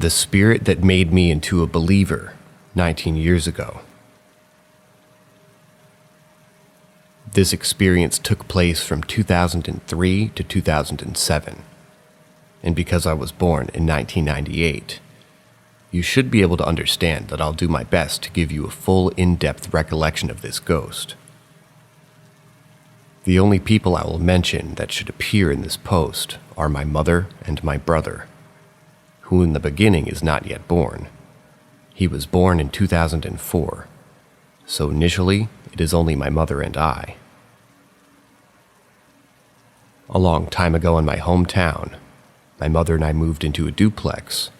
The spirit that made me into a believer 19 years ago. This experience took place from 2003 to 2007, and because I was born in 1998, you should be able to understand that I'll do my best to give you a full in-depth recollection of this ghost. The only people I will mention that should appear in this post are my mother and my brother, who in the beginning is not yet born. He was born in 2004, so initially it is only my mother and I. A long time ago in my hometown, my mother and I moved into a duplex,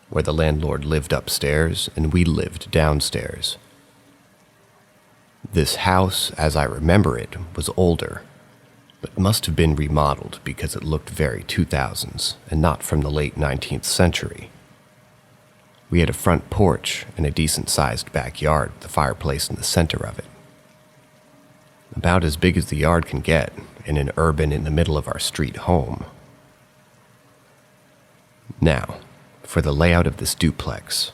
where the landlord lived upstairs and we lived downstairs. This house, as I remember it, was older, but must have been remodeled because it looked very 2000s and not from the late 19th century. We had a front porch and a decent-sized backyard with a fireplace in the center of it. About as big as the yard can get in an urban in the middle of our street home. Now, for the layout of this duplex.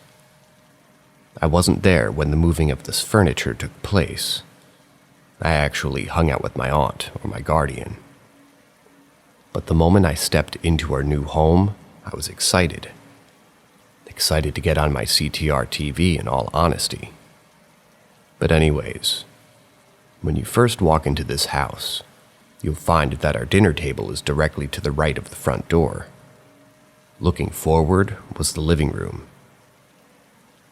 I wasn't there when the moving of this furniture took place. I actually hung out with my aunt or my guardian. But the moment I stepped into our new home, I was excited. Excited to get on my CTR TV in all honesty. But anyways, when you first walk into this house, you'll find that our dinner table is directly to the right of the front door. Looking forward was the living room.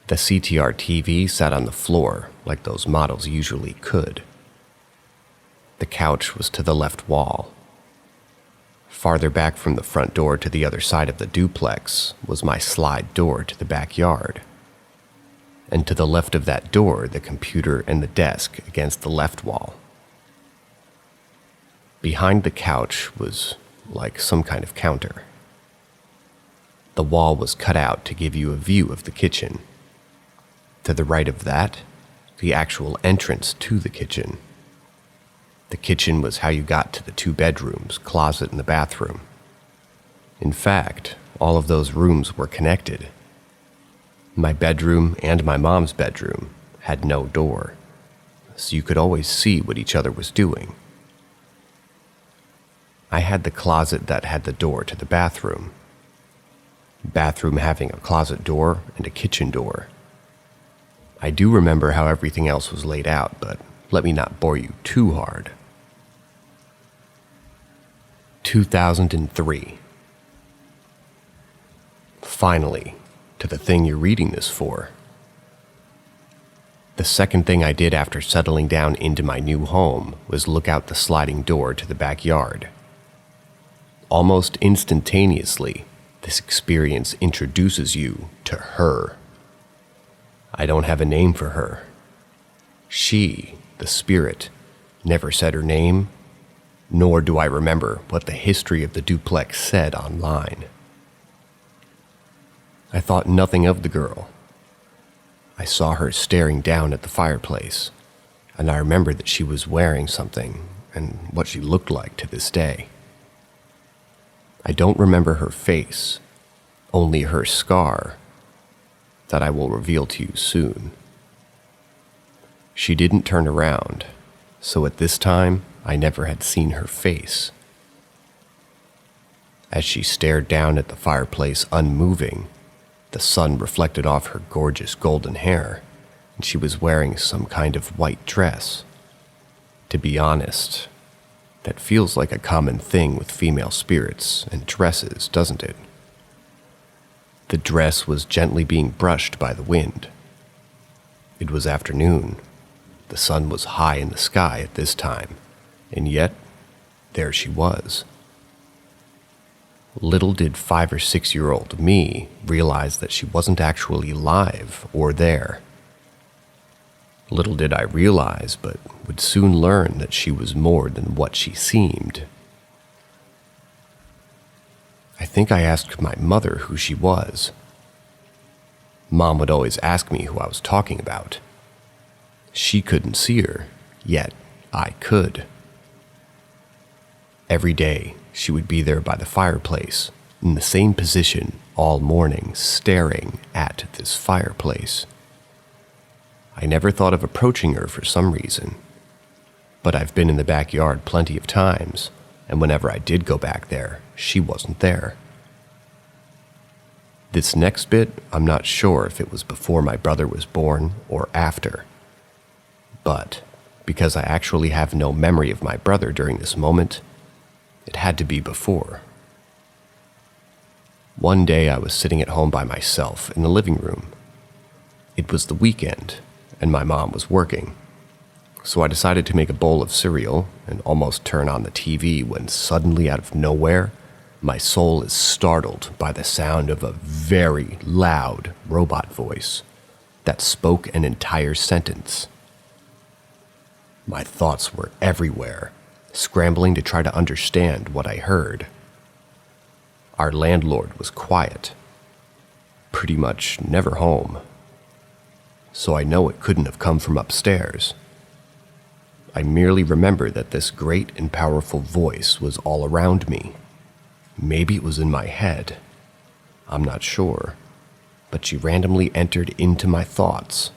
The CTR TV sat on the floor like those models usually could. The couch was to the left wall. Farther back from the front door to the other side of the duplex was my slide door to the backyard. And to the left of that door, the computer and the desk against the left wall. Behind the couch was like some kind of counter. The wall was cut out to give you a view of the kitchen. To the right of that, the actual entrance to the kitchen. The kitchen was how you got to the 2 bedrooms, closet, and the bathroom. In fact, all of those rooms were connected. My bedroom and my mom's bedroom had no door, so you could always see what each other was doing. I had the closet that had the door to the bathroom. Bathroom having a closet door and a kitchen door. I do remember how everything else was laid out, but let me not bore you too hard. 2003. Finally, to the thing you're reading this for. The second thing I did after settling down into my new home was look out the sliding door to the backyard. Almost instantaneously, this experience introduces you to her. I don't have a name for her. She, the spirit, never said her name, nor do I remember what the history of the duplex said online. I thought nothing of the girl. I saw her staring down at the fireplace, and I remember that she was wearing something and what she looked like to this day. I don't remember her face, only her scar that I will reveal to you soon. She didn't turn around, so at this time, I never had seen her face. As she stared down at the fireplace unmoving, the sun reflected off her gorgeous golden hair, and she was wearing some kind of white dress. To be honest, that feels like a common thing with female spirits and dresses, doesn't it? The dress was gently being brushed by the wind. It was afternoon. The sun was high in the sky at this time, and yet, there she was. Little did 5 or 6-year-old me realize that she wasn't actually alive or there. Little did I realize, but would soon learn that she was more than what she seemed. I think I asked my mother who she was. Mom would always ask me who I was talking about. She couldn't see her, yet I could. Every day, she would be there by the fireplace, in the same position all morning, staring at this fireplace. I never thought of approaching her for some reason, but I've been in the backyard plenty of times, and whenever I did go back there, she wasn't there. This next bit, I'm not sure if it was before my brother was born or after, but because I actually have no memory of my brother during this moment, it had to be before. One day I was sitting at home by myself in the living room. It was the weekend, and my mom was working, so I decided to make a bowl of cereal and almost turn on the TV when suddenly out of nowhere, my soul is startled by the sound of a very loud robot voice that spoke an entire sentence. My thoughts were everywhere, scrambling to try to understand what I heard. Our landlord was quiet, pretty much never home, so I know it couldn't have come from upstairs. I merely remember that this great and powerful voice was all around me. Maybe it was in my head. I'm not sure, but she randomly entered into my thoughts.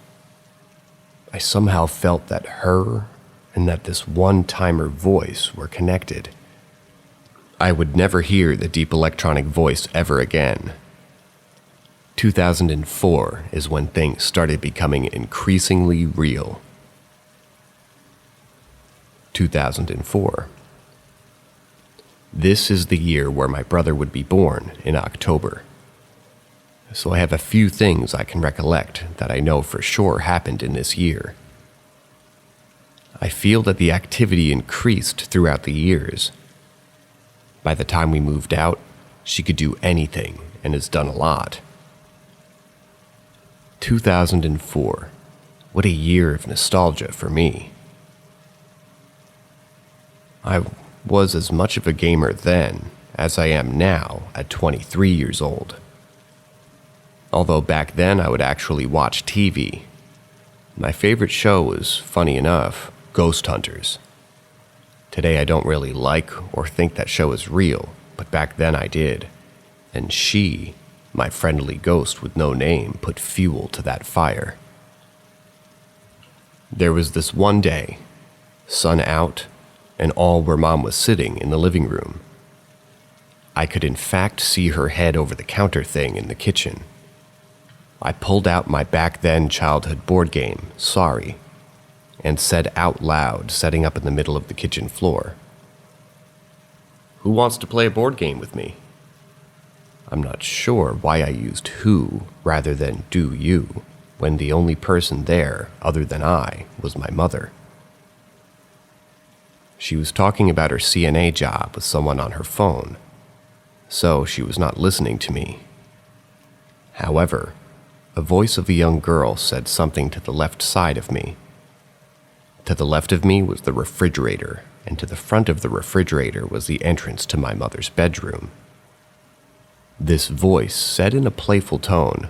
I somehow felt that her and that this one-timer voice were connected. I would never hear the deep electronic voice ever again. 2004 is when things started becoming increasingly real. 2004. This is the year where my brother would be born in October. So I have a few things I can recollect that I know for sure happened in this year. I feel that the activity increased throughout the years. By the time we moved out, she could do anything and has done a lot. 2004. What a year of nostalgia for me. I was as much of a gamer then as I am now at 23 years old. Although back then I would actually watch TV. My favorite show was, funny enough, Ghost Hunters. Today I don't really like or think that show is real, but back then I did. And she, my friendly ghost with no name, put fuel to that fire. There was this one day, sun out, and all where Mom was sitting in the living room. I could in fact see her head over the counter thing in the kitchen. I pulled out my back then childhood board game, Sorry, and said out loud, setting up in the middle of the kitchen floor, "Who wants to play a board game with me?" I'm not sure why I used who rather than do you, when the only person there, other than I, was my mother. She was talking about her CNA job with someone on her phone, so she was not listening to me. However, a voice of a young girl said something to the left side of me. To the left of me was the refrigerator, and to the front of the refrigerator was the entrance to my mother's bedroom. This voice said in a playful tone,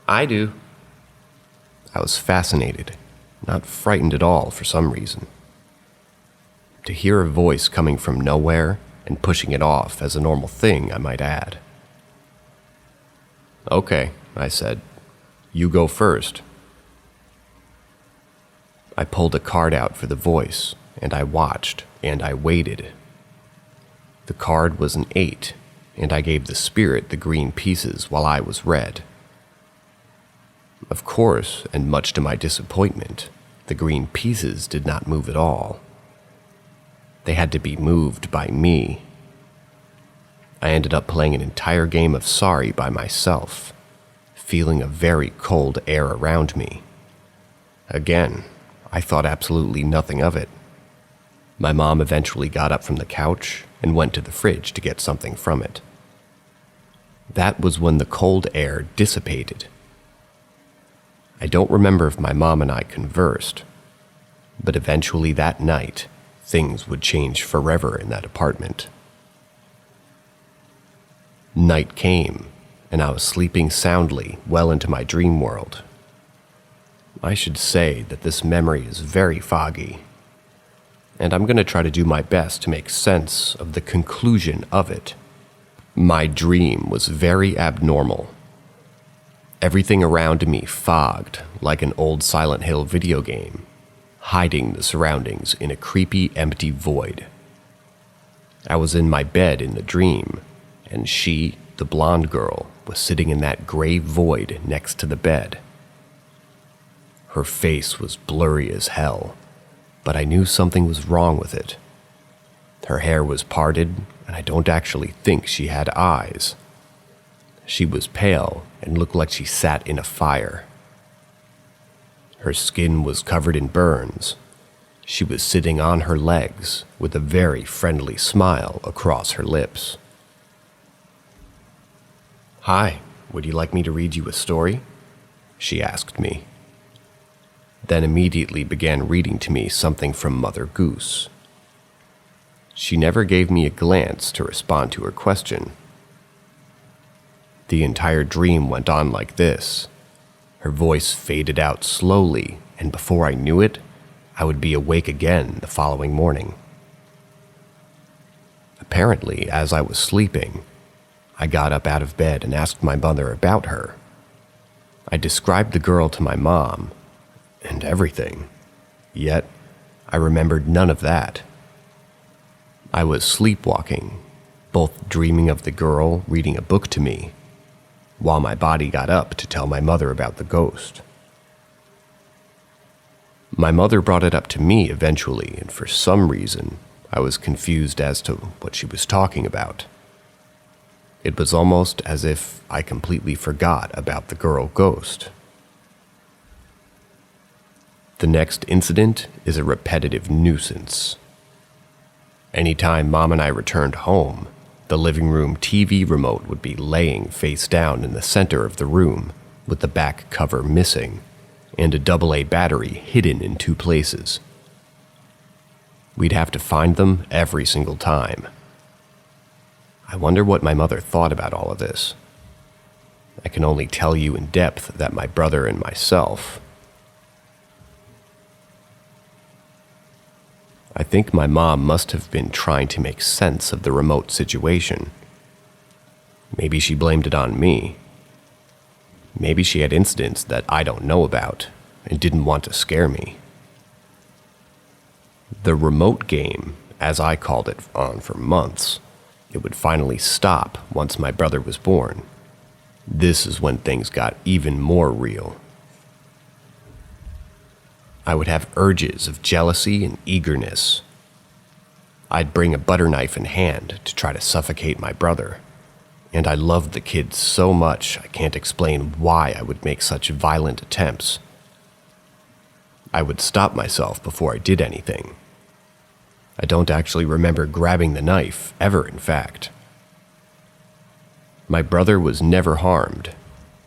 "I do." I was fascinated, not frightened at all for some reason. To hear a voice coming from nowhere and pushing it off as a normal thing, I might add. "Okay," I said. "You go first." I pulled a card out for the voice, and I watched, and I waited. The card was an 8, and I gave the spirit the green pieces while I was red. Of course, and much to my disappointment, the green pieces did not move at all. They had to be moved by me. I ended up playing an entire game of Sorry by myself, feeling a very cold air around me. Again, I thought absolutely nothing of it. My mom eventually got up from the couch and went to the fridge to get something from it. That was when the cold air dissipated. I don't remember if my mom and I conversed, but eventually that night, things would change forever in that apartment. Night came, and I was sleeping soundly well into my dream world. I should say that this memory is very foggy, and I'm going to try to do my best to make sense of the conclusion of it. My dream was very abnormal. Everything around me fogged like an old Silent Hill video game, hiding the surroundings in a creepy, empty void. I was in my bed in the dream, and she, the blonde girl, was sitting in that gray void next to the bed. Her face was blurry as hell, but I knew something was wrong with it. Her hair was parted, and I don't actually think she had eyes. She was pale and looked like she sat in a fire. Her skin was covered in burns. She was sitting on her legs with a very friendly smile across her lips. "Hi, would you like me to read you a story?" she asked me. Then immediately began reading to me something from Mother Goose. She never gave me a glance to respond to her question. The entire dream went on like this. Her voice faded out slowly, and before I knew it, I would be awake again the following morning. Apparently, as I was sleeping, I got up out of bed and asked my mother about her. I described the girl to my mom, and everything, yet I remembered none of that. I was sleepwalking, both dreaming of the girl reading a book to me, while my body got up to tell my mother about the ghost. My mother brought it up to me eventually, and for some reason, I was confused as to what she was talking about. It was almost as if I completely forgot about the girl ghost. The next incident is a repetitive nuisance. Anytime Mom and I returned home, the living room TV remote would be laying face down in the center of the room, with the back cover missing, and a AA battery hidden in 2 places. We'd have to find them every single time. I wonder what my mother thought about all of this. I can only tell you in depth that my brother and myself. I think my mom must have been trying to make sense of the remote situation. Maybe she blamed it on me. Maybe she had incidents that I don't know about and didn't want to scare me. The remote game, as I called it on for months, it would finally stop once my brother was born. This is when things got even more real. I would have urges of jealousy and eagerness. I'd bring a butter knife in hand to try to suffocate my brother, and I loved the kid so much I can't explain why I would make such violent attempts. I would stop myself before I did anything. I don't actually remember grabbing the knife, ever in fact. My brother was never harmed,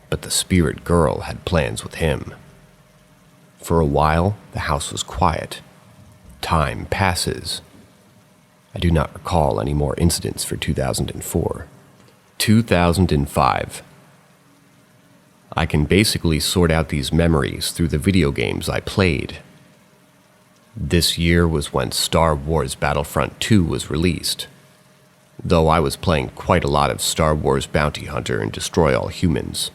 but the spirit girl had plans with him. For a while, the house was quiet. Time passes. I do not recall any more incidents for 2004. 2005. I can basically sort out these memories through the video games I played. This year was when Star Wars Battlefront 2 was released, though I was playing quite a lot of Star Wars Bounty Hunter and Destroy All Humans.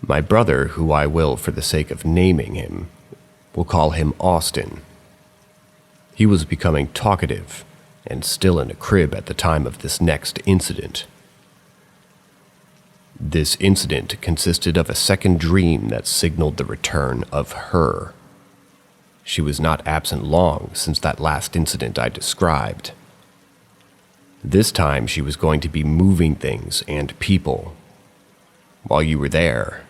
My brother, who I will, for the sake of naming him, we'll call him Austin. He was becoming talkative and still in a crib at the time of this next incident. This incident consisted of a second dream that signaled the return of her. She was not absent long since that last incident I described. This time she was going to be moving things and people while you were there,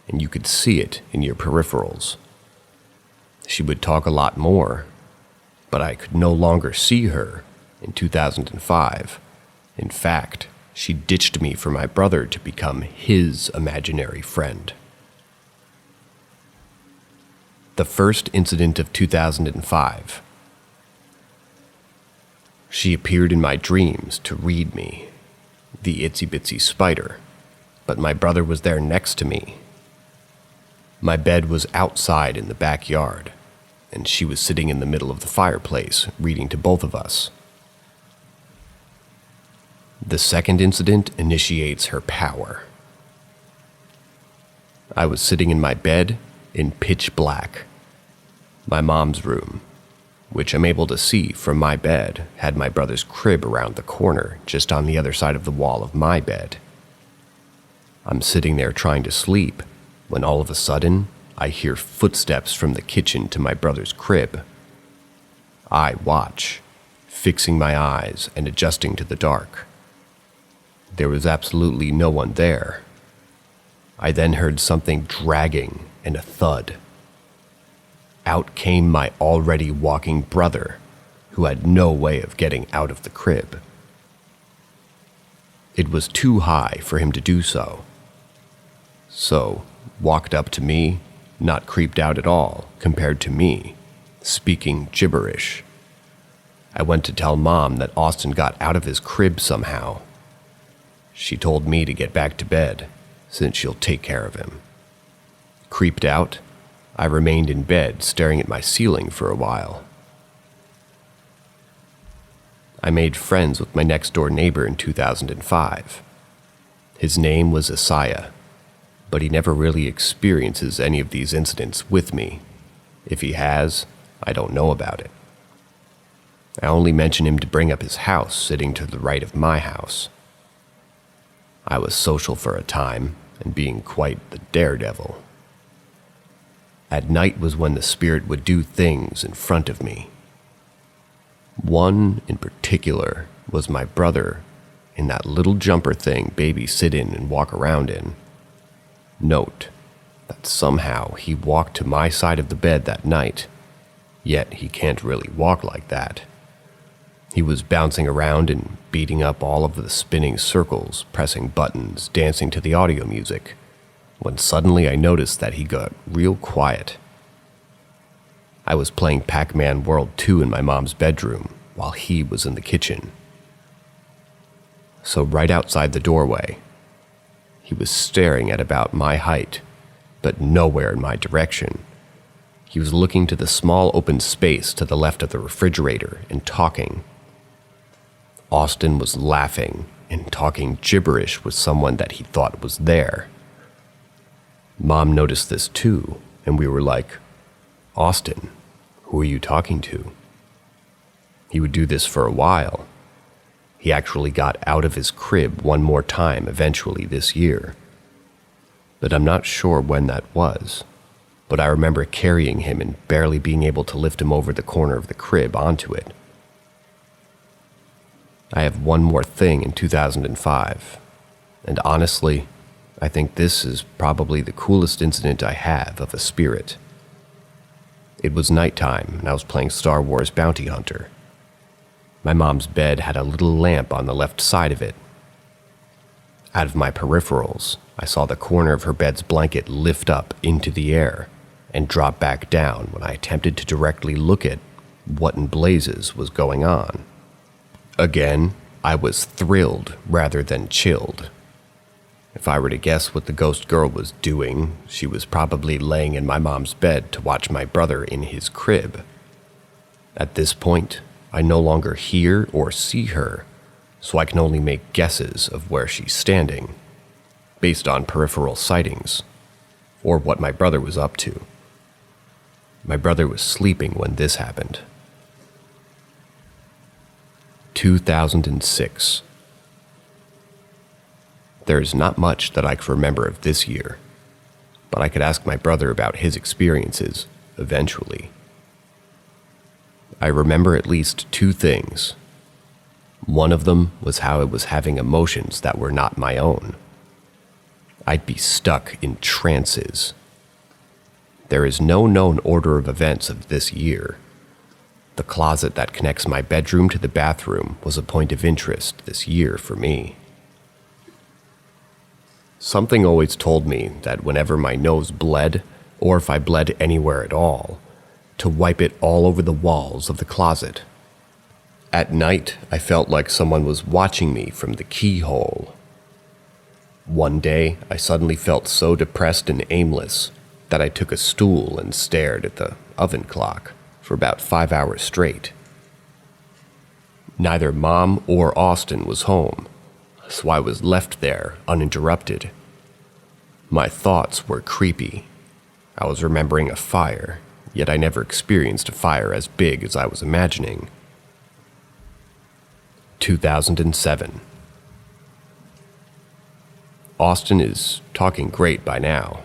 and you could see it in your peripherals. She would talk a lot more, but I could no longer see her in 2005. In fact, she ditched me for my brother to become his imaginary friend. The first incident of 2005. She appeared in my dreams to read me, the itsy bitsy spider, but my brother was there next to me. My bed was outside in the backyard, and she was sitting in the middle of the fireplace, reading to both of us. The second incident initiates her power. I was sitting in my bed in pitch black. My mom's room, which I'm able to see from my bed, had my brother's crib around the corner, just on the other side of the wall of my bed. I'm sitting there trying to sleep, when all of a sudden, I hear footsteps from the kitchen to my brother's crib. I watch, fixing my eyes and adjusting to the dark. There was absolutely no one there. I then heard something dragging and a thud. Out came my already walking brother, who had no way of getting out of the crib. It was too high for him to do so. So, walked up to me, not creeped out at all compared to me, speaking gibberish. I went to tell Mom that Austin got out of his crib somehow. She told me to get back to bed, since she'll take care of him. Creeped out, I remained in bed staring at my ceiling for a while. I made friends with my next-door neighbor in 2005. His name was Isaiah, but he never really experiences any of these incidents with me. If he has, I don't know about it. I only mention him to bring up his house sitting to the right of my house. I was social for a time, and being quite the daredevil. At night was when the spirit would do things in front of me. One in particular was my brother in that little jumper thing babies sit in and walk around in. Note that somehow he walked to my side of the bed that night, yet he can't really walk like that. He was bouncing around and beating up all of the spinning circles, pressing buttons, dancing to the audio music, when suddenly I noticed that he got real quiet. I was playing Pac-Man World 2 in my mom's bedroom while he was in the kitchen. So right outside the doorway, he was staring at about my height, but nowhere in my direction. He was looking to the small open space to the left of the refrigerator and talking. Austin was laughing and talking gibberish with someone that he thought was there. Mom noticed this too, and we were like, "Austin, who are you talking to?" He would do this for a while. He actually got out of his crib one more time eventually this year. But I'm not sure when that was. But I remember carrying him and barely being able to lift him over the corner of the crib onto it. I have one more thing in 2005, and honestly, I think this is probably the coolest incident I have of a spirit. It was nighttime, and I was playing Star Wars Bounty Hunter. My mom's bed had a little lamp on the left side of it. Out of my peripherals, I saw the corner of her bed's blanket lift up into the air and drop back down when I attempted to directly look at what in blazes was going on. Again, I was thrilled rather than chilled. If I were to guess what the ghost girl was doing, she was probably laying in my mom's bed to watch my brother in his crib. At this point, I no longer hear or see her, so I can only make guesses of where she's standing, based on peripheral sightings, or what my brother was up to. My brother was sleeping when this happened. 2006. There is not much that I can remember of this year, but I could ask my brother about his experiences eventually. I remember at least two things. One of them was how I was having emotions that were not my own. I'd be stuck in trances. There is no known order of events of this year. The closet that connects my bedroom to the bathroom was a point of interest this year for me. Something always told me that whenever my nose bled, or if I bled anywhere at all, to wipe it all over the walls of the closet. At night, I felt like someone was watching me from the keyhole. One day, I suddenly felt so depressed and aimless that I took a stool and stared at the oven clock for about 5 hours straight. Neither Mom or Austin was home, so I was left there uninterrupted. My thoughts were creepy. I was remembering a fire, yet I never experienced a fire as big as I was imagining. 2007. Austin is talking great by now.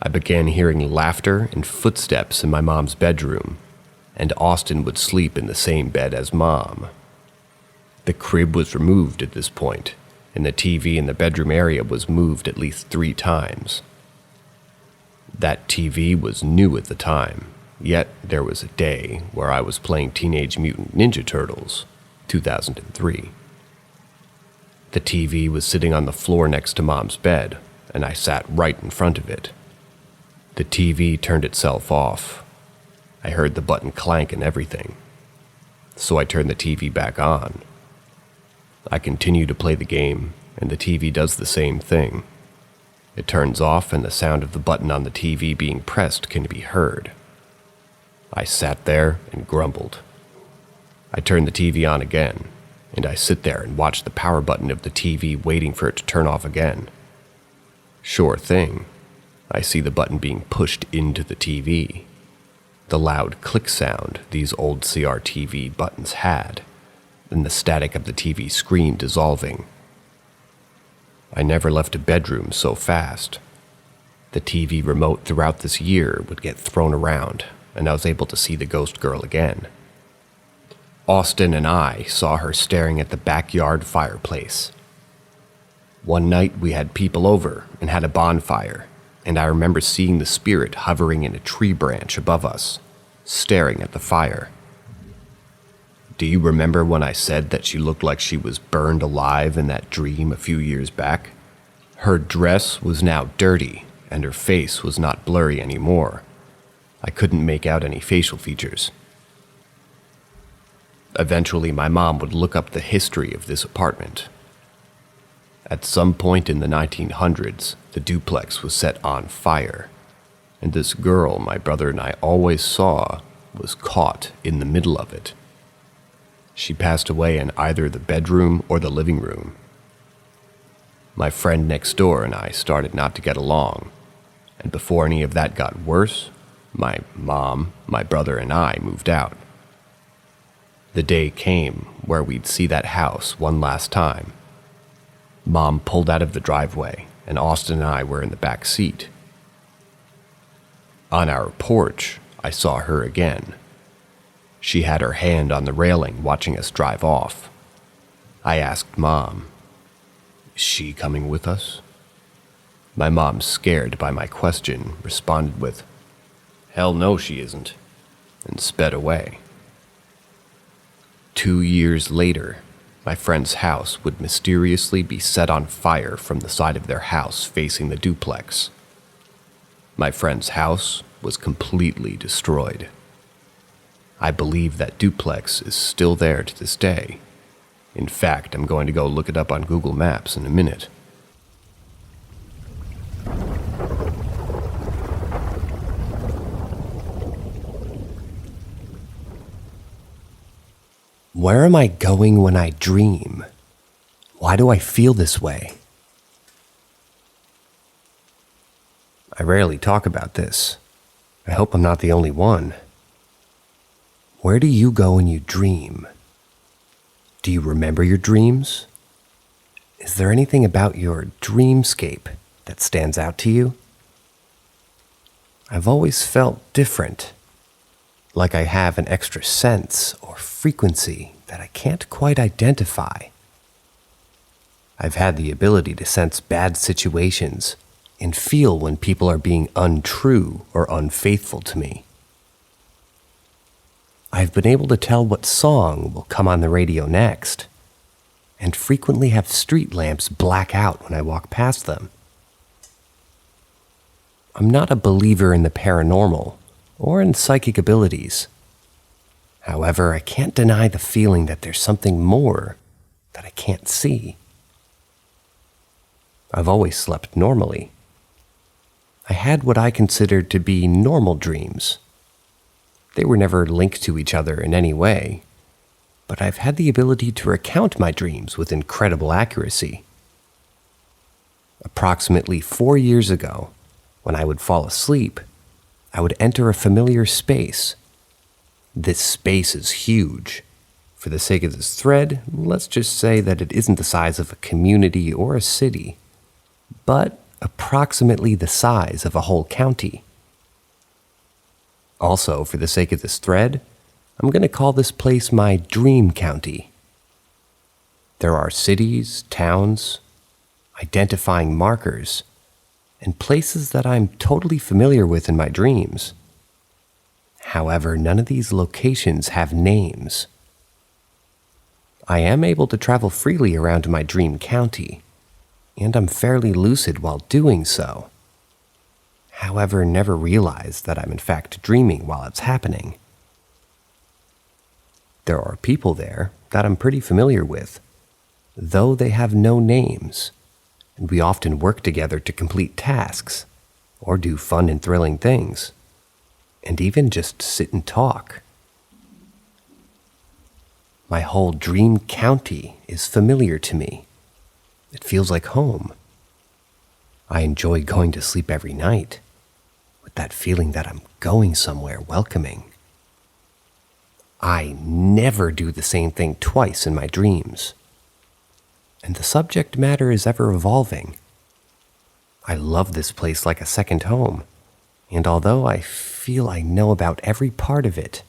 I began hearing laughter and footsteps in my mom's bedroom, and Austin would sleep in the same bed as Mom. The crib was removed at this point, and the TV in the bedroom area was moved at least 3 times. That TV was new at the time, yet there was a day where I was playing Teenage Mutant Ninja Turtles, 2003. The TV was sitting on the floor next to Mom's bed, and I sat right in front of it. The TV turned itself off. I heard the button clank and everything, so I turned the TV back on. I continue to play the game, and the TV does the same thing. It turns off, and the sound of the button on the TV being pressed can be heard. I sat there and grumbled. I turned the TV on again, and I sit there and watch the power button of the TV waiting for it to turn off again. Sure thing, I see the button being pushed into the TV. The loud click sound these old CRTV buttons had, and the static of the TV screen dissolving. I never left a bedroom so fast. The TV remote throughout this year would get thrown around, and I was able to see the ghost girl again. Austin and I saw her staring at the backyard fireplace. One night we had people over and had a bonfire, and I remember seeing the spirit hovering in a tree branch above us, staring at the fire. Do you remember when I said that she looked like she was burned alive in that dream a few years back? Her dress was now dirty, and her face was not blurry anymore. I couldn't make out any facial features. Eventually, my mom would look up the history of this apartment. At some point in the 1900s, the duplex was set on fire, and this girl my brother and I always saw was caught in the middle of it. She passed away in either the bedroom or the living room. My friend next door and I started not to get along, and before any of that got worse, my mom, my brother, and I moved out. The day came where we'd see that house one last time. Mom pulled out of the driveway, and Austin and I were in the back seat. On our porch, I saw her again. She had her hand on the railing watching us drive off. I asked Mom, "Is she coming with us?" My mom, scared by my question, responded with, "Hell no, she isn't," and sped away. 2 years later, my friend's house would mysteriously be set on fire from the side of their house facing the duplex. My friend's house was completely destroyed. I believe that duplex is still there to this day. In fact, I'm going to go look it up on Google Maps in a minute. Where am I going when I dream? Why do I feel this way? I rarely talk about this. I hope I'm not the only one. Where do you go when you dream? Do you remember your dreams? Is there anything about your dreamscape that stands out to you? I've always felt different, like I have an extra sense or frequency that I can't quite identify. I've had the ability to sense bad situations and feel when people are being untrue or unfaithful to me. I've been able to tell what song will come on the radio next, and frequently have street lamps black out when I walk past them. I'm not a believer in the paranormal or in psychic abilities. However, I can't deny the feeling that there's something more that I can't see. I've always slept normally. I had what I considered to be normal dreams. They were never linked to each other in any way, but I've had the ability to recount my dreams with incredible accuracy. Approximately 4 years ago, when I would fall asleep, I would enter a familiar space. This space is huge. For the sake of this thread, let's just say that it isn't the size of a community or a city, but approximately the size of a whole county. Also, for the sake of this thread, I'm going to call this place my dream county. There are cities, towns, identifying markers, and places that I'm totally familiar with in my dreams. However, none of these locations have names. I am able to travel freely around my dream county, and I'm fairly lucid while doing so. However, never realize that I'm in fact dreaming while it's happening. There are people there that I'm pretty familiar with, though they have no names, and we often work together to complete tasks, or do fun and thrilling things, and even just sit and talk. My whole dream county is familiar to me. It feels like home. I enjoy going to sleep every night, with that feeling that I'm going somewhere welcoming. I never do the same thing twice in my dreams, and the subject matter is ever evolving. I love this place like a second home, and although I feel I know about every part of it,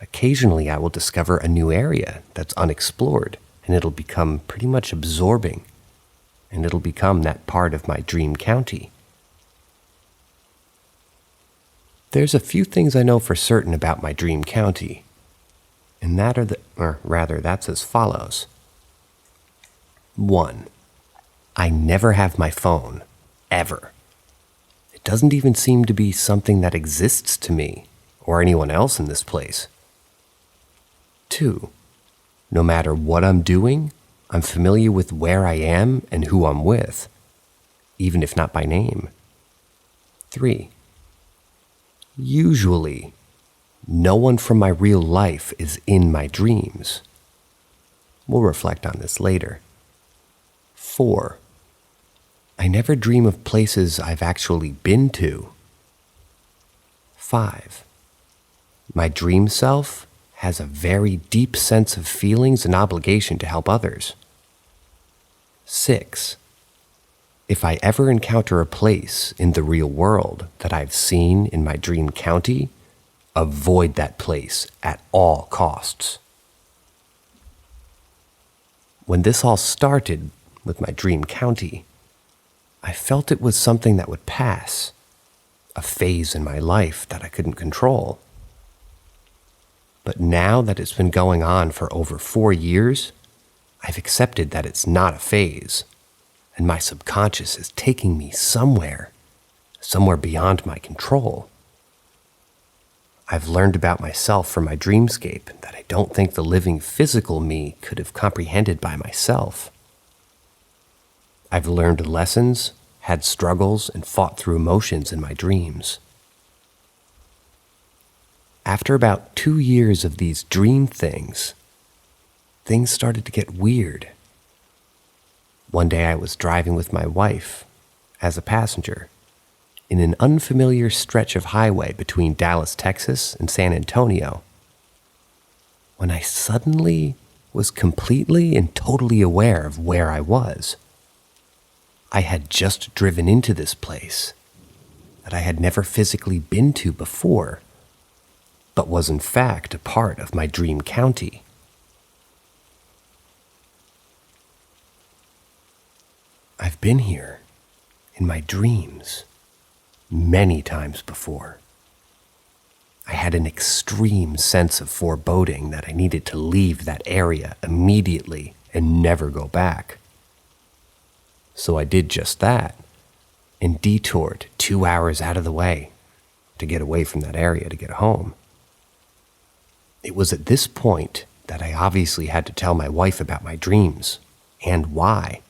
occasionally I will discover a new area that's unexplored, and it'll become pretty much absorbing, and it'll become that part of my dream county. There's a few things I know for certain about my dream county, and that's as follows. 1. I never have my phone, ever. It doesn't even seem to be something that exists to me or anyone else in this place. 2. No matter what I'm doing, I'm familiar with where I am and who I'm with, even if not by name. 3. Usually, no one from my real life is in my dreams. We'll reflect on this later. 4. I never dream of places I've actually been to. 5. My dream self has a very deep sense of feelings and obligation to help others. 6. If I ever encounter a place in the real world that I've seen in my dream county, avoid that place at all costs. When this all started with my dream county, I felt it was something that would pass, a phase in my life that I couldn't control. But now that it's been going on for over 4 years, I've accepted that it's not a phase, and my subconscious is taking me somewhere beyond my control. I've learned about myself from my dreamscape that I don't think the living physical me could have comprehended by myself. I've learned lessons, had struggles, and fought through emotions in my dreams. After about 2 years of these dream things started to get weird. One day I was driving with my wife as a passenger in an unfamiliar stretch of highway between Dallas, Texas and San Antonio, when I suddenly was completely and totally aware of where I was. I had just driven into this place that I had never physically been to before, but was in fact a part of my dream county. I've been here in my dreams many times before. I had an extreme sense of foreboding that I needed to leave that area immediately and never go back. So I did just that and detoured 2 hours out of the way to get away from that area to get home. It was at this point that I obviously had to tell my wife about my dreams and why,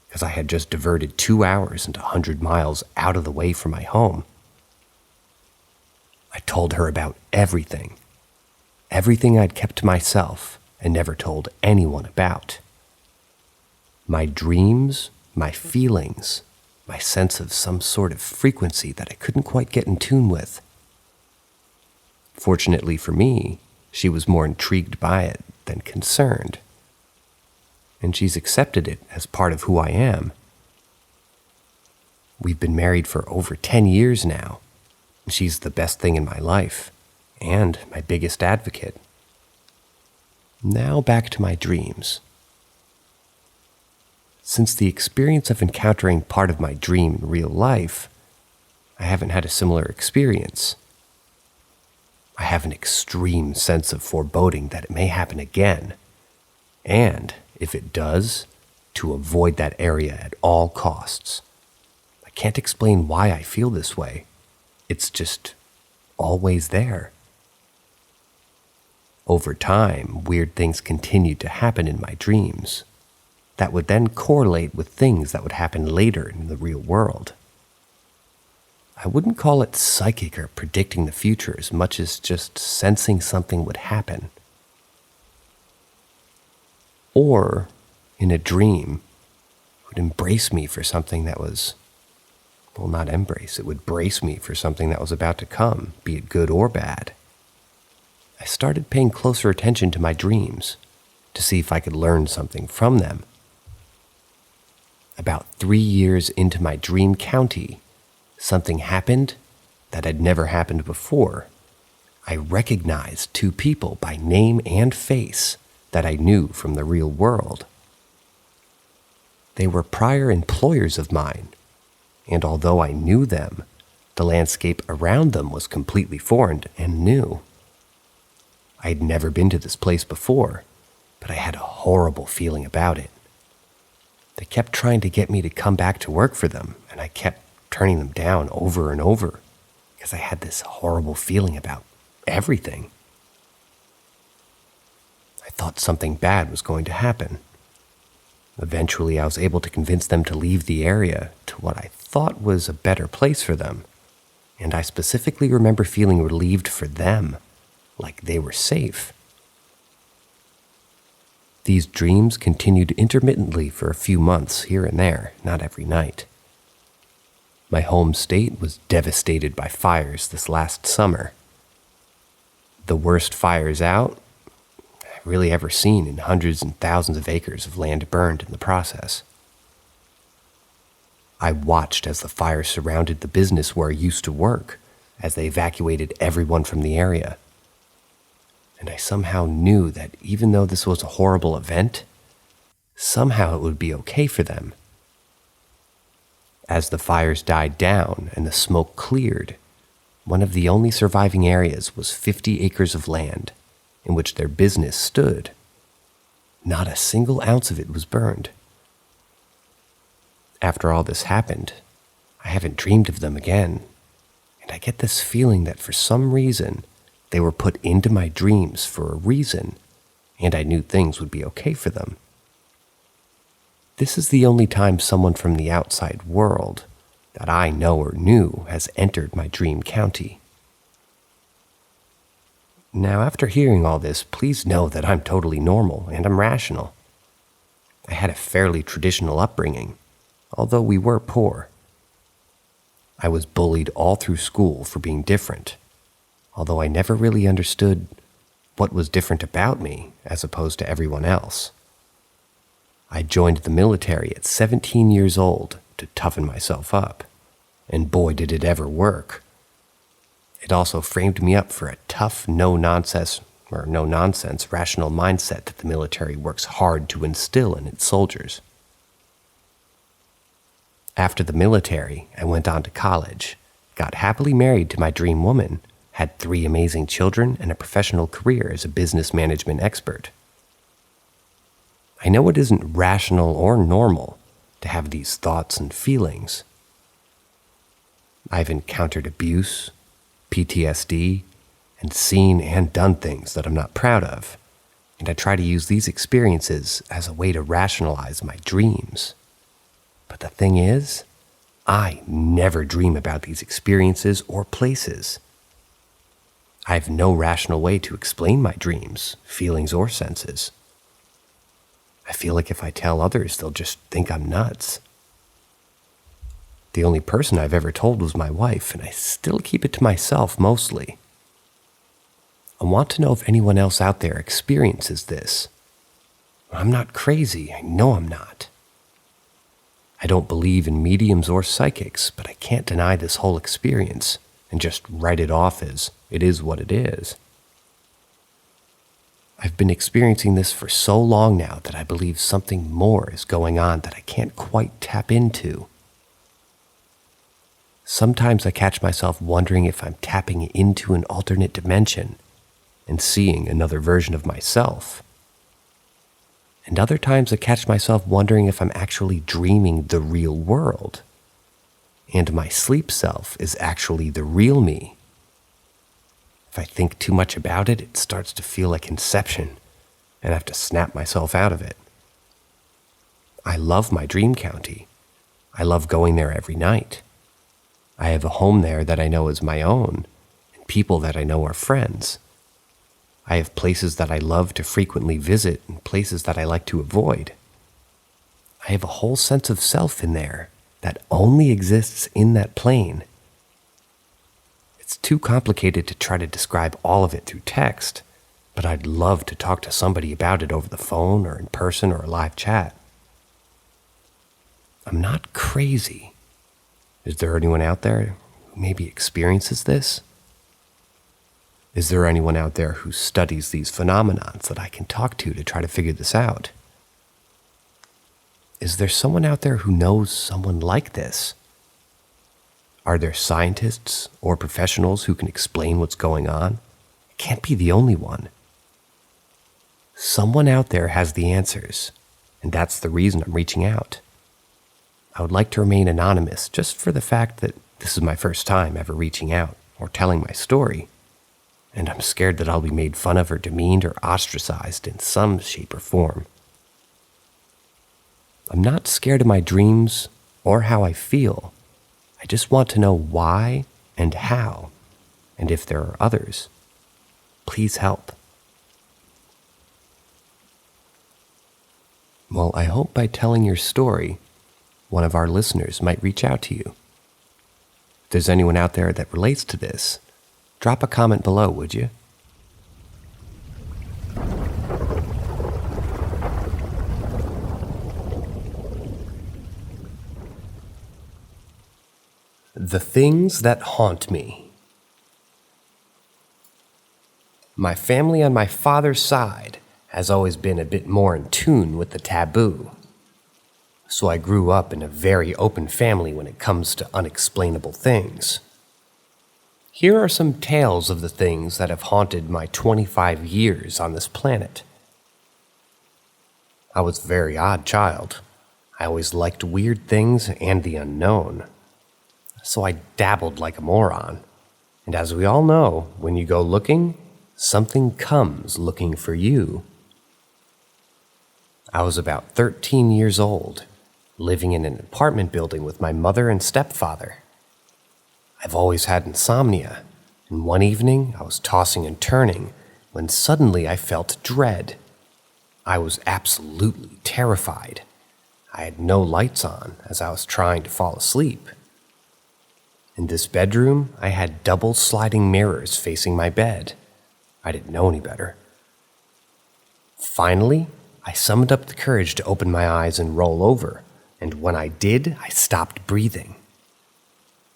because I had just diverted 2 hours and 100 miles out of the way from my home. I told her about everything everything I'd kept to myself and never told anyone about. My dreams, my feelings, my sense of some sort of frequency that I couldn't quite get in tune with. Fortunately for me, she was more intrigued by it than concerned, and she's accepted it as part of who I am. We've been married for over 10 years now, and she's the best thing in my life, and my biggest advocate. Now back to my dreams. Since the experience of encountering part of my dream in real life, I haven't had a similar experience. I have an extreme sense of foreboding that it may happen again, and if it does, to avoid that area at all costs. I can't explain why I feel this way. It's just always there. Over time, weird things continued to happen in my dreams that would then correlate with things that would happen later in the real world. I wouldn't call it psychic or predicting the future as much as just sensing something would happen. Or, in a dream, would embrace me for something that was, well, not embrace, it would brace me for something that was about to come, be it good or bad. I started paying closer attention to my dreams to see if I could learn something from them. About 3 years into my dream county, something happened that had never happened before. I recognized 2 people by name and face that I knew from the real world. They were prior employers of mine, and although I knew them, the landscape around them was completely foreign and new. I had never been to this place before, but I had a horrible feeling about it. They kept trying to get me to come back to work for them, and I kept turning them down over and over because I had this horrible feeling about everything. I thought something bad was going to happen. Eventually, I was able to convince them to leave the area to what I thought was a better place for them, and I specifically remember feeling relieved for them, like they were safe. These dreams continued intermittently for a few months here and there, not every night. My home state was devastated by fires this last summer. The worst fires out I've really ever seen, in hundreds and thousands of acres of land burned in the process. I watched as the fire surrounded the business where I used to work, as they evacuated everyone from the area. And I somehow knew that even though this was a horrible event, somehow it would be okay for them. As the fires died down and the smoke cleared, one of the only surviving areas was 50 acres of land in which their business stood. Not a single ounce of it was burned. After all this happened, I haven't dreamed of them again, and I get this feeling that for some reason, they were put into my dreams for a reason, and I knew things would be okay for them. This is the only time someone from the outside world that I know or knew has entered my dream county. Now, after hearing all this, please know that I'm totally normal and I'm rational. I had a fairly traditional upbringing, although we were poor. I was bullied all through school for being different, although I never really understood what was different about me as opposed to everyone else. I joined the military at 17 years old to toughen myself up, and boy did it ever work. It also framed me up for a tough, no-nonsense rational mindset that the military works hard to instill in its soldiers. After the military, I went on to college, got happily married to my dream woman, had 3 amazing children, and a professional career as a business management expert. I know it isn't rational or normal to have these thoughts and feelings. I've encountered abuse, PTSD, and seen and done things that I'm not proud of, and I try to use these experiences as a way to rationalize my dreams. But the thing is, I never dream about these experiences or places. I have no rational way to explain my dreams, feelings, or senses. I feel like if I tell others, they'll just think I'm nuts. The only person I've ever told was my wife, and I still keep it to myself mostly. I want to know if anyone else out there experiences this. I'm not crazy, I know I'm not. I don't believe in mediums or psychics, but I can't deny this whole experience and just write it off as it is what it is. I've been experiencing this for so long now that I believe something more is going on that I can't quite tap into. Sometimes I catch myself wondering if I'm tapping into an alternate dimension and seeing another version of myself. And other times I catch myself wondering if I'm actually dreaming the real world, and my sleep self is actually the real me. If I think too much about it, it starts to feel like Inception, and I have to snap myself out of it. I love my dream county. I love going there every night. I have a home there that I know is my own, and people that I know are friends. I have places that I love to frequently visit and places that I like to avoid. I have a whole sense of self in there that only exists in that plane. It's too complicated to try to describe all of it through text, but I'd love to talk to somebody about it over the phone or in person or a live chat. I'm not crazy. Is there anyone out there who maybe experiences this? Is there anyone out there who studies these phenomenons that I can talk to try to figure this out? Is there someone out there who knows someone like this? Are there scientists or professionals who can explain what's going on? I can't be the only one. Someone out there has the answers, and that's the reason I'm reaching out. I would like to remain anonymous just for the fact that this is my first time ever reaching out or telling my story, and I'm scared that I'll be made fun of or demeaned or ostracized in some shape or form. I'm not scared of my dreams or how I feel. I just want to know why and how, and if there are others. Please help. Well, I hope by telling your story, one of our listeners might reach out to you. If there's anyone out there that relates to this, drop a comment below, would you? The things that haunt me. My family on my father's side has always been a bit more in tune with the taboo. So I grew up in a very open family when it comes to unexplainable things. Here are some tales of the things that have haunted my 25 years on this planet. I was a very odd child. I always liked weird things and the unknown. So I dabbled like a moron. And as we all know, when you go looking, something comes looking for you. I was about 13 years old, living in an apartment building with my mother and stepfather. I've always had insomnia, and one evening I was tossing and turning when suddenly I felt dread. I was absolutely terrified. I had no lights on as I was trying to fall asleep. In this bedroom, I had double sliding mirrors facing my bed. I didn't know any better. Finally, I summoned up the courage to open my eyes and roll over, and when I did, I stopped breathing.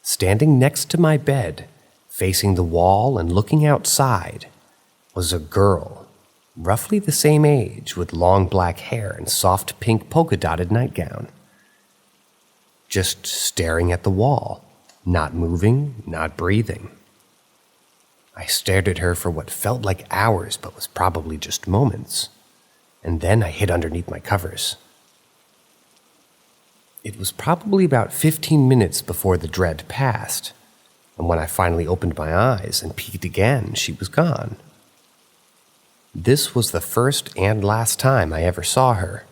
Standing next to my bed, facing the wall and looking outside, was a girl, roughly the same age, with long black hair and soft pink polka-dotted nightgown. Just staring at the wall, not moving, not breathing. I stared at her for what felt like hours but was probably just moments, and then I hid underneath my covers. It was probably about 15 minutes before the dread passed, and when I finally opened my eyes and peeked again, she was gone. This was the first and last time I ever saw her.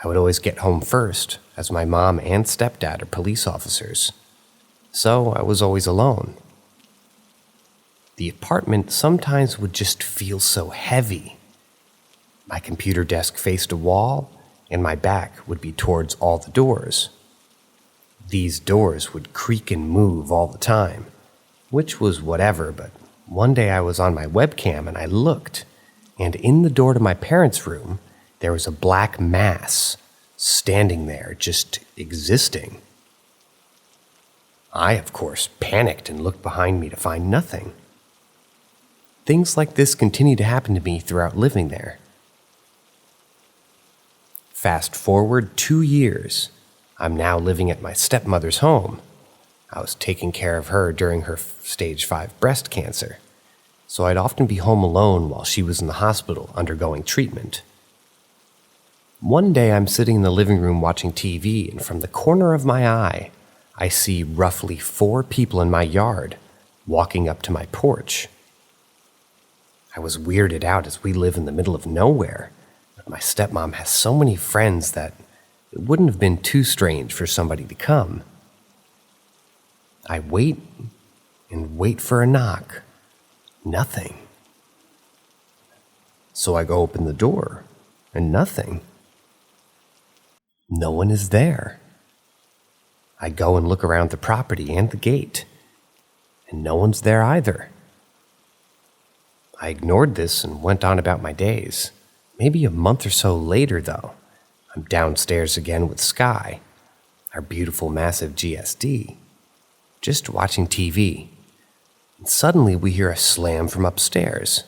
I would always get home first, as my mom and stepdad are police officers, so I was always alone. the apartment sometimes would just feel so heavy. My computer desk faced a wall, and my back would be towards all the doors. These doors would creak and move all the time, which was whatever, but one day I was on my webcam and I looked, and in the door to my parents' room, there was a black mass standing there, just existing. I, of course, panicked and looked behind me to find nothing. Things like this continued to happen to me throughout living there. Fast forward 2 years, I'm now living at my stepmother's home. I was taking care of her during her stage 5 breast cancer, so I'd often be home alone while she was in the hospital undergoing treatment. One day I'm sitting in the living room watching TV, and from the corner of my eye, I see roughly 4 people in my yard walking up to my porch. I was weirded out as we live in the middle of nowhere, but my stepmom has so many friends that it wouldn't have been too strange for somebody to come. I wait and wait for a knock. Nothing. So I go open the door, and nothing. No one is there. I go and look around the property and the gate, and no one's there either. I ignored this and went on about my days. Maybe a month or so later, though, I'm downstairs again with Sky, our beautiful massive GSD, just watching TV. And suddenly we hear a slam from upstairs.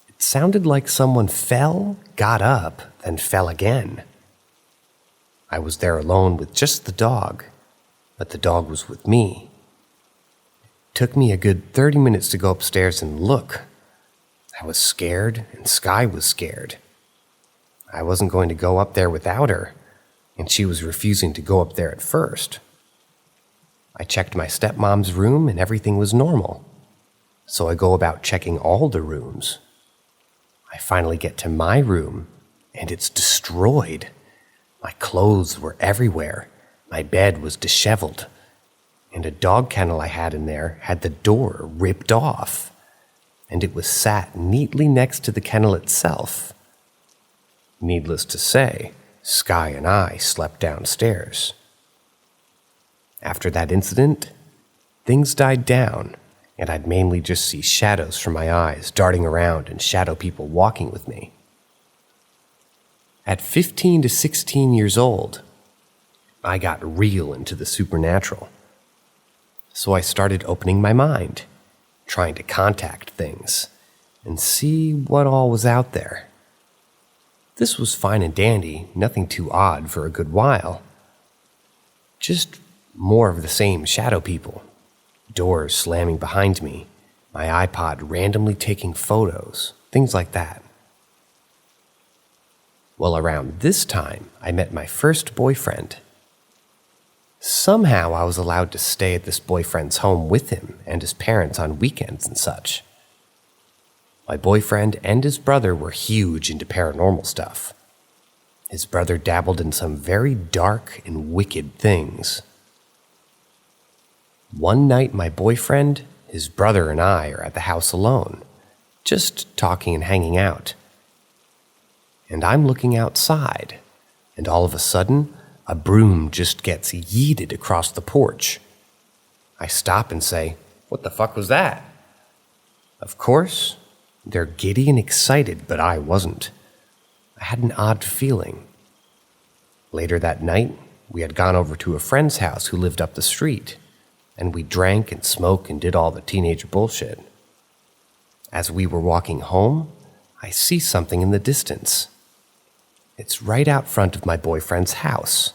It sounded like someone fell, got up, then fell again. I was there alone with just the dog, but the dog was with me. It took me a good 30 minutes to go upstairs and look. I was scared, and Sky was scared. I wasn't going to go up there without her, and she was refusing to go up there at first. I checked my stepmom's room, and everything was normal. So I go about checking all the rooms. I finally get to my room, and it's destroyed. My clothes were everywhere. My bed was disheveled, and a dog kennel I had in there had the door ripped off, and it was sat neatly next to the kennel itself. Needless to say, Sky and I slept downstairs. After that incident, things died down, and I'd mainly just see shadows from my eyes darting around and shadow people walking with me. At 15 to 16 years old, I got real into the supernatural. So I started opening my mind, trying to contact things and see what all was out there. This was fine and dandy, nothing too odd for a good while. Just more of the same shadow people, doors slamming behind me, my iPod randomly taking photos, things like that. Well, around this time, I met my first boyfriend. Somehow I was allowed to stay at this boyfriend's home with him and his parents on weekends and such. My boyfriend and his brother were huge into paranormal stuff. His brother dabbled in some very dark and wicked things. One night, my boyfriend, his brother, and I are at the house alone, just talking and hanging out. And I'm looking outside, and all of a sudden, a broom just gets yeeted across the porch. I stop and say, "What the fuck was that?" Of course, they're giddy and excited, but I wasn't. I had an odd feeling. Later that night, we had gone over to a friend's house who lived up the street, and we drank and smoked and did all the teenager bullshit. As we were walking home, I see something in the distance. It's right out front of my boyfriend's house.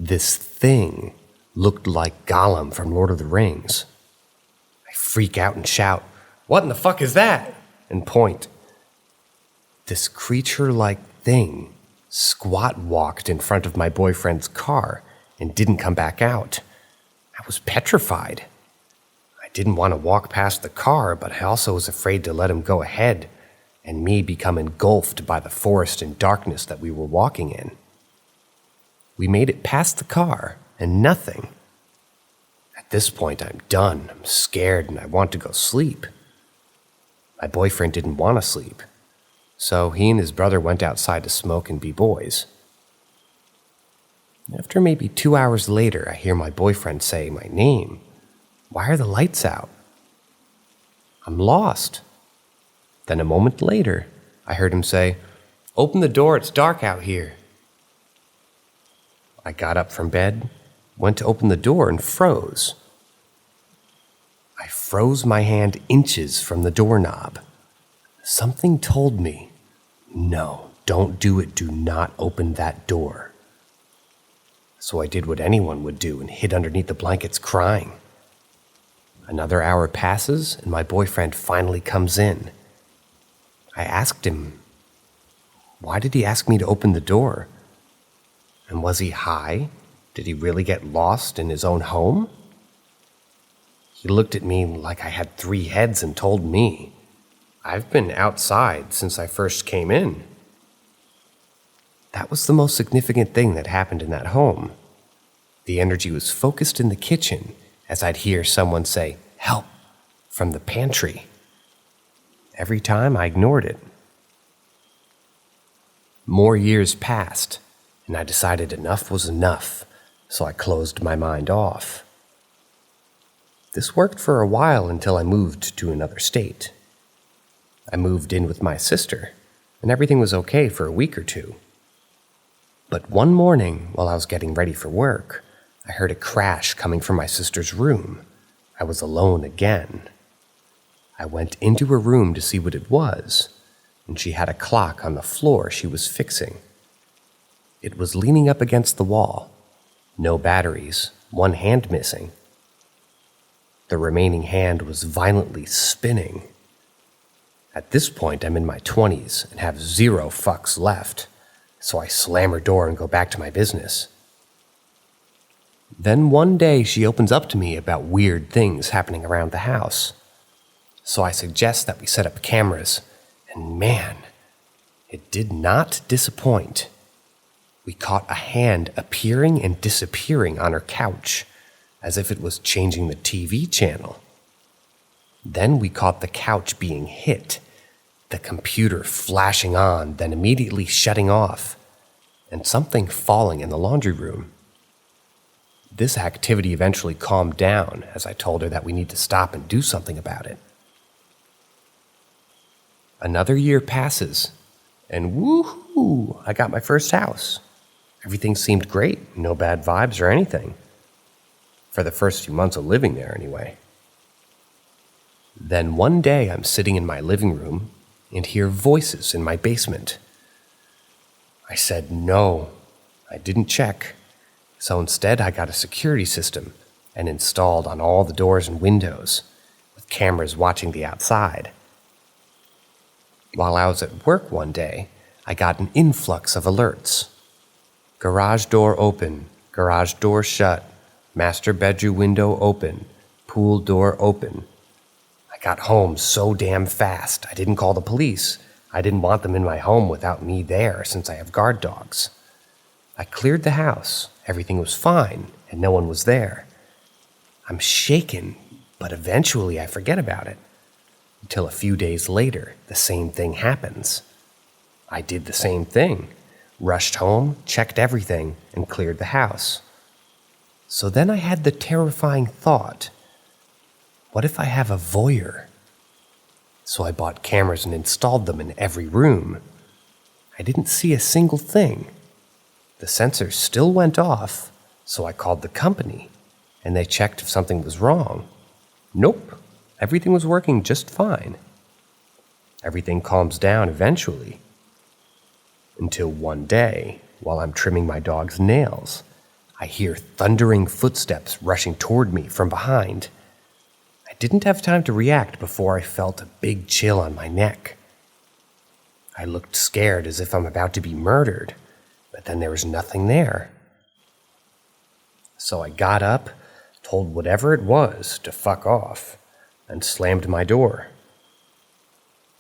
This thing looked like Gollum from Lord of the Rings. I freak out and shout, "What in the fuck is that?" and point. This creature-like thing squat walked in front of my boyfriend's car and didn't come back out. I was petrified. I didn't want to walk past the car, but I also was afraid to let him go ahead and me become engulfed by the forest and darkness that we were walking in. We made it past the car and nothing. At At this point, I'm done. I'm scared and I want to go sleep. My boyfriend didn't want to sleep, so he and his brother went outside to smoke and be boys. After maybe 2 hours later, I hear my boyfriend say my name. Why are the lights out? I'm lost. Then a moment later, I heard him say, "Open the door, it's dark out here." I got up from bed, went to open the door, and froze. I froze my hand inches from the doorknob. Something told me, no, don't do it, do not open that door. So I did what anyone would do and hid underneath the blankets crying. Another hour passes and my boyfriend finally comes in. I asked him, why did he ask me to open the door? And was he high? Did he really get lost in his own home? He looked at me like I had 3 heads and told me, I've been outside since I first came in. That was the most significant thing that happened in that home. The energy was focused in the kitchen as I'd hear someone say, "Help," from the pantry. Every time I ignored it. More years passed, and I decided enough was enough, so I closed my mind off. This worked for a while until I moved to another state. I moved in with my sister, and everything was okay for a week or 2. But one morning, while I was getting ready for work, I heard a crash coming from my sister's room. I was alone again. I went into her room to see what it was, and she had a clock on the floor she was fixing. It was leaning up against the wall. No batteries, 1 hand missing. The remaining hand was violently spinning. At this point, I'm in my 20s and have 0 fucks left, so I slam her door and go back to my business. Then one day she opens up to me about weird things happening around the house. So I suggest that we set up cameras, and man, it did not disappoint. We caught a hand appearing and disappearing on her couch, as if it was changing the TV channel. Then we caught the couch being hit, the computer flashing on, then immediately shutting off, and something falling in the laundry room. This activity eventually calmed down as I told her that we need to stop and do something about it. Another year passes, and woohoo, I got my first house. Everything seemed great, no bad vibes or anything. For the first few months of living there, anyway. Then one day I'm sitting in my living room and hear voices in my basement. I said no, I didn't check. So instead I got a security system and installed on all the doors and windows, with cameras watching the outside. While I was at work one day, I got an influx of alerts. Garage door open, garage door shut, master bedroom window open, pool door open. I got home so damn fast, I didn't call the police. I didn't want them in my home without me there since I have guard dogs. I cleared the house, everything was fine, and no one was there. I'm shaken, but eventually I forget about it. Until a few days later, the same thing happens. I did the same thing, rushed home, checked everything, and cleared the house. So then I had the terrifying thought, what if I have a voyeur? So I bought cameras and installed them in every room. I didn't see a single thing. The sensors still went off, so I called the company, and they checked if something was wrong. Nope, everything was working just fine. Everything calms down eventually. Until one day, while I'm trimming my dog's nails, I hear thundering footsteps rushing toward me from behind. I didn't have time to react before I felt a big chill on my neck. I looked scared as if I'm about to be murdered, but then there was nothing there. So I got up, told whatever it was to fuck off, and slammed my door.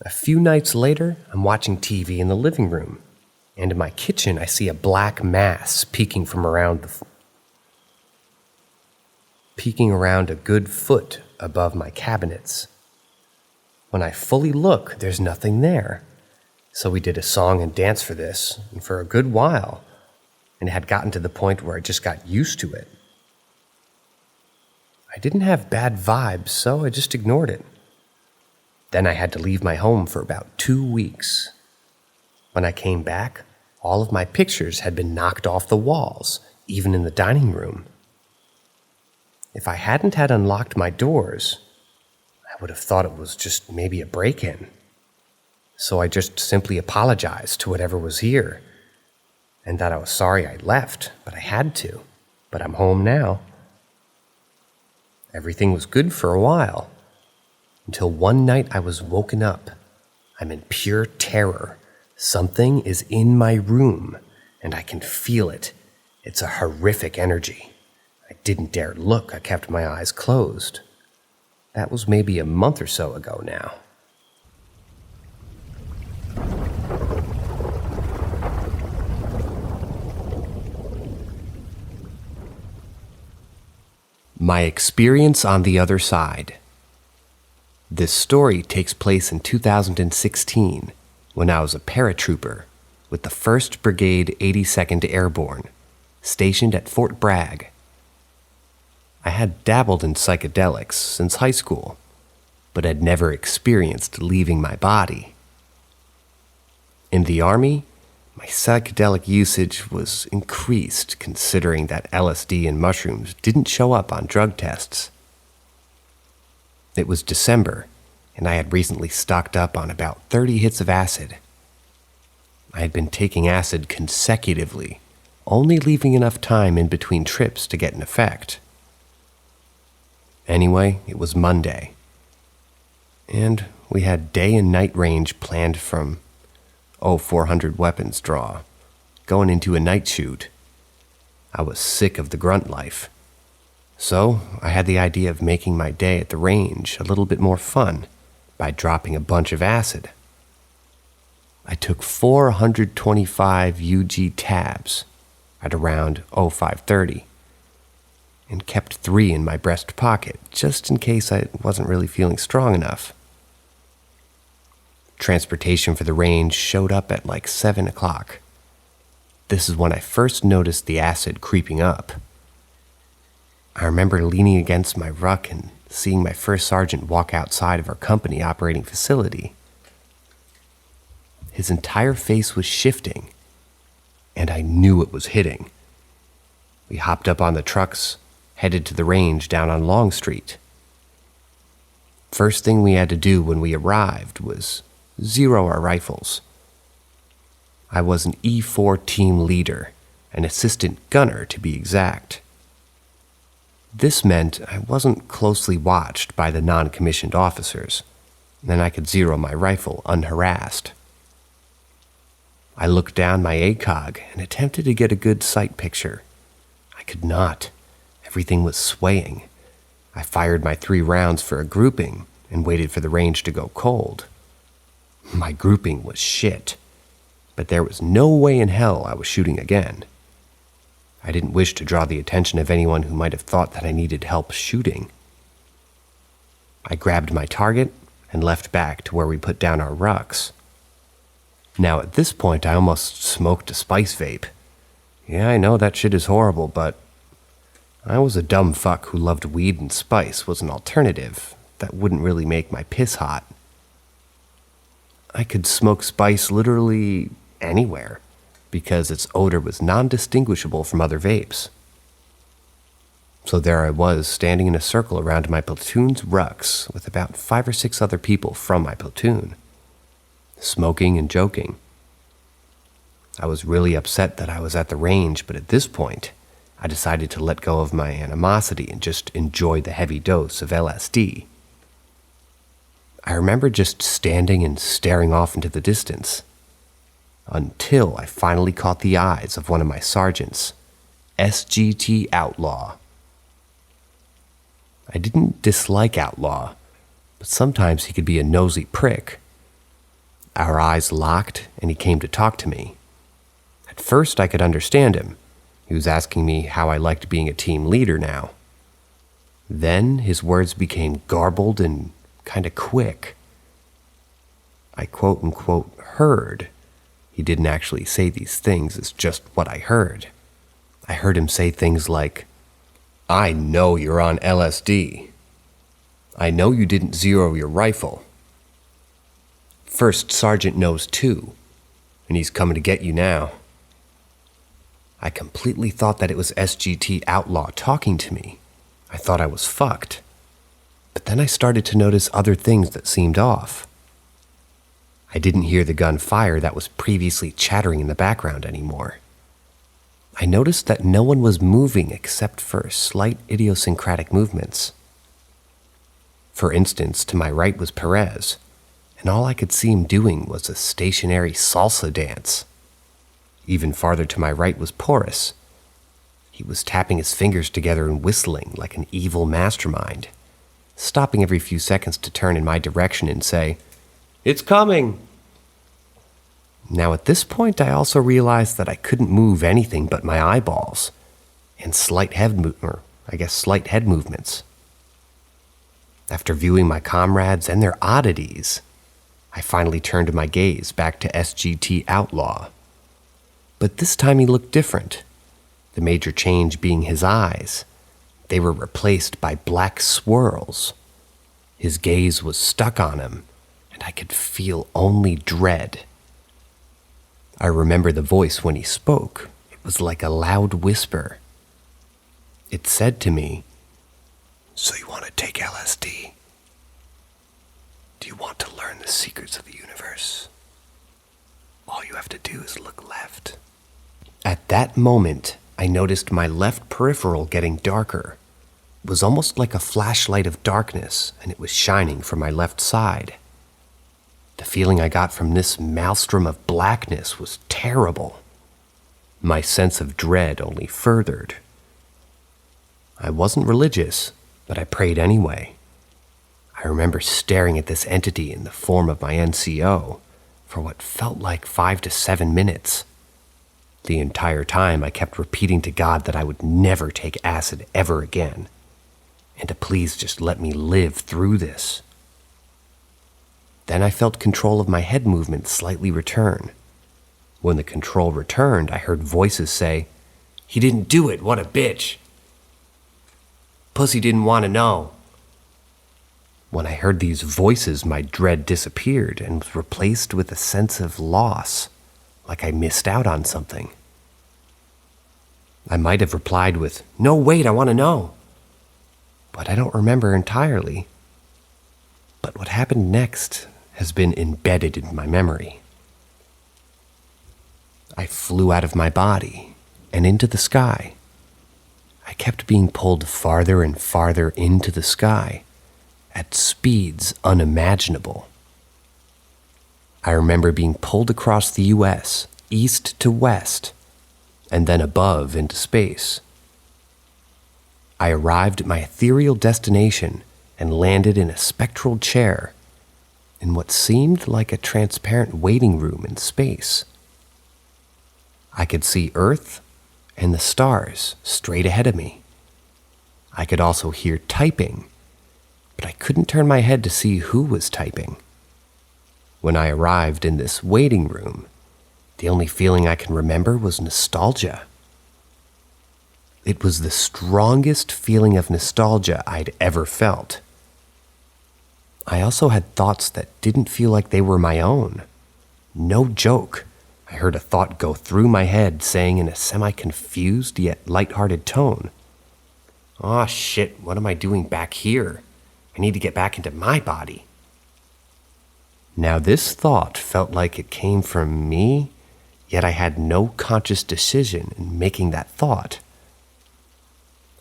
A few nights later, I'm watching TV in the living room, and in my kitchen I see a black mass peeking from around peeking around a good foot above my cabinets. When I fully look, there's nothing there. So we did a song and dance for this, and for a good while, and it had gotten to the point where I just got used to it. I didn't have bad vibes, so I just ignored it. Then I had to leave my home for about 2 weeks. When I came back, all of my pictures had been knocked off the walls, even in the dining room. If I hadn't had unlocked my doors, I would have thought it was just maybe a break-in. So I just simply apologized to whatever was here, and that I was sorry I left, but I had to. But I'm home now. Everything was good for a while, until one night I was woken up. I'm in pure terror. Something is in my room, and I can feel it. It's a horrific energy. I didn't dare look. I kept my eyes closed. That was maybe a month or so ago now. My experience on the other side. This story takes place in 2016, when I was a paratrooper with the 1st Brigade 82nd Airborne, stationed at Fort Bragg. I had dabbled in psychedelics since high school, but had never experienced leaving my body. In the Army, my psychedelic usage was increased considering that LSD and mushrooms didn't show up on drug tests. It was December, and I had recently stocked up on about 30 hits of acid. I had been taking acid consecutively, only leaving enough time in between trips to get an effect. Anyway, it was Monday, and we had day and night range planned from 400 weapons draw, going into a night shoot. I was sick of the grunt life, so I had the idea of making my day at the range a little bit more fun by dropping a bunch of acid. I took 425 UG tabs at around 0530 and kept 3 in my breast pocket just in case I wasn't really feeling strong enough. Transportation for the range showed up at like 7 o'clock. This is when I first noticed the acid creeping up. I remember leaning against my ruck and seeing my first sergeant walk outside of our company operating facility. His entire face was shifting, and I knew it was hitting. We hopped up on the trucks, headed to the range down on Long Street. First thing we had to do when we arrived was zero our rifles. I was an E4 team leader, an assistant gunner to be exact. This meant I wasn't closely watched by the non-commissioned officers, and I could zero my rifle unharassed. I looked down my ACOG and attempted to get a good sight picture. I could not. Everything was swaying. I fired my 3 rounds for a grouping and waited for the range to go cold. My grouping was shit, but there was no way in hell I was shooting again. I didn't wish to draw the attention of anyone who might have thought that I needed help shooting. I grabbed my target and left back to where we put down our rucks. Now at this point I almost smoked a spice vape. Yeah, I know that shit is horrible, but I was a dumb fuck who loved weed, and spice was an alternative that wouldn't really make my piss hot. I could smoke spice literally anywhere, because its odor was non-distinguishable from other vapes. So there I was, standing in a circle around my platoon's rucks with about 5 or 6 other people from my platoon, smoking and joking. I was really upset that I was at the range, but at this point, I decided to let go of my animosity and just enjoy the heavy dose of LSD. I remember just standing and staring off into the distance, until I finally caught the eyes of one of my sergeants, SGT Outlaw. I didn't dislike Outlaw, but sometimes he could be a nosy prick. Our eyes locked, and he came to talk to me. At first, I could understand him. He was asking me how I liked being a team leader now. Then his words became garbled and kinda quick. I quote-unquote heard. He didn't actually say these things, it's just what I heard. I heard him say things like, "I know you're on LSD. I know you didn't zero your rifle. First Sergeant knows too, and he's coming to get you now." I completely thought that it was SGT Outlaw talking to me. I thought I was fucked. But then I started to notice other things that seemed off. I didn't hear the gun fire that was previously chattering in the background anymore. I noticed that no one was moving except for slight idiosyncratic movements. For instance, to my right was Perez, and all I could see him doing was a stationary salsa dance. Even farther to my right was Porus. He was tapping his fingers together and whistling like an evil mastermind, stopping every few seconds to turn in my direction and say, "It's coming!" Now at this point I also realized that I couldn't move anything but my eyeballs, and slight head movements. After viewing my comrades and their oddities, I finally turned my gaze back to SGT Outlaw. But this time he looked different, the major change being his eyes. They were replaced by black swirls. His gaze was stuck on him, and I could feel only dread. I remember the voice when he spoke. It was like a loud whisper. It said to me, "So you want to take LSD? Do you want to learn the secrets of the universe? All you have to do is look left." At that moment, I noticed my left peripheral getting darker. It was almost like a flashlight of darkness, and it was shining from my left side. The feeling I got from this maelstrom of blackness was terrible. My sense of dread only furthered. I wasn't religious, but I prayed anyway. I remember staring at this entity in the form of my NCO for what felt like 5 to 7 minutes. The entire time I kept repeating to God that I would never take acid ever again, and to please just let me live through this. Then I felt control of my head movement slightly return. When the control returned, I heard voices say, "He didn't do it, what a bitch. Pussy didn't want to know." When I heard these voices, my dread disappeared and was replaced with a sense of loss, like I missed out on something. I might have replied with, "No, wait, I want to know." But I don't remember entirely. But what happened next has been embedded in my memory. I flew out of my body and into the sky. I kept being pulled farther and farther into the sky at speeds unimaginable. I remember being pulled across the US, east to west, and then above into space. I arrived at my ethereal destination and landed in a spectral chair in what seemed like a transparent waiting room in space. I could see Earth and the stars straight ahead of me. I could also hear typing, but I couldn't turn my head to see who was typing. When I arrived in this waiting room, the only feeling I can remember was nostalgia. It was the strongest feeling of nostalgia I'd ever felt. I also had thoughts that didn't feel like they were my own. No joke. I heard a thought go through my head saying in a semi-confused yet lighthearted tone, "Aw, shit, what am I doing back here? I need to get back into my body." Now this thought felt like it came from me, yet I had no conscious decision in making that thought.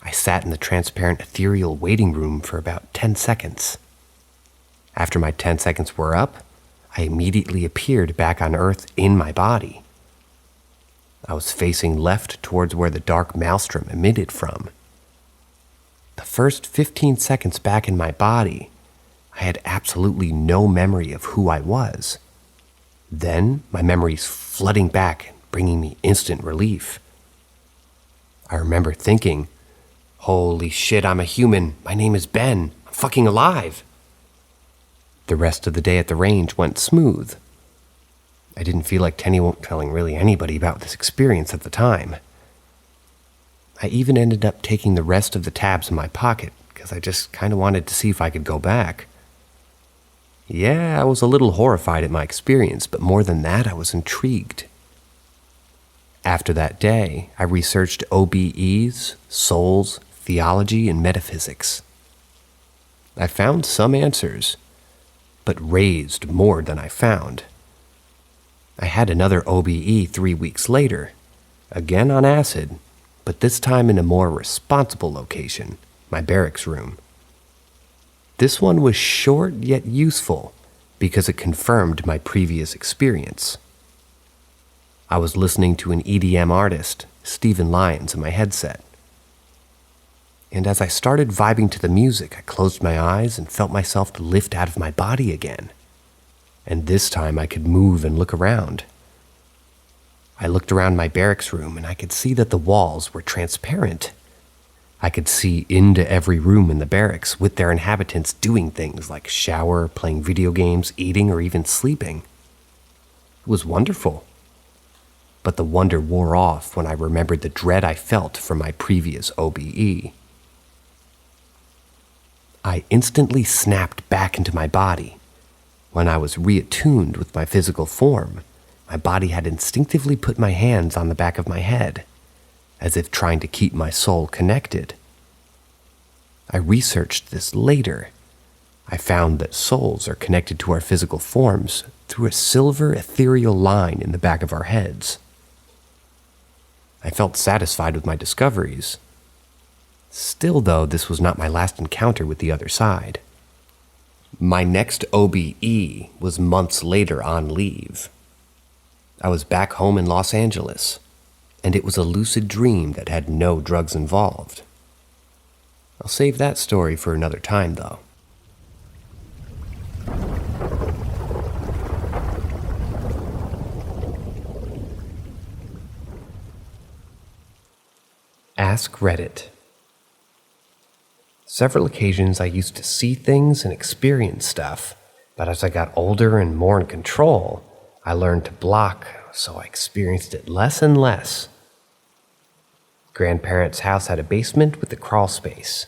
I sat in the transparent ethereal waiting room for about 10 seconds. After my 10 seconds were up, I immediately appeared back on Earth in my body. I was facing left towards where the dark maelstrom emitted from. The first 15 seconds back in my body, I had absolutely no memory of who I was. Then my memories flooding back, bringing me instant relief. I remember thinking, Holy shit, I'm a human. My name is Ben. I'm fucking alive. The rest of the day at the range went smooth. I didn't feel like telling really anybody about this experience at the time. I even ended up taking the rest of the tabs in my pocket because I just kind of wanted to see if I could go back. Yeah, I was a little horrified at my experience, but more than that, I was intrigued. After that day, I researched OBEs, souls, theology, and metaphysics. I found some answers, but raised more than I found. I had another OBE 3 weeks later, again on acid, but this time in a more responsible location, my barracks room. This one was short yet useful because it confirmed my previous experience. I was listening to an EDM artist, Stephen Lyons, in my headset. And as I started vibing to the music, I closed my eyes and felt myself lift out of my body again. And this time I could move and look around. I looked around my barracks room and I could see that the walls were transparent. I could see into every room in the barracks with their inhabitants doing things like shower, playing video games, eating, or even sleeping. It was wonderful. But the wonder wore off when I remembered the dread I felt from my previous OBE. I instantly snapped back into my body. When I was reattuned with my physical form, my body had instinctively put my hands on the back of my head, as if trying to keep my soul connected. I researched this later. I found that souls are connected to our physical forms through a silver ethereal line in the back of our heads. I felt satisfied with my discoveries. Still, though, this was not my last encounter with the other side. My next OBE was months later on leave. I was back home in Los Angeles, and it was a lucid dream that had no drugs involved. I'll save that story for another time, though. Ask Reddit. Several occasions I used to see things and experience stuff, but as I got older and more in control, I learned to block, so I experienced it less and less. Grandparents' house had a basement with a crawl space.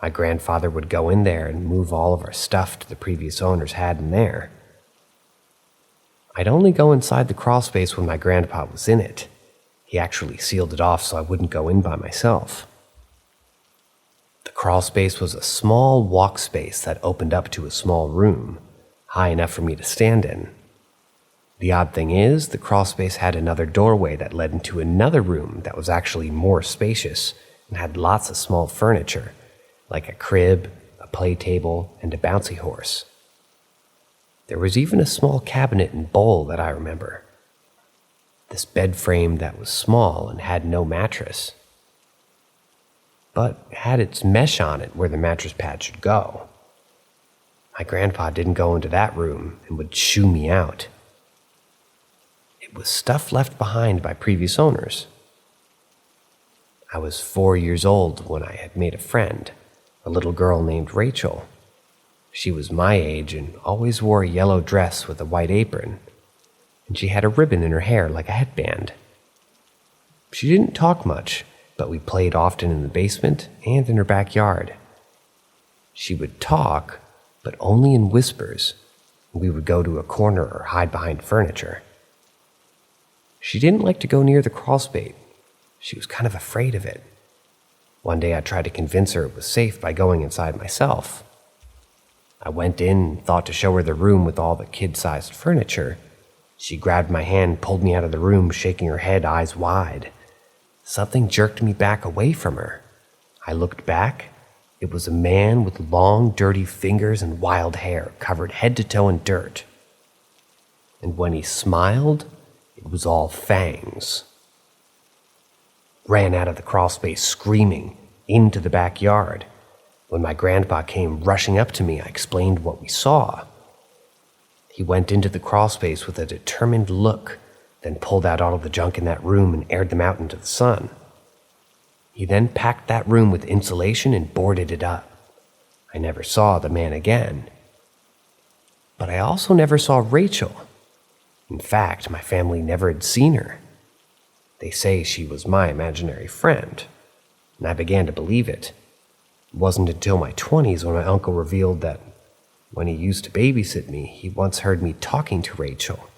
My grandfather would go in there and move all of our stuff the previous owners had in there. I'd only go inside the crawl space when my grandpa was in it. He actually sealed it off so I wouldn't go in by myself. The crawl space was a small walk space that opened up to a small room, high enough for me to stand in. The odd thing is, the crawl space had another doorway that led into another room that was actually more spacious and had lots of small furniture, like a crib, a play table, and a bouncy horse. There was even a small cabinet and bowl that I remember. This bed frame that was small and had no mattress, but had its mesh on it where the mattress pad should go. My grandpa didn't go into that room and would shoo me out. It was stuff left behind by previous owners. I was 4 years old when I had made a friend, a little girl named Rachel. She was my age and always wore a yellow dress with a white apron, and she had a ribbon in her hair like a headband. She didn't talk much, but we played often in the basement and in her backyard. She would talk, but only in whispers, and we would go to a corner or hide behind furniture. She didn't like to go near the crawlspace. She was kind of afraid of it. One day I tried to convince her it was safe by going inside myself. I went in and thought to show her the room with all the kid-sized furniture. She grabbed my hand, pulled me out of the room, shaking her head, eyes wide. Something jerked me back away from her. I looked back. It was a man with long, dirty fingers and wild hair, covered head to toe in dirt. And when he smiled, it was all fangs. Ran out of the crawlspace screaming, into the backyard. When my grandpa came rushing up to me, I explained what we saw. He went into the crawlspace with a determined look, then pulled out all of the junk in that room and aired them out into the sun. He then packed that room with insulation and boarded it up. I never saw the man again. But I also never saw Rachel. In fact, my family never had seen her. They say she was my imaginary friend, and I began to believe it. It wasn't until my 20s when my uncle revealed that when he used to babysit me, he once heard me talking to Rachel,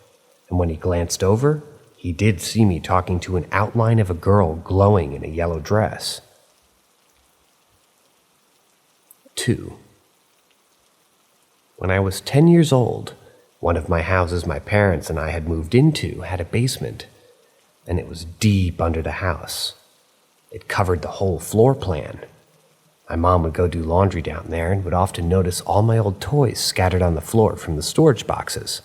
and when he glanced over, he did see me talking to an outline of a girl glowing in a yellow dress. 2. When I was 10 years old, one of my houses my parents and I had moved into had a basement, and it was deep under the house. It covered the whole floor plan. My mom would go do laundry down there and would often notice all my old toys scattered on the floor from the storage boxes.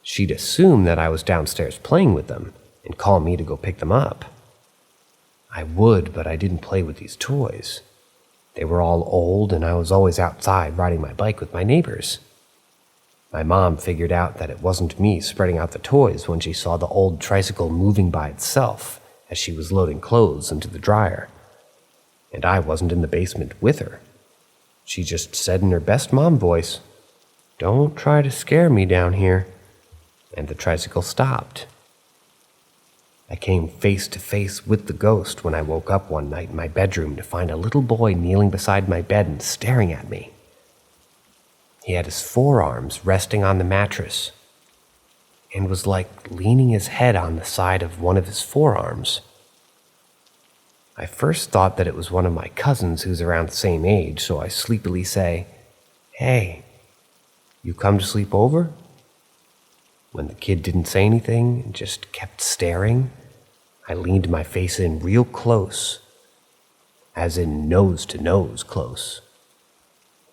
She'd assume that I was downstairs playing with them and call me to go pick them up. I would, but I didn't play with these toys. They were all old, and I was always outside riding my bike with my neighbors. My mom figured out that it wasn't me spreading out the toys when she saw the old tricycle moving by itself as she was loading clothes into the dryer. And I wasn't in the basement with her. She just said in her best mom voice, "Don't try to scare me down here." And the tricycle stopped. I came face to face with the ghost when I woke up one night in my bedroom to find a little boy kneeling beside my bed and staring at me. He had his forearms resting on the mattress and was like leaning his head on the side of one of his forearms. I first thought that it was one of my cousins who's around the same age, so I sleepily say, "Hey, you come to sleep over?" When the kid didn't say anything and just kept staring, I leaned my face in real close, as in nose to nose close.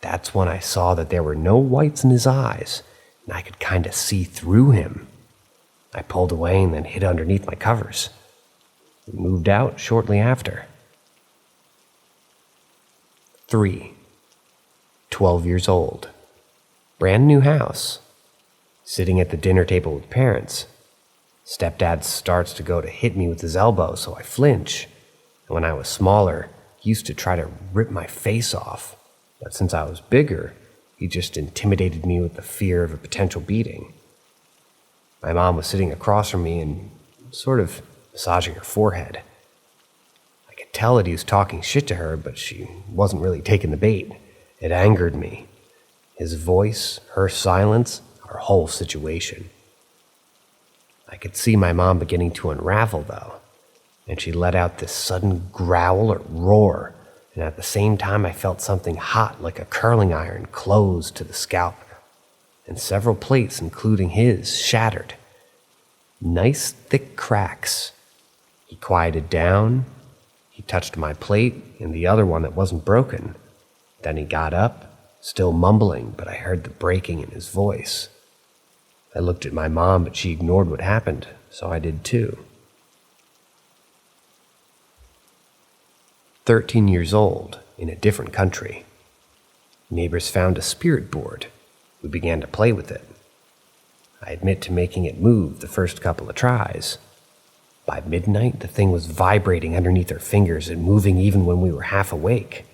That's when I saw that there were no whites in his eyes, and I could kind of see through him. I pulled away and then hid underneath my covers. We moved out shortly after. 3. 12 years old. Brand new house. Sitting at the dinner table with parents. Stepdad starts to go to hit me with his elbow, so I flinch. And when I was smaller, he used to try to rip my face off. But since I was bigger, he just intimidated me with the fear of a potential beating. My mom was sitting across from me and sort of massaging her forehead. I could tell that he was talking shit to her, but she wasn't really taking the bait. It angered me. His voice, her silence, our whole situation. I could see my mom beginning to unravel, though, and she let out this sudden growl or roar, and at the same time I felt something hot like a curling iron close to the scalp, and several plates, including his, shattered. Nice thick cracks. He quieted down. He touched my plate and the other one that wasn't broken. Then he got up, still mumbling, but I heard the breaking in his voice. I looked at my mom, but she ignored what happened, so I did too. 13 years old, in a different country. Neighbors found a spirit board. We began to play with it. I admit to making it move the first couple of tries. By midnight, the thing was vibrating underneath our fingers and moving even when we were half awake.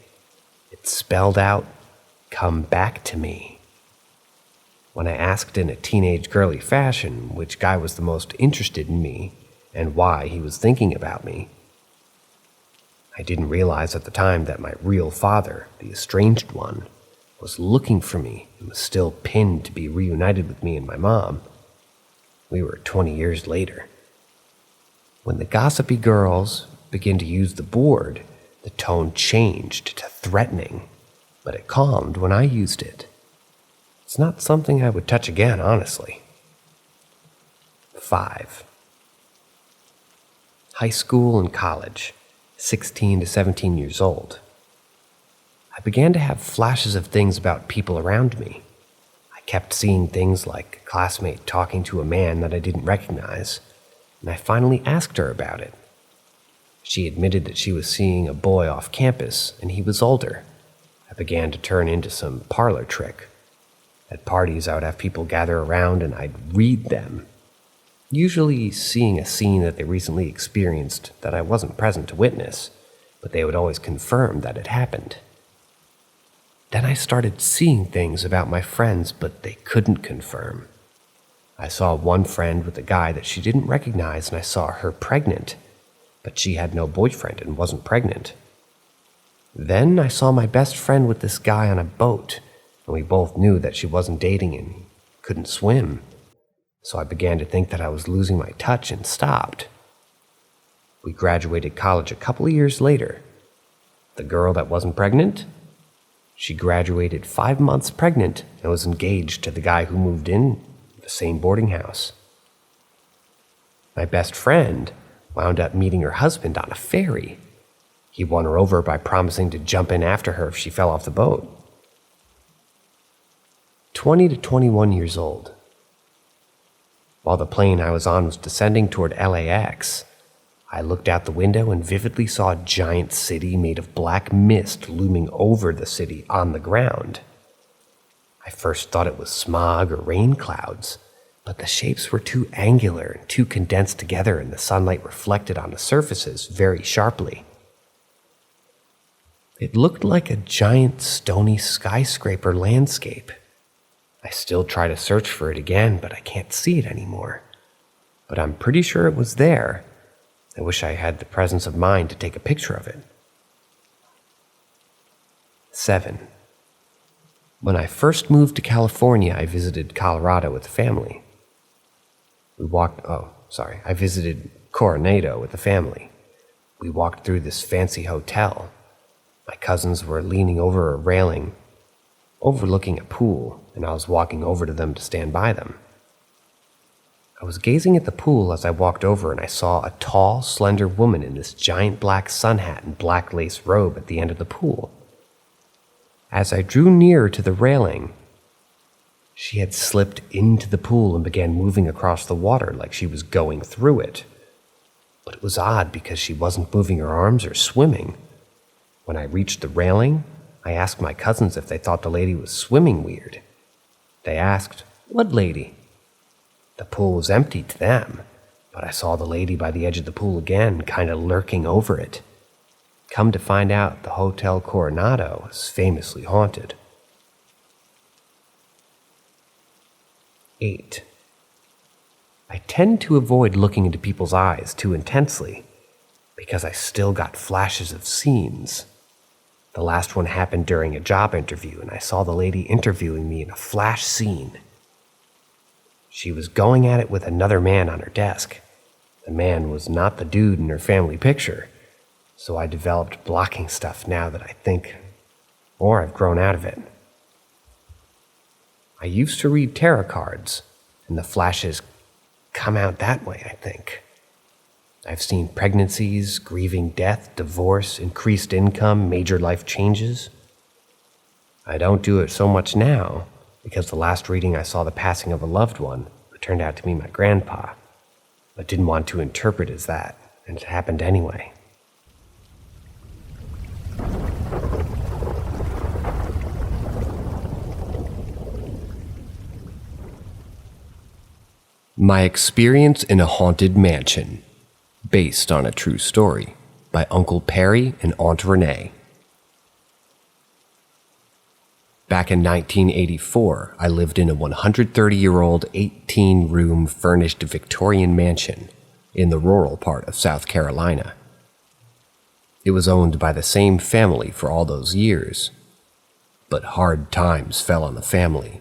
It spelled out, "Come back to me." When I asked in a teenage girly fashion which guy was the most interested in me and why he was thinking about me, I didn't realize at the time that my real father, the estranged one, was looking for me and was still pinned to be reunited with me and my mom. We were 20 years later. When the gossipy girls began to use the board, the tone changed to threatening, but it calmed when I used it. It's not something I would touch again, honestly. 5. High school and college, 16 to 17 years old. I began to have flashes of things about people around me. I kept seeing things like a classmate talking to a man that I didn't recognize, and I finally asked her about it. She admitted that she was seeing a boy off campus, and he was older. I began to turn into some parlor trick. At parties, I would have people gather around, and I'd read them. usually seeing a scene that they recently experienced that I wasn't present to witness, but they would always confirm that it happened. Then I started seeing things about my friends, but they couldn't confirm. I saw one friend with a guy that she didn't recognize, and I saw her pregnant, but she had no boyfriend and wasn't pregnant. Then I saw my best friend with this guy on a boat, and we both knew that she wasn't dating and couldn't swim. So I began to think that I was losing my touch and stopped. We graduated college a couple of years later. The girl that wasn't pregnant, she graduated 5 months pregnant and was engaged to the guy who moved in the same boarding house. My best friend wound up meeting her husband on a ferry. He won her over by promising to jump in after her if she fell off the boat. 20 to 21 years old. While the plane I was on was descending toward LAX, I looked out the window and vividly saw a giant city made of black mist looming over the city on the ground. I first thought it was smog or rain clouds, but the shapes were too angular and too condensed together, and the sunlight reflected on the surfaces very sharply. It looked like a giant stony skyscraper landscape. I still try to search for it again, but I can't see it anymore. But I'm pretty sure it was there. I wish I had the presence of mind to take a picture of it. 7. When I first moved to California, I visited Colorado with the family. I visited Coronado with the family. We walked through this fancy hotel. My cousins were leaning over a railing, overlooking a pool, and I was walking over to them to stand by them. I was gazing at the pool as I walked over, and I saw a tall, slender woman in this giant black sun hat and black lace robe at the end of the pool. As I drew nearer to the railing, she had slipped into the pool and began moving across the water like she was going through it. But it was odd because she wasn't moving her arms or swimming. When I reached the railing, I asked my cousins if they thought the lady was swimming weird. They asked, "What lady?" The pool was empty to them, but I saw the lady by the edge of the pool again, kind of lurking over it. Come to find out, the Hotel Coronado is famously haunted. 8. I tend to avoid looking into people's eyes too intensely because I still got flashes of scenes. The last one happened during a job interview, and I saw the lady interviewing me in a flash scene. She was going at it with another man on her desk. The man was not the dude in her family picture, so I developed blocking stuff now that I think, or I've grown out of it. I used to read tarot cards, and the flashes come out that way, I think. I've seen pregnancies, grieving death, divorce, increased income, major life changes. I don't do it so much now, because the last reading I saw the passing of a loved one, who turned out to be my grandpa, but didn't want to interpret as that, and it happened anyway. My Experience in a Haunted Mansion, based on a true story, by Uncle Perry and Aunt Renee. Back in 1984, I lived in a 130-year-old 18-room furnished Victorian mansion in the rural part of South Carolina. It was owned by the same family for all those years, but hard times fell on the family,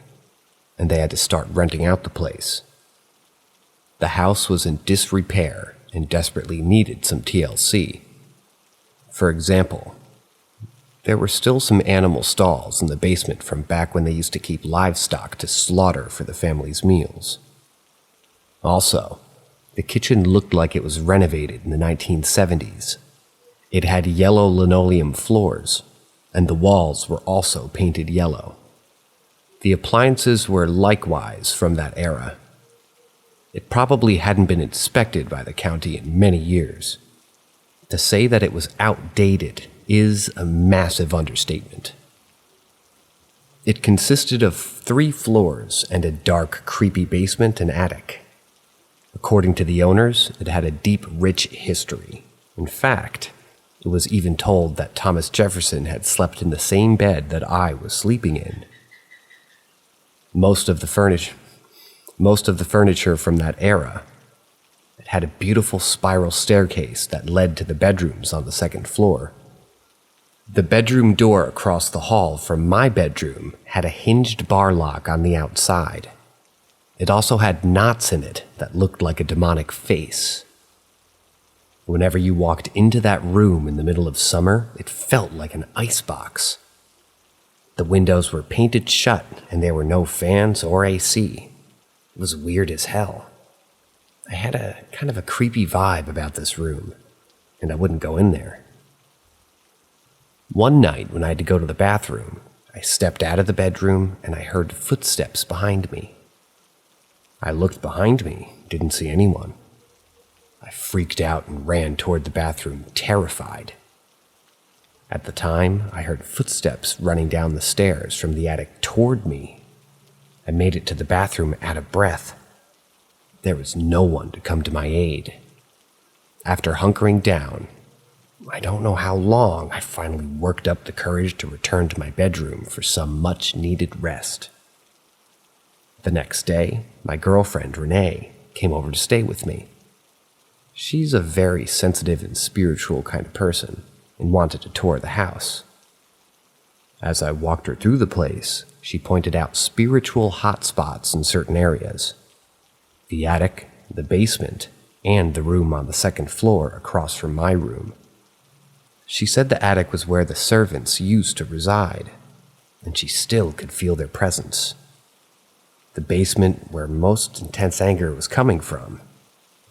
and they had to start renting out the place. The house was in disrepair and desperately needed some TLC. For example, there were still some animal stalls in the basement from back when they used to keep livestock to slaughter for the family's meals. Also, the kitchen looked like it was renovated in the 1970s. It had yellow linoleum floors, and the walls were also painted yellow. The appliances were likewise from that era. It probably hadn't been inspected by the county in many years. To say that it was outdated is a massive understatement. It consisted of 3 floors and a dark, creepy basement and attic. According to the owners, it had a deep, rich history. In fact, it was even told that Thomas Jefferson had slept in the same bed that I was sleeping in. Most of the furniture from that era, it had a beautiful spiral staircase that led to the bedrooms on the second floor. The bedroom door across the hall from my bedroom had a hinged bar lock on the outside. It also had knots in it that looked like a demonic face. Whenever you walked into that room in the middle of summer, it felt like an icebox. The windows were painted shut and there were no fans or AC. It was weird as hell. I had a kind of a creepy vibe about this room, and I wouldn't go in there. One night when I had to go to the bathroom, I stepped out of the bedroom and I heard footsteps behind me. I looked behind me, didn't see anyone. I freaked out and ran toward the bathroom, terrified. At the time, I heard footsteps running down the stairs from the attic toward me. I made it to the bathroom out of breath. There was no one to come to my aid. After hunkering down, I don't know how long, I finally worked up the courage to return to my bedroom for some much-needed rest. The next day, my girlfriend, Renee, came over to stay with me. She's a very sensitive and spiritual kind of person and wanted to tour the house. As I walked her through the place, she pointed out spiritual hotspots in certain areas. The attic, the basement, and the room on the second floor across from my room. She said the attic was where the servants used to reside, and she still could feel their presence. The basement where most intense anger was coming from.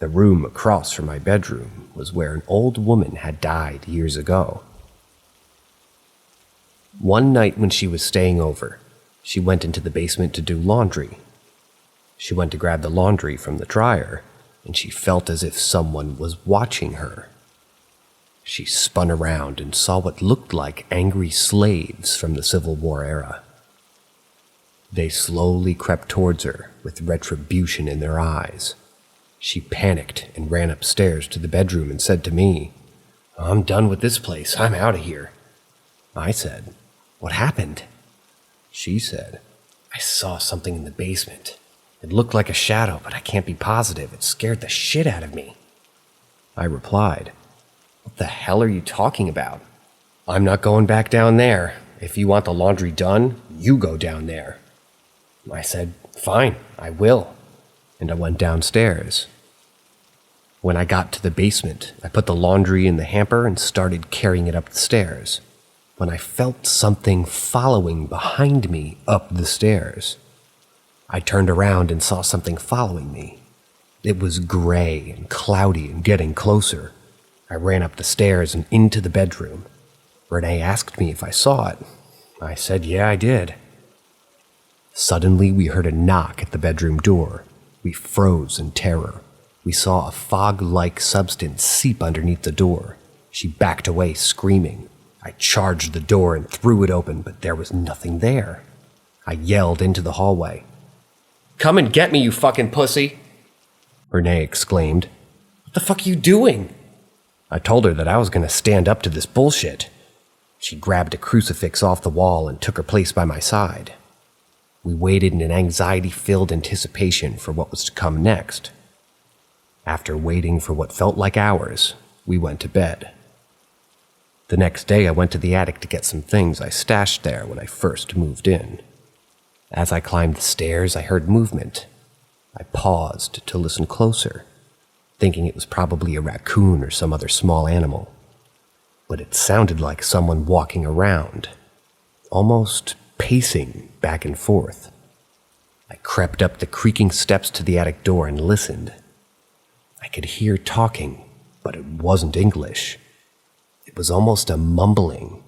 The room across from my bedroom was where an old woman had died years ago. One night when she was staying over, she went into the basement to do laundry. She went to grab the laundry from the dryer, and she felt as if someone was watching her. She spun around and saw what looked like angry slaves from the Civil War era. They slowly crept towards her with retribution in their eyes. She panicked and ran upstairs to the bedroom and said to me, "I'm done with this place. I'm out of here." I said, "What happened?" She said, "I saw something in the basement. It looked like a shadow, but I can't be positive. It scared the shit out of me." I replied, "What the hell are you talking about? I'm not going back down there. If you want the laundry done, you go down there." I said, "Fine, I will," and I went downstairs. When I got to the basement, I put the laundry in the hamper and started carrying it up the stairs, when I felt something following behind me up the stairs. I turned around and saw something following me. It was gray and cloudy and getting closer. I ran up the stairs and into the bedroom. Renee asked me if I saw it. I said, "Yeah, I did." Suddenly, we heard a knock at the bedroom door. We froze in terror. We saw a fog-like substance seep underneath the door. She backed away, screaming. I charged the door and threw it open, but there was nothing there. I yelled into the hallway. "Come and get me, you fucking pussy!" Renee exclaimed. "What the fuck are you doing?" I told her that I was going to stand up to this bullshit. She grabbed a crucifix off the wall and took her place by my side. We waited in an anxiety-filled anticipation for what was to come next. After waiting for what felt like hours, we went to bed. The next day, I went to the attic to get some things I stashed there when I first moved in. As I climbed the stairs, I heard movement. I paused to listen closer, thinking it was probably a raccoon or some other small animal. But it sounded like someone walking around, almost pacing back and forth. I crept up the creaking steps to the attic door and listened. I could hear talking, but it wasn't English. It was almost a mumbling,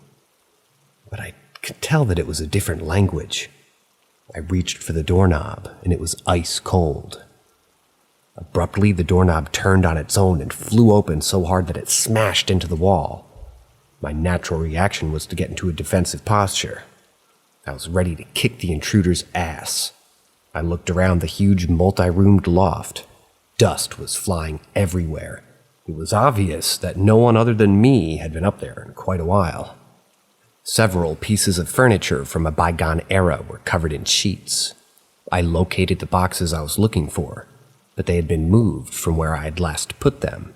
but I could tell that it was a different language. I reached for the doorknob, and it was ice cold. Abruptly, the doorknob turned on its own and flew open so hard that it smashed into the wall. My natural reaction was to get into a defensive posture. I was ready to kick the intruder's ass. I looked around the huge multi-roomed loft. Dust was flying everywhere. It was obvious that no one other than me had been up there in quite a while. Several pieces of furniture from a bygone era were covered in sheets. I located the boxes I was looking for, but they had been moved from where I had last put them.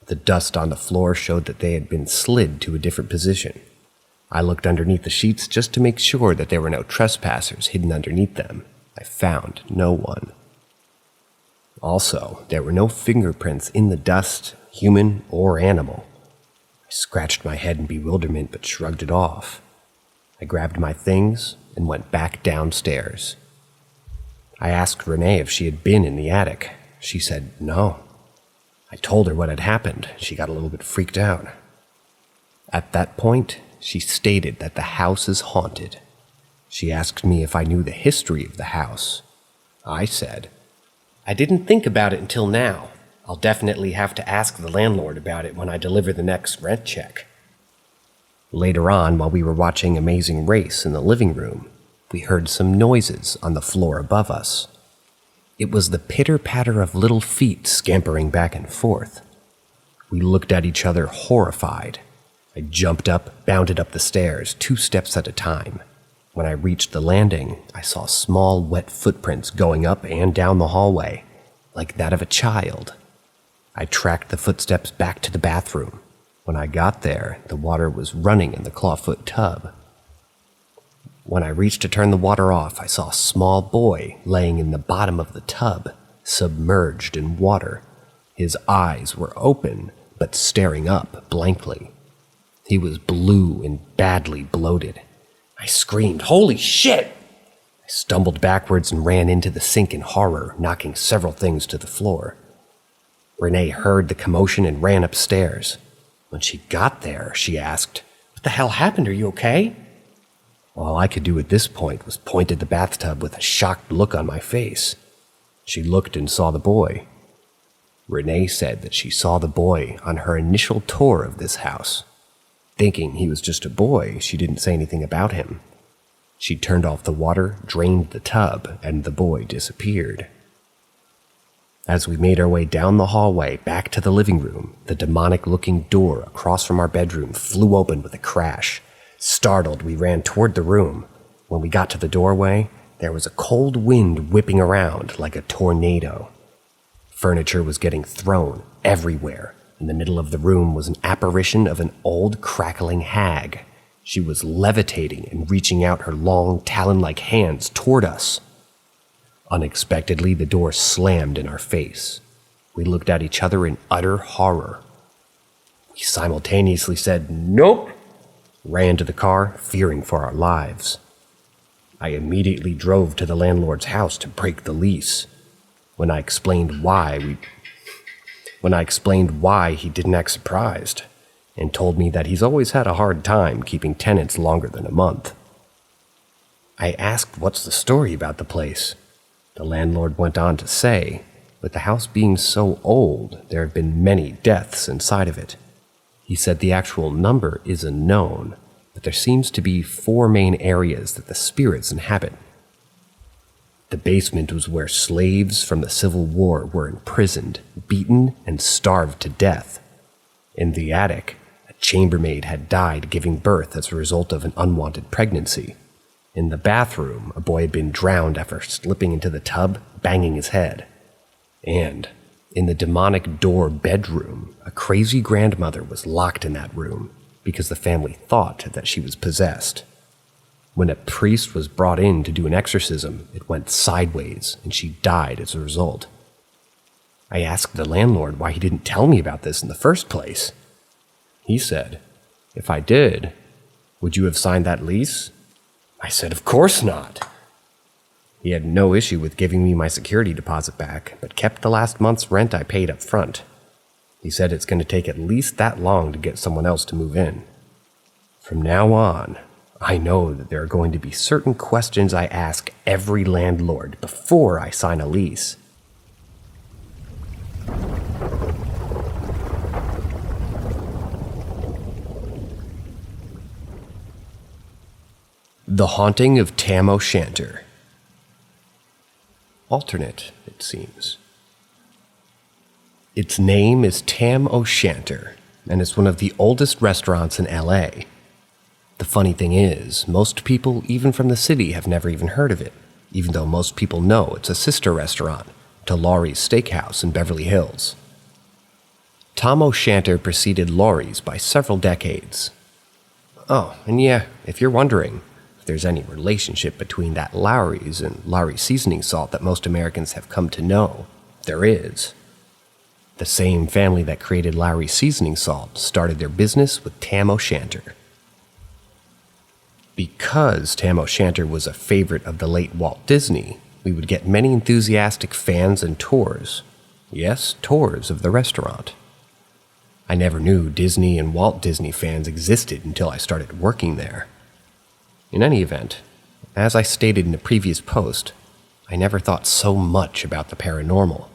The dust on the floor showed that they had been slid to a different position. I looked underneath the sheets just to make sure that there were no trespassers hidden underneath them. I found no one. Also, there were no fingerprints in the dust, human or animal. I scratched my head in bewilderment but shrugged it off. I grabbed my things and went back downstairs. I asked Renee if she had been in the attic. She said no. I told her what had happened. She got a little bit freaked out. At that point, she stated that the house is haunted. She asked me if I knew the history of the house. I said, I didn't think about it until now. I'll definitely have to ask the landlord about it when I deliver the next rent check. Later on, while we were watching Amazing Race in the living room, we heard some noises on the floor above us. It was the pitter-patter of little feet scampering back and forth. We looked at each other horrified. I jumped up, bounded up the stairs, 2 steps at a time. When I reached the landing, I saw small, wet footprints going up and down the hallway, like that of a child. I tracked the footsteps back to the bathroom. When I got there, the water was running in the clawfoot tub. When I reached to turn the water off, I saw a small boy laying in the bottom of the tub, submerged in water. His eyes were open, but staring up blankly. He was blue and badly bloated. I screamed, "Holy shit!" I stumbled backwards and ran into the sink in horror, knocking several things to the floor. Renee heard the commotion and ran upstairs. When she got there, she asked, "What the hell happened? Are you okay?" All I could do at this point was point at the bathtub with a shocked look on my face. She looked and saw the boy. Renee said that she saw the boy on her initial tour of this house. Thinking he was just a boy, she didn't say anything about him. She turned off the water, drained the tub, and the boy disappeared. As we made our way down the hallway back to the living room, the demonic-looking door across from our bedroom flew open with a crash. Startled, we ran toward the room. When we got to the doorway, there was a cold wind whipping around like a tornado. Furniture was getting thrown everywhere. In the middle of the room was an apparition of an old, crackling hag. She was levitating and reaching out her long, talon-like hands toward us. Unexpectedly, the door slammed in our face. We looked at each other in utter horror. We simultaneously said, "Nope!" ran to the car, fearing for our lives. I immediately drove to the landlord's house to break the lease. When I explained why, he didn't act surprised and told me that he's always had a hard time keeping tenants longer than a month. I asked what's the story about the place. The landlord went on to say, with the house being so old, there have been many deaths inside of it. He said the actual number is unknown, but there seems to be 4 main areas that the spirits inhabit. The basement was where slaves from the Civil War were imprisoned, beaten, and starved to death. In the attic, a chambermaid had died giving birth as a result of an unwanted pregnancy. In the bathroom, a boy had been drowned after slipping into the tub, banging his head. And in the demonic door bedroom, a crazy grandmother was locked in that room because the family thought that she was possessed. When a priest was brought in to do an exorcism, it went sideways and she died as a result. I asked the landlord why he didn't tell me about this in the first place. He said, "If I did, would you have signed that lease?" I said, "Of course not." He had no issue with giving me my security deposit back, but kept the last month's rent I paid up front. He said it's going to take at least that long to get someone else to move in. From now on, I know that there are going to be certain questions I ask every landlord before I sign a lease. The Haunting of Tam O'Shanter. Alternate, it seems. Its name is Tam O'Shanter, and it's one of the oldest restaurants in LA. The funny thing is, most people, even from the city, have never even heard of it, even though most people know it's a sister restaurant to Laurie's Steakhouse in Beverly Hills. Tom O'Shanter preceded Laurie's by several decades. Oh, and yeah, if you're wondering if there's any relationship between that Lawry's and Lawry's seasoning salt that most Americans have come to know, there is. The same family that created Lawry's seasoning salt started their business with Tam O'Shanter. Because Tam O'Shanter was a favorite of the late Walt Disney, we would get many enthusiastic fans and tours. Yes, tours of the restaurant. I never knew Disney and Walt Disney fans existed until I started working there. In any event, as I stated in a previous post, I never thought so much about the paranormal.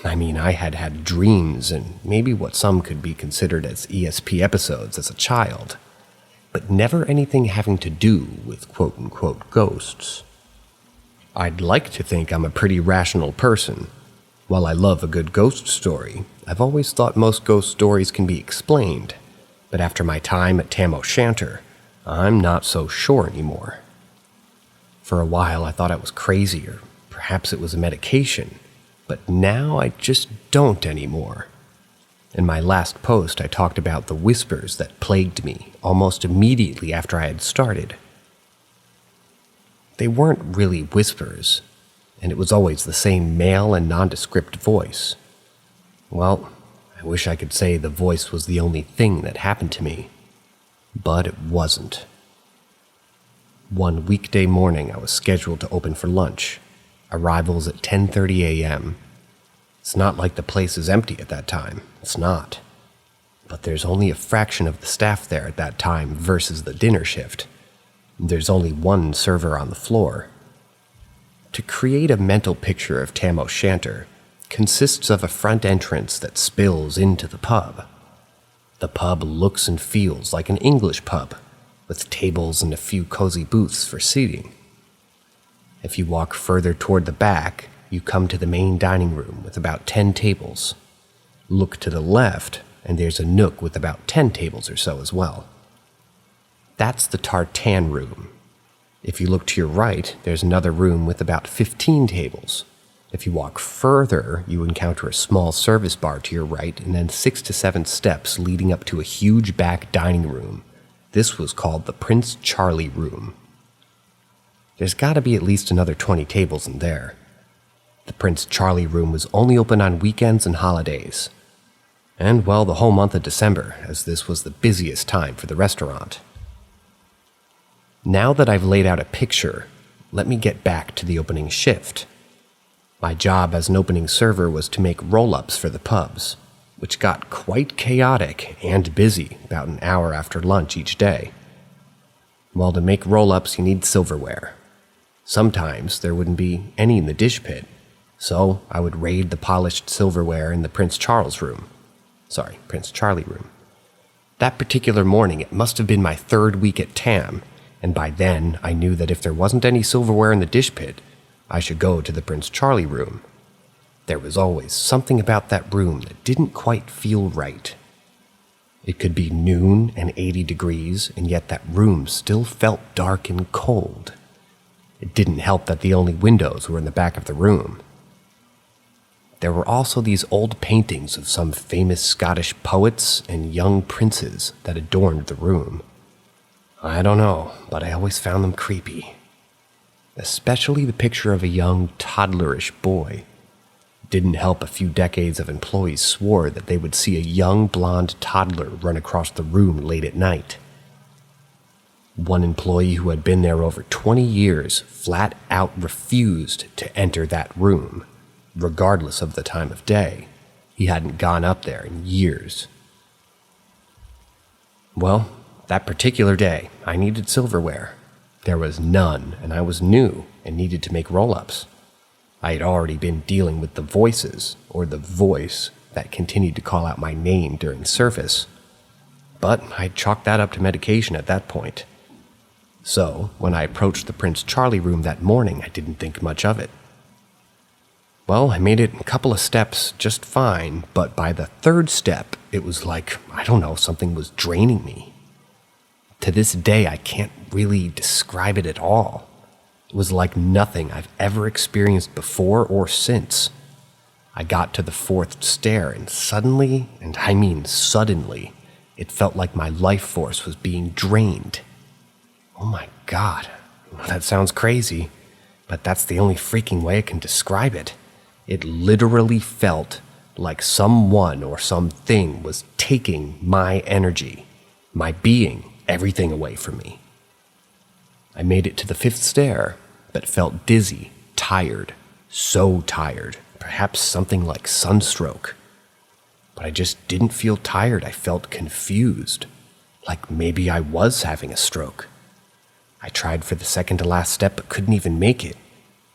I mean, I had had dreams and maybe what some could be considered as ESP episodes as a child, but never anything having to do with quote-unquote ghosts. I'd like to think I'm a pretty rational person. While I love a good ghost story, I've always thought most ghost stories can be explained, but after my time at Tam O'Shanter, I'm not so sure anymore. For a while I thought I was crazy, or perhaps it was a medication, but now I just don't anymore. In my last post, I talked about the whispers that plagued me almost immediately after I had started. They weren't really whispers, and it was always the same male and nondescript voice. Well, I wish I could say the voice was the only thing that happened to me, but it wasn't. One weekday morning, I was scheduled to open for lunch. Arrivals at 10:30 a.m. It's not like the place is empty at that time. It's not. But there's only a fraction of the staff there at that time versus the dinner shift. There's only one server on the floor. To create a mental picture of Tam O'Shanter consists of a front entrance that spills into the pub. The pub looks and feels like an English pub, with tables and a few cozy booths for seating. If you walk further toward the back, you come to the main dining room with about 10 tables. Look to the left, and there's a nook with about 10 tables or so as well. That's the tartan room. If you look to your right, there's another room with about 15 tables. If you walk further, you encounter a small service bar to your right and then 6 to 7 steps leading up to a huge back dining room. This was called the Prince Charlie Room. There's gotta be at least another 20 tables in there. The Prince Charlie Room was only open on weekends and holidays. And, well, the whole month of December, as this was the busiest time for the restaurant. Now that I've laid out a picture, let me get back to the opening shift. My job as an opening server was to make roll-ups for the pubs, which got quite chaotic and busy about an hour after lunch each day. Well, to make roll-ups you need silverware. Sometimes there wouldn't be any in the dish pit, so I would raid the polished silverware in the Prince Charlie Room. That particular morning it must have been my 3rd week at Tam, and by then I knew that if there wasn't any silverware in the dish pit, I should go to the Prince Charlie Room. There was always something about that room that didn't quite feel right. It could be noon and 80 degrees, and yet that room still felt dark and cold. It didn't help that the only windows were in the back of the room. There were also these old paintings of some famous Scottish poets and young princes that adorned the room. I don't know, but I always found them creepy. Especially the picture of a young, toddlerish boy. It didn't help a few decades of employees swore that they would see a young blonde toddler run across the room late at night. One employee who had been there over 20 years flat out refused to enter that room, regardless of the time of day. He hadn't gone up there in years. Well, that particular day, I needed silverware. There was none, and I was new and needed to make roll-ups. I had already been dealing with the voices, or the voice, that continued to call out my name during service. But I'd chalked that up to medication at that point. So, when I approached the Prince Charlie Room that morning, I didn't think much of it. Well, I made it a couple of steps just fine, but by the third step, it was like, I don't know, something was draining me. To this day, I can't really describe it at all. It was like nothing I've ever experienced before or since. I got to the fourth stair, and suddenly, and I mean suddenly, it felt like my life force was being drained. Oh my God, that sounds crazy, but that's the only freaking way I can describe it. It literally felt like someone or something was taking my energy, my being, everything away from me. I made it to the fifth stair, but felt dizzy, tired, so tired, perhaps something like sunstroke. But I just didn't feel tired, I felt confused, like maybe I was having a stroke. I tried for the second to last step but couldn't even make it.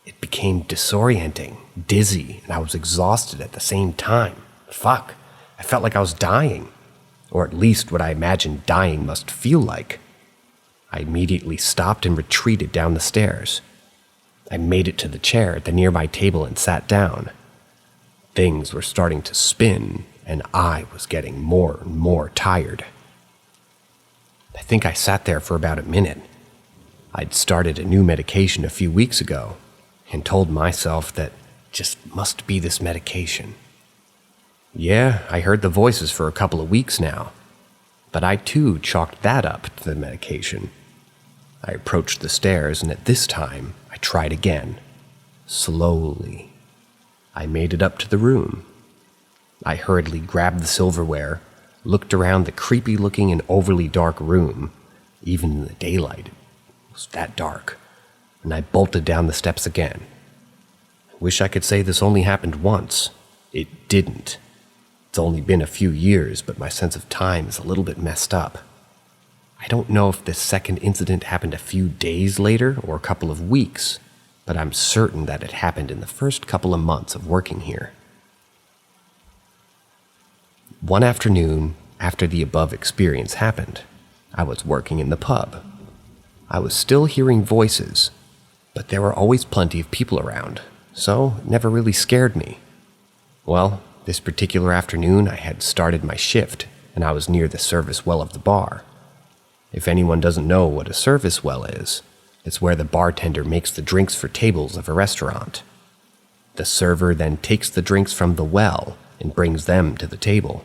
It became disorienting, dizzy, and I was exhausted at the same time. Fuck, I felt like I was dying, or at least what I imagined dying must feel like. I immediately stopped and retreated down the stairs. I made it to the chair at the nearby table and sat down. Things were starting to spin, and I was getting more and more tired. I think I sat there for about a minute. I'd started a new medication a few weeks ago, and told myself that just must be this medication. Yeah, I heard the voices for a couple of weeks now, but I too chalked that up to the medication. I approached the stairs, and at this time, I tried again. Slowly. I made it up to the room. I hurriedly grabbed the silverware, looked around the creepy-looking and overly dark room. Even in the daylight, it was that dark. And I bolted down the steps again. I wish I could say this only happened once. It didn't. It's only been a few years, but my sense of time is a little bit messed up. I don't know if this second incident happened a few days later or a couple of weeks, but I'm certain that it happened in the first couple of months of working here. One afternoon, after the above experience happened, I was working in the pub. I was still hearing voices, but there were always plenty of people around, so it never really scared me. Well, this particular afternoon I had started my shift, and I was near the service well of the bar. If anyone doesn't know what a service well is, it's where the bartender makes the drinks for tables of a restaurant. The server then takes the drinks from the well and brings them to the table.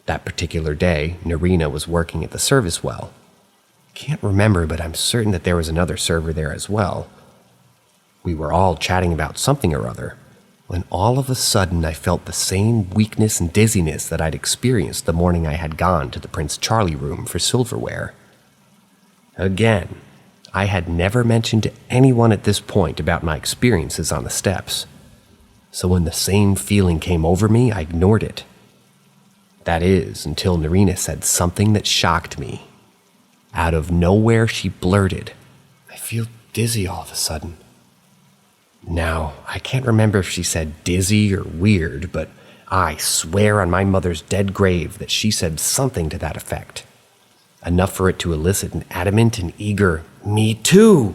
That particular day, Narina was working at the service well. Can't remember, but I'm certain that there was another server there as well. We were all chatting about something or other, when all of a sudden I felt the same weakness and dizziness that I'd experienced the morning I had gone to the Prince Charlie room for silverware. Again, I had never mentioned to anyone at this point about my experiences on the steps, so when the same feeling came over me, I ignored it. That is, until Narina said something that shocked me. Out of nowhere, she blurted, "I feel dizzy all of a sudden." Now, I can't remember if she said dizzy or weird, but I swear on my mother's dead grave that she said something to that effect. Enough for it to elicit an adamant and eager, "Me too!"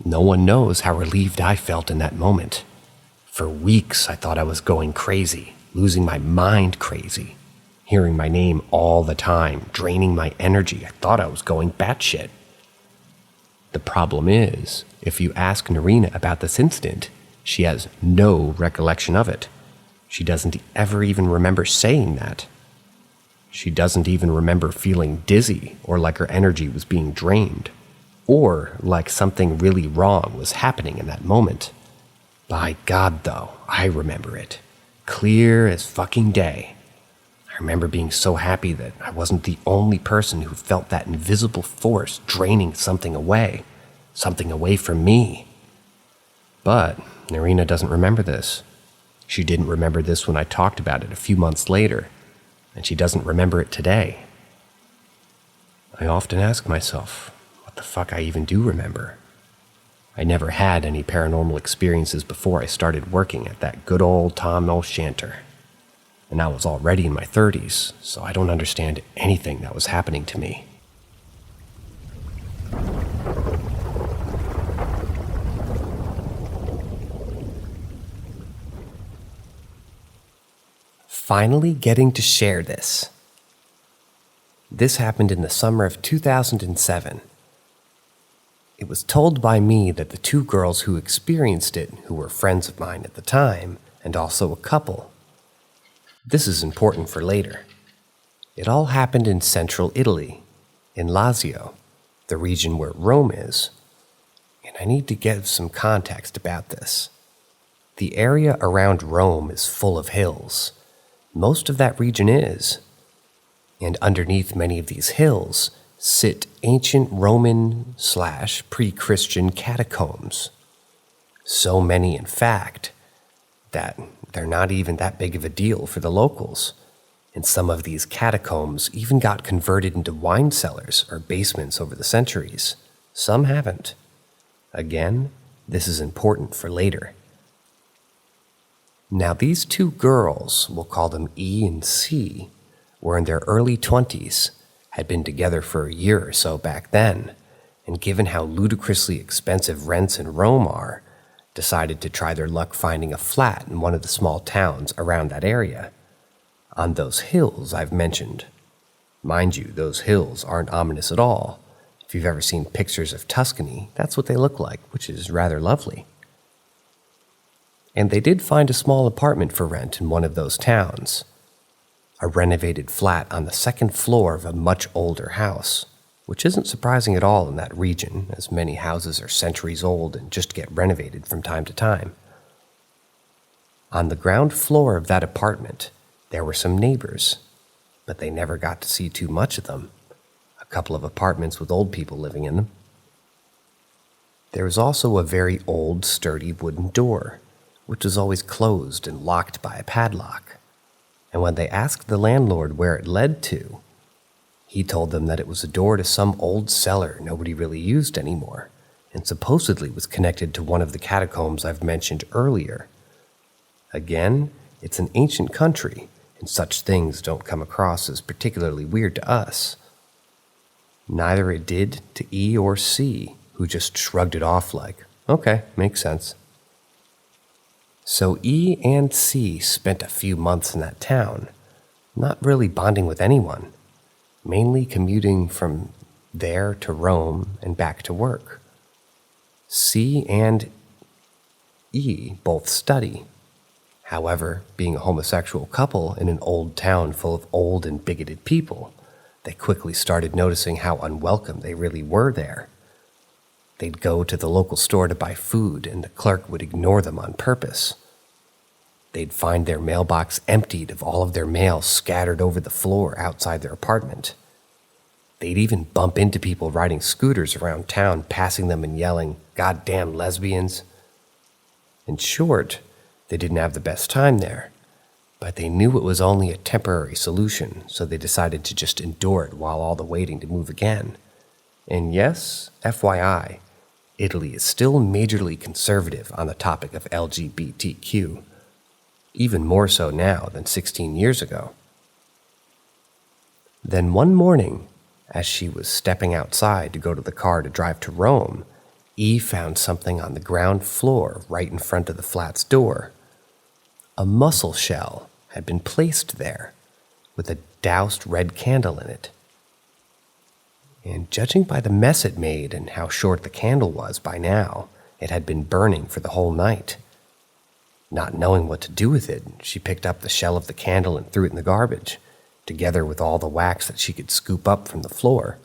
No one knows how relieved I felt in that moment. For weeks, I thought I was going crazy, losing my mind crazy. Hearing my name all the time, draining my energy, I thought I was going batshit. The problem is, if you ask Narina about this incident, she has no recollection of it. She doesn't ever even remember saying that. She doesn't even remember feeling dizzy or like her energy was being drained, or like something really wrong was happening in that moment. By God, though, I remember it. Clear as fucking day. I remember being so happy that I wasn't the only person who felt that invisible force draining something away from me. But Narina doesn't remember this. She didn't remember this when I talked about it a few months later, and she doesn't remember it today. I often ask myself, what the fuck I even do remember? I never had any paranormal experiences before I started working at that good old Tom O'Shanter. And I was already in my 30s, so I don't understand anything that was happening to me. finally getting to share this. This happened in the summer of 2007. It was told by me that the two girls who experienced it, who were friends of mine at the time, and also a couple. This is important for later. It all happened in central Italy, in Lazio, the region where Rome is. And I need to give some context about this. The area around Rome is full of hills. Most of that region is. And underneath many of these hills sit ancient Roman/pre-Christian catacombs. So many, in fact, that they're not even that big of a deal for the locals. And some of these catacombs even got converted into wine cellars or basements over the centuries. Some haven't. Again, this is important for later. Now, these two girls, we'll call them E and C, were in their early 20s, had been together for a year or so back then, and given how ludicrously expensive rents in Rome are, decided to try their luck finding a flat in one of the small towns around that area. On those hills I've mentioned. Mind you, those hills aren't ominous at all. If you've ever seen pictures of Tuscany, that's what they look like, which is rather lovely. And they did find a small apartment for rent in one of those towns. A renovated flat on the second floor of a much older house, which isn't surprising at all in that region, as many houses are centuries old and just get renovated from time to time. On the ground floor of that apartment, there were some neighbors, but they never got to see too much of them. A couple of apartments with old people living in them. There was also a very old, sturdy wooden door, which was always closed and locked by a padlock. And when they asked the landlord where it led to, he told them that it was a door to some old cellar nobody really used anymore, and supposedly was connected to one of the catacombs I've mentioned earlier. Again, it's an ancient country, and such things don't come across as particularly weird to us. Neither it did to E or C, who just shrugged it off like, okay, makes sense. So E and C spent a few months in that town, not really bonding with anyone, mainly commuting from there to Rome and back to work. C and E both study. However, being a homosexual couple in an old town full of old and bigoted people, they quickly started noticing how unwelcome they really were there. They'd go to the local store to buy food, and the clerk would ignore them on purpose. They'd find their mailbox emptied of all of their mail scattered over the floor outside their apartment. They'd even bump into people riding scooters around town, passing them and yelling, "Goddamn lesbians." In short, they didn't have the best time there, but they knew it was only a temporary solution, so they decided to just endure it while all the waiting to move again. And yes, FYI, Italy is still majorly conservative on the topic of LGBTQ, even more so now than 16 years ago. Then one morning, as she was stepping outside to go to the car to drive to Rome, E found something on the ground floor right in front of the flat's door. A mussel shell had been placed there, with a doused red candle in it. And judging by the mess it made and how short the candle was by now, it had been burning for the whole night. Not knowing what to do with it, she picked up the shell of the candle and threw it in the garbage, together with all the wax that she could scoop up from the floor.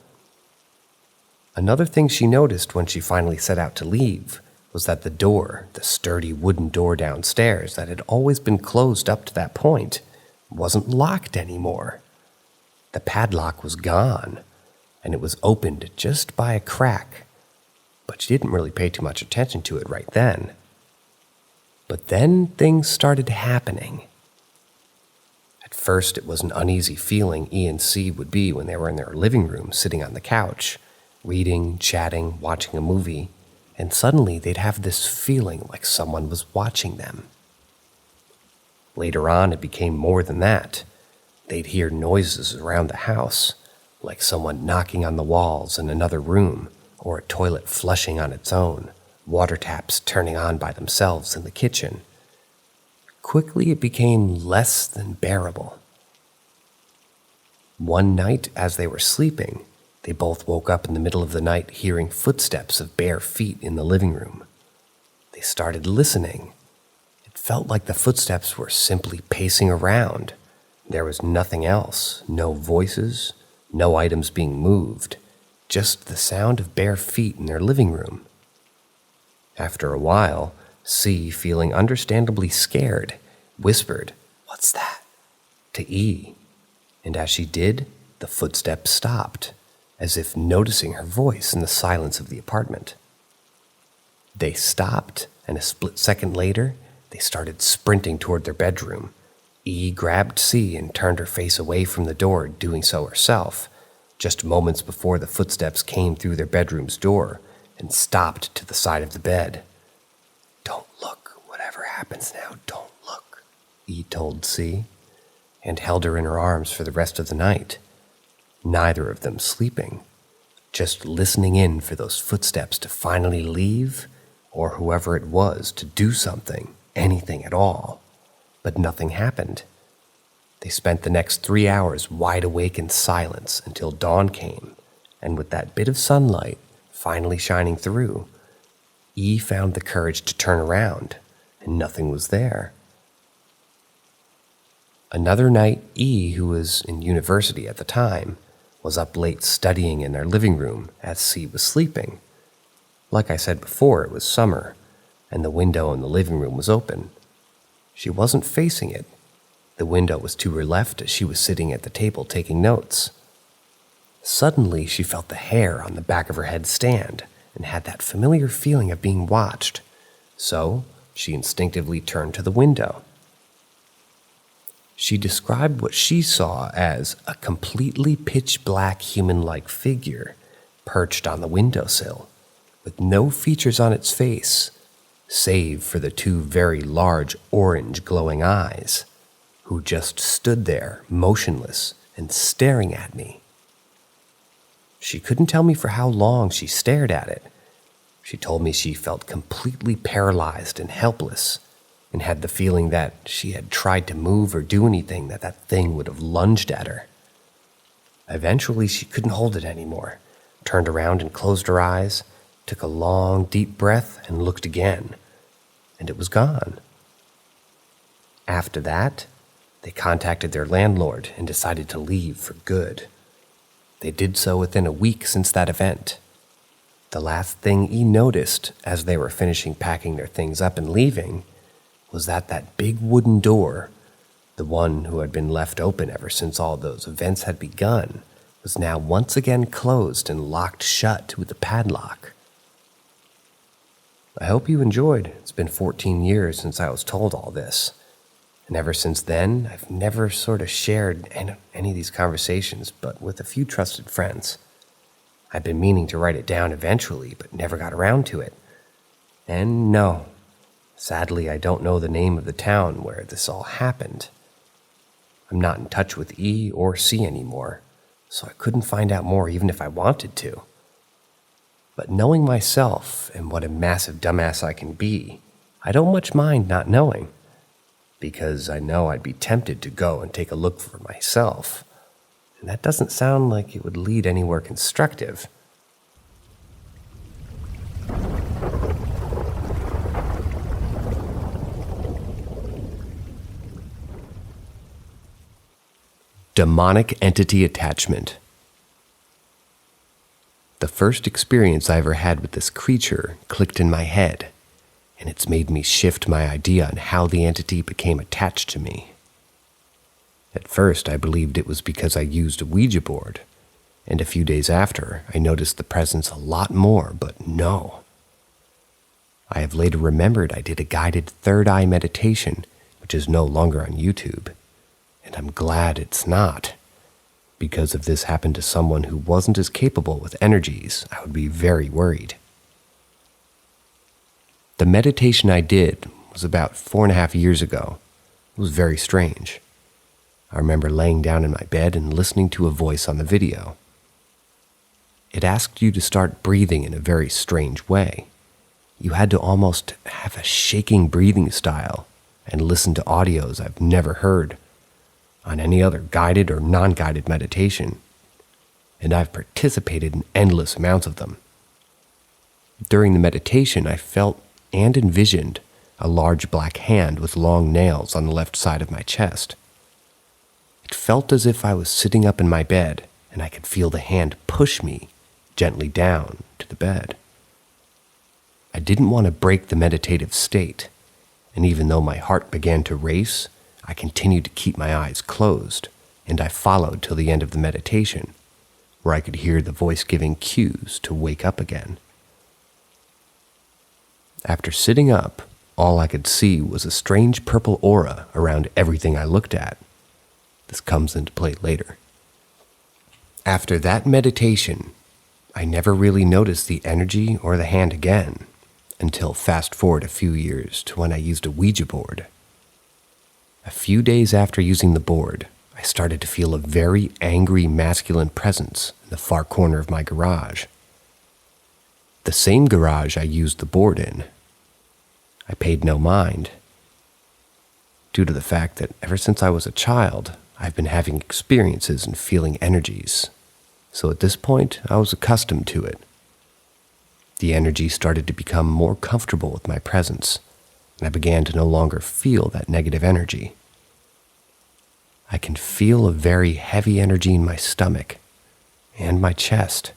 Another thing she noticed when she finally set out to leave was that the door, the sturdy wooden door downstairs that had always been closed up to that point, wasn't locked anymore. The padlock was gone, and it was opened just by a crack, but she didn't really pay too much attention to it right then. But then things started happening. At first, it was an uneasy feeling E and C would be when they were in their living room sitting on the couch, reading, chatting, watching a movie, and suddenly they'd have this feeling like someone was watching them. Later on, it became more than that. They'd hear noises around the house, like someone knocking on the walls in another room, or a toilet flushing on its own, water taps turning on by themselves in the kitchen. quickly it became less than bearable. One night, as they were sleeping, they both woke up in the middle of the night hearing footsteps of bare feet in the living room. They started listening. It felt like the footsteps were simply pacing around. There was nothing else, no voices, no items being moved, just the sound of bare feet in their living room. After a while, C, feeling understandably scared, whispered, "What's that?" to E, and as she did, the footsteps stopped, as if noticing her voice in the silence of the apartment. They stopped, and a split second later, they started sprinting toward their bedroom. E grabbed C and turned her face away from the door, doing so herself, just moments before the footsteps came through their bedroom's door and stopped to the side of the bed. "Don't look, whatever happens now, don't look," E told C, and held her in her arms for the rest of the night, neither of them sleeping, just listening in for those footsteps to finally leave, or whoever it was to do something, anything at all. But nothing happened. They spent the next 3 hours wide awake in silence until dawn came, and with that bit of sunlight finally shining through, E found the courage to turn around, and nothing was there. Another night, E, who was in university at the time, was up late studying in their living room as C was sleeping. Like I said before, it was summer, and the window in the living room was open. She wasn't facing it. The window was to her left as she was sitting at the table taking notes. Suddenly, she felt the hair on the back of her head stand and had that familiar feeling of being watched. So, she instinctively turned to the window. She described what she saw as a completely pitch-black human-like figure perched on the windowsill, with no features on its face, save for the two very large orange glowing eyes, who just stood there, motionless and staring at me. She couldn't tell me for how long she stared at it. She told me she felt completely paralyzed and helpless, and had the feeling that she had tried to move or do anything that thing would have lunged at her. Eventually, she couldn't hold it anymore, turned around and closed her eyes, took a long, deep breath, and looked again, and it was gone. After that, they contacted their landlord and decided to leave for good. They did so within a week since that event. The last thing E noticed as they were finishing packing their things up and leaving was that big wooden door, the one who had been left open ever since all those events had begun, was now once again closed and locked shut with a padlock. I hope you enjoyed. It's been 14 years since I was told all this. And ever since then, I've never sort of shared any of these conversations, but with a few trusted friends. I've been meaning to write it down eventually, but never got around to it. And no, sadly, I don't know the name of the town where this all happened. I'm not in touch with E or C anymore, so I couldn't find out more even if I wanted to. But knowing myself and what a massive dumbass I can be, I don't much mind not knowing, because I know I'd be tempted to go and take a look for myself, and that doesn't sound like it would lead anywhere constructive. Demonic entity attachment. The first experience I ever had with this creature clicked in my head, and it's made me shift my idea on how the entity became attached to me. At first, I believed it was because I used a Ouija board, and a few days after, I noticed the presence a lot more, but no. I have later remembered I did a guided third eye meditation, which is no longer on YouTube, and I'm glad it's not. Because if this happened to someone who wasn't as capable with energies, I would be very worried. The meditation I did was about 4.5 years ago. It was very strange. I remember laying down in my bed and listening to a voice on the video. It asked you to start breathing in a very strange way. You had to almost have a shaking breathing style, and listened to audios I've never heard on any other guided or non-guided meditation, and I've participated in endless amounts of them. During the meditation, I felt and envisioned a large black hand with long nails on the left side of my chest. It felt as if I was sitting up in my bed and I could feel the hand push me gently down to the bed. I didn't want to break the meditative state, and even though my heart began to race, I continued to keep my eyes closed, and I followed till the end of the meditation, where I could hear the voice giving cues to wake up again. After sitting up, all I could see was a strange purple aura around everything I looked at. This comes into play later. After that meditation, I never really noticed the energy or the hand again, until fast forward a few years to when I used a Ouija board. A few days after using the board, I started to feel a very angry masculine presence in the far corner of my garage. The same garage I used the board in. I paid no mind, due to the fact that ever since I was a child, I've been having experiences and feeling energies. So at this point, I was accustomed to it. The energy started to become more comfortable with my presence, and I began to no longer feel that negative energy. I can feel a very heavy energy in my stomach and my chest,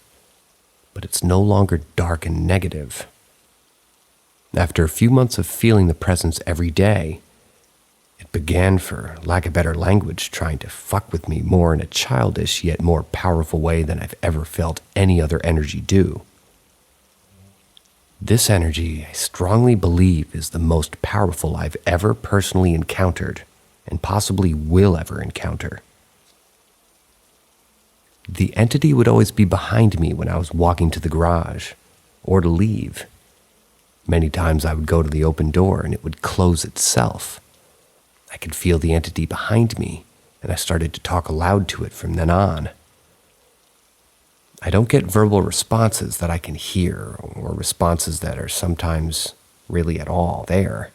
but it's no longer dark and negative. After a few months of feeling the presence every day, it began, for lack of better language, trying to fuck with me more in a childish yet more powerful way than I've ever felt any other energy do. This energy, I strongly believe, is the most powerful I've ever personally encountered and possibly will ever encounter. The entity would always be behind me when I was walking to the garage or to leave. Many times I would go to the open door and it would close itself. I could feel the entity behind me, and I started to talk aloud to it from then on. I don't get verbal responses that I can hear, or responses that are sometimes really at all there.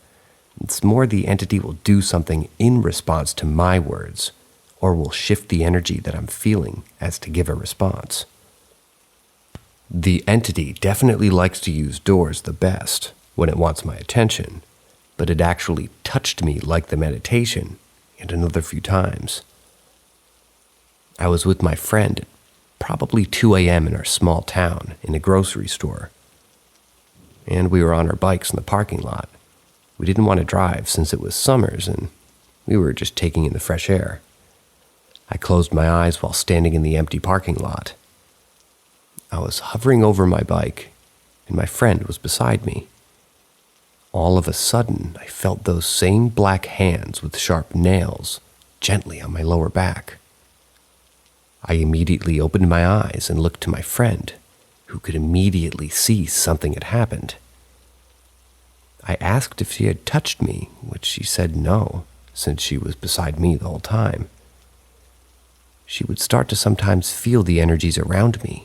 It's more the entity will do something in response to my words, or will shift the energy that I'm feeling as to give a response. The entity definitely likes to use doors the best when it wants my attention, but it actually touched me like the meditation and another few times. I was with my friend at probably 2 a.m. in our small town in a grocery store, and we were on our bikes in the parking lot. We didn't want to drive since it was summers and we were just taking in the fresh air. I closed my eyes while standing in the empty parking lot. I was hovering over my bike, and my friend was beside me. All of a sudden, I felt those same black hands with sharp nails gently on my lower back. I immediately opened my eyes and looked to my friend, who could immediately see something had happened. I asked if she had touched me, which she said no, since she was beside me the whole time. She would start to sometimes feel the energies around me.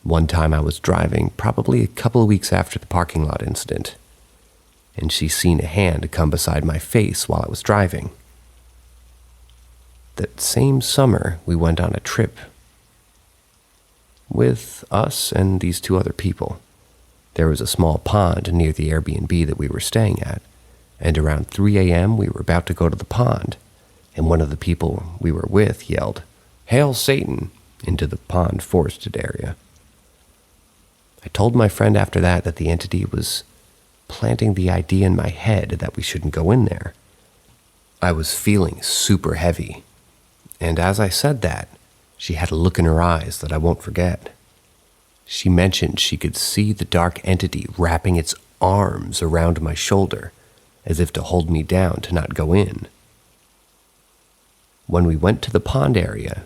One time I was driving, probably a couple of weeks after the parking lot incident, and she seen a hand come beside my face while I was driving. That same summer, we went on a trip with us and these 2 other people. There was a small pond near the Airbnb that we were staying at, and around 3 a.m. we were about to go to the pond, and one of the people we were with yelled, "Hail Satan," into the pond forested area. I told my friend after that the entity was planting the idea in my head that we shouldn't go in there. I was feeling super heavy, and as I said that, she had a look in her eyes that I won't forget. She mentioned she could see the dark entity wrapping its arms around my shoulder, as if to hold me down to not go in. When we went to the pond area,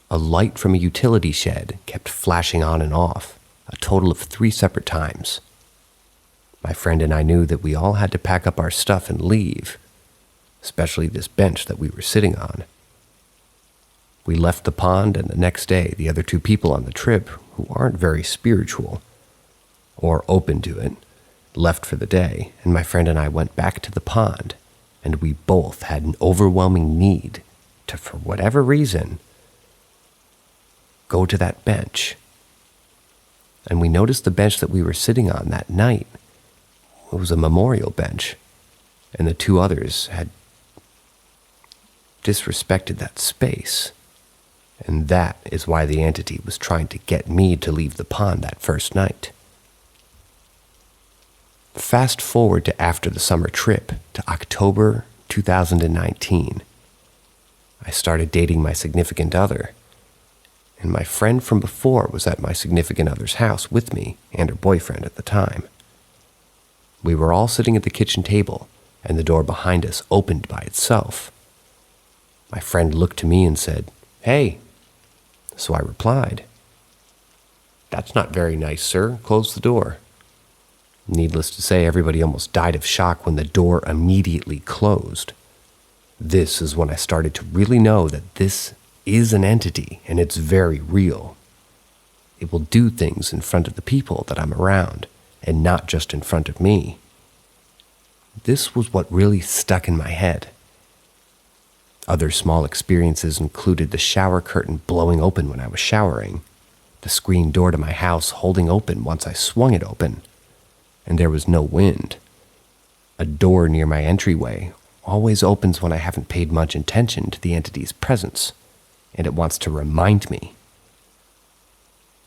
a light from a utility shed kept flashing on and off, a total of 3 separate times. My friend and I knew that we all had to pack up our stuff and leave, especially this bench that we were sitting on. We left the pond, and the next day, the other 2 people on the trip, who aren't very spiritual or open to it, left for the day, and my friend and I went back to the pond, and we both had an overwhelming need to, for whatever reason, go to that bench. And we noticed the bench that we were sitting on that night. It was a memorial bench, and the two others had disrespected that space. And that is why the entity was trying to get me to leave the pond that first night. Fast forward to after the summer trip, to October 2019. I started dating my significant other, and my friend from before was at my significant other's house with me and her boyfriend at the time. We were all sitting at the kitchen table, and the door behind us opened by itself. My friend looked to me and said, "Hey." So I replied, "That's not very nice, sir. Close the door." Needless to say, everybody almost died of shock when the door immediately closed. This is when I started to really know that this is an entity, and it's very real. It will do things in front of the people that I'm around, and not just in front of me. This was what really stuck in my head. Other small experiences included the shower curtain blowing open when I was showering, the screen door to my house holding open once I swung it open, and there was no wind. A door near my entryway always opens when I haven't paid much attention to the entity's presence, and it wants to remind me.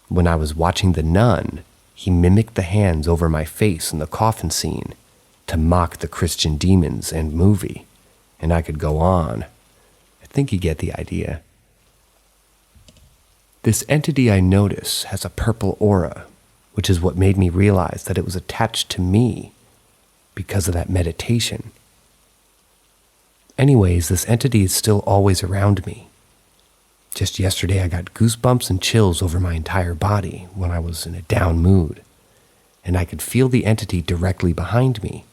When I was watching The Nun, he mimicked the hands over my face in the coffin scene to mock the Christian demons and movie, and I could go on. I think you get the idea. This entity I notice has a purple aura, which is what made me realize that it was attached to me because of that meditation. Anyways, this entity is still always around me. Just yesterday I got goosebumps and chills over my entire body when I was in a down mood, and I could feel the entity directly behind me,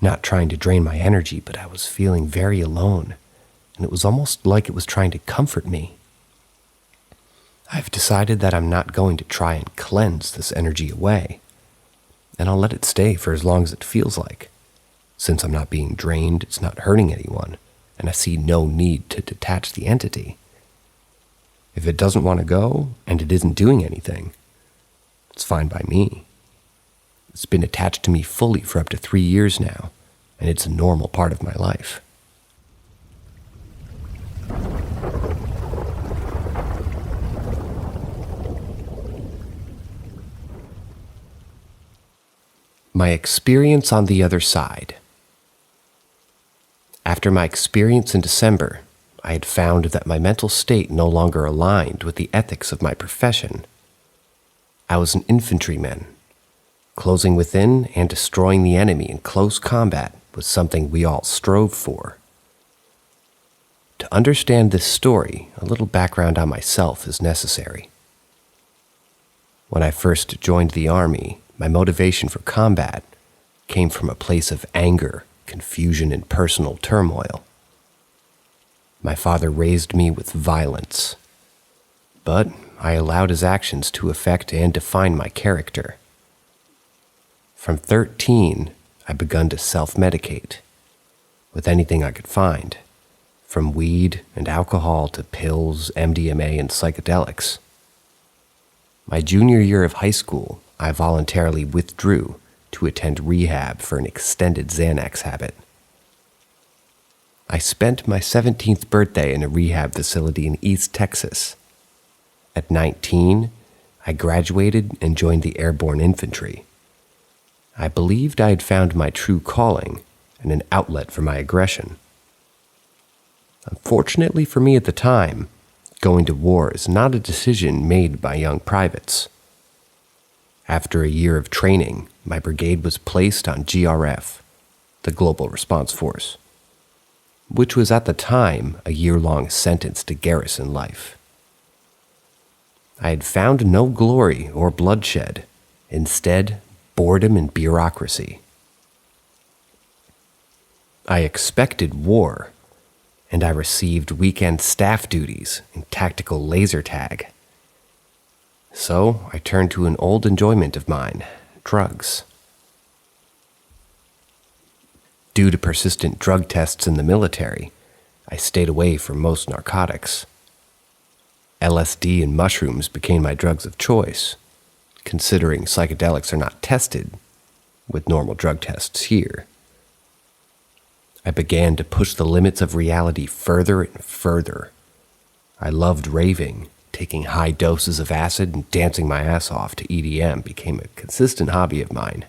not trying to drain my energy, but I was feeling very alone, and it was almost like it was trying to comfort me. I've decided that I'm not going to try and cleanse this energy away, and I'll let it stay for as long as it feels like. Since I'm not being drained, it's not hurting anyone, and I see no need to detach the entity. If it doesn't want to go, and it isn't doing anything, it's fine by me. It's been attached to me fully for up to 3 years now, and it's a normal part of my life. My experience on the other side. After my experience in December, I had found that my mental state no longer aligned with the ethics of my profession. I was an infantryman. Closing within and destroying the enemy in close combat was something we all strove for. To understand this story, a little background on myself is necessary. When I first joined the Army, my motivation for combat came from a place of anger, confusion, and personal turmoil. My father raised me with violence, but I allowed his actions to affect and define my character. From 13, I begun to self-medicate with anything I could find, from weed and alcohol to pills, MDMA, and psychedelics. My junior year of high school, I voluntarily withdrew to attend rehab for an extended Xanax habit. I spent my 17th birthday in a rehab facility in East Texas. At 19, I graduated and joined the airborne infantry. I believed I had found my true calling and an outlet for my aggression. Unfortunately for me at the time, going to war is not a decision made by young privates. After a year of training, my brigade was placed on GRF, the Global Response Force, which was at the time a year-long sentence to garrison life. I had found no glory or bloodshed, instead boredom and bureaucracy. I expected war, and I received weekend staff duties and tactical laser tag. So I turned to an old enjoyment of mine, drugs. Due to persistent drug tests in the military, I stayed away from most narcotics. LSD and mushrooms became my drugs of choice, considering psychedelics are not tested with normal drug tests here. I began to push the limits of reality further and further. I loved raving. Taking high doses of acid and dancing my ass off to EDM became a consistent hobby of mine.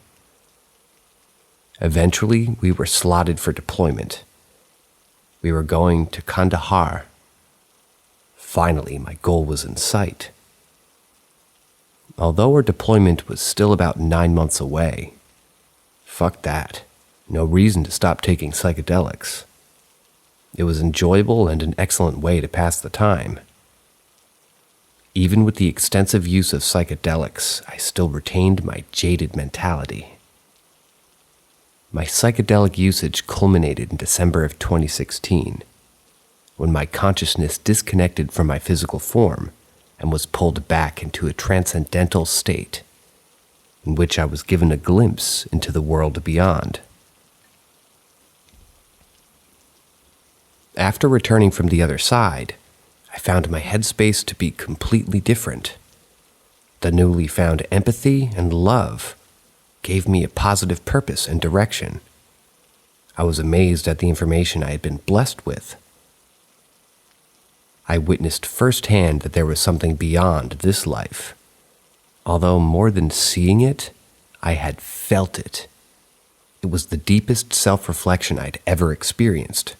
Eventually, we were slotted for deployment. We were going to Kandahar. Finally, my goal was in sight. Although our deployment was still about 9 months away, fuck that. No reason to stop taking psychedelics. It was enjoyable and an excellent way to pass the time. Even with the extensive use of psychedelics, I still retained my jaded mentality. My psychedelic usage culminated in December of 2016, when my consciousness disconnected from my physical form and was pulled back into a transcendental state, in which I was given a glimpse into the world beyond. After returning from the other side, I found my headspace to be completely different. The newly found empathy and love gave me a positive purpose and direction. I was amazed at the information I had been blessed with. I witnessed firsthand that there was something beyond this life. Although more than seeing it, I had felt it. It was the deepest self-reflection I'd ever experienced.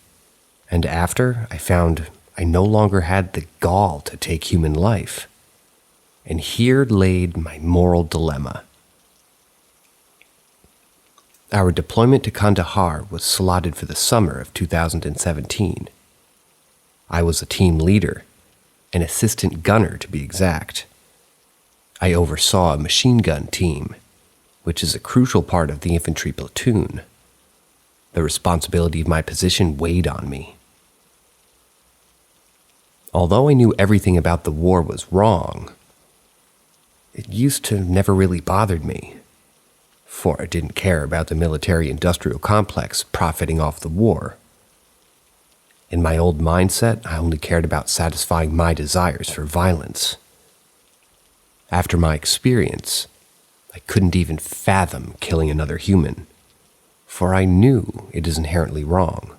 And after, I found I no longer had the gall to take human life. And here laid my moral dilemma. Our deployment to Kandahar was slotted for the summer of 2017. I was a team leader, an assistant gunner to be exact. I oversaw a machine gun team, which is a crucial part of the infantry platoon. The responsibility of my position weighed on me. Although I knew everything about the war was wrong, it used to never really bothered me, for I didn't care about the military-industrial complex profiting off the war. In my old mindset, I only cared about satisfying my desires for violence. After my experience, I couldn't even fathom killing another human, for I knew it is inherently wrong.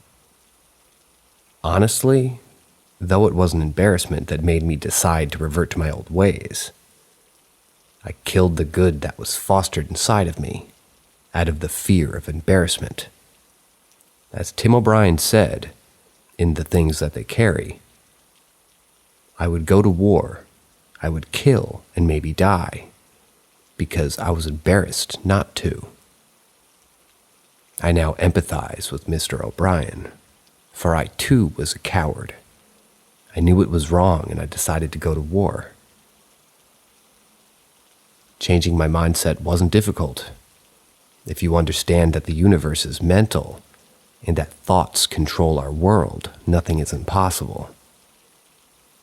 Honestly, though it was an embarrassment that made me decide to revert to my old ways, I killed the good that was fostered inside of me, out of the fear of embarrassment. As Tim O'Brien said, in The Things That They Carry, I would go to war, I would kill and maybe die, because I was embarrassed not to. I now empathize with Mr. O'Brien, for I too was a coward. I knew it was wrong and I decided to go to war. Changing my mindset wasn't difficult. If you understand that the universe is mental and that thoughts control our world, nothing is impossible.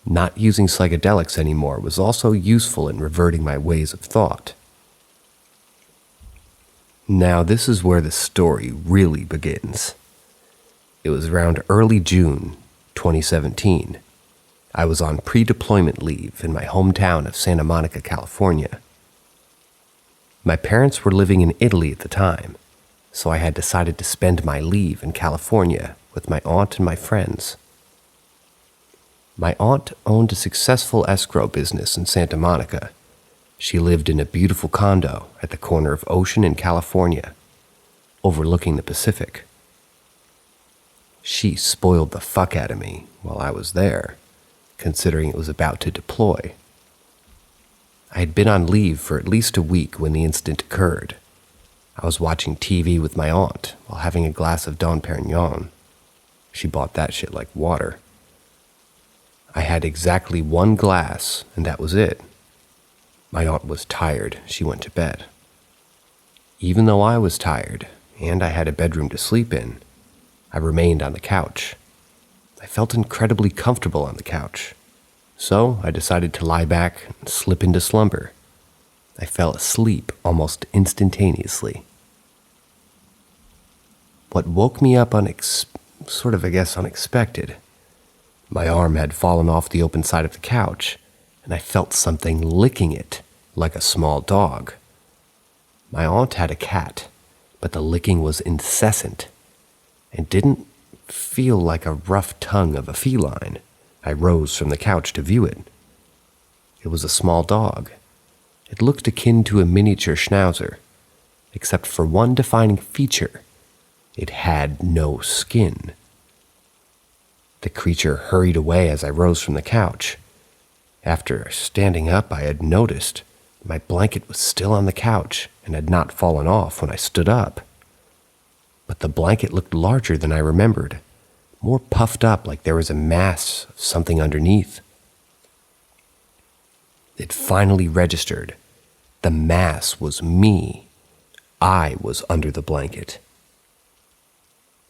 Not using psychedelics anymore was also useful in reverting my ways of thought. Now this is where the story really begins. It was around early June 2017. I was on pre-deployment leave in my hometown of Santa Monica, California. My parents were living in Italy at the time, so I had decided to spend my leave in California with my aunt and my friends. My aunt owned a successful escrow business in Santa Monica. She lived in a beautiful condo at the corner of Ocean and California, overlooking the Pacific. She spoiled the fuck out of me while I was there, considering it was about to deploy. I had been on leave for at least a week when the incident occurred. I was watching TV with my aunt while having a glass of Dom Perignon. She bought that shit like water. I had exactly one glass, and that was it. My aunt was tired. She went to bed. Even though I was tired, and I had a bedroom to sleep in, I remained on the couch. I felt incredibly comfortable on the couch, so I decided to lie back and slip into slumber. I fell asleep almost instantaneously. what woke me up unexpected. My arm had fallen off the open side of the couch, and I felt something licking it like a small dog. My aunt had a cat, but the licking was incessant and didn't feel like a rough tongue of a feline. I rose from the couch to view it. It was a small dog. It looked akin to a miniature schnauzer, except for one defining feature. It had no skin. The creature hurried away as I rose from the couch. After standing up, I had noticed my blanket was still on the couch and had not fallen off when I stood up. But the blanket looked larger than I remembered, more puffed up like there was a mass of something underneath. It finally registered. The mass was me. I was under the blanket.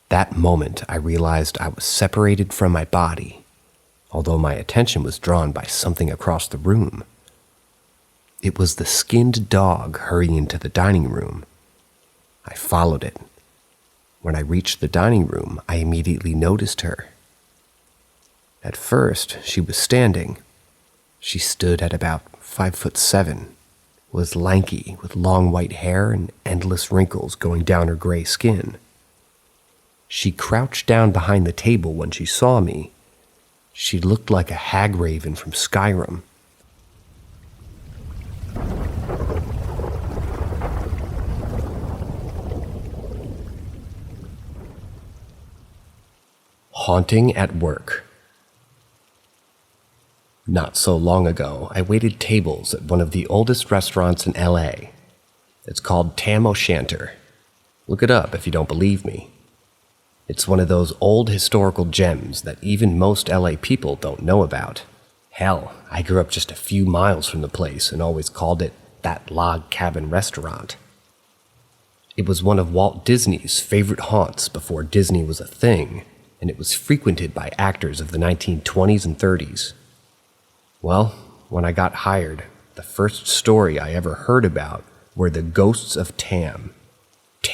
That moment, I realized I was separated from my body, although my attention was drawn by something across the room. It was the skinned dog hurrying into the dining room. I followed it. When I reached the dining room, I immediately noticed her. At first, she was standing. She stood at about 5'7", was lanky with long white hair and endless wrinkles going down her gray skin. She crouched down behind the table when she saw me. She looked like a hag raven from Skyrim. Haunting at work. Not so long ago, I waited tables at one of the oldest restaurants in LA. It's called Tam O'Shanter. Look it up if you don't believe me. It's one of those old historical gems that even most LA people don't know about. Hell, I grew up just a few miles from the place and always called it that log cabin restaurant. It was one of Walt Disney's favorite haunts before Disney was a thing, and it was frequented by actors of the 1920s and 30s. Well, when I got hired, the first story I ever heard about were the ghosts of Tam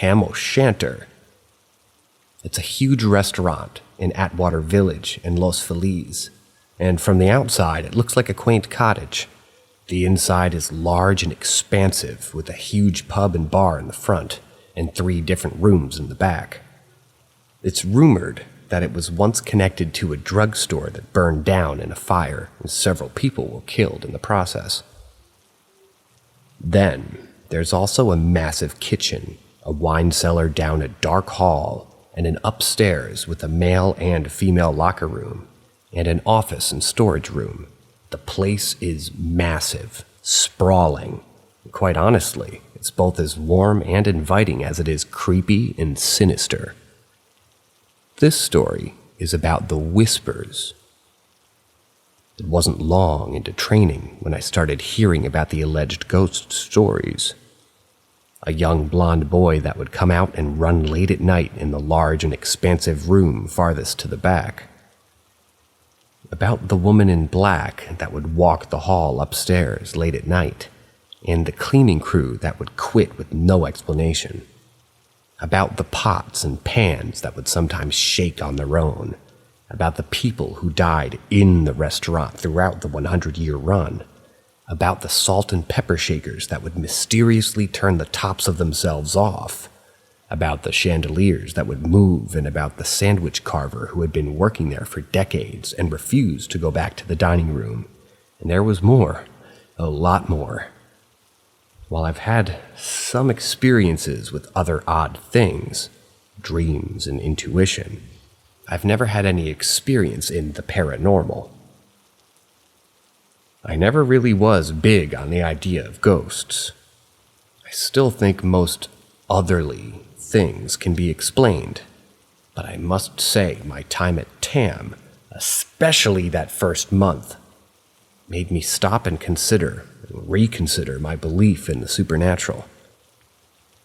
O'Shanter. It's a huge restaurant in Atwater Village in Los Feliz, and from the outside it looks like a quaint cottage. The inside is large and expansive, with a huge pub and bar in the front and 3 different rooms in the back. It's rumored that it was once connected to a drugstore that burned down in a fire, and several people were killed in the process. Then, there's also a massive kitchen, a wine cellar down a dark hall, and an upstairs with a male and female locker room, and an office and storage room. The place is massive, sprawling. Quite honestly, it's both as warm and inviting as it is creepy and sinister. This story is about the Whispers. It wasn't long into training when I started hearing about the alleged ghost stories. A young blonde boy that would come out and run late at night in the large and expansive room farthest to the back. About the woman in black that would walk the hall upstairs late at night, and the cleaning crew that would quit with no explanation. About the pots and pans that would sometimes shake on their own. About the people who died in the restaurant throughout the 100-year run. About the salt and pepper shakers that would mysteriously turn the tops of themselves off. About the chandeliers that would move, and about the sandwich carver who had been working there for decades and refused to go back to the dining room. And there was more, a lot more. While I've had some experiences with other odd things, dreams and intuition, I've never had any experience in the paranormal. I never really was big on the idea of ghosts. I still think most otherly things can be explained, but I must say my time at Tam, especially that first month, made me stop and reconsider my belief in the supernatural.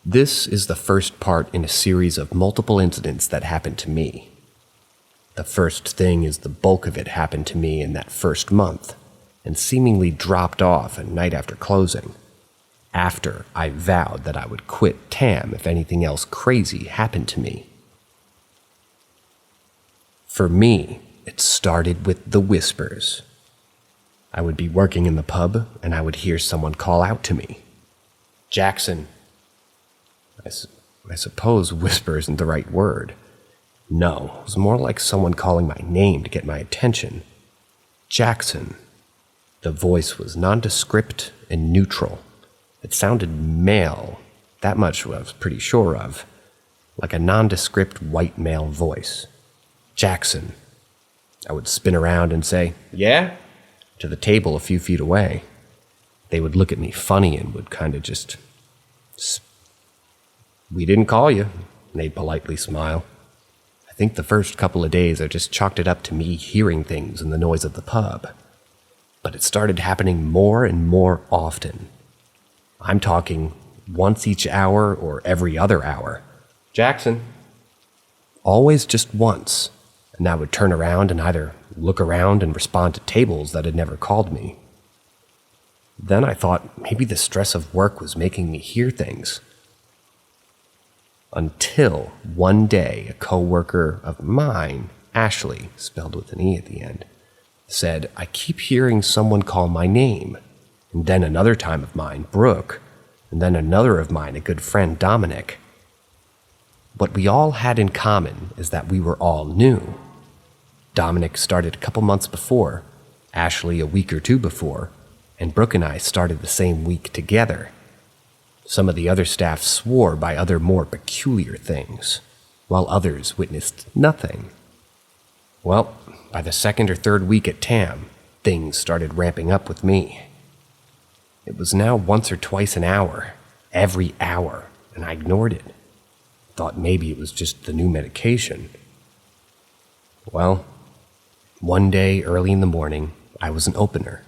This is the first part in a series of multiple incidents that happened to me. The first thing is the bulk of it happened to me in that first month, and seemingly dropped off a night after closing, after I vowed that I would quit Tam if anything else crazy happened to me. For me, it started with the whispers. I would be working in the pub, and I would hear someone call out to me, "Jackson." I suppose whisper isn't the right word. No, it was more like someone calling my name to get my attention. Jackson. The voice was nondescript and neutral. It sounded male, that much I was pretty sure of, like a nondescript white male voice. Jackson. I would spin around and say, "Yeah?" to the table a few feet away. They would look at me funny and would kind of just, "We didn't call you," and they'd politely smile. I think the first couple of days I just chalked it up to me hearing things in the noise of the pub. But it started happening more and more often. I'm talking once each hour or every other hour. "Jackson." Always just once, and I would turn around and either look around and respond to tables that had never called me. Then I thought maybe the stress of work was making me hear things. Until one day a co-worker of mine, Ashley, spelled with an E at the end, said, "I keep hearing someone call my name." And then another time of mine, Brooke, and then another of mine, a good friend, Dominic. What we all had in common is that we were all new. Dominic started a couple months before, Ashley a week or two before, and Brooke and I started the same week together. Some of the other staff swore by other more peculiar things, while others witnessed nothing. Well, by the second or third week at TAM, things started ramping up with me. It was now once or twice an hour, every hour, and I ignored it. Thought maybe it was just the new medication. Well, one day early in the morning, I was an opener.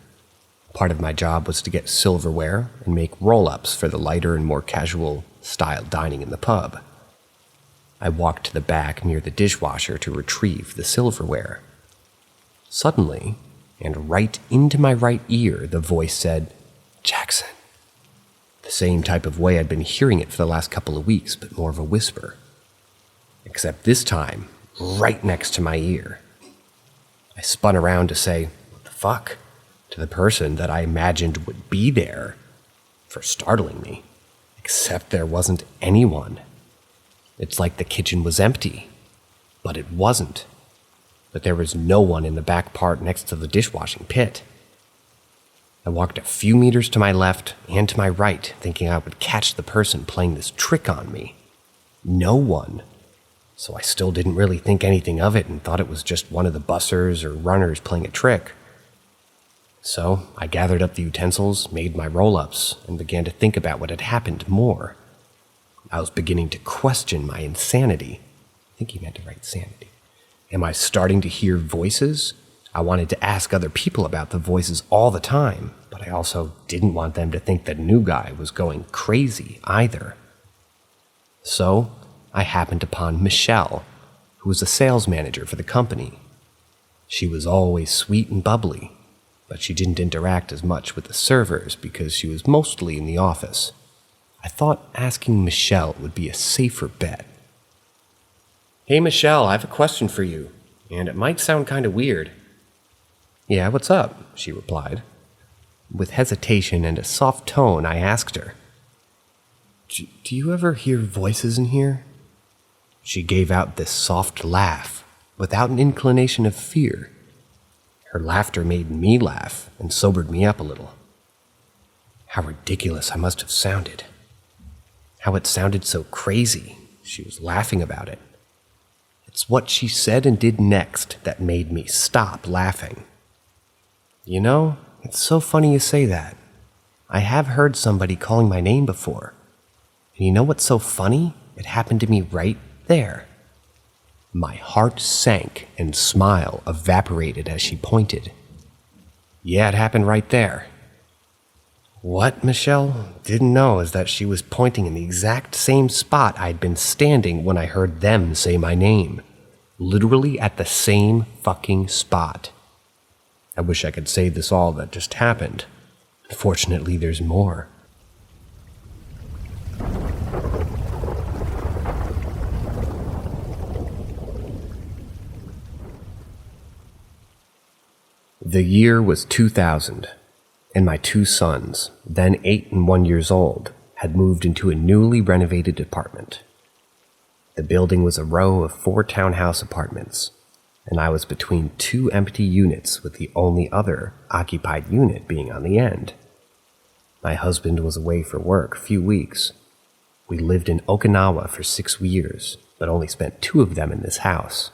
Part of my job was to get silverware and make roll-ups for the lighter and more casual style dining in the pub. I walked to the back near the dishwasher to retrieve the silverware. Suddenly, and right into my right ear, the voice said, "Jackson." The same type of way I'd been hearing it for the last couple of weeks, but more of a whisper. Except this time, right next to my ear. I spun around to say, "What the fuck?" to the person that I imagined would be there for startling me, except there wasn't anyone. It's like the kitchen was empty, but it wasn't. But there was no one in the back part next to the dishwashing pit. I walked a few meters to my left and to my right, thinking I would catch the person playing this trick on me. No one. So I still didn't really think anything of it and thought it was just one of the bussers or runners playing a trick. So I gathered up the utensils, made my roll-ups, and began to think about what had happened more. I was beginning to question my insanity. I think he meant to write sanity. Am I starting to hear voices? I wanted to ask other people about the voices all the time, but I also didn't want them to think the new guy was going crazy either. So I happened upon Michelle, who was a sales manager for the company. She was always sweet and bubbly, but she didn't interact as much with the servers because she was mostly in the office. I thought asking Michelle would be a safer bet. "Hey Michelle, I have a question for you, and it might sound kind of weird." "Yeah, what's up?" she replied. With hesitation and a soft tone, I asked her, Do you ever hear voices in here?" She gave out this soft laugh, without an inclination of fear. Her laughter made me laugh and sobered me up a little. How ridiculous I must have sounded. How it sounded so crazy. She was laughing about it. It's what she said and did next that made me stop laughing. "You know, it's so funny you say that. I have heard somebody calling my name before. And you know what's so funny? It happened to me right there." My heart sank and smile evaporated as she pointed. "Yeah, it happened right there." What Michelle didn't know is that she was pointing in the exact same spot I'd been standing when I heard them say my name. Literally at the same fucking spot. I wish I could say this all that just happened. Fortunately, there's more. The year was 2000, and my two sons, then 8 and 1 years old, had moved into a newly renovated apartment. The building was a row of 4 townhouse apartments, and I was between 2 empty units with the only other occupied unit being on the end. My husband was away for work a few weeks. We lived in Okinawa for 6 years, but only spent 2 of them in this house.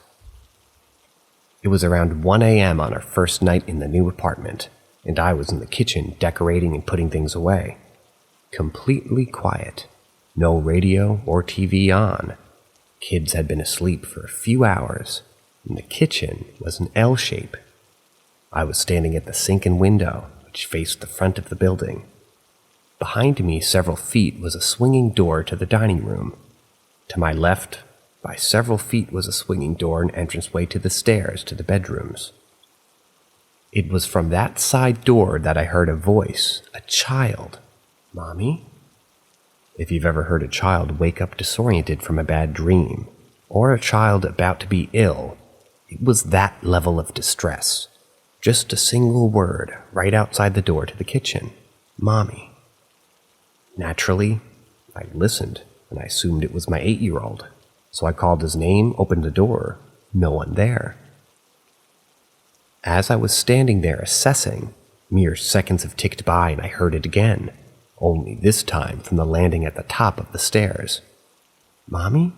It was around 1 a.m. on our first night in the new apartment, and I was in the kitchen decorating and putting things away. Completely quiet. No radio or TV on. Kids had been asleep for a few hours, and the kitchen was an L shape. I was standing at the sink and window, which faced the front of the building. Behind me several feet was a swinging door to the dining room. To my left, by several feet, was a swinging door and entranceway to the stairs to the bedrooms. It was from that side door that I heard a voice, a child. "Mommy?" If you've ever heard a child wake up disoriented from a bad dream, or a child about to be ill, it was that level of distress. Just a single word right outside the door to the kitchen. "Mommy." Naturally, I listened, and I assumed it was my 8-year-old. So I called his name, opened the door. No one there. As I was standing there assessing, mere seconds have ticked by and I heard it again, only this time from the landing at the top of the stairs. "Mommy?"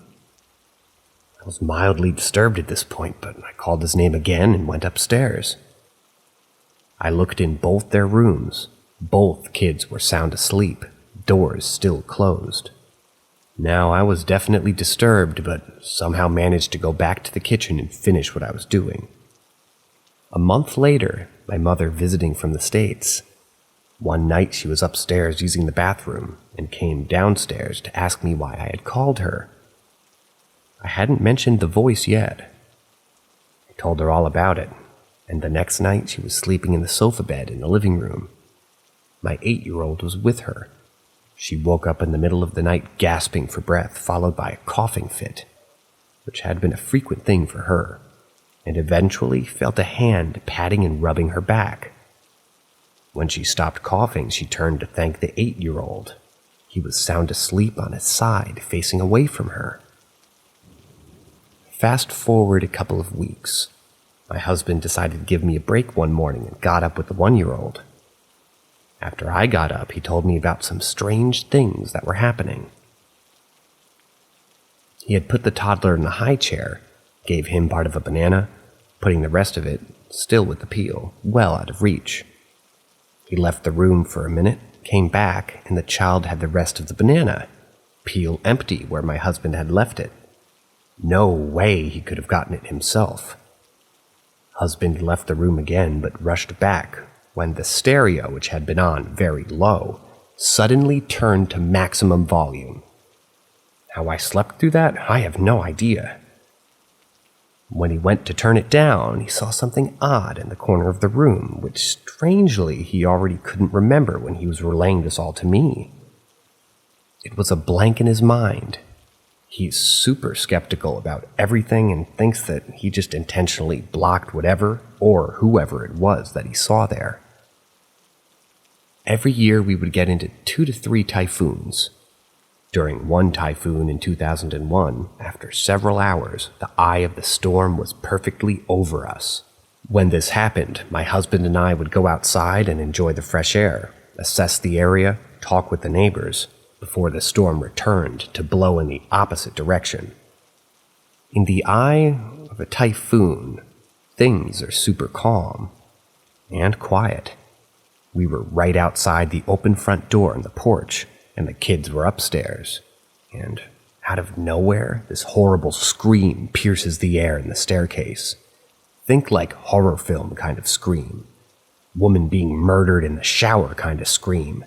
I was mildly disturbed at this point, but I called his name again and went upstairs. I looked in both their rooms. Both kids were sound asleep, doors still closed. Now I was definitely disturbed, but somehow managed to go back to the kitchen and finish what I was doing. A month later, my mother visiting from the States. One night she was upstairs using the bathroom and came downstairs to ask me why I had called her. I hadn't mentioned the voice yet. I told her all about it, and the next night she was sleeping in the sofa bed in the living room. My 8-year-old was with her. She woke up in the middle of the night gasping for breath, followed by a coughing fit, which had been a frequent thing for her, and eventually felt a hand patting and rubbing her back. When she stopped coughing, she turned to thank the 8-year-old. He was sound asleep on his side, facing away from her. Fast forward a couple of weeks. My husband decided to give me a break one morning and got up with the 1-year-old. After I got up, he told me about some strange things that were happening. He had put the toddler in the high chair, gave him part of a banana, putting the rest of it, still with the peel, well out of reach. He left the room for a minute, came back, and the child had the rest of the banana, peel empty where my husband had left it. No way he could have gotten it himself. Husband left the room again, but rushed back when the stereo, which had been on very low, suddenly turned to maximum volume. How I slept through that, I have no idea. When he went to turn it down, he saw something odd in the corner of the room, which strangely he already couldn't remember when he was relaying this all to me. It was a blank in his mind. He's super skeptical about everything and thinks that he just intentionally blocked whatever or whoever it was that he saw there. Every year we would get into 2 to 3 typhoons. During one typhoon in 2001, after several hours, the eye of the storm was perfectly over us. When this happened, my husband and I would go outside and enjoy the fresh air, assess the area, talk with the neighbors, before the storm returned to blow in the opposite direction. In the eye of a typhoon, things are super calm and quiet. We were right outside the open front door on the porch, and the kids were upstairs. And out of nowhere, this horrible scream pierces the air in the staircase. Think like horror film kind of scream. Woman being murdered in the shower kind of scream.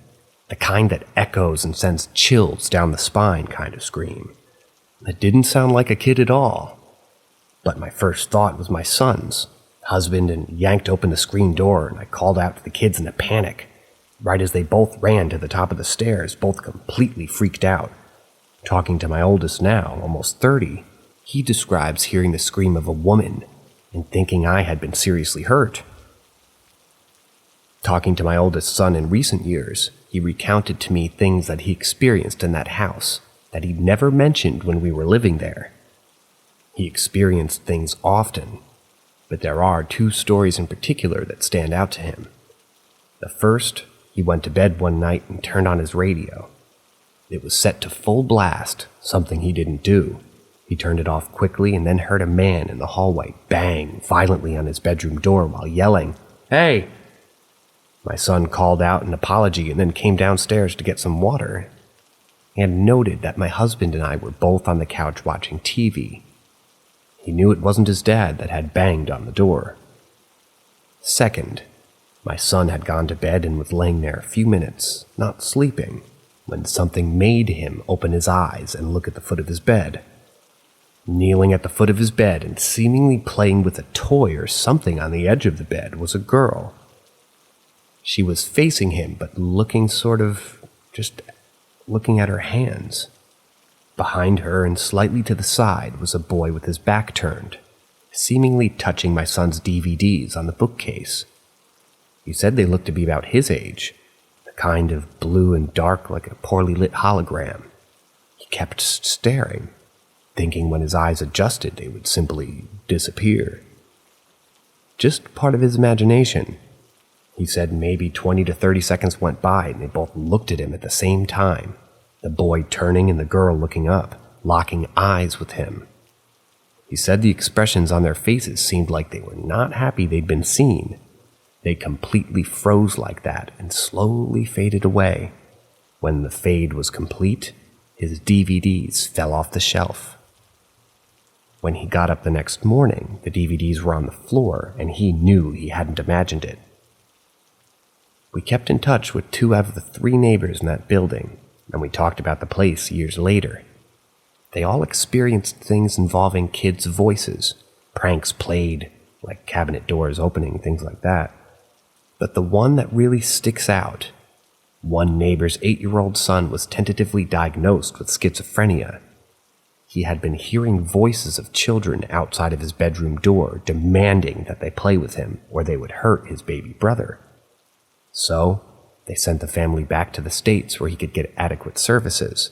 The kind that echoes and sends chills down the spine kind of scream. It didn't sound like a kid at all. But my first thought was my son's. Husband and yanked open the screen door, and I called out to the kids in a panic. Right as they both ran to the top of the stairs, both completely freaked out. Talking to my oldest now, almost 30, he describes hearing the scream of a woman and thinking I had been seriously hurt. Talking to my oldest son in recent years, he recounted to me things that he experienced in that house that he'd never mentioned when we were living there. He experienced things often, but there are two stories in particular that stand out to him. The first, he went to bed one night and turned on his radio. It was set to full blast, something he didn't do. He turned it off quickly and then heard a man in the hallway bang violently on his bedroom door while yelling, "Hey!" My son called out an apology and then came downstairs to get some water, and noted that my husband and I were both on the couch watching TV. He knew it wasn't his dad that had banged on the door. Second, my son had gone to bed and was laying there a few minutes, not sleeping, when something made him open his eyes and look at the foot of his bed. Kneeling at the foot of his bed and seemingly playing with a toy or something on the edge of the bed was a girl. She was facing him, but looking looking at her hands. Behind her and slightly to the side was a boy with his back turned, seemingly touching my son's DVDs on the bookcase. He said they looked to be about his age, the kind of blue and dark like a poorly lit hologram. He kept staring, thinking when his eyes adjusted they would simply disappear. Just part of his imagination. He said maybe 20 to 30 seconds went by and they both looked at him at the same time, the boy turning and the girl looking up, locking eyes with him. He said the expressions on their faces seemed like they were not happy they'd been seen. They completely froze like that and slowly faded away. When the fade was complete, his DVDs fell off the shelf. When he got up the next morning, the DVDs were on the floor and he knew he hadn't imagined it. We kept in touch with 2 out of the 3 neighbors in that building, and we talked about the place years later. They all experienced things involving kids' voices, pranks played, like cabinet doors opening, things like that. But the one that really sticks out, one neighbor's 8-year-old son was tentatively diagnosed with schizophrenia. He had been hearing voices of children outside of his bedroom door demanding that they play with him or they would hurt his baby brother. So, they sent the family back to the States where he could get adequate services.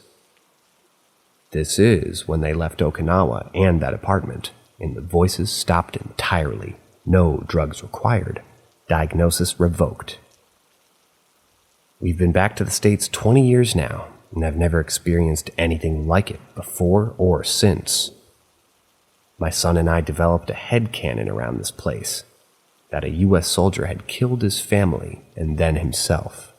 This is when they left Okinawa and that apartment, and the voices stopped entirely. No drugs required. Diagnosis revoked. We've been back to the States 20 years now, and I've never experienced anything like it before or since. My son and I developed a headcanon around this place, that a U.S. soldier had killed his family and then himself.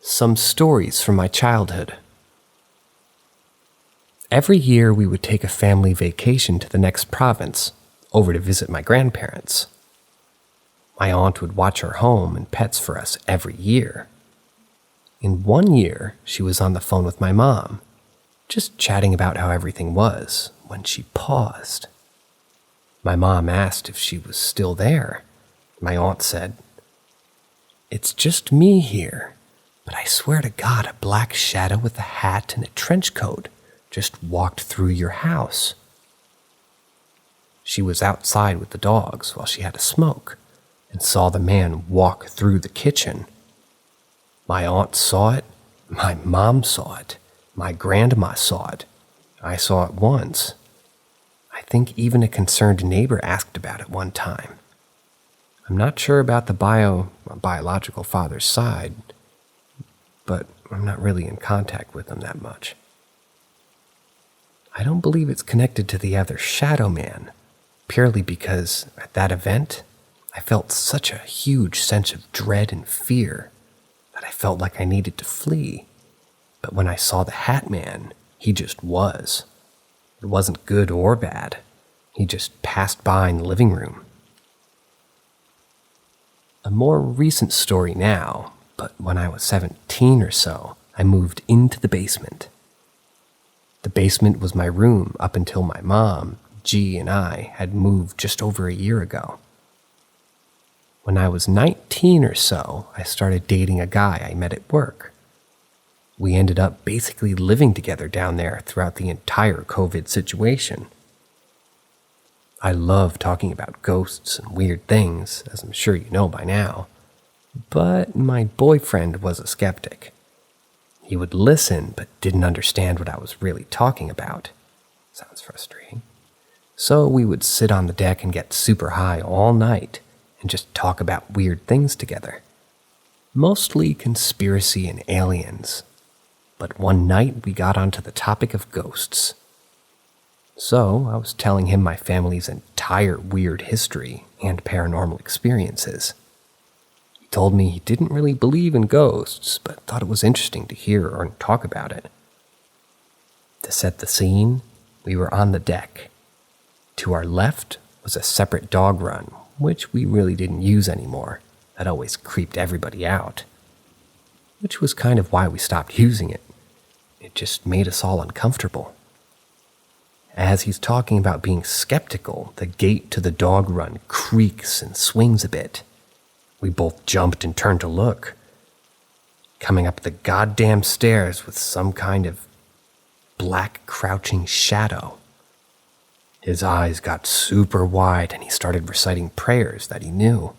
Some stories from my childhood. Every year we would take a family vacation to the next province, over to visit my grandparents. My aunt would watch our home and pets for us every year. In one year, she was on the phone with my mom, just chatting about how everything was, when she paused. My mom asked if she was still there. My aunt said, "It's just me here, but I swear to God a black shadow with a hat and a trench coat just walked through your house." She was outside with the dogs while she had a smoke and saw the man walk through the kitchen. My aunt saw it, my mom saw it, my grandma saw it, I saw it once. I think even a concerned neighbor asked about it one time. I'm not sure about the biological father's side, but I'm not really in contact with him that much. I don't believe it's connected to the other shadow man, purely because at that event, I felt such a huge sense of dread and fear that I felt like I needed to flee. But when I saw the Hat Man, he just was. It wasn't good or bad. He just passed by in the living room. A more recent story now, but when I was 17 or so, I moved into the basement. The basement was my room up until my mom, G, and I had moved just over a year ago. When I was 19 or so, I started dating a guy I met at work. We ended up basically living together down there throughout the entire COVID situation. I love talking about ghosts and weird things, as I'm sure you know by now. But my boyfriend was a skeptic. He would listen, but didn't understand what I was really talking about. Sounds frustrating. So we would sit on the deck and get super high all night and just talk about weird things together. Mostly conspiracy and aliens. But one night we got onto the topic of ghosts. So I was telling him my family's entire weird history and paranormal experiences. He told me he didn't really believe in ghosts, but thought it was interesting to hear or talk about it. To set the scene, we were on the deck. To our left was a separate dog run, which we really didn't use anymore. That always creeped everybody out. Which was kind of why we stopped using it. It just made us all uncomfortable. As he's talking about being skeptical, the gate to the dog run creaks and swings a bit. We both jumped and turned to look. Coming up the goddamn stairs with some kind of black crouching shadow. His eyes got super wide and he started reciting prayers that he knew.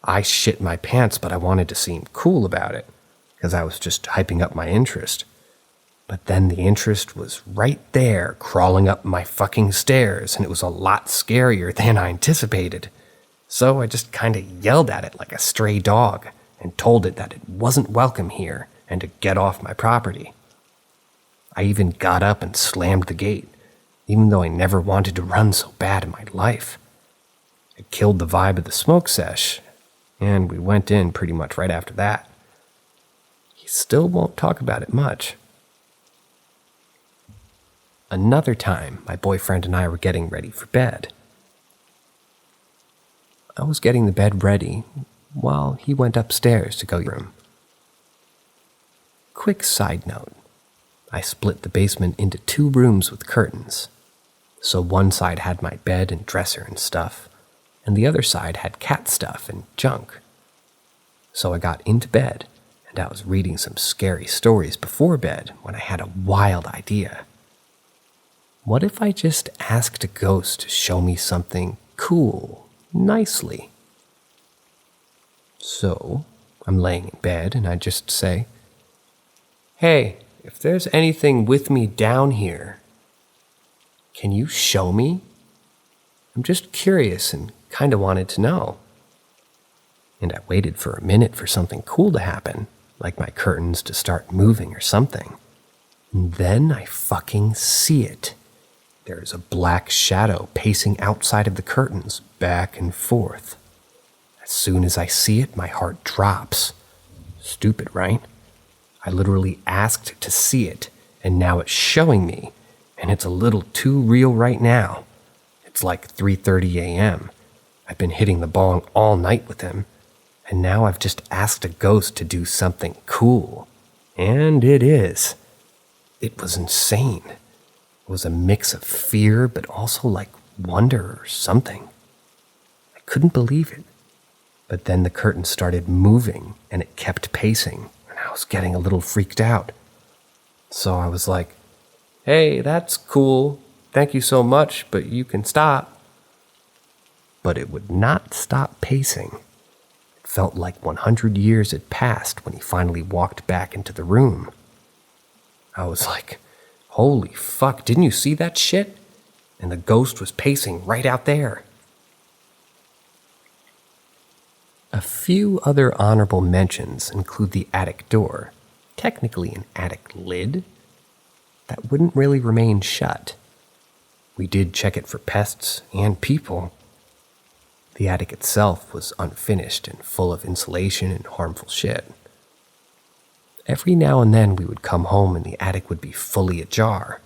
I shit my pants, but I wanted to seem cool about it, because I was just hyping up my interest. But then the interest was right there, crawling up my fucking stairs, and it was a lot scarier than I anticipated. So I just kinda yelled at it like a stray dog, and told it that it wasn't welcome here, and to get off my property. I even got up and slammed the gate, even though I never wanted to run so bad in my life. It killed the vibe of the smoke sesh, and we went in pretty much right after that. He still won't talk about it much. Another time, my boyfriend and I were getting ready for bed. I was getting the bed ready while he went upstairs to go to his room. Quick side note, I split the basement into 2 rooms with curtains. So one side had my bed and dresser and stuff, and the other side had cat stuff and junk. So I got into bed, and I was reading some scary stories before bed when I had a wild idea. What if I just asked a ghost to show me something cool, nicely? So, I'm laying in bed and I just say, "Hey, if there's anything with me down here, can you show me? I'm just curious and kinda wanted to know." And I waited for a minute for something cool to happen, like my curtains to start moving or something. And then I fucking see it. There is a black shadow pacing outside of the curtains, back and forth. As soon as I see it, my heart drops. Stupid, right? I literally asked to see it, and now it's showing me, and it's a little too real right now. It's like 3:30 a.m. I've been hitting the bong all night with him, and now I've just asked a ghost to do something cool. And it is. It was insane. It was a mix of fear, but also like wonder or something. I couldn't believe it. But then the curtain started moving, and it kept pacing, and I was getting a little freaked out. So I was like, "Hey, that's cool. Thank you so much, but you can stop." But it would not stop pacing. It felt like 100 years had passed when he finally walked back into the room. I was like, "Holy fuck, didn't you see that shit?" And the ghost was pacing right out there. A few other honorable mentions include the attic door, technically an attic lid, that wouldn't really remain shut. We did check it for pests and people. The attic itself was unfinished and full of insulation and harmful shit. Every now and then we would come home and the attic would be fully ajar.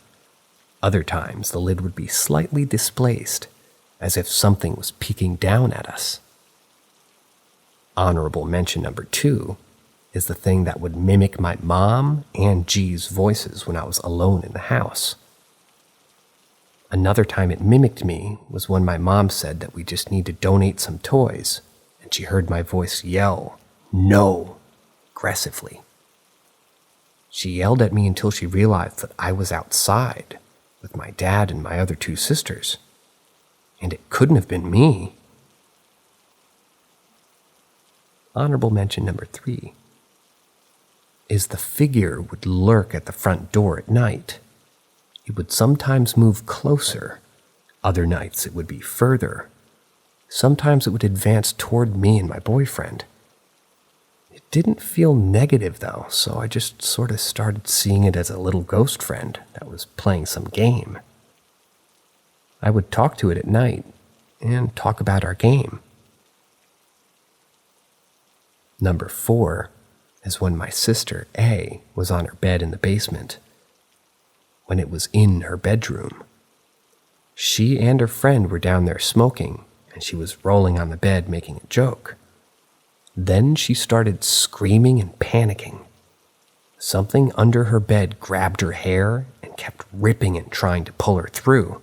Other times the lid would be slightly displaced, as if something was peeking down at us. Honorable mention number 2 is the thing that would mimic my mom and G's voices when I was alone in the house. Another time it mimicked me was when my mom said that we just need to donate some toys, and she heard my voice yell, "No," aggressively. She yelled at me until she realized that I was outside with my dad and my other two sisters, and it couldn't have been me. Honorable mention number 3 is the figure would lurk at the front door at night. It would sometimes move closer. Other nights it would be further. Sometimes it would advance toward me and my boyfriend. It didn't feel negative though, so I just sort of started seeing it as a little ghost friend that was playing some game. I would talk to it at night and talk about our game. Number 4 is when my sister, A, was on her bed in the basement. When it was in her bedroom. She and her friend were down there smoking, and she was rolling on the bed making a joke. Then she started screaming and panicking. Something under her bed grabbed her hair and kept ripping and trying to pull her through.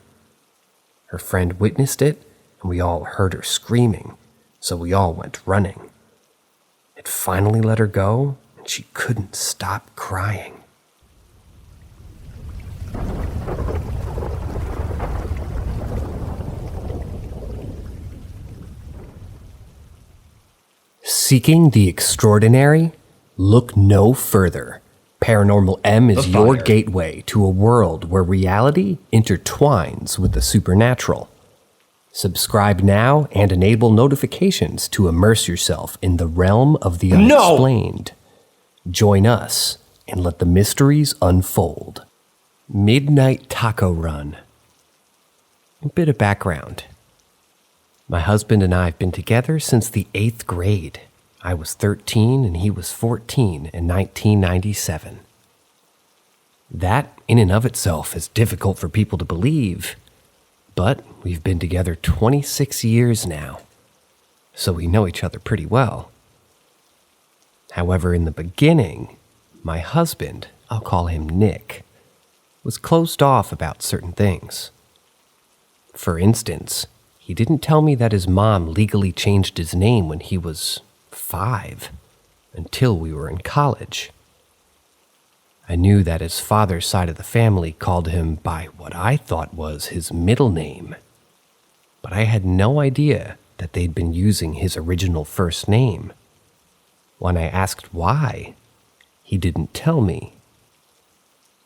Her friend witnessed it, and we all heard her screaming, so we all went running. It finally let her go, and she couldn't stop crying. Seeking the extraordinary? Look no further. Paranormal M is your gateway to a world where reality intertwines with the supernatural. Subscribe now and enable notifications to immerse yourself in the realm of the unexplained. Join us and let the mysteries unfold. Midnight Taco Run. A bit of background. My husband and I have been together since the 8th grade. I was 13 and he was 14 in 1997. That, in and of itself, is difficult for people to believe, but we've been together 26 years now, so we know each other pretty well. However, in the beginning, my husband, I'll call him Nick, was closed off about certain things. For instance, he didn't tell me that his mom legally changed his name when he was 5, until we were in college. I knew that his father's side of the family called him by what I thought was his middle name, but I had no idea that they'd been using his original first name. When I asked why, he didn't tell me.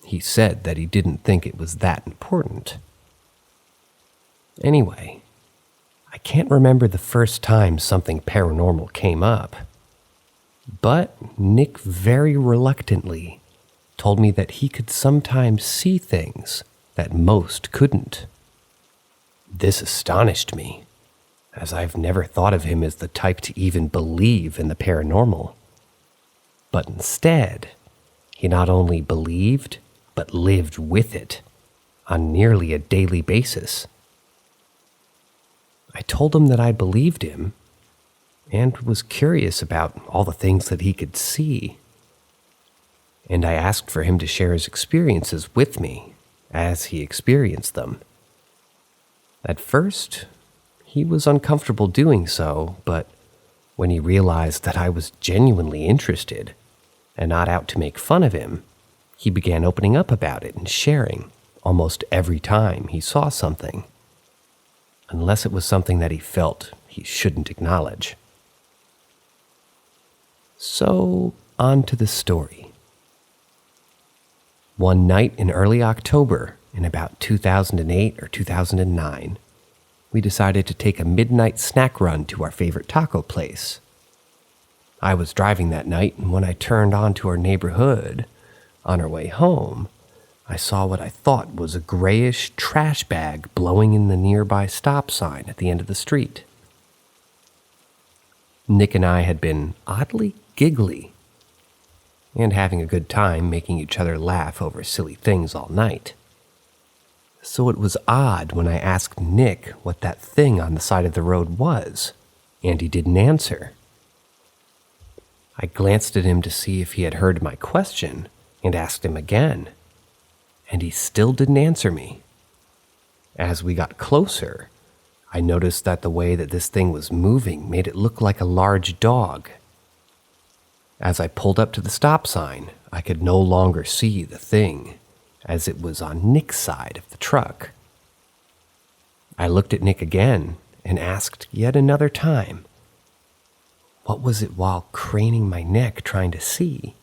He said that he didn't think it was that important. Anyway, I can't remember the first time something paranormal came up, but Nick very reluctantly told me that he could sometimes see things that most couldn't. This astonished me, as I've never thought of him as the type to even believe in the paranormal. But instead, he not only believed, but lived with it on nearly a daily basis. I told him that I believed him and was curious about all the things that he could see. And I asked for him to share his experiences with me as he experienced them. At first, he was uncomfortable doing so, but when he realized that I was genuinely interested and not out to make fun of him, he began opening up about it and sharing almost every time he saw something, unless it was something that he felt he shouldn't acknowledge. So, on to the story. One night in early October, in about 2008 or 2009, we decided to take a midnight snack run to our favorite taco place. I was driving that night, and when I turned onto our neighborhood, on our way home, I saw what I thought was a grayish trash bag blowing in the nearby stop sign at the end of the street. Nick and I had been oddly giggly and having a good time making each other laugh over silly things all night. So it was odd when I asked Nick what that thing on the side of the road was, and he didn't answer. I glanced at him to see if he had heard my question and asked him again, and he still didn't answer me. As we got closer, I noticed that the way that this thing was moving made it look like a large dog. As I pulled up to the stop sign, I could no longer see the thing, as it was on Nick's side of the truck. I looked at Nick again and asked yet another time, what was it while craning my neck trying to see?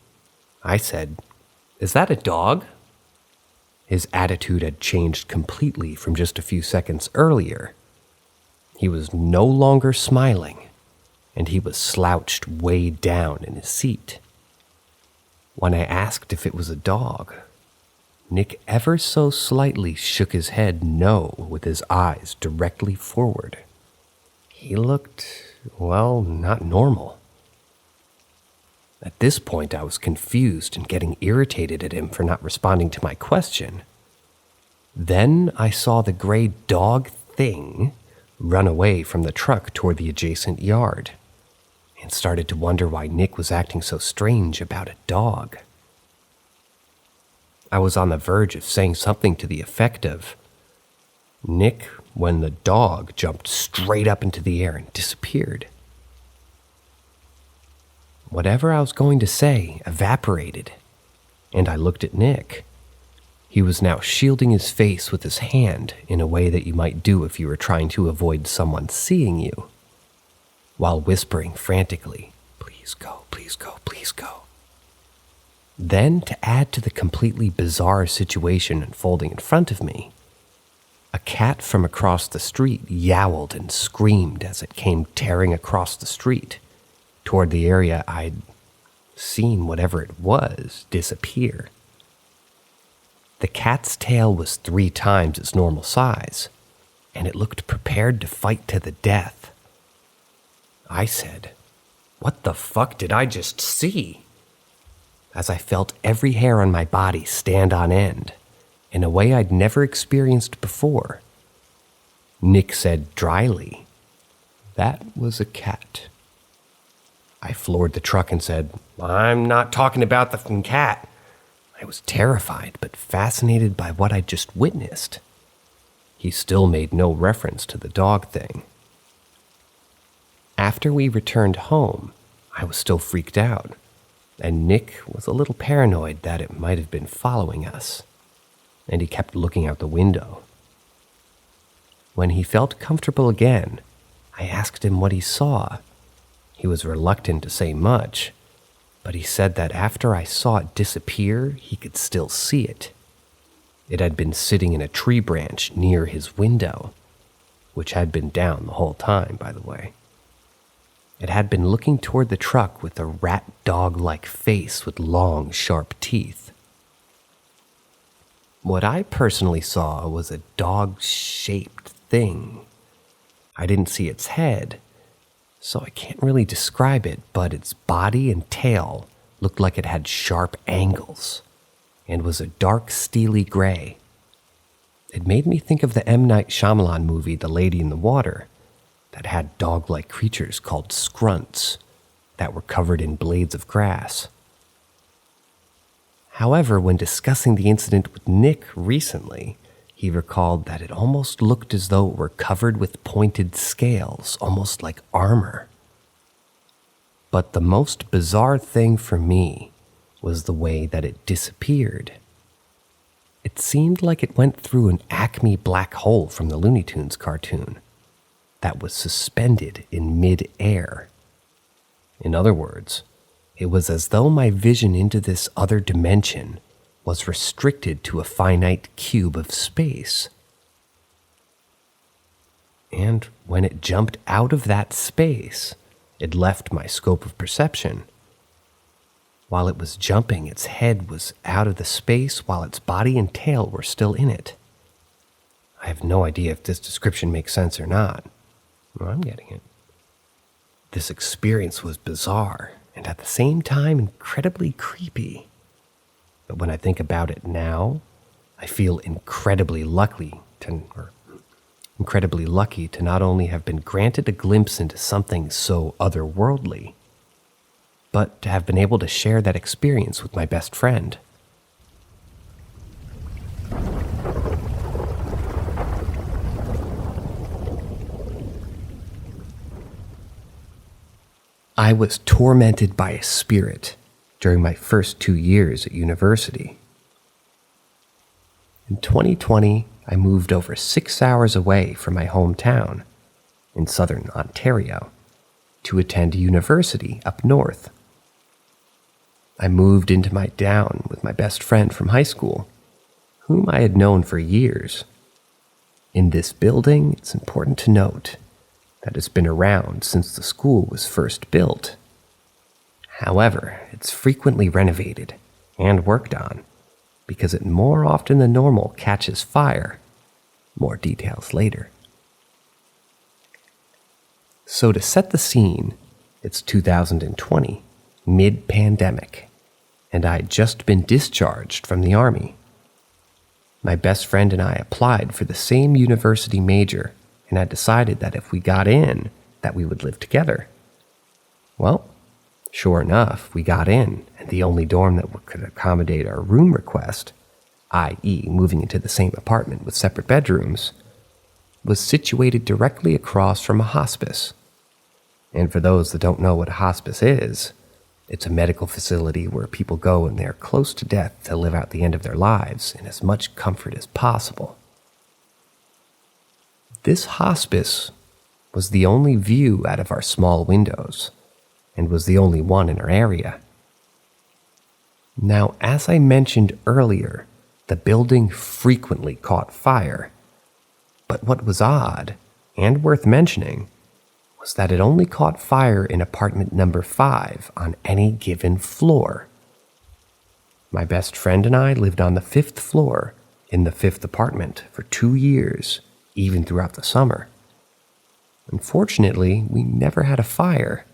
I said, "Is that a dog?" His attitude had changed completely from just a few seconds earlier. He was no longer smiling, and he was slouched way down in his seat. When I asked if it was a dog, Nick ever so slightly shook his head no with his eyes directly forward. He looked, well, not normal. At this point, I was confused and getting irritated at him for not responding to my question. Then I saw the gray dog thing run away from the truck toward the adjacent yard, and started to wonder why Nick was acting so strange about a dog. I was on the verge of saying something to the effect of, "Nick, when the dog jumped straight up into the air and disappeared." Whatever I was going to say evaporated, and I looked at Nick. He was now shielding his face with his hand in a way that you might do if you were trying to avoid someone seeing you, while whispering frantically, "Please go, please go, please go." Then, to add to the completely bizarre situation unfolding in front of me, a cat from across the street yowled and screamed as it came tearing across the street toward the area I'd seen whatever it was disappear. The cat's tail was 3 times its normal size, and it looked prepared to fight to the death. I said, "What the fuck did I just see?" as I felt every hair on my body stand on end in a way I'd never experienced before. Nick said dryly, "That was a cat." I floored the truck and said, "I'm not talking about the f***ing cat." I was terrified but fascinated by what I'd just witnessed. He still made no reference to the dog thing. After we returned home, I was still freaked out, and Nick was a little paranoid that it might have been following us, and he kept looking out the window. When he felt comfortable again, I asked him what he saw. He was reluctant to say much, but he said that after I saw it disappear, he could still see it. It had been sitting in a tree branch near his window, which had been down the whole time, by the way. It had been looking toward the truck with a rat dog-like face with long, sharp teeth. What I personally saw was a dog-shaped thing. I didn't see its head, so I can't really describe it, but its body and tail looked like it had sharp angles and was a dark, steely gray. It made me think of the M. Night Shyamalan movie The Lady in the Water that had dog-like creatures called scrunts that were covered in blades of grass. However, when discussing the incident with Nick recently, he recalled that it almost looked as though it were covered with pointed scales, almost like armor. But the most bizarre thing for me was the way that it disappeared. It seemed like it went through an Acme black hole from the Looney Tunes cartoon that was suspended in mid-air. In other words, it was as though my vision into this other dimension was restricted to a finite cube of space. And when it jumped out of that space, it left my scope of perception. While it was jumping, its head was out of the space while its body and tail were still in it. I have no idea if this description makes sense or not. Well, I'm getting it. This experience was bizarre and at the same time incredibly creepy. But when I think about it now, I feel incredibly lucky to not only have been granted a glimpse into something so otherworldly, but to have been able to share that experience with my best friend. I was tormented by a spirit during my first 2 years at university. In 2020, I moved over 6 hours away from my hometown in southern Ontario to attend university up north. I moved into my town with my best friend from high school, whom I had known for years. In this building, it's important to note that it's been around since the school was first built. However, it's frequently renovated and worked on because it more often than normal catches fire. More details later. So to set the scene, it's 2020, mid-pandemic, and I had just been discharged from the Army. My best friend and I applied for the same university major and had decided that if we got in, that we would live together. Well, sure enough, we got in, and the only dorm that could accommodate our room request, i.e. moving into the same apartment with separate bedrooms, was situated directly across from a hospice. And for those that don't know what a hospice is, it's a medical facility where people go when they're close to death to live out the end of their lives in as much comfort as possible. This hospice was the only view out of our small windows, and was the only one in our area. Now, as I mentioned earlier, the building frequently caught fire, but what was odd, and worth mentioning, was that it only caught fire in apartment number 5 on any given floor. My best friend and I lived on the 5th floor in the 5th apartment for 2 years, even throughout the summer. Unfortunately, we never had a fire,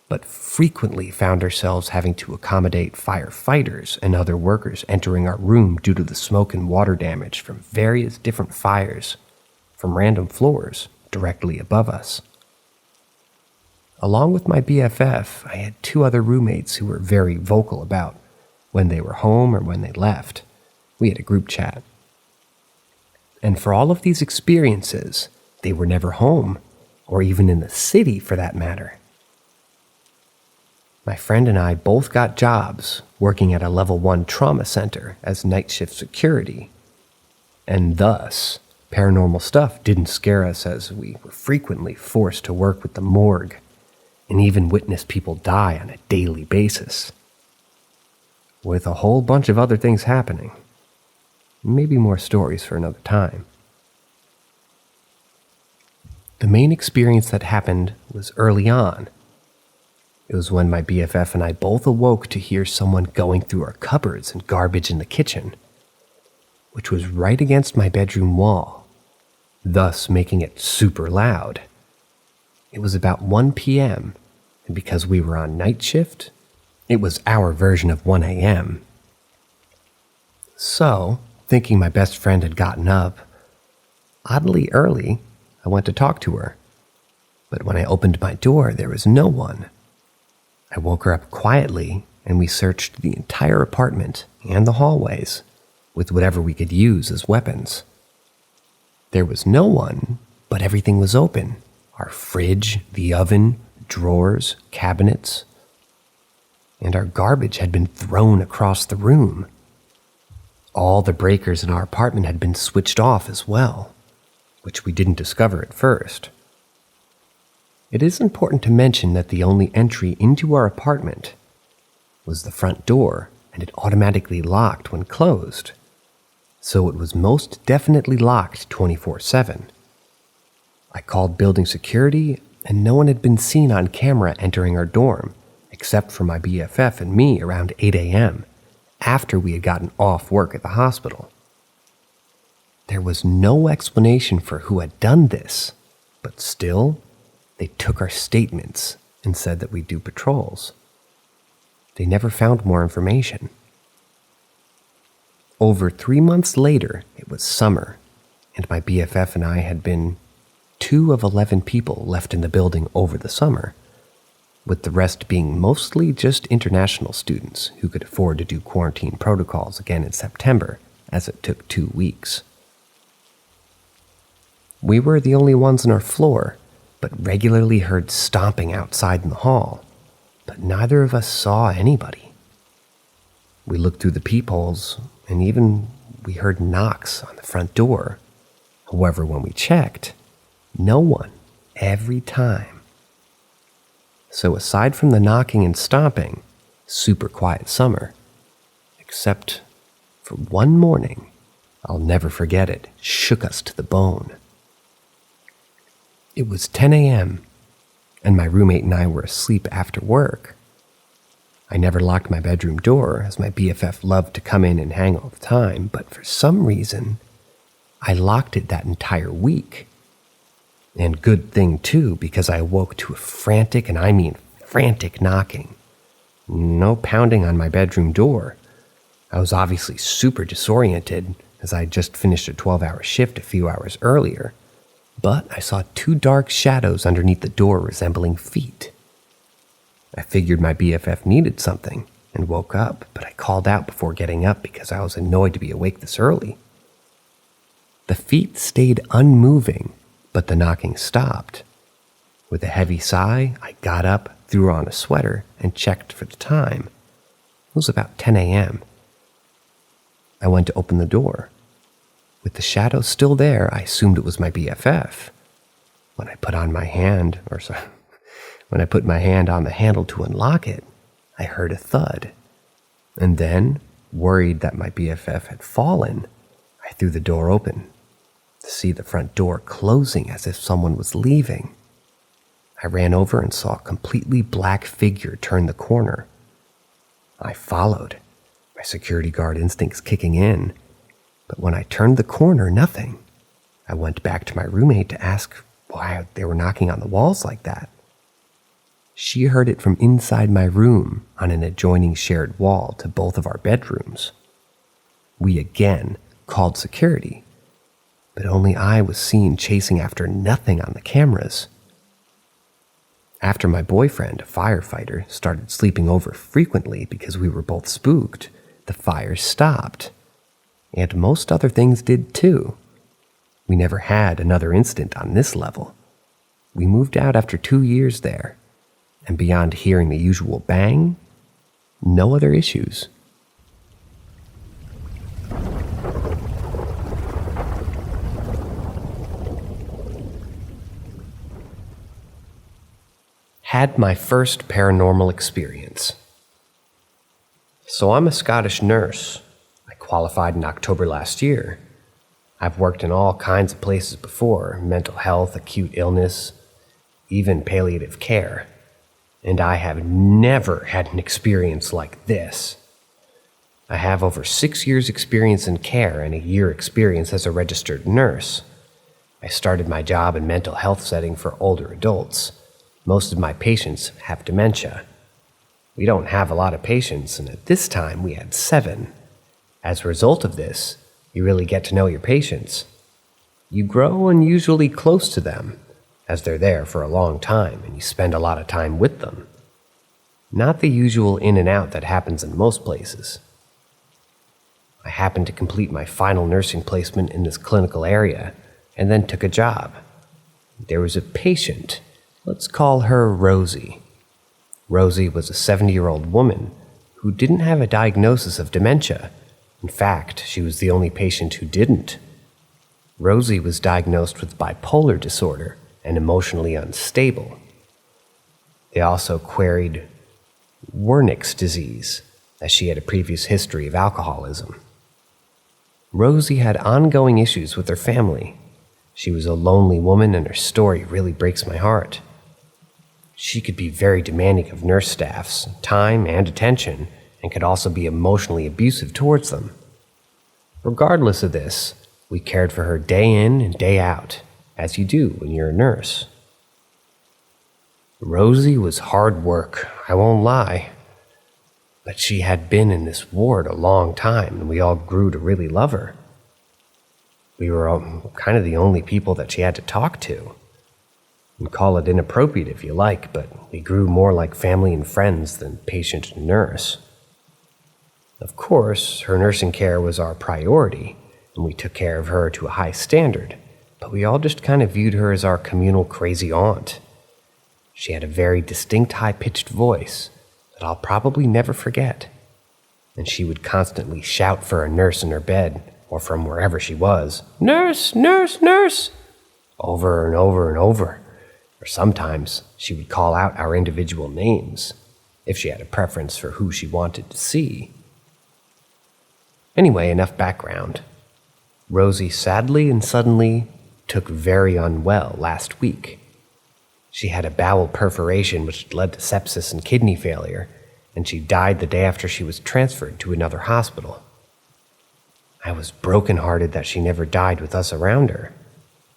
but frequently found ourselves having to accommodate firefighters and other workers entering our room due to the smoke and water damage from various different fires from random floors directly above us. Along with my BFF, I had 2 other roommates who were very vocal about when they were home or when they left. We had a group chat. And for all of these experiences, they were never home, or even in the city for that matter. My friend and I both got jobs working at a level 1 trauma center as night shift security, and thus, paranormal stuff didn't scare us as we were frequently forced to work with the morgue and even witness people die on a daily basis, with a whole bunch of other things happening. Maybe more stories for another time. The main experience that happened was early on. It was when my BFF and I both awoke to hear someone going through our cupboards and garbage in the kitchen, which was right against my bedroom wall, thus making it super loud. It was about 1 p.m., and because we were on night shift, it was our version of 1 a.m. So, thinking my best friend had gotten up, oddly early, I went to talk to her. But when I opened my door, there was no one. I woke her up quietly, and we searched the entire apartment and the hallways with whatever we could use as weapons. There was no one, but everything was open. Our fridge, the oven, drawers, cabinets, and our garbage had been thrown across the room. All the breakers in our apartment had been switched off as well, which we didn't discover at first. It is important to mention that the only entry into our apartment was the front door, and it automatically locked when closed, so it was most definitely locked 24/7. I called building security, and no one had been seen on camera entering our dorm, except for my BFF and me around 8 a.m., after we had gotten off work at the hospital. There was no explanation for who had done this, but still, they took our statements and said that we do patrols. They never found more information. Over 3 months later, it was summer, and my BFF and I had been 2 of 11 people left in the building over the summer, with the rest being mostly just international students who could afford to do quarantine protocols again in September, as it took 2 weeks. We were the only ones on our floor, but regularly heard stomping outside in the hall, but neither of us saw anybody. We looked through the peepholes, and even we heard knocks on the front door. However, when we checked, no one, every time. So aside from the knocking and stomping, super quiet summer. Except for one morning, I'll never forget it, shook us to the bone. It was 10 a.m., and my roommate and I were asleep after work. I never locked my bedroom door, as my BFF loved to come in and hang all the time, but for some reason, I locked it that entire week. And good thing too, because I awoke to a frantic, and I mean frantic knocking. No pounding on my bedroom door. I was obviously super disoriented, as I had just finished a 12-hour shift a few hours earlier, but I saw two dark shadows underneath the door resembling feet. I figured my BFF needed something and woke up, but I called out before getting up because I was annoyed to be awake this early. The feet stayed unmoving, but the knocking stopped. With a heavy sigh, I got up, threw on a sweater, and checked for the time. It was about 10 a.m. I went to open the door. With the shadow still there, I assumed it was my BFF. When I put my hand on the handle to unlock it, I heard a thud. And then, worried that my BFF had fallen, I threw the door open to see the front door closing as if someone was leaving. I ran over and saw a completely black figure turn the corner. I followed, my security guard instincts kicking in. But when I turned the corner, nothing. I went back to my roommate to ask why they were knocking on the walls like that. She heard it from inside my room on an adjoining shared wall to both of our bedrooms. We again called security, but only I was seen chasing after nothing on the cameras. After my boyfriend, a firefighter, started sleeping over frequently because we were both spooked, the fire stopped. And most other things did too. We never had another incident on this level. We moved out after 2 years there, and beyond hearing the usual bang, no other issues. Had my first paranormal experience. So I'm a Scottish nurse. Qualified in October last year. I've worked in all kinds of places before, mental health, acute illness, even palliative care, and I have never had an experience like this. I have over 6 years experience in care and a year experience as a registered nurse. I started my job in mental health setting for older adults. Most of my patients have dementia. We don't have a lot of patients, and at this time we had 7. As a result of this, you really get to know your patients. You grow unusually close to them, as they're there for a long time and you spend a lot of time with them. Not the usual in and out that happens in most places. I happened to complete my final nursing placement in this clinical area and then took a job. There was a patient, let's call her Rosie. Rosie was a 70-year-old woman who didn't have a diagnosis of dementia. In fact, she was the only patient who didn't. Rosie was diagnosed with bipolar disorder and emotionally unstable. They also queried Wernicke's disease, as she had a previous history of alcoholism. Rosie had ongoing issues with her family. She was a lonely woman, and her story really breaks my heart. She could be very demanding of nurse staff's time and attention, and could also be emotionally abusive towards them. Regardless of this, we cared for her day in and day out, as you do when you're a nurse. Rosie was hard work, I won't lie. But she had been in this ward a long time, and we all grew to really love her. We were kind of the only people that she had to talk to. And call it inappropriate if you like, but we grew more like family and friends than patient and nurse. Of course, her nursing care was our priority, and we took care of her to a high standard, but we all just kind of viewed her as our communal crazy aunt. She had a very distinct high-pitched voice that I'll probably never forget. and she would constantly shout for a nurse in her bed, or from wherever she was, "Nurse, nurse, nurse," over and over and over. Or sometimes she would call out our individual names, if she had a preference for who she wanted to see. Anyway, enough background. Rosie sadly and suddenly took very unwell last week. She had a bowel perforation which led to sepsis and kidney failure, and she died the day after she was transferred to another hospital. I was brokenhearted that she never died with us around her.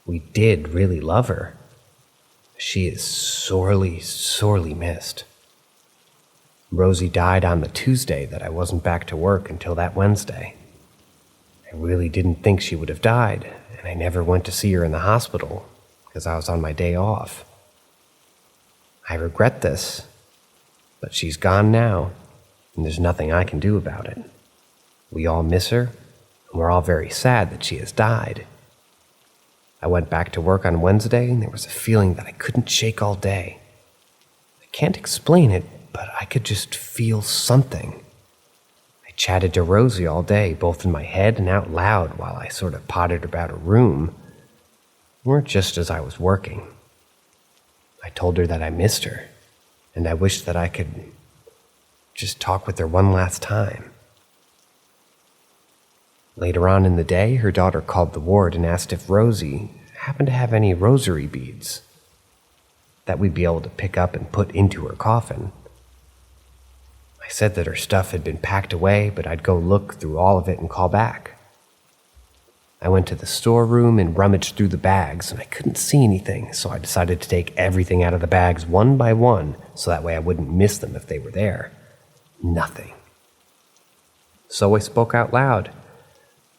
We did really love her. She is sorely, sorely missed. Rosie died on the Tuesday that I wasn't back to work until that Wednesday. I really didn't think she would have died, and I never went to see her in the hospital because I was on my day off. I regret this, but she's gone now, and there's nothing I can do about it. We all miss her, and we're all very sad that she has died. I went back to work on Wednesday, and there was a feeling that I couldn't shake all day. I can't explain it, but I could just feel something. I chatted to Rosie all day, both in my head and out loud, while I sort of pottered about a room, or just as I was working. I told her that I missed her, and I wished that I could just talk with her one last time. Later on in the day, her daughter called the ward and asked if Rosie happened to have any rosary beads that we'd be able to pick up and put into her coffin. I said that her stuff had been packed away, but I'd go look through all of it and call back. I went to the storeroom and rummaged through the bags, and I couldn't see anything, so I decided to take everything out of the bags one by one, so that way I wouldn't miss them if they were there. Nothing. So I spoke out loud.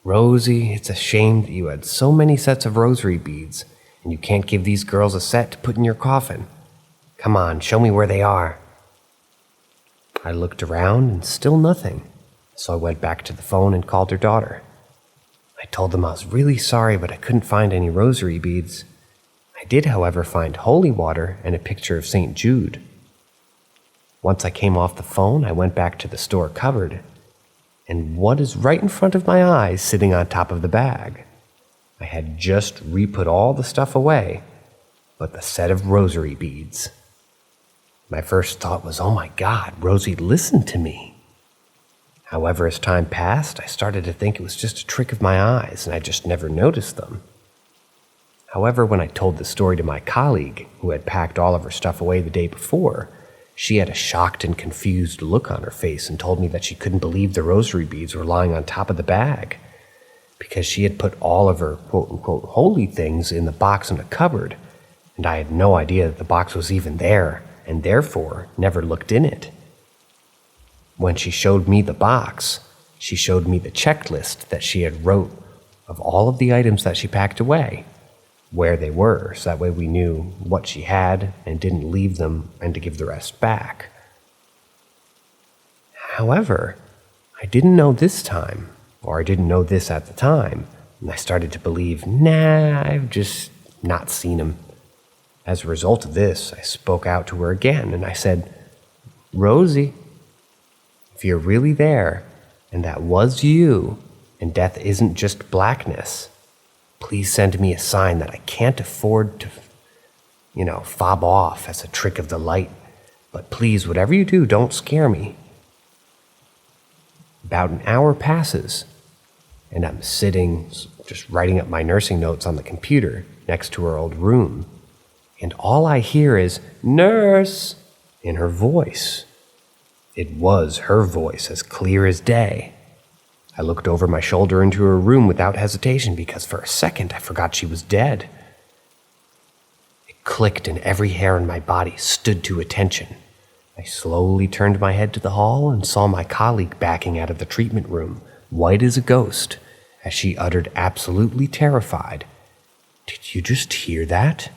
"Rosie, it's a shame that you had so many sets of rosary beads, and you can't give these girls a set to put in your coffin. Come on, show me where they are." I looked around and still nothing, so I went back to the phone and called her daughter. I told them I was really sorry, but I couldn't find any rosary beads. I did, however, find holy water and a picture of St. Jude. Once I came off the phone, I went back to the store cupboard, and what is right in front of my eyes sitting on top of the bag? I had just re-put all the stuff away, but the set of rosary beads. My first thought was, oh my God, Rosie listened to me. However, as time passed, I started to think it was just a trick of my eyes, and I just never noticed them. However, when I told the story to my colleague, who had packed all of her stuff away the day before, she had a shocked and confused look on her face and told me that she couldn't believe the rosary beads were lying on top of the bag, because she had put all of her quote-unquote holy things in the box in the cupboard, and I had no idea that the box was even there, and therefore never looked in it. When she showed me the box, she showed me the checklist that she had wrote of all of the items that she packed away, where they were, so that way we knew what she had and didn't leave them and to give the rest back. However, I didn't know this time, or I didn't know this at the time, and I started to believe, I've just not seen him. As a result of this, I spoke out to her again, and I said, "Rosie, if you're really there, and that was you, and death isn't just blackness, please send me a sign that I can't afford to, fob off as a trick of the light. But please, whatever you do, don't scare me." About an hour passes, and I'm sitting, just writing up my nursing notes on the computer next to her old room, and all I hear is, "Nurse," in her voice. It was her voice, as clear as day. I looked over my shoulder into her room without hesitation because for a second I forgot she was dead. It clicked and every hair on my body stood to attention. I slowly turned my head to the hall and saw my colleague backing out of the treatment room, white as a ghost, as she uttered, absolutely terrified, "Did you just hear that?"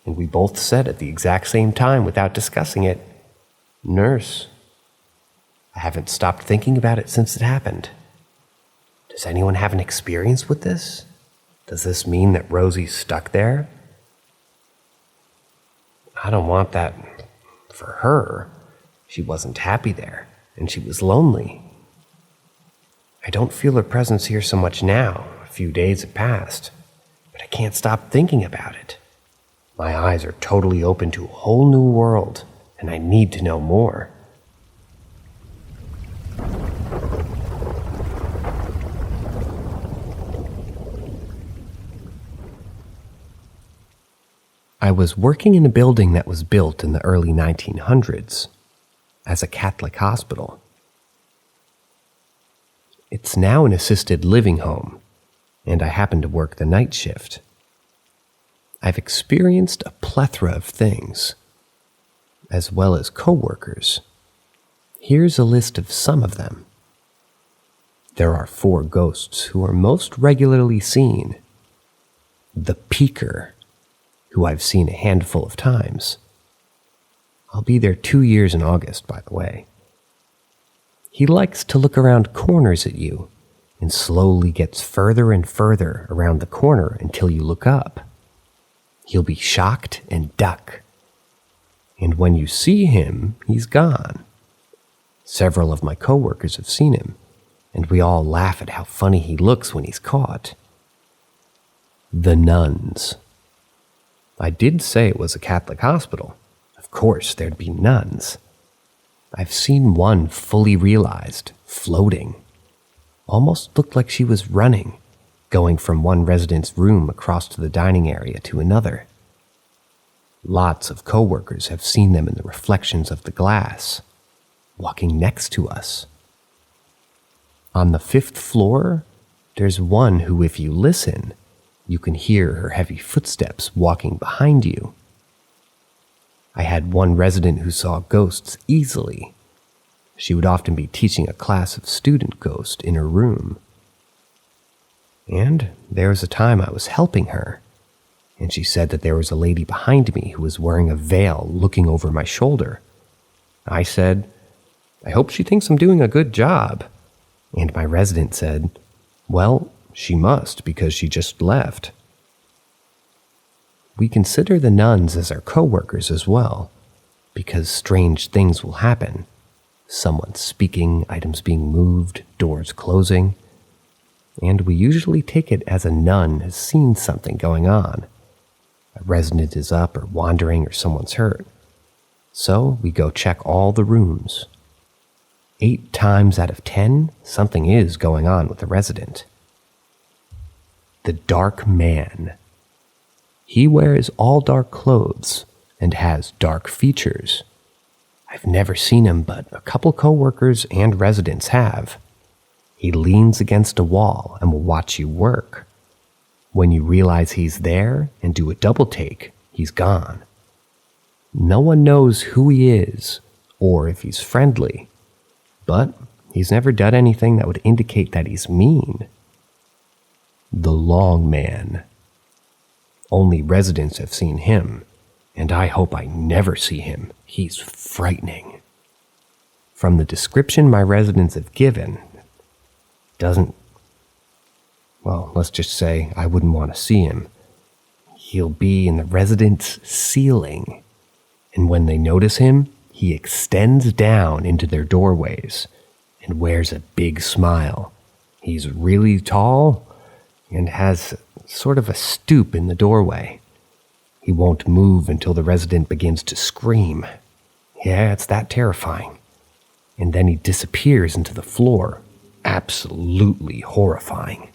And we both said at the exact same time without discussing it, "Nurse." I haven't stopped thinking about it since it happened. Does anyone have an experience with this? Does this mean that Rosie's stuck there? I don't want that for her. She wasn't happy there. and she was lonely. I don't feel her presence here so much now. A few days have passed, but I can't stop thinking about it. My eyes are totally open to a whole new world, and I need to know more. I was working in a building that was built in the early 1900s as a Catholic hospital. It's now an assisted living home, and I happen to work the night shift. I've experienced a plethora of things, as well as coworkers. Here's a list of some of them. There are 4 ghosts who are most regularly seen. The Peeker, who I've seen a handful of times. I'll be there 2 years in August, by the way. He likes to look around corners at you and slowly gets further and further around the corner until you look up. He'll be shocked and duck. And when you see him, he's gone. Several of my coworkers have seen him, and we all laugh at how funny he looks when he's caught. The nuns. I did say it was a Catholic hospital. Of course, there'd be nuns. I've seen one fully realized, floating. Almost looked like she was running, going from one resident's room across to the dining area to another. Lots of coworkers have seen them in the reflections of the glass, walking next to us. On the 5th floor, there's one who, if you listen, you can hear her heavy footsteps walking behind you. I had one resident who saw ghosts easily. She would often be teaching a class of student ghosts in her room. And there was a time I was helping her, and she said that there was a lady behind me who was wearing a veil looking over my shoulder. I said, "I hope she thinks I'm doing a good job." And my resident said, "Well, she must, because she just left." We consider the nuns as our coworkers as well, because strange things will happen. Someone speaking, items being moved, doors closing. And we usually take it as a nun has seen something going on. A resident is up or wandering or someone's hurt. So we go check all the rooms. 8 times out of 10, something is going on with the resident. The Dark Man. He wears all dark clothes and has dark features. I've never seen him, but a couple coworkers and residents have. He leans against a wall and will watch you work. When you realize he's there and do a double take, he's gone. No one knows who he is or if he's friendly, but he's never done anything that would indicate that he's mean. The Long Man. Only residents have seen him, and I hope I never see him. He's frightening. From the description my residents have given, let's just say I wouldn't want to see him. He'll be in the resident's ceiling, and when they notice him, he extends down into their doorways and wears a big smile. He's really tall and has sort of a stoop in the doorway. He won't move until the resident begins to scream. Yeah, it's that terrifying. And then he disappears into the floor. Absolutely horrifying.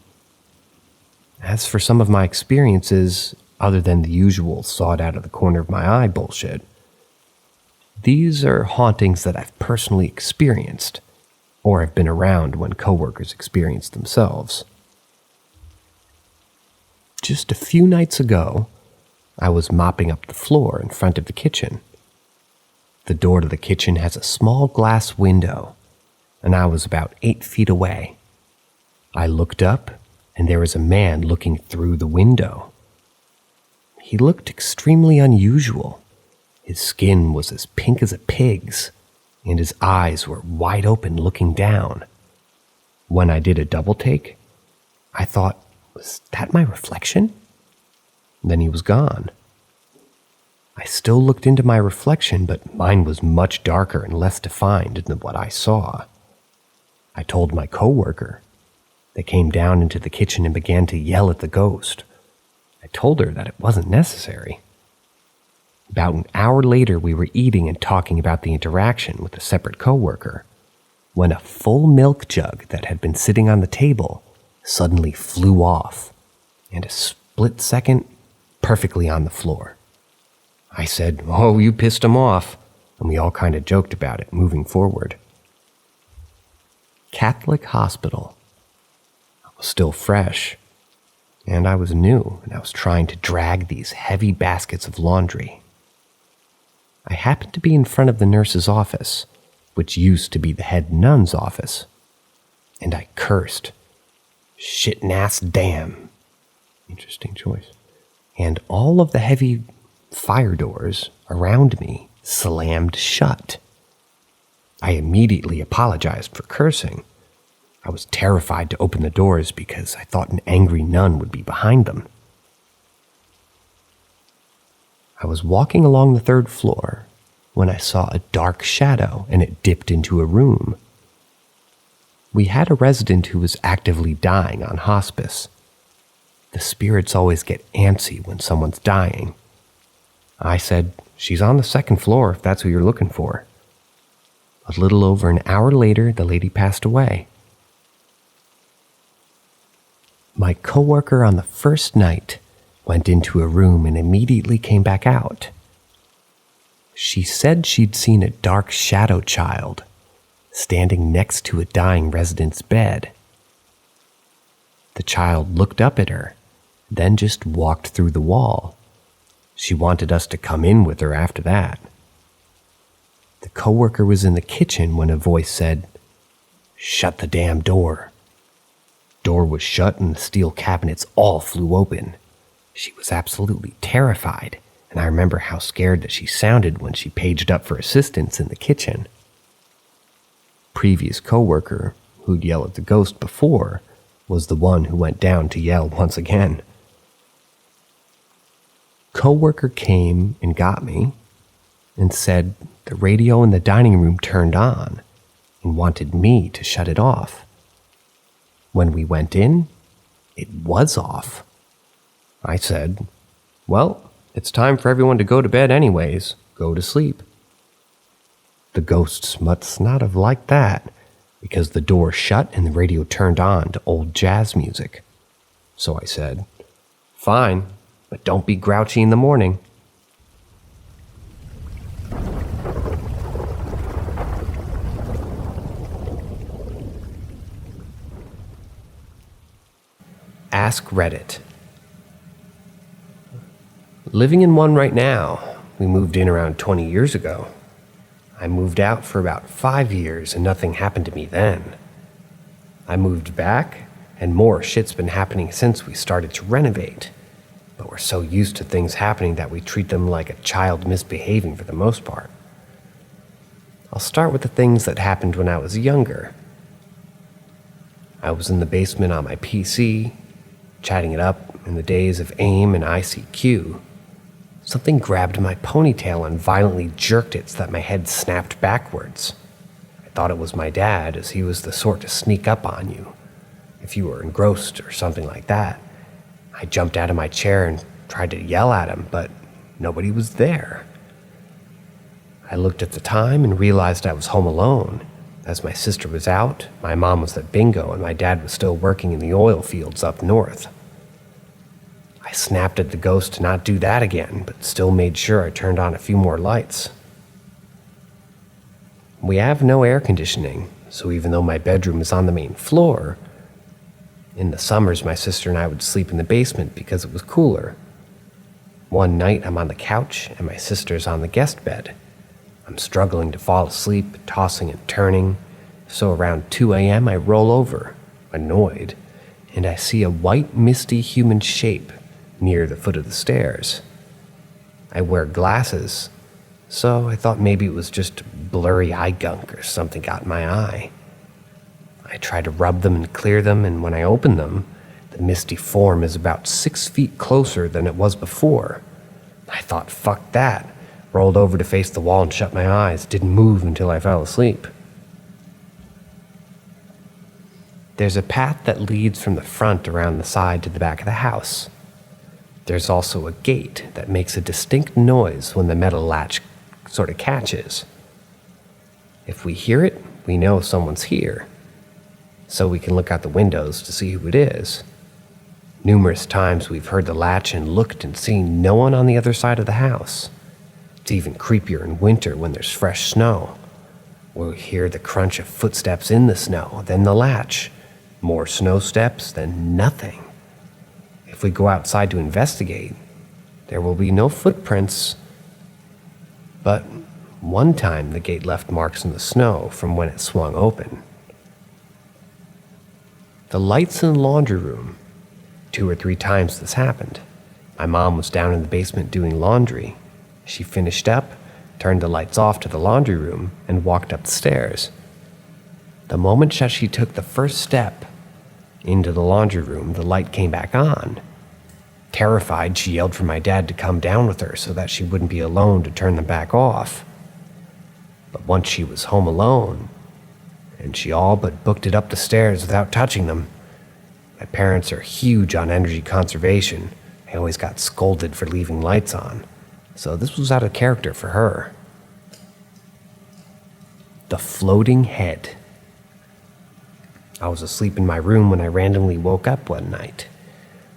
As for some of my experiences, other than the usual sawed out of the corner of my eye bullshit, these are hauntings that I've personally experienced, or have been around when coworkers experienced themselves. Just a few nights ago, I was mopping up the floor in front of the kitchen. The door to the kitchen has a small glass window, and I was about 8 feet away. I looked up, and there was a man looking through the window. He looked extremely unusual. His skin was as pink as a pig's, and his eyes were wide open looking down. When I did a double take, I thought, was that my reflection? Then he was gone. I still looked into my reflection, but mine was much darker and less defined than what I saw. I told my coworker. They came down into the kitchen and began to yell at the ghost. I told her that it wasn't necessary. About an hour later, we were eating and talking about the interaction with a separate coworker, when a full milk jug that had been sitting on the table suddenly flew off, and a split second, perfectly on the floor. I said, "Oh, you pissed him off," and we all kind of joked about it moving forward. Catholic hospital. I was still fresh, and I was new, and I was trying to drag these heavy baskets of laundry. I happened to be in front of the nurse's office, which used to be the head nun's office, and I cursed. Shittin' ass damn. Interesting choice. And all of the heavy fire doors around me slammed shut. I immediately apologized for cursing. I was terrified to open the doors because I thought an angry nun would be behind them. I was walking along the 3rd floor when I saw a dark shadow and it dipped into a room. We had a resident who was actively dying on hospice. The spirits always get antsy when someone's dying. I said, "She's on the 2nd floor if that's who you're looking for." A little over an hour later, the lady passed away. My coworker on the first night went into a room and immediately came back out. She said she'd seen a dark shadow child standing next to a dying resident's bed. The child looked up at her, then just walked through the wall. She wanted us to come in with her after that. The coworker was in the kitchen when a voice said, "Shut the damn door." Door was shut and the steel cabinets all flew open. She was absolutely terrified, and I remember how scared that she sounded when she paged up for assistance in the kitchen. Previous coworker, who'd yelled at the ghost before, was the one who went down to yell once again. Coworker came and got me and said the radio in the dining room turned on and wanted me to shut it off. When we went in, it was off. I said, "Well, it's time for everyone to go to bed anyways. Go to sleep." The ghosts must not have liked that, because the door shut and the radio turned on to old jazz music. So I said, "Fine, but don't be grouchy in the morning." Ask Reddit. Living in one right now. We moved in around 20 years ago. I moved out for about 5 years and nothing happened to me then. I moved back and more shit's been happening since we started to renovate. But we're so used to things happening that we treat them like a child misbehaving for the most part. I'll start with the things that happened when I was younger. I was in the basement on my PC, chatting it up in the days of AIM and ICQ. Something grabbed my ponytail and violently jerked it so that my head snapped backwards. I thought it was my dad, as he was the sort to sneak up on you if you were engrossed or something like that. I jumped out of my chair and tried to yell at him, but nobody was there. I looked at the time and realized I was home alone, as my sister was out, my mom was at bingo, and my dad was still working in the oil fields up north. I snapped at the ghost to not do that again, but still made sure I turned on a few more lights. We have no air conditioning, so even though my bedroom is on the main floor, in the summers my sister and I would sleep in the basement because it was cooler. One night I'm on the couch and my sister's on the guest bed. I'm struggling to fall asleep, tossing and turning, so around 2 a.m. I roll over, annoyed, and I see a white, misty human shape near the foot of the stairs. I wear glasses, so I thought maybe it was just blurry eye gunk or something got in my eye. I try to rub them and clear them, and when I open them, the misty form is about 6 feet closer than it was before. I thought, fuck that. Rolled over to face the wall and shut my eyes. Didn't move until I fell asleep. There's a path that leads from the front around the side to the back of the house. There's also a gate that makes a distinct noise when the metal latch sort of catches. If we hear it, we know someone's here, so we can look out the windows to see who it is. Numerous times we've heard the latch and looked and seen no one on the other side of the house. It's even creepier in winter when there's fresh snow. We'll hear the crunch of footsteps in the snow, then the latch. More snow steps, then nothing. If we go outside to investigate, there will be no footprints. But one time the gate left marks in the snow from when it swung open. The lights in the laundry room. 2 or 3 times this happened. My mom was down in the basement doing laundry. She finished up, turned the lights off to the laundry room, and walked up the stairs. The moment that she took the first step into the laundry room, the light came back on. Terrified, she yelled for my dad to come down with her so that she wouldn't be alone to turn them back off. But once she was home alone, and she all but booked it up the stairs without touching them. My parents are huge on energy conservation. I always got scolded for leaving lights on, so this was out of character for her. The floating head. I was asleep in my room when I randomly woke up one night.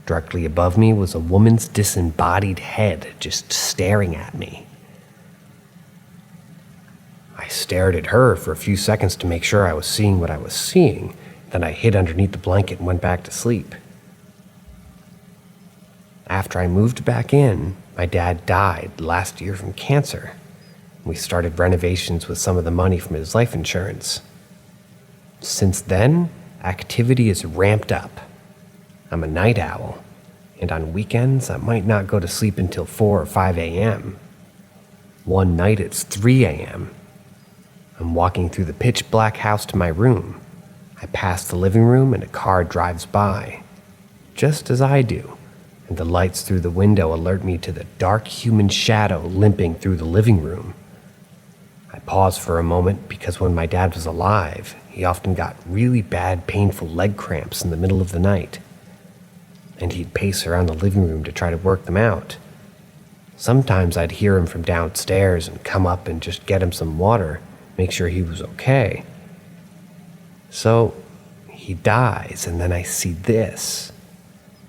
Directly above me was a woman's disembodied head just staring at me. I stared at her for a few seconds to make sure I was seeing what I was seeing. Then I hid underneath the blanket and went back to sleep. After I moved back in, my dad died last year from cancer. We started renovations with some of the money from his life insurance. Since then, activity is ramped up. I'm a night owl, and on weekends I might not go to sleep until 4 or 5 a.m. One night it's 3 a.m. I'm walking through the pitch black house to my room. I pass the living room and a car drives by, just as I do, and the lights through the window alert me to the dark human shadow limping through the living room. I pause for a moment because when my dad was alive, he often got really bad, painful leg cramps in the middle of the night, and he'd pace around the living room to try to work them out. Sometimes I'd hear him from downstairs and come up and just get him some water, make sure he was okay. So he dies, and then I see this,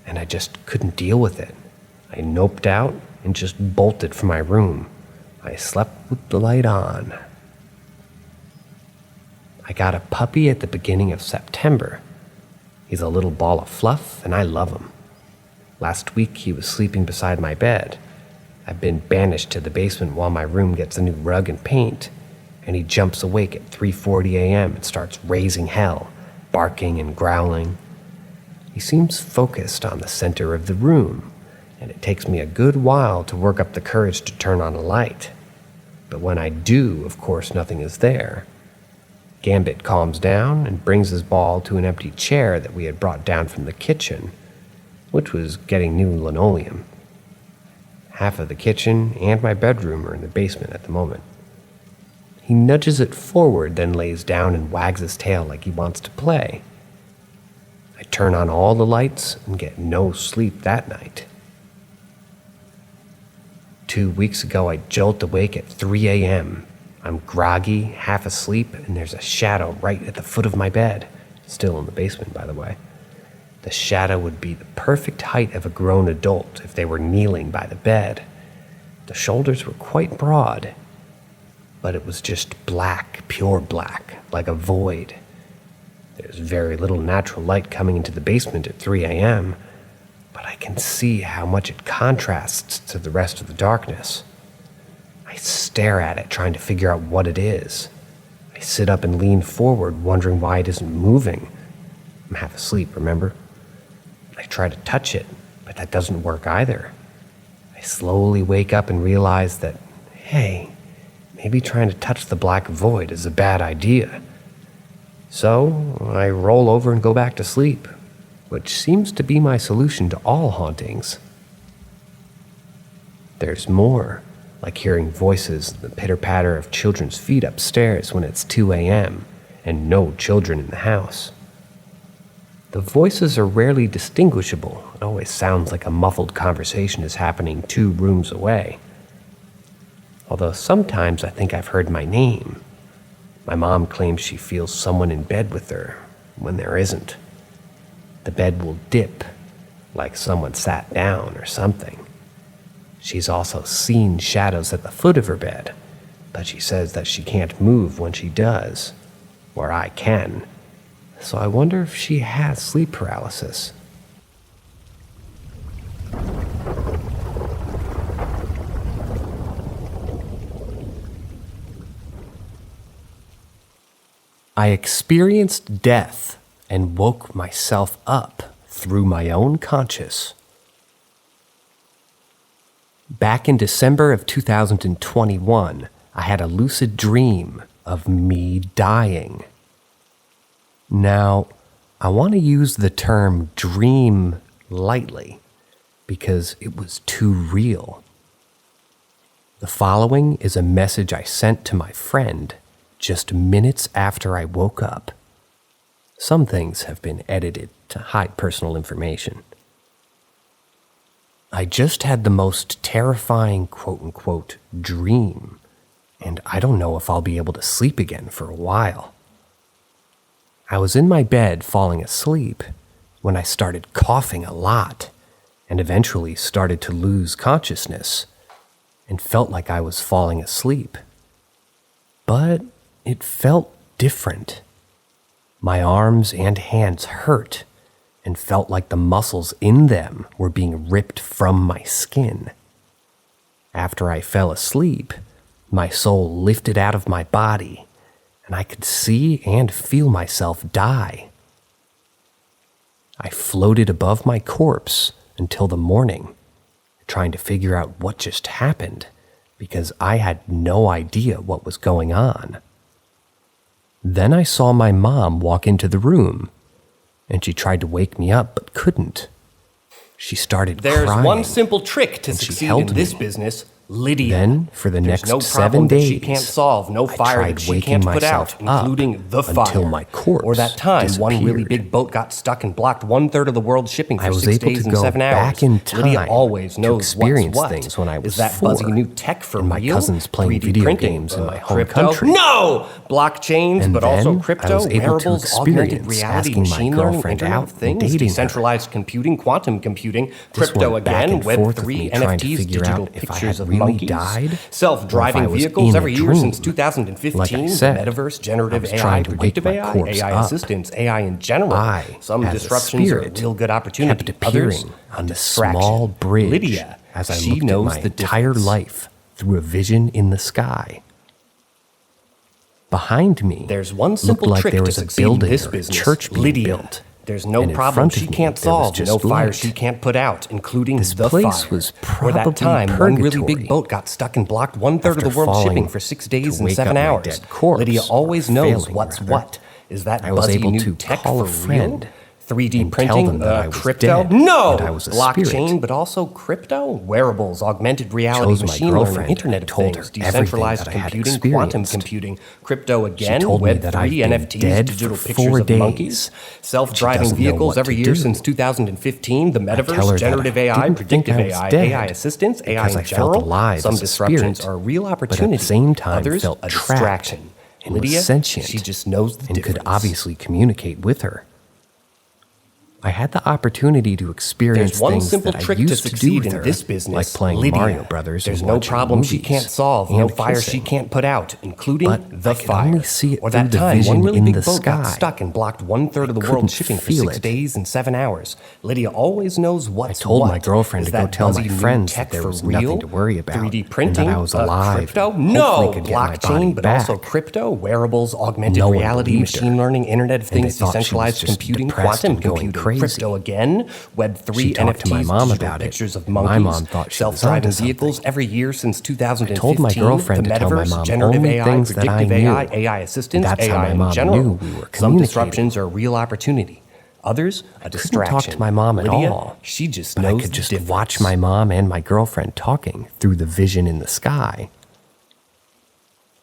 and I just couldn't deal with it. I noped out and just bolted from my room. I slept with the light on. I got a puppy at the beginning of September. He's a little ball of fluff, and I love him. Last week he was sleeping beside my bed. I've been banished to the basement while my room gets a new rug and paint, and he jumps awake at 3:40 a.m. and starts raising hell, barking and growling. He seems focused on the center of the room, and it takes me a good while to work up the courage to turn on a light. But when I do, of course, nothing is there. Gambit calms down and brings his ball to an empty chair that we had brought down from the kitchen, which was getting new linoleum. Half of the kitchen and my bedroom are in the basement at the moment. He nudges it forward, then lays down and wags his tail like he wants to play. I turn on all the lights and get no sleep that night. 2 weeks ago, I jolt awake at 3 a.m. I'm groggy, half asleep, and there's a shadow right at the foot of my bed. Still in the basement, by the way. The shadow would be the perfect height of a grown adult if they were kneeling by the bed. The shoulders were quite broad, but it was just black, pure black, like a void. There's very little natural light coming into the basement at 3 a.m., but I can see how much it contrasts to the rest of the darkness. I stare at it, trying to figure out what it is. I sit up and lean forward, wondering why it isn't moving. I'm half asleep, remember? I try to touch it, but that doesn't work either. I slowly wake up and realize that, hey, maybe trying to touch the black void is a bad idea. So I roll over and go back to sleep, which seems to be my solution to all hauntings. There's more, like hearing voices and the pitter-patter of children's feet upstairs when it's 2 a.m. and no children in the house. The voices are rarely distinguishable. It always sounds like a muffled conversation is happening 2 rooms away. Although sometimes I think I've heard my name. My mom claims she feels someone in bed with her when there isn't. The bed will dip, like someone sat down or something. She's also seen shadows at the foot of her bed, but she says that she can't move when she does, or I can. So I wonder if she has sleep paralysis. I experienced death and woke myself up through my own conscious. Back in December of 2021, I had a lucid dream of me dying. Now, I want to use the term dream lightly because it was too real. The following is a message I sent to my friend just minutes after I woke up. Some things have been edited to hide personal information. I just had the most terrifying quote-unquote dream, and I don't know if I'll be able to sleep again for a while. I was in my bed falling asleep when I started coughing a lot and eventually started to lose consciousness and felt like I was falling asleep. But it felt different. My arms and hands hurt and felt like the muscles in them were being ripped from my skin. After I fell asleep, my soul lifted out of my body and I could see and feel myself die. I floated above my corpse until the morning, trying to figure out what just happened because I had no idea what was going on. Then I saw my mom walk into the room, and she tried to wake me up but couldn't. She started crying. There's one simple trick to succeed in this me. business. Lydia. Then, for the There's next no 7 days, she can't solve, no I fire tried that she waking can't put out, myself up including the fire. until my corpse or that time one really disappeared. big boat got stuck and blocked 1/3 of the world's shipping for I was 6 able days to and go 7 hours. back in time Lydia always to knows experience what's what. things when I was Is that 4, buzzy new tech for and my real? cousins playing 3D video printing, games in my home crypto? country. No! Blockchains, And but also then crypto, I was able to wearables, augmented experience reality, asking my machine learning, girlfriend Internet out of and Things, dating her. decentralized computing, quantum computing, This crypto went back again, and forth with Web3, me trying to NFTs, figure digital out if I pictures had of really monkeys, died, self-driving or if I was vehicles in every a year dream. since 2015, Like I said, the metaverse, generative I was AI, trying to wake predictive my AI, corpse AI up. assistants, AI in general. I, Some as a disruptions are a spirit, real good opportunity. kept appearing Others, on the distraction. small bridge Lydia, as I she looked knows at my the entire difference. life through a vision in the sky. Behind me, There's one looked simple like trick there to was a succeed in building this or a business. church being Lydia, built. there's no And in problem front of she me, can't there was solve, no just fire light. she can't put out, including This the place fire. was or that probably time one really purgatory. big boat got stuck and blocked 1/3 of the After world's falling shipping for 6 days to and wake 7 up my hours. dead corpse, Lydia always or knows failing, what's rather. what. Is that I was buzzy able new to tech call for a friend real? 3D and tell printing, them that I was crypto? dead No! and I was a Blockchain, spirit. but also crypto, wearables, augmented reality, Chose my machine learning, girlfriend Internet and of told her Things, everything decentralized that I had computing, quantum experienced. computing, crypto She again, told me that I've Web3, been NFTs, dead digital for pictures 4 of days. monkeys, self-driving doesn't know vehicles what every to year do. since 2015, the tell her metaverse, that generative I AI, didn't think predictive I was AI, dead AI assistants, AI because in I felt general. alive Some as a disruptions spirit, are a real but opportunity. at the same time Others, felt a trapped distraction. and Lydia, was sentient she just knows the and difference. could obviously communicate with her. I had the opportunity to experience There's one things simple that I trick to used to do succeed with in her, this business, like playing Lydia. Mario Brothers There's and no watching problem she movies can't solve, no and fire kissing. she can't put out, including But the I could fire. only see it or through that the time vision one really in big the boat got sky. stuck and blocked 1/3 of the couldn't world's shipping for feel 6 it. days and 7 hours. Lydia always knows what's I told what. my girlfriend Is to go that tell my buzzy new friends tech that there for was real? nothing to worry about 3D and that printing, I was alive crypto? and No, hopefully could get my body blockchain, but also back. crypto, wearables, augmented No one reality, believed her. machine learning, Internet of And they Things, thought she was decentralized just computing, depressed quantum and going computing, crazy. crypto again, Web3, She talked to my NFTs, mom digital about it. pictures of My monkeys, mom thought she was self-driving onto vehicles something. every year since 2015. I told my girlfriend the to tell my metaverse, mom generative only AI, things that I predictive AI, knew. AI assistants, That's how AI my in mom general. knew we were Some communicating. disruptions are a real opportunity. Others, a Couldn't distraction. talk to my mom at Lydia, all. she just But knows I could just the difference. watch my mom and my girlfriend talking through the vision in the sky.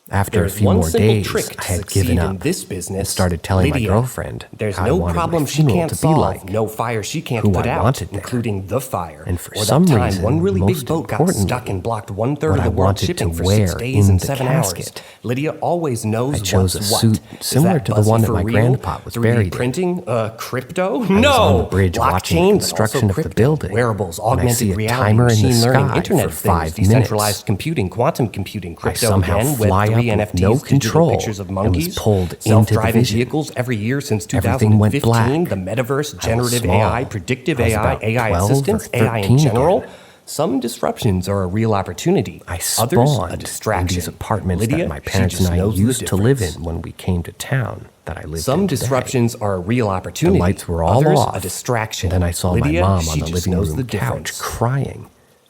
After a There's few one more simple days, trick to I had succeed given in up this business. and started telling Lydia, my girlfriend there's how I no wanted problem my she funeral can't to be solve, like, no fire she can't who put I out, wanted there. including the fire. And for or some that time reason, one really big most boat got importantly, stuck and blocked 1/3 what of I the world wanted shipping to for wear 6 days in and the 7 hours. casket. Lydia always knows I chose what's a what. suit Is similar that to the buzzy one that for my real? grandpa was 3D buried in. printing? Crypto? I No! was on the bridge watching the Blockchain, construction but of also the building wearables, when I augmented see a reality, timer in the machine learning, sky Internet for of Things, 5 minutes. decentralized computing, quantum computing, I crypto somehow again, fly Web3, up with NFTs, no digital control pictures of and was monkeys, pulled into the self-driving vision. vehicles every year since Everything went 2015, black. the metaverse, I was generative small. AI, predictive I was AI, about AI 12 or assistance, AI in 13 general. again. Some disruptions are a real opportunity. I Others, spawned a distraction. in these apartments Lydia, that my she parents just and I knows the used to live difference. in when we came to town that I lived Some in today. disruptions are a real opportunity. The lights were all Others, off. a distraction. And then I saw Lydia, my mom she on the just living knows room the couch difference. crying.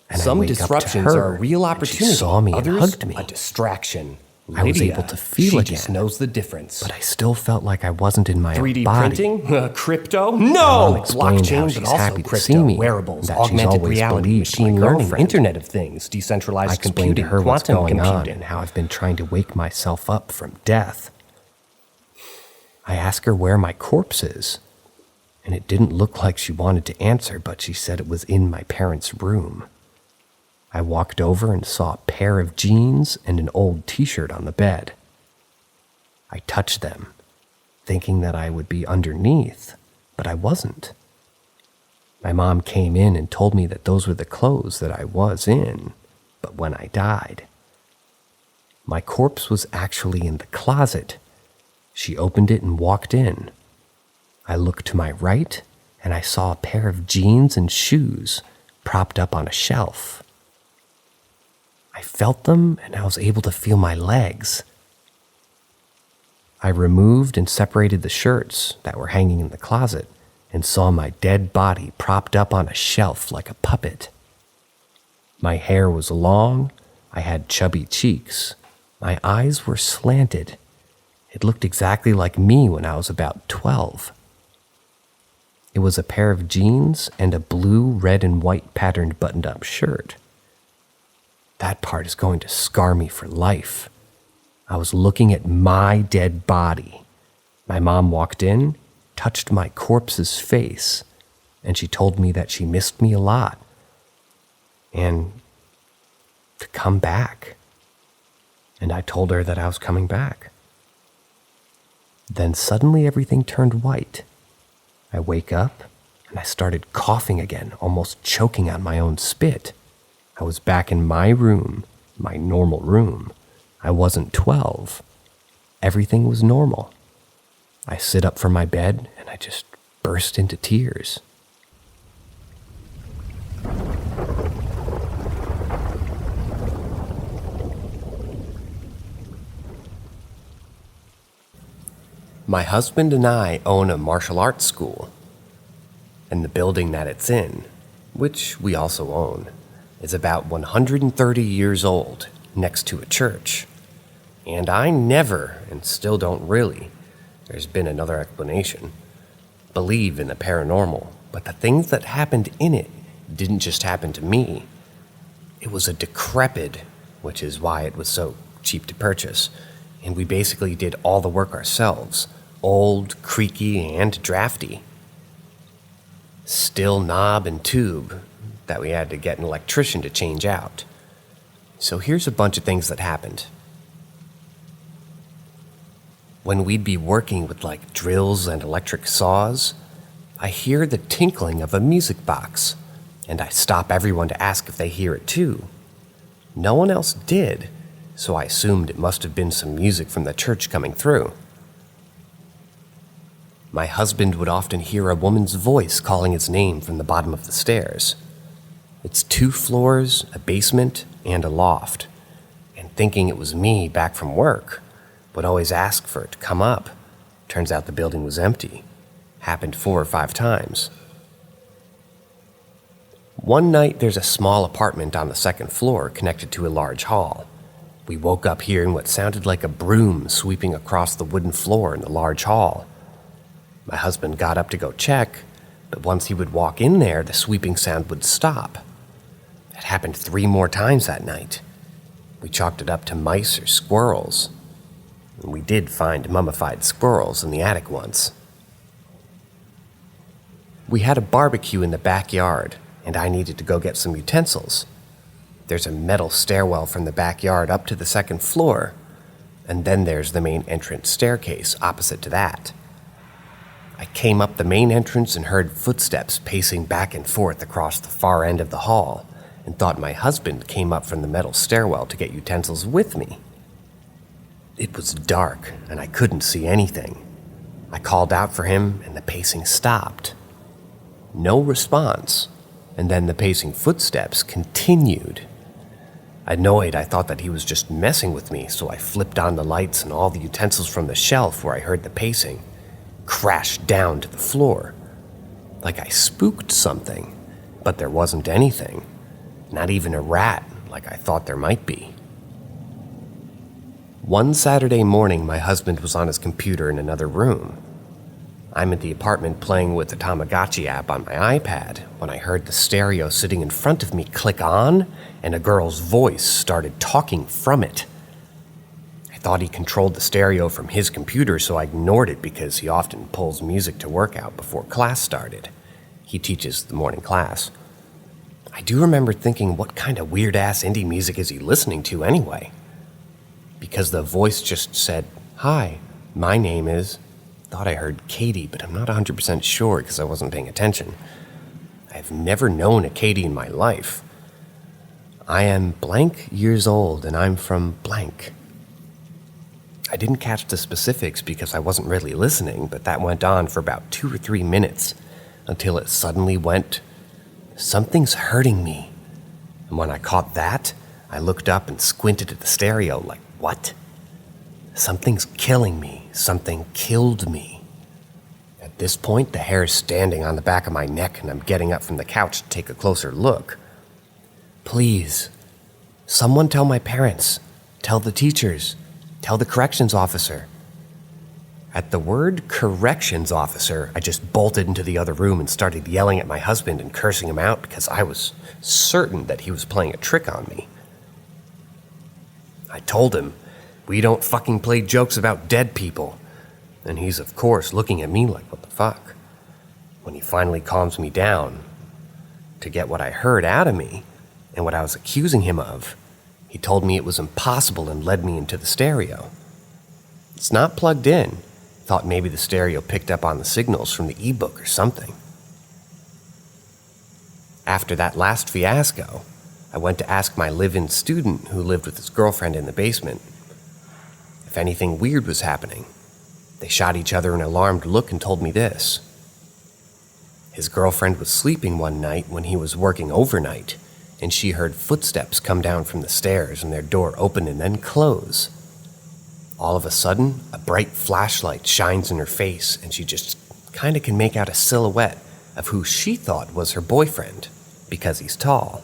And Some I wake disruptions up to are her, a real and opportunity. she saw me Others, and hugged me. a distraction. I was Lydia, able to feel she again. just knows the difference. But I still felt like I wasn't in my 3D own body. printing? Crypto? Mom No! explained how Blockchain, she's but also happy to crypto, see me, wearables, that she's augmented always reality, believed machine my learning, girlfriend. Internet of Things, I decentralized explained computing, to her what's quantum going on computing. and how I've been trying to wake myself up from death. I asked her where my corpse is, and it didn't look like she wanted to answer, but she said it was in my parents' room. I walked over and saw a pair of jeans and an old t-shirt on the bed. I touched them, thinking that I would be underneath, but I wasn't. My mom came in and told me that those were the clothes that I was in, but when I died. My corpse was actually in the closet. She opened it and walked in. I looked to my right, and I saw a pair of jeans and shoes propped up on a shelf. I felt them, and I was able to feel my legs. I removed and separated the shirts that were hanging in the closet and saw my dead body propped up on a shelf like a puppet. My hair was long, I had chubby cheeks, my eyes were slanted. It looked exactly like me when I was about 12. It was a pair of jeans and a blue, red, and white patterned buttoned-up shirt. That part is going to scar me for life. I was looking at my dead body. My mom walked in, touched my corpse's face, and she told me that she missed me a lot. And to come back. And I told her that I was coming back. Then suddenly everything turned white. I wake up and I started coughing again, almost choking on my own spit. I was back in my room, my normal room. I wasn't 12. Everything was normal. I sit up from my bed and I just burst into tears. My husband and I own a martial arts school, and the building that it's in, which we also own, is about 130 years old, next to a church. And I never, and still don't really, there's been another explanation, believe in the paranormal, but the things that happened in it didn't just happen to me. It was a decrepit, which is why it was so cheap to purchase, and we basically did all the work ourselves, old, creaky, and drafty. Still knob and tube that we had to get an electrician to change out. So here's a bunch of things that happened. When we'd be working with like drills and electric saws, I hear the tinkling of a music box, and I stop everyone to ask if they hear it too. No one else did, so I assumed it must have been some music from the church coming through. My husband would often hear a woman's voice calling his name from the bottom of the stairs. It's 2 floors, a basement, and a loft, and thinking it was me back from work, would always ask for it to come up. Turns out the building was empty. Happened 4 or 5 times. One night, there's a small apartment on the 2nd floor connected to a large hall. We woke up hearing what sounded like a broom sweeping across the wooden floor in the large hall. My husband got up to go check, but once he would walk in there, the sweeping sound would stop. It happened 3 more times that night. We chalked it up to mice or squirrels. And we did find mummified squirrels in the attic once. We had a barbecue in the backyard, and I needed to go get some utensils. There's a metal stairwell from the backyard up to the 2nd floor, and then there's the main entrance staircase opposite to that. I came up the main entrance and heard footsteps pacing back and forth across the far end of the hall, and thought my husband came up from the metal stairwell to get utensils with me. It was dark, and I couldn't see anything. I called out for him, and the pacing stopped. No response, and then the pacing footsteps continued. Annoyed, I thought that he was just messing with me, so I flipped on the lights, and all the utensils from the shelf where I heard the pacing crashed down to the floor. Like I spooked something, but there wasn't anything. Not even a rat, like I thought there might be. One Saturday morning, my husband was on his computer in another room. I'm at the apartment playing with the Tamagotchi app on my iPad when I heard the stereo sitting in front of me click on, and a girl's voice started talking from it. I thought he controlled the stereo from his computer, so I ignored it because he often pulls music to work out before class started. He teaches the morning class. I do remember thinking, what kind of weird-ass indie music is he listening to anyway? Because the voice just said, "Hi, my name is..." Thought I heard Katie, but I'm not 100% sure because I wasn't paying attention. I've never known a Katie in my life. I am blank years old, and I'm from blank. I didn't catch the specifics because I wasn't really listening, but that went on for about 2 or 3 minutes until it suddenly went, "Something's hurting me." And when I caught that, I looked up and squinted at the stereo like, what? Something's killing me. Something killed me. At this point, the hair is standing on the back of my neck, and I'm getting up from the couch to take a closer look. Please, someone tell my parents. Tell the teachers. Tell the corrections officer. At the word corrections officer, I just bolted into the other room and started yelling at my husband and cursing him out because I was certain that he was playing a trick on me. I told him, "We don't fucking play jokes about dead people." And he's, of course, looking at me like, what the fuck? When he finally calms me down to get what I heard out of me and what I was accusing him of, he told me it was impossible and led me into the stereo. It's not plugged in. Thought maybe the stereo picked up on the signals from the ebook or something. After that last fiasco, I went to ask my live-in student who lived with his girlfriend in the basement if anything weird was happening. They shot each other an alarmed look and told me this. His girlfriend was sleeping one night when he was working overnight, and she heard footsteps come down from the stairs and their door open and then close. All of a sudden, a bright flashlight shines in her face, and she just kind of can make out a silhouette of who she thought was her boyfriend, because he's tall,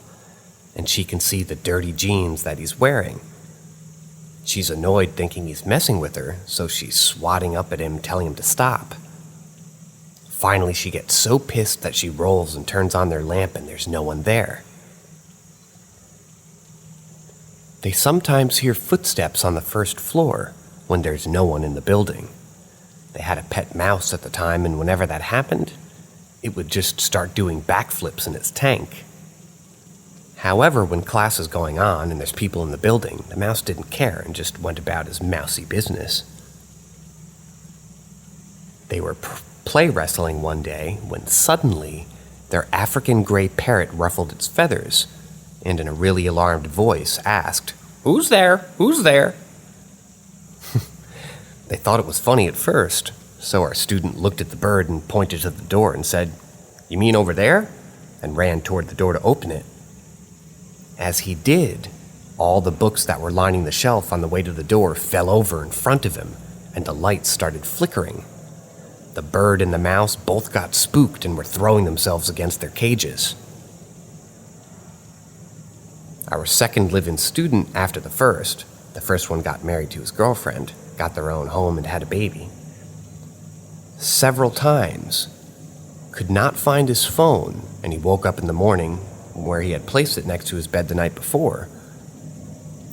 and she can see the dirty jeans that he's wearing. She's annoyed thinking he's messing with her, so she's swatting up at him, telling him to stop. Finally, she gets so pissed that she rolls and turns on their lamp, and there's no one there. They sometimes hear footsteps on the 1st floor when there's no one in the building. They had a pet mouse at the time, and whenever that happened, it would just start doing backflips in its tank. However, when class is going on and there's people in the building, the mouse didn't care and just went about his mousy business. They were play wrestling one day when suddenly their African gray parrot ruffled its feathers and in a really alarmed voice asked, "Who's there? Who's there?" They thought it was funny at first, so our student looked at the bird and pointed to the door and said, "You mean over there?" and ran toward the door to open it. As he did, all the books that were lining the shelf on the way to the door fell over in front of him, and the lights started flickering. The bird and the mouse both got spooked and were throwing themselves against their cages. Our second live-in student after the first one got married to his girlfriend, got their own home, and had a baby, several times, could not find his phone, and he woke up in the morning where he had placed it next to his bed the night before.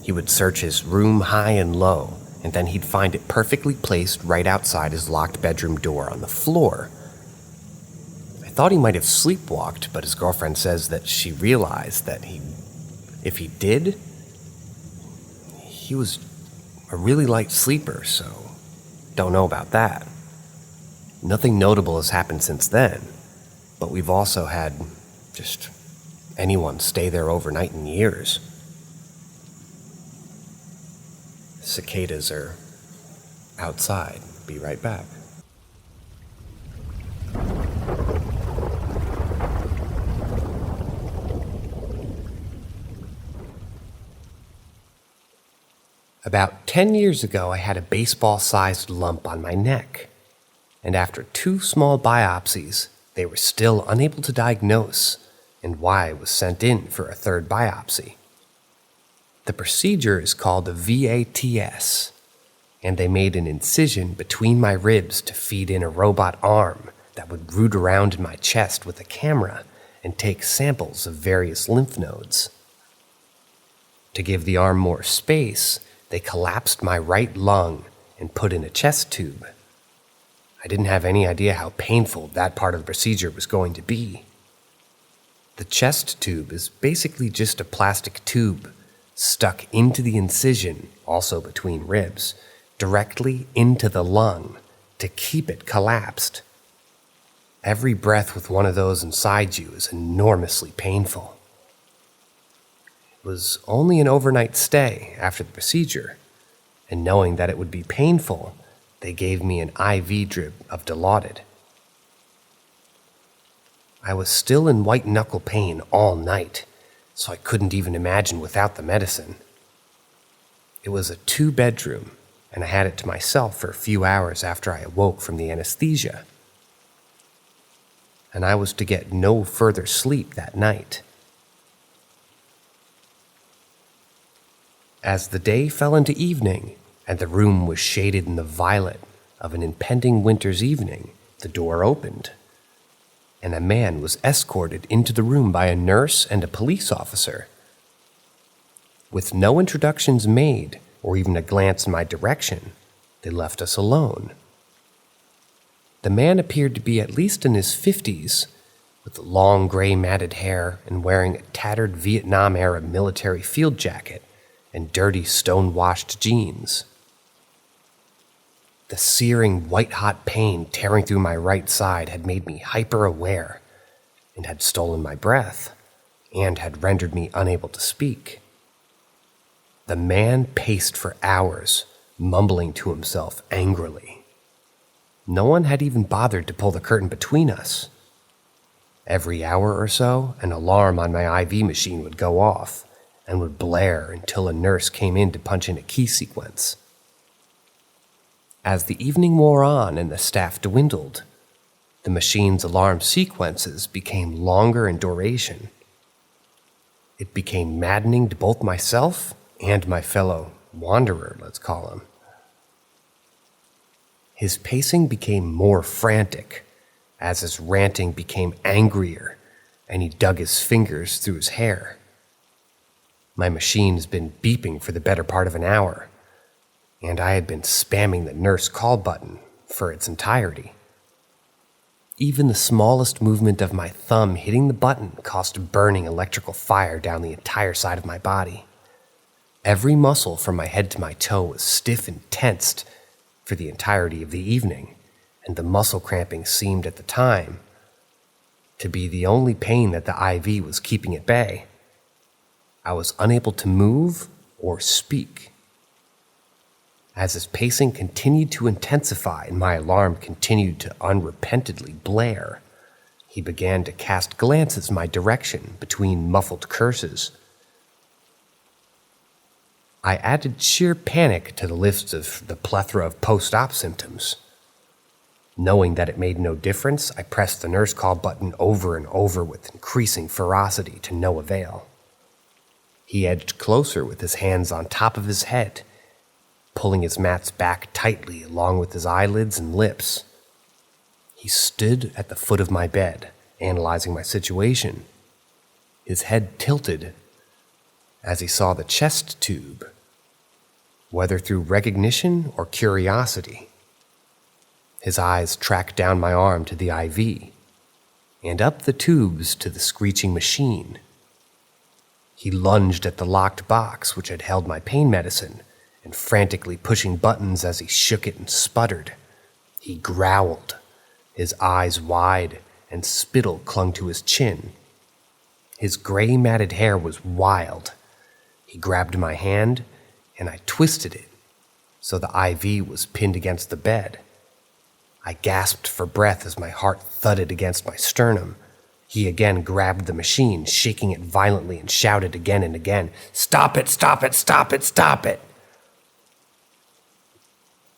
He would search his room high and low, and then he'd find it perfectly placed right outside his locked bedroom door on the floor. I thought he might have sleepwalked, but his girlfriend says that she realized that if he did, he was a really light sleeper, so don't know about that. Nothing notable has happened since then, but we've also had just anyone stay there overnight in years. Cicadas are outside. Be right back. About 10 years ago, I had a baseball-sized lump on my neck, and after 2 small biopsies, they were still unable to diagnose, and Y was sent in for a 3rd biopsy. The procedure is called a VATS, and they made an incision between my ribs to feed in a robot arm that would root around in my chest with a camera and take samples of various lymph nodes. To give the arm more space, they collapsed my right lung and put in a chest tube. I didn't have any idea how painful that part of the procedure was going to be. The chest tube is basically just a plastic tube stuck into the incision, also between ribs, directly into the lung to keep it collapsed. Every breath with one of those inside you is enormously painful. It was only an overnight stay after the procedure, and knowing that it would be painful, they gave me an IV drip of Dilaudid. I was still in white-knuckle pain all night, so I couldn't even imagine without the medicine. It was a 2-bedroom, and I had it to myself for a few hours after I awoke from the anesthesia. And I was to get no further sleep that night. As the day fell into evening, and the room was shaded in the violet of an impending winter's evening, the door opened, and a man was escorted into the room by a nurse and a police officer. With no introductions made, or even a glance in my direction, they left us alone. The man appeared to be at least in his 50s, with long gray matted hair and wearing a tattered Vietnam-era military field jacket and dirty stone-washed jeans. The searing white-hot pain tearing through my right side had made me hyper-aware and had stolen my breath and had rendered me unable to speak. The man paced for hours, mumbling to himself angrily. No one had even bothered to pull the curtain between us. Every hour or so, an alarm on my IV machine would go off and would blare until a nurse came in to punch in a key sequence. As the evening wore on and the staff dwindled, the machine's alarm sequences became longer in duration. It became maddening to both myself and my fellow wanderer, let's call him. His pacing became more frantic as his ranting became angrier and he dug his fingers through his hair. My machine has been beeping for the better part of an hour, and I had been spamming the nurse call button for its entirety. Even the smallest movement of my thumb hitting the button caused burning electrical fire down the entire side of my body. Every muscle from my head to my toe was stiff and tensed for the entirety of the evening, and the muscle cramping seemed at the time to be the only pain that the IV was keeping at bay. I was unable to move or speak. As his pacing continued to intensify and my alarm continued to unrepentantly blare, he began to cast glances in my direction between muffled curses. I added sheer panic to the list of the plethora of post-op symptoms. Knowing that it made no difference, I pressed the nurse call button over and over with increasing ferocity to no avail. He edged closer with his hands on top of his head, pulling his mats back tightly along with his eyelids and lips. He stood at the foot of my bed, analyzing my situation, his head tilted as he saw the chest tube, whether through recognition or curiosity. His eyes tracked down my arm to the IV, and up the tubes to the screeching machine. He lunged at the locked box which had held my pain medicine, and frantically pushing buttons as he shook it and sputtered. He growled, his eyes wide, and spittle clung to his chin. His gray matted hair was wild. He grabbed my hand, and I twisted it so the IV was pinned against the bed. I gasped for breath as my heart thudded against my sternum. He again grabbed the machine, shaking it violently, and shouted again and again, "Stop it, stop it, stop it, stop it!"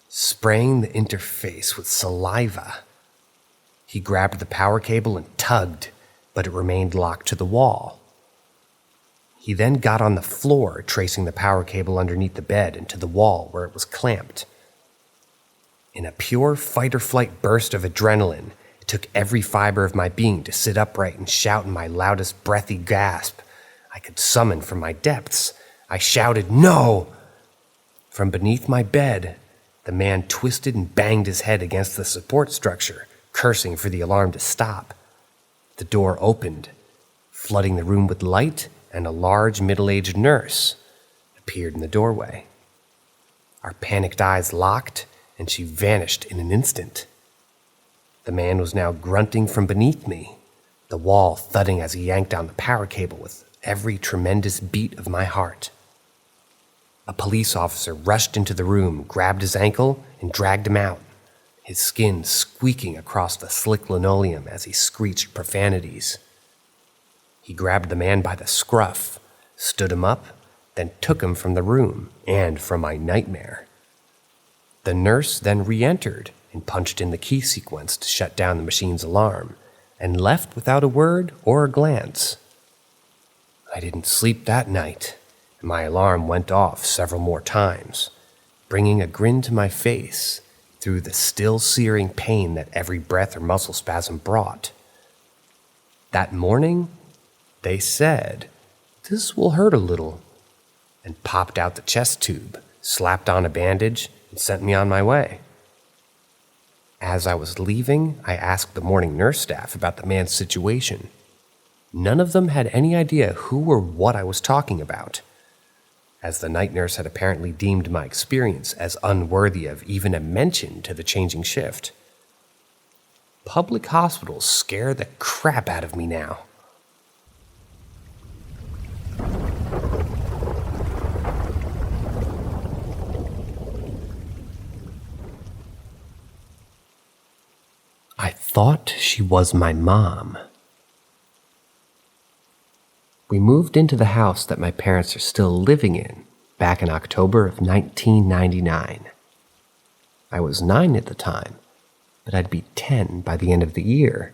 Spraying the interface with saliva, he grabbed the power cable and tugged, but it remained locked to the wall. He then got on the floor, tracing the power cable underneath the bed and to the wall where it was clamped. In a pure fight-or-flight burst of adrenaline, it took every fiber of my being to sit upright and shout in my loudest breathy gasp I could summon from my depths. I shouted, "No!" From beneath my bed, the man twisted and banged his head against the support structure, cursing for the alarm to stop. The door opened, flooding the room with light, and a large middle-aged nurse appeared in the doorway. Our panicked eyes locked, and she vanished in an instant. The man was now grunting from beneath me, the wall thudding as he yanked down the power cable with every tremendous beat of my heart. A police officer rushed into the room, grabbed his ankle, and dragged him out, his skin squeaking across the slick linoleum as he screeched profanities. He grabbed the man by the scruff, stood him up, then took him from the room and from my nightmare. The nurse then re-entered and punched in the key sequence to shut down the machine's alarm, and left without a word or a glance. I didn't sleep that night, and my alarm went off several more times, bringing a grin to my face through the still searing pain that every breath or muscle spasm brought. That morning, they said, "This will hurt a little," and popped out the chest tube, slapped on a bandage, and sent me on my way. As I was leaving, I asked the morning nurse staff about the man's situation. None of them had any idea who or what I was talking about, as the night nurse had apparently deemed my experience as unworthy of even a mention to the changing shift. Public hospitals scare the crap out of me now. I thought she was my mom. We moved into the house that my parents are still living in back in October of 1999. I was 9 at the time, but I'd be 10 by the end of the year.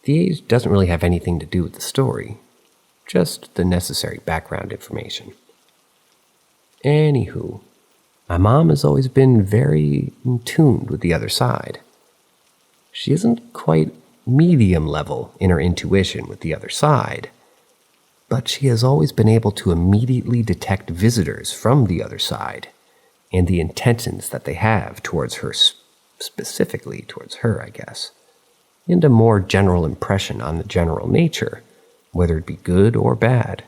The age doesn't really have anything to do with the story, just the necessary background information. Anywho, my mom has always been very in tune with the other side. She isn't quite medium level in her intuition with the other side, but she has always been able to immediately detect visitors from the other side and the intentions that they have towards her, specifically towards her, I guess, and a more general impression on the general nature, whether it be good or bad.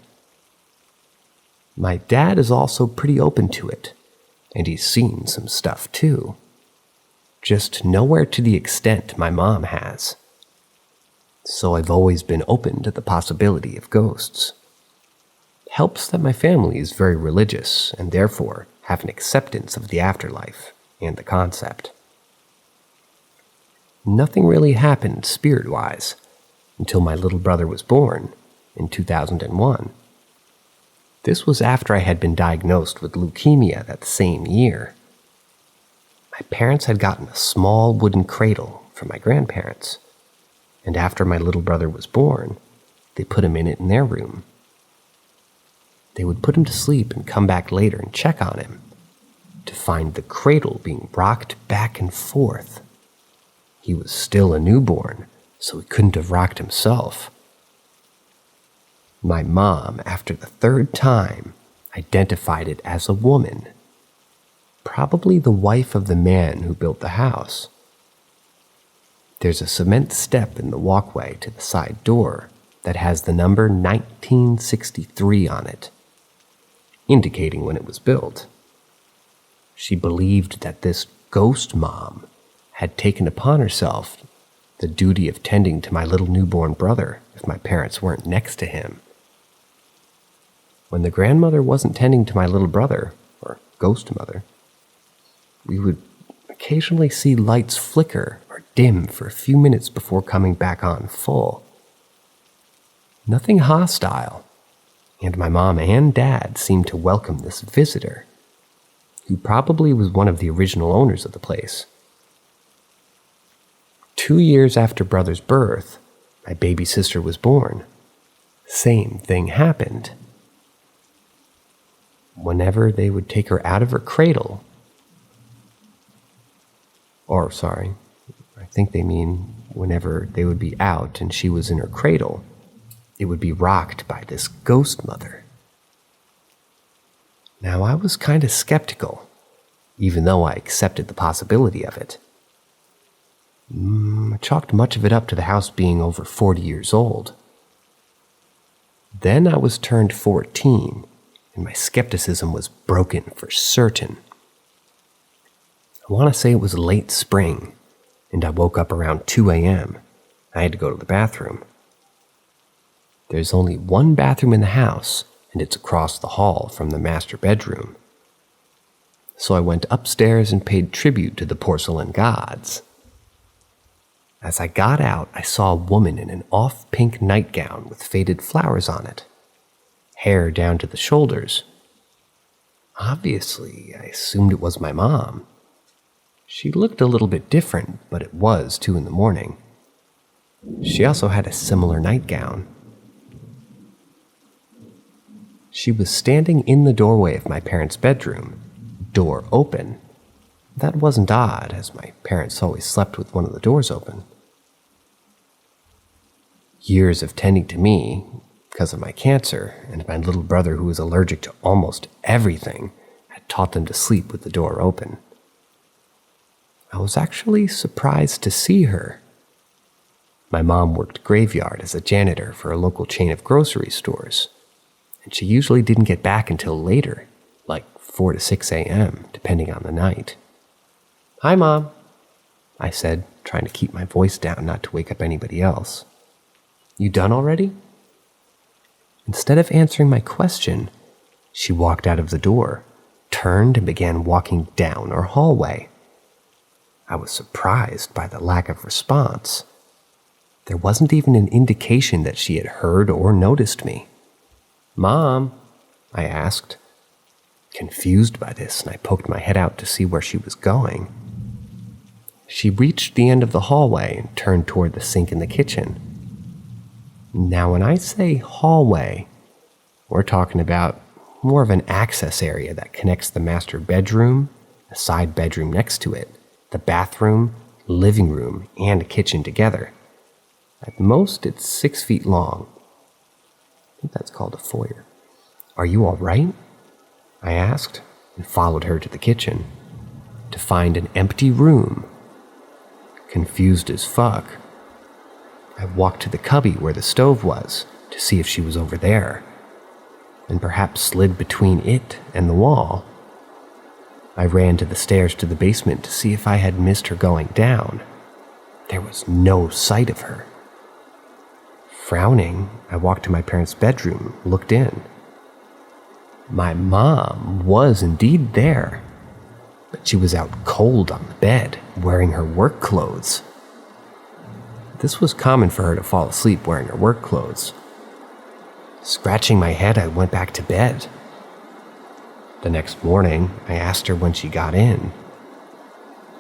My dad is also pretty open to it, and he's seen some stuff too. Just nowhere to the extent my mom has. So I've always been open to the possibility of ghosts. It helps that my family is very religious and therefore have an acceptance of the afterlife and the concept. Nothing really happened spirit-wise until my little brother was born in 2001. This was after I had been diagnosed with leukemia that same year. My parents had gotten a small wooden cradle from my grandparents, and after my little brother was born, they put him in it in their room. They would put him to sleep and come back later and check on him, to find the cradle being rocked back and forth. He was still a newborn, so he couldn't have rocked himself. My mom, after the third time, identified it as a woman, probably the wife of the man who built the house. There's a cement step in the walkway to the side door that has the number 1963 on it, indicating when it was built. She believed that this ghost mom had taken upon herself the duty of tending to my little newborn brother if my parents weren't next to him. When the grandmother wasn't tending to my little brother, or ghost mother, we would occasionally see lights flicker or dim for a few minutes before coming back on full. Nothing hostile, and my mom and dad seemed to welcome this visitor, who probably was one of the original owners of the place. 2 years after brother's birth, my baby sister was born. Same thing happened. Whenever they would take her out of her cradle, I think they mean whenever they would be out and she was in her cradle, it would be rocked by this ghost mother. Now, I was kind of skeptical, even though I accepted the possibility of it. I chalked much of it up to the house being over 40 years old. Then I was turned 14, and my skepticism was broken for certain. I want to say it was late spring, and I woke up around 2 a.m. I had to go to the bathroom. There's only one bathroom in the house, and it's across the hall from the master bedroom. So I went upstairs and paid tribute to the porcelain gods. As I got out, I saw a woman in an off-pink nightgown with faded flowers on it, hair down to the shoulders. Obviously, I assumed it was my mom. She looked a little bit different, but it was 2 a.m. She also had a similar nightgown. She was standing in the doorway of my parents' bedroom, door open. That wasn't odd, as my parents always slept with one of the doors open. Years of tending to me, because of my cancer, and my little brother who was allergic to almost everything, had taught them to sleep with the door open. I was actually surprised to see her. My mom worked graveyard as a janitor for a local chain of grocery stores, and she usually didn't get back until later, like 4 to 6 a.m., depending on the night. "Hi, Mom," I said, trying to keep my voice down not to wake up anybody else. "You done already?" Instead of answering my question, she walked out of the door, turned and began walking down our hallway. I was surprised by the lack of response. There wasn't even an indication that she had heard or noticed me. "Mom?" I asked, confused by this, and I poked my head out to see where she was going. She reached the end of the hallway and turned toward the sink in the kitchen. Now, when I say hallway, we're talking about more of an access area that connects the master bedroom, a side bedroom next to it, the bathroom, living room, and kitchen together. At most, it's 6 feet long. I think that's called a foyer. "Are you all right?" I asked, and followed her to the kitchen, to find an empty room. Confused as fuck, I walked to the cubby where the stove was to see if she was over there, and perhaps slid between it and the wall. I ran to the stairs to the basement to see if I had missed her going down. There was no sight of her. Frowning, I walked to my parents' bedroom, looked in. My mom was indeed there, but she was out cold on the bed, wearing her work clothes. This was common for her to fall asleep wearing her work clothes. Scratching my head, I went back to bed. The next morning, I asked her when she got in.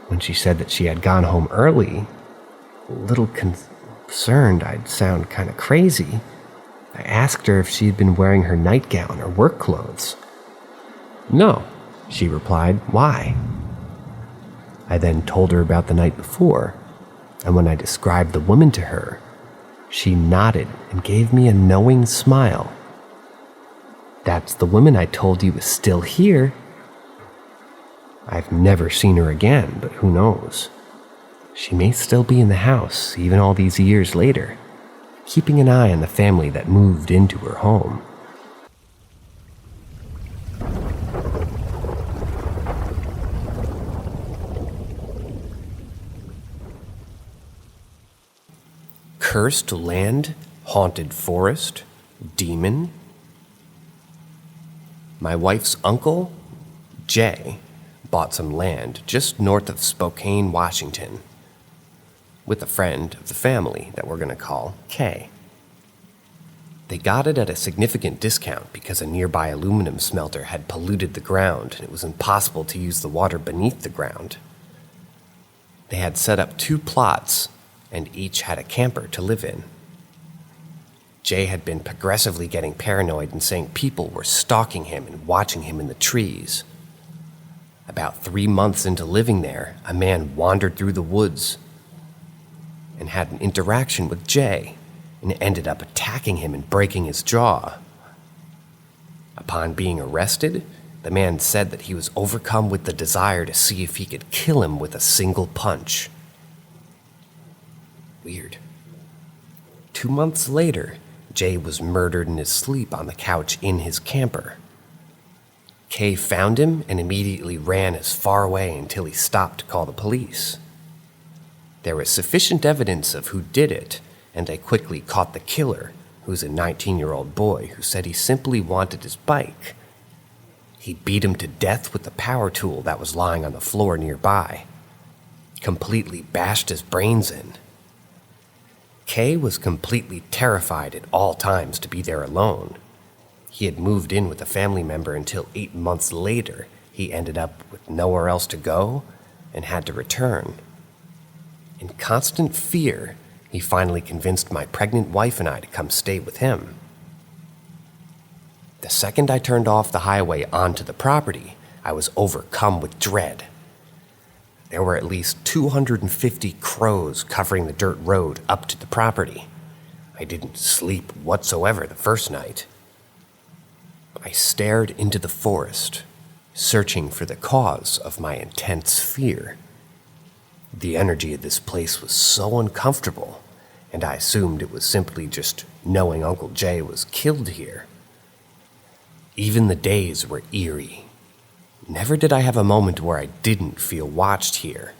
When she said that she had gone home early, a little concerned I'd sound kind of crazy, I asked her if she had been wearing her nightgown or work clothes. "No," she replied. "Why?" I then told her about the night before, and when I described the woman to her, she nodded and gave me a knowing smile. That's the woman I told you was still here. I've never seen her again, but who knows? She may still be in the house, even all these years later, keeping an eye on the family that moved into her home. Cursed land, haunted forest, demon. My wife's uncle, Jay, bought some land just north of Spokane, Washington, with a friend of the family that we're going to call Kay. They got it at a significant discount because a nearby aluminum smelter had polluted the ground and it was impossible to use the water beneath the ground. They had set up 2 plots and each had a camper to live in. Jay had been progressively getting paranoid and saying people were stalking him and watching him in the trees. About 3 months into living there, a man wandered through the woods and had an interaction with Jay and ended up attacking him and breaking his jaw. Upon being arrested, the man said that he was overcome with the desire to see if he could kill him with a single punch. Weird. 2 months later, Jay was murdered in his sleep on the couch in his camper. Kay found him and immediately ran as far away until he stopped to call the police. There was sufficient evidence of who did it, and they quickly caught the killer, who's a 19-year-old boy who said he simply wanted his bike. He beat him to death with the power tool that was lying on the floor nearby, completely bashed his brains in. Kay was completely terrified at all times to be there alone. He had moved in with a family member until 8 months later he ended up with nowhere else to go and had to return. In constant fear, he finally convinced my pregnant wife and I to come stay with him. The second I turned off the highway onto the property, I was overcome with dread. There were at least 250 crows covering the dirt road up to the property. I didn't sleep whatsoever the first night. I stared into the forest, searching for the cause of my intense fear. The energy of this place was so uncomfortable, and I assumed it was simply just knowing Uncle Jay was killed here. Even the days were eerie. Never did I have a moment where I didn't feel watched here.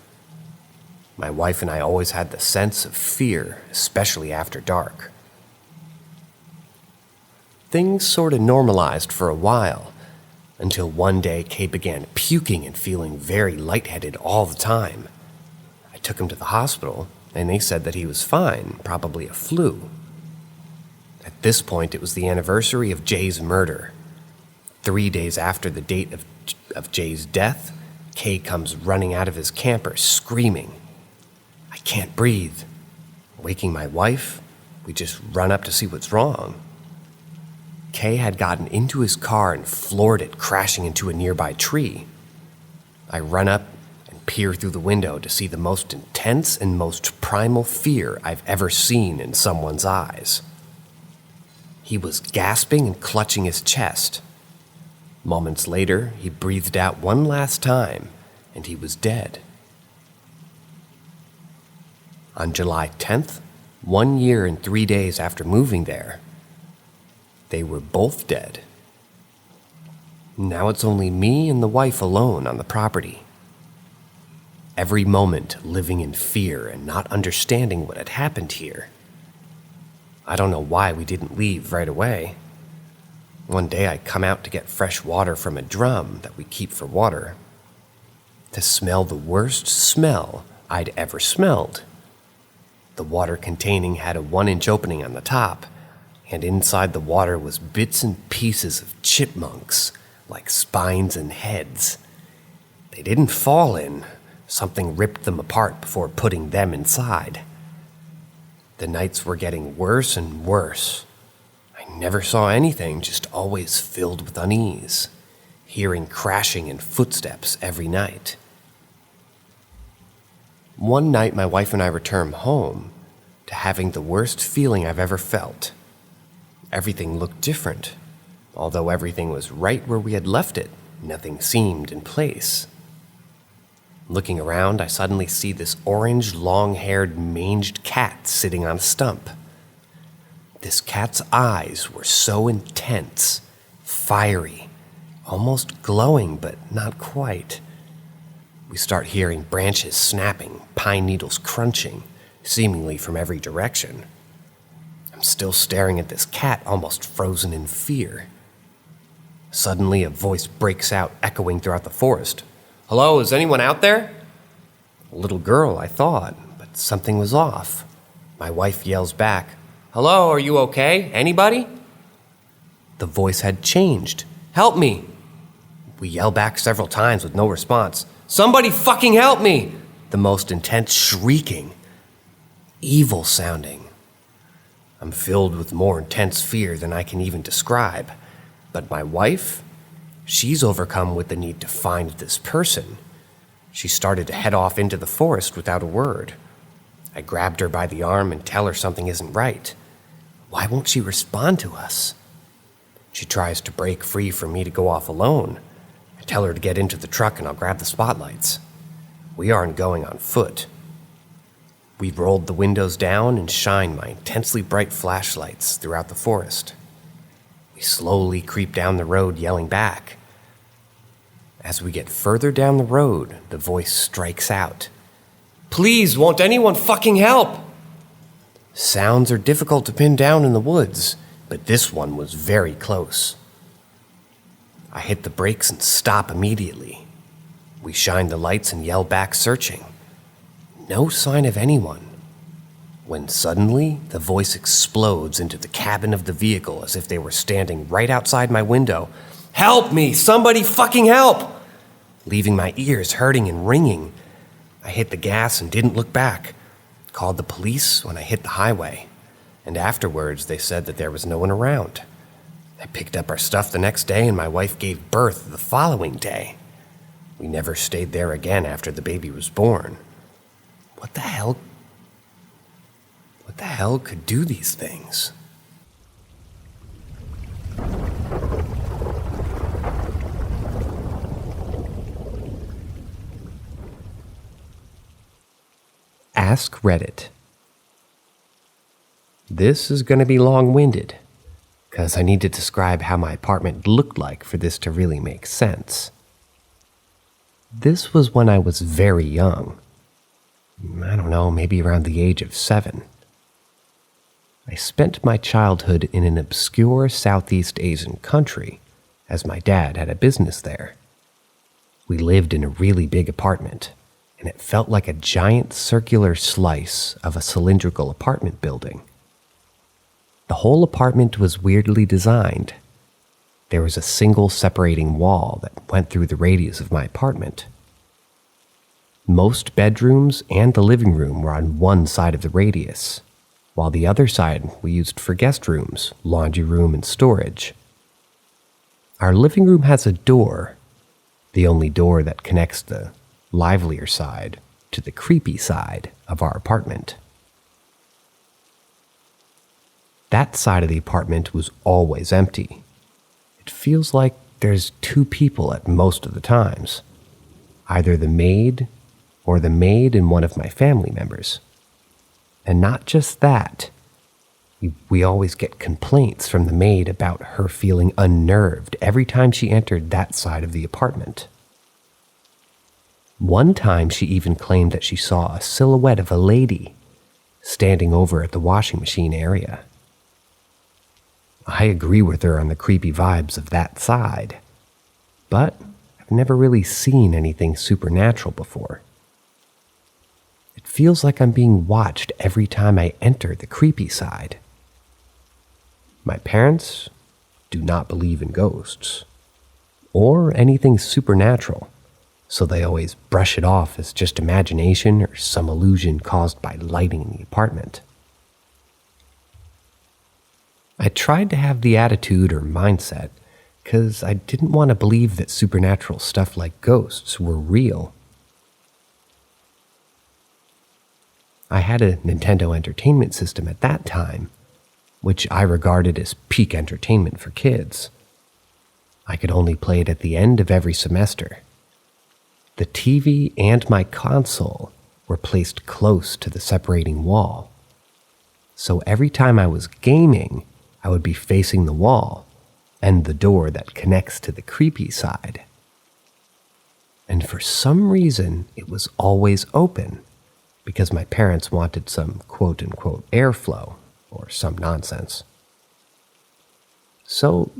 My wife and I always had the sense of fear, especially after dark. Things sort of normalized for a while, until one day Kay began puking and feeling very lightheaded all the time. I took him to the hospital, and they said that he was fine, probably a flu. At this point, it was the anniversary of Jay's murder. 3 days after the date of Jay's death, Kay comes running out of his camper, screaming, "I can't breathe." Waking my wife, we just run up to see what's wrong. Kay had gotten into his car and floored it, crashing into a nearby tree. I run up and peer through the window to see the most intense and most primal fear I've ever seen in someone's eyes. He was gasping and clutching his chest. Moments later, he breathed out one last time, and he was dead. On July 10th, 1 year and 3 days after moving there, they were both dead. Now it's only me and the wife alone on the property. Every moment living in fear and not understanding what had happened here. I don't know why we didn't leave right away. One day I come out to get fresh water from a drum that we keep for water, to smell the worst smell I'd ever smelled. The water containing had a 1-inch opening on the top, and inside the water was bits and pieces of chipmunks, like spines and heads. They didn't fall in. Something ripped them apart before putting them inside. The nights were getting worse and worse. I never saw anything, just always filled with unease, hearing crashing and footsteps every night. One night, my wife and I returned home to having the worst feeling I've ever felt. Everything looked different. Although everything was right where we had left it, nothing seemed in place. Looking around, I suddenly see this orange, long-haired, manged cat sitting on a stump. This cat's eyes were so intense, fiery, almost glowing, but not quite. We start hearing branches snapping, pine needles crunching, seemingly from every direction. I'm still staring at this cat, almost frozen in fear. Suddenly, a voice breaks out, echoing throughout the forest. "Hello, is anyone out there?" A little girl, I thought, but something was off. My wife yells back, "Hello, are you okay? Anybody?" The voice had changed. "Help me!" We yell back several times with no response. "Somebody fucking help me!" The most intense shrieking. Evil sounding. I'm filled with more intense fear than I can even describe. But my wife, she's overcome with the need to find this person. She started to head off into the forest without a word. I grabbed her by the arm and tell her something isn't right. Why won't she respond to us? She tries to break free for me to go off alone. I tell her to get into the truck and I'll grab the spotlights. We aren't going on foot. We rolled the windows down and shined my intensely bright flashlights throughout the forest. We slowly creep down the road yelling back. As we get further down the road, the voice strikes out. "Please, won't anyone fucking help?" Sounds are difficult to pin down in the woods, but this one was very close. I hit the brakes and stop immediately. We shine the lights and yell back, searching. No sign of anyone. When suddenly, the voice explodes into the cabin of the vehicle as if they were standing right outside my window. "Help me! Somebody fucking help!" Leaving my ears hurting and ringing. I hit the gas and didn't look back. Called the police when I hit the highway. And afterwards, they said that there was no one around. I picked up our stuff the next day and my wife gave birth the following day. We never stayed there again after the baby was born. What the hell could do these things? Ask Reddit. This is going to be long-winded, because I need to describe how my apartment looked like for this to really make sense. This was when I was very young. I don't know, maybe around the age of 7. I spent my childhood in an obscure Southeast Asian country, as my dad had a business there. We lived in a really big apartment, and it felt like a giant circular slice of a cylindrical apartment building. The whole apartment was weirdly designed. There was a single separating wall that went through the radius of my apartment. Most bedrooms and the living room were on one side of the radius, while the other side we used for guest rooms, laundry room, and storage. Our living room has a door, the only door that connects the livelier side to the creepy side of our apartment. That side of the apartment was always empty. It feels like there's 2 people at most of the times, either the maid or the maid and one of my family members. And not just that, we always get complaints from the maid about her feeling unnerved every time she entered that side of the apartment. One time she even claimed that she saw a silhouette of a lady standing over at the washing machine area. I agree with her on the creepy vibes of that side, but I've never really seen anything supernatural before. It feels like I'm being watched every time I enter the creepy side. My parents do not believe in ghosts or anything supernatural, so they always brush it off as just imagination or some illusion caused by lighting in the apartment. I tried to have the attitude or mindset because I didn't want to believe that supernatural stuff like ghosts were real. I had a Nintendo Entertainment System at that time, which I regarded as peak entertainment for kids. I could only play it at the end of every semester. The TV and my console were placed close to the separating wall. So every time I was gaming, I would be facing the wall and the door that connects to the creepy side. And for some reason, it was always open because my parents wanted some quote-unquote airflow or some nonsense. So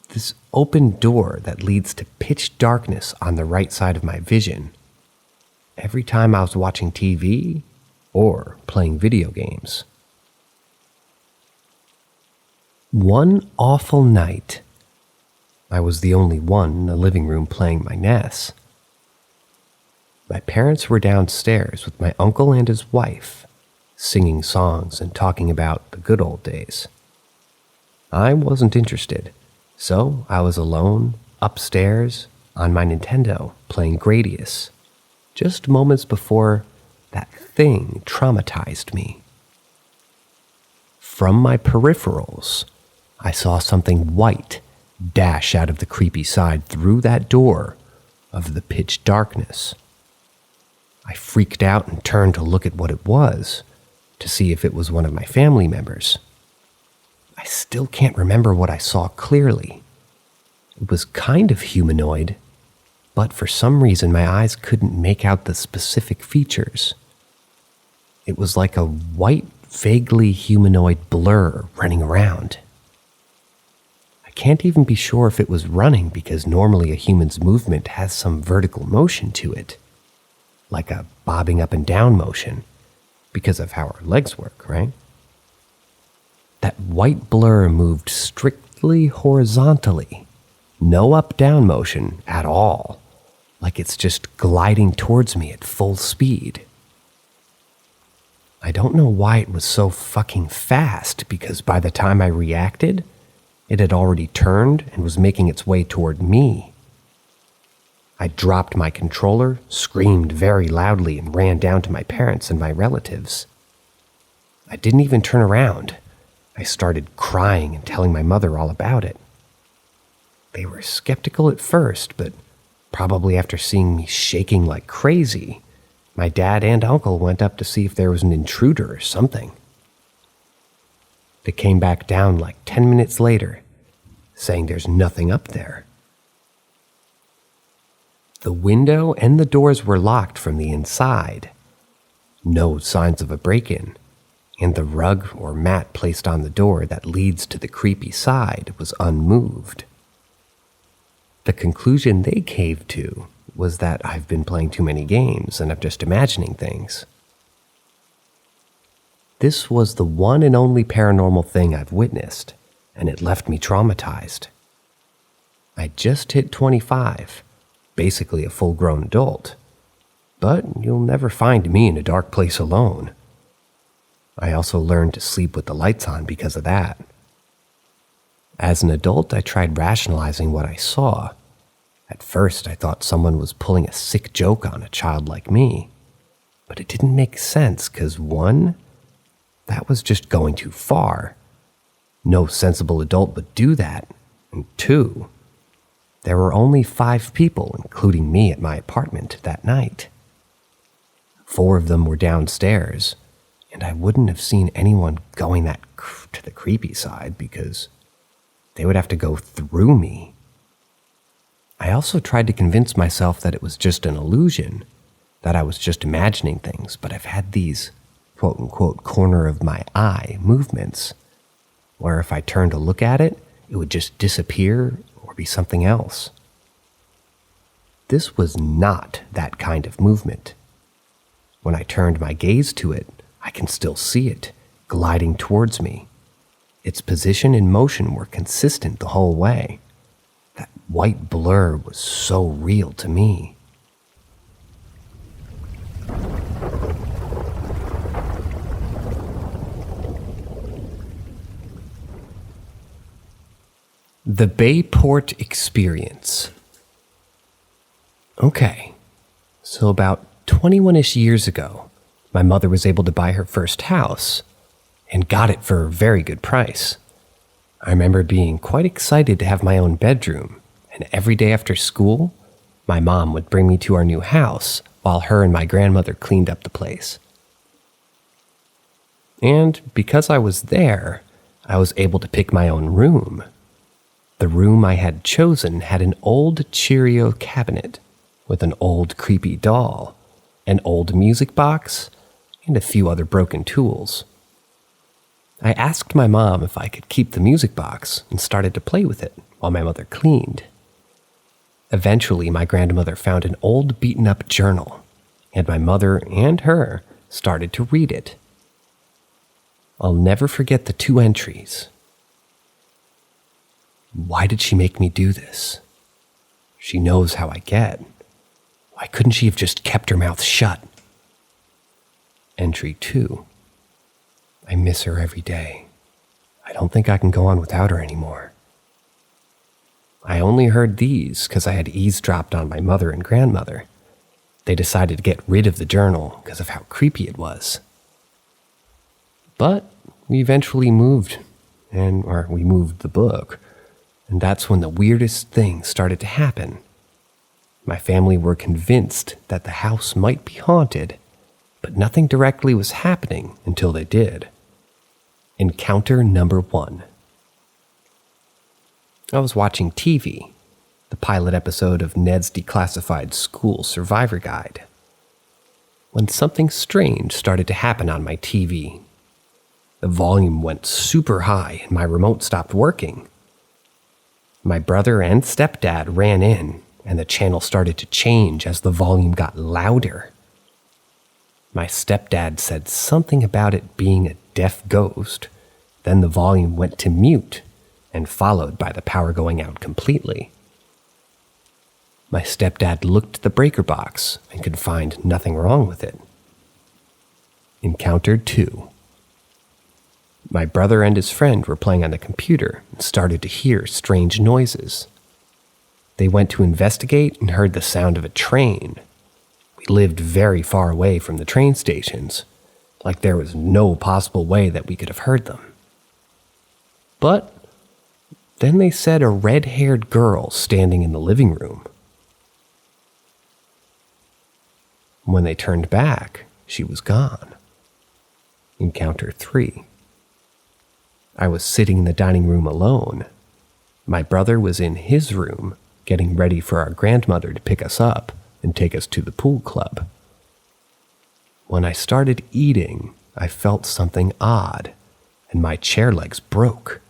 this open door that leads to pitch darkness on the right side of my vision, every time I was watching TV or playing video games. One awful night, I was the only one in the living room playing my NES. My parents were downstairs with my uncle and his wife, singing songs and talking about the good old days. I wasn't interested, so I was alone, upstairs, on my Nintendo, playing Gradius, just moments before that thing traumatized me. From my peripherals, I saw something white dash out of the creepy side through that door of the pitch darkness. I freaked out and turned to look at what it was, to see if it was one of my family members. I still can't remember what I saw clearly. It was kind of humanoid, but for some reason my eyes couldn't make out the specific features. It was like a white, vaguely humanoid blur running around. I can't even be sure if it was running because normally a human's movement has some vertical motion to it, like a bobbing up and down motion, because of how our legs work, right? That white blur moved strictly horizontally, no up-down motion at all, like it's just gliding towards me at full speed. I don't know why it was so fucking fast, because by the time I reacted, it had already turned and was making its way toward me. I dropped my controller, screamed very loudly, and ran down to my parents and my relatives. I didn't even turn around. I started crying and telling my mother all about it. They were skeptical at first, but probably after seeing me shaking like crazy, my dad and uncle went up to see if there was an intruder or something. They came back down like 10 minutes later, saying there's nothing up there. The window and the doors were locked from the inside. No signs of a break-in, and the rug or mat placed on the door that leads to the creepy side was unmoved. The conclusion they caved to was that I've been playing too many games and I'm just imagining things. This was the one and only paranormal thing I've witnessed, and it left me traumatized. I just hit 25, basically a full-grown adult, but you'll never find me in a dark place alone. I also learned to sleep with the lights on because of that. As an adult, I tried rationalizing what I saw. At first, I thought someone was pulling a sick joke on a child like me, but it didn't make sense because, one, that was just going too far. No sensible adult would do that. And two, there were only 5 people, including me, at my apartment that night. 4 of them were downstairs, and I wouldn't have seen anyone going to the creepy side because they would have to go through me. I also tried to convince myself that it was just an illusion, that I was just imagining things, but I've had these quote-unquote corner of my eye movements, where if I turned to look at it, it would just disappear or be something else. This was not that kind of movement. When I turned my gaze to it, I can still see it, gliding towards me. Its position and motion were consistent the whole way. That white blur was so real to me. The Bayport Experience. Okay, so about 21-ish years ago, my mother was able to buy her first house and got it for a very good price. I remember being quite excited to have my own bedroom, and every day after school, my mom would bring me to our new house while her and my grandmother cleaned up the place. And because I was there, I was able to pick my own room. The room I had chosen had an old Cheerio cabinet with an old creepy doll, an old music box, and a few other broken tools. I asked my mom if I could keep the music box and started to play with it while my mother cleaned. Eventually, my grandmother found an old beaten-up journal, and my mother and her started to read it. I'll never forget the 2 entries. Why did she make me do this? She knows how I get. Why couldn't she have just kept her mouth shut? Entry 2. I miss her every day. I don't think I can go on without her anymore. I only heard these because I had eavesdropped on my mother and grandmother. They decided to get rid of the journal because of how creepy it was. But we eventually moved, we moved the book, and that's when the weirdest thing started to happen. My family were convinced that the house might be haunted, but nothing directly was happening until they did. Encounter number 1. I was watching TV, the pilot episode of Ned's Declassified School Survivor Guide, when something strange started to happen on my TV. The volume went super high and my remote stopped working. My brother and stepdad ran in, and the channel started to change as the volume got louder. My stepdad said something about it being a deaf ghost. Then the volume went to mute, and followed by the power going out completely. My stepdad looked at the breaker box and could find nothing wrong with it. Encounter 2. My brother and his friend were playing on the computer and started to hear strange noises. They went to investigate and heard the sound of a train. We lived very far away from the train stations, like there was no possible way that we could have heard them. But then they said a red-haired girl standing in the living room. When they turned back, she was gone. Encounter 3. I was sitting in the dining room alone. My brother was in his room, getting ready for our grandmother to pick us up and take us to the pool club. When I started eating, I felt something odd, and my chair legs broke.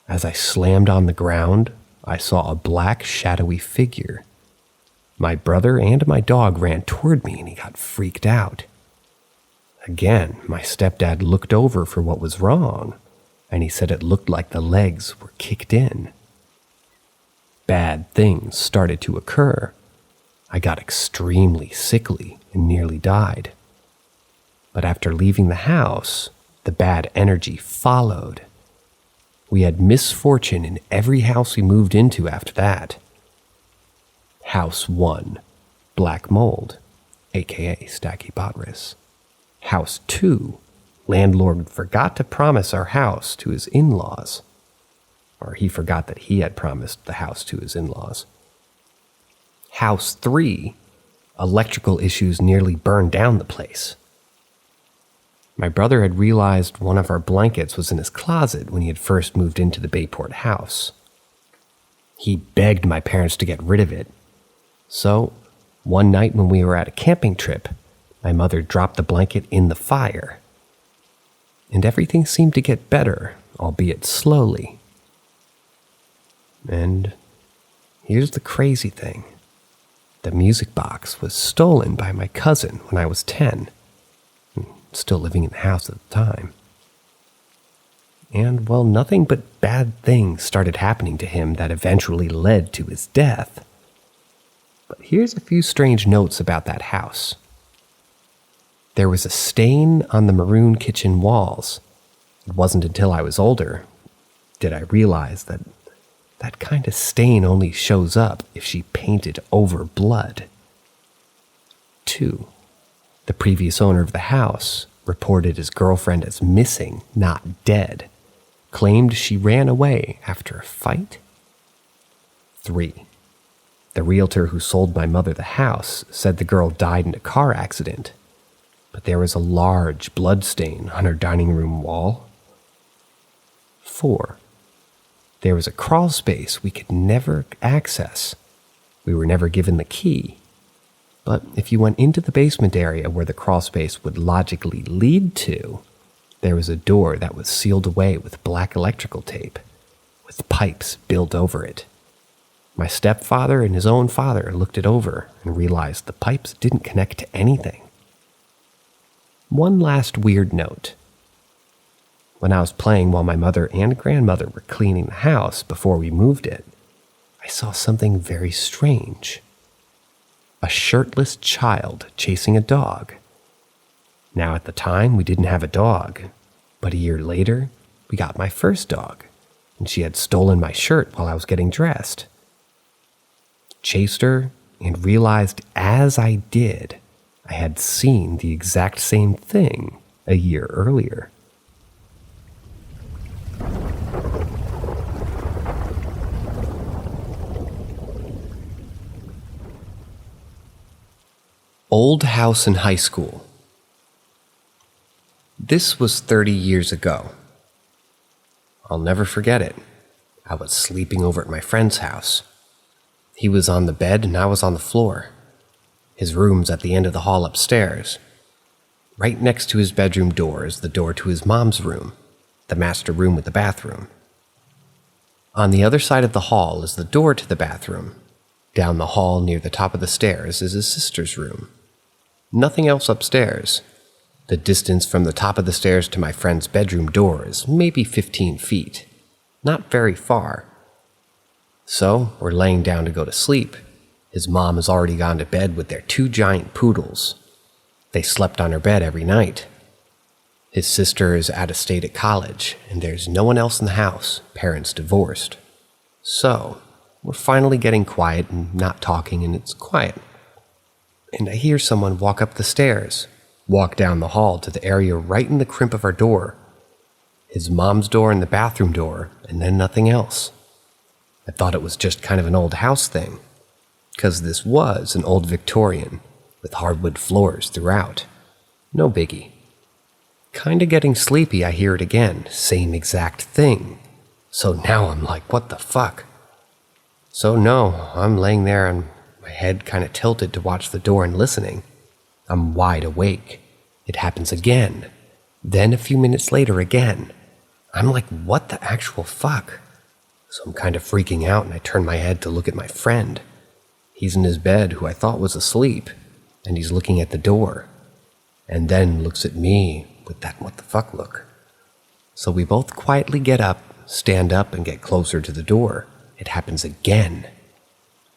As I slammed on the ground, I saw a black, shadowy figure. My brother and my dog ran toward me, and he got freaked out. Again, my stepdad looked over for what was wrong, and he said it looked like the legs were kicked in. Bad things started to occur. I got extremely sickly and nearly died. But after leaving the house, the bad energy followed. We had misfortune in every house we moved into after that. House 1, black mold, aka Stachybotrys. House 2, landlord forgot to promise our house to his in-laws. Or he forgot that he had promised the house to his in-laws. House 3, electrical issues nearly burned down the place. My brother had realized one of our blankets was in his closet when he had first moved into the Bayport house. He begged my parents to get rid of it. So, one night when we were at a camping trip, my mother dropped the blanket in the fire. And everything seemed to get better, albeit slowly. And here's the crazy thing. The music box was stolen by my cousin when I was 10. Still living in the house at the time. And, well, nothing but bad things started happening to him that eventually led to his death. But here's a few strange notes about that house. There was a stain on the maroon kitchen walls. It wasn't until I was older did I realize that that kind of stain only shows up if she painted over blood. 2. The previous owner of the house reported his girlfriend as missing, not dead. Claimed she ran away after a fight. 3. The realtor who sold my mother the house said the girl died in a car accident, but there was a large blood stain on her dining room wall. 4. There was a crawl space we could never access. We were never given the key. But if you went into the basement area where the crawl space would logically lead to, there was a door that was sealed away with black electrical tape, with pipes built over it. My stepfather and his own father looked it over and realized the pipes didn't connect to anything. One last weird note. When I was playing while my mother and grandmother were cleaning the house before we moved it, I saw something very strange. A shirtless child chasing a dog. Now at the time we didn't have a dog, but a year later we got my first dog, and she had stolen my shirt while I was getting dressed. Chased her and realized as I did, I had seen the exact same thing a year earlier. Old house in high school. This was 30 years ago. I'll never forget it. I was sleeping over at my friend's house. He was on the bed and I was on the floor. His room's at the end of the hall upstairs. Right next to his bedroom door is the door to his mom's room, the master room with the bathroom. On the other side of the hall is the door to the bathroom. Down the hall near the top of the stairs is his sister's room. Nothing else upstairs. The distance from the top of the stairs to my friend's bedroom door is maybe 15 feet. Not very far. So, we're laying down to go to sleep. His mom has already gone to bed with their 2 giant poodles. They slept on her bed every night. His sister is out of state at college, and there's no one else in the house, parents divorced. So, we're finally getting quiet and not talking, and it's quiet. And I hear someone walk up the stairs, walk down the hall to the area right in the crimp of our door. His mom's door and the bathroom door, and then nothing else. I thought it was just kind of an old house thing, because this was an old Victorian with hardwood floors throughout. No biggie. Kinda getting sleepy, I hear it again, same exact thing. So now I'm like, what the fuck? So no, I'm laying there and my head kinda tilted to watch the door and listening. I'm wide awake. It happens again. Then a few minutes later again. I'm like, what the actual fuck? So I'm kind of freaking out and I turn my head to look at my friend. He's in his bed, who I thought was asleep, and he's looking at the door. And then looks at me with that what the fuck look. So we both quietly get up, stand up, and get closer to the door. It happens again.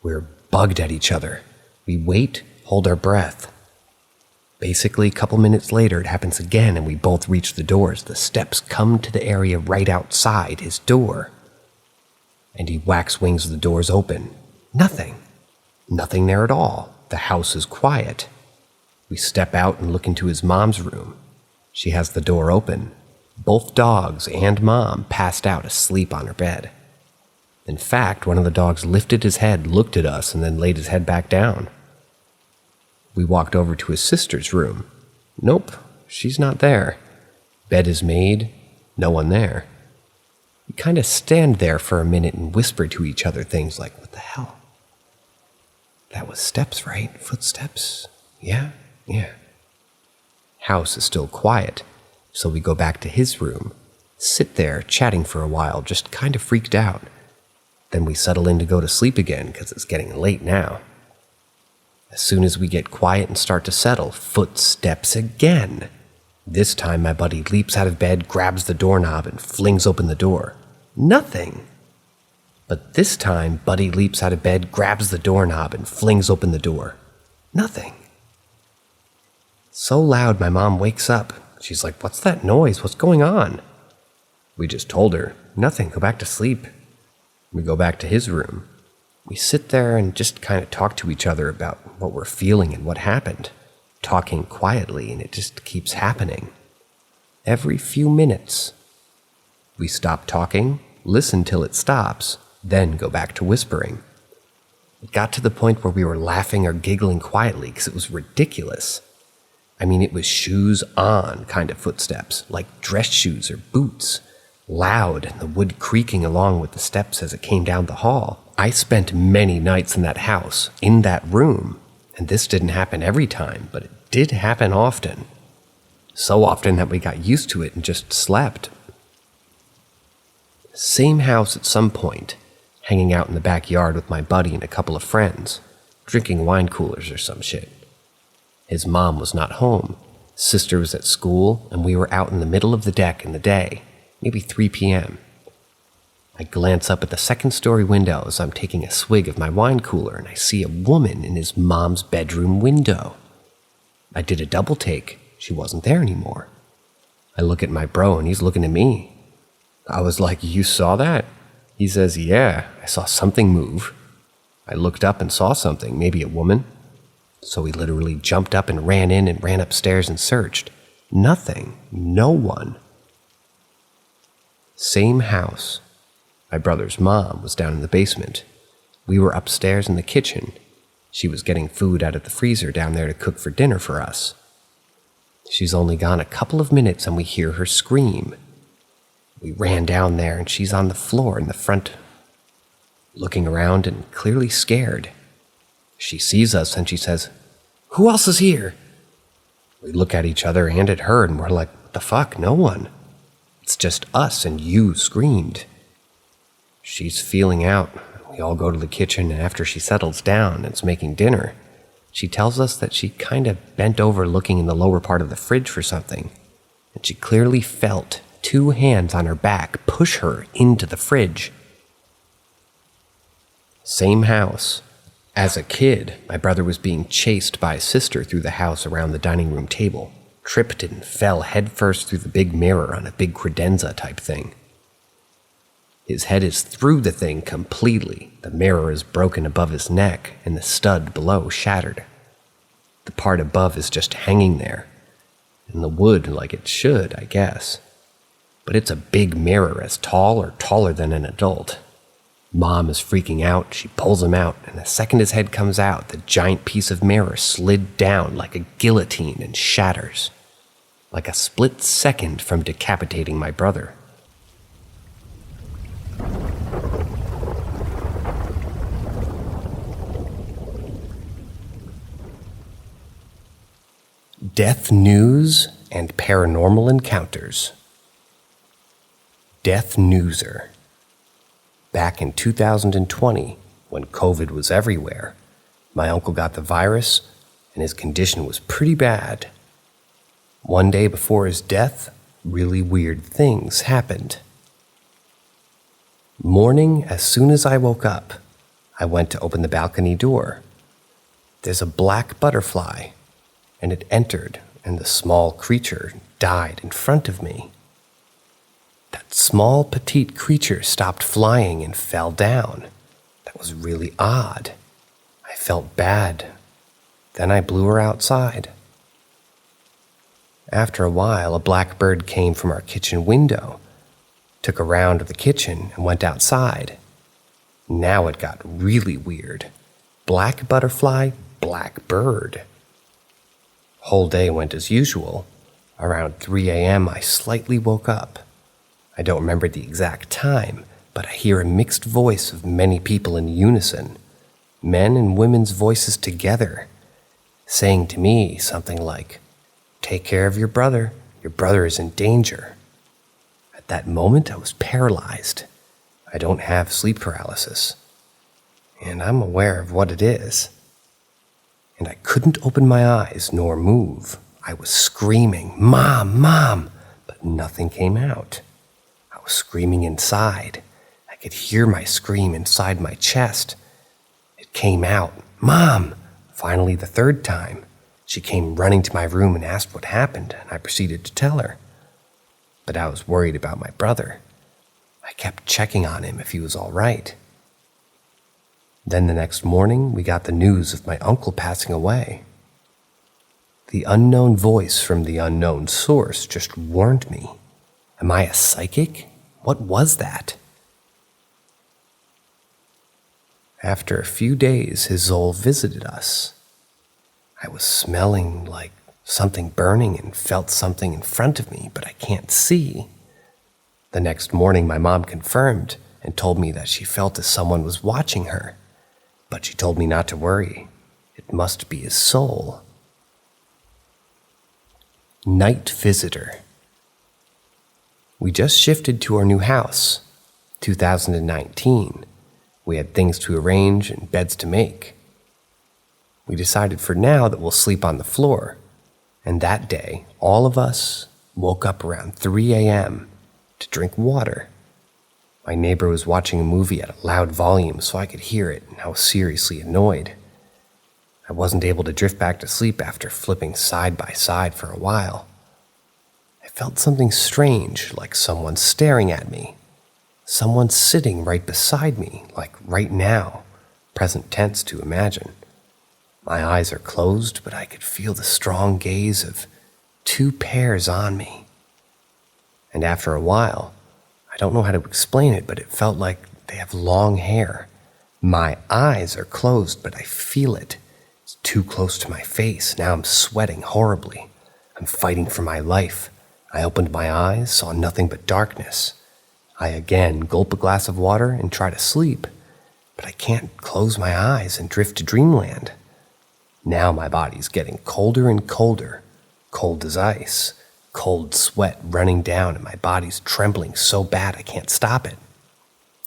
We're bugged at each other. We wait, hold our breath. Basically, a couple minutes later, it happens again, and we both reach the door as the steps come to the area right outside his door. And he wax wings the doors open. Nothing. Nothing there at all. The house is quiet. We step out and look into his mom's room. She has the door open. Both dogs and mom passed out asleep on her bed. In fact, one of the dogs lifted his head, looked at us, and then laid his head back down. We walked over to his sister's room. Nope, she's not there. Bed is made, no one there. We kind of stand there for a minute and whisper to each other things like, what the hell? That was steps, right? Footsteps? Yeah. House is still quiet, so we go back to his room, sit there chatting for a while, just kind of freaked out. Then we settle in to go to sleep again because it's getting late now. As soon as we get quiet and start to settle, footsteps again. This time my buddy leaps out of bed, grabs the doorknob, and flings open the door. Nothing. But this time, Buddy leaps out of bed, grabs the doorknob, and flings open the door. Nothing. So loud, my mom wakes up. She's like, what's that noise? What's going on? We just told her, nothing, go back to sleep. We go back to his room. We sit there and just kind of talk to each other about what we're feeling and what happened. talking quietly, and it just keeps happening. Every few minutes. We stop talking, listen till it stops, then go back to whispering. It got to the point where we were laughing or giggling quietly because it was ridiculous. I mean, it was shoes on kind of footsteps, like dress shoes or boots, loud and the wood creaking along with the steps as it came down the hall. I spent many nights in that house, in that room, and this didn't happen every time, but it did happen often. So often that we got used to it and just slept. Same house at some point, hanging out in the backyard with my buddy and a couple of friends, drinking wine coolers or some shit. His mom was not home, sister was at school, and we were out in the middle of the deck in the day, maybe 3 p.m. I glance up at the second-story window as I'm taking a swig of my wine cooler, and I see a woman in his mom's bedroom window. I did a double take. She wasn't there anymore. I look at my bro, and he's looking at me. I was like, "You saw that?" He says, "Yeah, I saw something move." I looked up and saw something, maybe a woman. So we literally jumped up and ran upstairs and searched. Nothing. No one. Same house. My brother's mom was down in the basement. We were upstairs in the kitchen. She was getting food out of the freezer down there to cook for dinner for us. She's only gone a couple of minutes and we hear her scream. We ran down there and she's on the floor in the front, looking around and clearly scared. She sees us and she says, "Who else is here?" We look at each other and at her and we're like, "What the fuck? No one. It's just us and you screamed." She's feeling out. We all go to the kitchen, and after she settles down and is making dinner, she tells us that she kind of bent over looking in the lower part of the fridge for something, and she clearly felt 2 hands on her back push her into the fridge. Same house. As a kid, my brother was being chased by his sister through the house around the dining room table, tripped and fell headfirst through the big mirror on a big credenza type thing. His head is through the thing completely. The mirror is broken above his neck and the stud below shattered. The part above is just hanging there, and the wood like it should, I guess. But it's a big mirror as tall or taller than an adult. Mom is freaking out. She pulls him out, and the second his head comes out, the giant piece of mirror slid down like a guillotine and shatters, like a split second from decapitating my brother. Death news and paranormal encounters. Death Newser. Back in 2020, when COVID was everywhere, my uncle got the virus and his condition was pretty bad. One day before his death, really weird things happened. Morning, as soon as I woke up, I went to open the balcony door. There's a black butterfly, and it entered, and the small creature died in front of me. That small, petite creature stopped flying and fell down. That was really odd. I felt bad. Then I blew her outside. After a while, a black bird came from our kitchen window, took a round of the kitchen, and went outside. Now it got really weird. Black butterfly, black bird. Whole day went as usual. Around 3 a.m., I slightly woke up. I don't remember the exact time, but I hear a mixed voice of many people in unison, men and women's voices together, saying to me something like, "Take care of your brother is in danger." At that moment, I was paralyzed. I don't have sleep paralysis, and I'm aware of what it is. And I couldn't open my eyes nor move. I was screaming, "Mom, Mom," but nothing came out. I was screaming inside. I could hear my scream inside my chest. It came out, "Mom!" Finally, the third time, she came running to my room and asked what happened, and I proceeded to tell her. But I was worried about my brother. I kept checking on him if he was all right. Then the next morning, we got the news of my uncle passing away. The unknown voice from the unknown source just warned me. Am I a psychic? What was that? After a few days, his soul visited us. I was smelling like something burning and felt something in front of me, but I can't see. The next morning, my mom confirmed and told me that she felt as someone was watching her, but she told me not to worry. It must be his soul. Night visitor. We just shifted to our new house, 2019. We had things to arrange and beds to make. We decided for now that we'll sleep on the floor, and that day, all of us woke up around 3 a.m. to drink water. My neighbor was watching a movie at a loud volume so I could hear it, and I was seriously annoyed. I wasn't able to drift back to sleep after flipping side by side for a while. I felt something strange, like someone staring at me. Someone sitting right beside me, like right now, present tense to imagine. My eyes are closed, but I could feel the strong gaze of 2 pairs on me. And after a while, I don't know how to explain it, but it felt like they have long hair. My eyes are closed, but I feel it. It's too close to my face. Now I'm sweating horribly. I'm fighting for my life. I opened my eyes, saw nothing but darkness. I again gulp a glass of water and try to sleep, but I can't close my eyes and drift to dreamland. Now my body's getting colder and colder, cold as ice, cold sweat running down, and my body's trembling so bad I can't stop it.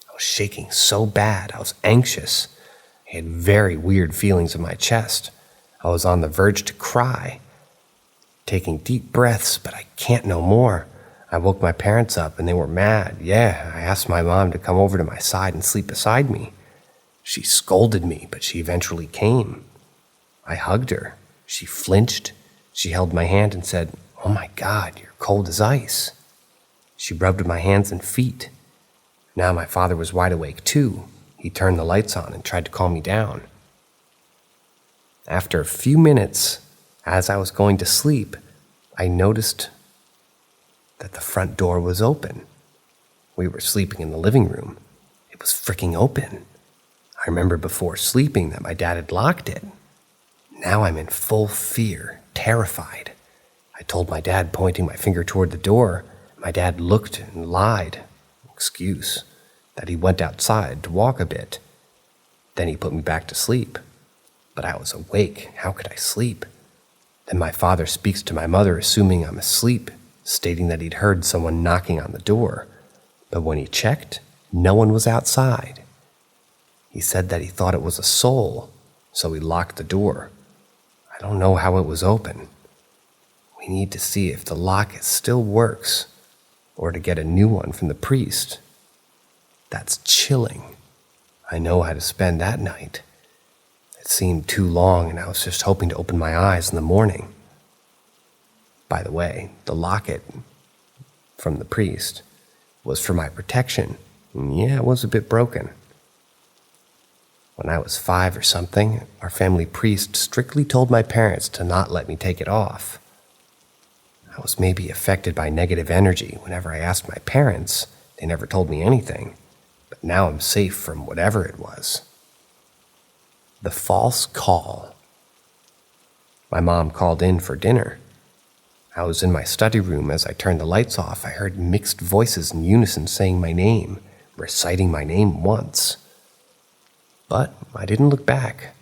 I was shaking so bad, I was anxious. I had very weird feelings in my chest. I was on the verge to cry. Taking deep breaths, but I can't no more. I woke my parents up and they were mad. Yeah, I asked my mom to come over to my side and sleep beside me. She scolded me, but she eventually came. I hugged her. She flinched. She held my hand and said, "Oh my God, you're cold as ice." She rubbed my hands and feet. Now my father was wide awake too. He turned the lights on and tried to calm me down. After a few minutes, as I was going to sleep, I noticed that the front door was open. We were sleeping in the living room. It was freaking open. I remember before sleeping that my dad had locked it. Now I'm in full fear, terrified. I told my dad, pointing my finger toward the door. My dad looked and lied, excuse, that he went outside to walk a bit. Then he put me back to sleep. But I was awake. How could I sleep? Then my father speaks to my mother, assuming I'm asleep, stating that he'd heard someone knocking on the door. But when he checked, no one was outside. He said that he thought it was a soul, so he locked the door. I don't know how it was open. We need to see if the lock still works, or to get a new one from the priest. That's chilling. I know how to spend that night. It seemed too long, and I was just hoping to open my eyes in the morning. By the way, the locket from the priest was for my protection. And yeah, it was a bit broken. When I was 5 or something, our family priest strictly told my parents to not let me take it off. I was maybe affected by negative energy. Whenever I asked my parents, they never told me anything. But now I'm safe from whatever it was. The false call. My mom called in for dinner. I was in my study room. As I turned the lights off, I heard mixed voices in unison saying my name, reciting my name once. But I didn't look back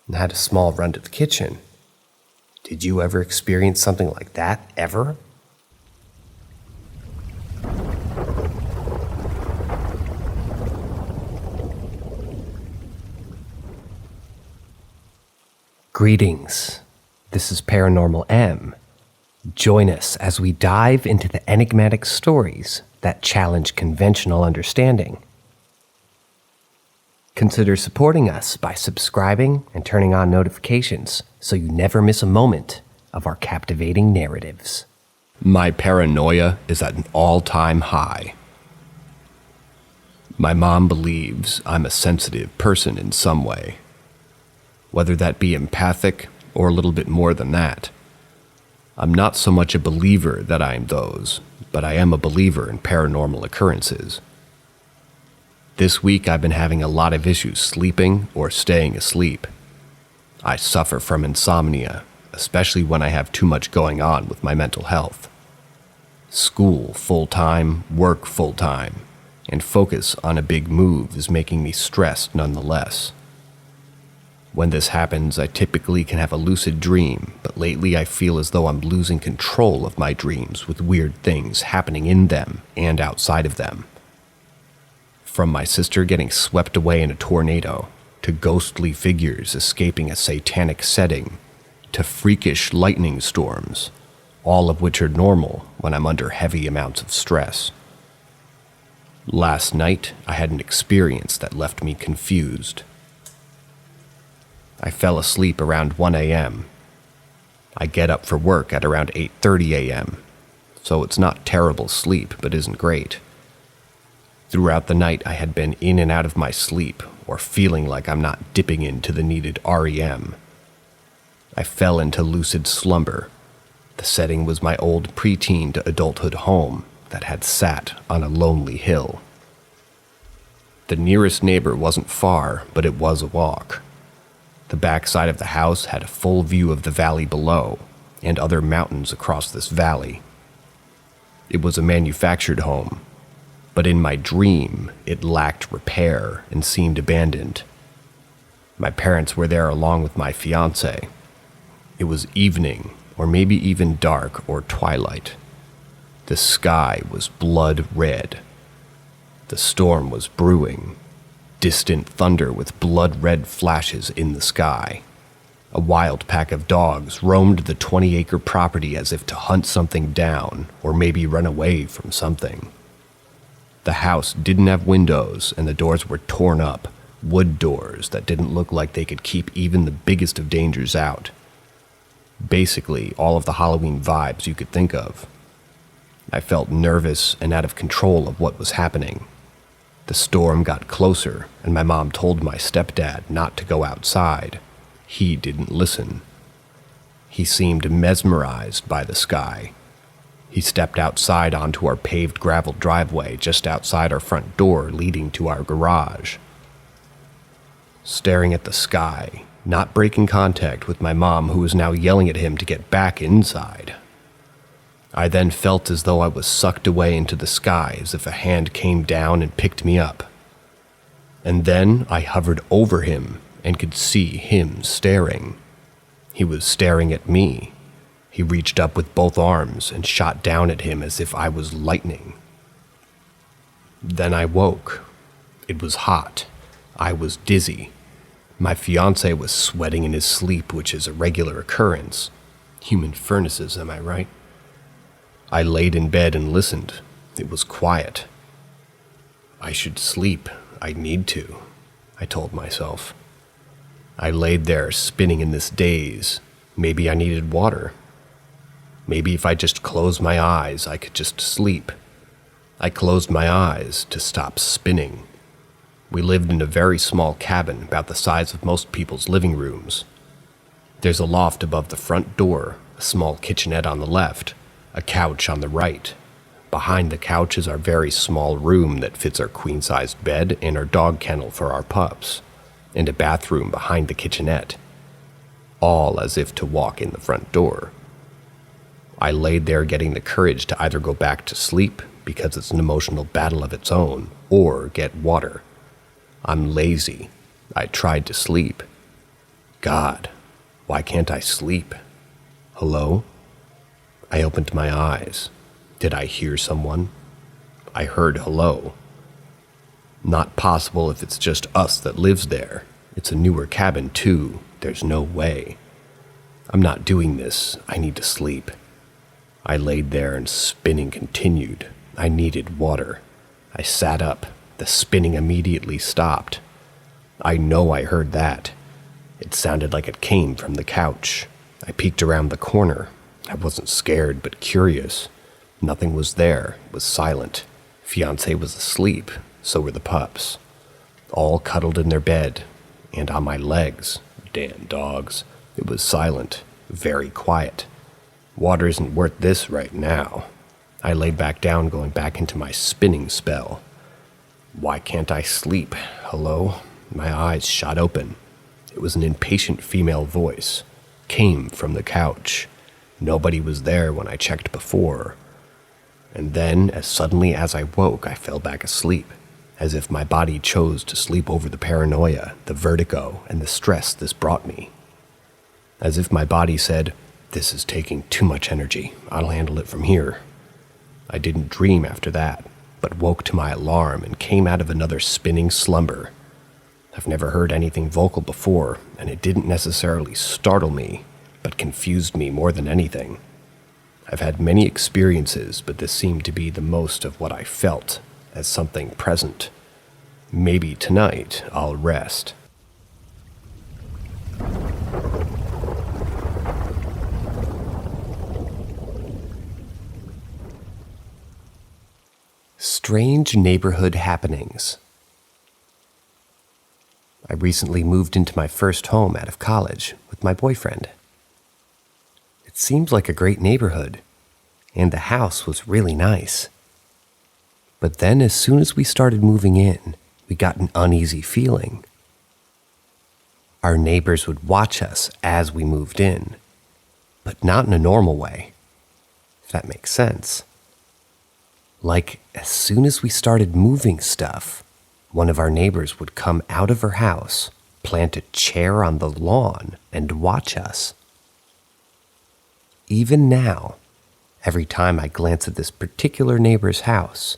and had a small run to the kitchen. Did you ever experience something like that, ever? Greetings. This is Paranormal M. Join us as we dive into the enigmatic stories that challenge conventional understanding. Consider supporting us by subscribing and turning on notifications so you never miss a moment of our captivating narratives. My paranoia is at an all-time high. My mom believes I'm a sensitive person in some way, whether that be empathic or a little bit more than that. I'm not so much a believer that I'm those, but I am a believer in paranormal occurrences. This week I've been having a lot of issues sleeping or staying asleep. I suffer from insomnia, especially when I have too much going on with my mental health. School full-time, work full-time, and focus on a big move is making me stressed nonetheless. When this happens, I typically can have a lucid dream, but lately I feel as though I'm losing control of my dreams with weird things happening in them and outside of them. From my sister getting swept away in a tornado, to ghostly figures escaping a satanic setting, to freakish lightning storms, all of which are normal when I'm under heavy amounts of stress. Last night, I had an experience that left me confused. I fell asleep around 1 a.m. I get up for work at around 8:30 a.m., so it's not terrible sleep, but isn't great. Throughout the night, I had been in and out of my sleep, or feeling like I'm not dipping into the needed REM. I fell into lucid slumber. The setting was my old preteen to adulthood home that had sat on a lonely hill. The nearest neighbor wasn't far, but it was a walk. The backside of the house had a full view of the valley below and other mountains across this valley. It was a manufactured home, but in my dream, it lacked repair and seemed abandoned. My parents were there along with my fiancé. It was evening, or maybe even dark or twilight. The sky was blood red. The storm was brewing. Distant thunder with blood-red flashes in the sky. A wild pack of dogs roamed the 20-acre property as if to hunt something down or maybe run away from something. The house didn't have windows and the doors were torn up, wood doors that didn't look like they could keep even the biggest of dangers out. Basically, all of the Halloween vibes you could think of. I felt nervous and out of control of what was happening. The storm got closer, and my mom told my stepdad not to go outside. He didn't listen. He seemed mesmerized by the sky. He stepped outside onto our paved gravel driveway just outside our front door leading to our garage. Staring at the sky, not breaking contact with my mom, who was now yelling at him to get back inside. I then felt as though I was sucked away into the sky, as if a hand came down and picked me up. And then I hovered over him and could see him staring. He was staring at me. He reached up with both arms and shot down at him as if I was lightning. Then I woke. It was hot. I was dizzy. My fiancé was sweating in his sleep, which is a regular occurrence. Human furnaces, am I right? I laid in bed and listened. It was quiet. I should sleep. I need to, I told myself. I laid there spinning in this daze. Maybe I needed water. Maybe if I just closed my eyes, I could just sleep. I closed my eyes to stop spinning. We lived in a very small cabin about the size of most people's living rooms. There's a loft above the front door, a small kitchenette on the left, a couch on the right. Behind the couch is our very small room that fits our queen-sized bed and our dog kennel for our pups, and a bathroom behind the kitchenette, all as if to walk in the front door. I laid there getting the courage to either go back to sleep, because it's an emotional battle of its own, or get water. I'm lazy. I tried to sleep. God, why can't I sleep? Hello? I opened my eyes. Did I hear someone? I heard hello. Not possible if it's just us that lives there. It's a newer cabin too. There's no way. I'm not doing this. I need to sleep. I laid there and spinning continued. I needed water. I sat up. The spinning immediately stopped. I know I heard that. It sounded like it came from the couch. I peeked around the corner. I wasn't scared, but curious. Nothing was there. It was silent. Fiancé was asleep. So were the pups. All cuddled in their bed. And on my legs. Damn dogs. It was silent. Very quiet. Water isn't worth this right now. I lay back down, going back into my spinning spell. Why can't I sleep? Hello? My eyes shot open. It was an impatient female voice. Came from the couch. Nobody was there when I checked before. And then, as suddenly as I woke, I fell back asleep, as if my body chose to sleep over the paranoia, the vertigo, and the stress this brought me. As if my body said, "This is taking too much energy. I'll handle it from here." I didn't dream after that, but woke to my alarm and came out of another spinning slumber. I've never heard anything vocal before, and it didn't necessarily startle me, but confused me more than anything. I've had many experiences, but this seemed to be the most of what I felt, as something present. Maybe tonight I'll rest. Strange neighborhood happenings. I recently moved into my first home out of college with my boyfriend. It seemed like a great neighborhood, and the house was really nice. But then as soon as we started moving in, we got an uneasy feeling. Our neighbors would watch us as we moved in, but not in a normal way, if that makes sense. Like, as soon as we started moving stuff, one of our neighbors would come out of her house, plant a chair on the lawn, and watch us. Even now, every time I glance at this particular neighbor's house,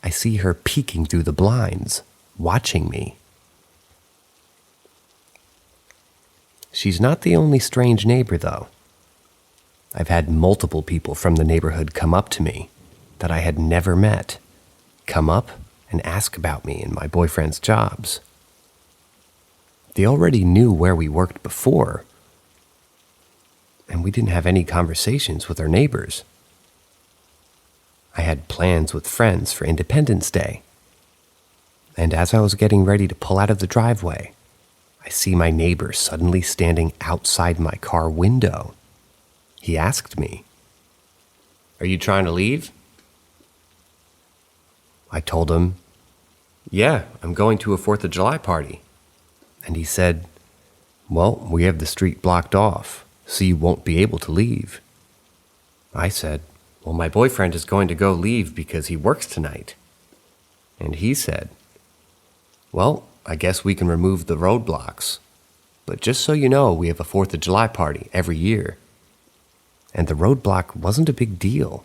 I see her peeking through the blinds, watching me. She's not the only strange neighbor, though. I've had multiple people from the neighborhood come up to me that I had never met, come up and ask about me and my boyfriend's jobs. They already knew where we worked before, and we didn't have any conversations with our neighbors. I had plans with friends for Independence Day, and as I was getting ready to pull out of the driveway, I see my neighbor suddenly standing outside my car window. He asked me, "Are you trying to leave?" I told him, "Yeah, I'm going to a 4th of July party." And he said, "Well, we have the street blocked off, so you won't be able to leave." I said, "Well, my boyfriend is going to go leave because he works tonight." And he said, "Well, I guess we can remove the roadblocks. But just so you know, we have a 4th of July party every year." And the roadblock wasn't a big deal.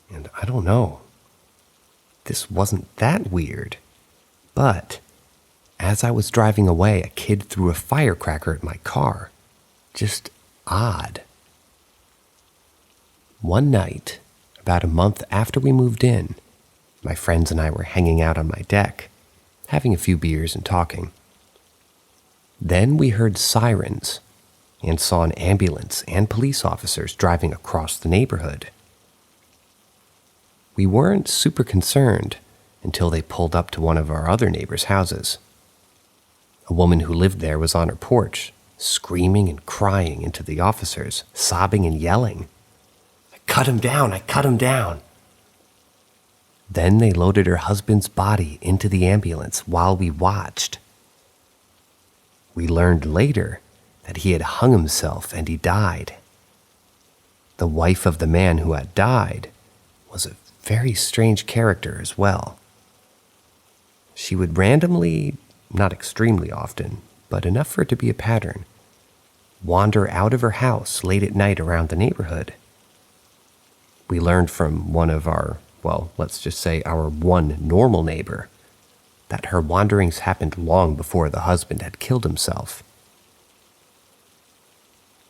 And I don't know. This wasn't that weird. But as I was driving away, a kid threw a firecracker at my car. Just odd. One night, about a month after we moved in, my friends and I were hanging out on my deck, having a few beers and talking. Then we heard sirens and saw an ambulance and police officers driving across the neighborhood. We weren't super concerned until they pulled up to one of our other neighbors' houses. A woman who lived there was on her porch, screaming and crying into the officers, sobbing and yelling, "I cut him down, I cut him down." Then they loaded her husband's body into the ambulance while we watched. We learned later that he had hung himself and he died. The wife of the man who had died was a very strange character as well. She would randomly, not extremely often, but enough for it to be a pattern, wander out of her house late at night around the neighborhood. We learned from one of our, well, let's just say our one normal neighbor, that her wanderings happened long before the husband had killed himself.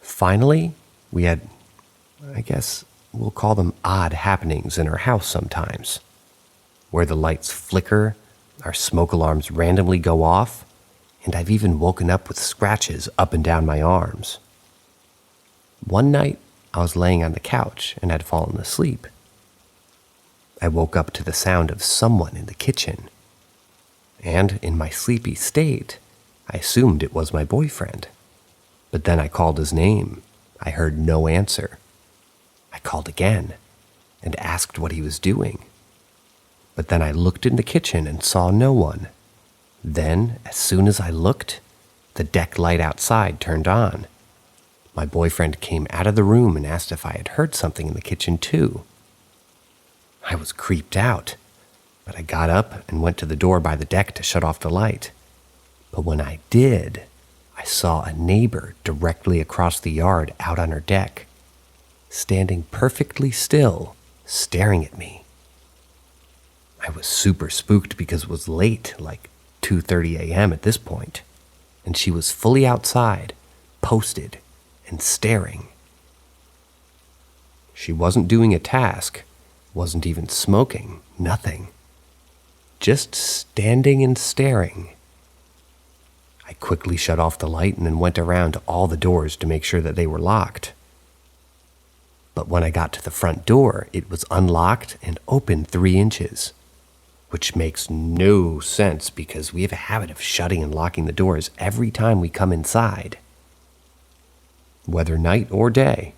Finally, we had, I guess we'll call them odd happenings in our house sometimes, where the lights flicker, our smoke alarms randomly go off, and I've even woken up with scratches up and down my arms. One night, I was laying on the couch and had fallen asleep. I woke up to the sound of someone in the kitchen, and in my sleepy state, I assumed it was my boyfriend. But then I called his name. I heard no answer. I called again and asked what he was doing. But then I looked in the kitchen and saw no one. Then, as soon as I looked, the deck light outside turned on. My boyfriend came out of the room and asked if I had heard something in the kitchen too. I was creeped out, but I got up and went to the door by the deck to shut off the light. But when I did, I saw a neighbor directly across the yard out on her deck, standing perfectly still, staring at me. I was super spooked because it was late, like 2:30 a.m. at this point, and she was fully outside, posted, and staring. She wasn't doing a task, wasn't even smoking, nothing. Just standing and staring. I quickly shut off the light and then went around to all the doors to make sure that they were locked. But when I got to the front door, it was unlocked and open 3 inches, which makes no sense because we have a habit of shutting and locking the doors every time we come inside. Whether night or day,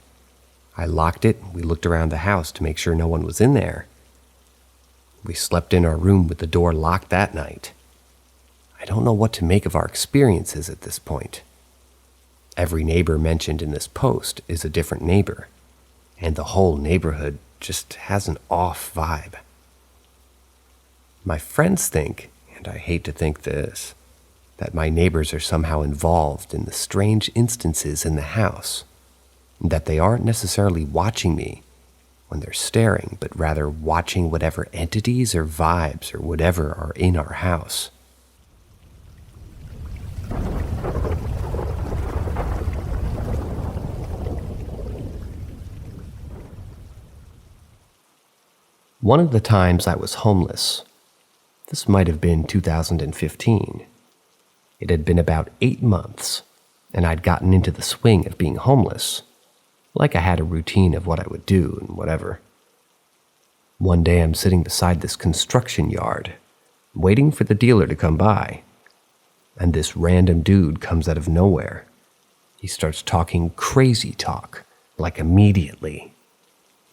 I locked it and we looked around the house to make sure no one was in there. We slept in our room with the door locked that night. I don't know what to make of our experiences at this point. Every neighbor mentioned in this post is a different neighbor, and the whole neighborhood just has an off vibe. My friends think, and I hate to think this, that my neighbors are somehow involved in the strange instances in the house, and that they aren't necessarily watching me when they're staring, but rather watching whatever entities or vibes or whatever are in our house. One of the times I was homeless, this might have been 2015. It had been about 8 months, and I'd gotten into the swing of being homeless, like I had a routine of what I would do and whatever. One day I'm sitting beside this construction yard, waiting for the dealer to come by, and this random dude comes out of nowhere. He starts talking crazy talk, like immediately.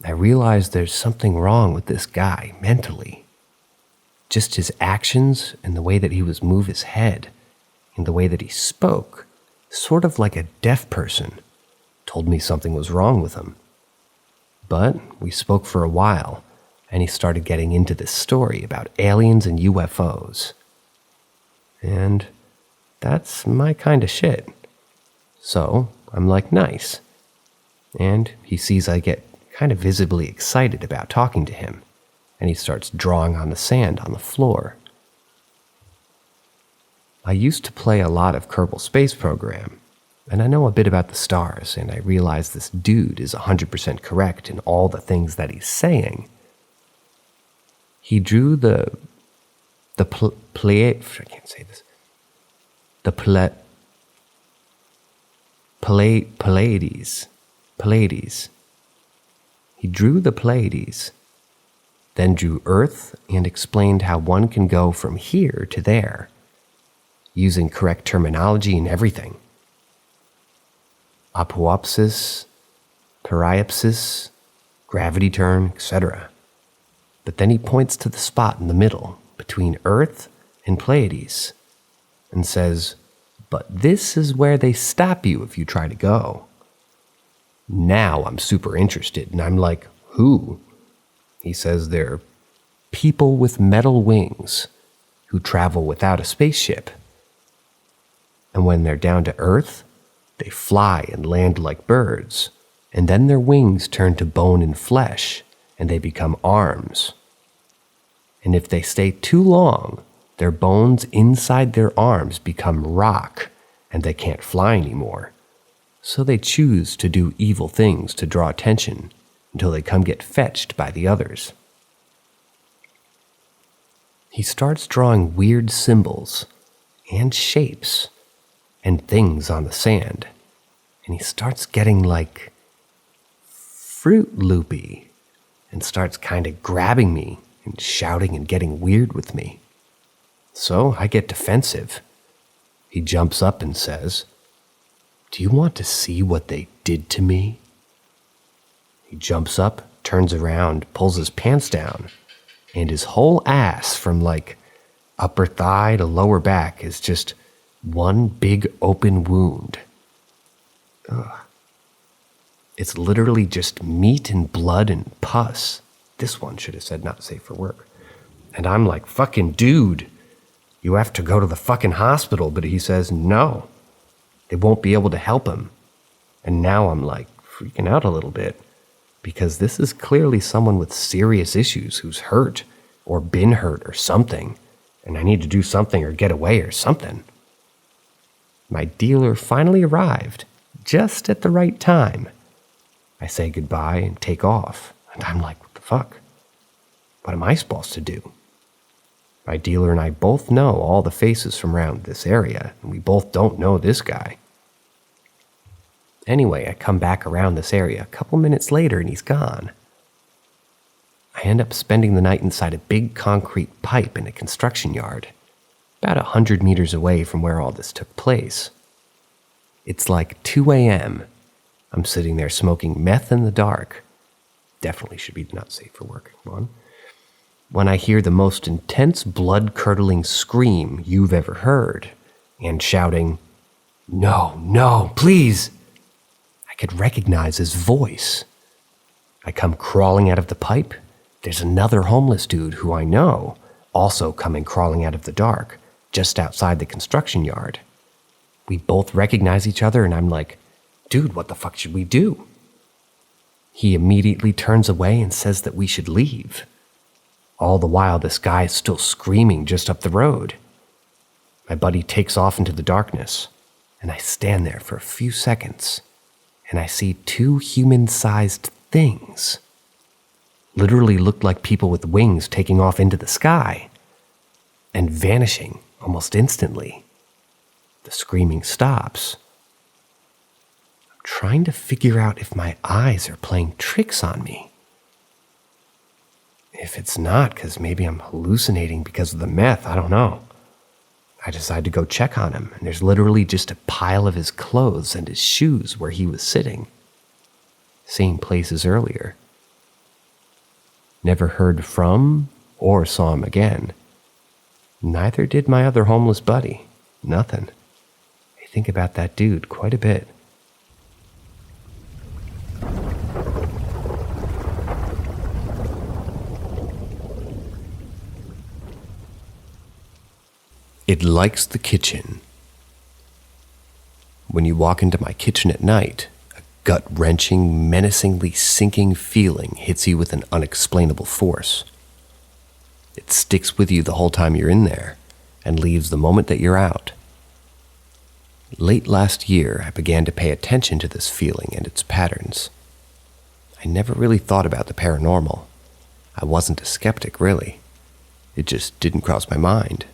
I realize there's something wrong with this guy mentally. Just his actions and the way that he would move his head and the way that he spoke, sort of like a deaf person, told me something was wrong with him. But we spoke for a while, and he started getting into this story about aliens and UFOs. And that's my kind of shit. So I'm like, nice. And he sees I get kind of visibly excited about talking to him, and he starts drawing on the sand on the floor. I used to play a lot of Kerbal Space Program, and I know a bit about the stars, and I realize this dude is 100% correct in all the things that he's saying. He drew the Pleiades. He drew the Pleiades, then drew Earth and explained how one can go from here to there, using correct terminology and everything. Apoapsis, periapsis, gravity turn, etc. But then he points to the spot in the middle between Earth and Pleiades and says, "But this is where they stop you if you try to go." Now I'm super interested, and I'm like, who? He says they're people with metal wings who travel without a spaceship. And when they're down to Earth, they fly and land like birds, and then their wings turn to bone and flesh, and they become arms. And if they stay too long, their bones inside their arms become rock, and they can't fly anymore. So they choose to do evil things to draw attention until they come get fetched by the others. He starts drawing weird symbols and shapes and things on the sand, and he starts getting like Fruit Loopy and starts kind of grabbing me and shouting and getting weird with me. So I get defensive. He jumps up and says, "Do you want to see what they did to me?" He jumps up, turns around, pulls his pants down, and his whole ass from like upper thigh to lower back is just one big open wound. Ugh. It's literally just meat and blood and pus. This one should have said not safe for work. And I'm like, fucking dude, you have to go to the fucking hospital. But he says, no, they won't be able to help him. And now I'm like freaking out a little bit because this is clearly someone with serious issues who's hurt or been hurt or something. And I need to do something or get away or something. My dealer finally arrived just at the right time. I say goodbye and take off, and I'm like, what the fuck? What am I supposed to do? My dealer and I both know all the faces from around this area, and we both don't know this guy. Anyway, I come back around this area a couple minutes later, and he's gone. I end up spending the night inside a big concrete pipe in a construction yard, about 100 meters away from where all this took place. It's like 2 a.m., I'm sitting there smoking meth in the dark. Definitely should be not safe for work one. When I hear the most intense blood-curdling scream you've ever heard and shouting, "No, no, please!" I could recognize his voice. I come crawling out of the pipe. There's another homeless dude who I know also coming crawling out of the dark just outside the construction yard. We both recognize each other and I'm like, dude, what the fuck should we do? He immediately turns away and says that we should leave. All the while, this guy is still screaming just up the road. My buddy takes off into the darkness, and I stand there for a few seconds, and I see two human-sized things. Literally looked like people with wings taking off into the sky and vanishing almost instantly. The screaming stops. Trying to figure out if my eyes are playing tricks on me. If it's not, because maybe I'm hallucinating because of the meth, I don't know. I decide to go check on him, and there's literally just a pile of his clothes and his shoes where he was sitting. Same place as earlier. Never heard from or saw him again. Neither did my other homeless buddy. Nothing. I think about that dude quite a bit. It likes the kitchen. When you walk into my kitchen at night, a gut-wrenching, menacingly sinking feeling hits you with an unexplainable force. It sticks with you the whole time you're in there and leaves the moment that you're out. Late last year, I began to pay attention to this feeling and its patterns. I never really thought about the paranormal. I wasn't a skeptic, really. It just didn't cross my mind.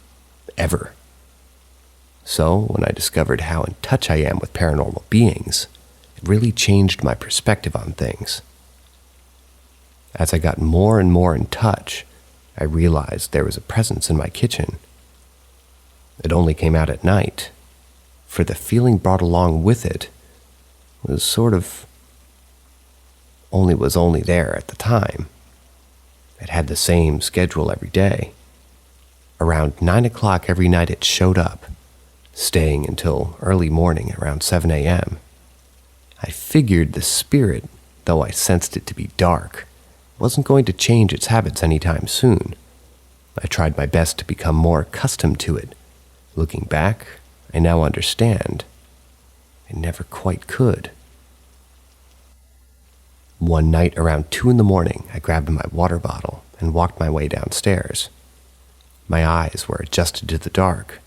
Ever. So, when I discovered how in touch I am with paranormal beings, it really changed my perspective on things. As I got more and more in touch, I realized there was a presence in my kitchen. It only came out at night, for the feeling brought along with it was sort of only there at the time. It had the same schedule every day. Around 9 o'clock every night it showed up, staying until early morning around 7 a.m. I figured the spirit, though I sensed it to be dark, wasn't going to change its habits anytime soon. I tried my best to become more accustomed to it. Looking back, I now understand. I never quite could. One night around 2 in the morning, I grabbed my water bottle and walked my way downstairs. My eyes were adjusted to the dark,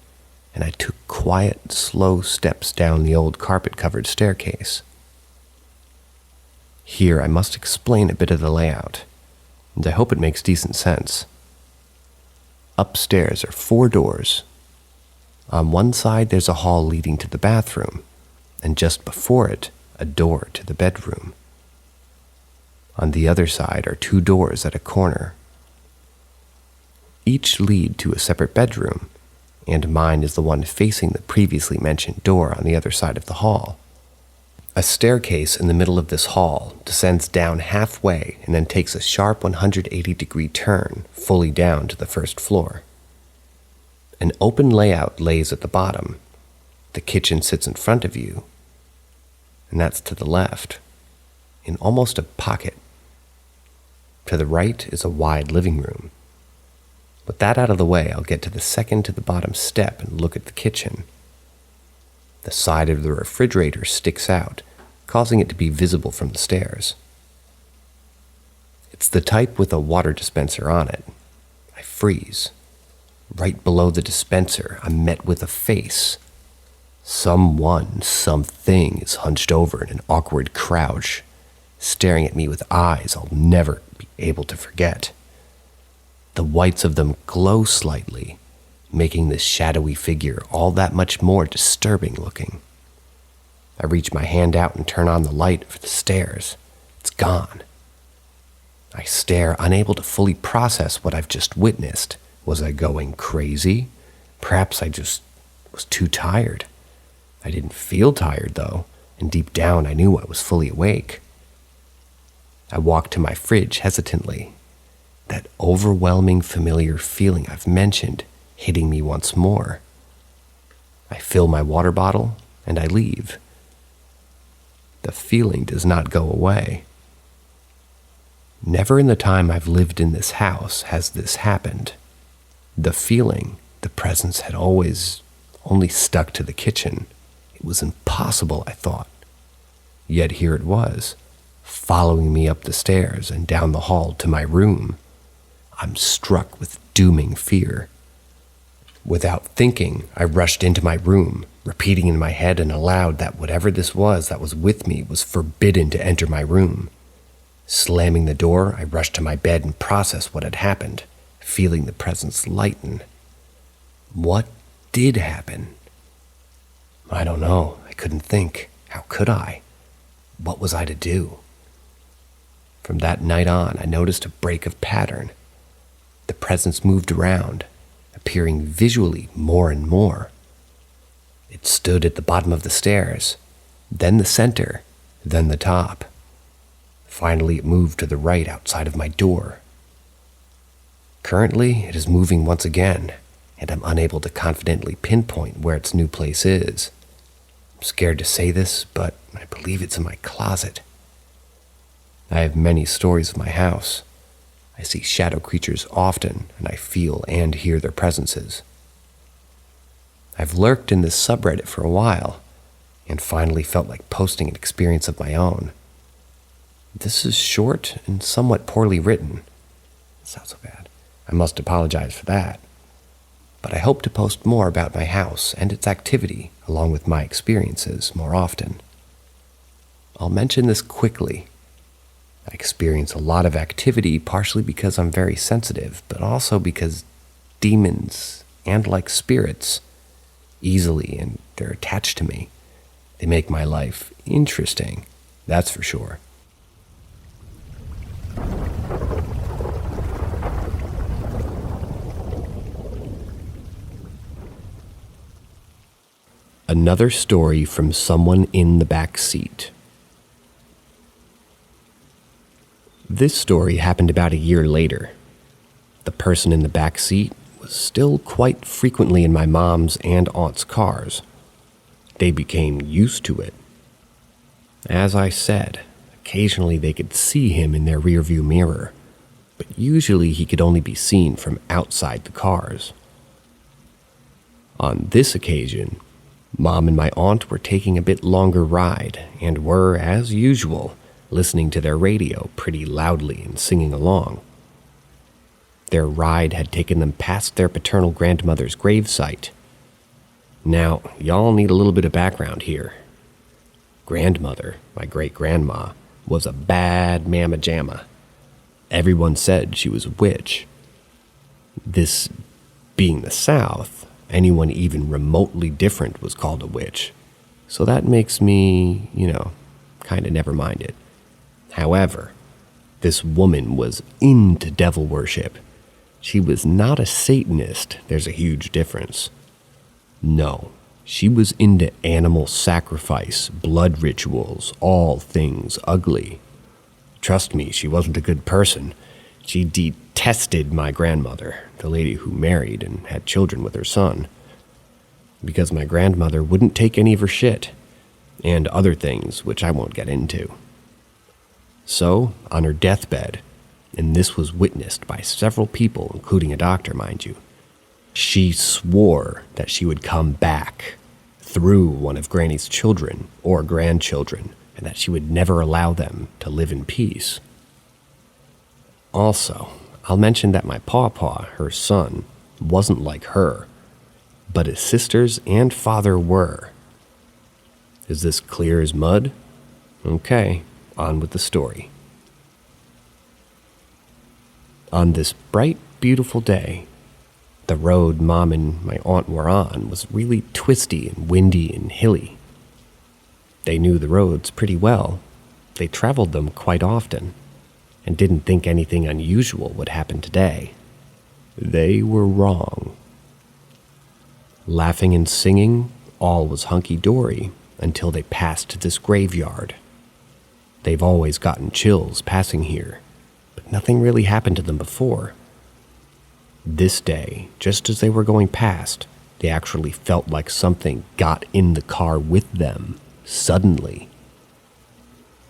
and I took quiet, slow steps down the old carpet-covered staircase. Here I must explain a bit of the layout, and I hope it makes decent sense. Upstairs are 4 doors. On one side there's a hall leading to the bathroom, and just before it, a door to the bedroom. On the other side are 2 doors at a corner. Each lead to a separate bedroom, and mine is the one facing the previously mentioned door on the other side of the hall. A staircase in the middle of this hall descends down halfway and then takes a sharp 180-degree turn fully down to the first floor. An open layout lays at the bottom. The kitchen sits in front of you, and that's to the left, in almost a pocket. To the right is a wide living room. With that out of the way, I'll get to the second to the bottom step and look at the kitchen. The side of the refrigerator sticks out, causing it to be visible from the stairs. It's the type with a water dispenser on it. I freeze. Right below the dispenser, I'm met with a face. Something is hunched over in an awkward crouch, staring at me with eyes I'll never be able to forget. The whites of them glow slightly, making this shadowy figure all that much more disturbing looking. I reach my hand out and turn on the light for the stairs. It's gone. I stare, unable to fully process what I've just witnessed. Was I going crazy? Perhaps I just was too tired. I didn't feel tired, though, and deep down I knew I was fully awake. I walk to my fridge hesitantly, that overwhelming familiar feeling I've mentioned hitting me once more. I fill my water bottle and I leave. The feeling does not go away. Never in the time I've lived in this house has this happened. The feeling, the presence had always only stuck to the kitchen. It was impossible, I thought. Yet here it was, following me up the stairs and down the hall to my room. I'm struck with dooming fear. Without thinking, I rushed into my room, repeating in my head and aloud that whatever this was that was with me was forbidden to enter my room. Slamming the door, I rushed to my bed and processed what had happened, feeling the presence lighten. What did happen? I don't know. I couldn't think. How could I? What was I to do? From that night on, I noticed a break of pattern. The presence moved around, appearing visually more and more. It stood at the bottom of the stairs, then the center, then the top. Finally, it moved to the right outside of my door. Currently, it is moving once again, and I'm unable to confidently pinpoint where its new place is. I'm scared to say this, but I believe it's in my closet. I have many stories of my house. I see shadow creatures often, and I feel and hear their presences. I've lurked in this subreddit for a while, and finally felt like posting an experience of my own. This is short and somewhat poorly written. It's not so bad. I must apologize for that. But I hope to post more about my house and its activity, along with my experiences, more often. I'll mention this quickly. I experience a lot of activity partially because I'm very sensitive, but also because demons, and like spirits, easily and they're attached to me. They make my life interesting, that's for sure. Another story from someone in the back seat. This story happened about a year later. The person in the back seat was still quite frequently in my mom's and aunt's cars. They became used to it. As I said, occasionally they could see him in their rearview mirror, but usually he could only be seen from outside the cars. On this occasion, Mom and my aunt were taking a bit longer ride and were, as usual, listening to their radio pretty loudly and singing along. Their ride had taken them past their paternal grandmother's gravesite. Now, y'all need a little bit of background here. Grandmother, my great-grandma, was a bad mamma jamma. Everyone said she was a witch. This being the South, anyone even remotely different was called a witch. So that makes me, kind of never mind it. However, this woman was into devil worship. She was not a Satanist. There's a huge difference. No, She was into animal sacrifice, blood rituals, all things ugly. Trust me, she wasn't a good person. She detested my grandmother, the lady who married and had children with her son, because my grandmother wouldn't take any of her shit, and other things which I won't get into. So, on her deathbed, and this was witnessed by several people, including a doctor, mind you, she swore that she would come back through one of Granny's children or grandchildren, and that she would never allow them to live in peace. Also, I'll mention that my pawpaw, her son, wasn't like her, but his sisters and father were. Is this clear as mud? Okay, on with the story. On this bright, beautiful day, the road Mom and my aunt were on was really twisty and windy and hilly. They knew the roads pretty well. They traveled them quite often, and didn't think anything unusual would happen today. They were wrong. Laughing and singing, all was hunky-dory until they passed this graveyard. They've always gotten chills passing here, but nothing really happened to them before. This day, just as they were going past, they actually felt like something got in the car with them, suddenly.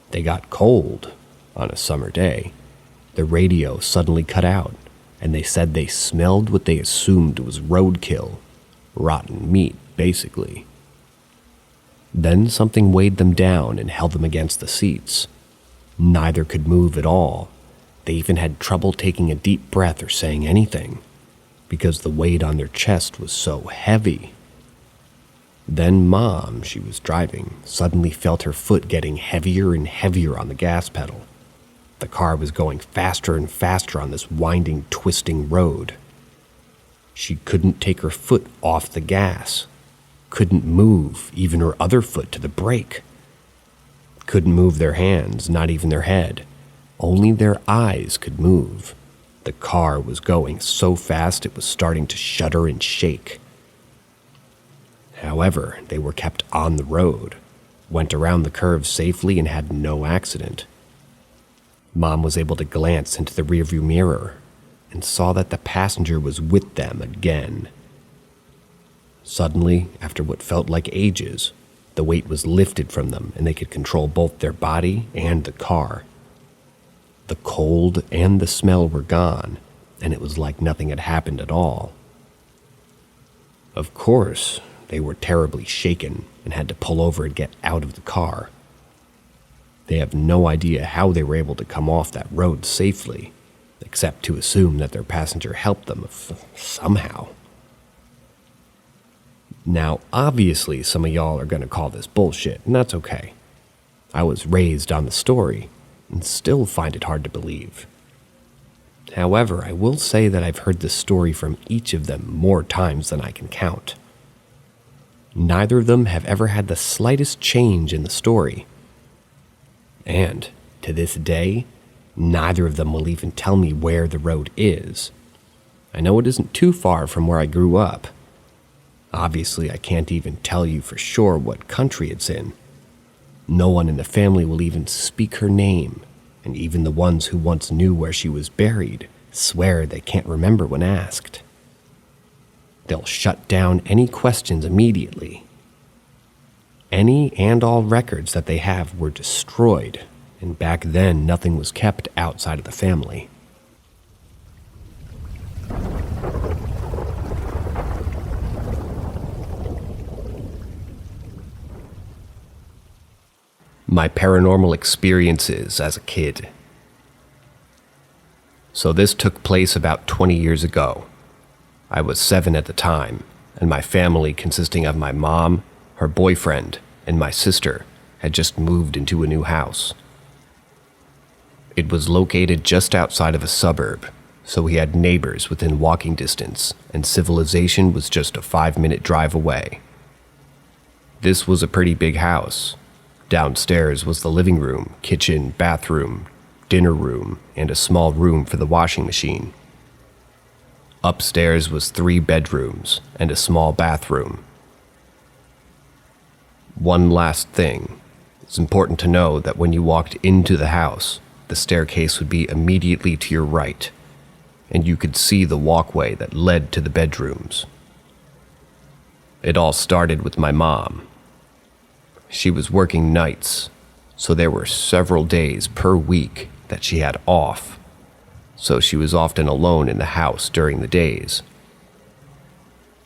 They got cold on a summer day. The radio suddenly cut out, and they said they smelled what they assumed was roadkill, rotten meat, basically. Then something weighed them down and held them against the seats. Neither could move at all. They even had trouble taking a deep breath or saying anything, because the weight on their chest was so heavy. Then Mom, she was driving, suddenly felt her foot getting heavier and heavier on the gas pedal. The car was going faster and faster on this winding, twisting road. She couldn't take her foot off the gas. Couldn't move even her other foot to the brake. Couldn't move their hands, not even their head. Only their eyes could move. The car was going so fast it was starting to shudder and shake. However, they were kept on the road, went around the curve safely, and had no accident. Mom was able to glance into the rearview mirror and saw that the passenger was with them again. Suddenly, after what felt like ages, the weight was lifted from them and they could control both their body and the car. The cold and the smell were gone, and it was like nothing had happened at all. Of course, they were terribly shaken and had to pull over and get out of the car. They have no idea how they were able to come off that road safely, except to assume that their passenger helped them somehow. Now, obviously, some of y'all are going to call this bullshit, and that's okay. I was raised on the story, and still find it hard to believe. However, I will say that I've heard this story from each of them more times than I can count. Neither of them have ever had the slightest change in the story. And, to this day, neither of them will even tell me where the road is. I know it isn't too far from where I grew up. Obviously, I can't even tell you for sure what country it's in. No one in the family will even speak her name, and even the ones who once knew where she was buried swear they can't remember when asked. They'll shut down any questions immediately. Any and all records that they have were destroyed, and back then nothing was kept outside of the family. My paranormal experiences as a kid. So this took place about 20 years ago. I was 7 at the time, and my family, consisting of my mom, her boyfriend, and my sister, had just moved into a new house. It was located just outside of a suburb, so we had neighbors within walking distance, and civilization was just a 5-minute drive away. This was a pretty big house. Downstairs was the living room, kitchen, bathroom, dinner room, and a small room for the washing machine. Upstairs was 3 bedrooms and a small bathroom. One last thing. It's important to know that when you walked into the house, the staircase would be immediately to your right, and you could see the walkway that led to the bedrooms. It all started with my mom. She was working nights, so there were several days per week that she had off, so she was often alone in the house during the days.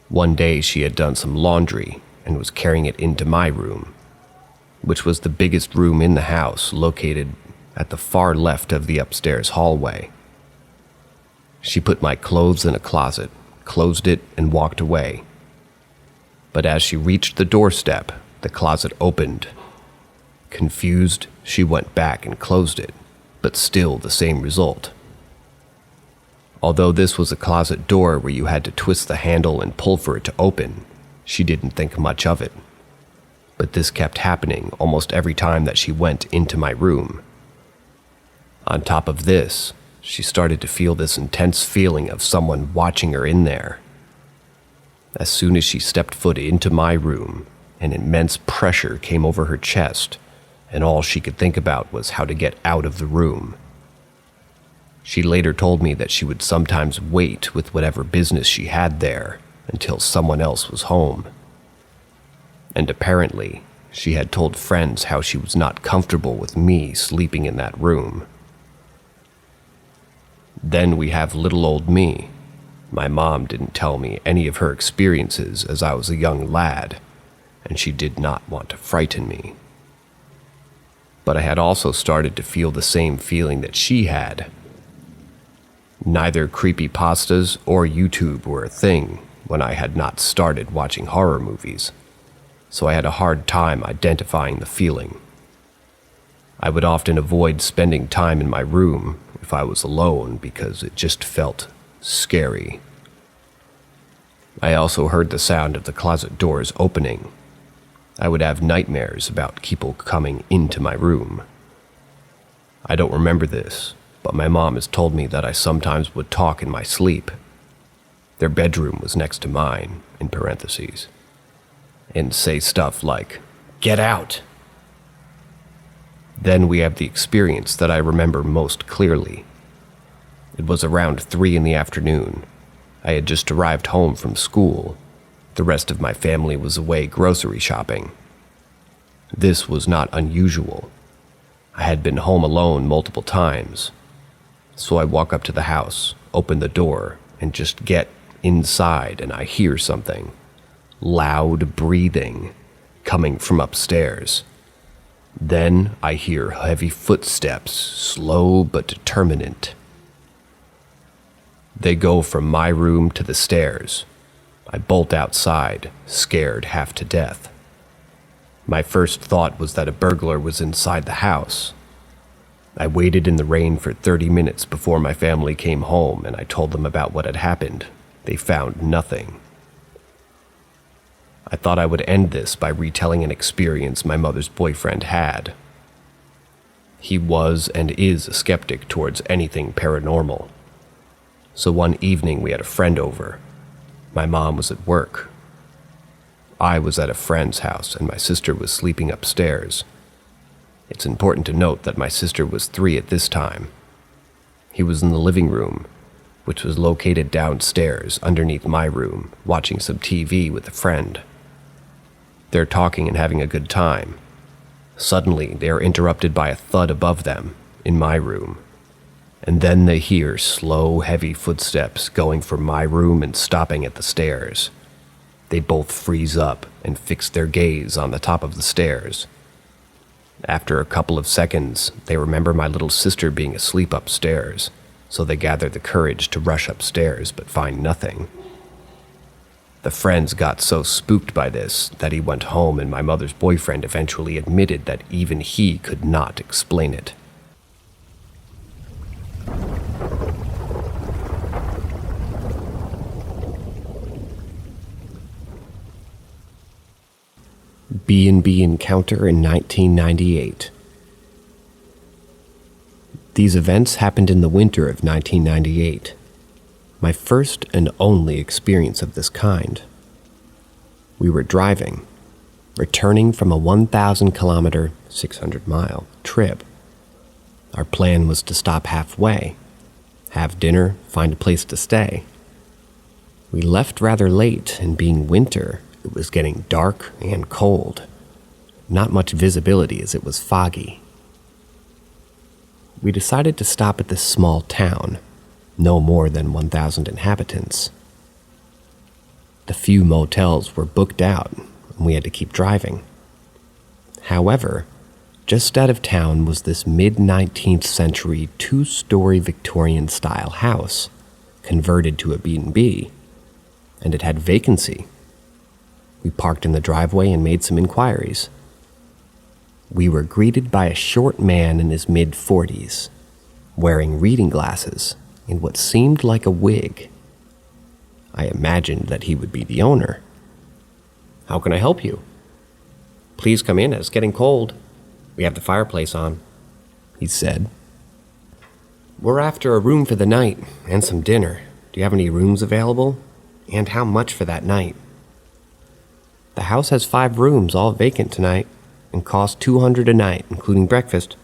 One day she had done some laundry and was carrying it into my room, which was the biggest room in the house, located at the far left of the upstairs hallway. She put my clothes in a closet, closed it, and walked away. But as she reached the doorstep, the closet opened. Confused, she went back and closed it, but still the same result. Although this was a closet door where you had to twist the handle and pull for it to open, she didn't think much of it. But this kept happening almost every time that she went into my room. On top of this, she started to feel this intense feeling of someone watching her in there. As soon as she stepped foot into my room, an immense pressure came over her chest, and all she could think about was how to get out of the room. She later told me that she would sometimes wait with whatever business she had there until someone else was home. And apparently, she had told friends how she was not comfortable with me sleeping in that room. Then we have little old me. My mom didn't tell me any of her experiences as I was a young lad, and she did not want to frighten me. But I had also started to feel the same feeling that she had. Neither creepypastas or YouTube were a thing when I had not started watching horror movies, so I had a hard time identifying the feeling. I would often avoid spending time in my room if I was alone because it just felt scary. I also heard the sound of the closet doors opening. I would have nightmares about people coming into my room. I don't remember this, but my mom has told me that I sometimes would talk in my sleep. Their bedroom was next to mine, in parentheses, and say stuff like, "Get out!" Then we have the experience that I remember most clearly. It was around 3 in the afternoon. I had just arrived home from school. The rest of my family was away grocery shopping. This was not unusual. I had been home alone multiple times. So I walk up to the house, open the door, and just get inside, and I hear something. Loud breathing coming from upstairs. Then I hear heavy footsteps, slow but determinate. They go from my room to the stairs. I bolt outside, scared half to death. My first thought was that a burglar was inside the house. I waited in the rain for 30 minutes before my family came home, and I told them about what had happened. They found nothing. I thought I would end this by retelling an experience my mother's boyfriend had. He was and is a skeptic towards anything paranormal. So one evening we had a friend over. My mom was at work. I was at a friend's house and my sister was sleeping upstairs. It's important to note that my sister was 3 at this time. He was in the living room, which was located downstairs underneath my room, watching some TV with a friend. They're talking and having a good time. Suddenly, they are interrupted by a thud above them, in my room. And then they hear slow, heavy footsteps going from my room and stopping at the stairs. They both freeze up and fix their gaze on the top of the stairs. After a couple of seconds, they remember my little sister being asleep upstairs, so they gather the courage to rush upstairs but find nothing. The friends got so spooked by this that he went home, and my mother's boyfriend eventually admitted that even he could not explain it. B&B encounter in 1998. These events happened in the winter of 1998. My first and only experience of this kind. We were driving. returning from a 1,000-kilometer, 600-mile trip. Our plan was to stop halfway, have dinner, find a place to stay. We left rather late, and being winter, it was getting dark and cold. Not much visibility as it was foggy. We decided to stop at this small town, no more than 1,000 inhabitants. The few motels were booked out, and we had to keep driving. However, just out of town was this mid-19th century 2-story Victorian-style house, converted to a B&B, and it had vacancy. We parked in the driveway and made some inquiries. We were greeted by a short man in his mid-40s, wearing reading glasses and what seemed like a wig. I imagined that he would be the owner. "How can I help you?" "Please come in, it's getting cold. We have the fireplace on," he said. "We're after a room for the night and some dinner. Do you have any rooms available? And how much for that night?" "The house has 5 rooms, all vacant tonight, and cost $200 a night, including breakfast."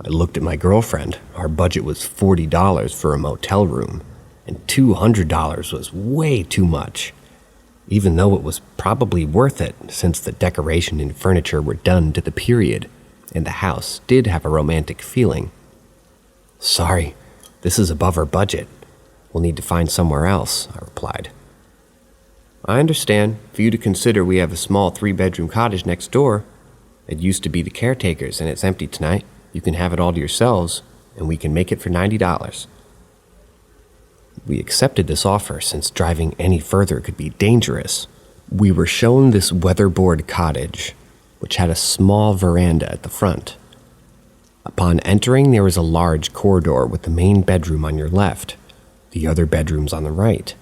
I looked at my girlfriend. Our budget was $40 for a motel room, and $200 was way too much, even though it was probably worth it since the decoration and furniture were done to the period, and the house did have a romantic feeling. "Sorry, this is above our budget. We'll need to find somewhere else," I replied. "I understand. For you to consider, we have a small 3-bedroom cottage next door. It used to be the caretaker's, and it's empty tonight. You can have it all to yourselves, and we can make it for $90. We accepted this offer since driving any further could be dangerous. We were shown this weatherboard cottage, which had a small veranda at the front. Upon entering, there was a large corridor with the main bedroom on your left, the other bedrooms on the right,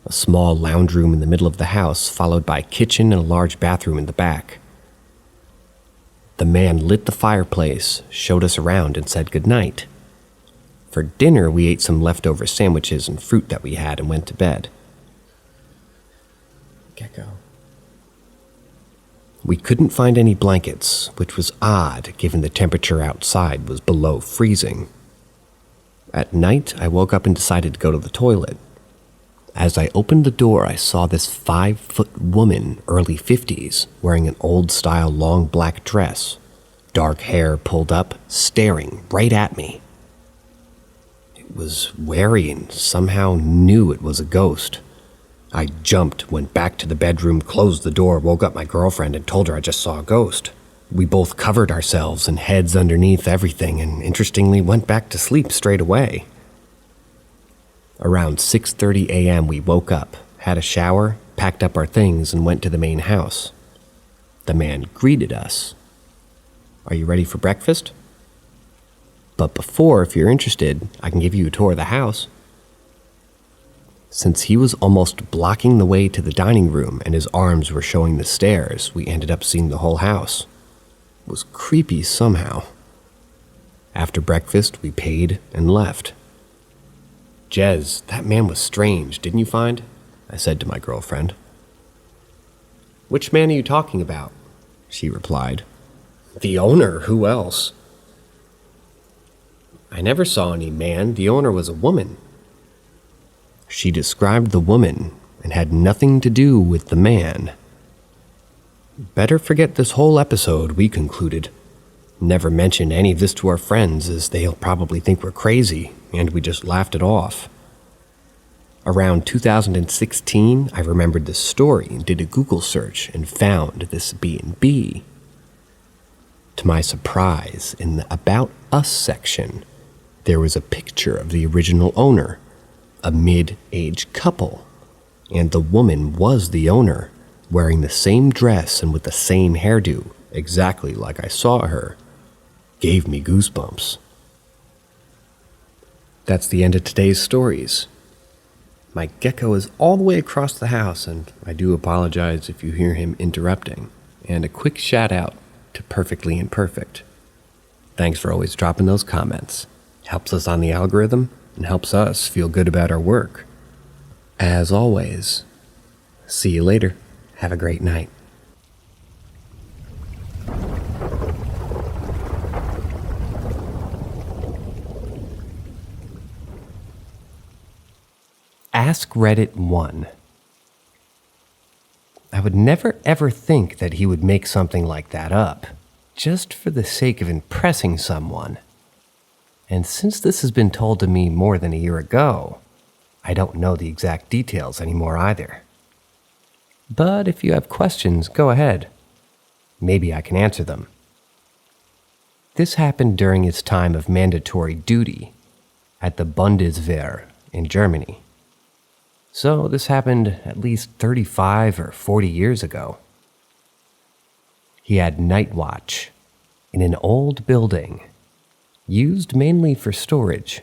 a small lounge room in the middle of the house, followed by a kitchen and a large bathroom in the back. The man lit the fireplace, showed us around, and said goodnight. For dinner, we ate some leftover sandwiches and fruit that we had and went to bed. Gecko. We couldn't find any blankets, which was odd given the temperature outside was below freezing. At night, I woke up and decided to go to the toilet. As I opened the door, I saw this 5-foot woman, early 50s, wearing an old-style long black dress, dark hair pulled up, staring right at me. It was wary and somehow knew it was a ghost. I jumped, went back to the bedroom, closed the door, woke up my girlfriend, and told her I just saw a ghost. We both covered ourselves and heads underneath everything, and interestingly went back to sleep straight away. Around 6:30 a.m. we woke up, had a shower, packed up our things, and went to the main house. The man greeted us. "Are you ready for breakfast? But before, if you're interested, I can give you a tour of the house." Since he was almost blocking the way to the dining room and his arms were showing the stairs, we ended up seeing the whole house. It was creepy somehow. After breakfast, we paid and left. "Jez, that man was strange, didn't you find?" I said to my girlfriend. "Which man are you talking about?" she replied. "The owner, who else?" "I never saw any man, the owner was a woman." She described the woman and had nothing to do with the man. Better forget this whole episode, we concluded. Never mention any of this to our friends, as they'll probably think we're crazy, and we just laughed it off. Around 2016, I remembered this story and did a Google search and found this B&B. To my surprise, in the About Us section, there was a picture of the original owner, a mid-aged couple, and the woman was the owner, wearing the same dress and with the same hairdo, exactly like I saw her. Gave me goosebumps. That's the end of today's stories. My gecko is all the way across the house, and I do apologize if you hear him interrupting. And a quick shout out to Perfectly Imperfect. Thanks for always dropping those comments. Helps us on the algorithm and helps us feel good about our work. As always, see you later. Have a great night. Ask Reddit 1. I would never ever think that he would make something like that up, just for the sake of impressing someone. And since this has been told to me more than a year ago, I don't know the exact details anymore either. But if you have questions, go ahead. Maybe I can answer them. This happened during his time of mandatory duty at the Bundeswehr in Germany. So this happened at least 35 or 40 years ago. He had night watch in an old building, used mainly for storage.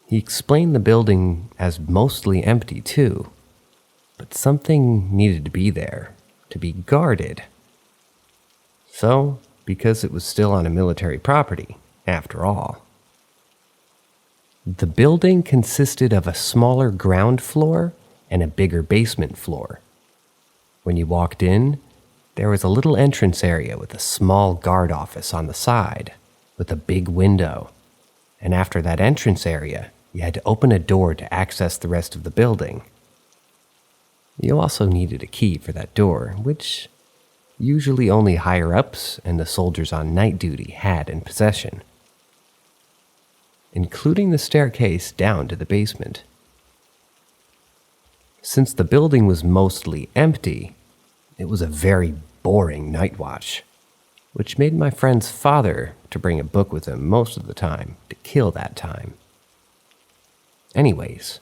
He explained the building as mostly empty too, but something needed to be there, to be guarded. So, because it was still on a military property, after all. The building consisted of a smaller ground floor and a bigger basement floor. When you walked in, there was a little entrance area with a small guard office on the side, with a big window. And after that entrance area, you had to open a door to access the rest of the building. You also needed a key for that door, which usually only higher-ups and the soldiers on night duty had in possession, including the staircase down to the basement. Since the building was mostly empty, it was a very boring night watch, which made my friend's father to bring a book with him most of the time to kill that time. Anyways,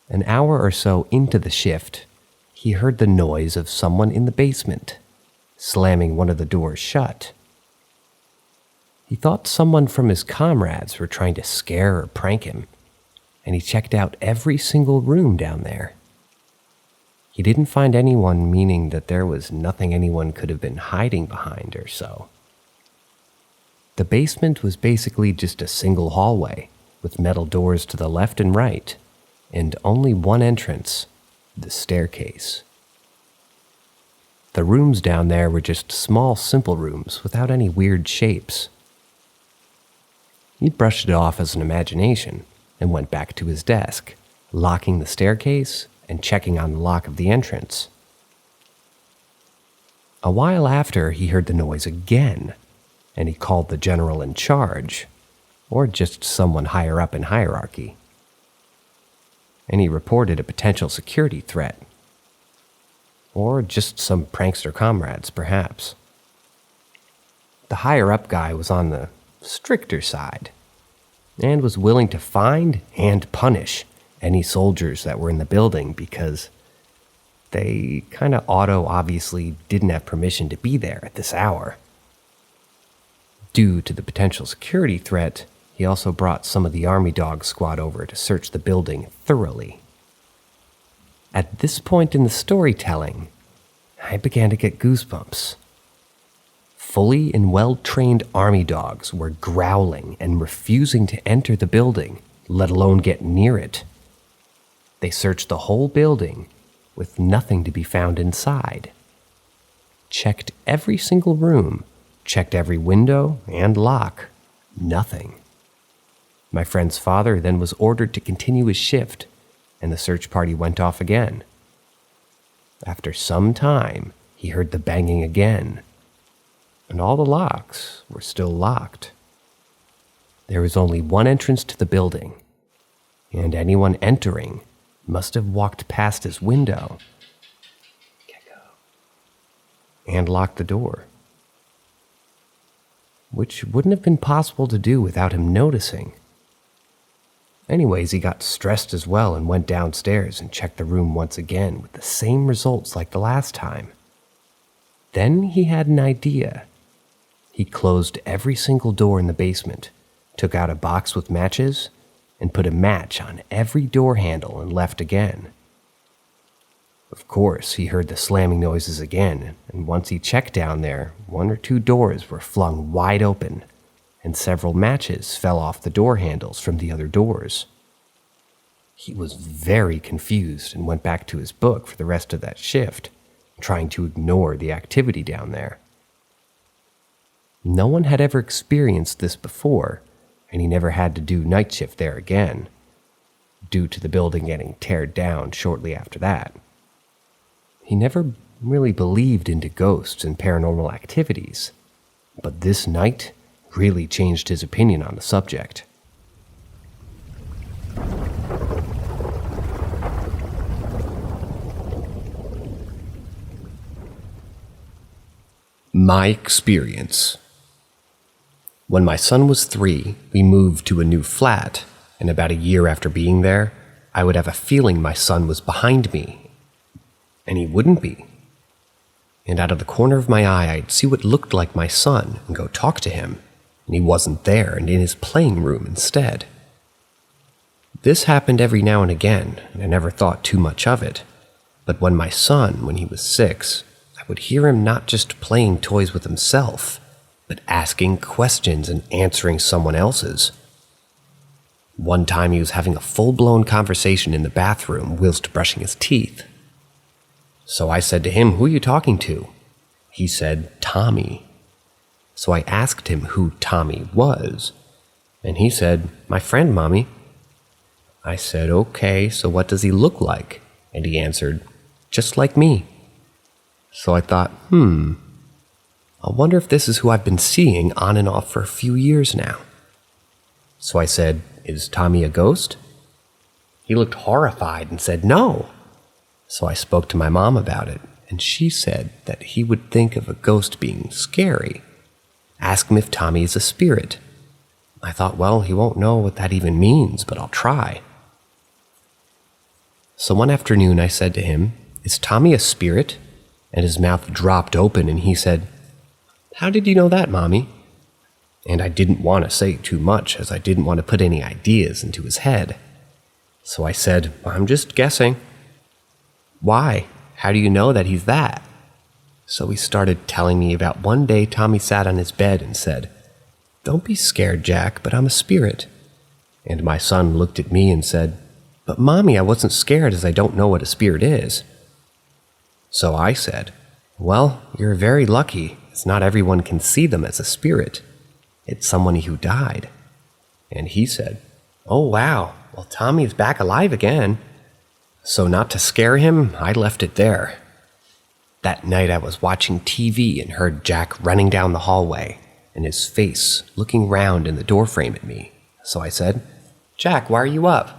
an hour or so into the shift, he heard the noise of someone in the basement, slamming one of the doors shut. He thought someone from his comrades were trying to scare or prank him, and he checked out every single room down there. He didn't find anyone, meaning that there was nothing anyone could have been hiding behind or so. The basement was basically just a single hallway, with metal doors to the left and right, and only one entrance, the staircase. The rooms down there were just small, simple rooms without any weird shapes. He brushed it off as an imagination and went back to his desk, locking the staircase and checking on the lock of the entrance. A while after, he heard the noise again, and he called the general in charge, or just someone higher up in hierarchy. And he reported a potential security threat, or just some prankster comrades, perhaps. The higher-up guy was on the stricter side, and was willing to find and punish any soldiers that were in the building because they kind of obviously didn't have permission to be there at this hour. Due to the potential security threat, he also brought some of the army dog squad over to search the building thoroughly. At this point in the storytelling, I began to get goosebumps. Fully and well-trained army dogs were growling and refusing to enter the building, let alone get near it. They searched the whole building with nothing to be found inside. Checked every single room, checked every window and lock. Nothing. My friend's father then was ordered to continue his shift, and the search party went off again. After some time, he heard the banging again, and all the locks were still locked. There was only one entrance to the building, and anyone entering must have walked past his window and locked the door, which wouldn't have been possible to do without him noticing. Anyways, he got stressed as well and went downstairs and checked the room once again with the same results like the last time. Then he had an idea. He closed every single door in the basement, took out a box with matches, and put a match on every door handle and left again. Of course, he heard the slamming noises again, and once he checked down there, 1 or 2 doors were flung wide open, and several matches fell off the door handles from the other doors. He was very confused and went back to his book for the rest of that shift, trying to ignore the activity down there. No one had ever experienced this before, and he never had to do night shift there again. due to the building getting teared down shortly after that. He never really believed into ghosts and paranormal activities, but this night really changed his opinion on the subject. My experience. When my son was 3, we moved to a new flat, and about a year after being there, I would have a feeling my son was behind me, and he wouldn't be. And out of the corner of my eye, I'd see what looked like my son and go talk to him, and he wasn't there and in his playing room instead. This happened every now and again, and I never thought too much of it. But when my son, when he was 6, I would hear him not just playing toys with himself, but asking questions and answering someone else's. One time he was having a full-blown conversation in the bathroom whilst brushing his teeth. So I said to him, "Who are you talking to?" He said, "Tommy." So I asked him who Tommy was, and he said, "My friend, Mommy." I said, "Okay, so what does he look like?" And he answered, "Just like me." So I thought, I wonder if this is who I've been seeing on and off for a few years now. So I said, "Is Tommy a ghost?" He looked horrified and said, "No." So I spoke to my mom about it, and she said that he would think of a ghost being scary. Ask him if Tommy is a spirit. I thought, well, he won't know what that even means, but I'll try. So one afternoon I said to him, "Is Tommy a spirit?" And his mouth dropped open and he said, "How did you know that, Mommy?" And I didn't want to say too much as I didn't want to put any ideas into his head. So I said, "I'm just guessing." "Why? How do you know that he's that?" So he started telling me about one day Tommy sat on his bed and said, "Don't be scared, Jack, but I'm a spirit." And my son looked at me and said, "But Mommy, I wasn't scared as I don't know what a spirit is." So I said, "Well, you're very lucky, as not everyone can see them as a spirit. It's someone who died." And he said, "Oh wow, well Tommy's back alive again." So not to scare him, I left it there. That night I was watching TV and heard Jack running down the hallway, and his face looking round in the doorframe at me. So I said, "Jack, why are you up?"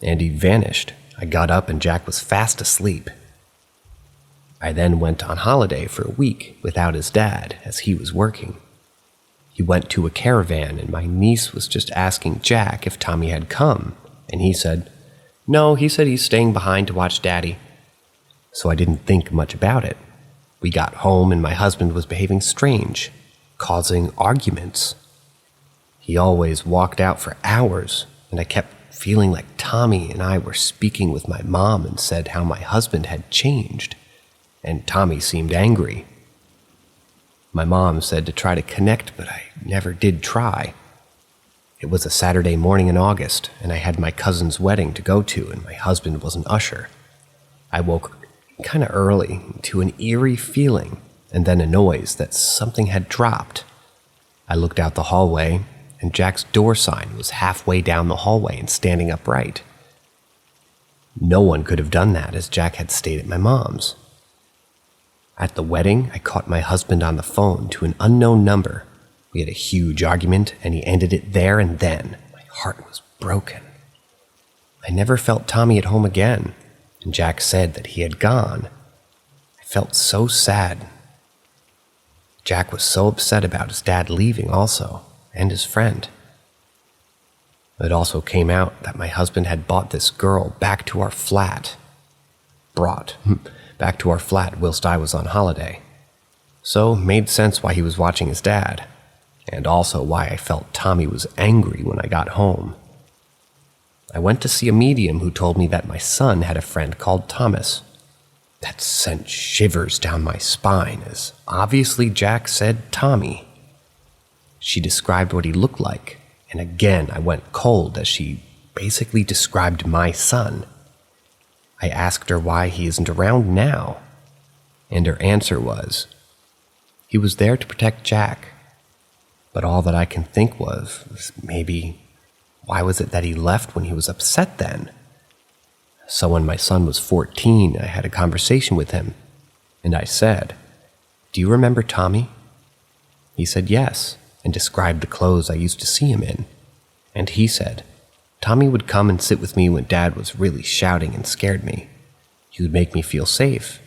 And he vanished. I got up and Jack was fast asleep. I then went on holiday for a week without his dad, as he was working. He went to a caravan, and my niece was just asking Jack if Tommy had come, and he said, "No, he said he's staying behind to watch Daddy." So I didn't think much about it. We got home, and my husband was behaving strange, causing arguments. He always walked out for hours, and I kept feeling like Tommy and I were speaking with my mom and said how my husband had changed. And Tommy seemed angry. My mom said to try to connect, but I never did try. It was a Saturday morning in August, and I had my cousin's wedding to go to, and my husband was an usher. I woke kind of early to an eerie feeling, and then a noise that something had dropped. I looked out the hallway, and Jack's door sign was halfway down the hallway and standing upright. No one could have done that, as Jack had stayed at my mom's. At the wedding, I caught my husband on the phone to an unknown number. We had a huge argument, and he ended it there and then. My heart was broken. I never felt Tommy at home again, and Jack said that he had gone. I felt so sad. Jack was so upset about his dad leaving also, and his friend. It also came out that my husband had bought this girl back to our flat. Back to our flat whilst I was on holiday. So made sense why he was watching his dad, and also why I felt Tommy was angry when I got home. I went to see a medium who told me that my son had a friend called Thomas. That sent shivers down my spine, as obviously Jack said Tommy. She described what he looked like, and again I went cold as she basically described my son. I asked her why he isn't around now, and her answer was, he was there to protect Jack. But all that I can think was maybe Why was it that he left when he was upset then? So when my son was 14, I had a conversation with him, and I said, "Do you remember Tommy?" He said yes, and described the clothes I used to see him in. And he said, "Tommy would come and sit with me when Dad was really shouting and scared me. He would make me feel safe."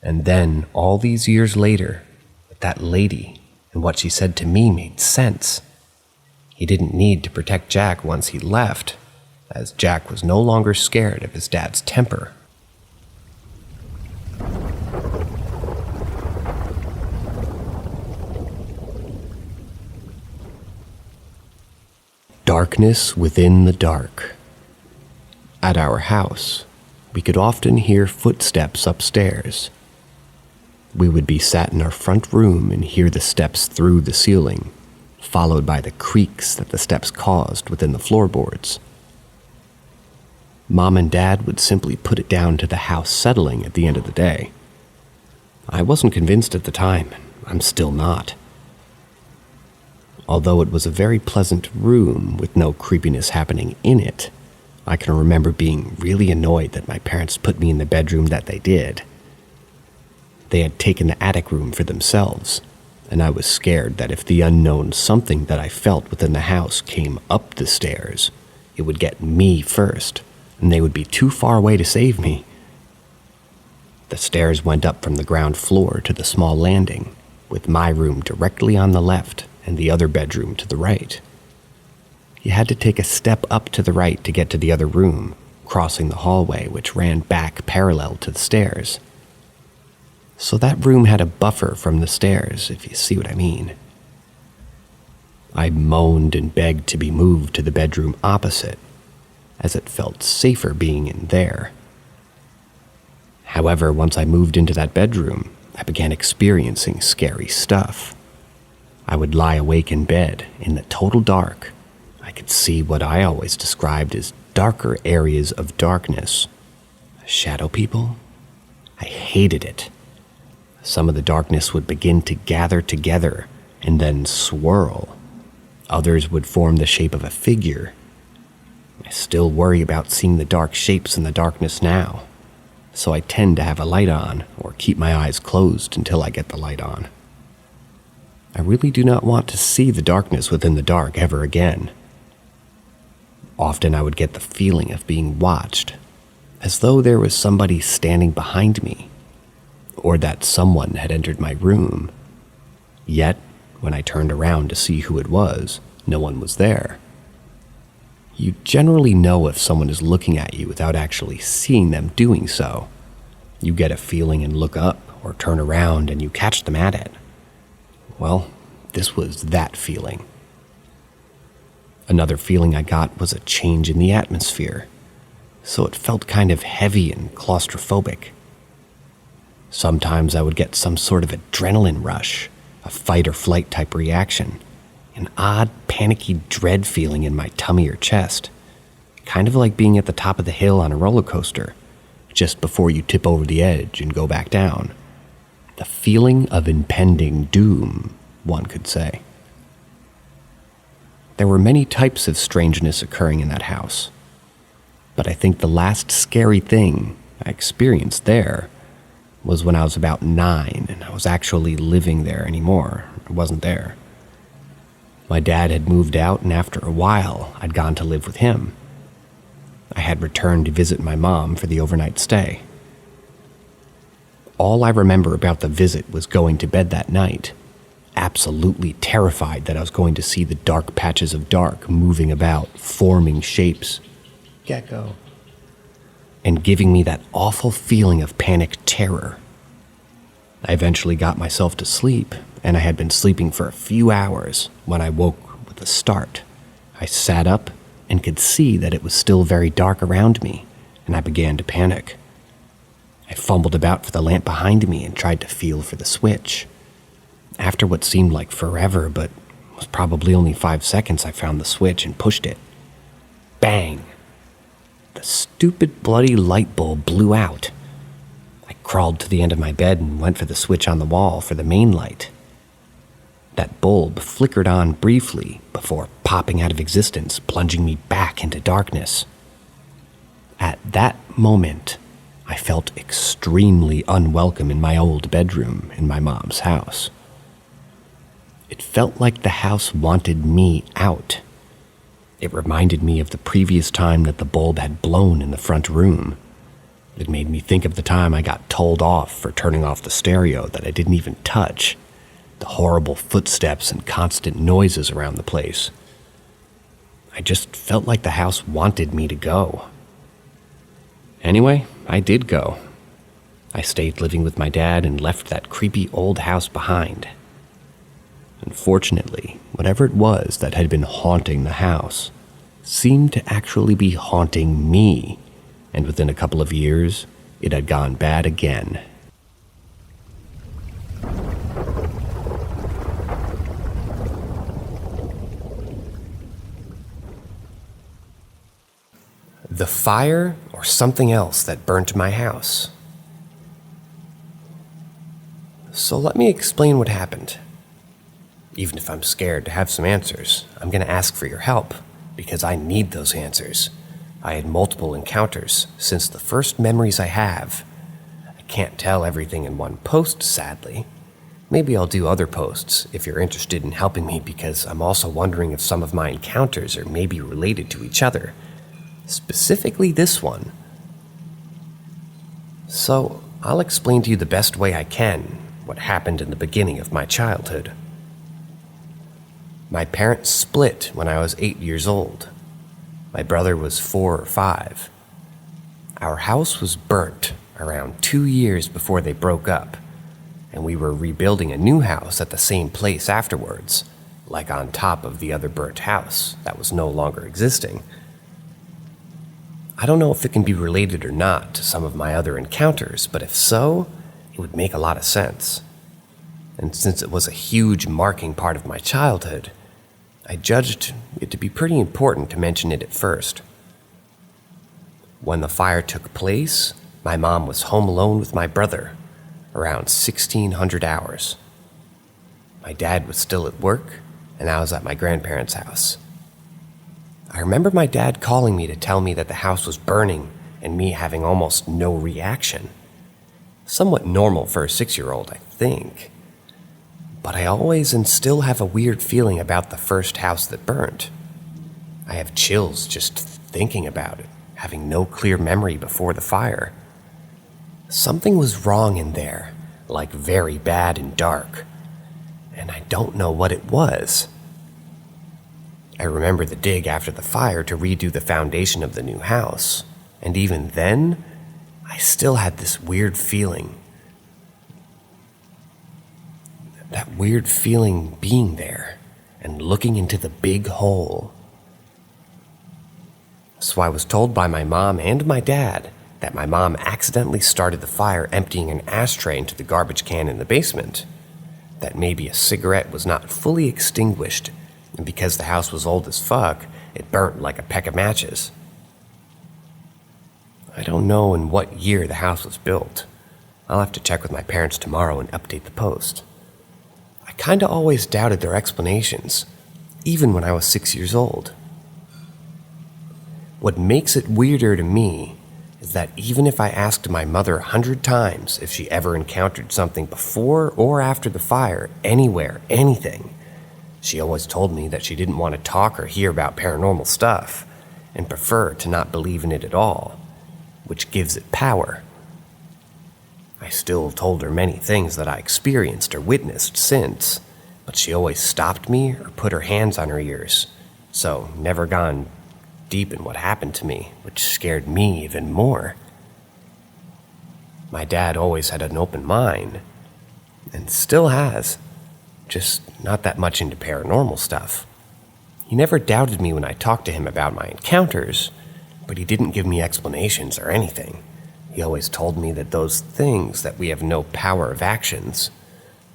And then, all these years later, that lady and what she said to me made sense. He didn't need to protect Jack once he left, as Jack was no longer scared of his dad's temper. Darkness within the dark. At our house, we could often hear footsteps upstairs. We would be sat in our front room and hear the steps through the ceiling, followed by the creaks that the steps caused within the floorboards. Mom and Dad would simply put it down to the house settling at the end of the day. I wasn't convinced at the time, and I'm still not. Although it was a very pleasant room with no creepiness happening in it, I can remember being really annoyed that my parents put me in the bedroom that they did. They had taken the attic room for themselves, and I was scared that if the unknown something that I felt within the house came up the stairs, it would get me first, and they would be too far away to save me. The stairs went up from the ground floor to the small landing, with my room directly on the left and the other bedroom to the right. You had to take a step up to the right to get to the other room, crossing the hallway which ran back parallel to the stairs. So that room had a buffer from the stairs, if you see what I mean. I moaned and begged to be moved to the bedroom opposite, as it felt safer being in there. However, once I moved into that bedroom, I began experiencing scary stuff. I would lie awake in bed in the total dark. I could see what I always described as darker areas of darkness. Shadow people? I hated it. Some of the darkness would begin to gather together and then swirl. Others would form the shape of a figure. I still worry about seeing the dark shapes in the darkness now, so I tend to have a light on or keep my eyes closed until I get the light on. I really do not want to see the darkness within the dark ever again. Often I would get the feeling of being watched, as though there was somebody standing behind me, or that someone had entered my room. Yet, when I turned around to see who it was, no one was there. You generally know if someone is looking at you without actually seeing them doing so. You get a feeling and look up, or turn around and you catch them at it. Well, this was that feeling. Another feeling I got was a change in the atmosphere, so it felt kind of heavy and claustrophobic. Sometimes I would get some sort of adrenaline rush, a fight or flight type reaction, an odd panicky dread feeling in my tummy or chest, kind of like being at the top of the hill on a roller coaster, just before you tip over the edge and go back down. The feeling of impending doom, one could say. There were many types of strangeness occurring in that house, but I think the last scary thing I experienced there was when I was about 9 and I was actually living there anymore. I wasn't there. My dad had moved out, and after a while, I'd gone to live with him. I had returned to visit my mom for the overnight stay. All I remember about the visit was going to bed that night, absolutely terrified that I was going to see the dark patches of dark moving about, forming shapes. Gecko. And giving me that awful feeling of panic terror. I eventually got myself to sleep, and I had been sleeping for a few hours when I woke with a start. I sat up and could see that it was still very dark around me, and I began to panic. I fumbled about for the lamp behind me and tried to feel for the switch. After what seemed like forever, but was probably only 5 seconds, I found the switch and pushed it. Bang! The stupid bloody light bulb blew out. I crawled to the end of my bed and went for the switch on the wall for the main light. That bulb flickered on briefly before popping out of existence, plunging me back into darkness. At that moment, I felt extremely unwelcome in my old bedroom in my mom's house. It felt like the house wanted me out. It reminded me of the previous time that the bulb had blown in the front room. It made me think of the time I got told off for turning off the stereo that I didn't even touch, the horrible footsteps and constant noises around the place. I just felt like the house wanted me to go. Anyway, I did go. I stayed living with my dad and left that creepy old house behind. Unfortunately, whatever it was that had been haunting the house seemed to actually be haunting me, and within a couple of years, it had gone bad again. The fire or something else that burnt my house. So let me explain what happened. Even if I'm scared to have some answers, I'm going to ask for your help, because I need those answers. I had multiple encounters since the first memories I have. I can't tell everything in one post, sadly. Maybe I'll do other posts if you're interested in helping me, because I'm also wondering if some of my encounters are maybe related to each other. Specifically this one. So, I'll explain to you the best way I can what happened in the beginning of my childhood. My parents split when I was 8 years old. My brother was 4 or 5. Our house was burnt around 2 years before they broke up, and we were rebuilding a new house at the same place afterwards, like on top of the other burnt house that was no longer existing. I don't know if it can be related or not to some of my other encounters, but if so, it would make a lot of sense. And since it was a huge marking part of my childhood, I judged it to be pretty important to mention it at first. When the fire took place, my mom was home alone with my brother, around 1600 hours. My dad was still at work, and I was at my grandparents' house. I remember my dad calling me to tell me that the house was burning and me having almost no reaction. Somewhat normal for a 6-year-old, I think. But I always and still have a weird feeling about the first house that burnt. I have chills just thinking about it, having no clear memory before the fire. Something was wrong in there, like very bad and dark, and I don't know what it was. I remember the dig after the fire to redo the foundation of the new house, and even then, I still had this weird feeling. That weird feeling being there and looking into the big hole. So I was told by my mom and my dad that my mom accidentally started the fire emptying an ashtray into the garbage can in the basement, that maybe a cigarette was not fully extinguished, and because the house was old as fuck, it burnt like a peck of matches. I don't know in what year the house was built. I'll have to check with my parents tomorrow and update the post. I kinda always doubted their explanations, even when I was 6 years old. What makes it weirder to me is that even if I asked my mother 100 times if she ever encountered something before or after the fire, anywhere, anything, she always told me that she didn't want to talk or hear about paranormal stuff and prefer to not believe in it at all, which gives it power. I still told her many things that I experienced or witnessed since, but she always stopped me or put her hands on her ears, so never gone deep in what happened to me, which scared me even more. My dad always had an open mind, and still has, just not that much into paranormal stuff. He never doubted me when I talked to him about my encounters, but he didn't give me explanations or anything. He always told me that those things that we have no power of actions,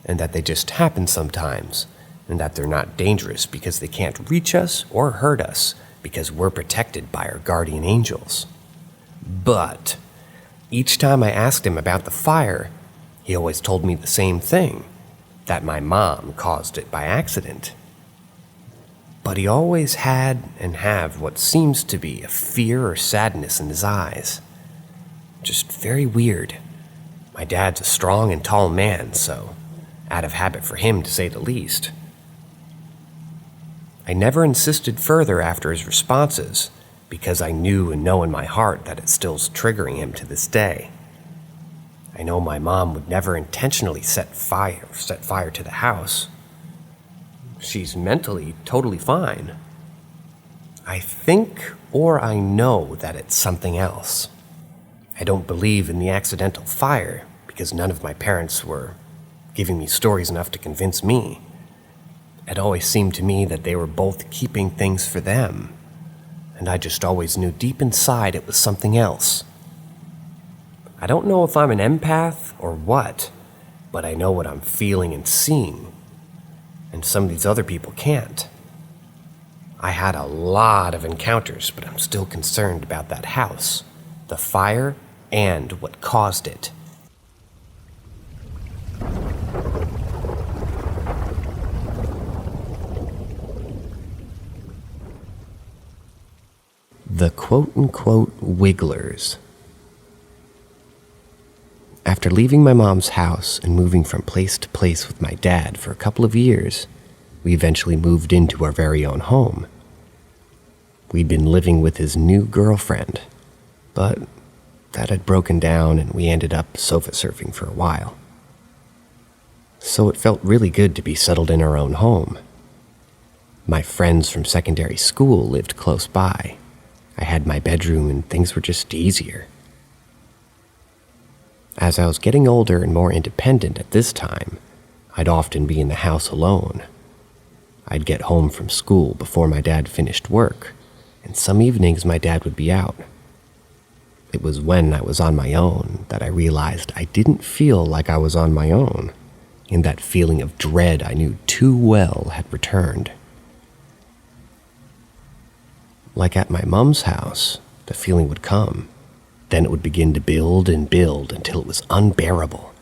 and that they just happen sometimes, and that they're not dangerous because they can't reach us or hurt us because we're protected by our guardian angels. But each time I asked him about the fire, he always told me the same thing, that my mom caused it by accident. But he always had and have what seems to be a fear or sadness in his eyes. Just very weird. My dad's a strong and tall man, so out of habit for him, to say the least. I never insisted further after his responses, because I knew and know in my heart that it still's triggering him to this day. I know my mom would never intentionally set fire to the house. She's mentally totally fine. I think or I know that it's something else. I don't believe in the accidental fire because none of my parents were giving me stories enough to convince me. It always seemed to me that they were both keeping things for them, and I just always knew deep inside it was something else. I don't know if I'm an empath or what, but I know what I'm feeling and seeing, and some of these other people can't. I had a lot of encounters, but I'm still concerned about that house, the fire, and what caused it. The quote-unquote wigglers. After leaving my mom's house and moving from place to place with my dad for a couple of years, we eventually moved into our very own home. We'd been living with his new girlfriend, but that had broken down and we ended up sofa surfing for a while. So it felt really good to be settled in our own home. My friends from secondary school lived close by. I had my bedroom and things were just easier. As I was getting older and more independent at this time, I'd often be in the house alone. I'd get home from school before my dad finished work, and some evenings my dad would be out. It was when I was on my own that I realized I didn't feel like I was on my own, and that feeling of dread I knew too well had returned. Like at my mom's house, the feeling would come. Then it would begin to build and build until it was unbearable.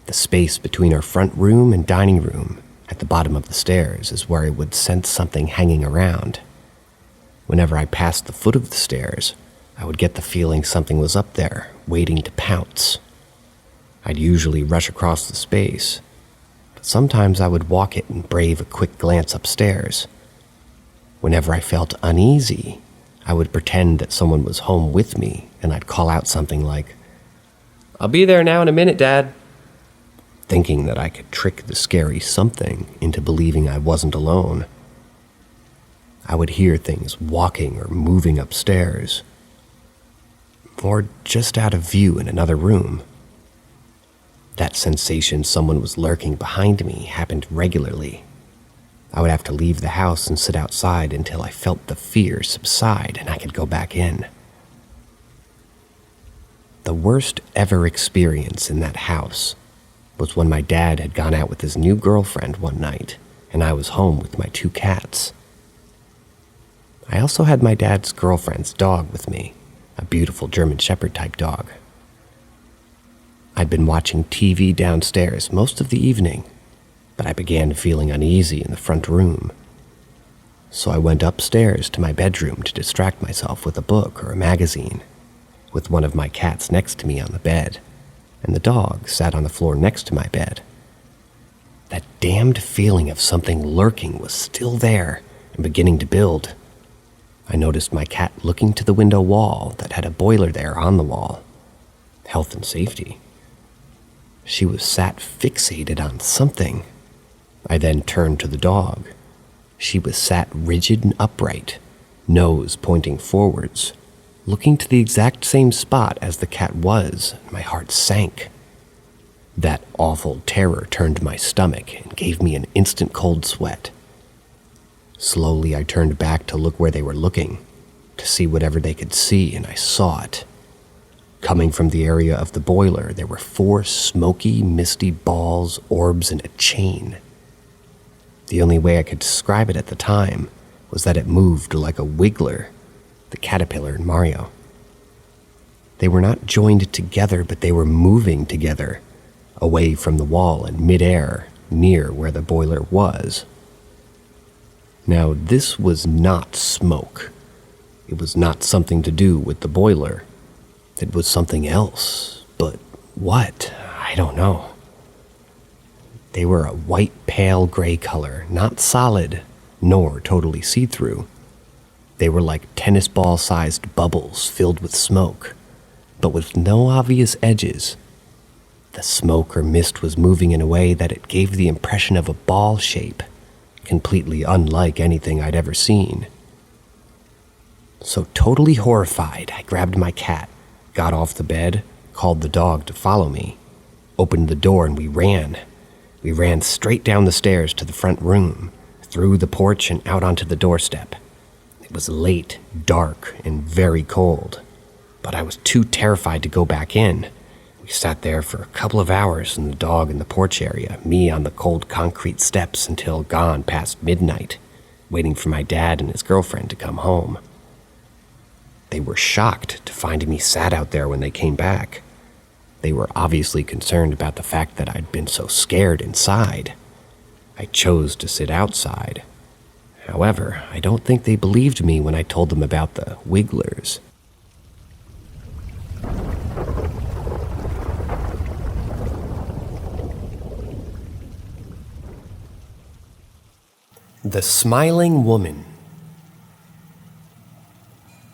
The space between our front room and dining room at the bottom of the stairs is where I would sense something hanging around. Whenever I passed the foot of the stairs, I would get the feeling something was up there, waiting to pounce. I'd usually rush across the space, but sometimes I would walk it and brave a quick glance upstairs. Whenever I felt uneasy, I would pretend that someone was home with me, and I'd call out something like, "I'll be there now in a minute, Dad," thinking that I could trick the scary something into believing I wasn't alone. I would hear things walking or moving upstairs, or just out of view in another room. That sensation someone was lurking behind me happened regularly. I would have to leave the house and sit outside until I felt the fear subside and I could go back in. The worst ever experience in that house was when my dad had gone out with his new girlfriend one night and I was home with my 2 cats. I also had my dad's girlfriend's dog with me, a beautiful German Shepherd type dog. I'd been watching TV downstairs most of the evening, but I began feeling uneasy in the front room. So I went upstairs to my bedroom to distract myself with a book or a magazine, with one of my cats next to me on the bed, and the dog sat on the floor next to my bed. That damned feeling of something lurking was still there and beginning to build. I noticed my cat looking to the window wall that had a boiler there on the wall. Health and safety. She was sat fixated on something. I then turned to the dog. She was sat rigid and upright, nose pointing forwards, looking to the exact same spot as the cat was. My heart sank. That awful terror turned my stomach and gave me an instant cold sweat. Slowly I turned back to look where they were looking, to see whatever they could see, and I saw it. Coming from the area of the boiler, there were 4 smoky, misty balls, orbs, and a chain. The only way I could describe it at the time was that it moved like a wiggler, the caterpillar in Mario. They were not joined together, but they were moving together, away from the wall in midair near where the boiler was. Now, this was not smoke. It was not something to do with the boiler. It was something else, but what? I don't know. They were a white pale gray color, not solid, nor totally see-through. They were like tennis ball-sized bubbles filled with smoke, but with no obvious edges. The smoke or mist was moving in a way that it gave the impression of a ball shape, completely unlike anything I'd ever seen. So totally horrified, I grabbed my cat, got off the bed, called the dog to follow me, opened the door, and we ran. We ran straight down the stairs to the front room, through the porch and out onto the doorstep. It was late, dark, and very cold, but I was too terrified to go back in. We sat there for a couple of hours, and the dog in the porch area, me on the cold concrete steps until gone past midnight, waiting for my dad and his girlfriend to come home. They were shocked to find me sat out there when they came back. They were obviously concerned about the fact that I'd been so scared inside. I chose to sit outside. However, I don't think they believed me when I told them about the wigglers. The Smiling Woman.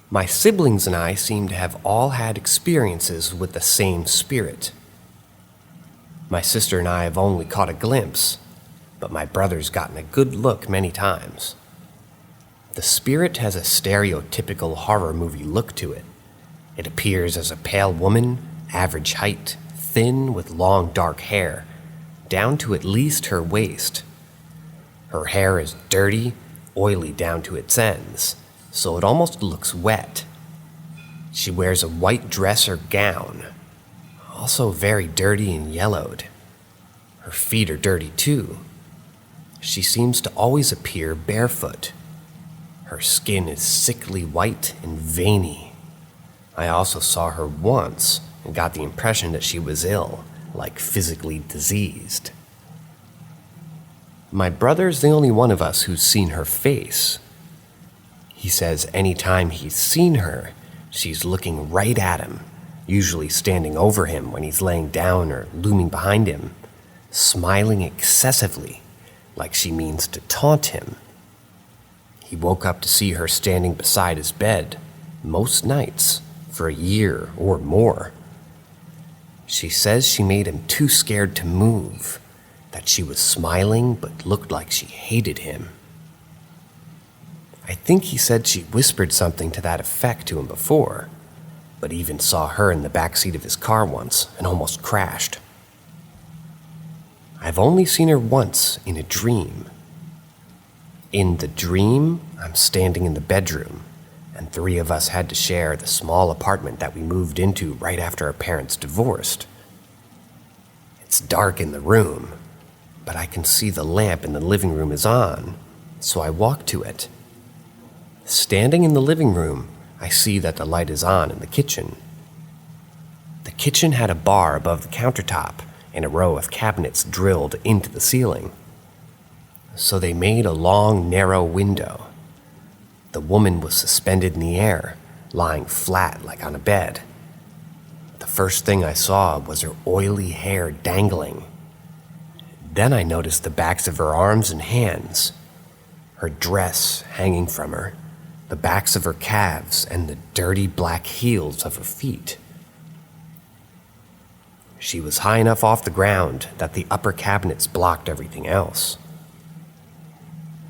My siblings and I seem to have all had experiences with the same spirit. My sister and I have only caught a glimpse, but my brother's gotten a good look many times. The spirit has a stereotypical horror movie look to it. It appears as a pale woman, average height, thin with long dark hair, down to at least her waist. Her hair is dirty, oily down to its ends, so it almost looks wet. She wears a white dress or gown, also very dirty and yellowed. Her feet are dirty too. She seems to always appear barefoot. Her skin is sickly white and veiny. I also saw her once and got the impression that she was ill, like physically diseased. My brother's the only one of us who's seen her face. He says anytime he's seen her, she's looking right at him, usually standing over him when he's laying down or looming behind him, smiling excessively, like she means to taunt him. He woke up to see her standing beside his bed, most nights, for a year or more. She says she made him too scared to move, that she was smiling but looked like she hated him. I think he said she whispered something to that effect to him before, but even saw her in the backseat of his car once and almost crashed. I've only seen her once in a dream. In the dream, I'm standing in the bedroom, and 3 of us had to share the small apartment that we moved into right after our parents divorced. It's dark in the room, but I can see the lamp in the living room is on, so I walk to it. Standing in the living room, I see that the light is on in the kitchen. The kitchen had a bar above the countertop and a row of cabinets drilled into the ceiling. So they made a long, narrow window. The woman was suspended in the air, lying flat like on a bed. The first thing I saw was her oily hair dangling. Then I noticed the backs of her arms and hands, her dress hanging from her, the backs of her calves, and the dirty black heels of her feet. She was high enough off the ground that the upper cabinets blocked everything else.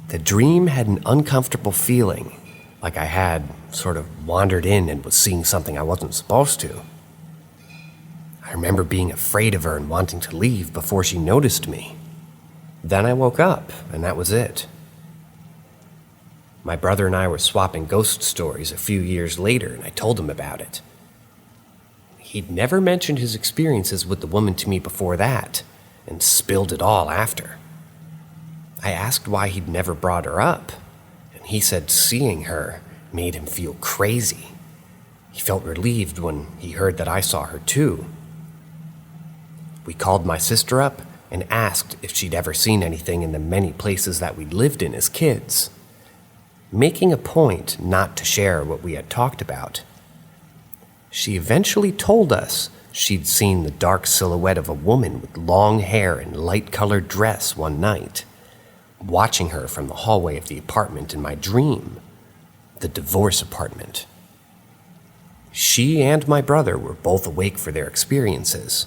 The dream had an uncomfortable feeling, like I had sort of wandered in and was seeing something I wasn't supposed to. I remember being afraid of her and wanting to leave before she noticed me. Then I woke up, and that was it. My brother and I were swapping ghost stories a few years later, and I told him about it. He'd never mentioned his experiences with the woman to me before that, and spilled it all after. I asked why he'd never brought her up, and he said seeing her made him feel crazy. He felt relieved when he heard that I saw her too. We called my sister up and asked if she'd ever seen anything in the many places that we'd lived in as kids, making a point not to share what we had talked about. She eventually told us she'd seen the dark silhouette of a woman with long hair and light-colored dress one night, watching her from the hallway of the apartment in my dream, the divorce apartment. She and my brother were both awake for their experiences.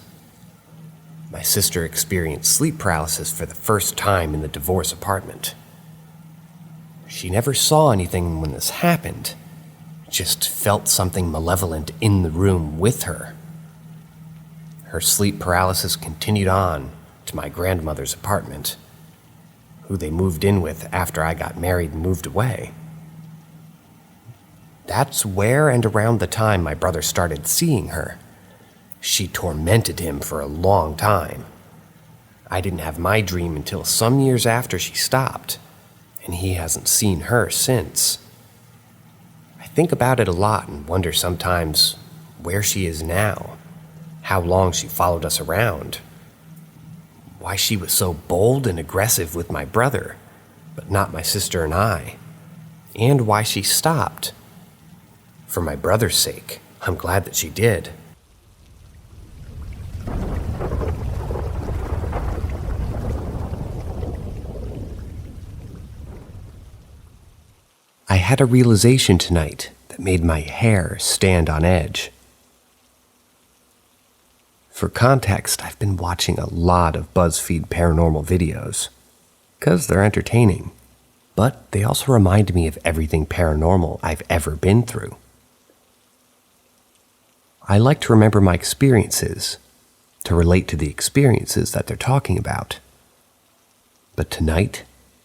My sister experienced sleep paralysis for the first time in the divorce apartment. She never saw anything when this happened, just felt something malevolent in the room with her. Her sleep paralysis continued on to my grandmother's apartment, who they moved in with after I got married and moved away. That's where and around the time my brother started seeing her. She tormented him for a long time. I didn't have my dream until some years after she stopped, and he hasn't seen her since. I think about it a lot and wonder sometimes where she is now, how long she followed us around, why she was so bold and aggressive with my brother, but not my sister and I, and why she stopped. For my brother's sake, I'm glad that she did. I had a realization tonight that made my hair stand on edge. For context, I've been watching a lot of BuzzFeed paranormal videos, because they're entertaining, but they also remind me of everything paranormal I've ever been through. I like to remember my experiences, to relate to the experiences that they're talking about. But tonight,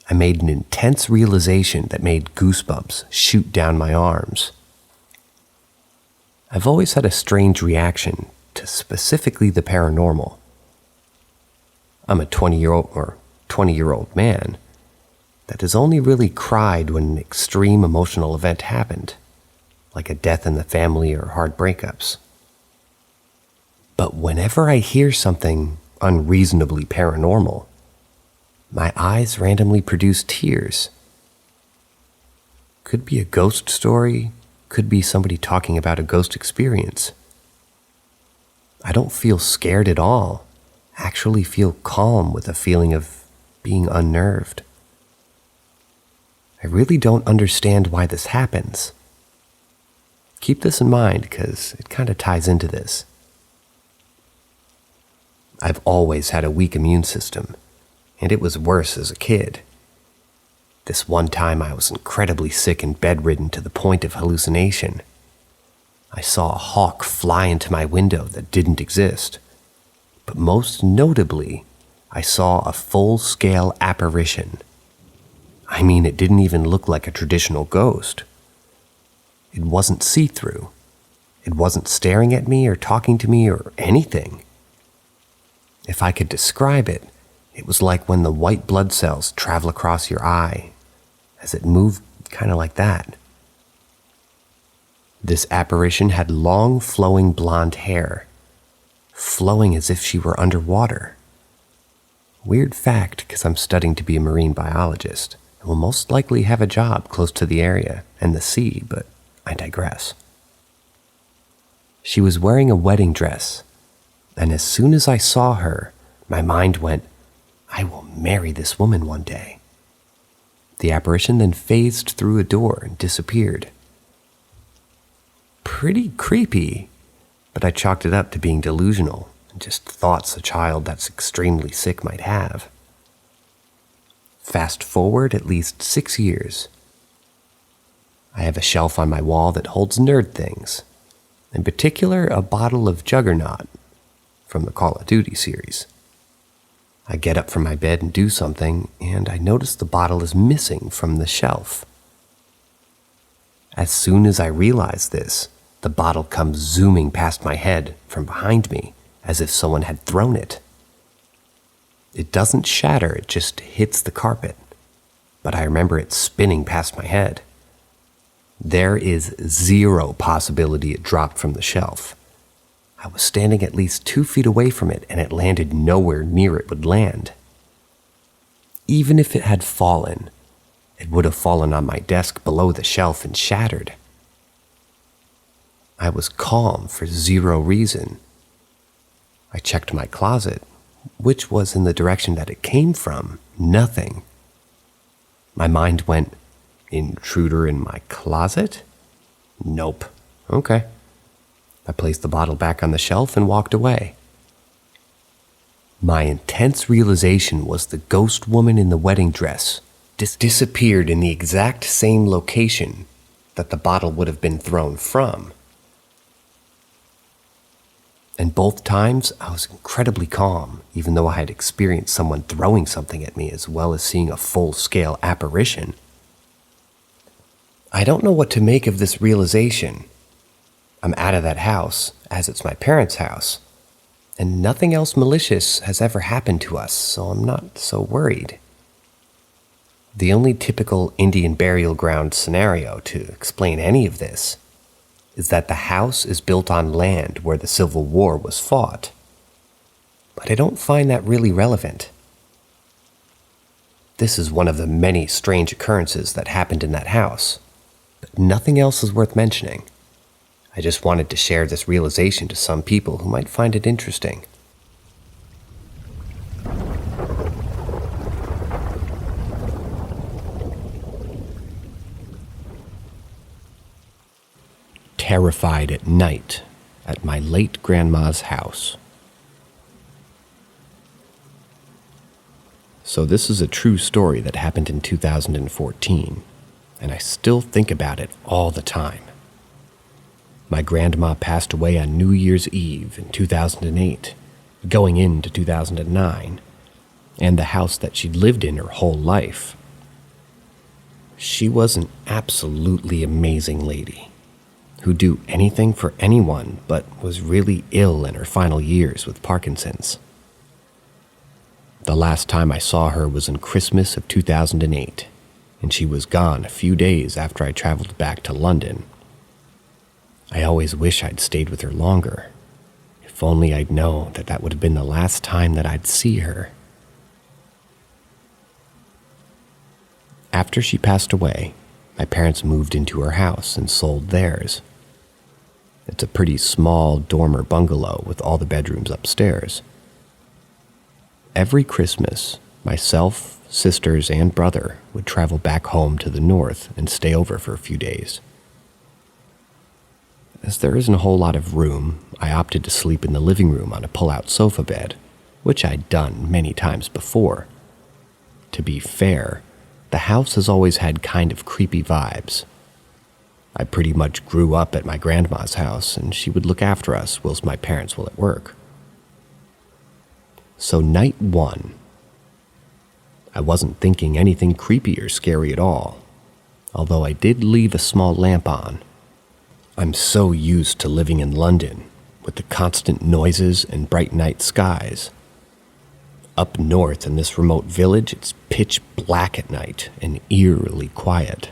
I made an intense realization that made goosebumps shoot down my arms. I've always had a strange reaction to specifically the paranormal. I'm a 20-year-old man that has only really cried when an extreme emotional event happened, like a death in the family or hard breakups. But whenever I hear something unreasonably paranormal, my eyes randomly produce tears. Could be a ghost story, could be somebody talking about a ghost experience. I don't feel scared at all, actually feel calm with a feeling of being unnerved. I really don't understand why this happens. Keep this in mind because it kind of ties into this. I've always had a weak immune system, and it was worse as a kid. This one time I was incredibly sick and bedridden to the point of hallucination. I saw a hawk fly into my window that didn't exist, but most notably, I saw a full-scale apparition. I mean, it didn't even look like a traditional ghost. It wasn't see-through. It wasn't staring at me or talking to me or anything. If I could describe it, it was like when the white blood cells travel across your eye, as it moved kind of like that. This apparition had long, flowing blonde hair, flowing as if she were underwater. Weird fact, because I'm studying to be a marine biologist, and will most likely have a job close to the area and the sea, but I digress. She was wearing a wedding dress, and as soon as I saw her, my mind went, I will marry this woman one day. The apparition then phased through a door and disappeared. Pretty creepy, but I chalked it up to being delusional and just thoughts a child that's extremely sick might have. Fast forward at least 6 years. I have a shelf on my wall that holds nerd things, in particular a bottle of Juggernaut from the Call of Duty series. I get up from my bed and do something, and I notice the bottle is missing from the shelf. As soon as I realize this, the bottle comes zooming past my head from behind me, as if someone had thrown it. It doesn't shatter, it just hits the carpet, but I remember it spinning past my head. There is zero possibility it dropped from the shelf. I was standing at least 2 feet away from it and it landed nowhere near it would land. Even if it had fallen, it would have fallen on my desk below the shelf and shattered. I was calm for zero reason. I checked my closet, which was in the direction that it came from. Nothing. My mind went, intruder in my closet? Nope. Okay. I placed the bottle back on the shelf and walked away. My intense realization was the ghost woman in the wedding dress disappeared in the exact same location that the bottle would have been thrown from. And both times, I was incredibly calm, even though I had experienced someone throwing something at me as well as seeing a full-scale apparition. I don't know what to make of this realization. I'm out of that house, as it's my parents' house, and nothing else malicious has ever happened to us, so I'm not so worried. The only typical Indian burial ground scenario to explain any of this is that the house is built on land where the Civil War was fought. But I don't find that really relevant. This is one of the many strange occurrences that happened in that house, but nothing else is worth mentioning. I just wanted to share this realization to some people who might find it interesting. Terrified at night at my late grandma's house. So this is a true story that happened in 2014, and I still think about it all the time. My grandma passed away on New Year's Eve in 2008, going into 2009, and the house that she'd lived in her whole life. She was an absolutely amazing lady who'd do anything for anyone, but was really ill in her final years with Parkinson's. The last time I saw her was in Christmas of 2008, and she was gone a few days after I traveled back to London. I always wish I'd stayed with her longer. If only I'd known that that would have been the last time that I'd see her. After she passed away, my parents moved into her house and sold theirs. It's a pretty small dormer bungalow with all the bedrooms upstairs. Every Christmas, myself, sisters, and brother would travel back home to the north and stay over for a few days. As there isn't a whole lot of room, I opted to sleep in the living room on a pull-out sofa bed, which I'd done many times before. To be fair, the house has always had kind of creepy vibes. I pretty much grew up at my grandma's house, and she would look after us whilst my parents were at work. So night one, I wasn't thinking anything creepy or scary at all, although I did leave a small lamp on. I'm so used to living in London, with the constant noises and bright night skies. Up north in this remote village, it's pitch black at night and eerily quiet.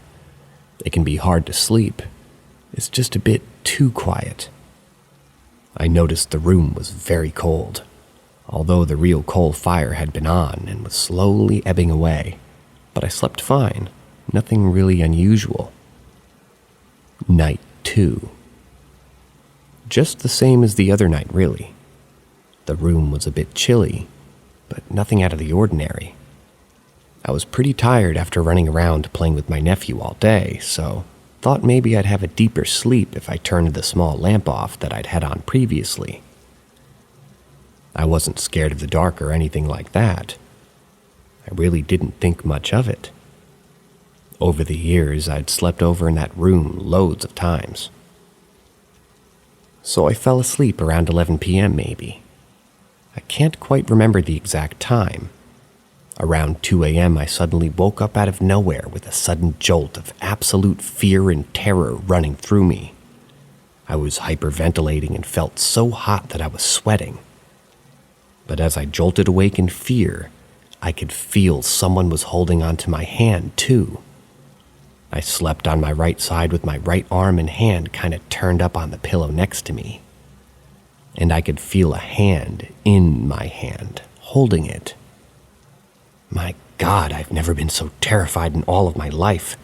It can be hard to sleep. It's just a bit too quiet. I noticed the room was very cold, although the real coal fire had been on and was slowly ebbing away, but I slept fine, nothing really unusual. Night 2. Just the same as the other night, really. The room was a bit chilly, but nothing out of the ordinary. I was pretty tired after running around playing with my nephew all day, so thought maybe I'd have a deeper sleep if I turned the small lamp off that I'd had on previously. I wasn't scared of the dark or anything like that. I really didn't think much of it. Over the years, I'd slept over in that room loads of times. So I fell asleep around 11 p.m. maybe. I can't quite remember the exact time. Around 2 a.m., I suddenly woke up out of nowhere with a sudden jolt of absolute fear and terror running through me. I was hyperventilating and felt so hot that I was sweating. But as I jolted awake in fear, I could feel someone was holding onto my hand, too. I slept on my right side with my right arm and hand kind of turned up on the pillow next to me. and I could feel a hand in my hand, holding it. My God, I've never been so terrified in all of my life.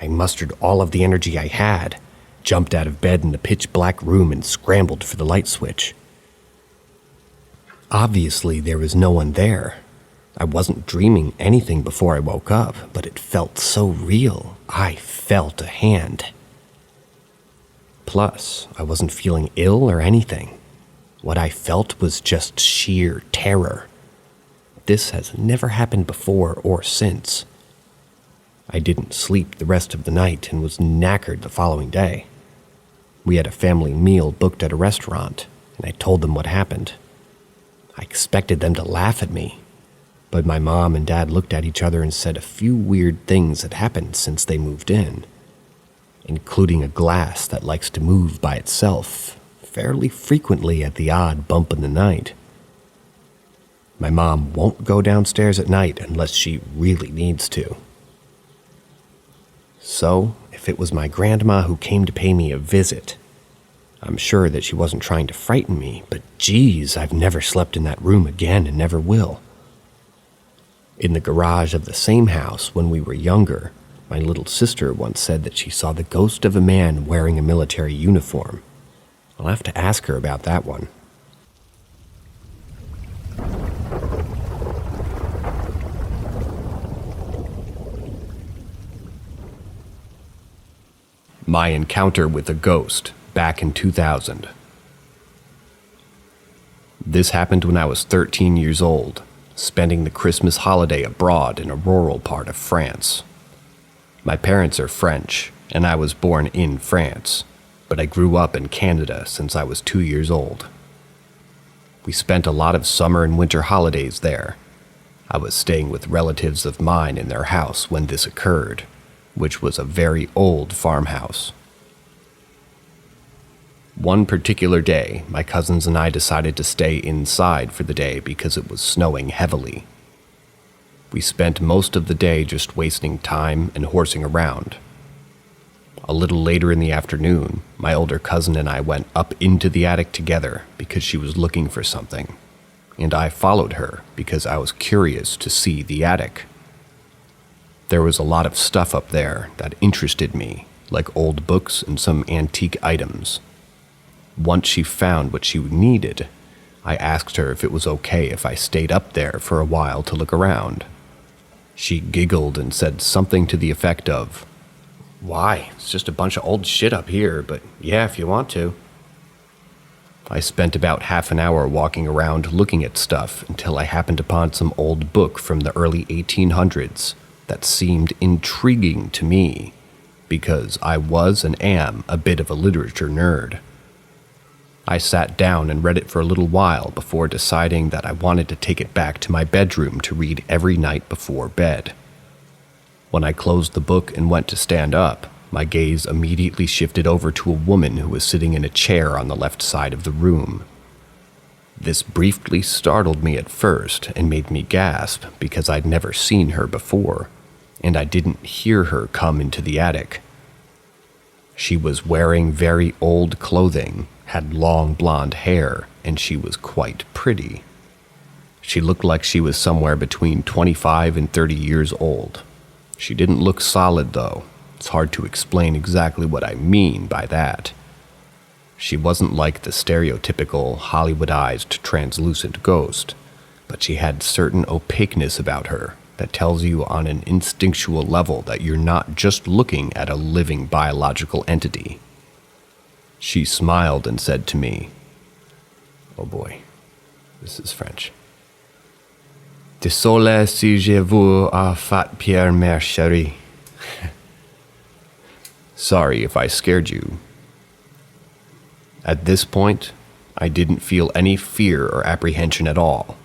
I mustered all of the energy I had, jumped out of bed in the pitch-black room and scrambled for the light switch. Obviously, there was no one there. I wasn't dreaming anything before I woke up, but it felt so real. I felt a hand. Plus, I wasn't feeling ill or anything. What I felt was just sheer terror. This has never happened before or since. I didn't sleep the rest of the night and was knackered the following day. We had a family meal booked at a restaurant, and I told them what happened. I expected them to laugh at me, but my mom and dad looked at each other and said a few weird things had happened since they moved in, including a glass that likes to move by itself fairly frequently at the odd bump in the night. My mom won't go downstairs at night unless she really needs to. So, if it was my grandma who came to pay me a visit, I'm sure that she wasn't trying to frighten me, but geez, I've never slept in that room again and never will. In the garage of the same house when we were younger, my little sister once said that she saw the ghost of a man wearing a military uniform. I'll have to ask her about that one. My encounter with a ghost back in 2000. This happened when I was 13 years old, spending the Christmas holiday abroad in a rural part of France. My parents are French, and I was born in France, but I grew up in Canada since I was 2 years old. We spent a lot of summer and winter holidays there. I was staying with relatives of mine in their house when this occurred, which was a very old farmhouse. One particular day, my cousins and I decided to stay inside for the day because it was snowing heavily. We spent most of the day just wasting time and horsing around. A little later in the afternoon, my older cousin and I went up into the attic together because she was looking for something, and I followed her because I was curious to see the attic. There was a lot of stuff up there that interested me, like old books and some antique items. Once she found what she needed, I asked her if it was okay if I stayed up there for a while to look around. She giggled and said something to the effect of, "Why? It's just a bunch of old shit up here, but yeah, if you want to." I spent about half an hour walking around looking at stuff until I happened upon some old book from the early 1800s that seemed intriguing to me because I was and am a bit of a literature nerd. I sat down and read it for a little while before deciding that I wanted to take it back to my bedroom to read every night before bed. When I closed the book and went to stand up, my gaze immediately shifted over to a woman who was sitting in a chair on the left side of the room. This briefly startled me at first and made me gasp because I'd never seen her before, and I didn't hear her come into the attic. She was wearing very old clothing, had long blonde hair, and she was quite pretty. She looked like she was somewhere between 25 and 30 years old. She didn't look solid, though. It's hard to explain exactly what I mean by that. She wasn't like the stereotypical Hollywoodized translucent ghost, but she had certain opaqueness about her that tells you on an instinctual level that you're not just looking at a living biological entity. She smiled and said to me, oh boy, this is French. Désolé si je vous ai fait peur, ma chérie. Sorry if I scared you. At this point, I didn't feel any fear or apprehension at all.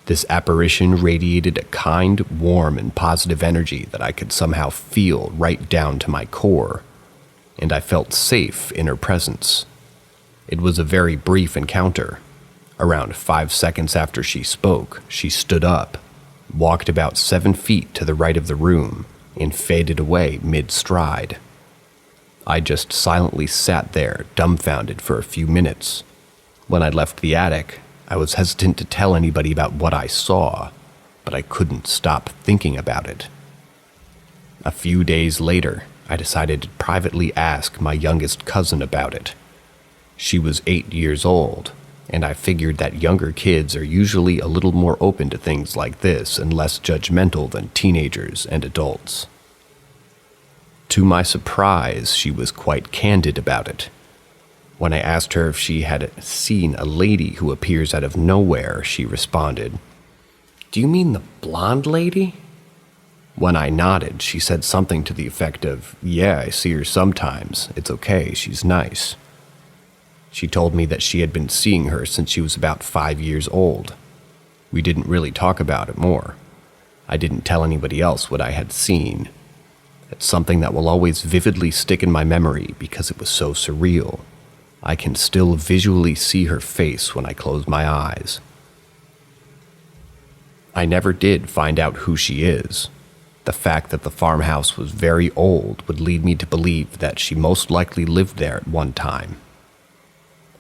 This apparition radiated a kind, warm, and positive energy that I could somehow feel right down to my core, and I felt safe in her presence. It was a very brief encounter. Around 5 seconds after she spoke, she stood up, walked about 7 feet to the right of the room, and faded away mid-stride. I just silently sat there, dumbfounded for a few minutes. When I left the attic, I was hesitant to tell anybody about what I saw, but I couldn't stop thinking about it. A few days later, I decided to privately ask my youngest cousin about it. She was 8 years old, and I figured that younger kids are usually a little more open to things like this and less judgmental than teenagers and adults. To my surprise, she was quite candid about it. When I asked her if she had seen a lady who appears out of nowhere, she responded, "Do you mean the blonde lady?" When I nodded, she said something to the effect of, "Yeah, I see her sometimes. It's okay, she's nice." She told me that she had been seeing her since she was about 5 years old. We didn't really talk about it more. I didn't tell anybody else what I had seen. It's something that will always vividly stick in my memory because it was so surreal. I can still visually see her face when I close my eyes. I never did find out who she is. The fact that the farmhouse was very old would lead me to believe that she most likely lived there at one time.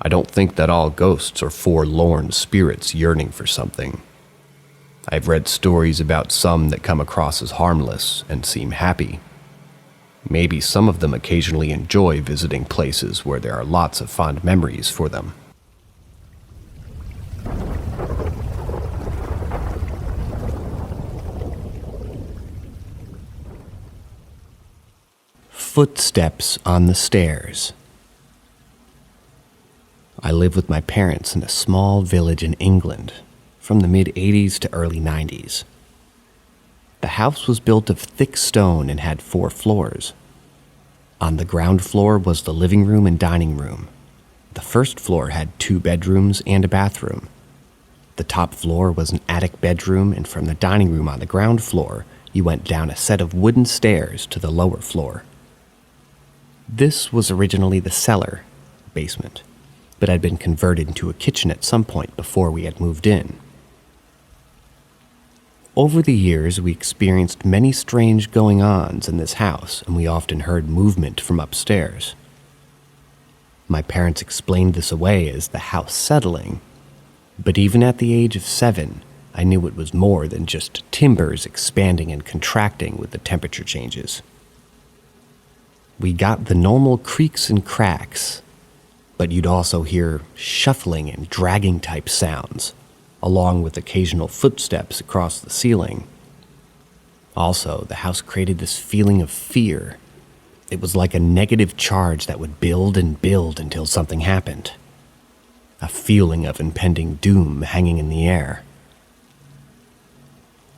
I don't think that all ghosts are forlorn spirits yearning for something. I've read stories about some that come across as harmless and seem happy. Maybe some of them occasionally enjoy visiting places where there are lots of fond memories for them. Footsteps on the stairs. I live with my parents in a small village in England from the mid-'80s to early '90s. The house was built of thick stone and had 4 floors. On the ground floor was the living room and dining room. The first floor had 2 bedrooms and a bathroom. The top floor was an attic bedroom, and from the dining room on the ground floor, you went down a set of wooden stairs to the lower floor. This was originally the cellar, basement, but had been converted into a kitchen at some point before we had moved in. Over the years, we experienced many strange going-ons in this house, and we often heard movement from upstairs. My parents explained this away as the house settling, but even at the age of 7, I knew it was more than just timbers expanding and contracting with the temperature changes. We got the normal creaks and cracks, but you'd also hear shuffling and dragging type sounds, along with occasional footsteps across the ceiling. Also, the house created this feeling of fear. It was like a negative charge that would build and build until something happened. A feeling of impending doom hanging in the air.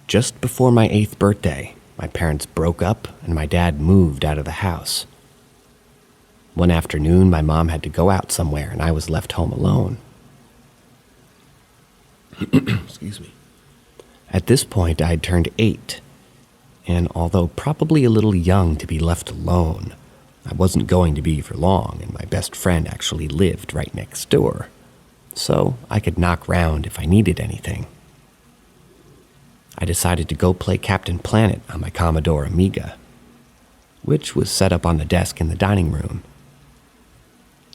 Just before my 8th birthday, my parents broke up and my dad moved out of the house. One afternoon, my mom had to go out somewhere and I was left home alone. Excuse me. At this point, I had turned 8, and although probably a little young to be left alone, I wasn't going to be for long, and my best friend actually lived right next door, so I could knock round if I needed anything. I decided to go play Captain Planet on my Commodore Amiga, which was set up on the desk in the dining room.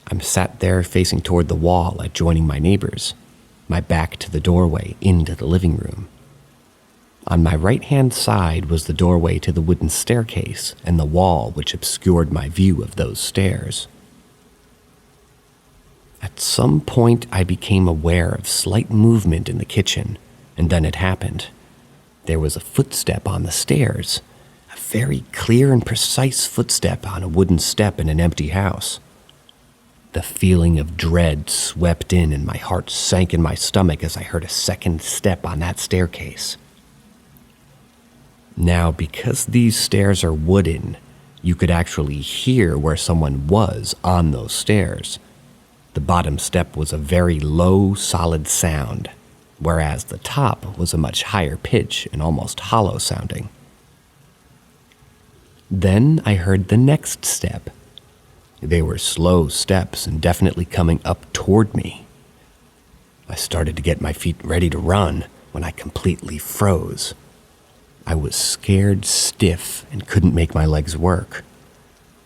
I'm sat there facing toward the wall, adjoining my neighbors, my back to the doorway into the living room. On my right-hand side was the doorway to the wooden staircase and the wall which obscured my view of those stairs. At some point, I became aware of slight movement in the kitchen, and then it happened. There was a footstep on the stairs, a very clear and precise footstep on a wooden step in an empty house. The feeling of dread swept in and my heart sank in my stomach as I heard a second step on that staircase. Now, because these stairs are wooden, you could actually hear where someone was on those stairs. The bottom step was a very low, solid sound, whereas the top was a much higher pitch and almost hollow sounding. Then I heard the next step. They were slow steps and definitely coming up toward me. I started to get my feet ready to run when I completely froze. I was scared stiff and couldn't make my legs work.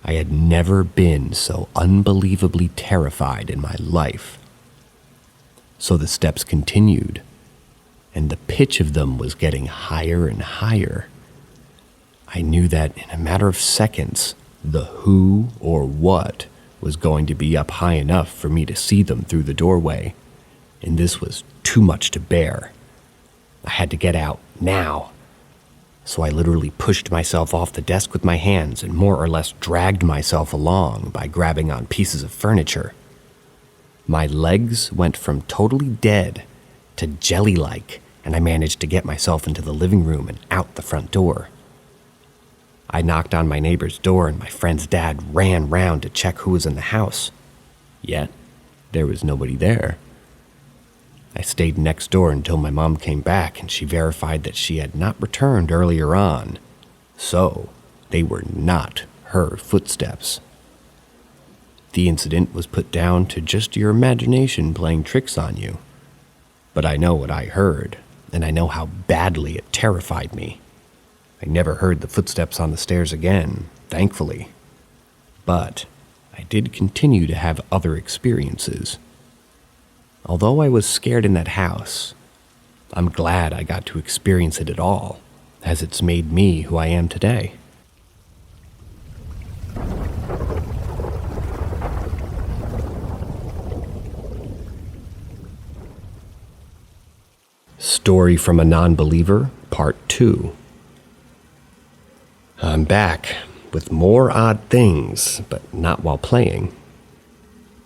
I had never been so unbelievably terrified in my life. So the steps continued, and the pitch of them was getting higher and higher. I knew that in a matter of seconds, the who or what was going to be up high enough for me to see them through the doorway, and this was too much to bear. I had to get out now. So I literally pushed myself off the desk with my hands and more or less dragged myself along by grabbing on pieces of furniture. My legs went from totally dead to jelly-like, and I managed to get myself into the living room and out the front door. I knocked on my neighbor's door, and my friend's dad ran round to check who was in the house. Yet, there was nobody there. I stayed next door until my mom came back, and she verified that she had not returned earlier on. So, they were not her footsteps. The incident was put down to just your imagination playing tricks on you. But I know what I heard, and I know how badly it terrified me. I never heard the footsteps on the stairs again, thankfully. But I did continue to have other experiences. Although I was scared in that house, I'm glad I got to experience it at all, as it's made me who I am today. Story from a Non-Believer, Part 2. I'm back with more odd things, but not while playing.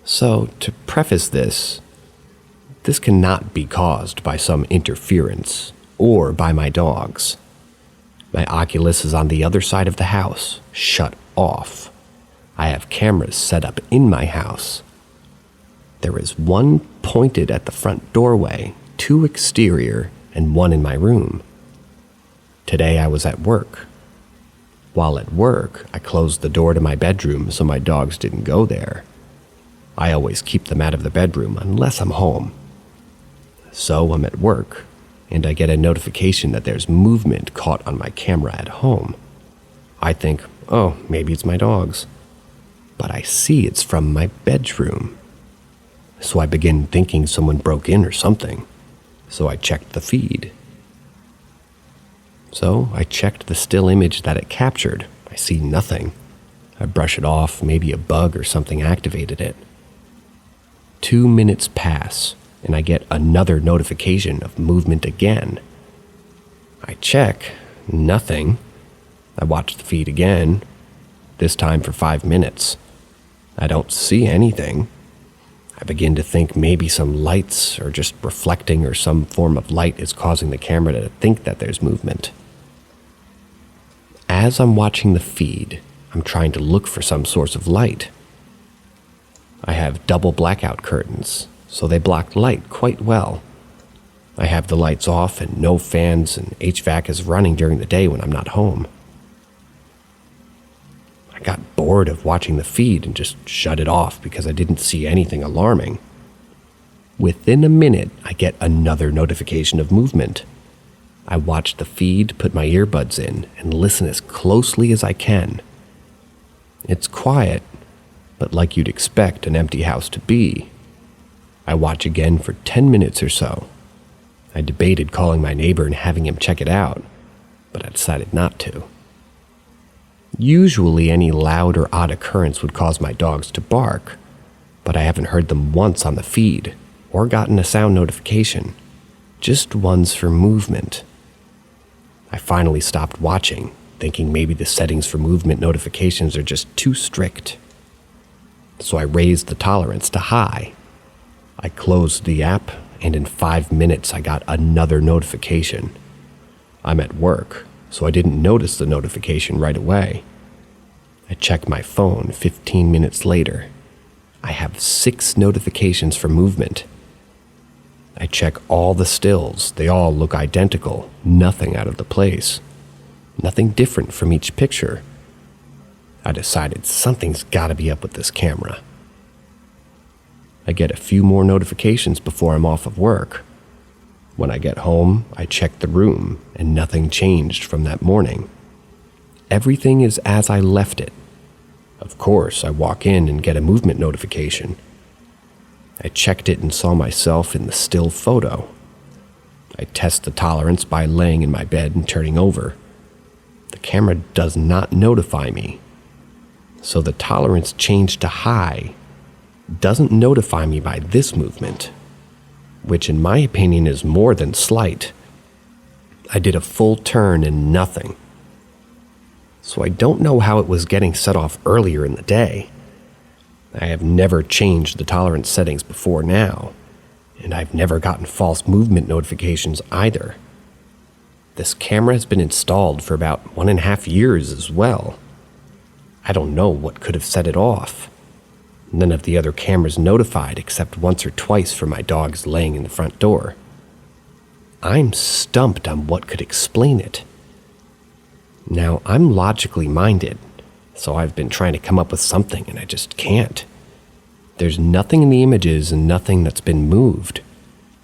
So, to preface this cannot be caused by some interference or by my dogs. My Oculus is on the other side of the house, shut off. I have cameras set up in my house. There is one pointed at the front doorway, 2 exterior, and 1 in my room. Today I was at work. While at work, I closed the door to my bedroom so my dogs didn't go there. I always keep them out of the bedroom unless I'm home. So I'm at work, and I get a notification that there's movement caught on my camera at home. I think, oh, maybe it's my dogs. But I see it's from my bedroom. So I begin thinking someone broke in or something. So I checked the feed. So I checked the still image that it captured. I see nothing. I brush it off, maybe a bug or something activated it. 2 minutes pass, and I get another notification of movement again. I check, nothing. I watch the feed again, this time for 5 minutes. I don't see anything. I begin to think maybe some lights are just reflecting or some form of light is causing the camera to think that there's movement. As I'm watching the feed, I'm trying to look for some source of light. I have double blackout curtains, so they block light quite well. I have the lights off and no fans, and HVAC is running during the day when I'm not home. I got bored of watching the feed and just shut it off because I didn't see anything alarming. Within a minute, I get another notification of movement. I watch the feed, put my earbuds in, and listen as closely as I can. It's quiet, but like you'd expect an empty house to be. I watch again for 10 minutes or so. I debated calling my neighbor and having him check it out, but I decided not to. Usually any loud or odd occurrence would cause my dogs to bark, but I haven't heard them once on the feed or gotten a sound notification, just ones for movement. I finally stopped watching, thinking maybe the settings for movement notifications are just too strict. So I raised the tolerance to high. I closed the app, and in 5 minutes I got another notification. I'm at work, so I didn't notice the notification right away. I checked my phone 15 minutes later. I have 6 notifications for movement. I check all the stills. They all look identical, nothing out of the place. Nothing different from each picture. I decided something's gotta be up with this camera. I get a few more notifications before I'm off of work. When I get home, I check the room, and nothing changed from that morning. Everything is as I left it. Of course, I walk in and get a movement notification. I checked it and saw myself in the still photo. I test the tolerance by laying in my bed and turning over. The camera does not notify me. So the tolerance changed to high doesn't notify me by this movement, which in my opinion is more than slight. I did a full turn and nothing. So I don't know how it was getting set off earlier in the day. I have never changed the tolerance settings before now, and I've never gotten false movement notifications either. This camera has been installed for about 1.5 years as well. I don't know what could have set it off. None of the other cameras notified except once or twice for my dogs laying in the front door. I'm stumped on what could explain it. Now, I'm logically minded, so I've been trying to come up with something and I just can't. There's nothing in the images and nothing that's been moved.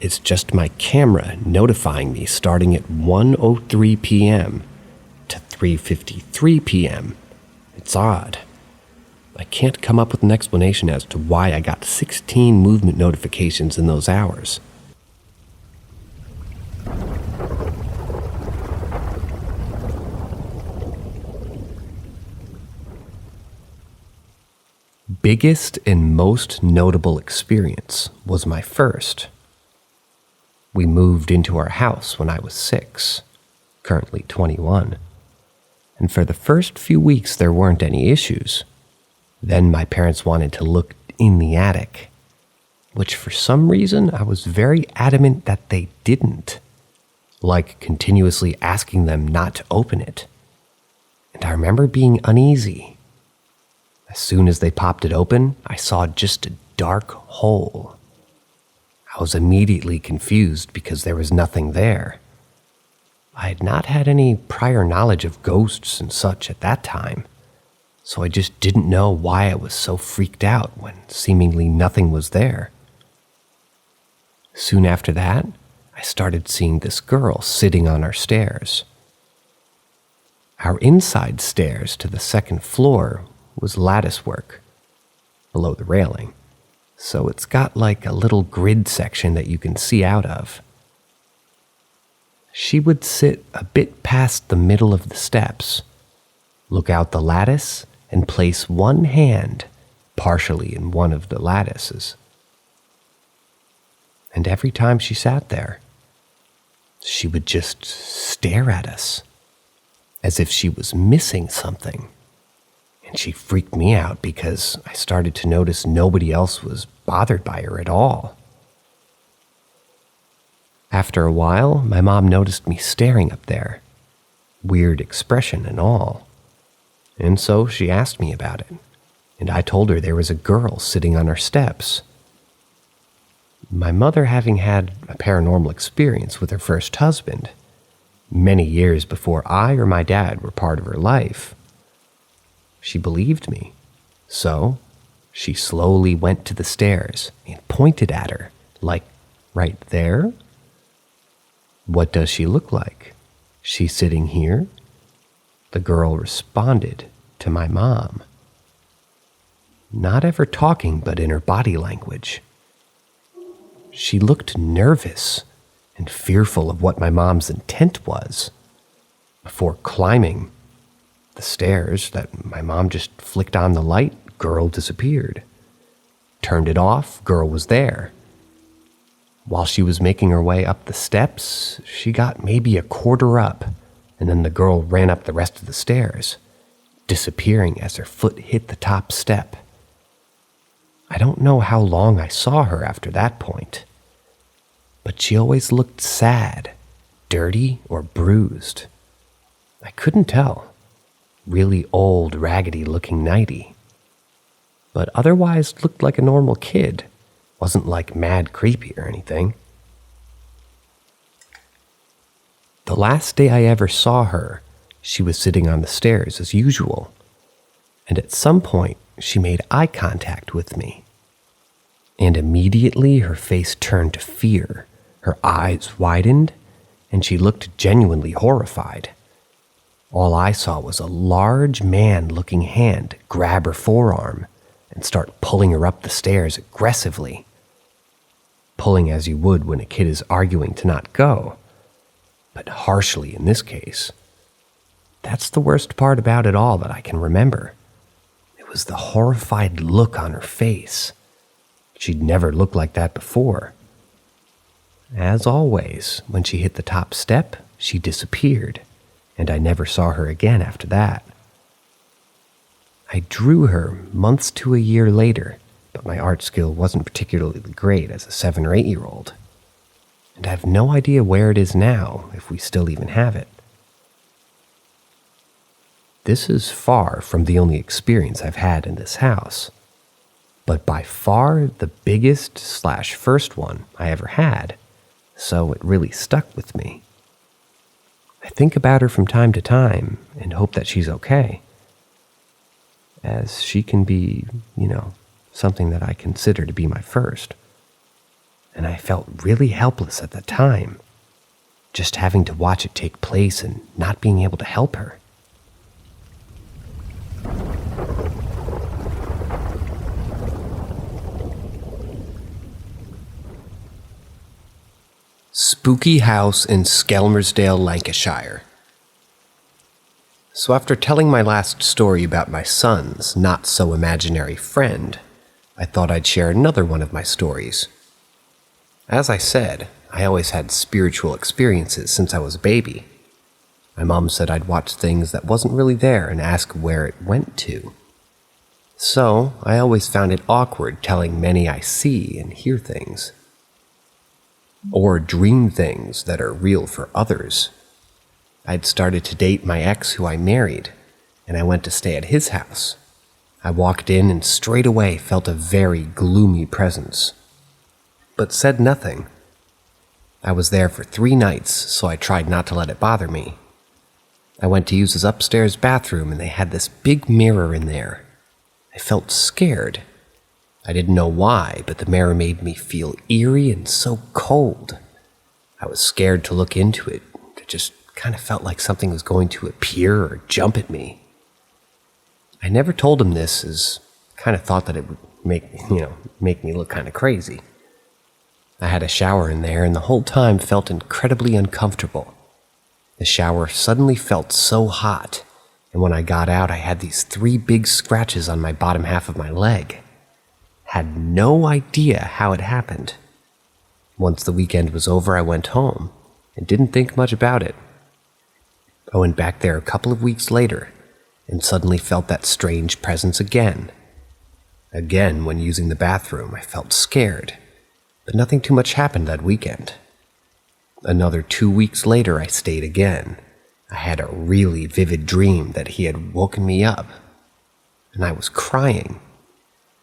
It's just my camera notifying me starting at 1:03 p.m. to 3:53 p.m. It's odd. I can't come up with an explanation as to why I got 16 movement notifications in those hours. Biggest and most notable experience was my first. We moved into our house when I was 6, currently 21, and for the first few weeks there weren't any issues. Then my parents wanted to look in the attic, which for some reason I was very adamant that they didn't, like continuously asking them not to open it. And I remember being uneasy. As soon as they popped it open, I saw just a dark hole. I was immediately confused because there was nothing there. I had not had any prior knowledge of ghosts and such at that time, so I just didn't know why I was so freaked out when seemingly nothing was there. Soon after that, I started seeing this girl sitting on our stairs. Our inside stairs to the second floor was lattice work below the railing, so it's got like a little grid section that you can see out of. She would sit a bit past the middle of the steps, look out the lattice, and place one hand partially in one of the lattices. And every time she sat there, she would just stare at us as if she was missing something. And she freaked me out because I started to notice nobody else was bothered by her at all. After a while, my mom noticed me staring up there, weird expression and all. And so she asked me about it, and I told her there was a girl sitting on our steps. My mother having had a paranormal experience with her first husband, many years before I or my dad were part of her life, she believed me. So she slowly went to the stairs and pointed at her, like, right there? What does she look like? She's sitting here? The girl responded to my mom. Not ever talking, but in her body language. She looked nervous and fearful of what my mom's intent was. Before climbing the stairs that my mom just flicked on the light, girl disappeared. Turned it off, girl was there. While she was making her way up the steps, she got maybe a quarter up, and then the girl ran up the rest of the stairs, disappearing as her foot hit the top step. I don't know how long I saw her after that point, but she always looked sad, dirty, or bruised. I couldn't tell. Really old, raggedy-looking nighty. But otherwise looked like a normal kid. Wasn't like mad creepy or anything. The last day I ever saw her, she was sitting on the stairs as usual, and at some point she made eye contact with me. And immediately her face turned to fear, her eyes widened, and she looked genuinely horrified. All I saw was a large man-looking hand grab her forearm and start pulling her up the stairs aggressively, pulling as you would when a kid is arguing to not go, but harshly in this case. That's the worst part about it all that I can remember. It was the horrified look on her face. She'd never looked like that before. As always, when she hit the top step, she disappeared, and I never saw her again after that. I drew her months to a year later, but my art skill wasn't particularly great as a 7 or 8-year-old. And I have no idea where it is now, if we still even have it. This is far from the only experience I've had in this house, but by far the biggest/first one I ever had, so it really stuck with me. I think about her from time to time and hope that she's okay, as she can be, something that I consider to be my first. And I felt really helpless at the time, just having to watch it take place and not being able to help her. Spooky house in Skelmersdale, Lancashire. So after telling my last story about my son's not-so-imaginary friend, I thought I'd share another one of my stories. As I said, I always had spiritual experiences since I was a baby. My mom said I'd watch things that wasn't really there and ask where it went to. So I always found it awkward telling many I see and hear things. Or dream things that are real for others. I'd started to date my ex who I married, and I went to stay at his house. I walked in and straight away felt a very gloomy presence, but said nothing. I was there for 3 nights, so I tried not to let it bother me. I went to use his upstairs bathroom, and they had this big mirror in there. I felt scared. I didn't know why, but the mirror made me feel eerie and so cold. I was scared to look into it. It just kind of felt like something was going to appear or jump at me. I never told him this, as I kind of thought that it would make me look kind of crazy. I had a shower in there, and the whole time felt incredibly uncomfortable. The shower suddenly felt so hot, and when I got out, I had these 3 big scratches on my bottom half of my leg. Had no idea how it happened. Once the weekend was over, I went home and didn't think much about it. I went back there a couple of weeks later and suddenly felt that strange presence again. Again, when using the bathroom, I felt scared, but nothing too much happened that weekend. Another 2 weeks later, I stayed again. I had a really vivid dream that he had woken me up, and I was crying.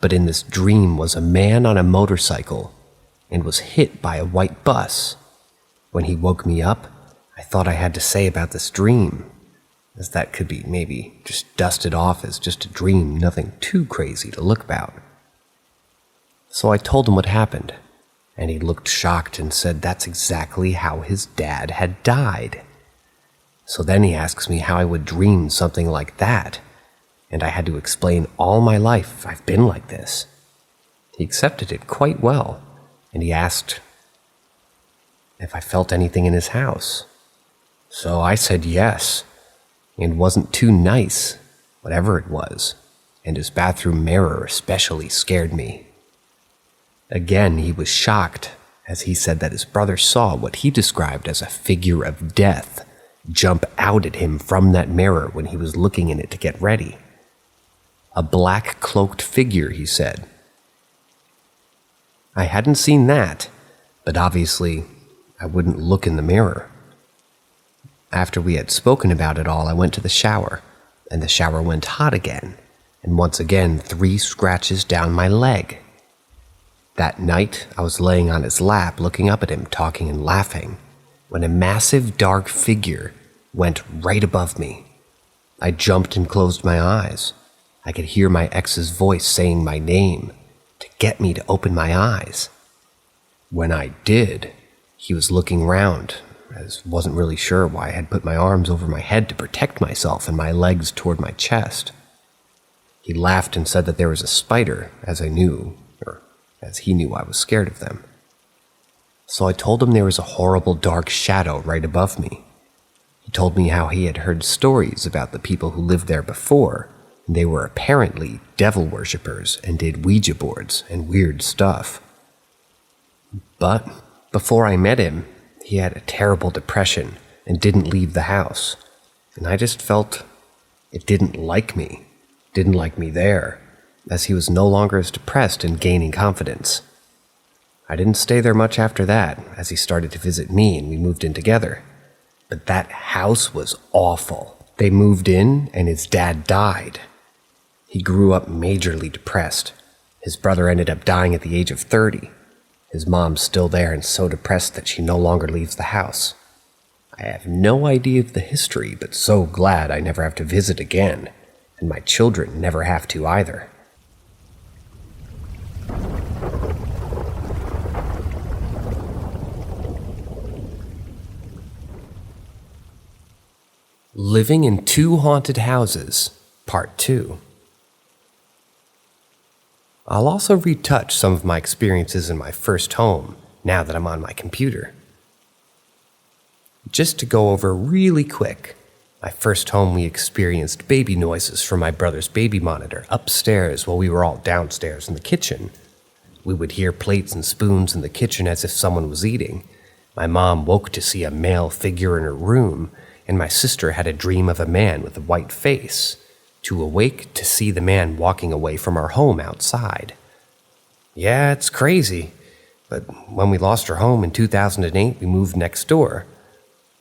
But in this dream was a man on a motorcycle and was hit by a white bus. When he woke me up, I thought I had to say about this dream, as that could be maybe just dusted off as just a dream, nothing too crazy to look about. So I told him what happened, and he looked shocked and said that's exactly how his dad had died. So then he asks me how I would dream something like that, and I had to explain all my life I've been like this. He accepted it quite well, and he asked if I felt anything in his house. So I said yes, and wasn't too nice, whatever it was, and his bathroom mirror especially scared me. Again, he was shocked, as he said that his brother saw what he described as a figure of death jump out at him from that mirror when he was looking in it to get ready. A black cloaked figure, he said. I hadn't seen that, but obviously I wouldn't look in the mirror. After we had spoken about it all, I went to the shower, and the shower went hot again, and once again 3 scratches down my leg. That night, I was laying on his lap, looking up at him, talking and laughing, when a massive dark figure went right above me. I jumped and closed my eyes. I could hear my ex's voice saying my name to get me to open my eyes. When I did, he was looking round, as wasn't really sure why I had put my arms over my head to protect myself and my legs toward my chest. He laughed and said that there was a spider, as he knew I was scared of them. So I told him there was a horrible dark shadow right above me. He told me how he had heard stories about the people who lived there before, and they were apparently devil worshippers and did Ouija boards and weird stuff. But before I met him, he had a terrible depression and didn't leave the house, and I just felt it didn't like me there, as he was no longer as depressed and gaining confidence. I didn't stay there much after that, as he started to visit me and we moved in together. But that house was awful. They moved in and his dad died. He grew up majorly depressed. His brother ended up dying at the age of 30. His mom's still there and so depressed that she no longer leaves the house. I have no idea of the history, but so glad I never have to visit again, and my children never have to either. Living in 2 Haunted Houses, Part 2. I'll also retouch some of my experiences in my first home, now that I'm on my computer. Just to go over really quick, my first home we experienced baby noises from my brother's baby monitor upstairs while we were all downstairs in the kitchen. We would hear plates and spoons in the kitchen as if someone was eating. My mom woke to see a male figure in her room, and my sister had a dream of a man with a white face, to awake to see the man walking away from our home outside. Yeah, it's crazy, but when we lost our home in 2008, we moved next door.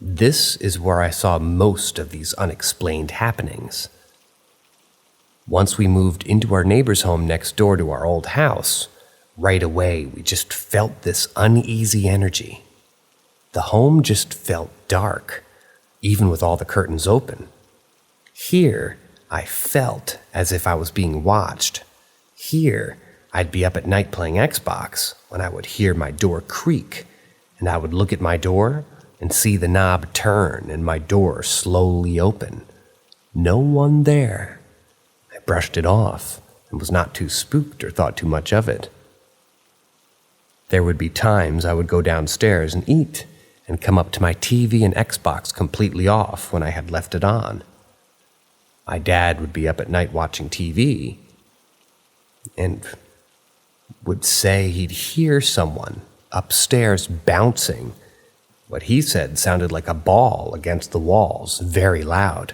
This is where I saw most of these unexplained happenings. Once we moved into our neighbor's home next door to our old house, right away we just felt this uneasy energy. The home just felt dark, even with all the curtains open. Here, I felt as if I was being watched. Here, I'd be up at night playing Xbox when I would hear my door creak, and I would look at my door and see the knob turn and my door slowly open. No one there. I brushed it off and was not too spooked or thought too much of it. There would be times I would go downstairs and eat and come up to my TV and Xbox completely off when I had left it on. My dad would be up at night watching TV and would say he'd hear someone upstairs bouncing. What he said sounded like a ball against the walls, very loud.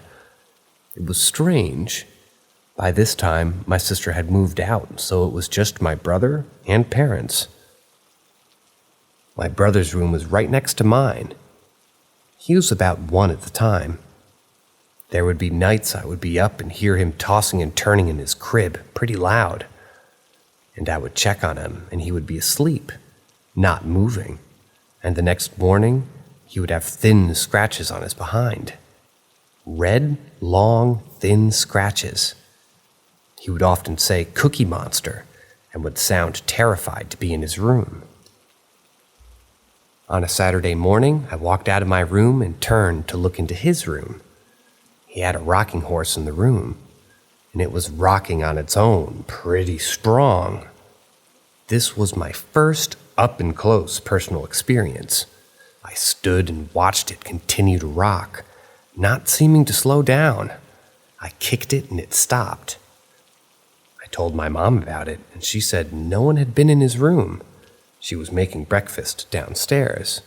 It was strange. By this time, my sister had moved out, so it was just my brother and parents. My brother's room was right next to mine. He was about 1 at the time. There would be nights I would be up and hear him tossing and turning in his crib pretty loud. And I would check on him, and he would be asleep, not moving. And the next morning, he would have thin scratches on his behind. Red, long, thin scratches. He would often say, "Cookie Monster," and would sound terrified to be in his room. On a Saturday morning, I walked out of my room and turned to look into his room. He had a rocking horse in the room, and it was rocking on its own, pretty strong. This was my first up-and-close personal experience. I stood and watched it continue to rock, not seeming to slow down. I kicked it and it stopped. I told my mom about it, and she said no one had been in his room. She was making breakfast downstairs.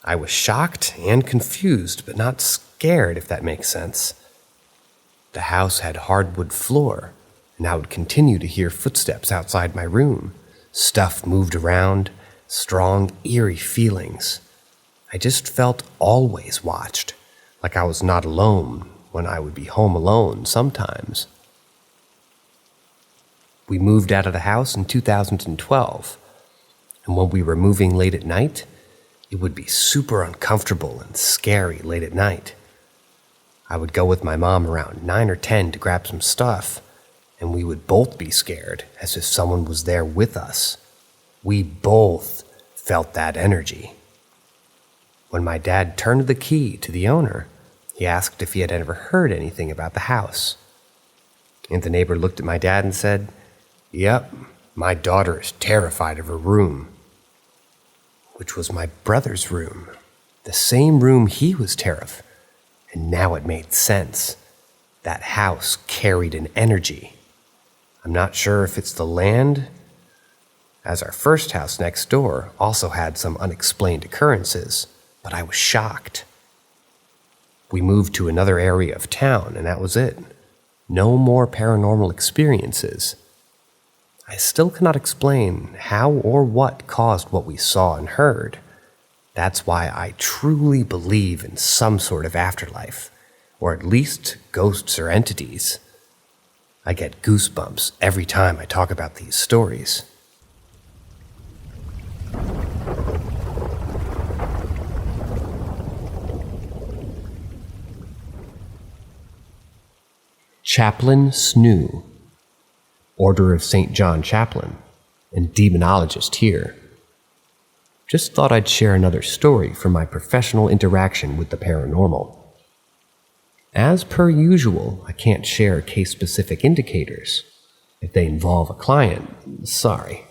I was shocked and confused, but not scared, if that makes sense. The house had hardwood floor, and I would continue to hear footsteps outside my room. Stuff moved around, strong, eerie feelings. I just felt always watched, like I was not alone when I would be home alone sometimes. We moved out of the house in 2012, and when we were moving late at night, it would be super uncomfortable and scary late at night. I would go with my mom around 9 or 10 to grab some stuff, and we would both be scared as if someone was there with us. We both felt that energy. When my dad turned the key to the owner, he asked if he had ever heard anything about the house. And the neighbor looked at my dad and said, "Yep, my daughter is terrified of her room." which was my brother's room, the same room he was terrified. And now it made sense. That house carried an energy. I'm not sure if it's the land, as our first house next door also had some unexplained occurrences, but I was shocked. We moved to another area of town, and that was it. No more paranormal experiences. I still cannot explain how or what caused what we saw and heard. That's why I truly believe in some sort of afterlife, or at least ghosts or entities. I get goosebumps every time I talk about these stories. Chaplain Snoo, Order of St. John Chaplain, and demonologist here. Just thought I'd share another story from my professional interaction with the paranormal. As per usual, I can't share case-specific indicators. If they involve a client, sorry.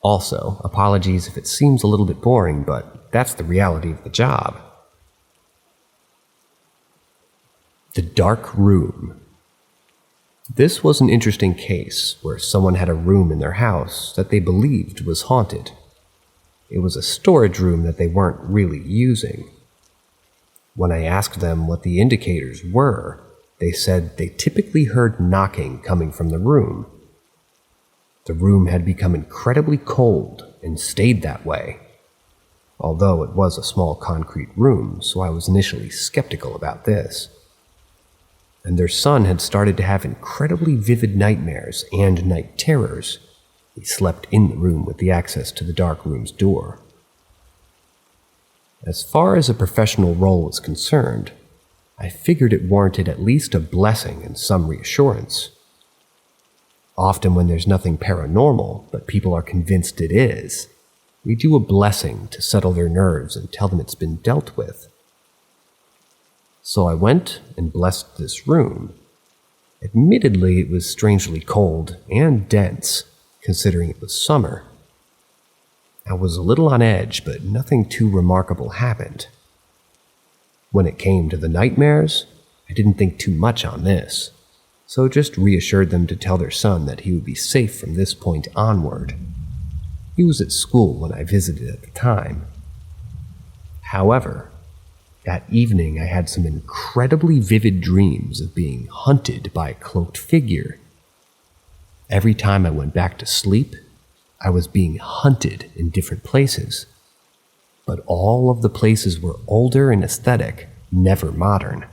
Also, apologies if it seems a little bit boring, but that's the reality of the job. The Dark Room. This was an interesting case where someone had a room in their house that they believed was haunted. It was a storage room that they weren't really using. When I asked them what the indicators were, they said they typically heard knocking coming from the room. The room had become incredibly cold and stayed that way. Although it was a small concrete room, so I was initially skeptical about this. And their son had started to have incredibly vivid nightmares and night terrors. He slept in the room with the access to the dark room's door. As far as a professional role was concerned, I figured it warranted at least a blessing and some reassurance. Often when there's nothing paranormal, but people are convinced it is, we do a blessing to settle their nerves and tell them it's been dealt with. So I went and blessed this room. Admittedly, it was strangely cold and dense, considering it was summer. I was a little on edge, but nothing too remarkable happened. When it came to the nightmares, I didn't think too much on this, so just reassured them to tell their son that he would be safe from this point onward. He was at school when I visited at the time. However, that evening I had some incredibly vivid dreams of being hunted by a cloaked figure. Every time I went back to sleep, I was being hunted in different places. But all of the places were older and aesthetic, never modern.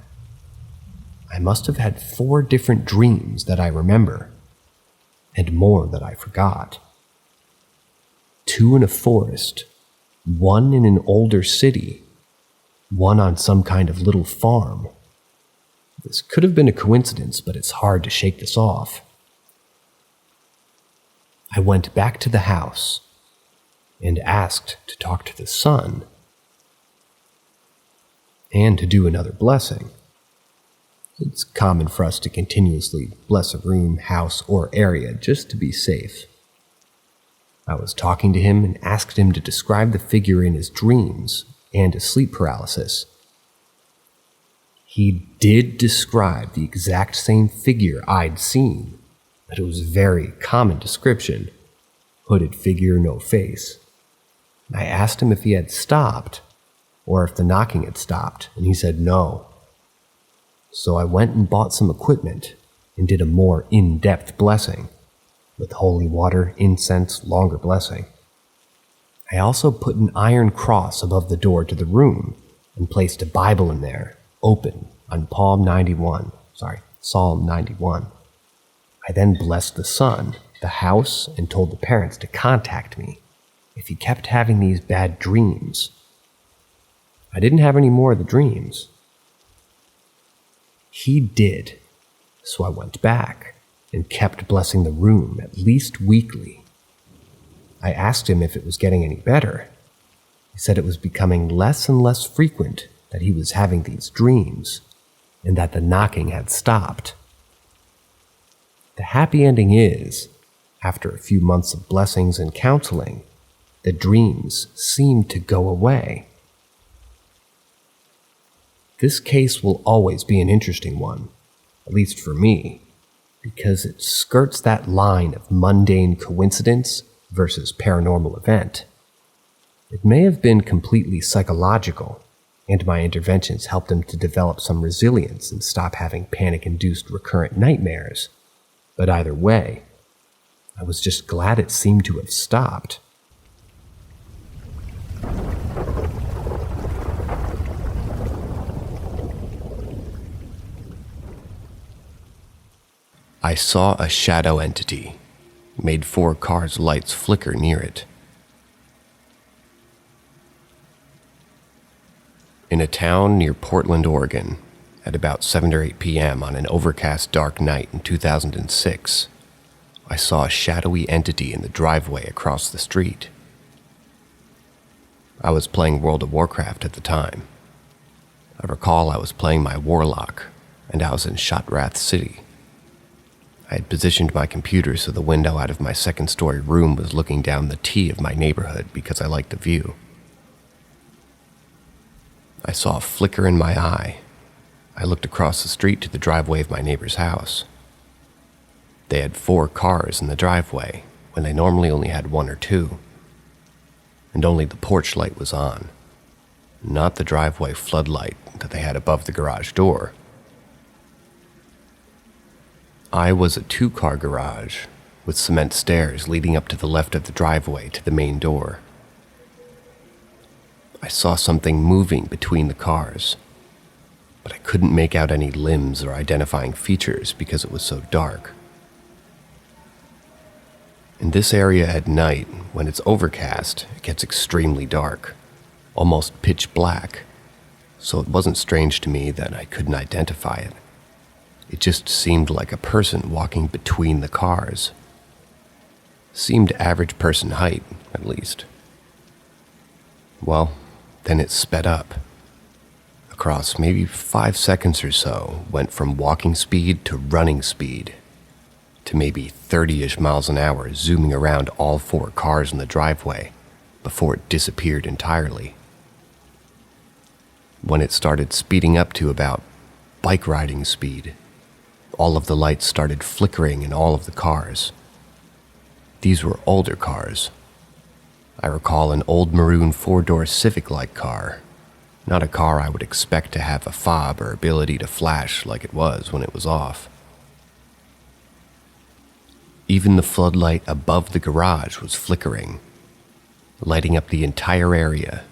I must have had 4 different dreams that I remember, and more that I forgot. 2 in a forest, 1 in an older city, 1 on some kind of little farm. This could have been a coincidence, but it's hard to shake this off. I went back to the house and asked to talk to the son and to do another blessing. It's common for us to continuously bless a room, house, or area just to be safe. I was talking to him and asked him to describe the figure in his dreams and his sleep paralysis. He did describe the exact same figure I'd seen, but it was a very common description. Hooded figure, no face. I asked him if he had stopped, or if the knocking had stopped, and he said no. So I went and bought some equipment and did a more in-depth blessing, with holy water, incense, longer blessing. I also put an iron cross above the door to the room and placed a Bible in there, open, on Psalm 91. I then blessed the son, the house, and told the parents to contact me if he kept having these bad dreams. I didn't have any more of the dreams. He did, so I went back and kept blessing the room at least weekly. I asked him if it was getting any better. He said it was becoming less and less frequent that he was having these dreams, and that the knocking had stopped. The happy ending is, after a few months of blessings and counseling, the dreams seemed to go away. This case will always be an interesting one, at least for me, because it skirts that line of mundane coincidence versus paranormal event. It may have been completely psychological, and my interventions helped him to develop some resilience and stop having panic-induced recurrent nightmares. But either way, I was just glad it seemed to have stopped. I saw a shadow entity, made 4 cars' lights flicker near it. In a town near Portland, Oregon, at about 7 or 8 p.m. on an overcast dark night in 2006, I saw a shadowy entity in the driveway across the street. I was playing World of Warcraft at the time. I recall I was playing my warlock, and I was in Shotrath City. I had positioned my computer so the window out of my second-story room was looking down the T of my neighborhood because I liked the view. I saw a flicker in my eye. I looked across the street to the driveway of my neighbor's house. They had 4 cars in the driveway when they normally only had 1 or 2, and only the porch light was on, not the driveway floodlight that they had above the garage door. I was a 2-car garage with cement stairs leading up to the left of the driveway to the main door. I saw something moving between the cars, but I couldn't make out any limbs or identifying features because it was so dark. In this area at night, when it's overcast, it gets extremely dark, almost pitch black, so it wasn't strange to me that I couldn't identify it. It just seemed like a person walking between the cars. Seemed average person height, at least. Well, then it sped up. Across maybe 5 seconds or so, went from walking speed to running speed, to maybe 30-ish miles an hour, zooming around all 4 cars in the driveway before it disappeared entirely. When it started speeding up to about bike riding speed, all of the lights started flickering in all of the cars. These were older cars. I recall an old maroon 4-door Civic-like car, not a car I would expect to have a fob or ability to flash like it was when it was off. Even the floodlight above the garage was flickering, lighting up the entire area.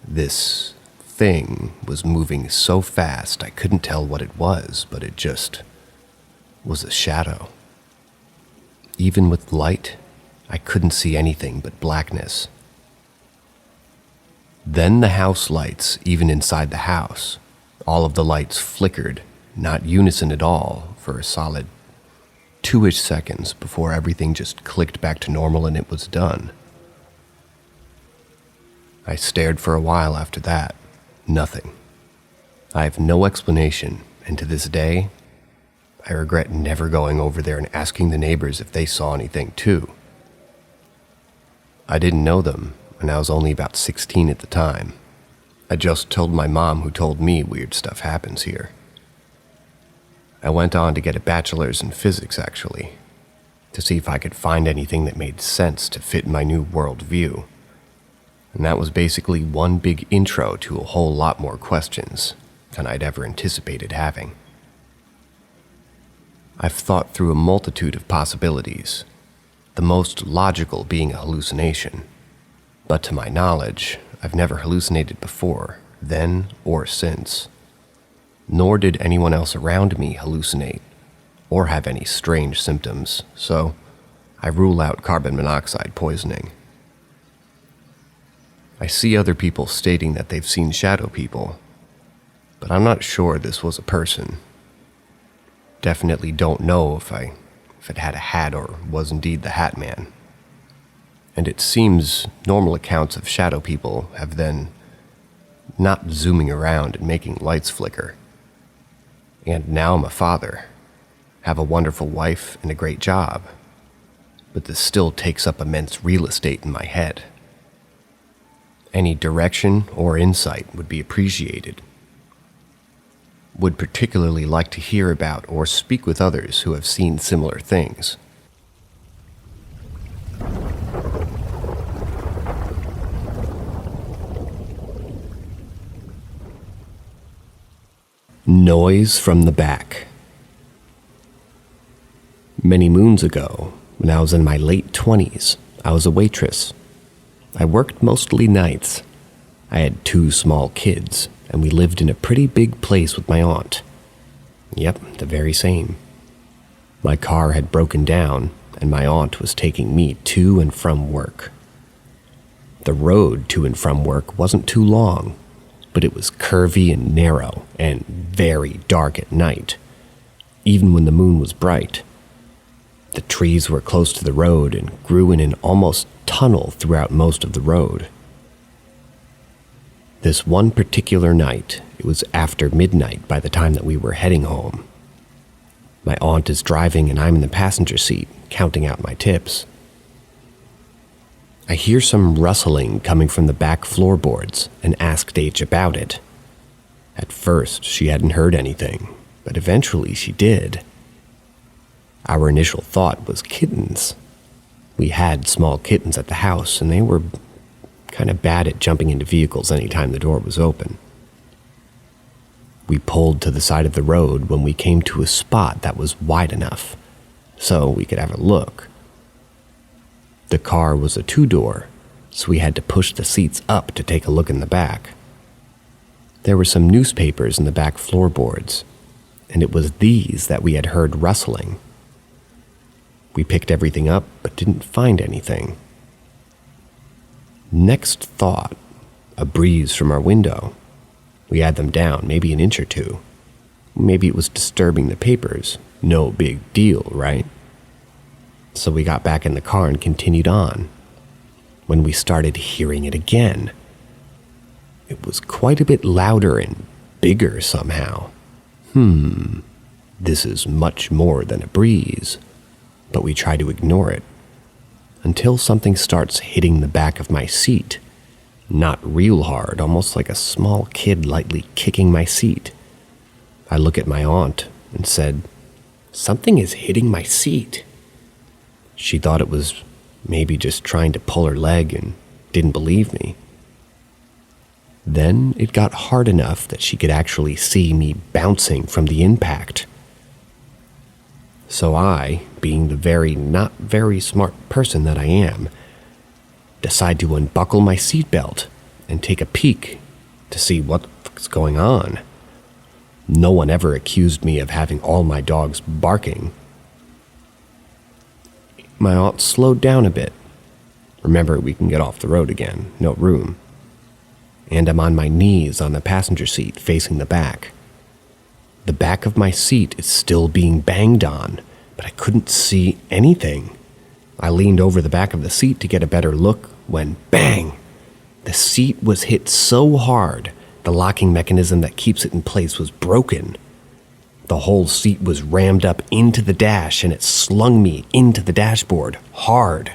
This thing was moving so fast I couldn't tell what it was, but it just was a shadow. Even with light, I couldn't see anything but blackness. Then the house lights, even inside the house, all of the lights flickered, not unison at all, for a solid 2-ish seconds before everything just clicked back to normal and it was done. I stared for a while after that. Nothing. I have no explanation, and to this day, I regret never going over there and asking the neighbors if they saw anything too. I didn't know them, and I was only about 16 at the time. I just told my mom, who told me weird stuff happens here. I went on to get a bachelor's in physics, actually, to see if I could find anything that made sense to fit my new worldview. And that was basically one big intro to a whole lot more questions than I'd ever anticipated having. I've thought through a multitude of possibilities, the most logical being a hallucination. But to my knowledge, I've never hallucinated before, then or since. Nor did anyone else around me hallucinate or have any strange symptoms, so I rule out carbon monoxide poisoning. I see other people stating that they've seen shadow people, but I'm not sure this was a person. Definitely don't know if it had a hat or was indeed the Hat Man. And it seems normal accounts of shadow people have then not zooming around and making lights flicker. And now I'm a father, have a wonderful wife and a great job, but this still takes up immense real estate in my head, Any direction or insight would be appreciated. Would particularly like to hear about or speak with others who have seen similar things. Noise from the back. Many moons ago, when I was in my late 20s, I was a waitress. I worked mostly nights. I had 2 small kids, and we lived in a pretty big place with my aunt. Yep, the very same. My car had broken down, and my aunt was taking me to and from work. The road to and from work wasn't too long, but it was curvy and narrow and very dark at night, even when the moon was bright. The trees were close to the road and grew in an almost tunnel throughout most of the road. This one particular night, it was after midnight by the time that we were heading home. My aunt is driving and I'm in the passenger seat, counting out my tips. I hear some rustling coming from the back floorboards and asked H about it. At first, she hadn't heard anything, but eventually she did. Our initial thought was kittens. We had small kittens at the house, and they were kind of bad at jumping into vehicles anytime the door was open. We pulled to the side of the road when we came to a spot that was wide enough so we could have a look. The car was a 2-door, so we had to push the seats up to take a look in the back. There were some newspapers in the back floorboards, and it was these that we had heard rustling. We picked everything up, but didn't find anything. Next thought, a breeze from our window. We had them down, maybe an inch or 2. Maybe it was disturbing the papers. No big deal, right? So we got back in the car and continued on. When we started hearing it again, it was quite a bit louder and bigger somehow. This is much more than a breeze. But we try to ignore it until something starts hitting the back of my seat. Not real hard, almost like a small kid lightly kicking my seat. I look at my aunt and said, "Something is hitting my seat." She thought it was maybe just trying to pull her leg and didn't believe me. Then it got hard enough that she could actually see me bouncing from the impact. So I, being the not very smart person that I am, decide to unbuckle my seatbelt and take a peek to see what's going on. No one ever accused me of having all my dogs barking. My aunt slowed down a bit. Remember, we can get off the road again, no room. And I'm on my knees on the passenger seat facing the back. The back of my seat is still being banged on, but I couldn't see anything. I leaned over the back of the seat to get a better look when, bang! The seat was hit so hard, the locking mechanism that keeps it in place was broken. The whole seat was rammed up into the dash and it slung me into the dashboard hard.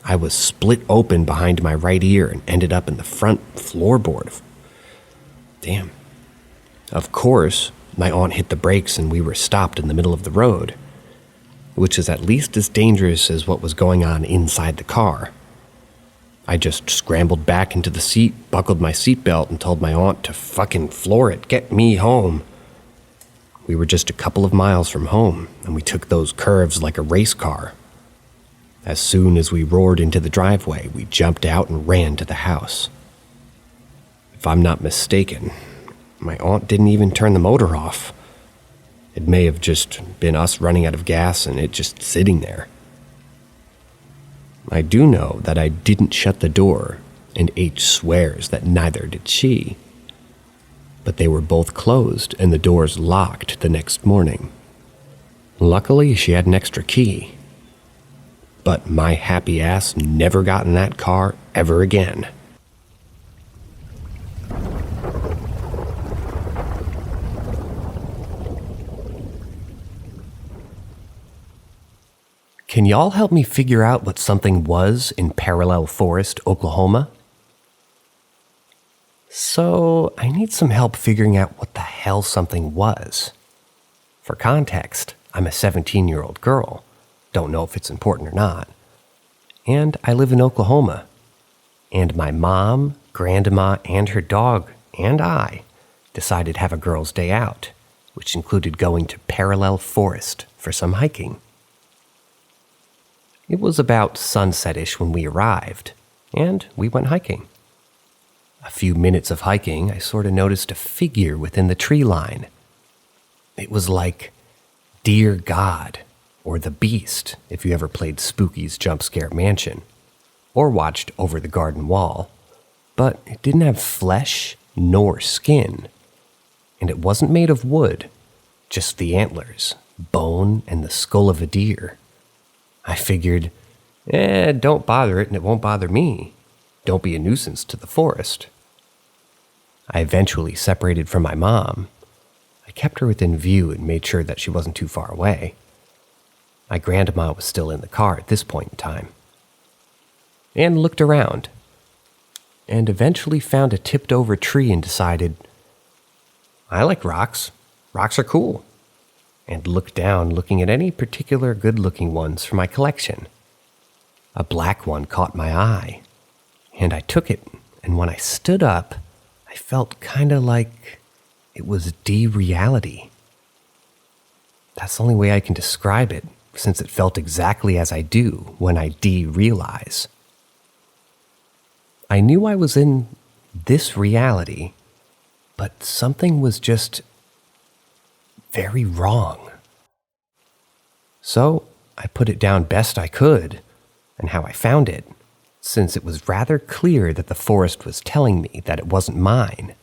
I was split open behind my right ear and ended up in the front floorboard. Damn. Of course, my aunt hit the brakes and we were stopped in the middle of the road, which is at least as dangerous as what was going on inside the car. I just scrambled back into the seat, buckled my seatbelt, and told my aunt to fucking floor it, get me home. We were just a couple of miles from home, and we took those curves like a race car. As soon as we roared into the driveway, we jumped out and ran to the house. If I'm not mistaken, my aunt didn't even turn the motor off. It may have just been us running out of gas and it just sitting there. I do know that I didn't shut the door, and H swears that neither did she. But they were both closed and the doors locked the next morning. Luckily, she had an extra key. But my happy ass never got in that car ever again. Can y'all help me figure out what something was in Parallel Forest, Oklahoma? So I need some help figuring out what the hell something was. For context, I'm a 17-year-old girl. Don't know if it's important or not. And I live in Oklahoma. And my mom, grandma, and her dog, and I decided to have a girls' day out, which included going to Parallel Forest for some hiking. It was about sunset-ish when we arrived, and we went hiking. A few minutes of hiking, I sort of noticed a figure within the tree line. It was like Dear God, or The Beast, if you ever played Spooky's Jump Scare Mansion, or watched Over the Garden Wall, but it didn't have flesh nor skin, and it wasn't made of wood, just the antlers, bone, and the skull of a deer. I figured, don't bother it and it won't bother me. Don't be a nuisance to the forest. I eventually separated from my mom. I kept her within view and made sure that she wasn't too far away. My grandma was still in the car at this point in time. And looked around. And eventually found a tipped over tree and decided, I like rocks. Rocks are cool. And looked down, looking at any particular good-looking ones from my collection. A black one caught my eye. And I took it, and when I stood up, I felt kind of like it was de-reality. That's the only way I can describe it, since it felt exactly as I do when I de-realize. I knew I was in this reality, but something was just very wrong. So I put it down best I could, and how I found it, since it was rather clear that the forest was telling me that it wasn't mine,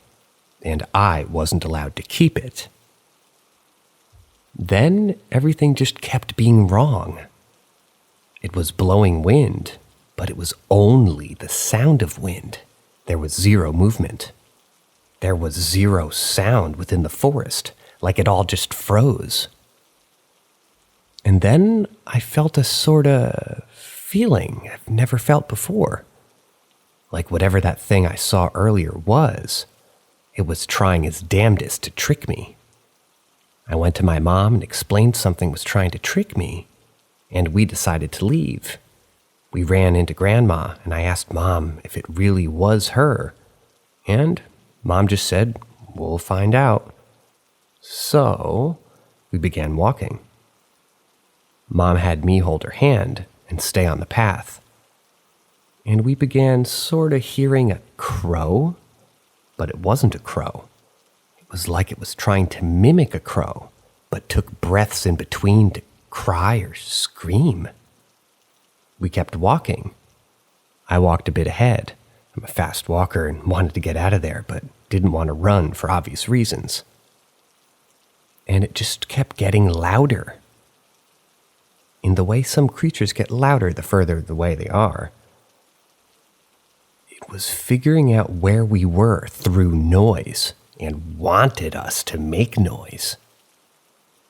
and I wasn't allowed to keep it. Then everything just kept being wrong. It was blowing wind, but it was only the sound of wind. There was zero movement. There was zero sound within the forest, like it all just froze. And then I felt a sort of feeling I've never felt before. Like whatever that thing I saw earlier was, it was trying its damnedest to trick me. I went to my mom and explained something was trying to trick me, and we decided to leave. We ran into Grandma, and I asked Mom if it really was her, and Mom just said, we'll find out. So we began walking. Mom had me hold her hand and stay on the path. And we began sort of hearing a crow, but it wasn't a crow. It was like it was trying to mimic a crow, but took breaths in between to cry or scream. We kept walking. I walked a bit ahead. I'm a fast walker and wanted to get out of there, but didn't want to run for obvious reasons. And it just kept getting louder. In the way some creatures get louder the further away they are. It was figuring out where we were through noise and wanted us to make noise.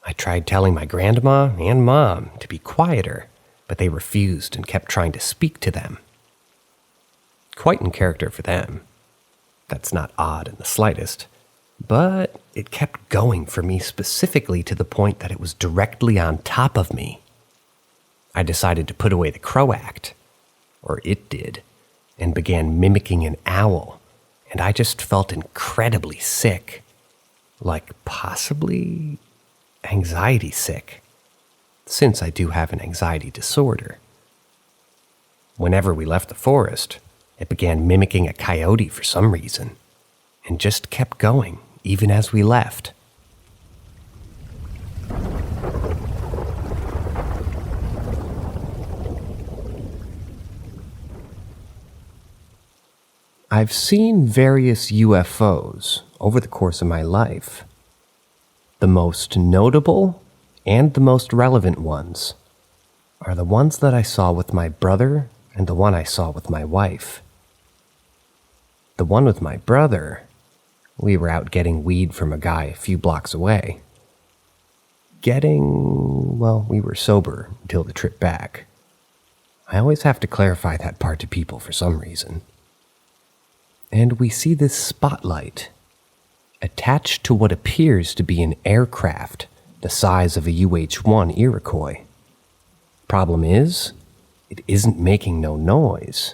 I tried telling my grandma and mom to be quieter, but they refused and kept trying to speak to them. Quite in character for them. That's not odd in the slightest, but it kept going for me specifically to the point that it was directly on top of me. I decided to put away the crow act, or it did, and began mimicking an owl, and I just felt incredibly sick, like possibly anxiety sick, since I do have an anxiety disorder. Whenever we left the forest, it began mimicking a coyote for some reason, and just kept going, even as we left. I've seen various UFOs over the course of my life. The most notable and the most relevant ones are the ones that I saw with my brother and the one I saw with my wife. The one with my brother, we were out getting weed from a guy a few blocks away. We were sober until the trip back. I always have to clarify that part to people for some reason. and we see this spotlight attached to what appears to be an aircraft the size of a UH-1 Iroquois. Problem is, it isn't making no noise.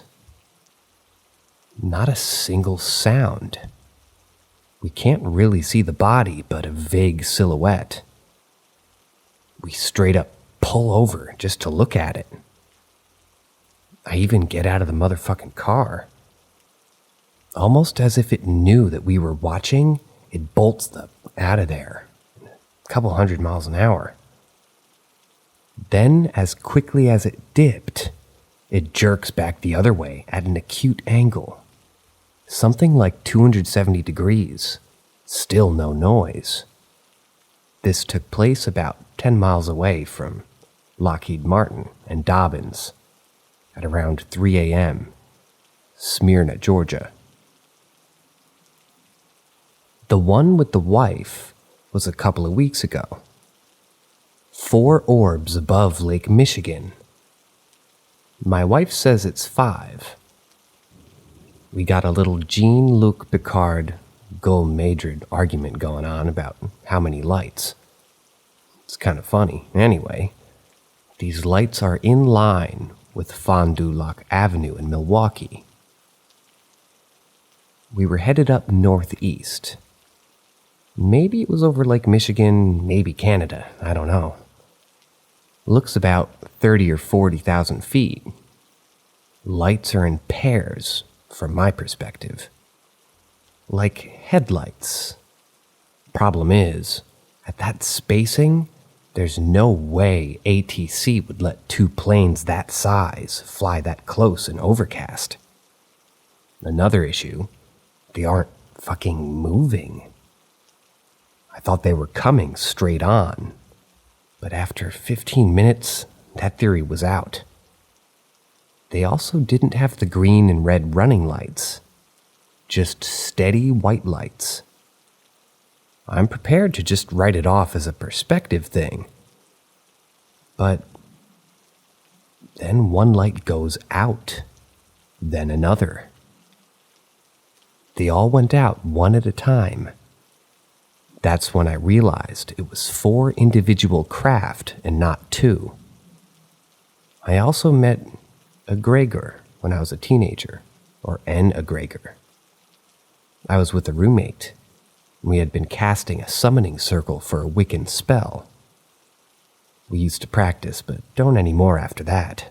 Not a single sound. We can't really see the body, but a vague silhouette. We straight up pull over just to look at it. I even get out of the motherfucking car. Almost as if it knew that we were watching, it bolts out of there. A couple 100 miles an hour. Then, as quickly as it dipped, it jerks back the other way at an acute angle. Something like 270 degrees. Still no noise. This took place about 10 miles away from Lockheed Martin and Dobbins at around 3 a.m., Smyrna, Georgia. The one with the wife was a couple of weeks ago. 4 orbs above Lake Michigan. My wife says it's 5. We got a little Jean-Luc Picard Gull-Madrid argument going on about how many lights. It's kind of funny. Anyway, these lights are in line with Fond du Lac Avenue in Milwaukee. We were headed up northeast. Maybe it was over Lake Michigan, maybe Canada, I don't know. Looks about 30 or 40,000 feet. Lights are in pairs, from my perspective. Like headlights. Problem is, at that spacing, there's no way ATC would let 2 planes that size fly that close in overcast. Another issue, they aren't fucking moving. I thought they were coming straight on, but after 15 minutes, that theory was out. They also didn't have the green and red running lights, just steady white lights. I'm prepared to just write it off as a perspective thing. But then one light goes out, then another. They all went out one at a time. That's when I realized it was 4 individual craft and not 2. I also met a Gregor when I was a teenager, or an egregor. I was with a roommate. We had been casting a summoning circle for a Wiccan spell. We used to practice, but don't anymore after that.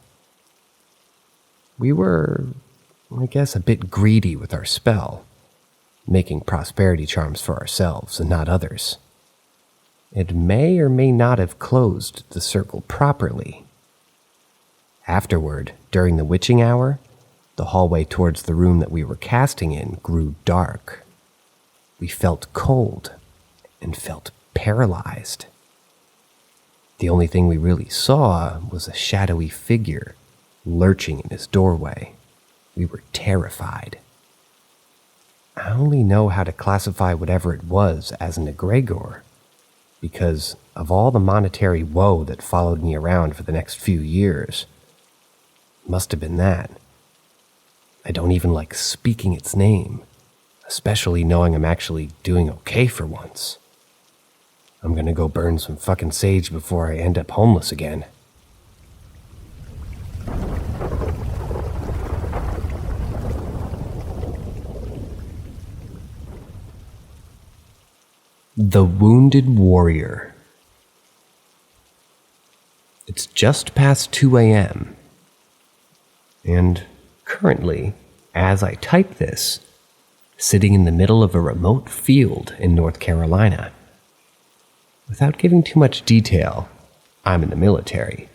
We were, I guess, a bit greedy with our spell, making prosperity charms for ourselves and not others. It may or may not have closed the circle properly. Afterward, during the witching hour, the hallway towards the room that we were casting in grew dark. We felt cold and felt paralyzed. The only thing we really saw was a shadowy figure lurching in his doorway. We were terrified. I only know how to classify whatever it was as an egregor because of all the monetary woe that followed me around for the next few years. Must have been that. I don't even like speaking its name, especially knowing I'm actually doing okay for once. I'm gonna go burn some fucking sage before I end up homeless again. The Wounded Warrior. It's just past 2 a.m. And currently, as I type this, sitting in the middle of a remote field in North Carolina. Without giving too much detail, I'm in the military.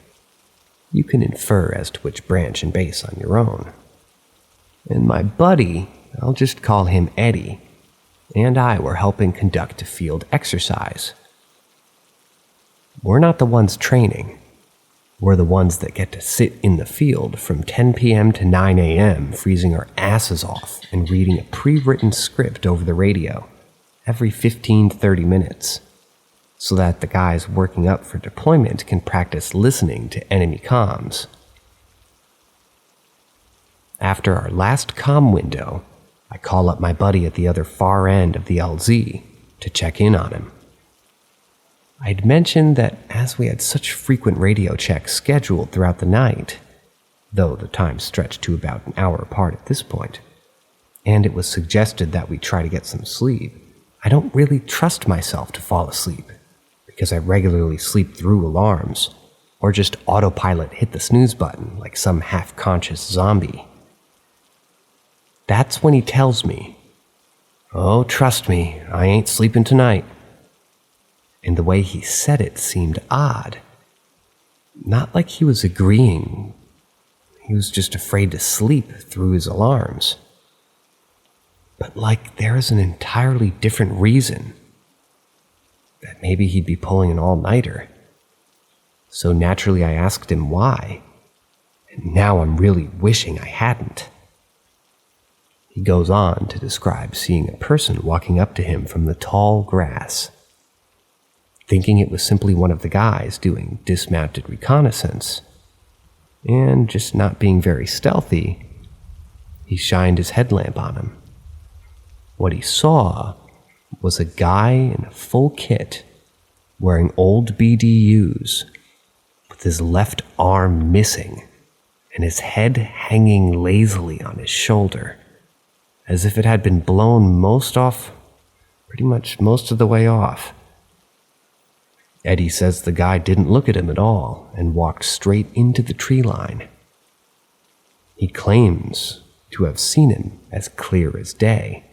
You can infer as to which branch and base on your own. And my buddy, I'll just call him Eddie, and I were helping conduct a field exercise. We're not the ones training. We're the ones that get to sit in the field from 10 p.m. to 9 a.m., freezing our asses off and reading a pre-written script over the radio every 15 to 30 minutes, so that the guys working up for deployment can practice listening to enemy comms. After our last comm window, I I call up my buddy at the other far end of the LZ to check in on him. I'd mentioned that as we had such frequent radio checks scheduled throughout the night, though the time stretched to about an hour apart at this point, and it was suggested that we try to get some sleep, I don't really trust myself to fall asleep, because I regularly sleep through alarms, or just autopilot hit the snooze button like some half-conscious zombie. That's when he tells me, "Oh, trust me, I ain't sleeping tonight." And the way he said it seemed odd. Not like he was agreeing. He was just afraid to sleep through his alarms. But like there is an entirely different reason. That maybe he'd be pulling an all-nighter. So naturally I asked him why. And now I'm really wishing I hadn't. He goes on to describe seeing a person walking up to him from the tall grass. Thinking it was simply one of the guys doing dismounted reconnaissance, and just not being very stealthy, he shined his headlamp on him. What he saw was a guy in a full kit, wearing old BDUs, with his left arm missing, and his head hanging lazily on his shoulder, as if it had been blown pretty much most of the way off. Eddie says the guy didn't look at him at all and walked straight into the tree line. He claims to have seen him as clear as day.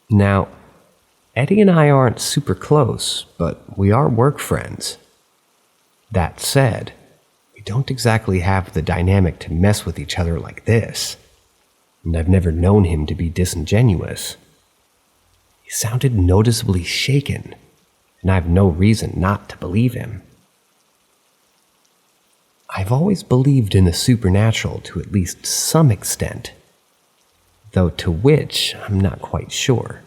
Now, Eddie and I aren't super close, but we are work friends. That said, we don't exactly have the dynamic to mess with each other like this, and I've never known him to be disingenuous. He sounded noticeably shaken, and I have no reason not to believe him. I've always believed in the supernatural to at least some extent, though to which I'm not quite sure.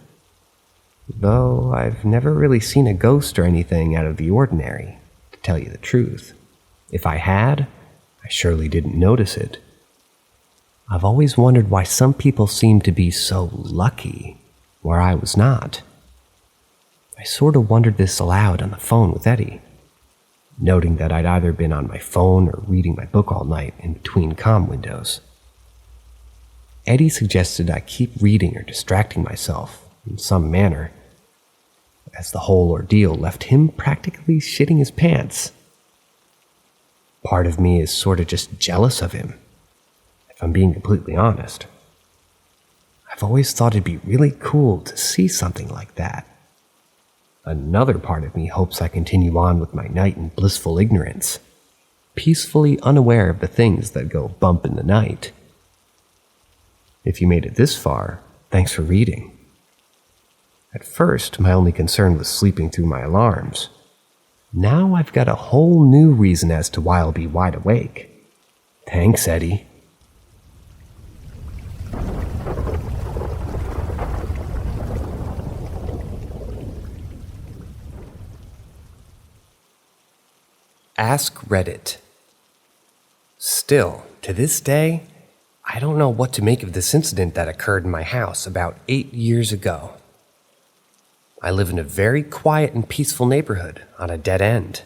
Though I've never really seen a ghost or anything out of the ordinary, to tell you the truth. If I had, I surely didn't notice it. I've always wondered why some people seem to be so lucky, where I was not. I sort of wondered this aloud on the phone with Eddie, noting that I'd either been on my phone or reading my book all night in between comm windows. Eddie suggested I keep reading or distracting myself in some manner, as the whole ordeal left him practically shitting his pants. Part of me is sort of just jealous of him, if I'm being completely honest. I've always thought it'd be really cool to see something like that. Another part of me hopes I continue on with my night in blissful ignorance, peacefully unaware of the things that go bump in the night. If you made it this far, thanks for reading. At first, my only concern was sleeping through my alarms. Now I've got a whole new reason as to why I'll be wide awake. Thanks, Eddie. Ask Reddit. Still, to this day, I don't know what to make of this incident that occurred in my house about 8 years ago. I live in a very quiet and peaceful neighborhood on a dead end.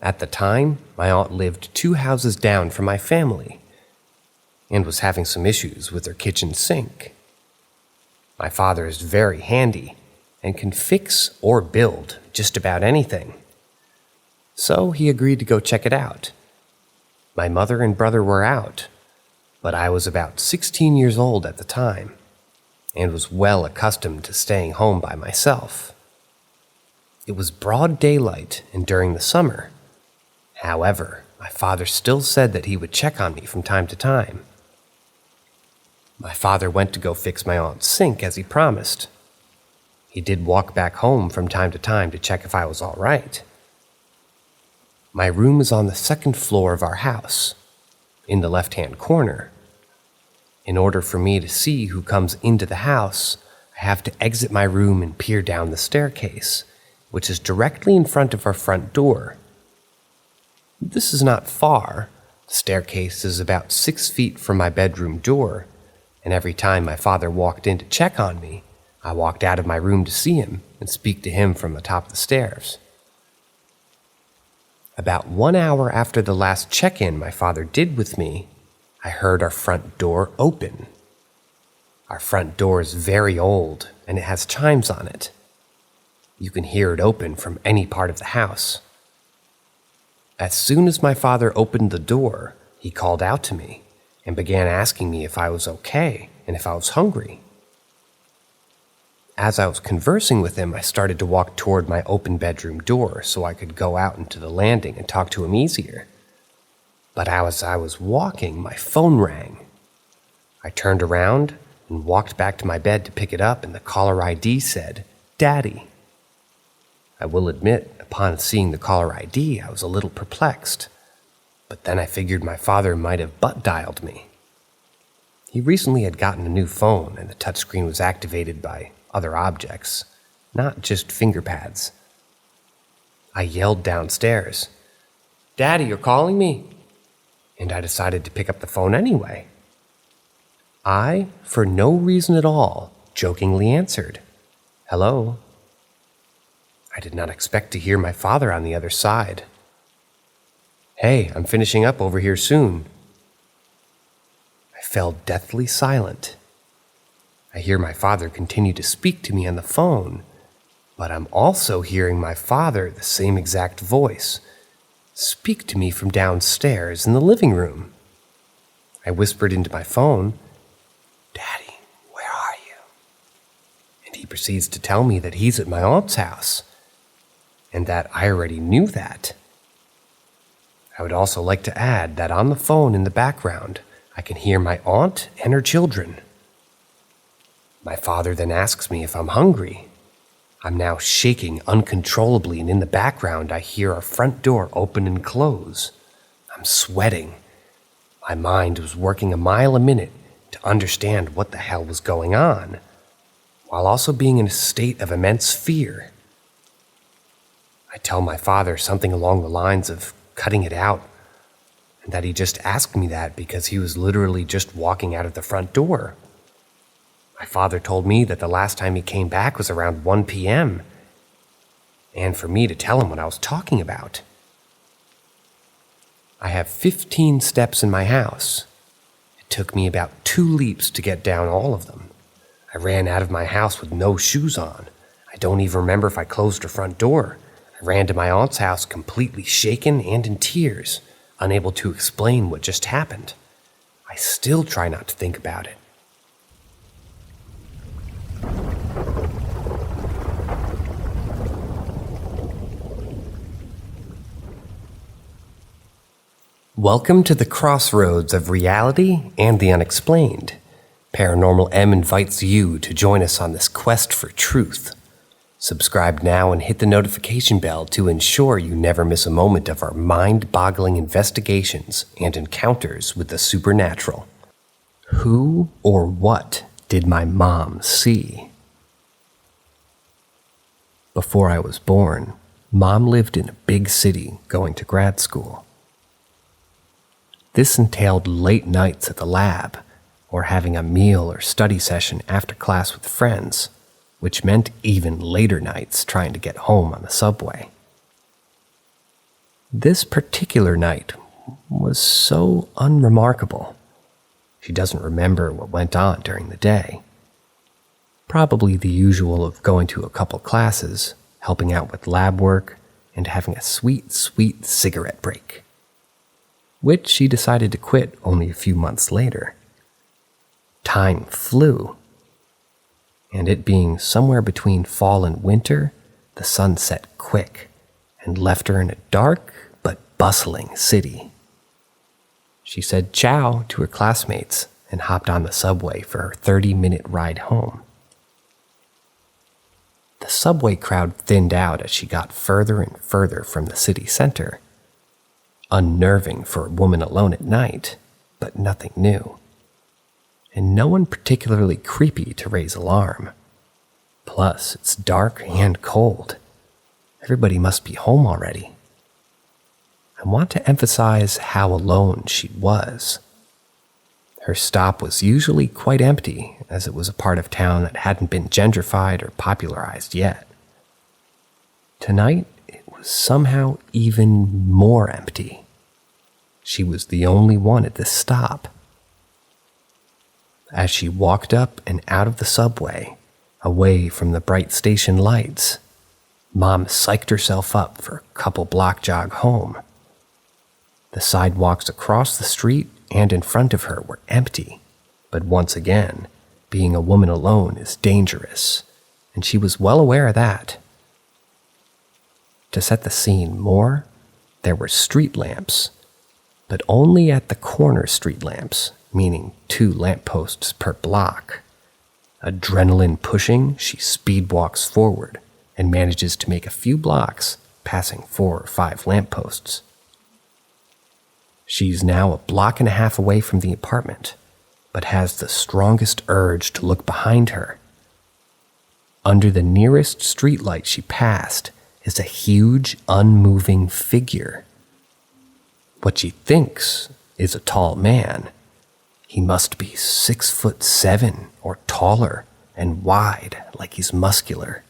At the time, my aunt lived 2 houses down from my family and was having some issues with her kitchen sink. My father is very handy and can fix or build just about anything. So he agreed to go check it out. My mother and brother were out, but I was about 16 years old at the time and was well accustomed to staying home by myself. It was broad daylight and during the summer. However, my father still said that he would check on me from time to time. My father went to go fix my aunt's sink as he promised. He did walk back home from time to check if I was all right. My room is on the 2nd floor of our house, in the left-hand corner. In order for me to see who comes into the house, I have to exit my room and peer down the staircase, which is directly in front of our front door. This is not far. The staircase is about 6 feet from my bedroom door, and every time my father walked in to check on me, I walked out of my room to see him and speak to him from the top of the stairs. About 1 hour after the last check-in my father did with me, I heard our front door open. Our front door is very old, and it has chimes on it. You can hear it open from any part of the house. As soon as my father opened the door, he called out to me and began asking me if I was okay and if I was hungry. As I was conversing with him, I started to walk toward my open bedroom door so I could go out into the landing and talk to him easier. But as I was walking, my phone rang. I turned around and walked back to my bed to pick it up, and the caller ID said, "Daddy." I will admit, upon seeing the caller ID, I was a little perplexed, but then I figured my father might have butt-dialed me. He recently had gotten a new phone, and the touchscreen was activated by other objects, not just finger pads. I yelled downstairs, "Daddy, you're calling me?" And I decided to pick up the phone anyway. I, for no reason at all, jokingly answered, "Hello." I did not expect to hear my father on the other side. "Hey, I'm finishing up over here soon." I fell deathly silent. I hear my father continue to speak to me on the phone, but I'm also hearing my father, the same exact voice, speak to me from downstairs in the living room. I whispered into my phone, "Daddy, where are you?" And he proceeds to tell me that he's at my aunt's house, and that I already knew that. I would also like to add that on the phone in the background, I can hear my aunt and her children. My father then asks me if I'm hungry. I'm now shaking uncontrollably, and in the background I hear our front door open and close. I'm sweating. My mind was working a mile a minute to understand what the hell was going on, while also being in a state of immense fear. I tell my father something along the lines of cutting it out, and that he just asked me that because he was literally just walking out of the front door. My father told me that the last time he came back was around 1 p.m., and for me to tell him what I was talking about. I have 15 steps in my house. It took me about 2 leaps to get down all of them. I ran out of my house with no shoes on. I don't even remember if I closed her front door. I ran to my aunt's house completely shaken and in tears, unable to explain what just happened. I still try not to think about it. Welcome to the crossroads of reality and the unexplained. Paranormal M invites you to join us on this quest for truth. Subscribe now and hit the notification bell to ensure you never miss a moment of our mind-boggling investigations and encounters with the supernatural. Who or what did my mom see? Before I was born, Mom lived in a big city going to grad school. This entailed late nights at the lab, or having a meal or study session after class with friends, which meant even later nights trying to get home on the subway. This particular night was so unremarkable. She doesn't remember what went on during the day. Probably the usual of going to a couple classes, helping out with lab work, and having a sweet, sweet cigarette break, which she decided to quit only a few months later. Time flew, and it being somewhere between fall and winter, the sun set quick and left her in a dark but bustling city. She said ciao to her classmates and hopped on the subway for her 30-minute ride home. The subway crowd thinned out as she got further and further from the city center. Unnerving for a woman alone at night, but nothing new. And no one particularly creepy to raise alarm. Plus, it's dark and cold. Everybody must be home already. I want to emphasize how alone she was. Her stop was usually quite empty, as it was a part of town that hadn't been gentrified or popularized yet. Tonight, it was somehow even more empty. She was the only one at this stop. As she walked up and out of the subway, away from the bright station lights, Mom psyched herself up for a couple block jog home. The sidewalks across the street and in front of her were empty, but once again, being a woman alone is dangerous, and she was well aware of that. To set the scene more, there were street lamps, but only at the corner street lamps, meaning 2 lampposts per block. Adrenaline pushing, she speed walks forward and manages to make a few blocks, passing 4 or 5 lampposts. She's now a block and a half away from the apartment, but has the strongest urge to look behind her. Under the nearest streetlight she passed is a huge, unmoving figure. What she thinks is a tall man. He must be 6'7" or taller and wide, like he's muscular.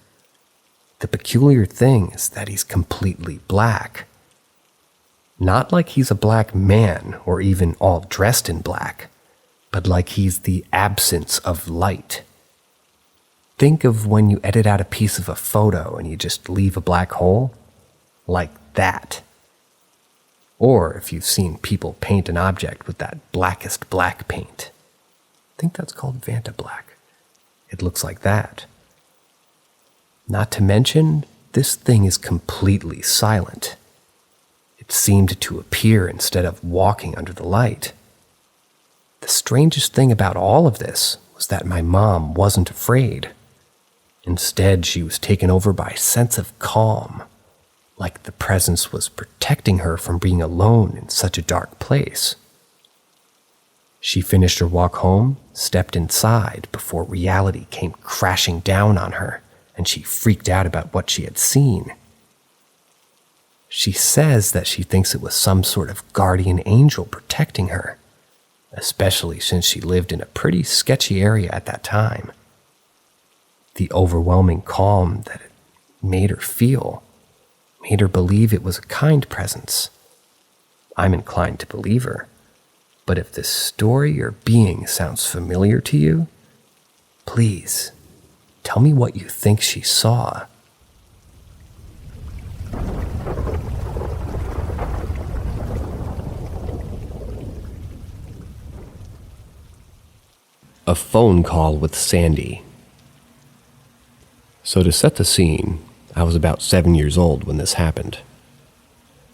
The peculiar thing is that he's completely black. Not like he's a black man or even all dressed in black, but like he's the absence of light. Think of when you edit out a piece of a photo and you just leave a black hole? Like that. Or if you've seen people paint an object with that blackest black paint. I think that's called Vanta Black. It looks like that. Not to mention, this thing is completely silent. It seemed to appear instead of walking under the light. The strangest thing about all of this was that my mom wasn't afraid. Instead, she was taken over by a sense of calm, like the presence was protecting her from being alone in such a dark place. She finished her walk home, stepped inside before reality came crashing down on her, and she freaked out about what she had seen. She says that she thinks it was some sort of guardian angel protecting her, especially since she lived in a pretty sketchy area at that time. The overwhelming calm that it made her feel made her believe it was a kind presence. I'm inclined to believe her, but if this story or being sounds familiar to you, please tell me what you think she saw. A phone call with Sandy. So to set the scene, I was about 7 years old when this happened,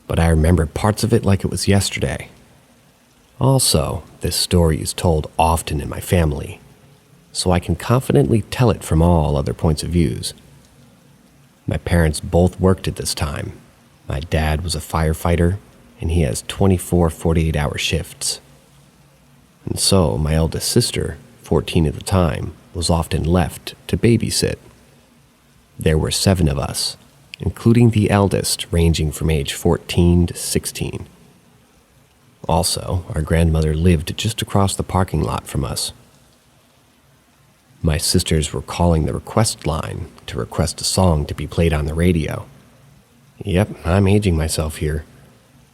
but I remember parts of it like it was yesterday. Also, this story is told often in my family, so I can confidently tell it from all other points of views. My parents both worked at this time. My dad was a firefighter, and he has 24 48-hour shifts. And so my eldest sister, 14 at the time, was often left to babysit. There were 7 of us, including the eldest ranging from age 14 to 16. Also, our grandmother lived just across the parking lot from us. My sisters were calling the request line to request a song to be played on the radio. Yep, I'm aging myself here.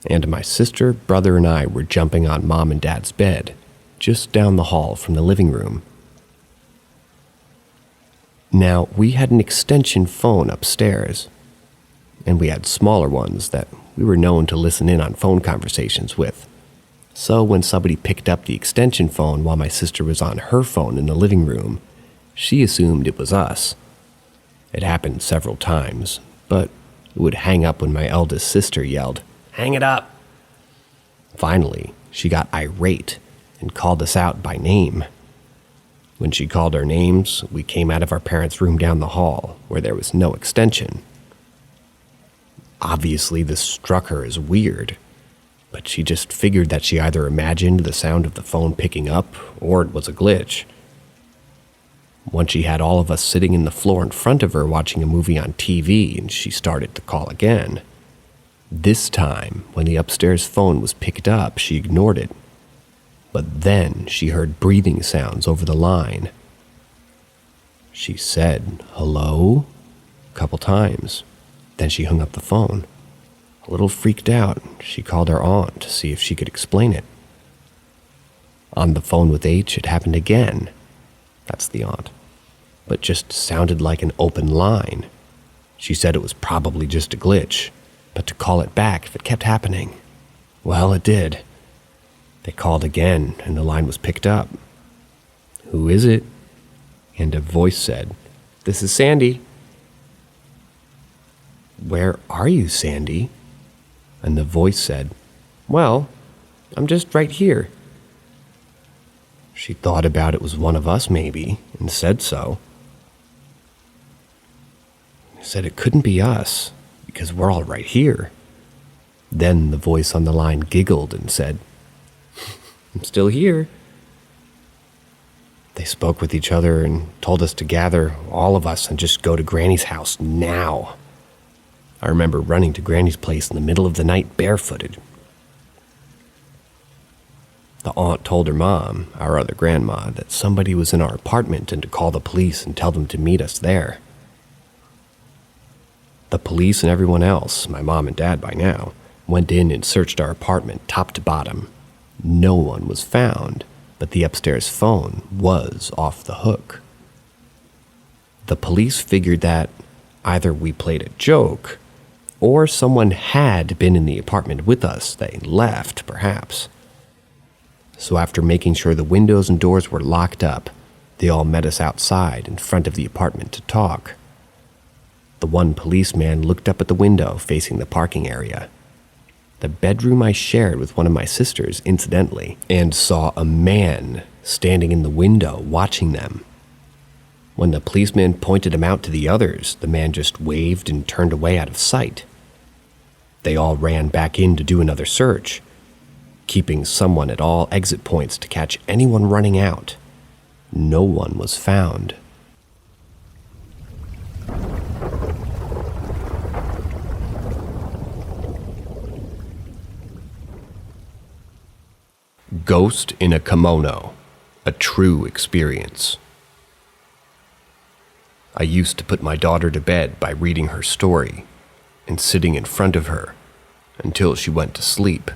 And my sister, brother, and I were jumping on Mom and Dad's bed, just down the hall from the living room. Now, we had an extension phone upstairs, and we had smaller ones that we were known to listen in on phone conversations with. So when somebody picked up the extension phone while my sister was on her phone in the living room, she assumed it was us. It happened several times, but it would hang up when my eldest sister yelled, "Hang it up!" Finally, she got irate and called us out by name. When she called our names, we came out of our parents' room down the hall, where there was no extension. Obviously, this struck her as weird, but she just figured that she either imagined the sound of the phone picking up, or it was a glitch. Once she had all of us sitting in the floor in front of her watching a movie on TV, and she started to call again. This time, when the upstairs phone was picked up, she ignored it. But then she heard breathing sounds over the line. She said, "Hello?" a couple times. Then she hung up the phone. A little freaked out, she called her aunt to see if she could explain it. On the phone with H, it happened again. That's the aunt. But just sounded like an open line. She said it was probably just a glitch, but to call it back if it kept happening. Well, it did. They called again, and the line was picked up. "Who is it?" And a voice said, "This is Sandy." "Where are you, Sandy?" And the voice said, "Well, I'm just right here." She thought about it was one of us, maybe, and said so. Said it couldn't be us, because we're all right here. Then the voice on the line giggled and said, "I'm still here." They spoke with each other and told us to gather, all of us, and just go to Granny's house now. I remember running to Granny's place in the middle of the night barefooted. The aunt told her mom, our other grandma, that somebody was in our apartment and to call the police and tell them to meet us there. The police and everyone else, my mom and dad by now, went in and searched our apartment top to bottom. No one was found, but the upstairs phone was off the hook. The police figured that either we played a joke, or someone had been in the apartment with us. They left, perhaps. So after making sure the windows and doors were locked up, they all met us outside in front of the apartment to talk. The one policeman looked up at the window facing the parking area, the bedroom I shared with one of my sisters, incidentally, and saw a man standing in the window watching them. When the policeman pointed him out to the others, the man just waved and turned away out of sight. They all ran back in to do another search, keeping someone at all exit points to catch anyone running out. No one was found. Ghost in a Kimono, a true experience. I used to put my daughter to bed by reading her story and sitting in front of her until she went to sleep.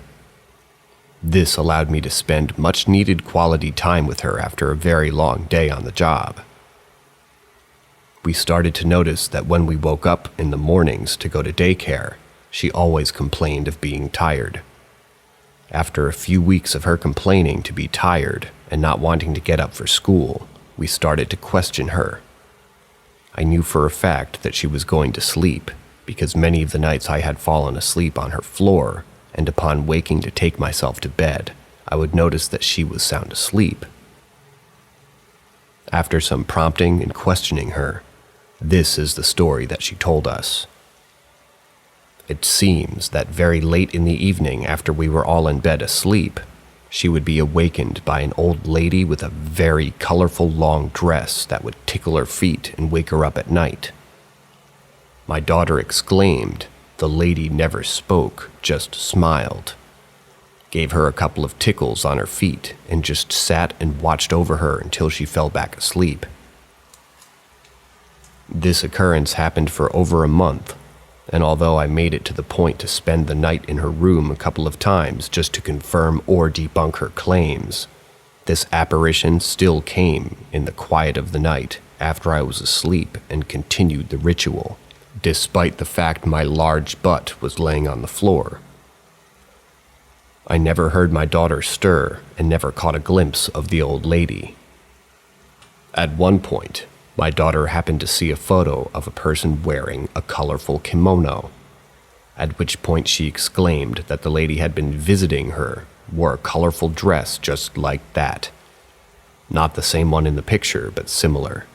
This allowed me to spend much-needed quality time with her after a very long day on the job. We started to notice that when we woke up in the mornings to go to daycare, she always complained of being tired. After a few weeks of her complaining to be tired and not wanting to get up for school, we started to question her. I knew for a fact that she was going to sleep because many of the nights I had fallen asleep on her floor, and upon waking to take myself to bed, I would notice that she was sound asleep. After some prompting and questioning her, this is the story that she told us. It seems that very late in the evening, after we were all in bed asleep, she would be awakened by an old lady with a very colorful long dress that would tickle her feet and wake her up at night. My daughter exclaimed. The lady never spoke, just smiled, gave her a couple of tickles on her feet, and just sat and watched over her until she fell back asleep. This occurrence happened for over a month, and although I made it to the point to spend the night in her room a couple of times just to confirm or debunk her claims, this apparition still came in the quiet of the night after I was asleep and continued the ritual, despite the fact my large butt was laying on the floor. I never heard my daughter stir and never caught a glimpse of the old lady. At one point, my daughter happened to see a photo of a person wearing a colorful kimono, at which point she exclaimed that the lady had been visiting her, wore a colorful dress just like that. Not the same one in the picture, but similar.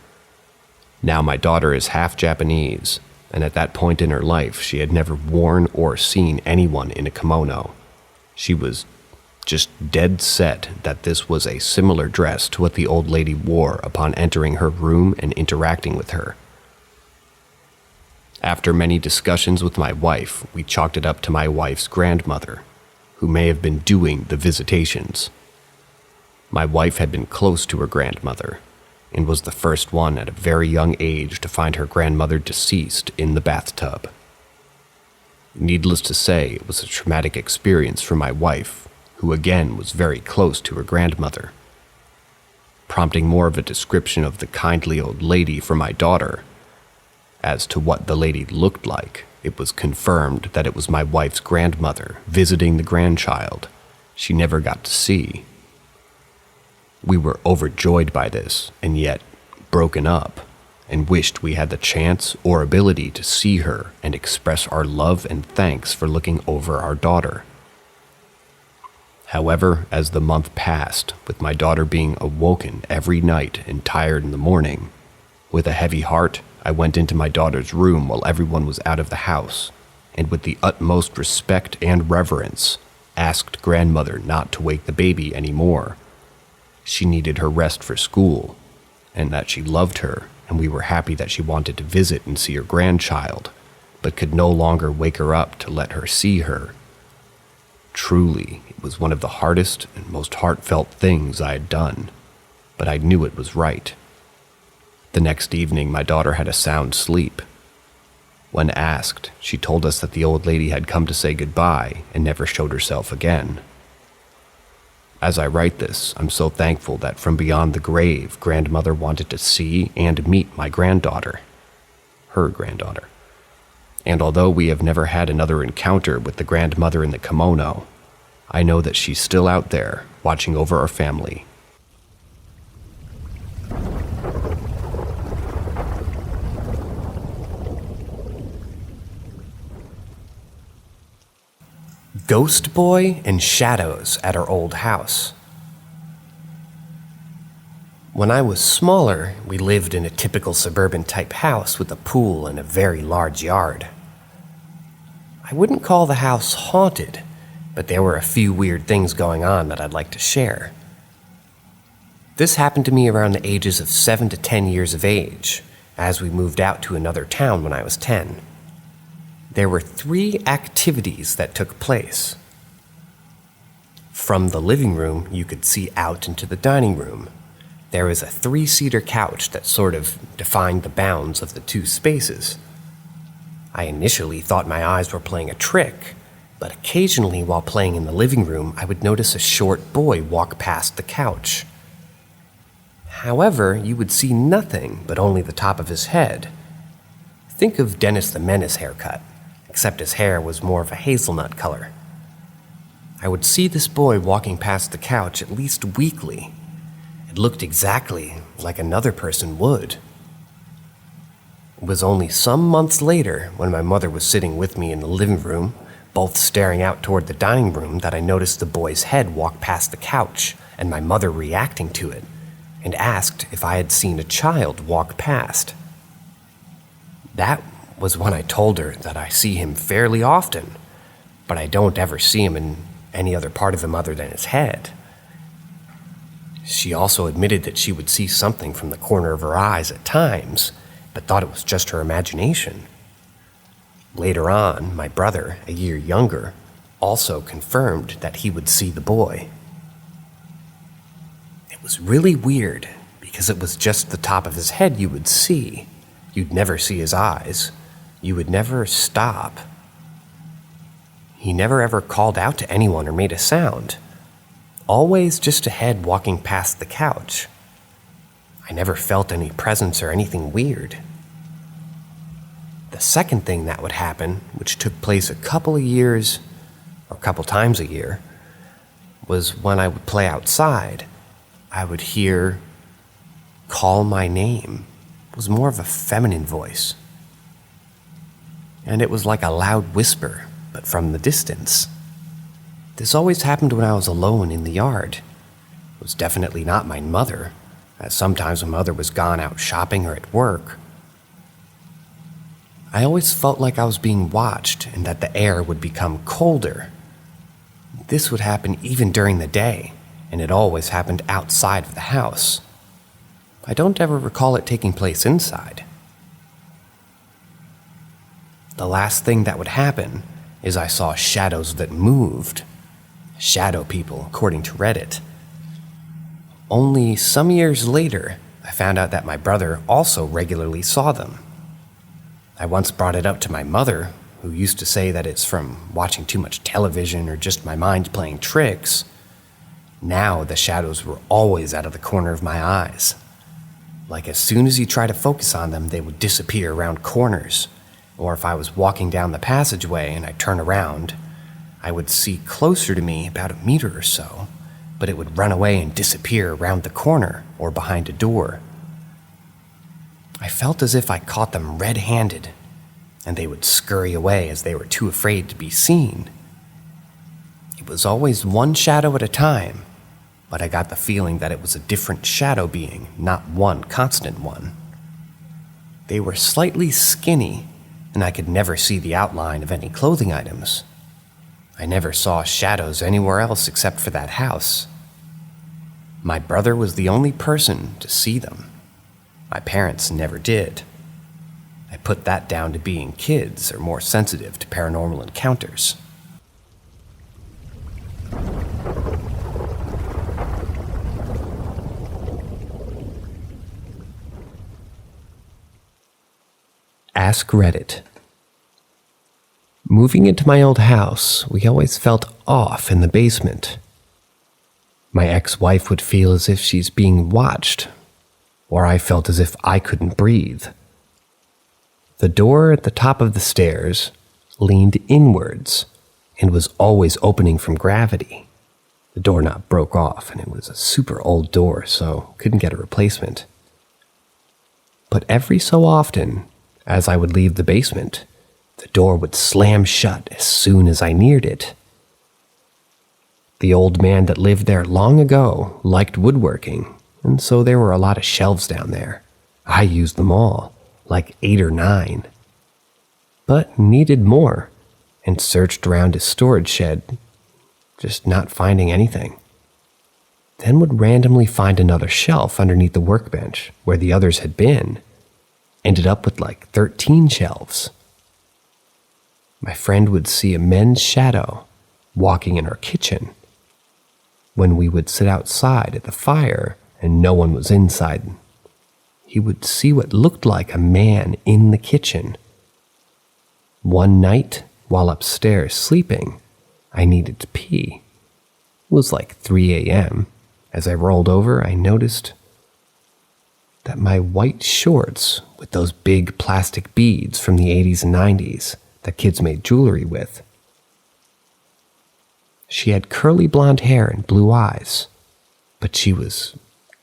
Now my daughter is half Japanese, and at that point in her life she had never worn or seen anyone in a kimono. She was just dead set that this was a similar dress to what the old lady wore upon entering her room and interacting with her. After many discussions with my wife, we chalked it up to my wife's grandmother, who may have been doing the visitations. My wife had been close to her grandmother and was the first one at a very young age to find her grandmother deceased in the bathtub. Needless to say, it was a traumatic experience for my wife, who again was very close to her grandmother. Prompting more of a description of the kindly old lady for my daughter. As to what the lady looked like, it was confirmed that it was my wife's grandmother visiting the grandchild she never got to see. We were overjoyed by this, and yet broken up, and wished we had the chance or ability to see her and express our love and thanks for looking over our daughter. However, as the month passed, with my daughter being awoken every night and tired in the morning, with a heavy heart, I went into my daughter's room while everyone was out of the house, and with the utmost respect and reverence, asked grandmother not to wake the baby anymore. She needed her rest for school, and that she loved her, and we were happy that she wanted to visit and see her grandchild, but could no longer wake her up to let her see her. Truly, it was one of the hardest and most heartfelt things I had done, but I knew it was right. The next evening, my daughter had a sound sleep. When asked, she told us that the old lady had come to say goodbye and never showed herself again. As I write this, I'm so thankful that from beyond the grave, grandmother wanted to see and meet my granddaughter, her granddaughter. And although we have never had another encounter with the grandmother in the kimono, I know that she's still out there, watching over our family. Ghost Boy and Shadows at our old house. When I was smaller, we lived in a typical suburban type house with a pool and a very large yard. I wouldn't call the house haunted, but there were a few weird things going on that I'd like to share. This happened to me around the ages of 7 to 10 years of age, as we moved out to another town when I was 10. There were 3 activities that took place. From the living room, you could see out into the dining room. There was a 3-seater couch that sort of defined the bounds of the 2 spaces. I initially thought my eyes were playing a trick, but occasionally while playing in the living room, I would notice a short boy walk past the couch. However, you would see nothing but only the top of his head. Think of Dennis the Menace haircut, except his hair was more of a hazelnut color. I would see this boy walking past the couch at least weekly. It looked exactly like another person would. It was only some months later, when my mother was sitting with me in the living room, both staring out toward the dining room, that I noticed the boy's head walk past the couch and my mother reacting to it, and asked if I had seen a child walk past. That was when I told her that I see him fairly often, but I don't ever see him in any other part of him other than his head. She also admitted that she would see something from the corner of her eyes at times, but thought it was just her imagination. Later on, my brother, a year younger, also confirmed that he would see the boy. It was really weird, because it was just the top of his head you would see. You'd never see his eyes. You would never stop. He never ever called out to anyone or made a sound. Always just a head walking past the couch. I never felt any presence or anything weird. The second thing that would happen, which took place a couple times a year, was when I would play outside, I would hear call my name. It was more of a feminine voice. And it was like a loud whisper, but from the distance. This always happened when I was alone in the yard. It was definitely not my mother, as sometimes my mother was gone out shopping or at work. I always felt like I was being watched and that the air would become colder. This would happen even during the day, and it always happened outside of the house. I don't ever recall it taking place inside. The last thing that would happen is I saw shadows that moved. Shadow people, according to Reddit. Only some years later, I found out that my brother also regularly saw them. I once brought it up to my mother, who used to say that it's from watching too much television or just my mind playing tricks. Now the shadows were always out of the corner of my eyes. Like as soon as you try to focus on them, they would disappear around corners. Or if I was walking down the passageway and I turn around, I would see closer to me about a meter or so, but it would run away and disappear around the corner or behind a door. I felt as if I caught them red-handed, and they would scurry away as they were too afraid to be seen. It was always one shadow at a time, but I got the feeling that it was a different shadow being, not one constant one. They were slightly skinny, and I could never see the outline of any clothing items. I never saw shadows anywhere else except for that house. My brother was the only person to see them. My parents never did. I put that down to being kids or more sensitive to paranormal encounters. Ask Reddit. Moving into my old house, we always felt off in the basement. My ex-wife would feel as if she's being watched, or I felt as if I couldn't breathe. The door at the top of the stairs leaned inwards and was always opening from gravity. The doorknob broke off, and it was a super old door, so couldn't get a replacement. But every so often, as I would leave the basement, the door would slam shut as soon as I neared it. The old man that lived there long ago liked woodworking, and so there were a lot of shelves down there. I used them all, like 8 or 9. But needed more, and searched around his storage shed, just not finding anything. Then would randomly find another shelf underneath the workbench where the others had been. Ended up with like 13 shelves. My friend would see a men's shadow walking in our kitchen. When we would sit outside at the fire and no one was inside, he would see what looked like a man in the kitchen. One night, while upstairs sleeping, I needed to pee. It was like 3 a.m. As I rolled over, I noticed that my white shorts with those big plastic beads from the 80s and 90s that kids made jewelry with. She had curly blonde hair and blue eyes, but she was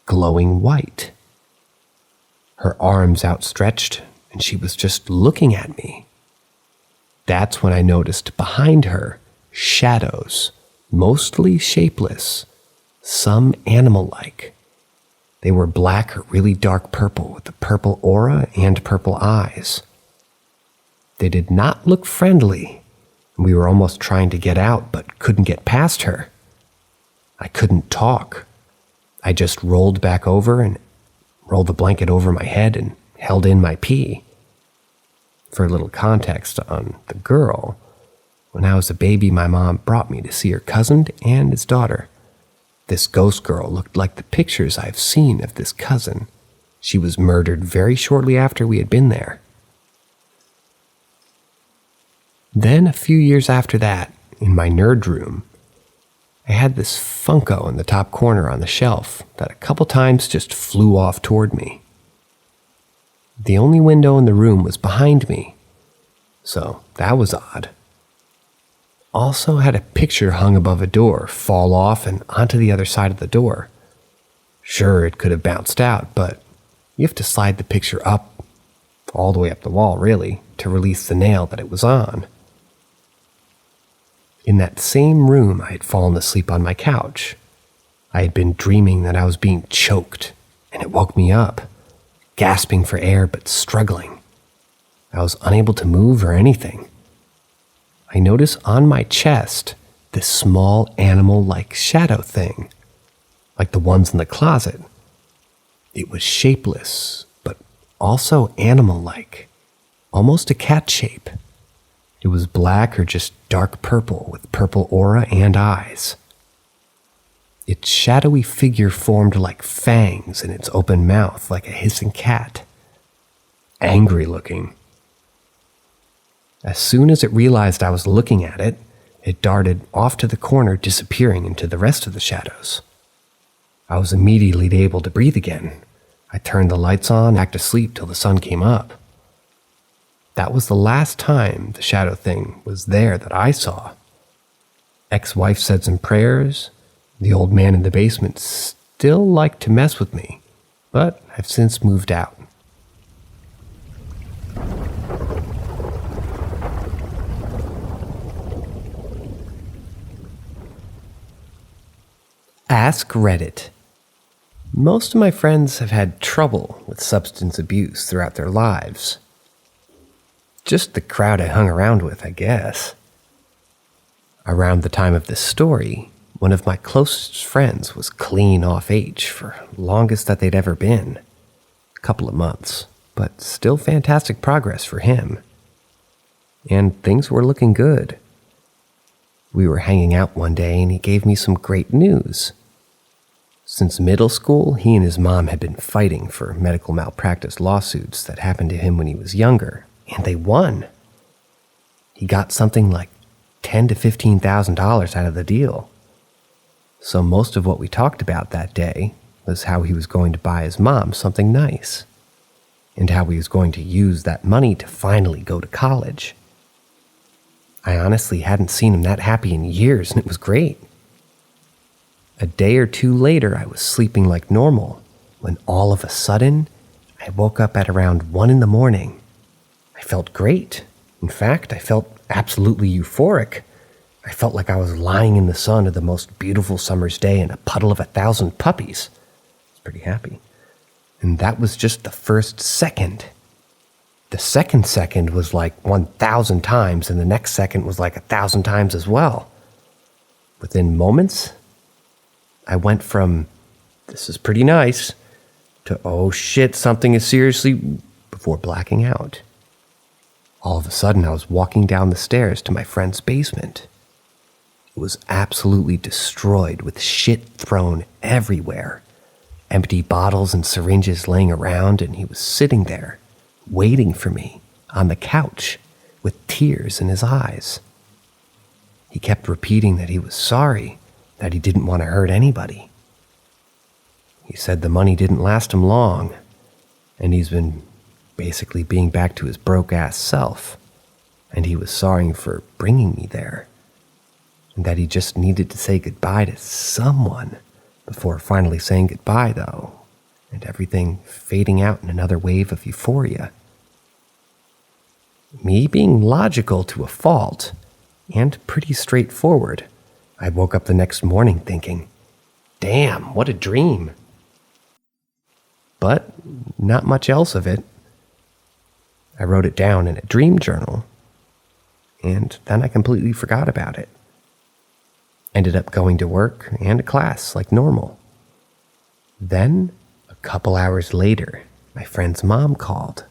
glowing white. Her arms outstretched, and she was just looking at me. That's when I noticed behind her shadows, mostly shapeless, some animal-like. They were black or really dark purple with a purple aura and purple eyes. They did not look friendly. We were almost trying to get out, but couldn't get past her. I couldn't talk. I just rolled back over and rolled the blanket over my head and held in my pee. For a little context on the girl, when I was a baby, my mom brought me to see her cousin and his daughter. This ghost girl looked like the pictures I've seen of this cousin. She was murdered very shortly after we had been there. Then, a few years after that, in my nerd room, I had this Funko in the top corner on the shelf that a couple times just flew off toward me. The only window in the room was behind me, so that was odd. Also had a picture hung above a door fall off and onto the other side of the door. Sure, it could have bounced out, but you have to slide the picture up, all the way up the wall really, to release the nail that it was on. In that same room, I had fallen asleep on my couch. I had been dreaming that I was being choked, and it woke me up, gasping for air but struggling. I was unable to move or anything. I noticed on my chest this small animal-like shadow thing, like the ones in the closet. It was shapeless, but also animal-like, almost a cat shape. It was black or just dark purple with purple aura and eyes. Its shadowy figure formed like fangs in its open mouth, like a hissing cat. Angry looking. As soon as it realized I was looking at it, it darted off to the corner, disappearing into the rest of the shadows. I was immediately able to breathe again. I turned the lights on, back to sleep till the sun came up. That was the last time the shadow thing was there that I saw. Ex-wife said some prayers. The old man in the basement still liked to mess with me, but I've since moved out. Ask Reddit. Most of my friends have had trouble with substance abuse throughout their lives. Just the crowd I hung around with, I guess. Around the time of this story, one of my closest friends was clean off H for longest that they'd ever been. A couple of months, but still fantastic progress for him. And things were looking good. We were hanging out one day and he gave me some great news. Since middle school, he and his mom had been fighting for medical malpractice lawsuits that happened to him when he was younger, and they won. He got something like $10,000 to $15,000 out of the deal. So most of what we talked about that day was how he was going to buy his mom something nice, and how he was going to use that money to finally go to college. I honestly hadn't seen him that happy in years, and it was great. A day or two later, I was sleeping like normal, when all of a sudden, I woke up at around 1 a.m. I felt great. In fact, I felt absolutely euphoric. I felt like I was lying in the sun of the most beautiful summer's day in a puddle of 1,000 puppies. I was pretty happy. And that was just the first second. The second was like 1,000 times, and the next second was like 1,000 times as well. Within moments, I went from, this is pretty nice, to, oh shit, something is seriously, before blacking out. All of a sudden, I was walking down the stairs to my friend's basement. It was absolutely destroyed with shit thrown everywhere. Empty bottles and syringes laying around, and he was sitting there, waiting for me, on the couch, with tears in his eyes. He kept repeating that he was sorry, that he didn't want to hurt anybody. He said the money didn't last him long, and he's been basically being back to his broke-ass self, and he was sorry for bringing me there, and that he just needed to say goodbye to someone before finally saying goodbye, though, and everything fading out in another wave of euphoria. Me being logical to a fault, and pretty straightforward, I woke up the next morning thinking, damn, what a dream. But not much else of it. I wrote it down in a dream journal, and then I completely forgot about it. Ended up going to work and to class like normal. Then, a couple hours later, my friend's mom called.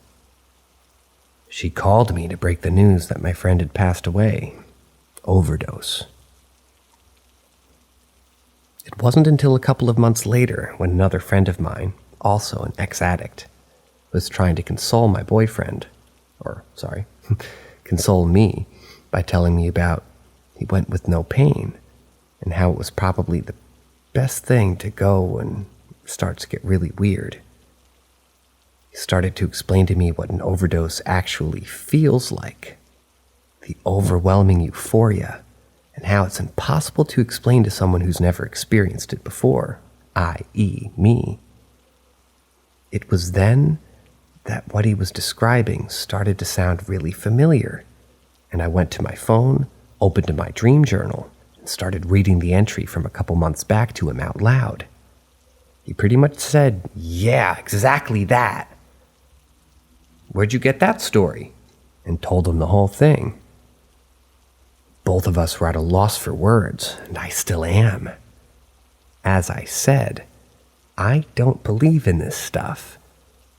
She called me to break the news that my friend had passed away. Overdose. It wasn't until a couple of months later when another friend of mine, also an ex-addict, was trying to console my boyfriend, console me by telling me about he went with no pain and how it was probably the best thing to go when it starts to get really weird. He started to explain to me what an overdose actually feels like, the overwhelming euphoria, and how it's impossible to explain to someone who's never experienced it before, i.e. me. It was then that what he was describing started to sound really familiar, and I went to my phone, opened my dream journal, and started reading the entry from a couple months back to him out loud. He pretty much said, yeah, exactly that. Where'd you get that story? And told him the whole thing. Both of us were at a loss for words, and I still am. As I said, I don't believe in this stuff.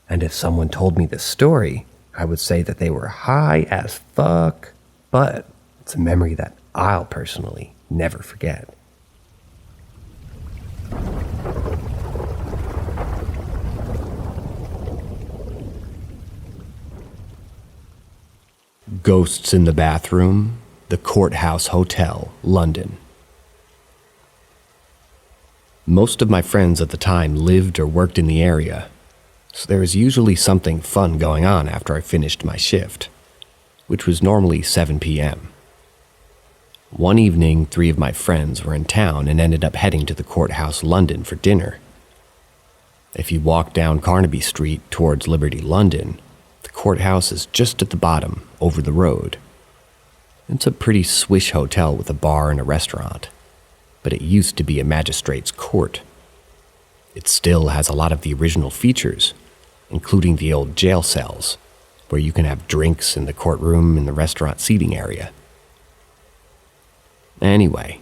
And if someone told me this story, I would say that they were high as fuck, but it's a memory that I'll personally never forget. Ghosts in the Bathroom, the Courthouse Hotel, London. Most of my friends at the time lived or worked in the area, so there was usually something fun going on after I finished my shift, which was normally 7 p.m. One evening, 3 of my friends were in town and ended up heading to the Courthouse, London for dinner. If you walk down Carnaby Street towards Liberty, London, the courthouse is just at the bottom, over the road. It's a pretty swish hotel with a bar and a restaurant, but it used to be a magistrate's court. It still has a lot of the original features, including the old jail cells, where you can have drinks in the courtroom and the restaurant seating area. Anyway,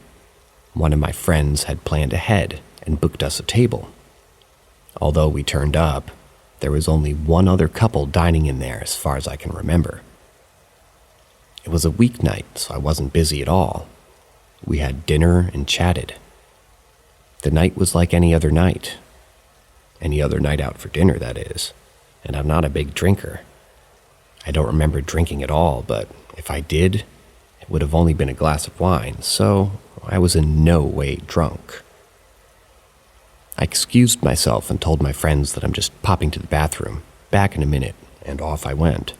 one of my friends had planned ahead and booked us a table. Although we turned up, there was only one other couple dining in there as far as I can remember. It was a weeknight, so I wasn't busy at all. We had dinner and chatted. The night was like any other night. Any other night out for dinner, that is. And I'm not a big drinker. I don't remember drinking at all, but if I did, it would have only been a glass of wine, so I was in no way drunk. I excused myself and told my friends that I'm just popping to the bathroom, back in a minute, and off I went.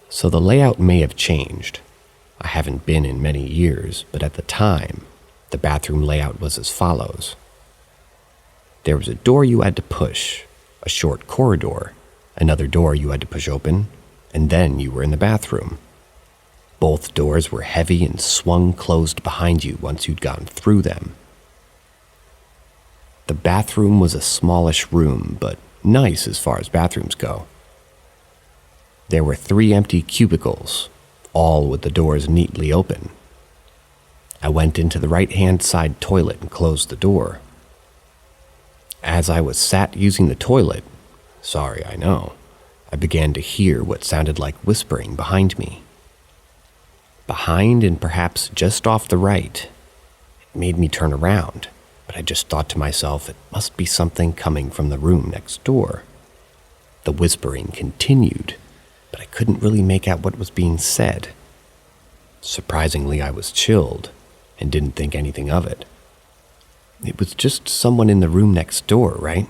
So the layout may have changed. I haven't been in many years, but at the time, the bathroom layout was as follows. There was a door you had to push, a short corridor, another door you had to push open, and then you were in the bathroom. Both doors were heavy and swung closed behind you once you'd gone through them. The bathroom was a smallish room, but nice as far as bathrooms go. There were 3 empty cubicles, all with the doors neatly open. I went into the right-hand side toilet and closed the door. As I was sat using the toilet, sorry, I know, I began to hear what sounded like whispering behind me. Behind and perhaps just off the right. It made me turn around, but I just thought to myself it must be something coming from the room next door. The whispering continued, but I couldn't really make out what was being said. Surprisingly, I was chilled and didn't think anything of it. It was just someone in the room next door, right?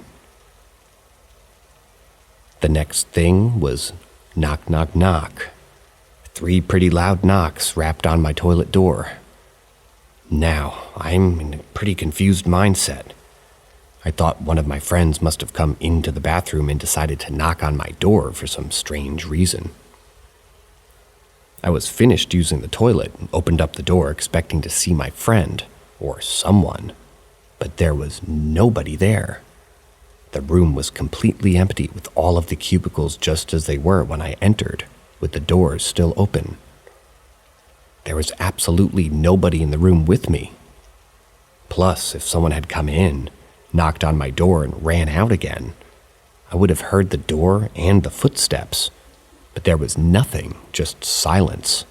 The next thing was knock, knock, knock. 3 pretty loud knocks rapped on my toilet door. Now, I'm in a pretty confused mindset. I thought one of my friends must have come into the bathroom and decided to knock on my door for some strange reason. I was finished using the toilet and opened up the door expecting to see my friend, or someone, but there was nobody there. The room was completely empty with all of the cubicles just as they were when I entered, with the doors still open. There was absolutely nobody in the room with me. Plus, if someone had come in, knocked on my door, and ran out again, I would have heard the door and the footsteps, but there was nothing, just silence.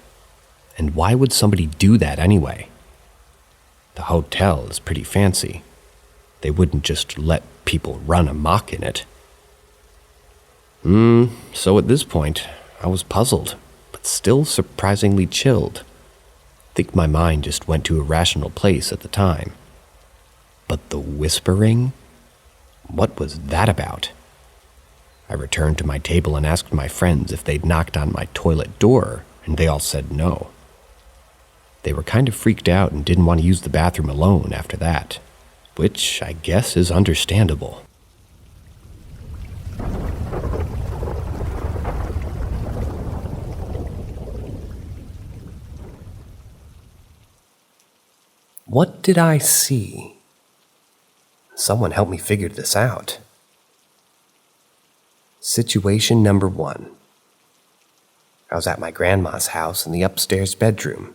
And why would somebody do that anyway? The hotel is pretty fancy. They wouldn't just let people run amok in it. So at this point, I was puzzled, but still surprisingly chilled. I think my mind just went to a rational place at the time. But the whispering? What was that about? I returned to my table and asked my friends if they'd knocked on my toilet door, and they all said no. They were kind of freaked out and didn't want to use the bathroom alone after that, which I guess is understandable. What did I see? Someone help me figure this out. Situation number 1. I was at my grandma's house in the upstairs bedroom.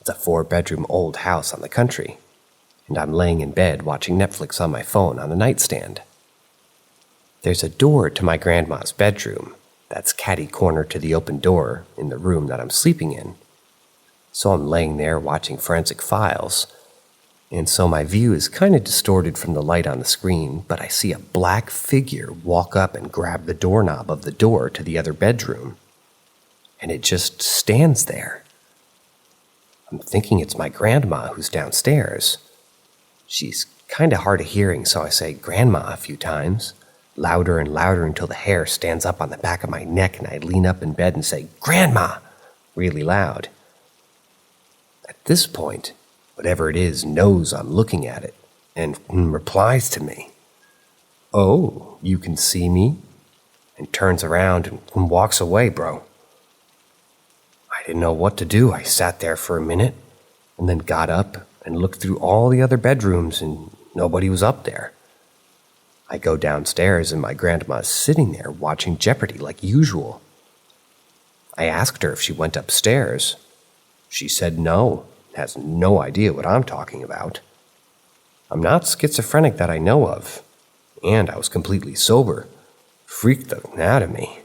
It's a 4-bedroom old house on the country, and I'm laying in bed watching Netflix on my phone on the nightstand. There's a door to my grandma's bedroom that's catty-corner to the open door in the room that I'm sleeping in. So I'm laying there watching Forensic Files, and so my view is kind of distorted from the light on the screen, but I see a black figure walk up and grab the doorknob of the door to the other bedroom. and it just stands there. I'm thinking it's my grandma who's downstairs. She's kind of hard of hearing, so I say grandma a few times, louder and louder until the hair stands up on the back of my neck and I lean up in bed and say, grandma, really loud. At this point, whatever it is knows I'm looking at it and replies to me, oh, you can see me? And turns around and walks away, bro. I didn't know what to do. I sat there for a minute and then got up and looked through all the other bedrooms and nobody was up there. I go downstairs and my grandma's sitting there watching Jeopardy like usual. I asked her if she went upstairs. She said no, has no idea what I'm talking about. I'm not schizophrenic that I know of, and I was completely sober. Freaked the out of me.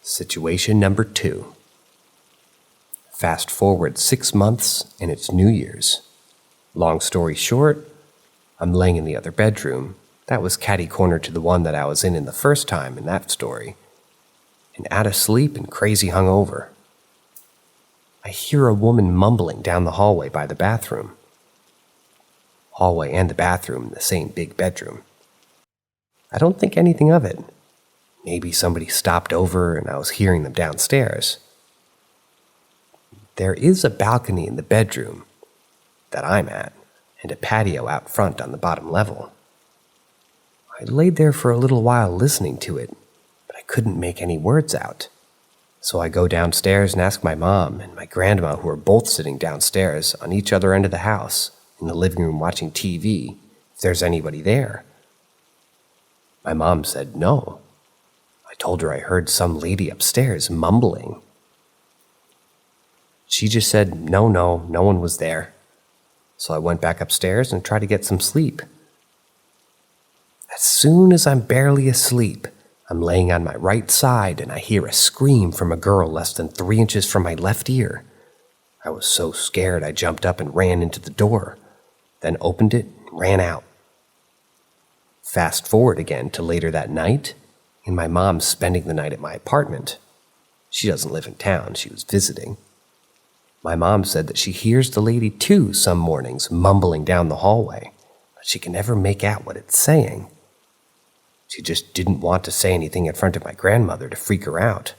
Situation number 2. Fast forward 6 months and it's New Year's. Long story short, I'm laying in the other bedroom. That was catty-corner to the one that I was in the first time in that story. And out of sleep and crazy hungover. I hear a woman mumbling down the hallway by the bathroom. Hallway and the bathroom in the same big bedroom. I don't think anything of it. Maybe somebody stopped over and I was hearing them downstairs. There is a balcony in the bedroom that I'm at and a patio out front on the bottom level. I laid there for a little while listening to it, but I couldn't make any words out. So I go downstairs and ask my mom and my grandma, who are both sitting downstairs on each other end of the house in the living room watching TV, if there's anybody there. My mom said no. I told her I heard some lady upstairs mumbling. She just said no one was there. So I went back upstairs and tried to get some sleep. As soon as I'm barely asleep, I'm laying on my right side and I hear a scream from a girl less than 3 inches from my left ear. I was so scared I jumped up and ran into the door, then opened it and ran out. Fast forward again to later that night, and my mom's spending the night at my apartment. She doesn't live in town, she was visiting. My mom said that she hears the lady too some mornings mumbling down the hallway, but she can never make out what it's saying. She just didn't want to say anything in front of my grandmother to freak her out.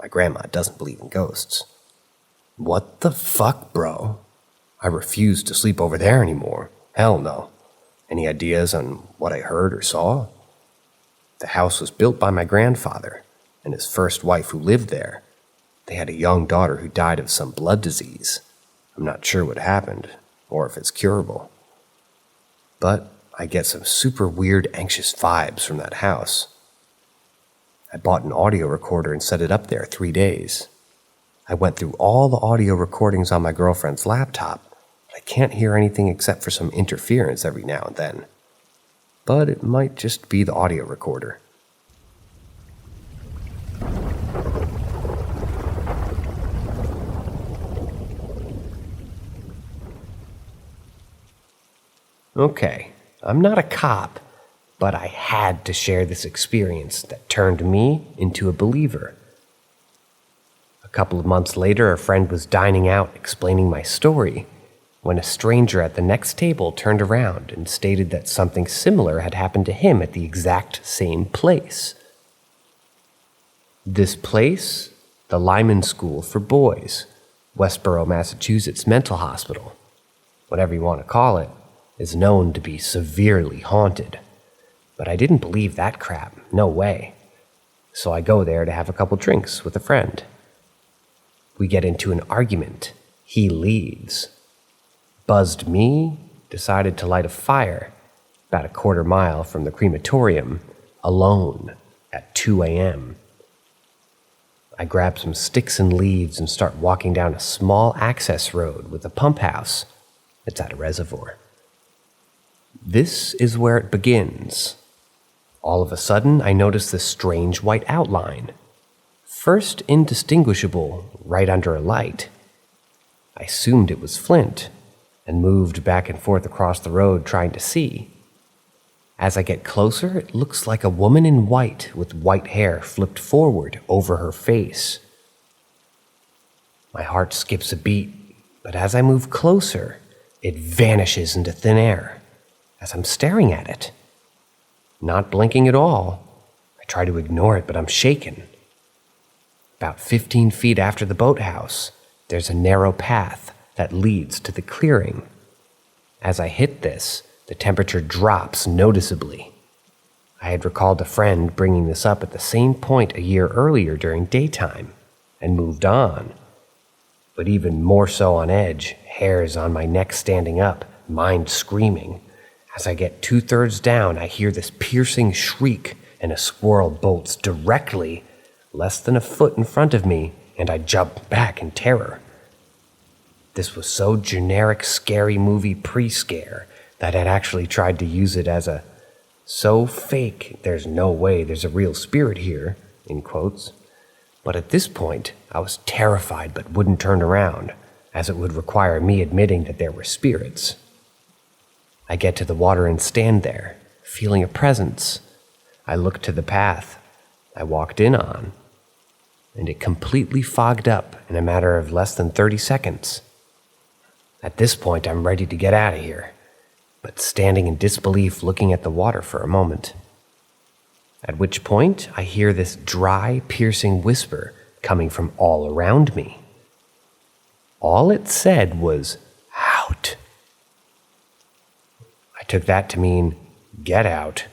My grandma doesn't believe in ghosts. What the fuck, bro? I refuse to sleep over there anymore. Hell no. Any ideas on what I heard or saw? The house was built by my grandfather and his first wife who lived there. They had a young daughter who died of some blood disease. I'm not sure what happened or if it's curable. But I get some super weird, anxious vibes from that house. I bought an audio recorder and set it up there 3 days. I went through all the audio recordings on my girlfriend's laptop, but I can't hear anything except for some interference every now and then. But it might just be the audio recorder. Okay, I'm not a cop, but I had to share this experience that turned me into a believer. A couple of months later, a friend was dining out explaining my story when a stranger at the next table turned around and stated that something similar had happened to him at the exact same place. This place, the Lyman School for Boys, Westboro, Massachusetts Mental Hospital, whatever you want to call it, is known to be severely haunted. But I didn't believe that crap, no way. So I go there to have a couple drinks with a friend. We get into an argument. He leaves. Buzzed me, decided to light a fire about a quarter mile from the crematorium, alone, at 2 a.m. I grab some sticks and leaves and start walking down a small access road with a pump house. It's at a reservoir. This is where it begins. All of a sudden, I notice this strange white outline. First indistinguishable, right under a light. I assumed it was Flint, and moved back and forth across the road trying to see. As I get closer, it looks like a woman in white with white hair flipped forward over her face. My heart skips a beat, but as I move closer, it vanishes into thin air as I'm staring at it. Not blinking at all. I try to ignore it, but I'm shaken. About 15 feet after the boathouse, there's a narrow path that leads to the clearing. As I hit this, the temperature drops noticeably. I had recalled a friend bringing this up at the same point a year earlier during daytime and moved on. But even more so on edge, hairs on my neck standing up, mind screaming. As I get 2/3 down, I hear this piercing shriek and a squirrel bolts directly less than a foot in front of me, and I jump back in terror. This was so generic scary movie pre-scare that I'd actually tried to use it as a so fake there's no way there's a real spirit here, in quotes. But at this point, I was terrified but wouldn't turn around, as it would require me admitting that there were spirits. I get to the water and stand there, feeling a presence. I look to the path I walked in on, and it completely fogged up in a matter of less than 30 seconds. At this point, I'm ready to get out of here, but standing in disbelief looking at the water for a moment. At which point, I hear this dry, piercing whisper coming from all around me. All it said was, "Out." I took that to mean, "Get out,"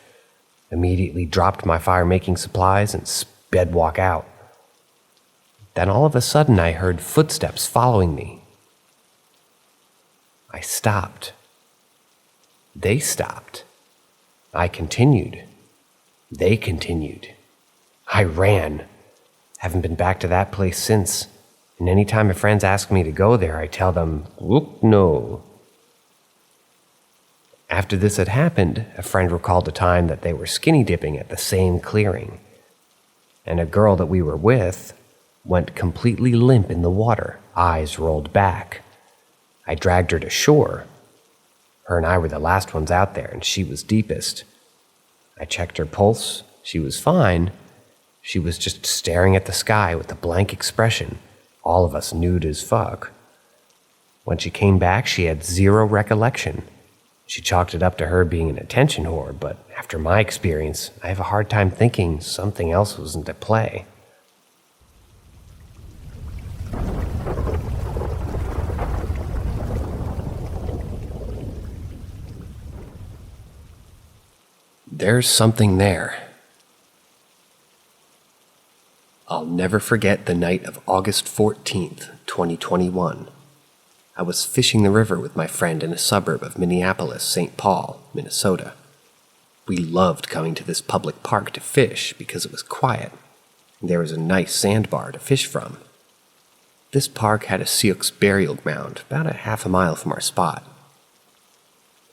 immediately dropped my fire-making supplies and sped walk out. Then all of a sudden I heard footsteps following me. I stopped. They stopped. I continued. They continued. I ran. Haven't been back to that place since, and any time my friends ask me to go there, I tell them, "Look, no." After this had happened, a friend recalled a time that they were skinny dipping at the same clearing, and a girl that we were with went completely limp in the water, eyes rolled back. I dragged her to shore. Her and I were the last ones out there, and she was deepest. I checked her pulse. She was fine. She was just staring at the sky with a blank expression, all of us nude as fuck. When she came back, she had zero recollection. She chalked it up to her being an attention whore, but after my experience, I have a hard time thinking something else wasn't at play. There's something there. I'll never forget the night of August 14th, 2021. I was fishing the river with my friend in a suburb of Minneapolis, St. Paul, Minnesota. We loved coming to this public park to fish because it was quiet, and there was a nice sandbar to fish from. This park had a Sioux burial ground about a half a mile from our spot.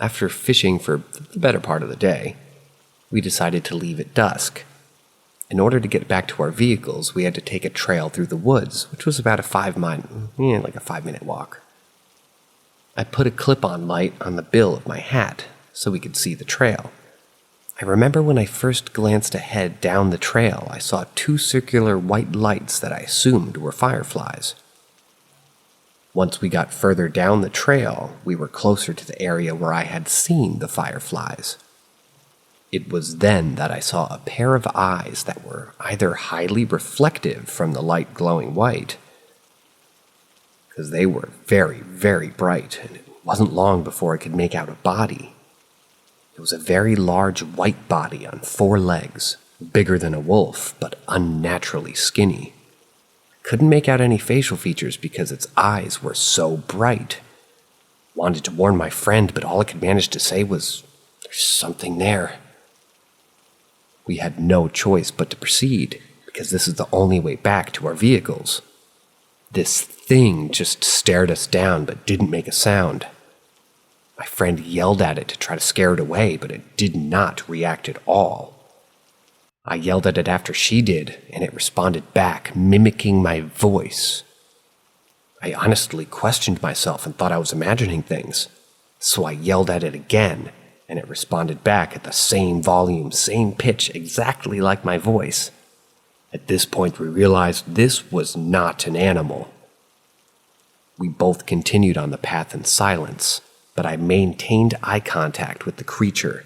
After fishing for the better part of the day, we decided to leave at dusk. In order to get back to our vehicles, we had to take a trail through the woods, which was about a 5-minute walk. I put a clip-on light on the bill of my hat so we could see the trail. I remember when I first glanced ahead down the trail, I saw 2 circular white lights that I assumed were fireflies. Once we got further down the trail, we were closer to the area where I had seen the fireflies. It was then that I saw a pair of eyes that were either highly reflective from the light glowing white, because they were very, very bright, and it wasn't long before I could make out a body. It was a very large white body on 4 legs, bigger than a wolf, but unnaturally skinny. Couldn't make out any facial features because its eyes were so bright. Wanted to warn my friend, but all I could manage to say was, "There's something there." We had no choice but to proceed, because this is the only way back to our vehicles. This thing just stared us down but didn't make a sound. My friend yelled at it to try to scare it away, but it did not react at all. I yelled at it after she did, and it responded back, mimicking my voice. I honestly questioned myself and thought I was imagining things, so I yelled at it again, and it responded back at the same volume, same pitch, exactly like my voice. At this point, we realized this was not an animal. We both continued on the path in silence, but I maintained eye contact with the creature.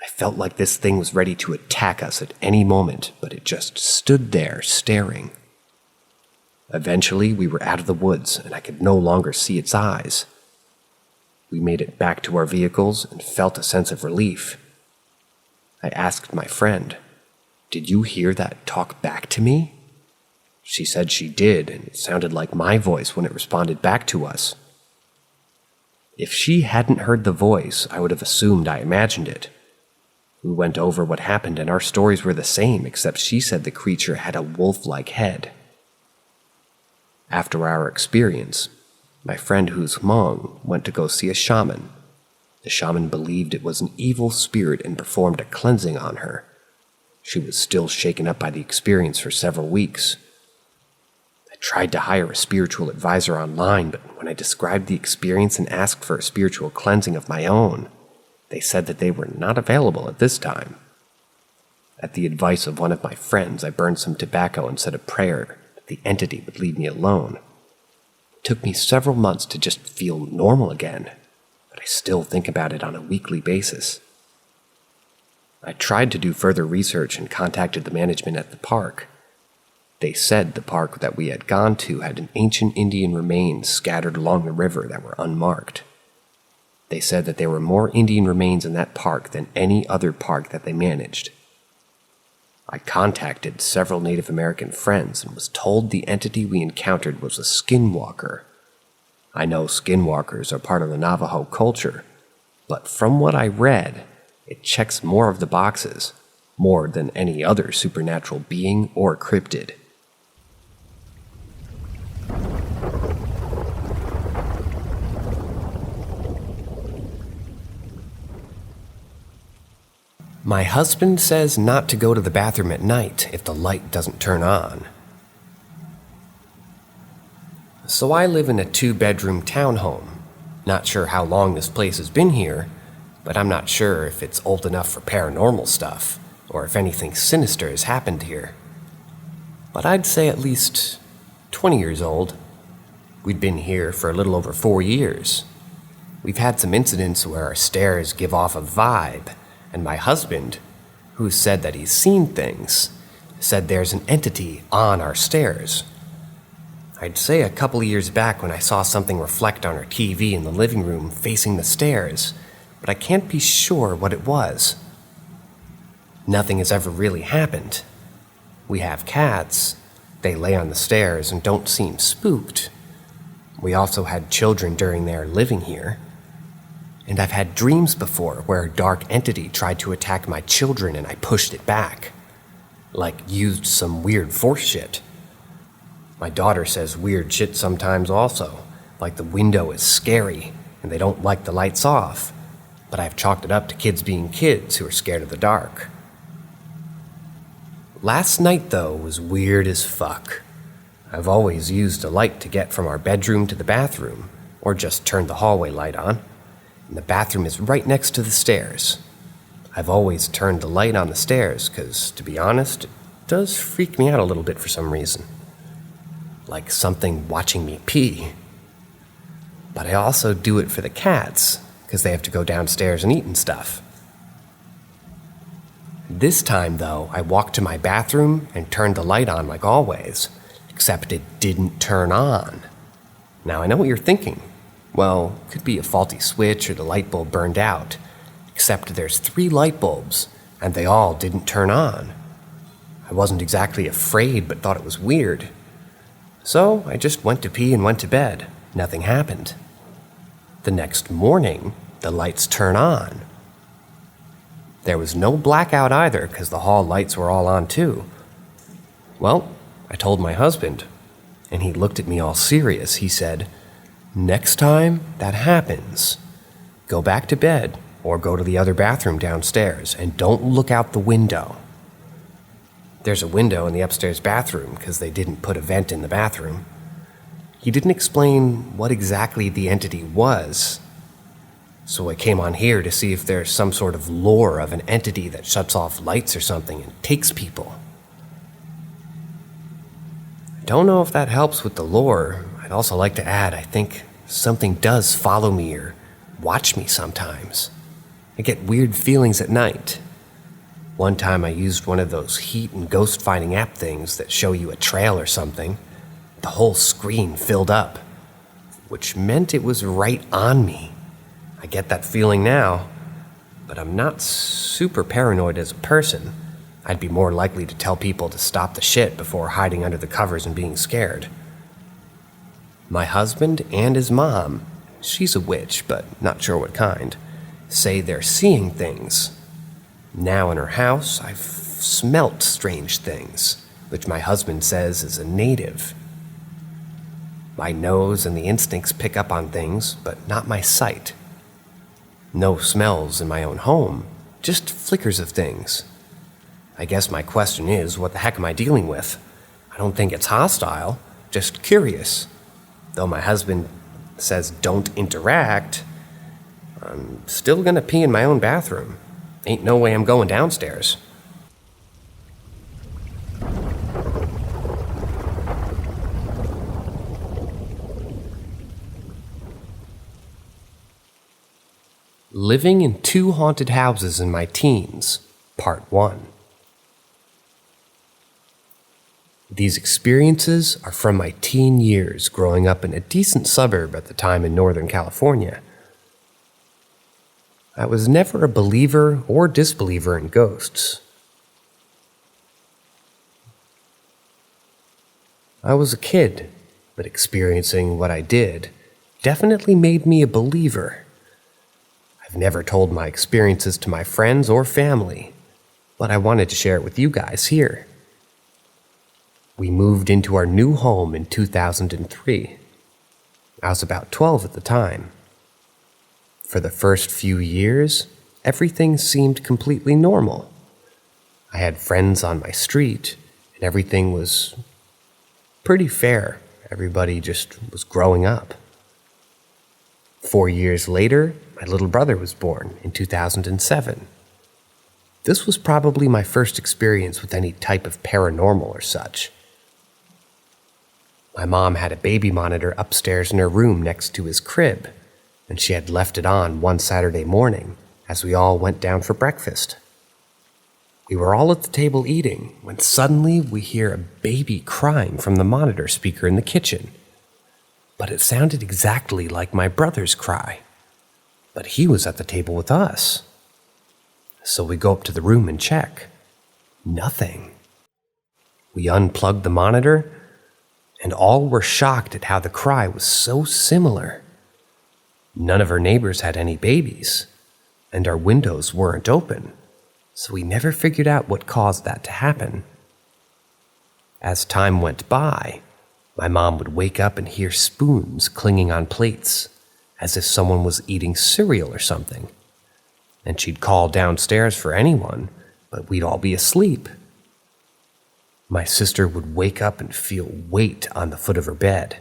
I felt like this thing was ready to attack us at any moment, but it just stood there staring. Eventually, we were out of the woods, and I could no longer see its eyes. We made it back to our vehicles and felt a sense of relief. I asked my friend, "Did you hear that talk back to me?" She said she did, and it sounded like my voice when it responded back to us. If she hadn't heard the voice, I would have assumed I imagined it. We went over what happened, and our stories were the same, except she said the creature had a wolf-like head. After our experience, my friend who's Hmong went to go see a shaman. The shaman believed it was an evil spirit and performed a cleansing on her. She was still shaken up by the experience for several weeks. I tried to hire a spiritual advisor online, but when I described the experience and asked for a spiritual cleansing of my own, they said that they were not available at this time. At the advice of one of my friends, I burned some tobacco and said a prayer that the entity would leave me alone. It took me several months to just feel normal again, but I still think about it on a weekly basis. I tried to do further research and contacted the management at the park. They said the park that we had gone to had an ancient Indian remains scattered along the river that were unmarked. They said that there were more Indian remains in that park than any other park that they managed. I contacted several Native American friends and was told the entity we encountered was a skinwalker. I know skinwalkers are part of the Navajo culture, but from what I read, it checks more of the boxes, more than any other supernatural being or cryptid. My husband says not to go to the bathroom at night if the light doesn't turn on. So I live in a 2-bedroom townhome. Not sure how long this place has been here, but I'm not sure if it's old enough for paranormal stuff, or if anything sinister has happened here. But I'd say at least 20 years old. We'd been here for a little over 4 years. We've had some incidents where our stairs give off a vibe, and my husband, who said that he's seen things, said there's an entity on our stairs. I'd say a couple of years back when I saw something reflect on our TV in the living room facing the stairs, but I can't be sure what it was. Nothing has ever really happened. We have cats. They lay on the stairs and don't seem spooked. We also had children during their living here. And I've had dreams before where a dark entity tried to attack my children and I pushed it back. Like used some weird force shit. My daughter says weird shit sometimes also, like the window is scary and they don't like the lights off, but I've chalked it up to kids being kids who are scared of the dark. Last night, though, was weird as fuck. I've always used a light to get from our bedroom to the bathroom, or just turned the hallway light on, and the bathroom is right next to the stairs. I've always turned the light on the stairs because, to be honest, it does freak me out a little bit for some reason. Like something watching me pee. But I also do it for the cats, because they have to go downstairs and eat and stuff. This time, though, I walked to my bathroom and turned the light on like always, except it didn't turn on. Now, I know what you're thinking. Well, it could be a faulty switch or the light bulb burned out, except there's 3 light bulbs, and they all didn't turn on. I wasn't exactly afraid, but thought it was weird. So I just went to pee and went to bed. Nothing happened. The next morning, the lights turn on. There was no blackout either because the hall lights were all on too. Well, I told my husband, and he looked at me all serious. He said, "Next time that happens, go back to bed or go to the other bathroom downstairs and don't look out the window." There's a window in the upstairs bathroom because they didn't put a vent in the bathroom. He didn't explain what exactly the entity was. So I came on here to see if there's some sort of lore of an entity that shuts off lights or something and takes people. I don't know if that helps with the lore. I'd also like to add, I think something does follow me or watch me sometimes. I get weird feelings at night. One time I used one of those heat and ghost finding app things that show you a trail or something. The whole screen filled up, which meant it was right on me. I get that feeling now, but I'm not super paranoid as a person. I'd be more likely to tell people to stop the shit before hiding under the covers and being scared. My husband and his mom, she's a witch, but not sure what kind, say they're seeing things. Now in her house, I've smelt strange things, which my husband says is a native. My nose and the instincts pick up on things, but not my sight. No smells in my own home, just flickers of things. I guess my question is, what the heck am I dealing with? I don't think it's hostile, just curious. Though my husband says don't interact, I'm still gonna pee in my own bathroom. Ain't no way I'm going downstairs. Living in 2 haunted houses in my teens, Part 1. These experiences are from my teen years growing up in a decent suburb at the time in Northern California. I was never a believer or disbeliever in ghosts. I was a kid, but experiencing what I did definitely made me a believer. I've never told my experiences to my friends or family, but I wanted to share it with you guys here. We moved into our new home in 2003. I was about 12 at the time. For the first few years, everything seemed completely normal. I had friends on my street, and everything was pretty fair. Everybody just was growing up. 4 years later, my little brother was born in 2007. This was probably my first experience with any type of paranormal or such. My mom had a baby monitor upstairs in her room next to his crib, and she had left it on one Saturday morning as we all went down for breakfast. We were all at the table eating when suddenly we hear a baby crying from the monitor speaker in the kitchen. But it sounded exactly like my brother's cry. But he was at the table with us. So we go up to the room and check. Nothing. We unplugged the monitor, and all were shocked at how the cry was so similar. None of our neighbors had any babies, and our windows weren't open, so we never figured out what caused that to happen. As time went by, my mom would wake up and hear spoons clinging on plates, as if someone was eating cereal or something. And she'd call downstairs for anyone, but we'd all be asleep. My sister would wake up and feel weight on the foot of her bed,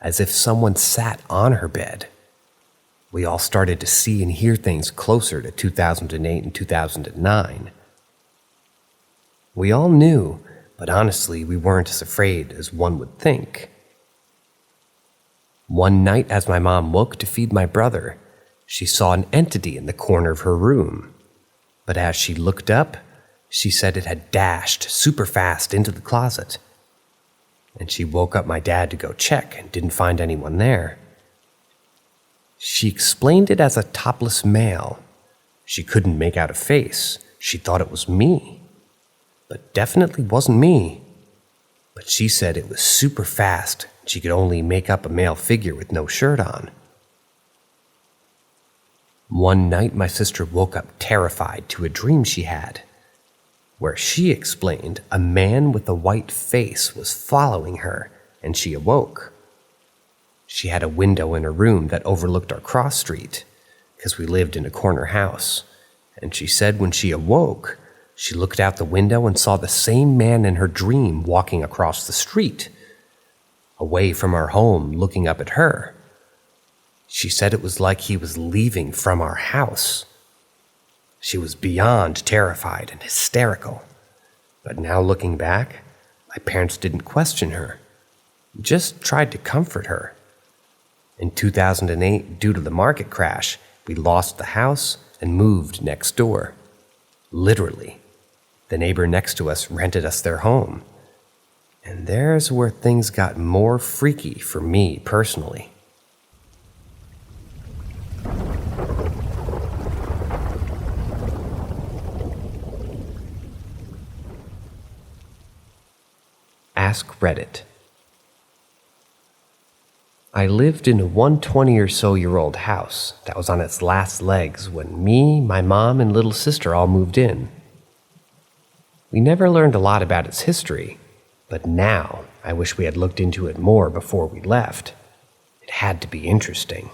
as if someone sat on her bed. We all started to see and hear things closer to 2008 and 2009. We all knew, but honestly, we weren't as afraid as one would think. One night, as my mom woke to feed my brother, she saw an entity in the corner of her room. But as she looked up, she said it had dashed super fast into the closet. And she woke up my dad to go check and didn't find anyone there. She explained it as a topless male. She couldn't make out a face. She thought it was me. But definitely wasn't me. But she said it was super fast. She could only make up a male figure with no shirt on. One night, my sister woke up terrified to a dream she had, where she explained a man with a white face was following her, and she awoke. She had a window in her room that overlooked our cross street, because we lived in a corner house, and she said when she awoke, she looked out the window and saw the same man in her dream walking across the street, away from our home, looking up at her. She said it was like he was leaving from our house. She was beyond terrified and hysterical. But now looking back, my parents didn't question her, just tried to comfort her. In 2008, due to the market crash, we lost the house and moved next door. Literally. The neighbor next to us rented us their home. And there's where things got more freaky for me personally. Ask Reddit. I lived in a 120 or so year old house that was on its last legs when me, my mom, and little sister all moved in. We never learned a lot about its history, but now I wish we had looked into it more before we left. It had to be interesting.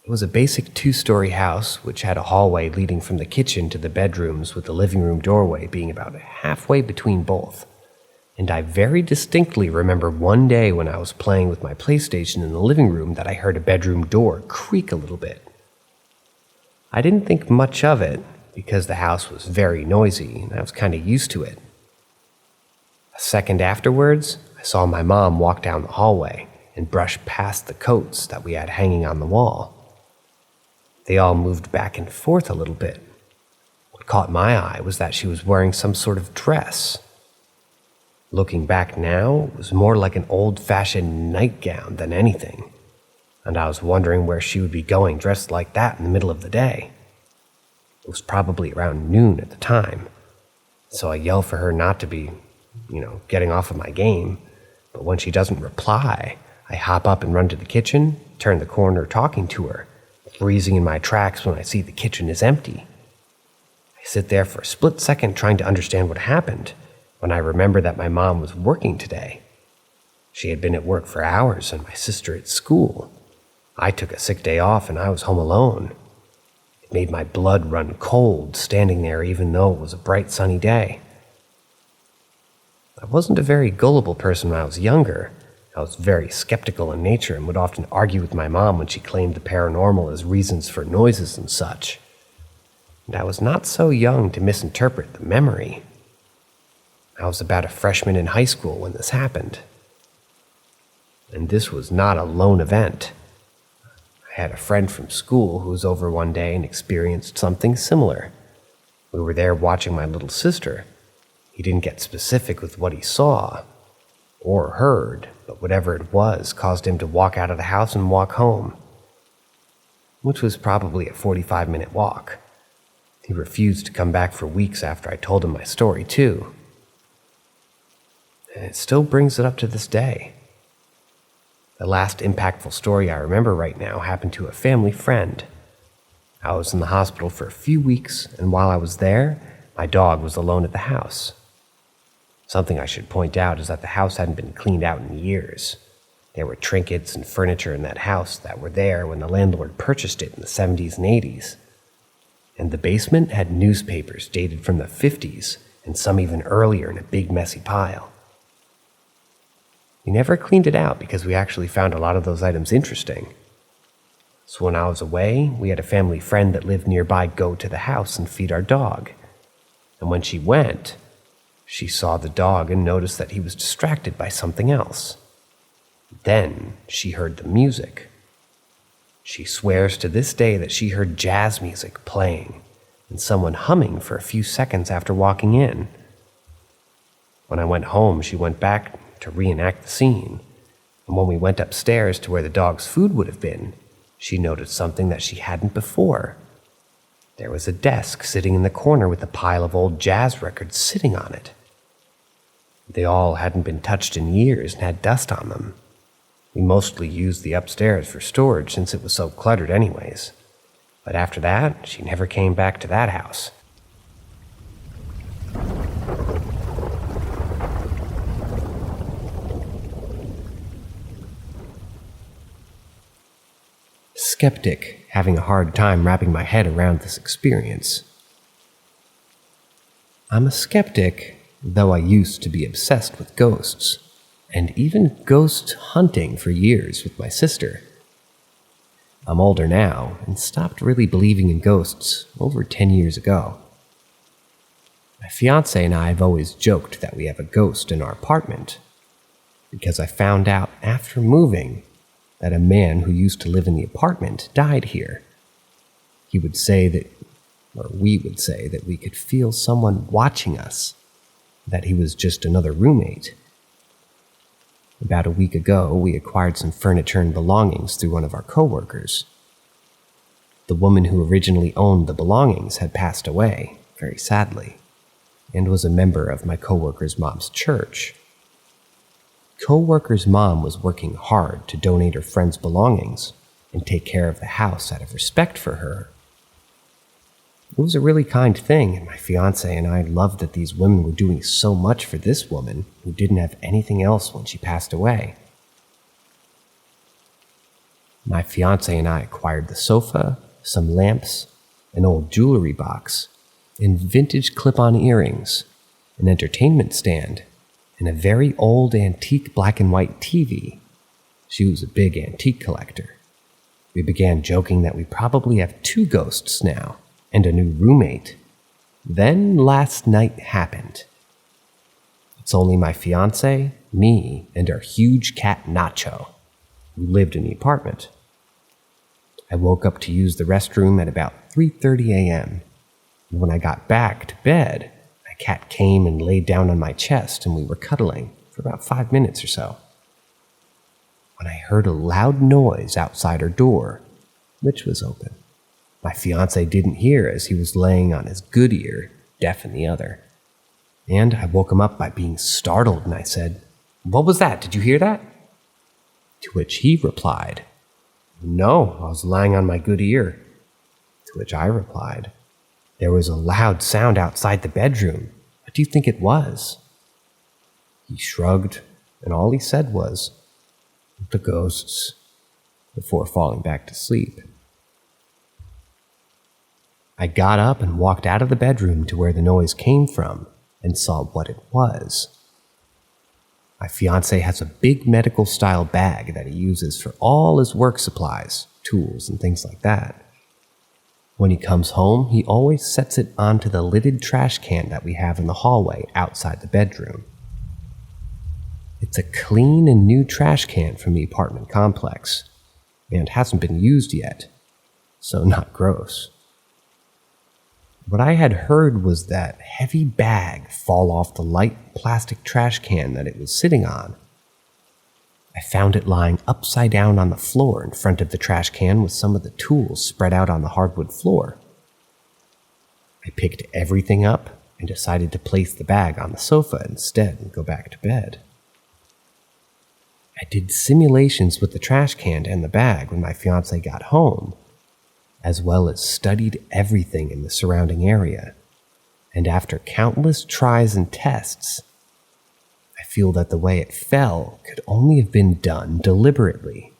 It was a basic 2-story house which had a hallway leading from the kitchen to the bedrooms, with the living room doorway being about halfway between both. And I very distinctly remember one day when I was playing with my PlayStation in the living room that I heard a bedroom door creak a little bit. I didn't think much of it because the house was very noisy and I was kind of used to it. A second afterwards, I saw my mom walk down the hallway and brush past the coats that we had hanging on the wall. They all moved back and forth a little bit. What caught my eye was that she was wearing some sort of dress. Looking back now, it was more like an old-fashioned nightgown than anything, and I was wondering where she would be going dressed like that in the middle of the day. It was probably around noon at the time, so I yell for her not to be, getting off of my game, but when she doesn't reply, I hop up and run to the kitchen, turn the corner talking to her, freezing in my tracks when I see the kitchen is empty. I sit there for a split second trying to understand what happened, when I remember that my mom was working today. She had been at work for hours and my sister at school. I took a sick day off and I was home alone. It made my blood run cold standing there even though it was a bright sunny day. I wasn't a very gullible person when I was younger. I was very skeptical in nature and would often argue with my mom when she claimed the paranormal as reasons for noises and such. And I was not so young to misinterpret the memory. I was about a freshman in high school when this happened. And this was not a lone event. I had a friend from school who was over one day and experienced something similar. We were there watching my little sister. He didn't get specific with what he saw or heard, but whatever it was caused him to walk out of the house and walk home, which was probably a 45-minute walk. He refused to come back for weeks after I told him my story, too. And it still brings it up to this day. The last impactful story I remember right now happened to a family friend. I was in the hospital for a few weeks, and while I was there, my dog was alone at the house. Something I should point out is that the house hadn't been cleaned out in years. There were trinkets and furniture in that house that were there when the landlord purchased it in the 70s and 80s. And the basement had newspapers dated from the 50s, and some even earlier in a big messy pile. We never cleaned it out because we actually found a lot of those items interesting. So when I was away, we had a family friend that lived nearby go to the house and feed our dog. And when she went, she saw the dog and noticed that he was distracted by something else. Then she heard the music. She swears to this day that she heard jazz music playing and someone humming for a few seconds after walking in. When I went home, she went back to reenact the scene, and when we went upstairs to where the dog's food would have been, she noticed something that she hadn't before. There was a desk sitting in the corner with a pile of old jazz records sitting on it. They all hadn't been touched in years and had dust on them. We mostly used the upstairs for storage since it was so cluttered anyways. But after that, she never came back to that house. Skeptic, having a hard time wrapping my head around this experience. I'm a skeptic, though I used to be obsessed with ghosts, and even ghost hunting for years with my sister. I'm older now and stopped really believing in ghosts over 10 years ago. My fiance and I have always joked that we have a ghost in our apartment because I found out after moving that a man who used to live in the apartment died here. We would say that we could feel someone watching us, that he was just another roommate. About a week ago, we acquired some furniture and belongings through one of our coworkers. The woman who originally owned the belongings had passed away, very sadly, and was a member of my coworker's mom's church. Coworker's mom was working hard to donate her friend's belongings and take care of the house out of respect for her. It was a really kind thing, and my fiance and I loved that these women were doing so much for this woman who didn't have anything else when she passed away. My fiance and I acquired the sofa, some lamps, an old jewelry box, and vintage clip-on earrings, an entertainment stand, and a very old antique black and white TV. She was a big antique collector. We began joking that we probably have 2 ghosts now, and a new roommate. Then last night happened. It's only my fiance, me, and our huge cat Nacho, who lived in the apartment. I woke up to use the restroom at about 3:30 a.m., and when I got back to bed, my cat came and laid down on my chest, and we were cuddling for about 5 minutes or so, when I heard a loud noise outside her door, which was open. My fiance didn't hear as he was laying on his good ear, deaf in the other. And I woke him up by being startled, and I said, "What was that? Did you hear that?" To which he replied, "No, I was lying on my good ear." To which I replied, "There was a loud sound outside the bedroom. What do you think it was?" He shrugged, and all he said was, "The ghosts," before falling back to sleep. I got up and walked out of the bedroom to where the noise came from and saw what it was. My fiance has a big medical-style bag that he uses for all his work supplies, tools, and things like that. When he comes home, he always sets it onto the lidded trash can that we have in the hallway outside the bedroom. It's a clean and new trash can from the apartment complex, and hasn't been used yet, so not gross. What I had heard was that heavy bag fall off the light plastic trash can that it was sitting on. I found it lying upside down on the floor in front of the trash can with some of the tools spread out on the hardwood floor. I picked everything up and decided to place the bag on the sofa instead and go back to bed. I did simulations with the trash can and the bag when my fiance got home, as well as studied everything in the surrounding area, and after countless tries and tests, I feel that the way it fell could only have been done deliberately.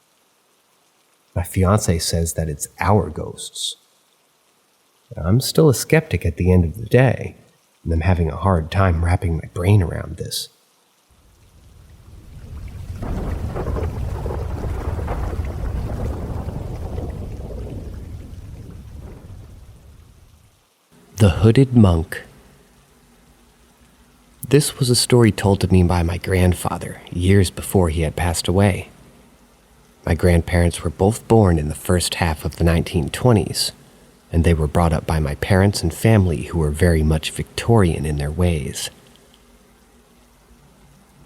My fiance says that it's our ghosts. I'm still a skeptic at the end of the day, and I'm having a hard time wrapping my brain around this. The Hooded Monk. This was a story told to me by my grandfather years before he had passed away. My grandparents were both born in the first half of the 1920s, and they were brought up by my parents and family who were very much Victorian in their ways.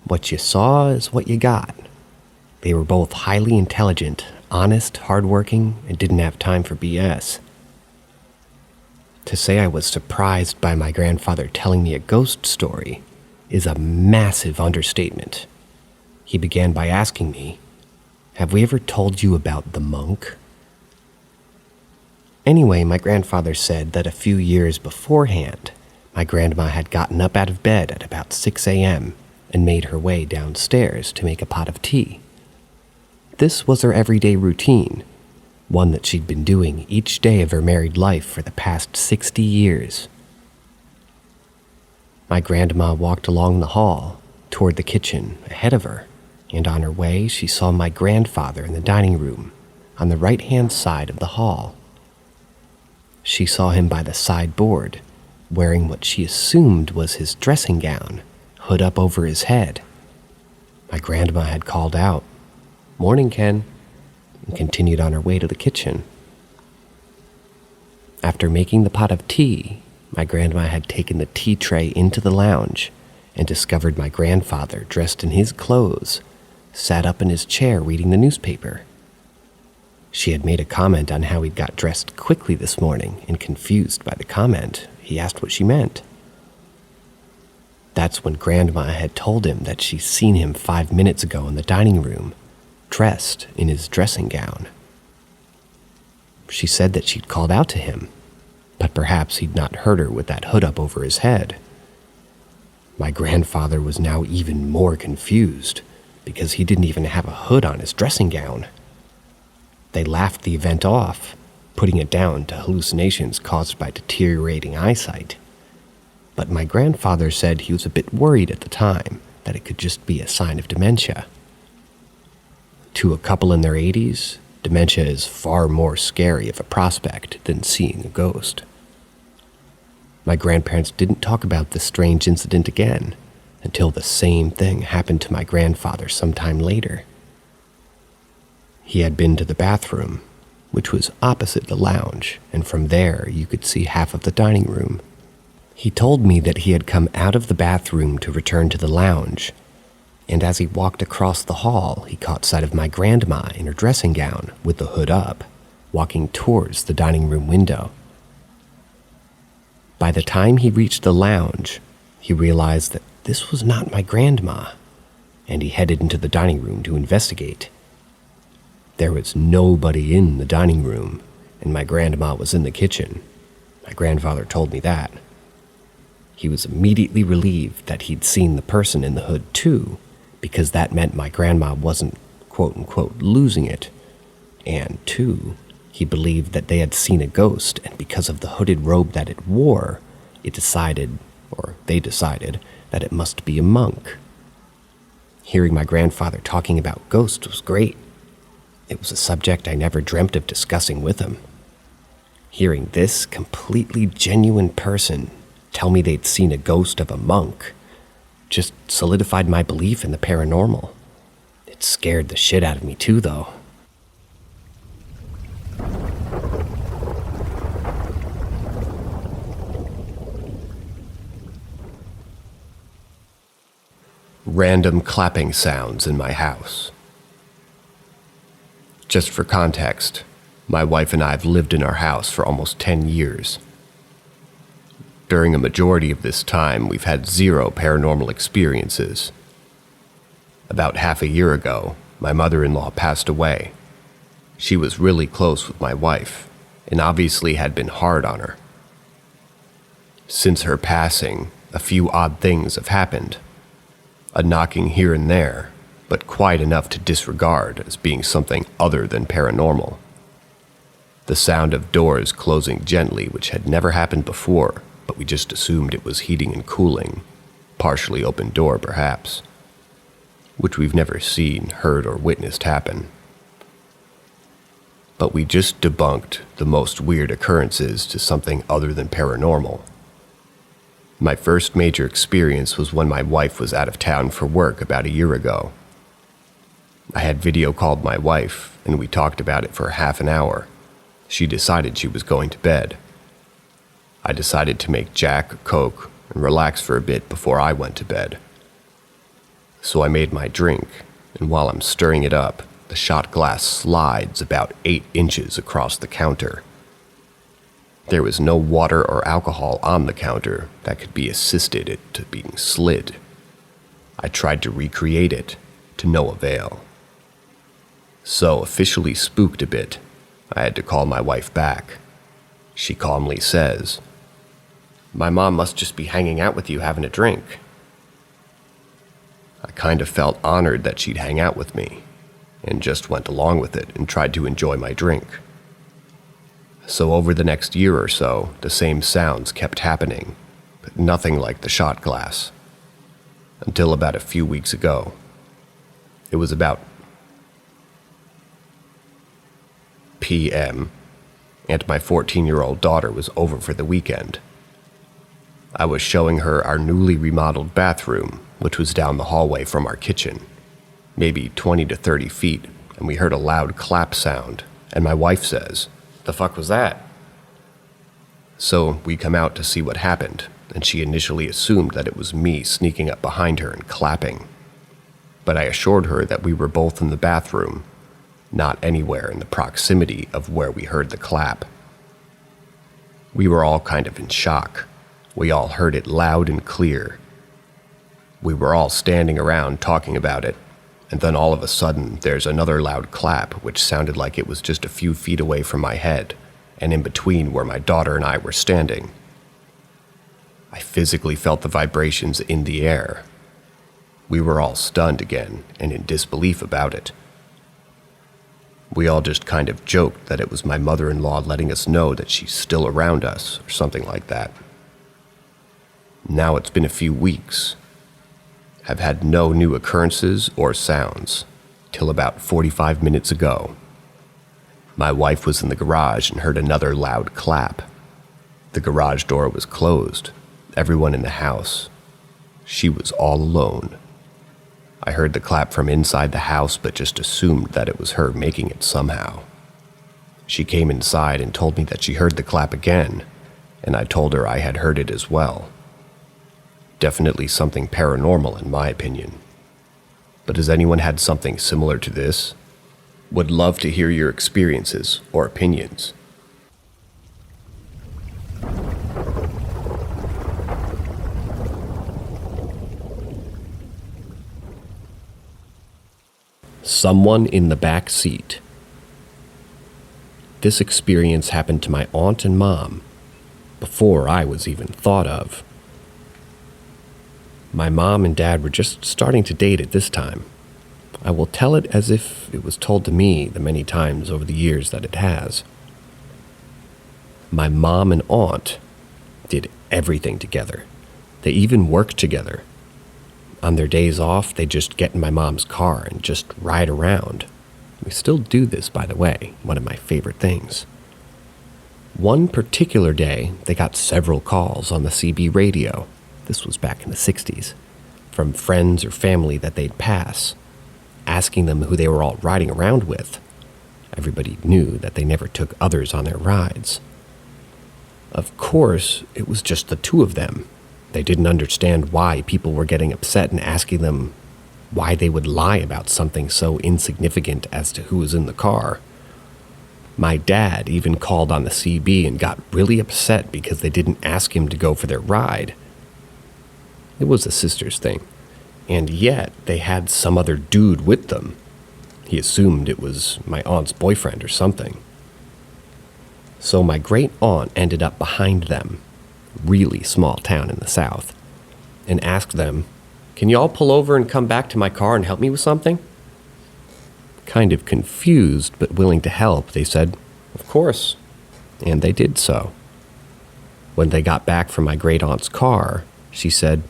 What you saw is what you got. They were both highly intelligent, honest, hardworking, and didn't have time for BS. To say I was surprised by my grandfather telling me a ghost story is a massive understatement. He began by asking me, "Have we ever told you about the monk?" Anyway, my grandfather said that a few years beforehand, my grandma had gotten up out of bed at about 6 a.m. and made her way downstairs to make a pot of tea. This was her everyday routine, one that she'd been doing each day of her married life for the past 60 years. My grandma walked along the hall, toward the kitchen, ahead of her, and on her way she saw my grandfather in the dining room, on the right-hand side of the hall. She saw him by the sideboard, wearing what she assumed was his dressing gown, hood up over his head. My grandma had called out, "Morning, Ken," and continued on her way to the kitchen. After making the pot of tea, my grandma had taken the tea tray into the lounge and discovered my grandfather, dressed in his clothes, sat up in his chair reading the newspaper. She had made a comment on how he'd got dressed quickly this morning, and confused by the comment, he asked what she meant. That's when Grandma had told him that she'd seen him 5 minutes ago in the dining room, dressed in his dressing gown. She said that she'd called out to him, but perhaps he'd not heard her with that hood up over his head. My grandfather was now even more confused, because he didn't even have a hood on his dressing gown. They laughed the event off, putting it down to hallucinations caused by deteriorating eyesight. But my grandfather said he was a bit worried at the time that it could just be a sign of dementia. To a couple in their 80s, dementia is far more scary of a prospect than seeing a ghost. My grandparents didn't talk about this strange incident again until the same thing happened to my grandfather sometime later. He had been to the bathroom, which was opposite the lounge, and from there you could see half of the dining room. He told me that he had come out of the bathroom to return to the lounge, and as he walked across the hall, he caught sight of my grandma in her dressing gown with the hood up, walking towards the dining room window. By the time he reached the lounge, he realized that this was not my grandma, and he headed into the dining room to investigate. There was nobody in the dining room, and my grandma was in the kitchen. My grandfather told me that. He was immediately relieved that he'd seen the person in the hood too, because that meant my grandma wasn't quote-unquote losing it. And two, he believed that they had seen a ghost, and because of the hooded robe that it wore, they decided that it must be a monk. Hearing my grandfather talking about ghosts was great. It was a subject I never dreamt of discussing with him. Hearing this completely genuine person tell me they'd seen a ghost of a monk just solidified my belief in the paranormal. It scared the shit out of me too, though. Random clapping sounds in my house. Just for context, my wife and I have lived in our house for almost 10 years. During a majority of this time, we've had 0 paranormal experiences. About half a year ago, my mother-in-law passed away. She was really close with my wife, and obviously had been hard on her. Since her passing, a few odd things have happened. A knocking here and there, but quite enough to disregard as being something other than paranormal. The sound of doors closing gently, which had never happened before, but we just assumed it was heating and cooling, partially open door perhaps, which we've never seen, heard, or witnessed happen. But we just debunked the most weird occurrences to something other than paranormal. My first major experience was when my wife was out of town for work about a year ago. I had video called my wife, and we talked about it for half an hour. She decided she was going to bed. I decided to make Jack a Coke and relax for a bit before I went to bed. So I made my drink, and while I'm stirring it up, the shot glass slides about 8 inches across the counter. There was no water or alcohol on the counter that could be assisted it to being slid. I tried to recreate it, to no avail. So, officially spooked a bit, I had to call my wife back. She calmly says, "My mom must just be hanging out with you having a drink." I kind of felt honored that she'd hang out with me, and just went along with it and tried to enjoy my drink. So over the next year or so, the same sounds kept happening, but nothing like the shot glass. Until about a few weeks ago. It was about p.m., and my 14-year-old daughter was over for the weekend. I was showing her our newly remodeled bathroom, which was down the hallway from our kitchen, maybe 20 to 30 feet, and we heard a loud clap sound, and my wife says, "The fuck was that?" So we come out to see what happened, and she initially assumed that it was me sneaking up behind her and clapping. But I assured her that we were both in the bathroom, not anywhere in the proximity of where we heard the clap. We were all kind of in shock. We all heard it loud and clear. We were all standing around talking about it, and then all of a sudden there's another loud clap which sounded like it was just a few feet away from my head and in between where my daughter and I were standing. I physically felt the vibrations in the air. We were all stunned again and in disbelief about it. We all just kind of joked that it was my mother-in-law letting us know that she's still around us or something like that. Now it's been a few weeks. I've had no new occurrences or sounds till about 45 minutes ago. My wife was in the garage and heard another loud clap. The garage door was closed. Everyone in the house. She was all alone. I heard the clap from inside the house, but just assumed that it was her making it somehow. She came inside and told me that she heard the clap again, and I told her I had heard it as well. Definitely something paranormal in my opinion. But has anyone had something similar to this? Would love to hear your experiences or opinions. Someone in the back seat. This experience happened to my aunt and mom before I was even thought of. My mom and dad were just starting to date at this time. I will tell it as if it was told to me the many times over the years that it has. My mom and aunt did everything together. They even worked together. On their days off, they just get in my mom's car and just ride around. We still do this, by the way, one of my favorite things. One particular day, they got several calls on the CB radio. This was back in the 60s, from friends or family that they'd pass, asking them who they were all riding around with. Everybody knew that they never took others on their rides. Of course, it was just the two of them. They didn't understand why people were getting upset and asking them why they would lie about something so insignificant as to who was in the car. My dad even called on the CB and got really upset because they didn't ask him to go for their ride. It was a sister's thing, and yet they had some other dude with them. He assumed it was my aunt's boyfriend or something. So my great aunt ended up behind them, really small town in the south, and asked them, "Can y'all pull over and come back to my car and help me with something?" Kind of confused but willing to help, they said, "Of course," and they did so. When they got back from my great aunt's car, she said,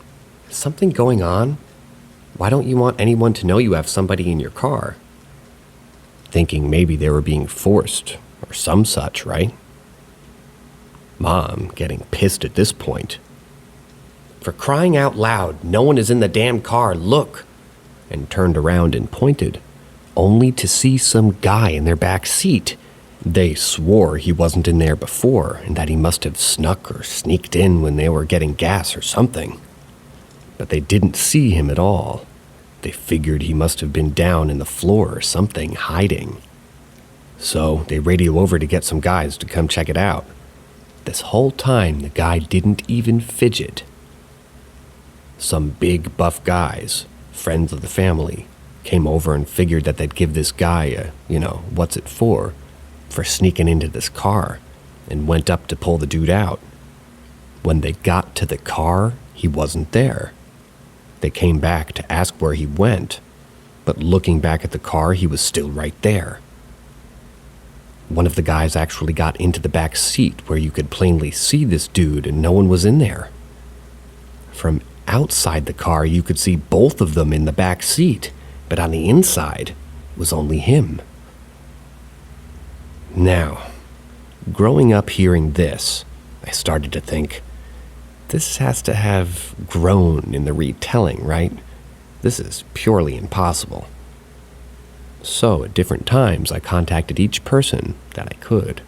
"Is something going on? Why don't you want anyone to know you have somebody in your car?" Thinking maybe they were being forced or some such, right? Mom getting pissed at this point. "For crying out loud, no one is in the damn car, look!" And turned around and pointed, only to see some guy in their back seat. They swore he wasn't in there before and that he must have snuck or sneaked in when they were getting gas or something. But they didn't see him at all. They figured he must have been down in the floor or something, hiding. So they radio over to get some guys to come check it out. This whole time, the guy didn't even fidget. Some big, buff guys, friends of the family, came over and figured that they'd give this guy a, what's it for sneaking into this car, and went up to pull the dude out. When they got to the car, he wasn't there. They came back to ask where he went, but looking back at the car, he was still right there. One of the guys actually got into the back seat where you could plainly see this dude and no one was in there. From outside the car, you could see both of them in the back seat, but on the inside was only him. Now, growing up hearing this, I started to think, this has to have grown in the retelling, right? This is purely impossible. So, at different times, I contacted each person that I could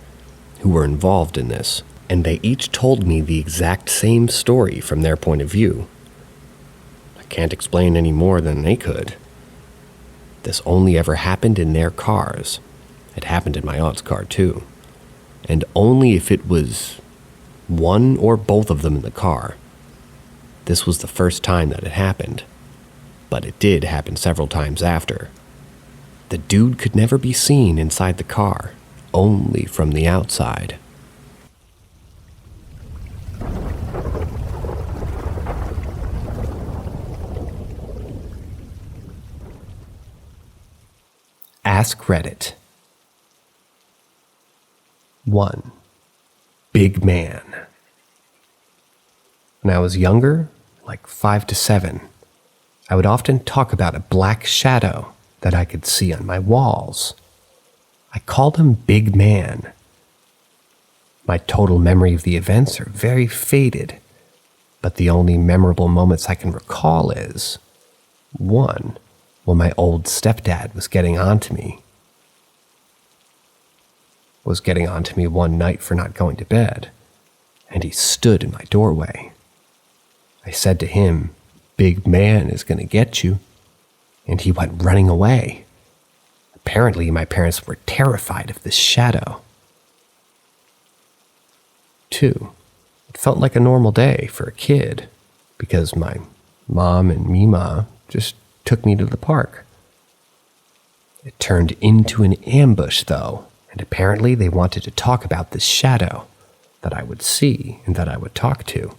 who were involved in this, and they each told me the exact same story from their point of view. I can't explain any more than they could. This only ever happened in their cars. It happened in my aunt's car, too. And only if it was one or both of them in the car. This was the first time that it happened, but it did happen several times after. The dude could never be seen inside the car, only from the outside. Ask Reddit. 1. Big man. When I was younger, like 5 to 7, I would often talk about a black shadow that I could see on my walls. I called him Big Man. My total memory of the events are very faded, but the only memorable moments I can recall is 1. When my old stepdad was getting on to me one night for not going to bed, and he stood in my doorway. I said to him, "Big man is going to get you," and he went running away. Apparently, my parents were terrified of this shadow. 2. It felt like a normal day for a kid, because my mom and Mima just took me to the park. It turned into an ambush, though, and apparently they wanted to talk about this shadow that I would see and that I would talk to.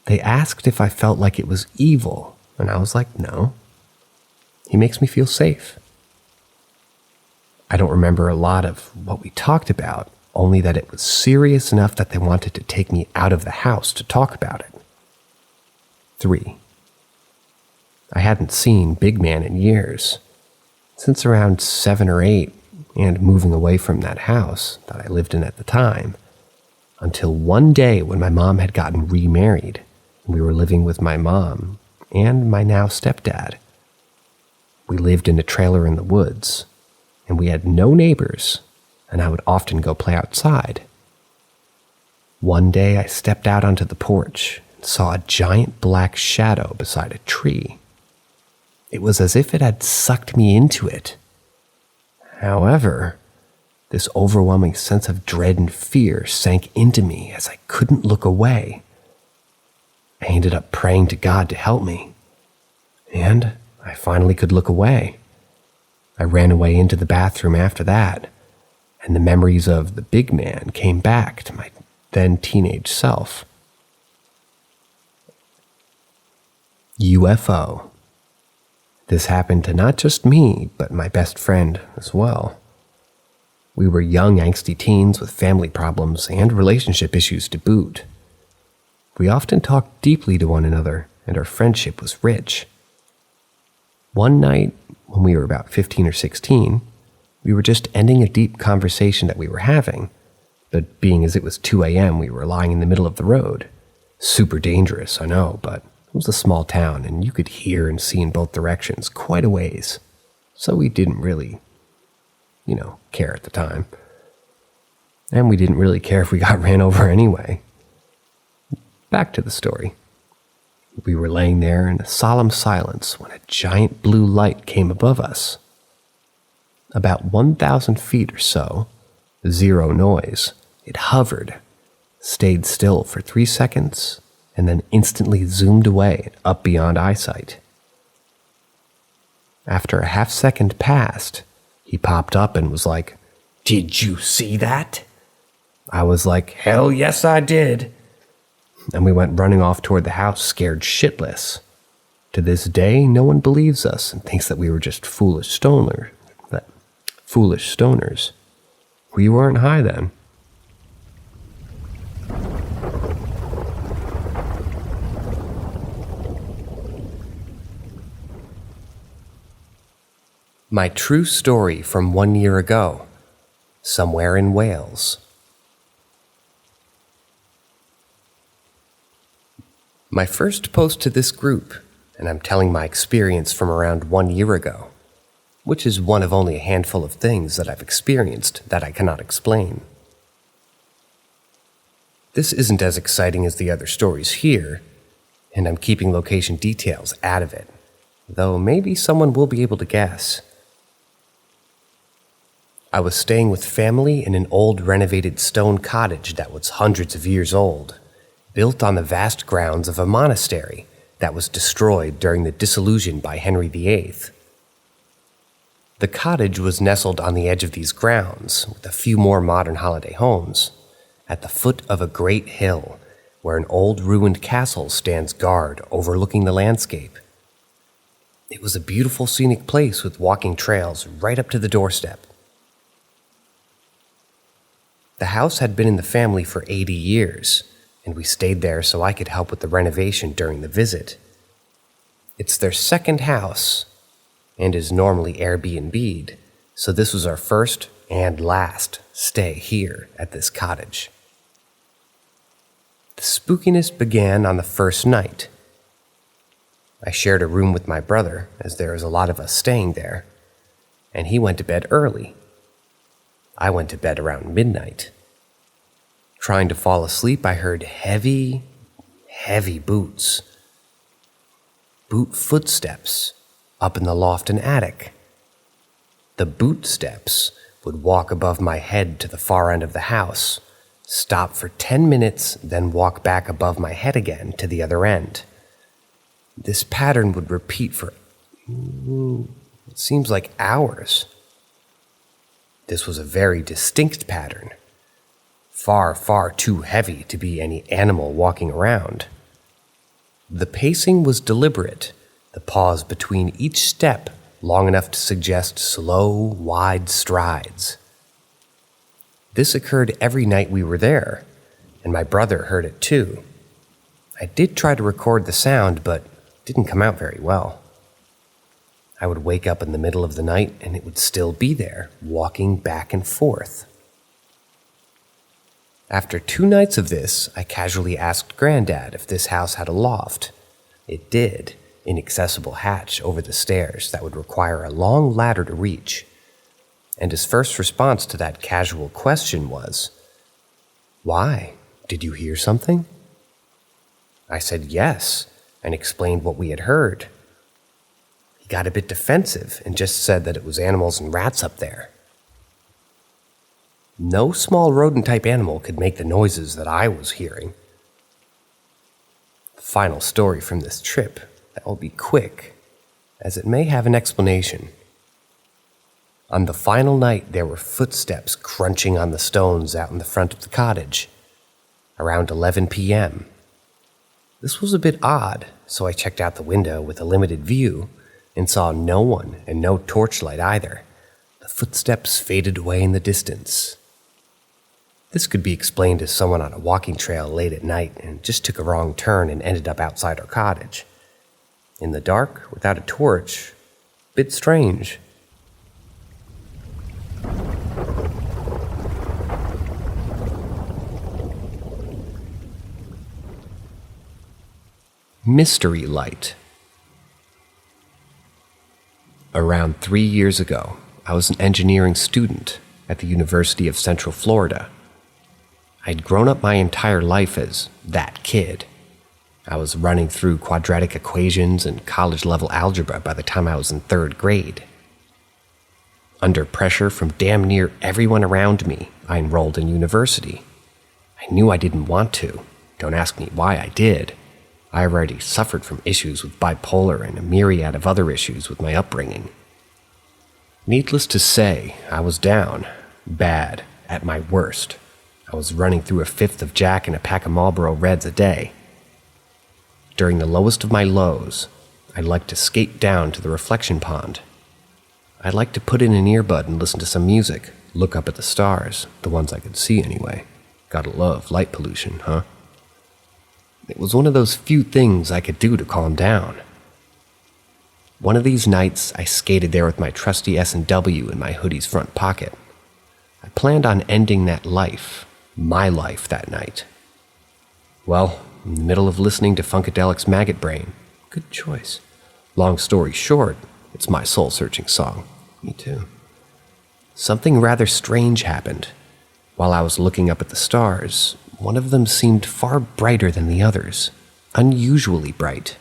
They asked if I felt like it was evil, and I was like, no. He makes me feel safe. I don't remember a lot of what we talked about, only that it was serious enough that they wanted to take me out of the house to talk about it. 3. I hadn't seen Big Man in years, since around 7 or 8, and moving away from that house that I lived in at the time, until one day when my mom had gotten remarried, and we were living with my mom and my now stepdad. We lived in a trailer in the woods, and we had no neighbors, and I would often go play outside. One day I stepped out onto the porch and saw a giant black shadow beside a tree. It was as if it had sucked me into it. However, this overwhelming sense of dread and fear sank into me as I couldn't look away. I ended up praying to God to help me, and I finally could look away. I ran away into the bathroom after that, and the memories of the Big Man came back to my then teenage self. UFO. This happened to not just me, but my best friend as well. We were young, angsty teens with family problems and relationship issues to boot. We often talked deeply to one another, and our friendship was rich. One night, when we were about 15 or 16, we were just ending a deep conversation that we were having, but being as it was 2 a.m., we were lying in the middle of the road. Super dangerous, I know, but it was a small town, and you could hear and see in both directions quite a ways, so we didn't really, care at the time. And we didn't really care if we got ran over anyway. Back to the story. We were laying there in a solemn silence when a giant blue light came above us. About 1,000 feet or so, zero noise, it hovered, stayed still for 3 seconds, and then instantly zoomed away up beyond eyesight. After a half second passed, he popped up and was like, "Did you see that?" I was like, "Hell yes, I did." And we went running off toward the house, scared shitless. To this day, no one believes us and thinks that we were just foolish stoners. We weren't high then. My true story from 1 year ago somewhere in Wales. My first post to this group, and I'm telling my experience from around 1 year ago, which is one of only a handful of things that I've experienced that I cannot explain. This isn't as exciting as the other stories here, and I'm keeping location details out of it, though maybe someone will be able to guess. I was staying with family in an old renovated stone cottage that was hundreds of years old, built on the vast grounds of a monastery that was destroyed during the dissolution by Henry VIII. The cottage was nestled on the edge of these grounds, with a few more modern holiday homes, at the foot of a great hill where an old ruined castle stands guard overlooking the landscape. It was a beautiful scenic place with walking trails right up to the doorstep. The house had been in the family for 80 years, and we stayed there so I could help with the renovation during the visit. It's their second house, and is normally Airbnb'd, so this was our first and last stay here at this cottage. The spookiness began on the first night. I shared a room with my brother, as there was a lot of us staying there, and he went to bed early. I went to bed around midnight. Trying to fall asleep, I heard heavy boots. Boot footsteps up in the loft and attic. The boot steps would walk above my head to the far end of the house, stop for 10 minutes, then walk back above my head again to the other end. This pattern would repeat for, it seems like hours. This was a very distinct pattern, far too heavy to be any animal walking around. The pacing was deliberate, the pause between each step long enough to suggest slow, wide strides. This occurred every night we were there, and my brother heard it too. I did try to record the sound, but it didn't come out very well. I would wake up in the middle of the night and it would still be there, walking back and forth. After 2 nights of this, I casually asked Granddad if this house had a loft. It did, inaccessible hatch over the stairs that would require a long ladder to reach. And his first response to that casual question was, "Why? Did you hear something?" I said yes, and explained what we had heard. He got a bit defensive and just said that it was animals and rats up there. No small rodent-type animal could make the noises that I was hearing. The final story from this trip that will be quick, as it may have an explanation. On the final night, there were footsteps crunching on the stones out in the front of the cottage, around 11 p.m. This was a bit odd, so I checked out the window with a limited view and saw no one and no torchlight either. The footsteps faded away in the distance. This could be explained as someone on a walking trail late at night and just took a wrong turn and ended up outside our cottage. In the dark, without a torch, a bit strange. Mystery light. Around 3 years ago, I was an engineering student at the University of Central Florida. I'd grown up my entire life as that kid. I was running through quadratic equations and college-level algebra by the time I was in 3rd grade. Under pressure from damn near everyone around me, I enrolled in university. I knew I didn't want to. Don't ask me why I did. I already suffered from issues with bipolar and a myriad of other issues with my upbringing. Needless to say, I was down, bad, at my worst. I was running through a 5th of Jack and a pack of Marlboro Reds a day. During the lowest of my lows, I'd like to skate down to the reflection pond. I'd like to put in an earbud and listen to some music, look up at the stars, the ones I could see anyway. Gotta love light pollution, huh? It was one of those few things I could do to calm down. One of these nights, I skated there with my trusty S&W in my hoodie's front pocket. I planned on ending that life, my life, that night. Well, in the middle of listening to Funkadelic's Maggot Brain, good choice. Long story short, it's my soul-searching song. Me too. Something rather strange happened. While I was looking up at the stars, one of them seemed far brighter than the others, unusually bright.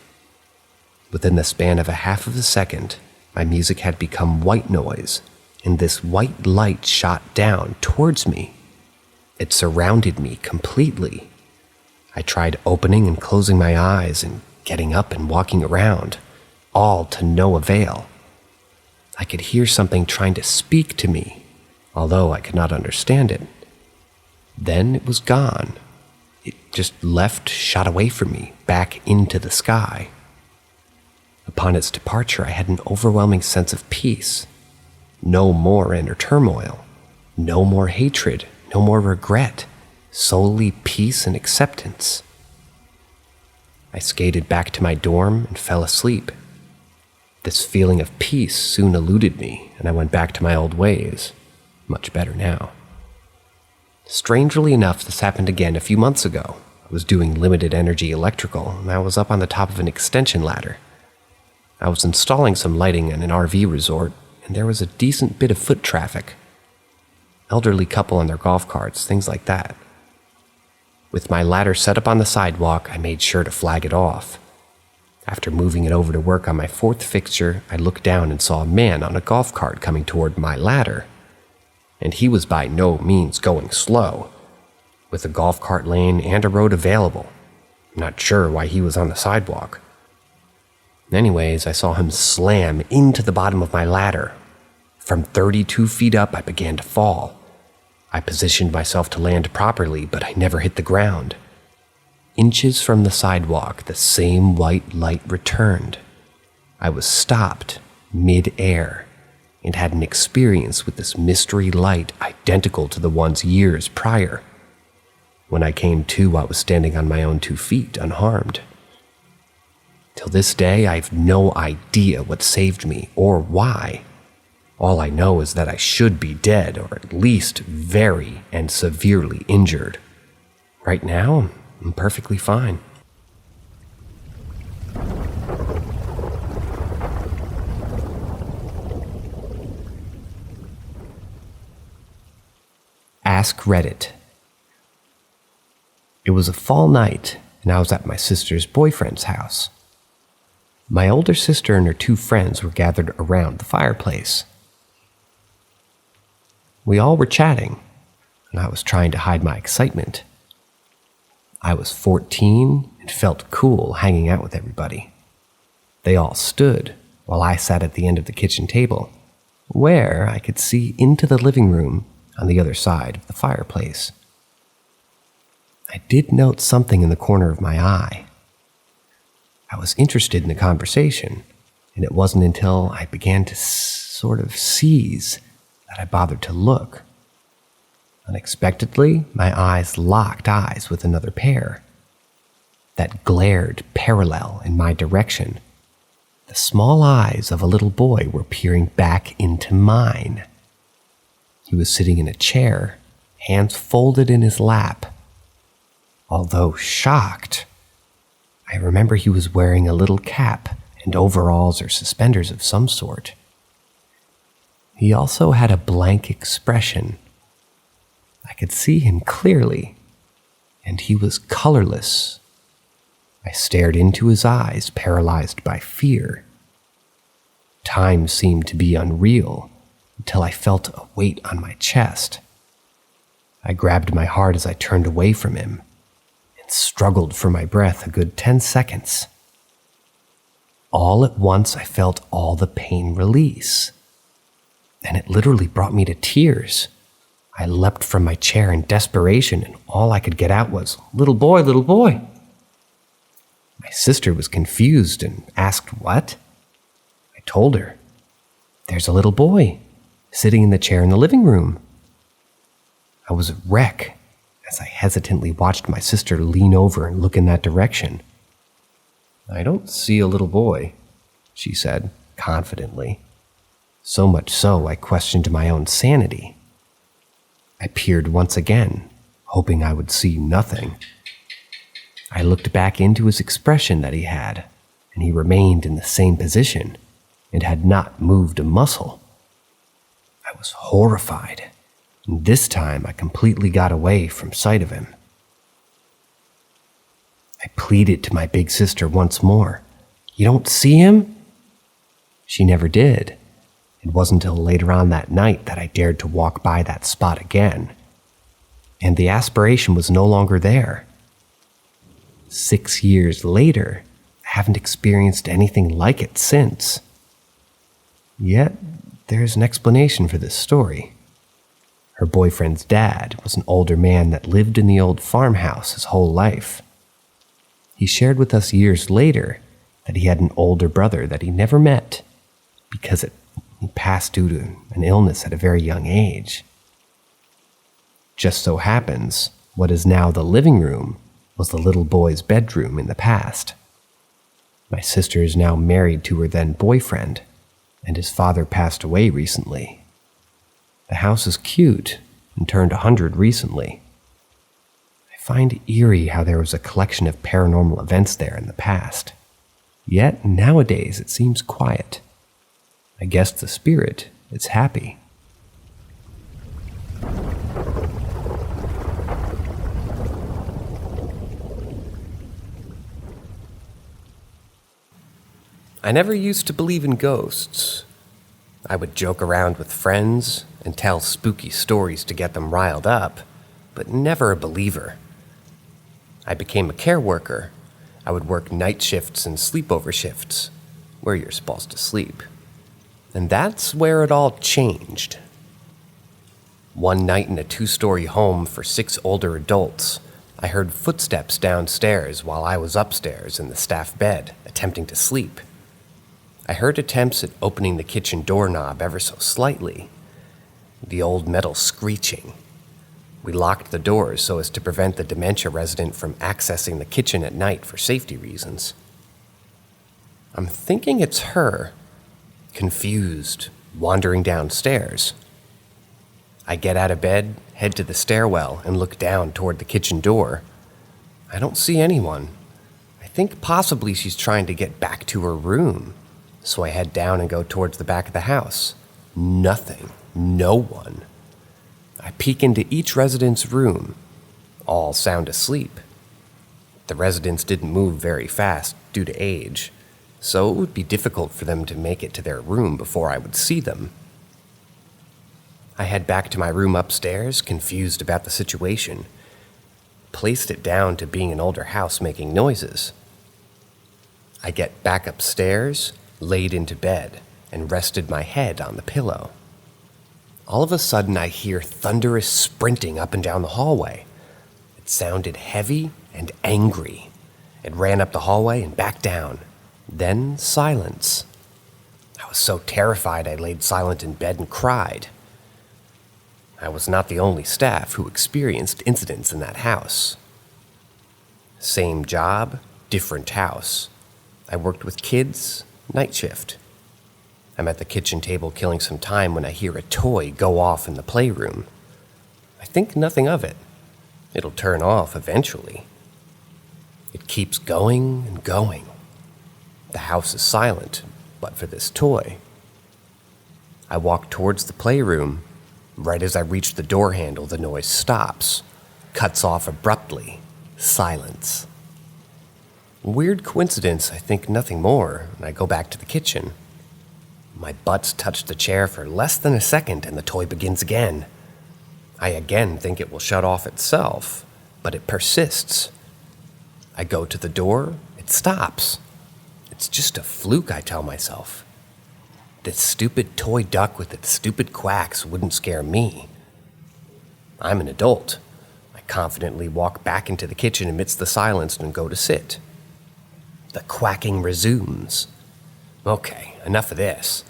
Within the span of a half of a second, my music had become white noise, and this white light shot down towards me. It surrounded me completely. I tried opening and closing my eyes and getting up and walking around, all to no avail. I could hear something trying to speak to me, although I could not understand it. Then it was gone. It just left, shot away from me, back into the sky. Upon its departure, I had an overwhelming sense of peace. No more inner turmoil. No more hatred. No more regret. Solely peace and acceptance. I skated back to my dorm and fell asleep. This feeling of peace soon eluded me, and I went back to my old ways. Much better now. Strangely enough, this happened again a few months ago. I was doing limited energy electrical, and I was up on the top of an extension ladder. I was installing some lighting in an RV resort, and there was a decent bit of foot traffic. Elderly couple on their golf carts, things like that. With my ladder set up on the sidewalk, I made sure to flag it off. After moving it over to work on my fourth fixture, I looked down and saw a man on a golf cart coming toward my ladder. And he was by no means going slow, with a golf cart lane and a road available. I'm not sure why he was on the sidewalk. Anyways, I saw him slam into the bottom of my ladder. From 32 feet up, I began to fall. I positioned myself to land properly, but I never hit the ground. Inches from the sidewalk, the same white light returned. I was stopped mid-air and had an experience with this mystery light identical to the ones years prior. When I came to, I was standing on my own 2 feet, unharmed. Till this day, I have no idea what saved me or why. All I know is that I should be dead, or at least very and severely injured. Right now, I'm perfectly fine. Ask Reddit. It was a fall night, and I was at my sister's boyfriend's house. My older sister and her 2 friends were gathered around the fireplace. We all were chatting, and I was trying to hide my excitement. I was 14 and felt cool hanging out with everybody. They all stood while I sat at the end of the kitchen table, where I could see into the living room on the other side of the fireplace. I did note something in the corner of my eye. I was interested in the conversation, and it wasn't until I began to sort of seize that I bothered to look. Unexpectedly, my eyes locked eyes with another pair that glared parallel in my direction. The small eyes of a little boy were peering back into mine. He was sitting in a chair, hands folded in his lap. Although shocked, I remember he was wearing a little cap and overalls or suspenders of some sort. He also had a blank expression. I could see him clearly, and he was colorless. I stared into his eyes, paralyzed by fear. Time seemed to be unreal until I felt a weight on my chest. I grabbed my heart as I turned away from him and struggled for my breath a good 10 seconds. All at once, I felt all the pain release, and it literally brought me to tears. I leapt from my chair in desperation, and all I could get out was, "Little boy, little boy." My sister was confused and asked, "What?" I told her, "There's a little boy sitting in the chair in the living room." I was a wreck as I hesitantly watched my sister lean over and look in that direction. "I don't see a little boy," she said confidently. So much so, I questioned my own sanity. I peered once again, hoping I would see nothing. I looked back into his expression that he had, and he remained in the same position and had not moved a muscle. I was horrified, and this time I completely got away from sight of him. I pleaded to my big sister once more. "You don't see him?" She never did. It wasn't until later on that night that I dared to walk by that spot again. And the aspiration was no longer there. 6 years later, I haven't experienced anything like it since. Yet, there's an explanation for this story. Her boyfriend's dad was an older man that lived in the old farmhouse his whole life. He shared with us years later that he had an older brother that he never met because he passed due to an illness at a very young age. Just so happens, what is now the living room was the little boy's bedroom in the past. My sister is now married to her then boyfriend, and his father passed away recently. The house is cute and turned 100 recently. I find eerie how there was a collection of paranormal events there in the past. Yet nowadays it seems quiet. I guess the spirit is happy. I never used to believe in ghosts. I would joke around with friends and tell spooky stories to get them riled up, but never a believer. I became a care worker. I would work night shifts and sleepover shifts, where you're supposed to sleep. And that's where it all changed. One night in a 2-story home for 6 older adults, I heard footsteps downstairs while I was upstairs in the staff bed, attempting to sleep. I heard attempts at opening the kitchen doorknob ever so slightly, the old metal screeching. We locked the doors so as to prevent the dementia resident from accessing the kitchen at night for safety reasons. I'm thinking it's her, confused, wandering downstairs. I get out of bed, head to the stairwell, and look down toward the kitchen door. I don't see anyone. I think possibly she's trying to get back to her room. So I head down and go towards the back of the house. Nothing. No one. I peek into each resident's room. All sound asleep. The residents didn't move very fast due to age, so it would be difficult for them to make it to their room before I would see them. I head back to my room upstairs, confused about the situation. Placed it down to being an older house making noises. I get back upstairs, laid into bed, and rested my head on the pillow. All of a sudden, I hear thunderous sprinting up and down the hallway. It sounded heavy and angry. It ran up the hallway and back down. Then silence. I was so terrified I laid silent in bed and cried. I was not the only staff who experienced incidents in that house. Same job, different house. I worked with kids, night shift. I'm at the kitchen table killing some time when I hear a toy go off in the playroom. I think nothing of it. It'll turn off eventually. It keeps going and going. The house is silent, but for this toy. I walk towards the playroom. Right as I reach the door handle, the noise stops, cuts off abruptly. Silence. Weird coincidence, I think nothing more, and I go back to the kitchen. My butts touch the chair for less than a second, and the toy begins again. I again think it will shut off itself, but it persists. I go to the door, it stops. It's just a fluke, I tell myself. This stupid toy duck with its stupid quacks wouldn't scare me. I'm an adult. I confidently walk back into the kitchen amidst the silence and go to sit. The quacking resumes. Okay, enough of this.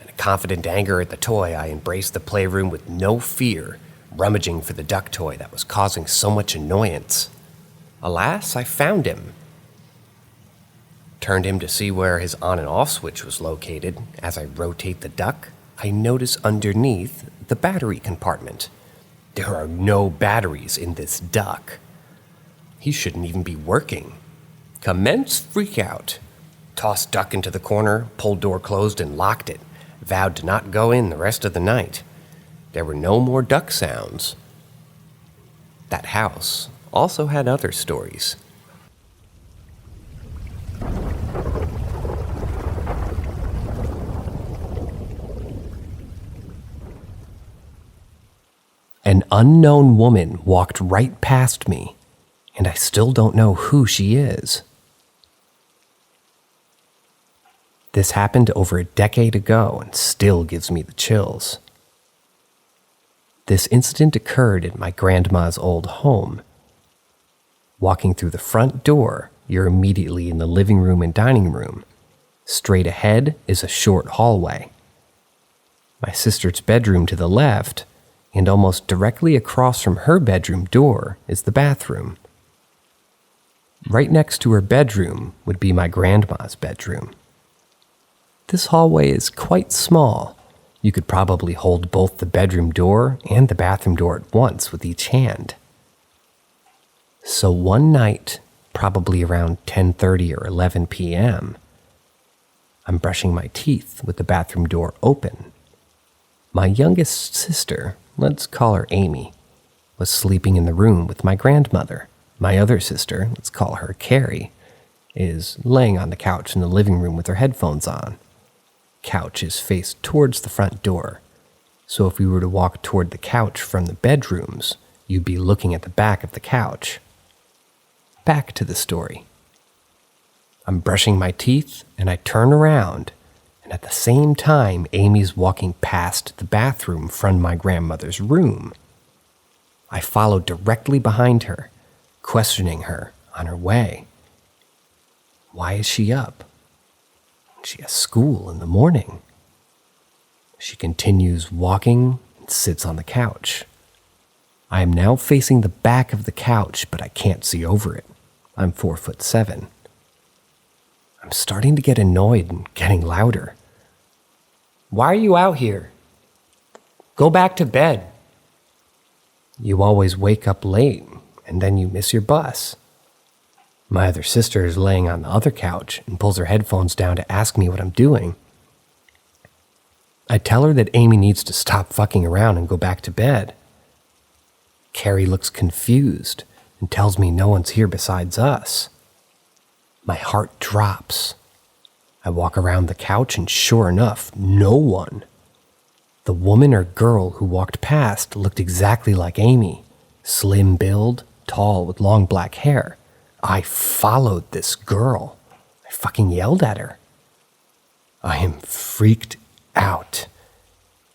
In a confident anger at the toy, I embraced the playroom with no fear, rummaging for the duck toy that was causing so much annoyance. Alas, I found him. Turned him to see where his on and off switch was located. As I rotate the duck, I notice underneath the battery compartment. There are no batteries in this duck. He shouldn't even be working. Commence freakout. Tossed duck into the corner, pulled door closed and locked it. Vowed to not go in the rest of the night. There were no more duck sounds. That house also had other stories. An unknown woman walked right past me, and I still don't know who she is. This happened over a decade ago and still gives me the chills. This incident occurred in my grandma's old home. Walking through the front door, you're immediately in the living room and dining room. Straight ahead is a short hallway. My sister's bedroom to the left, and almost directly across from her bedroom door is the bathroom. Right next to her bedroom would be my grandma's bedroom. This hallway is quite small. You could probably hold both the bedroom door and the bathroom door at once with each hand. So one night, probably around 10:30 or 11 p.m., I'm brushing my teeth with the bathroom door open. My youngest sister, let's call her Amy, was sleeping in the room with my grandmother. My other sister, let's call her Carrie, is laying on the couch in the living room with her headphones on. Couch is faced towards the front door, so if we were to walk toward the couch from the bedrooms, you'd be looking at the back of the couch. Back to the story. I'm brushing my teeth and I turn around, and at the same time Amy's walking past the bathroom from my grandmother's room. I follow directly behind her, questioning her on her way. Why is she up? She has school in the morning. She continues walking and sits on the couch. I am now facing the back of the couch, but I can't see over it. I'm 4'7". I'm starting to get annoyed and getting louder. Why are you out here? Go back to bed. You always wake up late, and then you miss your bus. My other sister is laying on the other couch and pulls her headphones down to ask me what I'm doing. I tell her that Amy needs to stop fucking around and go back to bed. Carrie looks confused and tells me no one's here besides us. My heart drops. I walk around the couch and sure enough, no one. The woman or girl who walked past looked exactly like Amy. Slim build, tall with long black hair. I followed this girl. I fucking yelled at her. I am freaked out.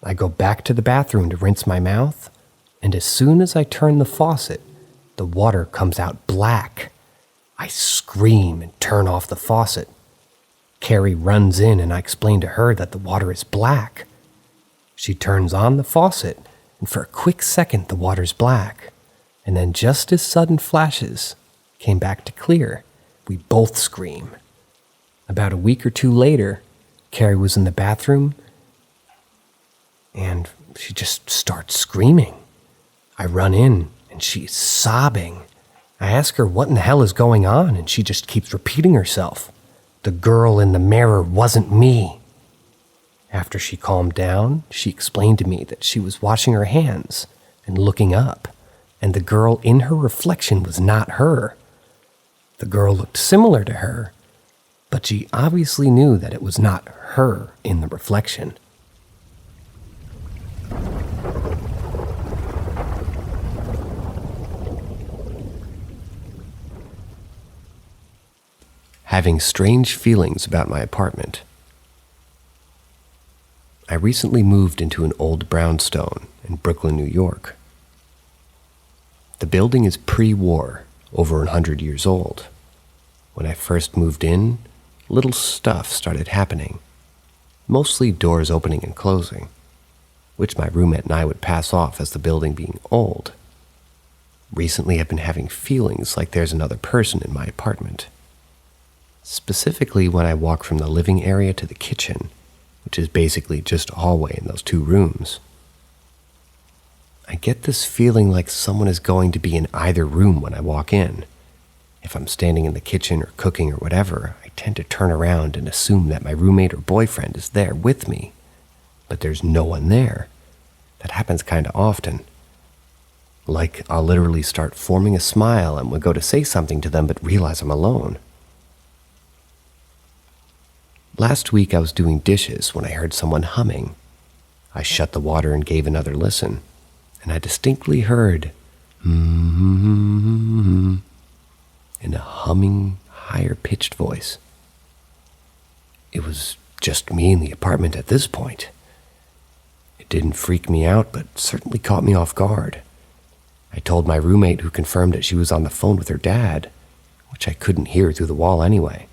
I go back to the bathroom to rinse my mouth, and as soon as I turn the faucet, the water comes out black. I scream and turn off the faucet. Carrie runs in and I explain to her that the water is black. She turns on the faucet, and for a quick second the water's black, and then just as sudden flashes came back to clear, we both scream. About a week or two later, Carrie was in the bathroom, and she just starts screaming. I run in, and she's sobbing. I ask her what in the hell is going on, and she just keeps repeating herself. The girl in the mirror wasn't me. After she calmed down, she explained to me that she was washing her hands and looking up, and the girl in her reflection was not her. The girl looked similar to her, but she obviously knew that it was not her in the reflection. Having strange feelings about my apartment. I recently moved into an old brownstone in Brooklyn, New York. The building is pre-war, over 100 years old. When I first moved in, little stuff started happening, mostly doors opening and closing, which my roommate and I would pass off as the building being old. Recently, I've been having feelings like there's another person in my apartment. Specifically when I walk from the living area to the kitchen, which is basically just a hallway in those two rooms. I get this feeling like someone is going to be in either room when I walk in. If I'm standing in the kitchen or cooking or whatever, I tend to turn around and assume that my roommate or boyfriend is there with me. But there's no one there. That happens kind of often. Like I'll literally start forming a smile and will go to say something to them but realize I'm alone. Last week I was doing dishes when I heard someone humming. I shut the water and gave another listen, and I distinctly heard in a humming, higher-pitched voice. It was just me in the apartment at this point. It didn't freak me out, but certainly caught me off guard. I told my roommate, who confirmed that she was on the phone with her dad, which I couldn't hear through the wall anyway.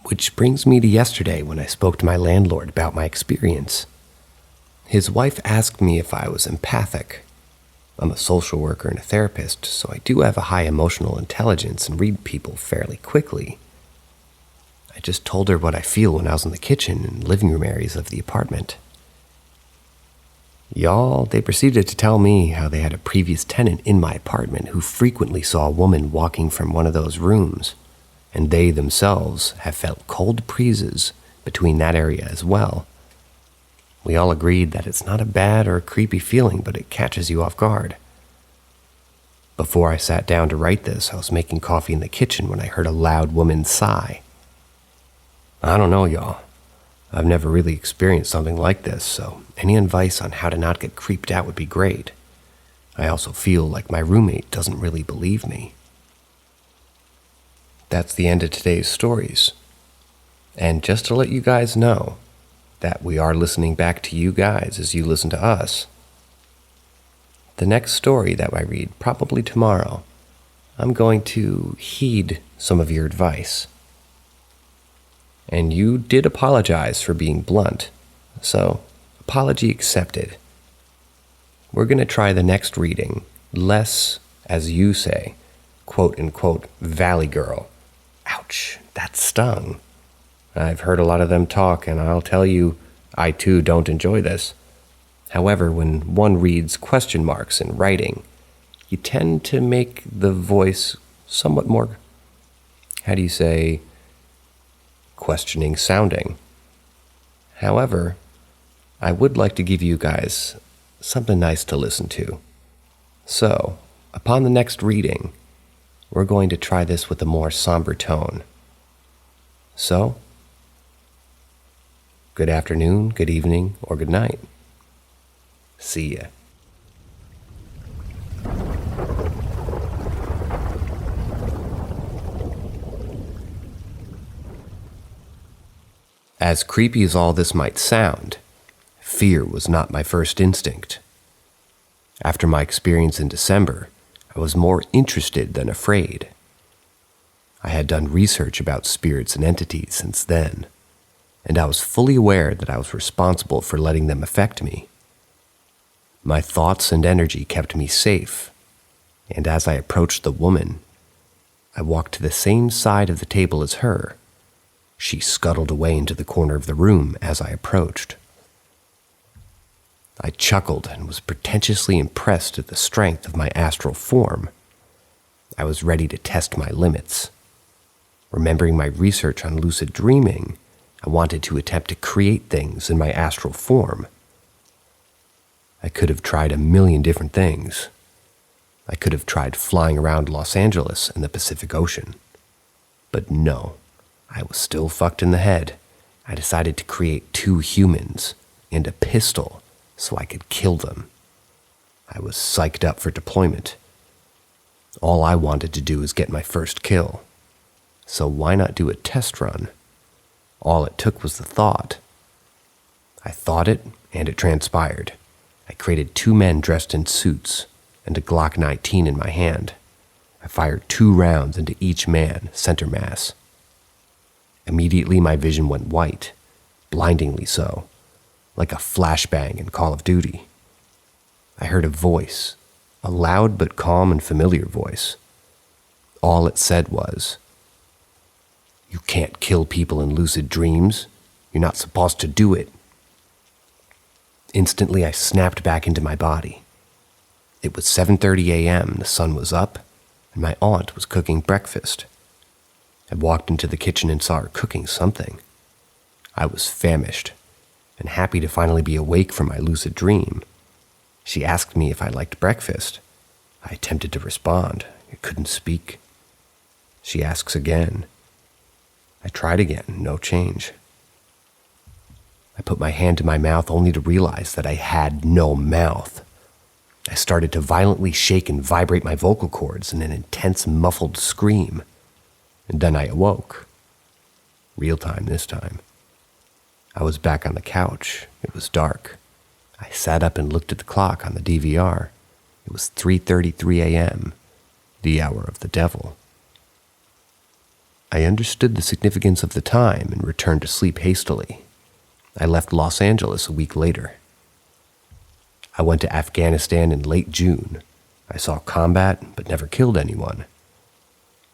Which brings me to yesterday when I spoke to my landlord about my experience. His wife asked me if I was empathic. I'm a social worker and a therapist, so I do have a high emotional intelligence and read people fairly quickly. I just told her what I feel when I was in the kitchen and living room areas of the apartment. Y'all, they proceeded to tell me how they had a previous tenant in my apartment who frequently saw a woman walking from one of those rooms, and they themselves have felt cold breezes between that area as well. We all agreed that it's not a bad or a creepy feeling, but it catches you off guard. Before I sat down to write this, I was making coffee in the kitchen when I heard a loud woman sigh. I don't know, y'all. I've never really experienced something like this, so any advice on how to not get creeped out would be great. I also feel like my roommate doesn't really believe me. That's the end of today's stories. And just to let you guys know that we are listening back to you guys as you listen to us, the next story that I read, probably tomorrow, I'm going to heed some of your advice. And you did apologize for being blunt, so apology accepted. We're going to try the next reading less, as you say, quote-unquote, valley girl. Ouch, that stung. I've heard a lot of them talk, and I'll tell you, I too don't enjoy this. However, when one reads question marks in writing, you tend to make the voice somewhat more, questioning sounding. However, I would like to give you guys something nice to listen to. So, upon the next reading, we're going to try this with a more somber tone. So, good afternoon, good evening, or good night. See ya. As creepy as all this might sound, fear was not my first instinct. After my experience in December, I was more interested than afraid. I had done research about spirits and entities since then, and I was fully aware that I was responsible for letting them affect me. My thoughts and energy kept me safe, and as I approached the woman, I walked to the same side of the table as her. She scuttled away into the corner of the room as I approached. I chuckled and was pretentiously impressed at the strength of my astral form. I was ready to test my limits. Remembering my research on lucid dreaming, I wanted to attempt to create things in my astral form. I could have tried a million different things. I could have tried flying around Los Angeles and the Pacific Ocean. But no, I was still fucked in the head. I decided to create 2 humans and a pistol so I could kill them. I was psyched up for deployment. All I wanted to do was get my first kill. So why not do a test run? All it took was the thought. I thought it, and it transpired. I created 2 men dressed in suits and a Glock 19 in my hand. I fired 2 rounds into each man, center mass. Immediately my vision went white, blindingly so, like a flashbang in Call of Duty. I heard a voice, a loud but calm and familiar voice. All it said was, "You can't kill people in lucid dreams. You're not supposed to do it." Instantly, I snapped back into my body. It was 7:30 a.m., the sun was up, and my aunt was cooking breakfast. I walked into the kitchen and saw her cooking something. I was famished and happy to finally be awake from my lucid dream. She asked me if I liked breakfast. I attempted to respond. I couldn't speak. She asks again. I tried again, no change. I put my hand to my mouth only to realize that I had no mouth. I started to violently shake and vibrate my vocal cords in an intense muffled scream. And then I awoke. Real time this time. I was back on the couch. It was dark. I sat up and looked at the clock on the DVR. It was 3:33 a.m., the hour of the devil. I understood the significance of the time and returned to sleep hastily. I left Los Angeles a week later. I went to Afghanistan in late June. I saw combat, but never killed anyone.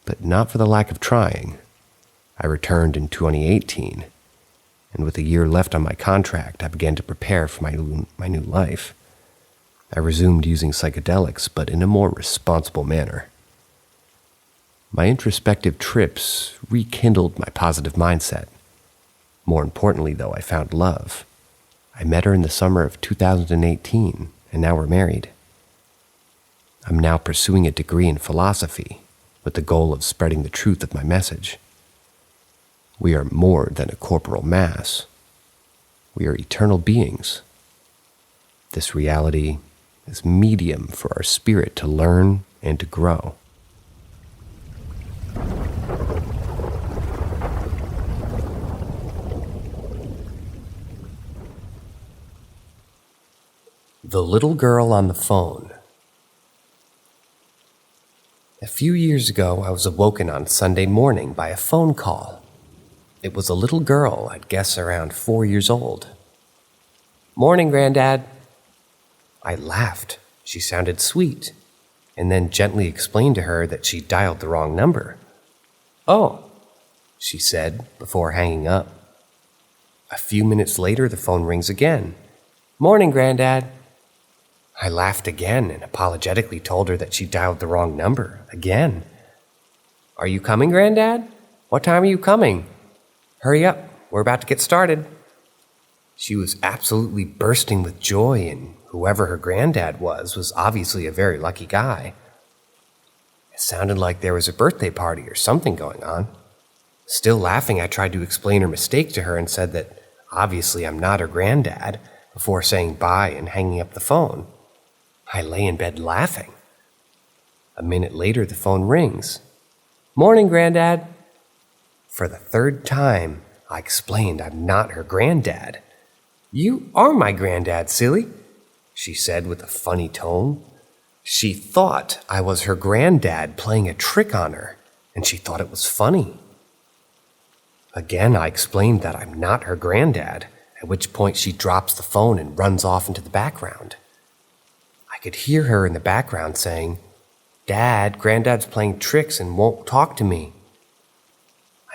But not for the lack of trying. I returned in 2018, and with a year left on my contract, I began to prepare for my new life. I resumed using psychedelics, but in a more responsible manner. My introspective trips rekindled my positive mindset. More importantly, though, I found love. I met her in the summer of 2018, and now we're married. I'm now pursuing a degree in philosophy with the goal of spreading the truth of my message. We are more than a corporal mass. We are eternal beings. This reality is medium for our spirit to learn and to grow. The Little Girl on the Phone. A few years ago, I was awoken on Sunday morning by a phone call. It was a little girl, I'd guess around 4 years old. "Morning, Granddad." I laughed. She sounded sweet, and then gently explained to her that she dialed the wrong number. "Oh," she said before hanging up. A few minutes later, the phone rings again. "Morning, Granddad." I laughed again and apologetically told her that she dialed the wrong number again. "Are you coming, Granddad? What time are you coming? Hurry up, we're about to get started." She was absolutely bursting with joy, and whoever her granddad was obviously a very lucky guy. It sounded like there was a birthday party or something going on. Still laughing, I tried to explain her mistake to her and said that obviously I'm not her granddad, before saying bye and hanging up the phone. I lay in bed laughing. A minute later, the phone rings. "Morning, Granddad." For the third time, I explained I'm not her granddad. "You are my granddad, silly," she said with a funny tone. She thought I was her granddad playing a trick on her, and she thought it was funny. Again, I explained that I'm not her granddad, at which point she drops the phone and runs off into the background. I could hear her in the background saying, "Dad, Granddad's playing tricks and won't talk to me."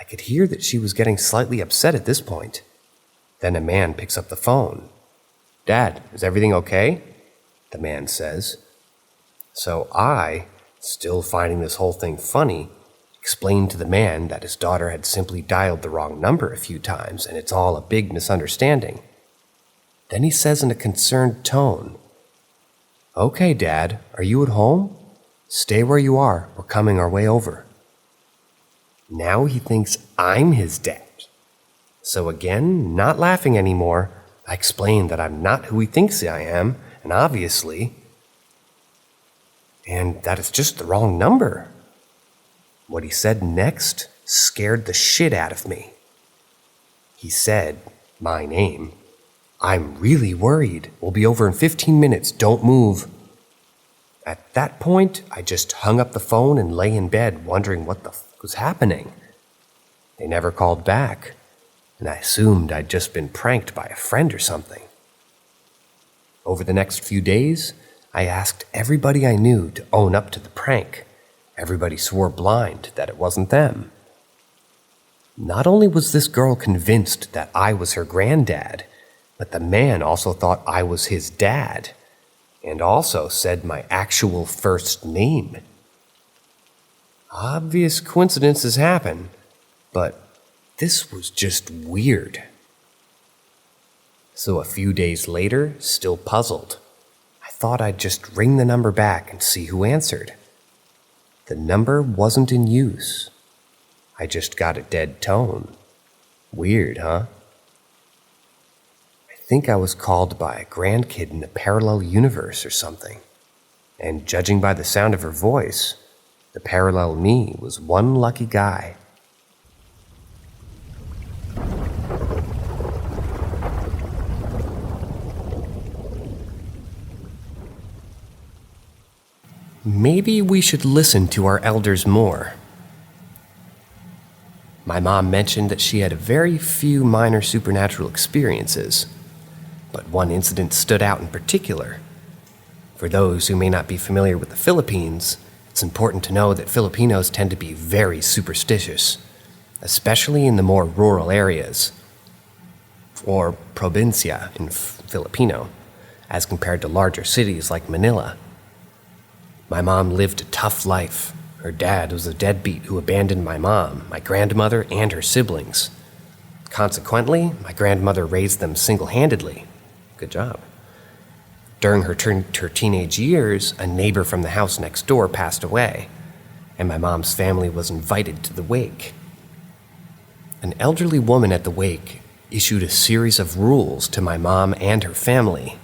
I could hear that she was getting slightly upset at this point. Then a man picks up the phone. "Dad, is everything okay?" the man says. So I, still finding this whole thing funny, explained to the man that his daughter had simply dialed the wrong number a few times and it's all a big misunderstanding. Then he says in a concerned tone, "Okay, Dad, are you at home? Stay where you are, we're coming our way over." Now he thinks I'm his dad. So again, not laughing anymore, I explain that I'm not who he thinks I am, and that it's just the wrong number. What he said next scared the shit out of me. He said, my name, "I'm really worried. We'll be over in 15 minutes. Don't move." At that point, I just hung up the phone and lay in bed wondering what the fuck was happening. They never called back, and I assumed I'd just been pranked by a friend or something. Over the next few days, I asked everybody I knew to own up to the prank. Everybody swore blind that it wasn't them. Not only was this girl convinced that I was her granddad, But the man also thought I was his dad, and also said my actual first name. Obvious coincidences happen, but this was just weird. So a few days later, still puzzled, I thought I'd just ring the number back and see who answered. The number wasn't in use. I just got a dead tone. Weird, huh? I think I was called by a grandkid in a parallel universe or something. And judging by the sound of her voice, the parallel me was one lucky guy. Maybe we should listen to our elders more. My mom mentioned that she had very few minor supernatural experiences, but one incident stood out in particular. For those who may not be familiar with the Philippines, it's important to know that Filipinos tend to be very superstitious, especially in the more rural areas, or provincia in Filipino, as compared to larger cities like Manila. My mom lived a tough life. Her dad was a deadbeat who abandoned my mom, my grandmother, and her siblings. Consequently, my grandmother raised them single-handedly. Good job. During her teenage years, a neighbor from the house next door passed away, and my mom's family was invited to the wake. An elderly woman at the wake issued a series of rules to my mom and her family.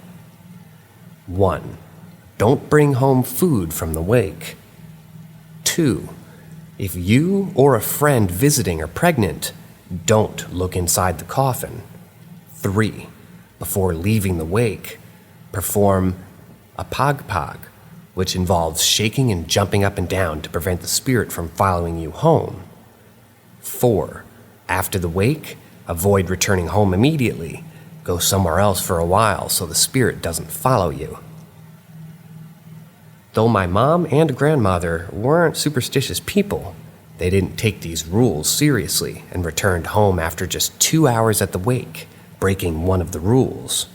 1. Don't bring home food from the wake. 2. If you or a friend visiting are pregnant, don't look inside the coffin. 3. Before leaving the wake, perform a pagpag, which involves shaking and jumping up and down to prevent the spirit from following you home. 4. After the wake, avoid returning home immediately. Go somewhere else for a while so the spirit doesn't follow you. Though my mom and grandmother weren't superstitious people, they didn't take these rules seriously and returned home after just 2 hours at the wake, breaking one of the rules.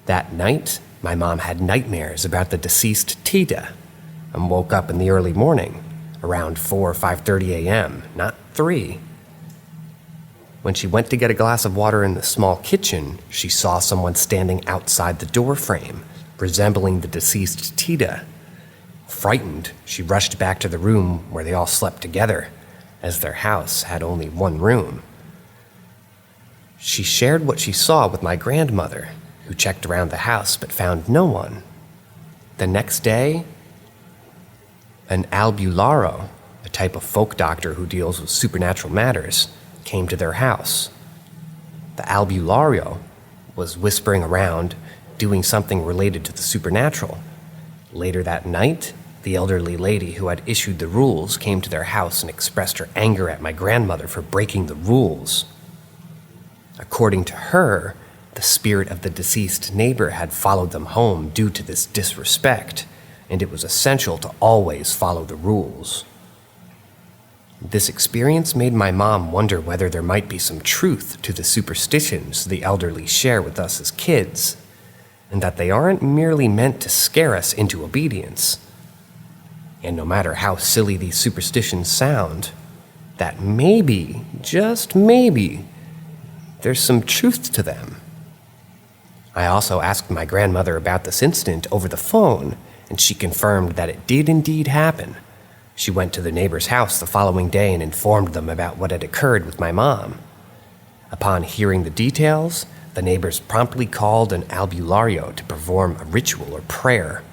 That night, my mom had nightmares about the deceased Tita and woke up in the early morning, around 4 or 5:30 a.m., not 3. When she went to get a glass of water in the small kitchen, she saw someone standing outside the doorframe, resembling the deceased Tita. Frightened, she rushed back to the room where they all slept together, as their house had only one room. She shared what she saw with my grandmother, who checked around the house but found no one. The next day, an albularo, a type of folk doctor who deals with supernatural matters, came to their house. The albulario was whispering around, doing something related to the supernatural. Later that night, the elderly lady who had issued the rules came to their house and expressed her anger at my grandmother for breaking the rules. According to her, the spirit of the deceased neighbor had followed them home due to this disrespect, and it was essential to always follow the rules. This experience made my mom wonder whether there might be some truth to the superstitions the elderly share with us as kids, and that they aren't merely meant to scare us into obedience. And no matter how silly these superstitions sound, that maybe, just maybe, there's some truth to them. I also asked my grandmother about this incident over the phone, and she confirmed that it did indeed happen. She went to the neighbor's house the following day and informed them about what had occurred with my mom. Upon hearing the details, the neighbors promptly called an albulario to perform a ritual or prayer.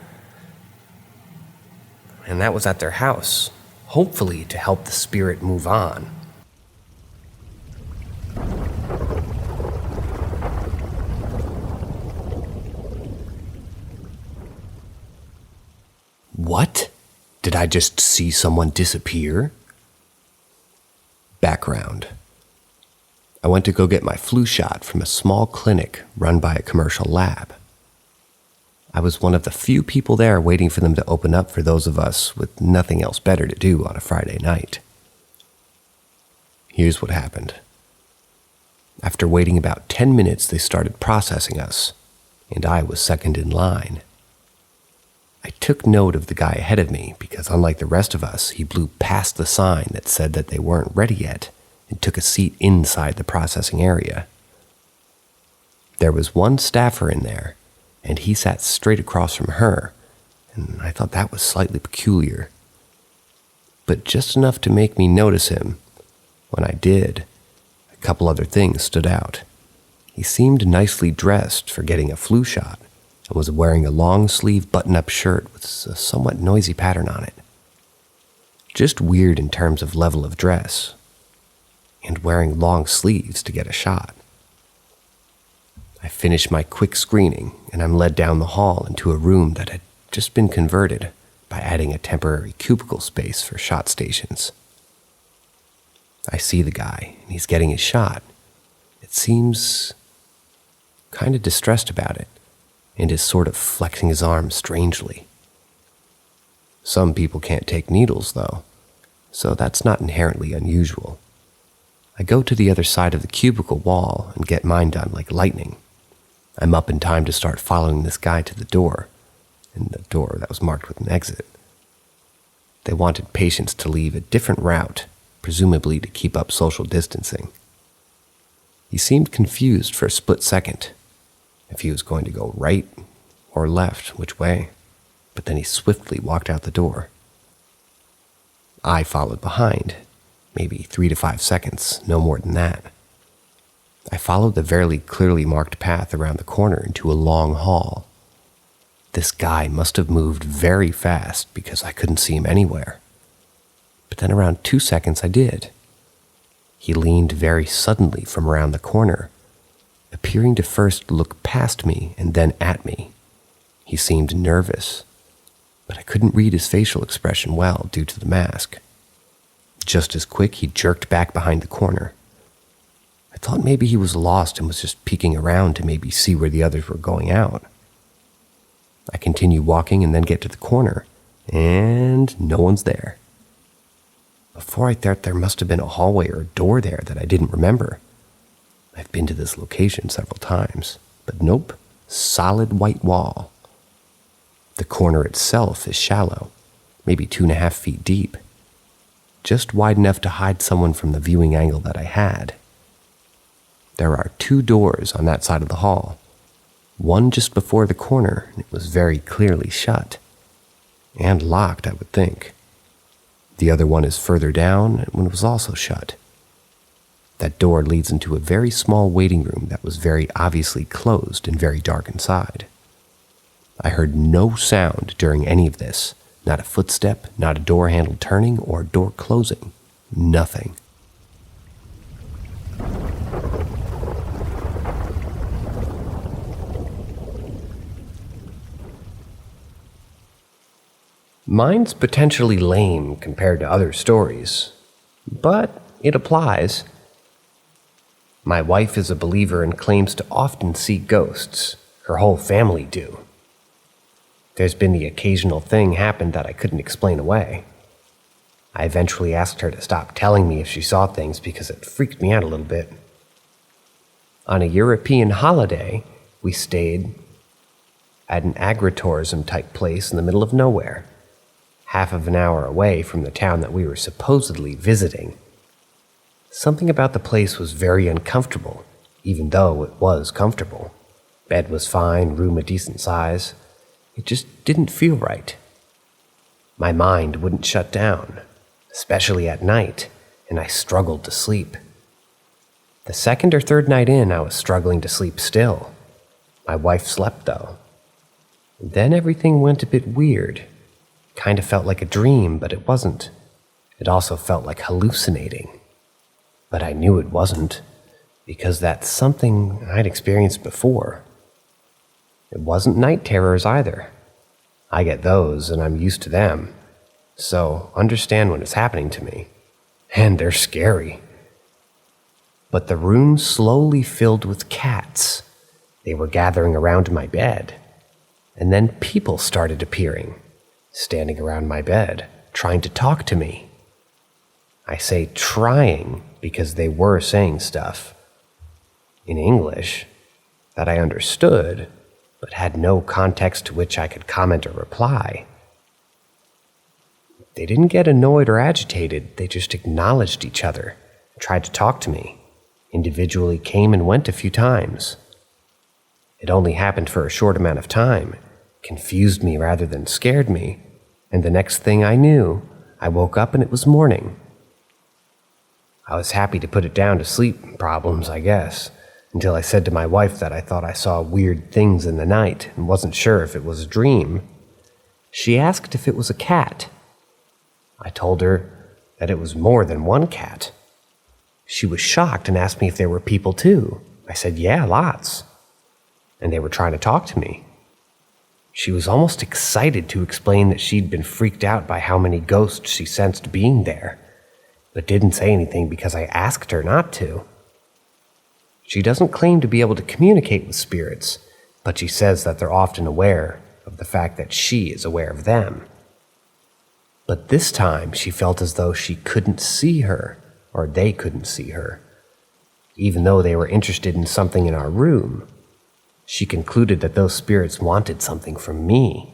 And that was at their house, hopefully to help the spirit move on. What? Did I just see someone disappear? Background. I went to go get my flu shot from a small clinic run by a commercial lab. I was one of the few people there waiting for them to open up for those of us with nothing else better to do on a Friday night. Here's what happened. After waiting about 10 minutes, they started processing us, and I was second in line. I took note of the guy ahead of me because, unlike the rest of us, he blew past the sign that said that they weren't ready yet and took a seat inside the processing area. There was one staffer in there, and he sat straight across from her, and I thought that was slightly peculiar. But just enough to make me notice him. When I did, a couple other things stood out. He seemed nicely dressed for getting a flu shot and was wearing a long-sleeve button-up shirt with a somewhat noisy pattern on it. Just weird in terms of level of dress, and wearing long sleeves to get a shot. I finish my quick screening, and I'm led down the hall into a room that had just been converted by adding a temporary cubicle space for shot stations. I see the guy, and he's getting his shot. It seems kind of distressed about it, and is sort of flexing his arms strangely. Some people can't take needles, though, so that's not inherently unusual. I go to the other side of the cubicle wall and get mine done like lightning. I'm up in time to start following this guy to the door, and the door that was marked with an exit. They wanted patients to leave a different route, presumably to keep up social distancing. He seemed confused for a split second, if he was going to go right or left, which way, but then he swiftly walked out the door. I followed behind, maybe 3 to 5 seconds, no more than that. I followed the very clearly marked path around the corner into a long hall. This guy must have moved very fast because I couldn't see him anywhere. But then around 2 seconds I did. He leaned very suddenly from around the corner, appearing to first look past me and then at me. He seemed nervous, but I couldn't read his facial expression well due to the mask. Just as quick, he jerked back behind the corner. I thought maybe he was lost and was just peeking around to maybe see where the others were going out. I continue walking and then get to the corner, and no one's there. Before I thought there must have been a hallway or a door there that I didn't remember. I've been to this location several times, but nope, solid white wall. The corner itself is shallow, maybe 2.5 feet deep, just wide enough to hide someone from the viewing angle that I had. There are 2 doors on that side of the hall, one just before the corner, and it was very clearly shut, and locked, I would think. The other one is further down, and it was also shut. That door leads into a very small waiting room that was very obviously closed and very dark inside. I heard no sound during any of this, not a footstep, not a door handle turning or a door closing, nothing. Mine's potentially lame compared to other stories, but it applies. My wife is a believer and claims to often see ghosts. Her whole family do. There's been the occasional thing happen that I couldn't explain away. I eventually asked her to stop telling me if she saw things because it freaked me out a little bit. On a European holiday, we stayed at an agritourism type place in the middle of nowhere, half of an hour away from the town that we were supposedly visiting. Something about the place was very uncomfortable, even though it was comfortable. Bed was fine, room a decent size. It just didn't feel right. My mind wouldn't shut down, especially at night, and I struggled to sleep. The second or third night in, I was struggling to sleep still. My wife slept, though. Then everything went a bit weird. Kind of felt like a dream, but it wasn't. It also felt like hallucinating. But I knew it wasn't, because that's something I'd experienced before. It wasn't night terrors either. I get those, and I'm used to them, so understand when it's happening to me. And they're scary. But the room slowly filled with cats. They were gathering around my bed. And then people started appearing, standing around my bed, trying to talk to me. I say trying because they were saying stuff. in English that I understood, but had no context to which I could comment or reply. They didn't get annoyed or agitated, they just acknowledged each other, tried to talk to me, individually came and went a few times. It only happened for a short amount of time, confused me rather than scared me, and the next thing I knew, I woke up and it was morning. I was happy to put it down to sleep problems, I guess, until I said to my wife that I thought I saw weird things in the night and wasn't sure if it was a dream. She asked if it was a cat. I told her that it was more than one cat. She was shocked and asked me if there were people too. I said, yeah, lots. And they were trying to talk to me. She was almost excited to explain that she'd been freaked out by how many ghosts she sensed being there, but didn't say anything because I asked her not to. She doesn't claim to be able to communicate with spirits, but she says that they're often aware of the fact that she is aware of them. But this time she felt as though she couldn't see her, or they couldn't see her. Even though they were interested in something in our room, she concluded that those spirits wanted something from me.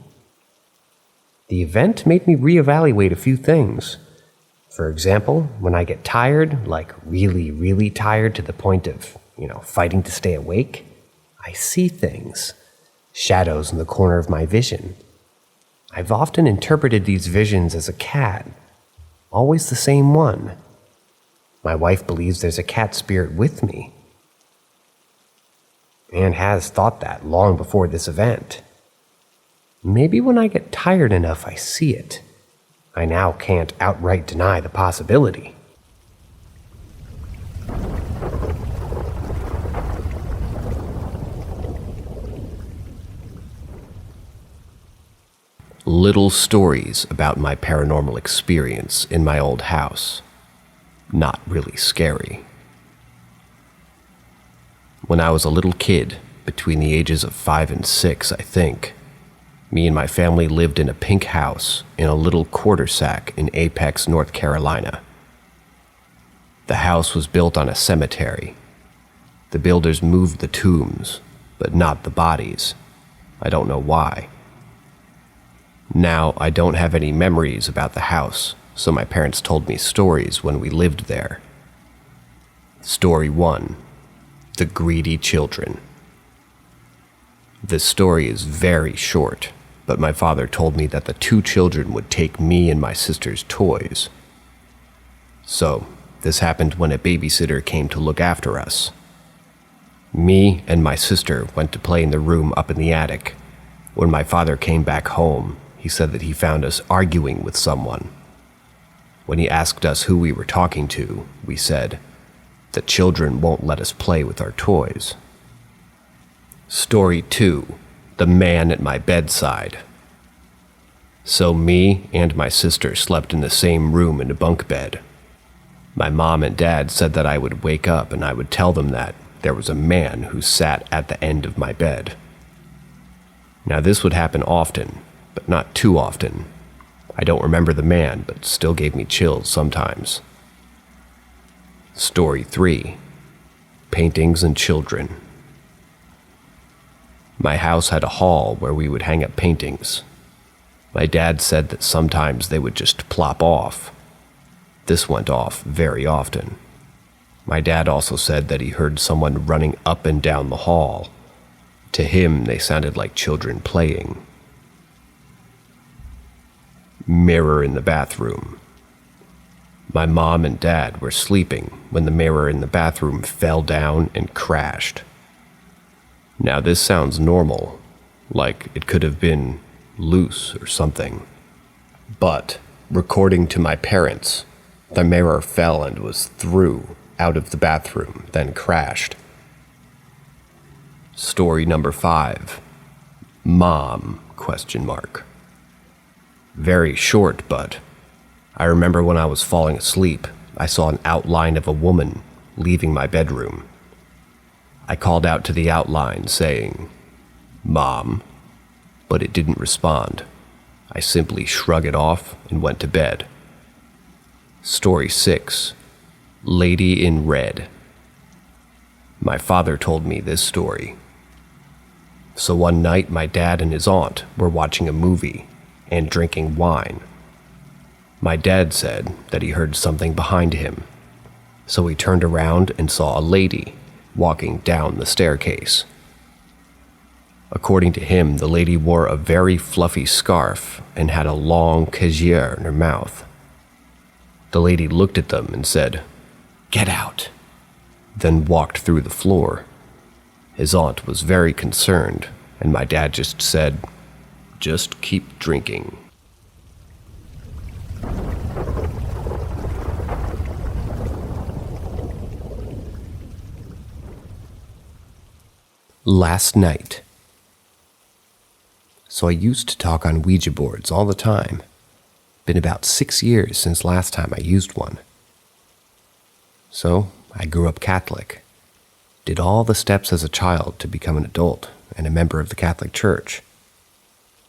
The event made me reevaluate a few things. For example, when I get tired, like really, really tired to the point of, fighting to stay awake, I see things, shadows in the corner of my vision. I've often interpreted these visions as a cat, always the same one. My wife believes there's a cat spirit with me, and has thought that long before this event. Maybe when I get tired enough, I see it. I now can't outright deny the possibility. Little stories about my paranormal experience in my old house. Not really scary. When I was a little kid, between the ages of 5 and 6, I think, me and my family lived in a pink house in a little quarter sack in Apex, North Carolina. The house was built on a cemetery. The builders moved the tombs, but not the bodies. I don't know why. Now, I don't have any memories about the house, so my parents told me stories when we lived there. Story 1. The Greedy Children. This story is very short, but my father told me that the 2 children would take me and my sister's toys. So, this happened when a babysitter came to look after us. Me and my sister went to play in the room up in the attic. When my father came back home, he said that he found us arguing with someone. When he asked us who we were talking to, we said, "The children won't let us play with our toys." Story 2. The Man at My Bedside. So me and my sister slept in the same room in a bunk bed. My mom and dad said that I would wake up and I would tell them that there was a man who sat at the end of my bed. Now this would happen often, but not too often. I don't remember the man, but still gave me chills sometimes. Story 3. Paintings and Children. My house had a hall where we would hang up paintings. My dad said that sometimes they would just plop off. This went off very often. My dad also said that he heard someone running up and down the hall. To him, they sounded like children playing. Mirror in the bathroom. My mom and dad were sleeping when the mirror in the bathroom fell down and crashed. Now this sounds normal, like it could have been loose or something. But, according to my parents, the mirror fell and was through out of the bathroom, then crashed. Story number 5. Mom? Very short, but I remember when I was falling asleep, I saw an outline of a woman leaving my bedroom. I called out to the outline saying, "Mom," but it didn't respond. I simply shrugged it off and went to bed. Story 6. Lady in Red. My father told me this story. So one night, my dad and his aunt were watching a movie and drinking wine. My dad said that he heard something behind him, so he turned around and saw a lady walking down the staircase. According to him, the lady wore a very fluffy scarf and had a long casier in her mouth. The lady looked at them and said, "Get out," then walked through the floor. His aunt was very concerned, and my dad just said, "Just keep drinking." Last night. So I used to talk on Ouija boards all the time. Been about 6 years since last time I used one. So I grew up Catholic. Did all the steps as a child to become an adult and a member of the Catholic Church.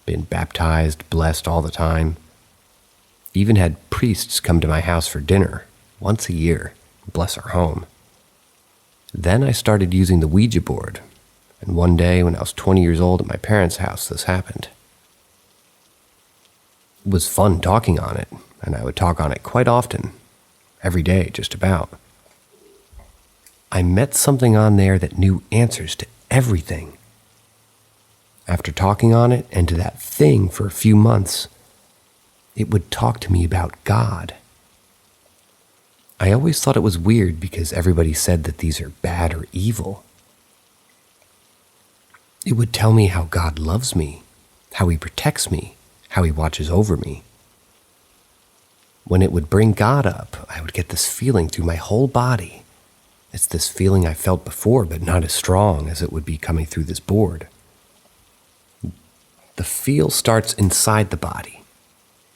Been baptized, blessed all the time. Even had priests come to my house for dinner once a year, bless our home. Then I started using the Ouija board, and one day when I was 20 years old at my parents' house, this happened. It was fun talking on it, and I would talk on it quite often, every day just about. I met something on there that knew answers to everything. After talking on it and to that thing for a few months, it would talk to me about God. I always thought it was weird because everybody said that these are bad or evil. It would tell me how God loves me, how he protects me, how he watches over me. When it would bring God up, I would get this feeling through my whole body. It's this feeling I felt before, but not as strong as it would be coming through this board. The feel starts inside the body,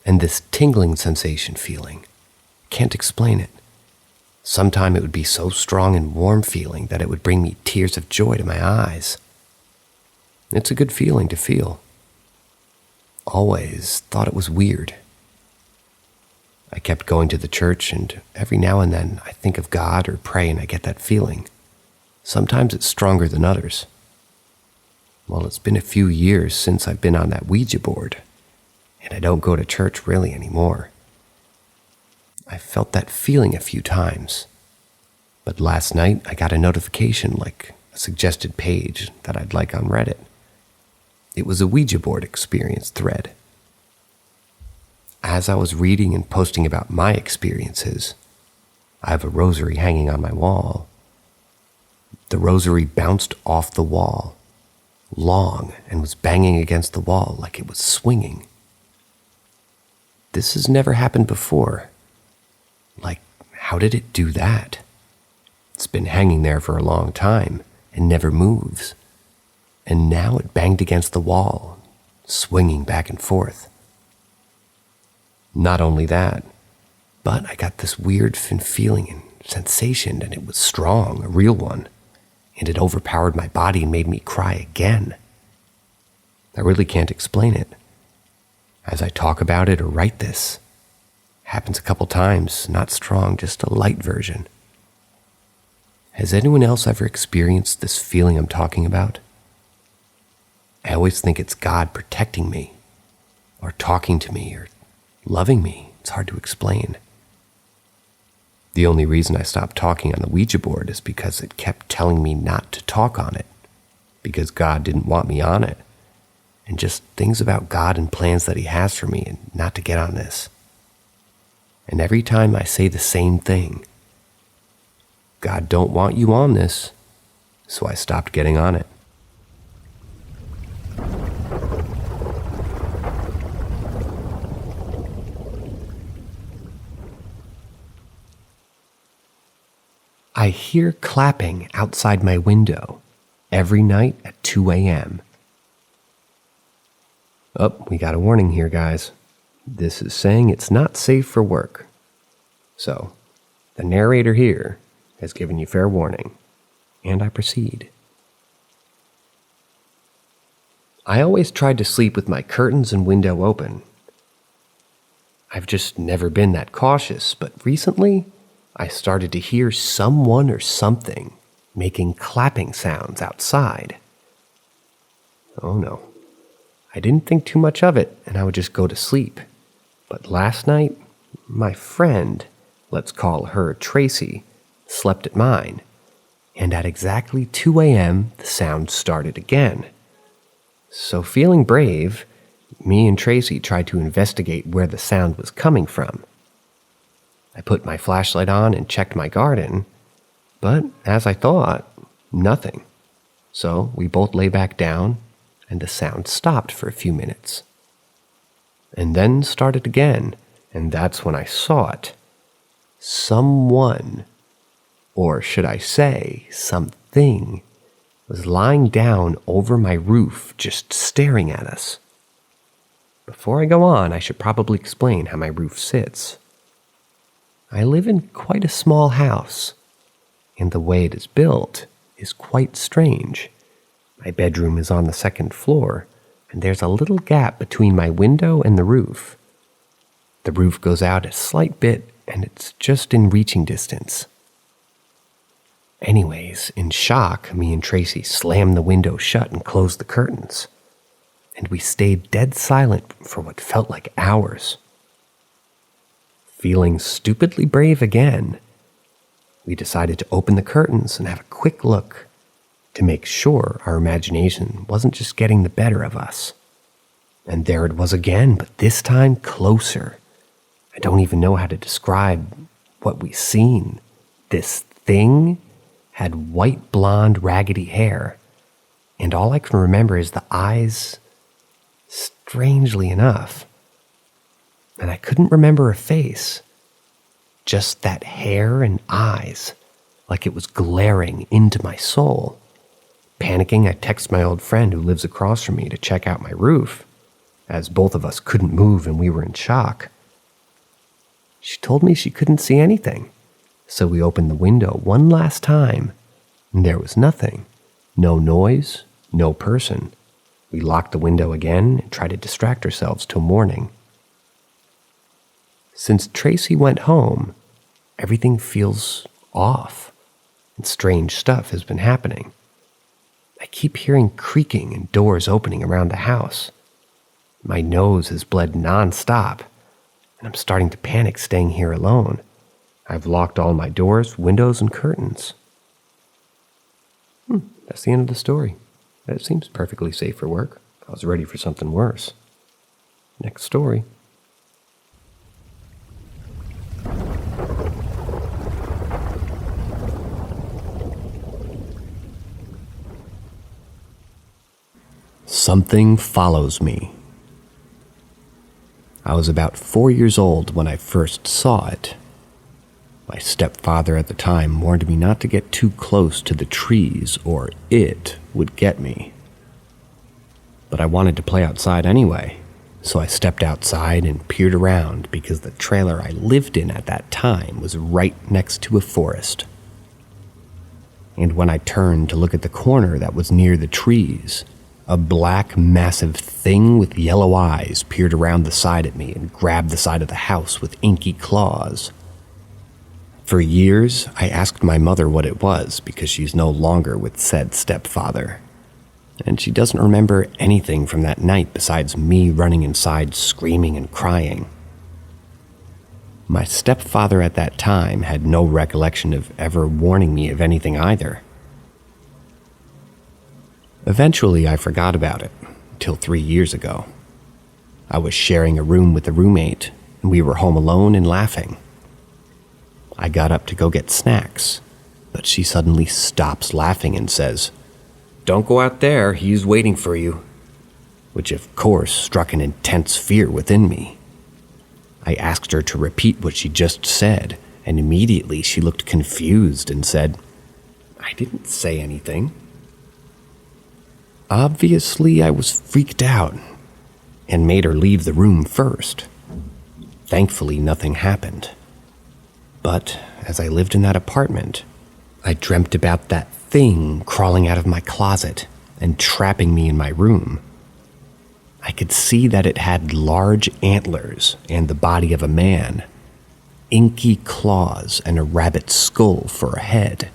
and this tingling sensation feeling. Can't explain it. Sometime it would be so strong and warm feeling that it would bring me tears of joy to my eyes. It's a good feeling to feel. Always thought it was weird. I kept going to the church, and every now and then I think of God or pray and I get that feeling. Sometimes it's stronger than others. Well, it's been a few years since I've been on that Ouija board, and I don't go to church really anymore. I felt that feeling a few times, but last night I got a notification like a suggested page that I'd like on Reddit. It was a Ouija board experience thread. As I was reading and posting about my experiences, I have a rosary hanging on my wall. The rosary bounced off the wall, long, and was banging against the wall like it was swinging. This has never happened before. Like, how did it do that? It's been hanging there for a long time and never moves. And now it banged against the wall, swinging back and forth. Not only that, but I got this weird feeling and sensation, and it was strong, a real one, and it overpowered my body and made me cry again. I really can't explain it. As I talk about it or write this, happens a couple times, not strong, just a light version. Has anyone else ever experienced this feeling I'm talking about? I always think it's God protecting me, or talking to me, or loving me. It's hard to explain. The only reason I stopped talking on the Ouija board is because it kept telling me not to talk on it, because God didn't want me on it, and just things about God and plans that he has for me, and not to get on this. And every time I say the same thing, God don't want you on this, so I stopped getting on it. I hear clapping outside my window every night at 2 a.m. Oh, we got a warning here, guys. This is saying it's not safe for work. So, the narrator here has given you fair warning, and I proceed. I always tried to sleep with my curtains and window open. I've just never been that cautious, but recently I started to hear someone or something making clapping sounds outside. Oh no. I didn't think too much of it, and I would just go to sleep. But last night, my friend, let's call her Tracy, slept at mine, and at exactly 2 a.m., the sound started again. So feeling brave, me and Tracy tried to investigate where the sound was coming from. I put my flashlight on and checked my garden, but as I thought, nothing. So we both lay back down, and the sound stopped for a few minutes. And then started again, and that's when I saw it. Someone, or should I say, something, was lying down over my roof, just staring at us. Before I go on, I should probably explain how my roof sits. I live in quite a small house, and the way it is built is quite strange. My bedroom is on the second floor, and there's a little gap between my window and the roof. The roof goes out a slight bit, and it's just in reaching distance. Anyways, in shock, me and Tracy slammed the window shut and closed the curtains, and we stayed dead silent for what felt like hours. Feeling stupidly brave again, we decided to open the curtains and have a quick look to make sure our imagination wasn't just getting the better of us. And there it was again, but this time closer. I don't even know how to describe what we seen. This thing had white blonde raggedy hair, and all I can remember is the eyes, strangely enough. And I couldn't remember a face, just that hair and eyes, like it was glaring into my soul. Panicking, I text my old friend who lives across from me to check out my roof, as both of us couldn't move and we were in shock. She told me she couldn't see anything, so we opened the window one last time, and there was nothing. No noise, no person. We locked the window again and tried to distract ourselves till morning. Since Tracy went home, everything feels off, and strange stuff has been happening. I keep hearing creaking and doors opening around the house. My nose has bled nonstop, and I'm starting to panic staying here alone. I've locked all my doors, windows, and curtains. That's the end of the story. It seems perfectly safe for work. I was ready for something worse. Next story. Something follows me. I was about 4 years old when I first saw it. My stepfather at the time warned me not to get too close to the trees or it would get me. But I wanted to play outside anyway, so I stepped outside and peered around because the trailer I lived in at that time was right next to a forest. And when I turned to look at the corner that was near the trees, a black, massive thing with yellow eyes peered around the side at me and grabbed the side of the house with inky claws. For years, I asked my mother what it was because she's no longer with said stepfather. And she doesn't remember anything from that night besides me running inside screaming and crying. My stepfather at that time had no recollection of ever warning me of anything either. Eventually, I forgot about it, till 3 years ago. I was sharing a room with a roommate, and we were home alone and laughing. I got up to go get snacks, but she suddenly stops laughing and says, "Don't go out there, he's waiting for you," which of course struck an intense fear within me. I asked her to repeat what she just said, and immediately she looked confused and said, "I didn't say anything." Obviously, I was freaked out and made her leave the room first. Thankfully, nothing happened. But as I lived in that apartment, I dreamt about that thing crawling out of my closet and trapping me in my room. I could see that it had large antlers and the body of a man, inky claws, and a rabbit skull for a head.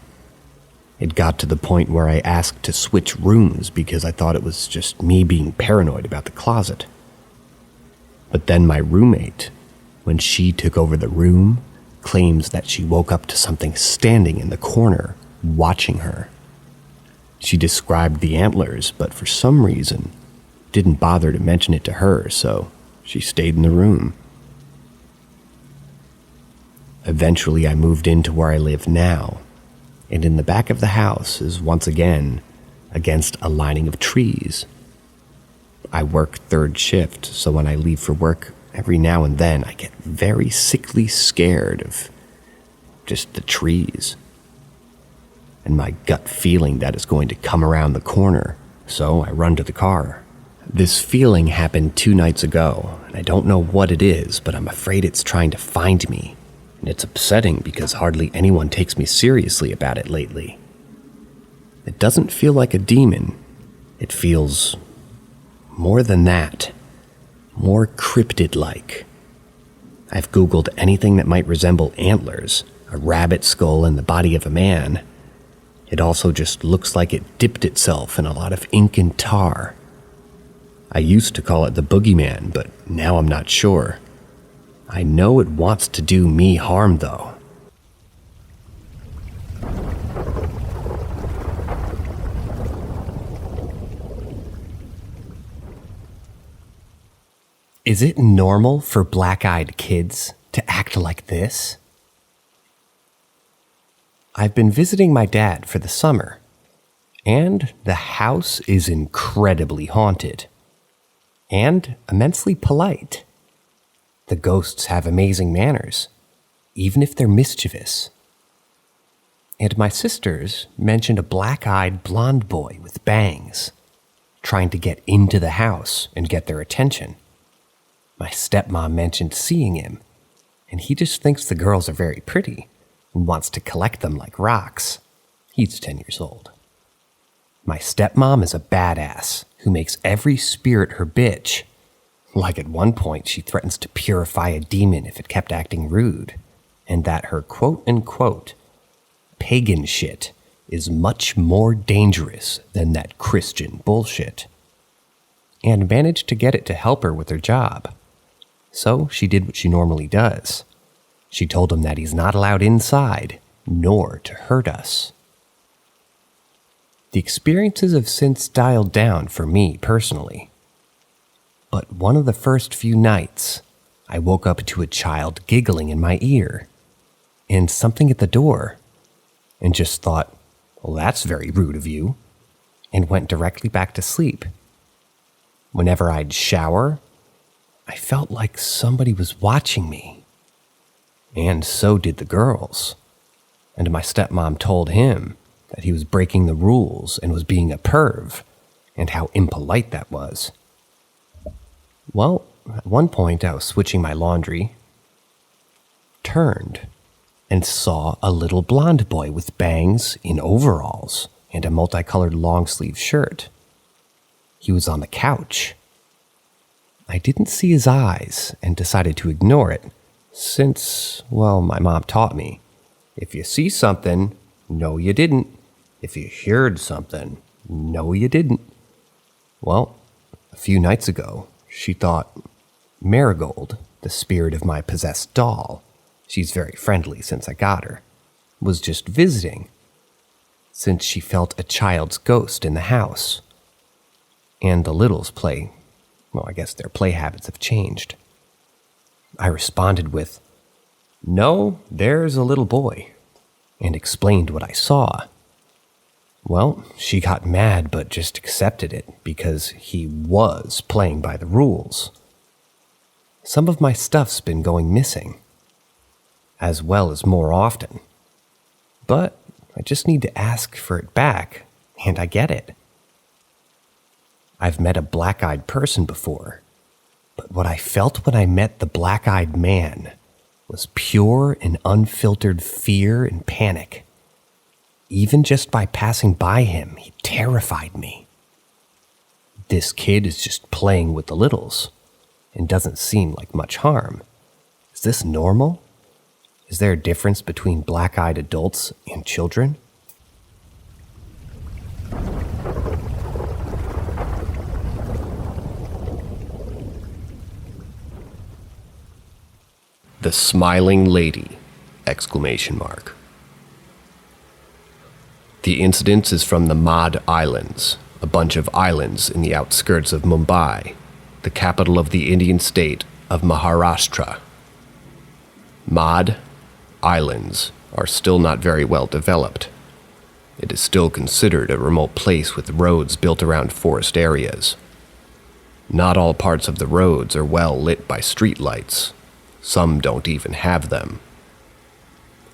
It got to the point where I asked to switch rooms because I thought it was just me being paranoid about the closet. But then my roommate, when she took over the room, claims that she woke up to something standing in the corner, watching her. She described the antlers, but for some reason, didn't bother to mention it to her, so she stayed in the room. Eventually, I moved into where I live now, and in the back of the house is once again against a lining of trees. I work third shift, so when I leave for work, every now and then I get very sickly scared of just the trees. And my gut feeling that it's going to come around the corner, so I run to the car. This feeling happened 2 nights ago, and I don't know what it is, but I'm afraid it's trying to find me. And it's upsetting because hardly anyone takes me seriously about it lately. It doesn't feel like a demon. It feels more than that. More cryptid-like. I've Googled anything that might resemble antlers, a rabbit skull, and the body of a man. It also just looks like it dipped itself in a lot of ink and tar. I used to call it the boogeyman, but now I'm not sure. I know it wants to do me harm, though. Is it normal for black-eyed kids to act like this? I've been visiting my dad for the summer, and the house is incredibly haunted and immensely polite. The ghosts have amazing manners, even if they're mischievous. And my sisters mentioned a black-eyed blonde boy with bangs trying to get into the house and get their attention. My stepmom mentioned seeing him, and he just thinks the girls are very pretty and wants to collect them like rocks. He's 10 years old. My stepmom is a badass who makes every spirit her bitch. Like at one point, she threatens to purify a demon if it kept acting rude, and that her quote-unquote pagan shit is much more dangerous than that Christian bullshit, and managed to get it to help her with her job. So she did what she normally does. She told him that he's not allowed inside, nor to hurt us. The experiences have since dialed down for me personally. But one of the first few nights, I woke up to a child giggling in my ear, and something at the door, and just thought, well, that's very rude of you, and went directly back to sleep. Whenever I'd shower, I felt like somebody was watching me. And so did the girls. And my stepmom told him that he was breaking the rules and was being a perv, and how impolite that was. Well, at one point I was switching my laundry, turned, and saw a little blonde boy with bangs in overalls and a multicolored long-sleeve shirt. He was on the couch. I didn't see his eyes and decided to ignore it, since, well, my mom taught me, if you see something, no you didn't. If you heard something, no you didn't. Well, a few nights ago, she thought Marigold, the spirit of my possessed doll, she's very friendly since I got her, was just visiting, since she felt a child's ghost in the house. And the littles play, well, I guess their play habits have changed. I responded with, "No, there's a little boy," and explained what I saw. Well, she got mad but just accepted it because he was playing by the rules. Some of my stuff's been going missing, as well as more often. But I just need to ask for it back, and I get it. I've met a black-eyed person before, but what I felt when I met the black-eyed man was pure and unfiltered fear and panic. Even just by passing by him, he terrified me. This kid is just playing with the littles and doesn't seem like much harm. Is this normal? Is there a difference between black-eyed adults and children? The Smiling Lady! Exclamation mark. The incident is from the Madh Islands, a bunch of islands in the outskirts of Mumbai, the capital of the Indian state of Maharashtra. Madh Islands are still not very well developed. It is still considered a remote place with roads built around forest areas. Not all parts of the roads are well lit by streetlights. Some don't even have them.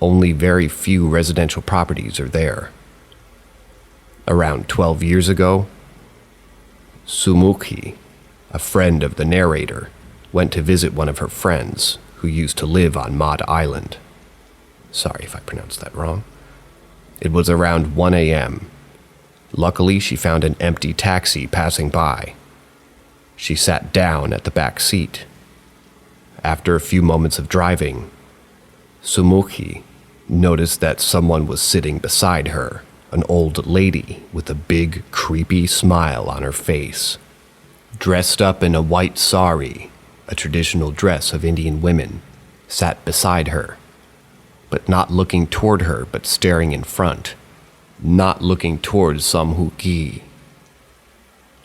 Only very few residential properties are there. Around 12 years ago, Sumukhi, a friend of the narrator, went to visit one of her friends who used to live on Madh Island. Sorry if I pronounced that wrong. It was around 1 a.m. Luckily, she found an empty taxi passing by. She sat down at the back seat. After a few moments of driving, Sumukhi noticed that someone was sitting beside her, an old lady with a big, creepy smile on her face. Dressed up in a white sari, a traditional dress of Indian women, sat beside her, but not looking toward her, but staring in front, not looking towards Sumukhi.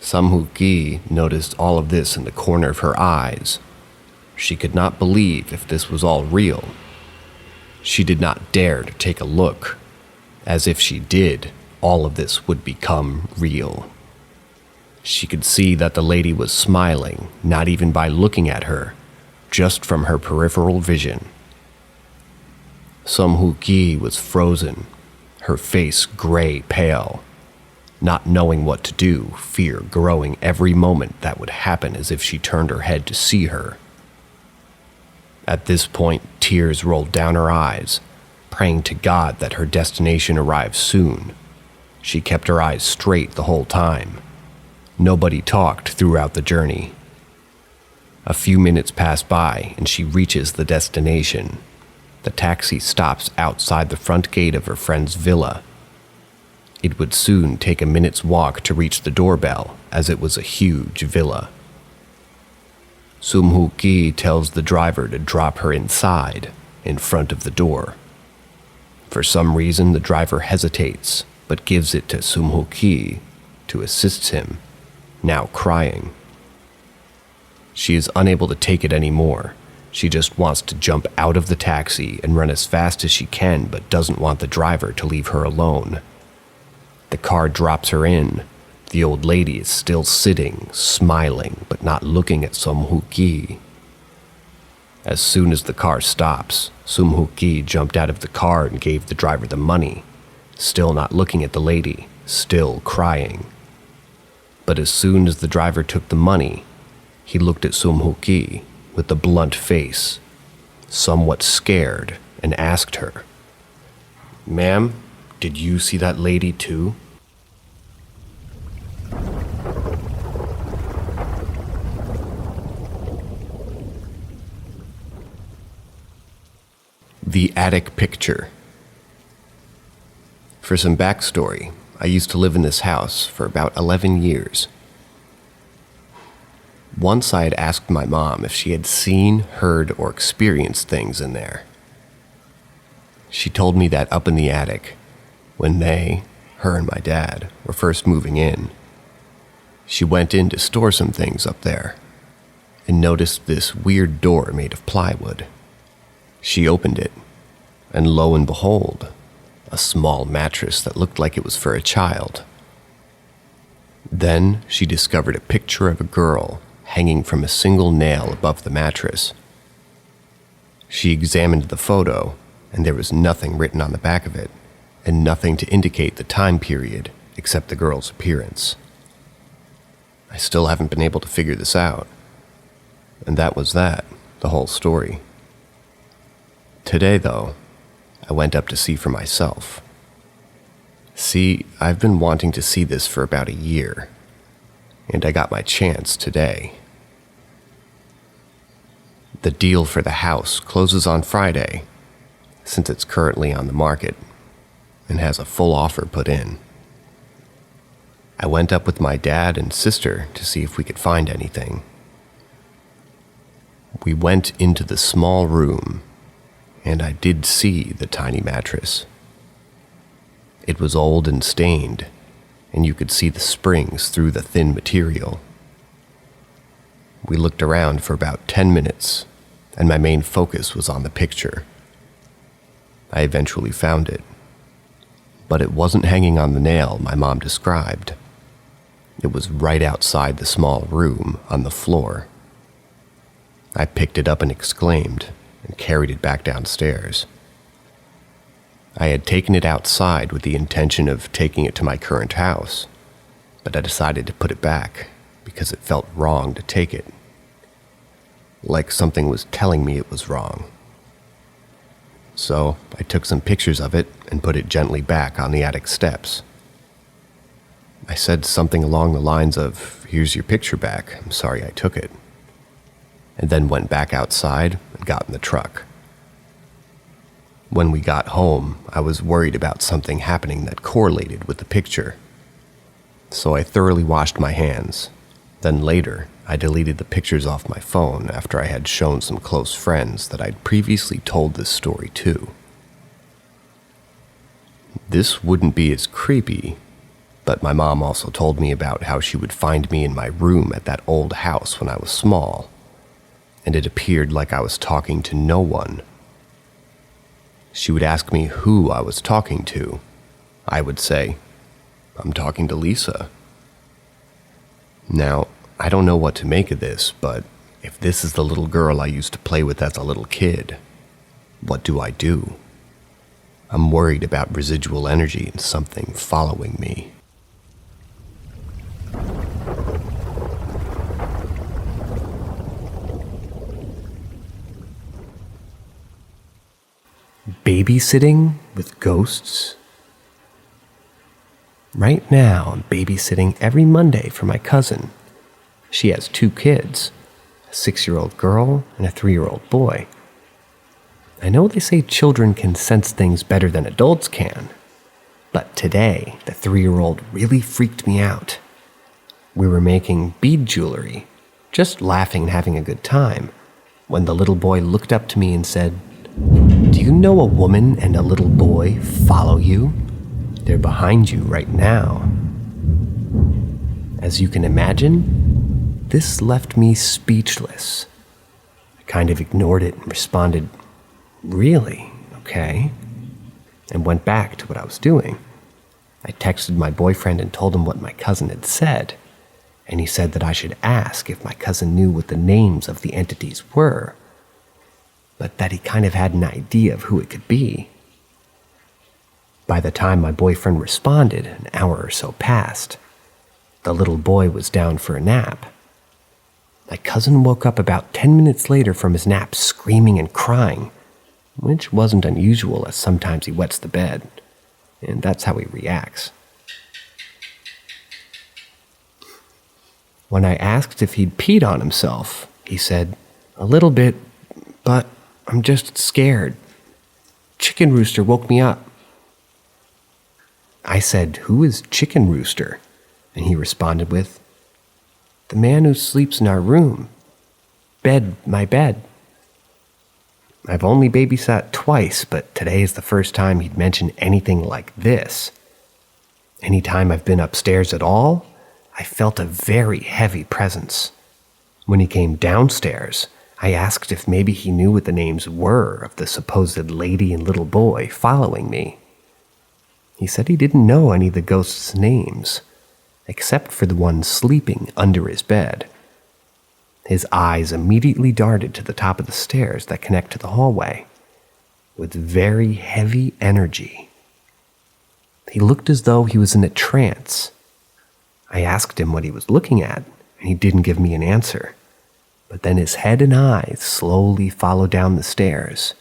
Sumukhi noticed all of this in the corner of her eyes. She could not believe if this was all real. She did not dare to take a look, as if she did, all of this would become real. She could see that the lady was smiling, not even by looking at her, just from her peripheral vision. Sumukhi was frozen, her face gray pale, not knowing what to do, fear growing every moment that would happen as if she turned her head to see her. At this point, tears rolled down her eyes, praying to God that her destination arrive soon. She kept her eyes straight the whole time. Nobody talked throughout the journey. A few minutes pass by and she reaches the destination. The taxi stops outside the front gate of her friend's villa. It would soon take a minute's walk to reach the doorbell, as it was a huge villa. Sumukhi tells the driver to drop her inside, in front of the door. For some reason, the driver hesitates, but gives it to Sumukhi to assist him, now crying. She is unable to take it anymore. She just wants to jump out of the taxi and run as fast as she can, but doesn't want the driver to leave her alone. The car drops her in. The old lady is still sitting, smiling, but not looking at Sumukhi. As soon as the car stops, Sumukhi jumped out of the car and gave the driver the money, still not looking at the lady, still crying. But as soon as the driver took the money, he looked at Sumukhi with a blunt face, somewhat scared, and asked her, "Ma'am, did you see that lady too?" The Attic Picture. For some backstory, I used to live in this house for about 11 years. Once I had asked my mom if she had seen, heard, or experienced things in there. She told me that up in the attic, when her and my dad, were first moving in, she went in to store some things up there and noticed this weird door made of plywood. She opened it, and lo and behold, a small mattress that looked like it was for a child. Then she discovered a picture of a girl hanging from a single nail above the mattress. She examined the photo, and there was nothing written on the back of it, and nothing to indicate the time period except the girl's appearance. I still haven't been able to figure this out. And that was that, the whole story. Today, though, I went up to see for myself. See, I've been wanting to see this for about a year, and I got my chance today. The deal for the house closes on Friday, since it's currently on the market, and has a full offer put in. I went up with my dad and sister to see if we could find anything. We went into the small room, and I did see the tiny mattress. It was old and stained, and you could see the springs through the thin material. We looked around for about 10 minutes, and my main focus was on the picture. I eventually found it, but it wasn't hanging on the nail my mom described. It was right outside the small room on the floor. I picked it up and exclaimed, and carried it back downstairs. I had taken it outside with the intention of taking it to my current house, but I decided to put it back because it felt wrong to take it. Like something was telling me it was wrong. So I took some pictures of it and put it gently back on the attic steps. I said something along the lines of, "Here's your picture back, I'm sorry I took it," and then went back outside and got in the truck. When we got home, I was worried about something happening that correlated with the picture. So I thoroughly washed my hands. Then later, I deleted the pictures off my phone after I had shown some close friends that I'd previously told this story to. This wouldn't be as creepy, but my mom also told me about how she would find me in my room at that old house when I was small, and it appeared like I was talking to no one. She would ask me who I was talking to. I would say, "I'm talking to Lisa." Now, I don't know what to make of this, but if this is the little girl I used to play with as a little kid, what do I do? I'm worried about residual energy and something following me. Babysitting with ghosts? Right now, I'm babysitting every Monday for my cousin. She has 2 kids, a 6-year-old girl and a 3-year-old boy. I know they say children can sense things better than adults can, but today, the 3-year-old really freaked me out. We were making bead jewelry, just laughing and having a good time, when the little boy looked up to me and said, "Do you know a woman and a little boy follow you? They're behind you right now." As you can imagine, this left me speechless. I kind of ignored it and responded, "Really? Okay," and went back to what I was doing. I texted my boyfriend and told him what my cousin had said, and he said that I should ask if my cousin knew what the names of the entities were, but that he kind of had an idea of who it could be. By the time my boyfriend responded, an hour or so passed. The little boy was down for a nap. My cousin woke up about 10 minutes later from his nap screaming and crying, which wasn't unusual as sometimes he wets the bed, and that's how he reacts. When I asked if he'd peed on himself, he said, "A little bit, but I'm just scared. Chicken Rooster woke me up." I said, "Who is Chicken Rooster?" And he responded with, "The man who sleeps in our room. My bed." I've only babysat twice, but today is the first time he'd mentioned anything like this. Anytime I've been upstairs at all, I felt a very heavy presence. When he came downstairs, I asked if maybe he knew what the names were of the supposed lady and little boy following me. He said he didn't know any of the ghosts' names, except for the one sleeping under his bed. His eyes immediately darted to the top of the stairs that connect to the hallway, with very heavy energy. He looked as though he was in a trance. I asked him what he was looking at, and he didn't give me an answer. But then his head and eyes slowly followed down the stairs,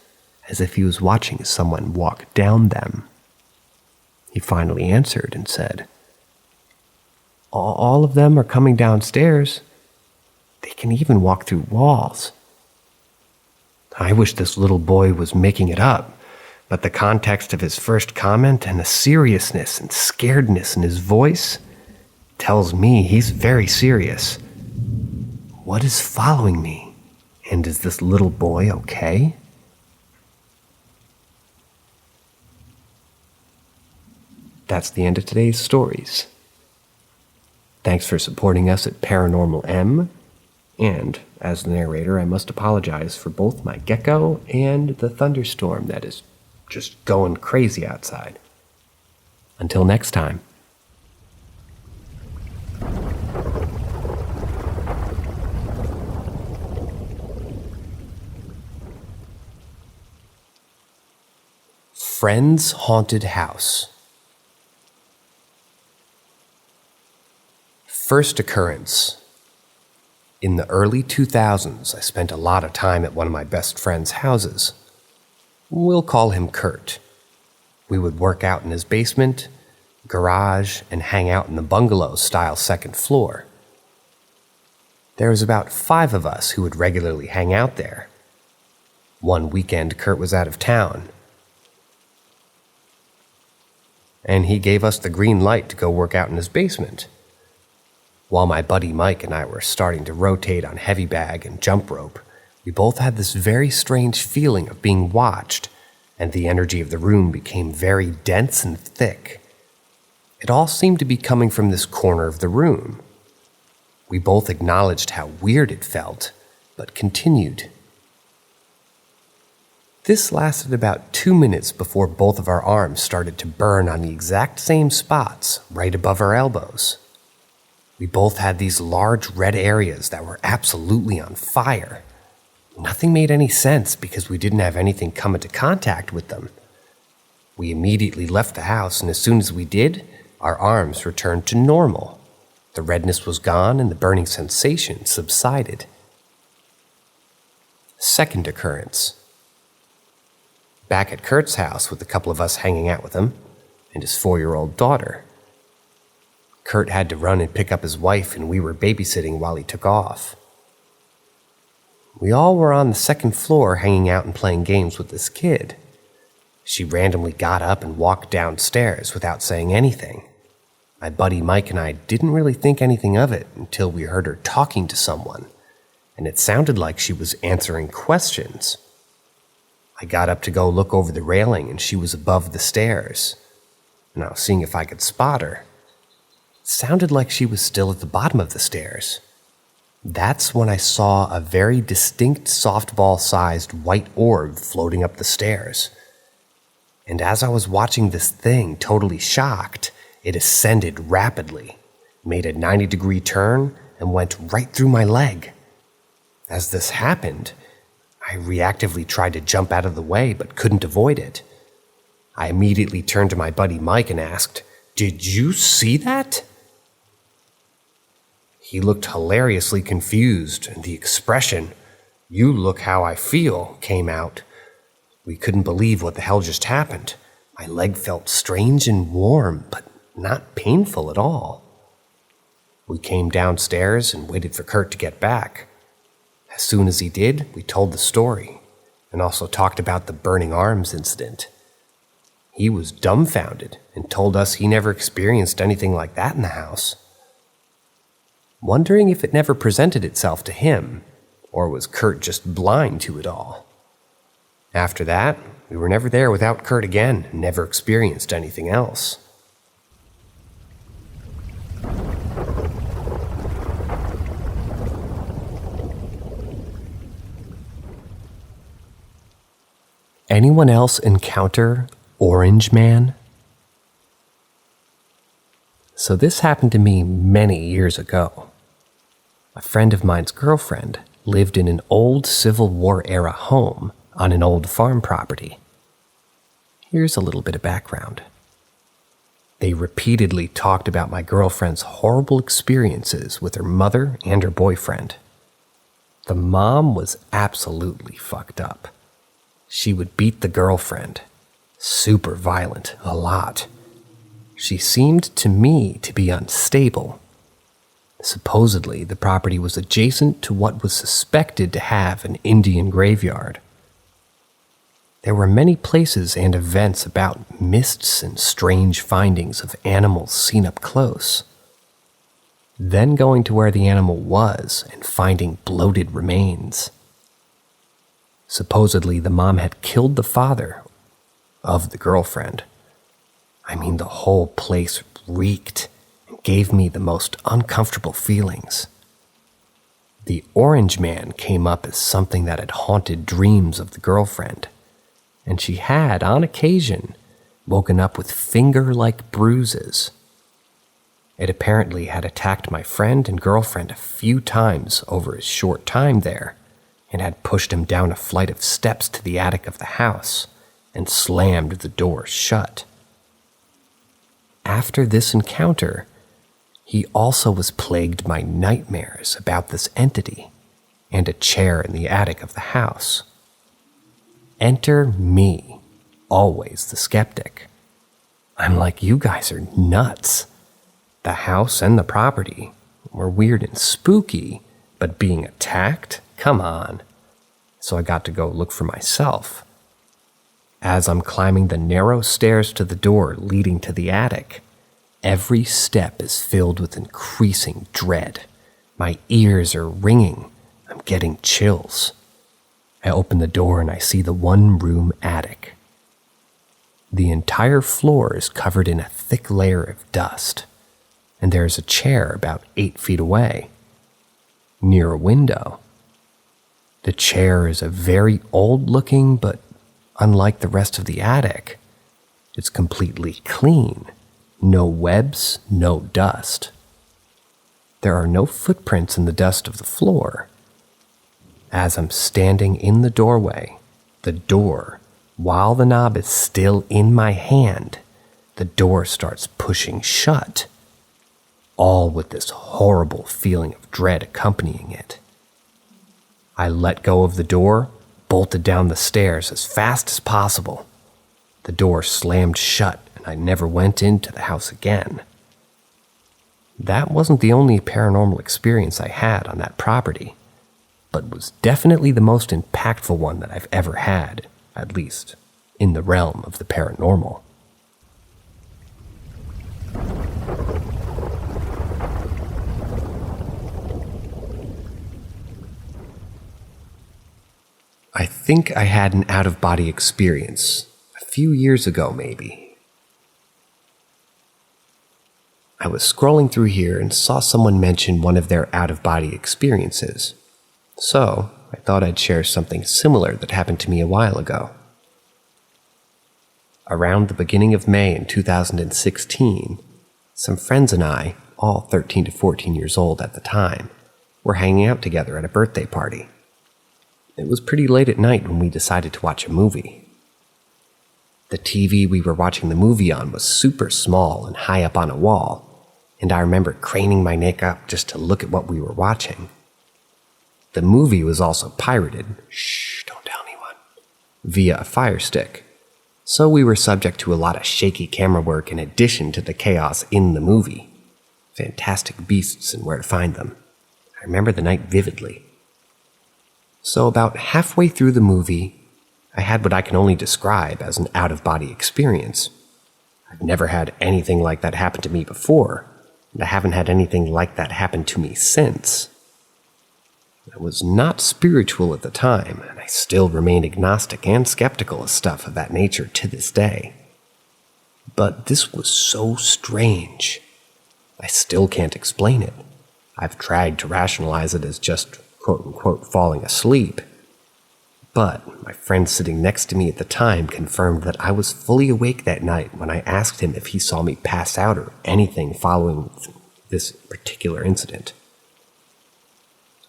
as if he was watching someone walk down them. He finally answered and said, "All of them are coming downstairs. They can even walk through walls." I wish this little boy was making it up, but the context of his first comment and the seriousness and scaredness in his voice tells me he's very serious. What is following me? And is this little boy okay? That's the end of today's stories. Thanks for supporting us at Paranormal M. And, as the narrator, I must apologize for both my gecko and the thunderstorm that is just going crazy outside. Until next time. Friend's Haunted House. First occurrence. In the early 2000s, I spent a lot of time at one of my best friend's houses. We'll call him Kurt. We would work out in his basement, garage, and hang out in the bungalow-style second floor. There was about 5 of us who would regularly hang out there. One weekend, Kurt was out of town, and he gave us the green light to go work out in his basement. While my buddy Mike and I were starting to rotate on heavy bag and jump rope, we both had this very strange feeling of being watched, and the energy of the room became very dense and thick. It all seemed to be coming from this corner of the room. We both acknowledged how weird it felt, but continued. This lasted about 2 minutes before both of our arms started to burn on the exact same spots, right above our elbows. We both had these large red areas that were absolutely on fire. Nothing made any sense because we didn't have anything come into contact with them. We immediately left the house, and as soon as we did, our arms returned to normal. The redness was gone and the burning sensation subsided. Second occurrence. Back at Kurt's house with a couple of us hanging out with him and his 4-year-old daughter. Kurt had to run and pick up his wife, and we were babysitting while he took off. We all were on the second floor hanging out and playing games with this kid. She randomly got up and walked downstairs without saying anything. My buddy Mike and I didn't really think anything of it until we heard her talking to someone, and it sounded like she was answering questions. I got up to go look over the railing, and she was above the stairs, and I was seeing if I could spot her. It sounded like she was still at the bottom of the stairs. That's when I saw a very distinct softball-sized white orb floating up the stairs. And as I was watching this thing, totally shocked, it ascended rapidly, made a 90-degree turn, and went right through my leg. As this happened, I reactively tried to jump out of the way but couldn't avoid it. I immediately turned to my buddy Mike and asked, "Did you see that?" He looked hilariously confused, and the expression, "You look how I feel," came out. We couldn't believe what the hell just happened. My leg felt strange and warm, but not painful at all. We came downstairs and waited for Kurt to get back. As soon as he did, we told the story, and also talked about the burning arms incident. He was dumbfounded and told us he never experienced anything like that in the house. Wondering if it never presented itself to him, or was Kurt just blind to it all? After that, we were never there without Kurt again and never experienced anything else. Anyone else encounter Orange Man? So this happened to me many years ago. A friend of mine's girlfriend lived in an old Civil War-era home on an old farm property. Here's a little bit of background. They repeatedly talked about my girlfriend's horrible experiences with her mother and her boyfriend. The mom was absolutely fucked up. She would beat the girlfriend. Super violent, a lot. She seemed to me to be unstable. Supposedly, the property was adjacent to what was suspected to have an Indian graveyard. There were many places and events about mists and strange findings of animals seen up close. Then going to where the animal was and finding bloated remains. Supposedly, the mom had killed the father of the girlfriend. I mean, the whole place reeked and gave me the most uncomfortable feelings. The orange man came up as something that had haunted dreams of the girlfriend, and she had, on occasion, woken up with finger-like bruises. It apparently had attacked my friend and girlfriend a few times over his short time there, and had pushed him down a flight of steps to the attic of the house and slammed the door shut. After this encounter, he also was plagued by nightmares about this entity and a chair in the attic of the house. Enter me, always the skeptic. I'm like, you guys are nuts. The house and the property were weird and spooky, but being attacked? Come on. So I got to go look for myself. As I'm climbing the narrow stairs to the door leading to the attic, every step is filled with increasing dread. My ears are ringing. I'm getting chills. I open the door and I see the one-room attic. The entire floor is covered in a thick layer of dust, and there is a chair about 8 feet away, near a window. The chair is a very old-looking, but unlike the rest of the attic, it's completely clean. No webs, no dust. There are no footprints in the dust of the floor. As I'm standing in the doorway, the door, while the knob is still in my hand, the door starts pushing shut, all with this horrible feeling of dread accompanying it. I let go of the door, bolted down the stairs as fast as possible. The door slammed shut, and I never went into the house again. That wasn't the only paranormal experience I had on that property, but was definitely the most impactful one that I've ever had, at least in the realm of the paranormal. I think I had an out-of-body experience a few years ago, maybe. I was scrolling through here and saw someone mention one of their out-of-body experiences. So, I thought I'd share something similar that happened to me a while ago. Around the beginning of May in 2016, some friends and I, all 13 to 14 years old at the time, were hanging out together at a birthday party. It was pretty late at night when we decided to watch a movie. The TV we were watching the movie on was super small and high up on a wall, and I remember craning my neck up just to look at what we were watching. The movie was also pirated, shh, don't tell anyone, via a Fire Stick, so we were subject to a lot of shaky camera work in addition to the chaos in the movie. Fantastic beasts and where to find them. I remember the night vividly. So about halfway through the movie, I had what I can only describe as an out-of-body experience. I've never had anything like that happen to me before, and I haven't had anything like that happen to me since. I was not spiritual at the time, and I still remain agnostic and skeptical of stuff of that nature to this day. But this was so strange. I still can't explain it. I've tried to rationalize it as just quote-unquote falling asleep. But my friend sitting next to me at the time confirmed that I was fully awake that night when I asked him if he saw me pass out or anything following this particular incident.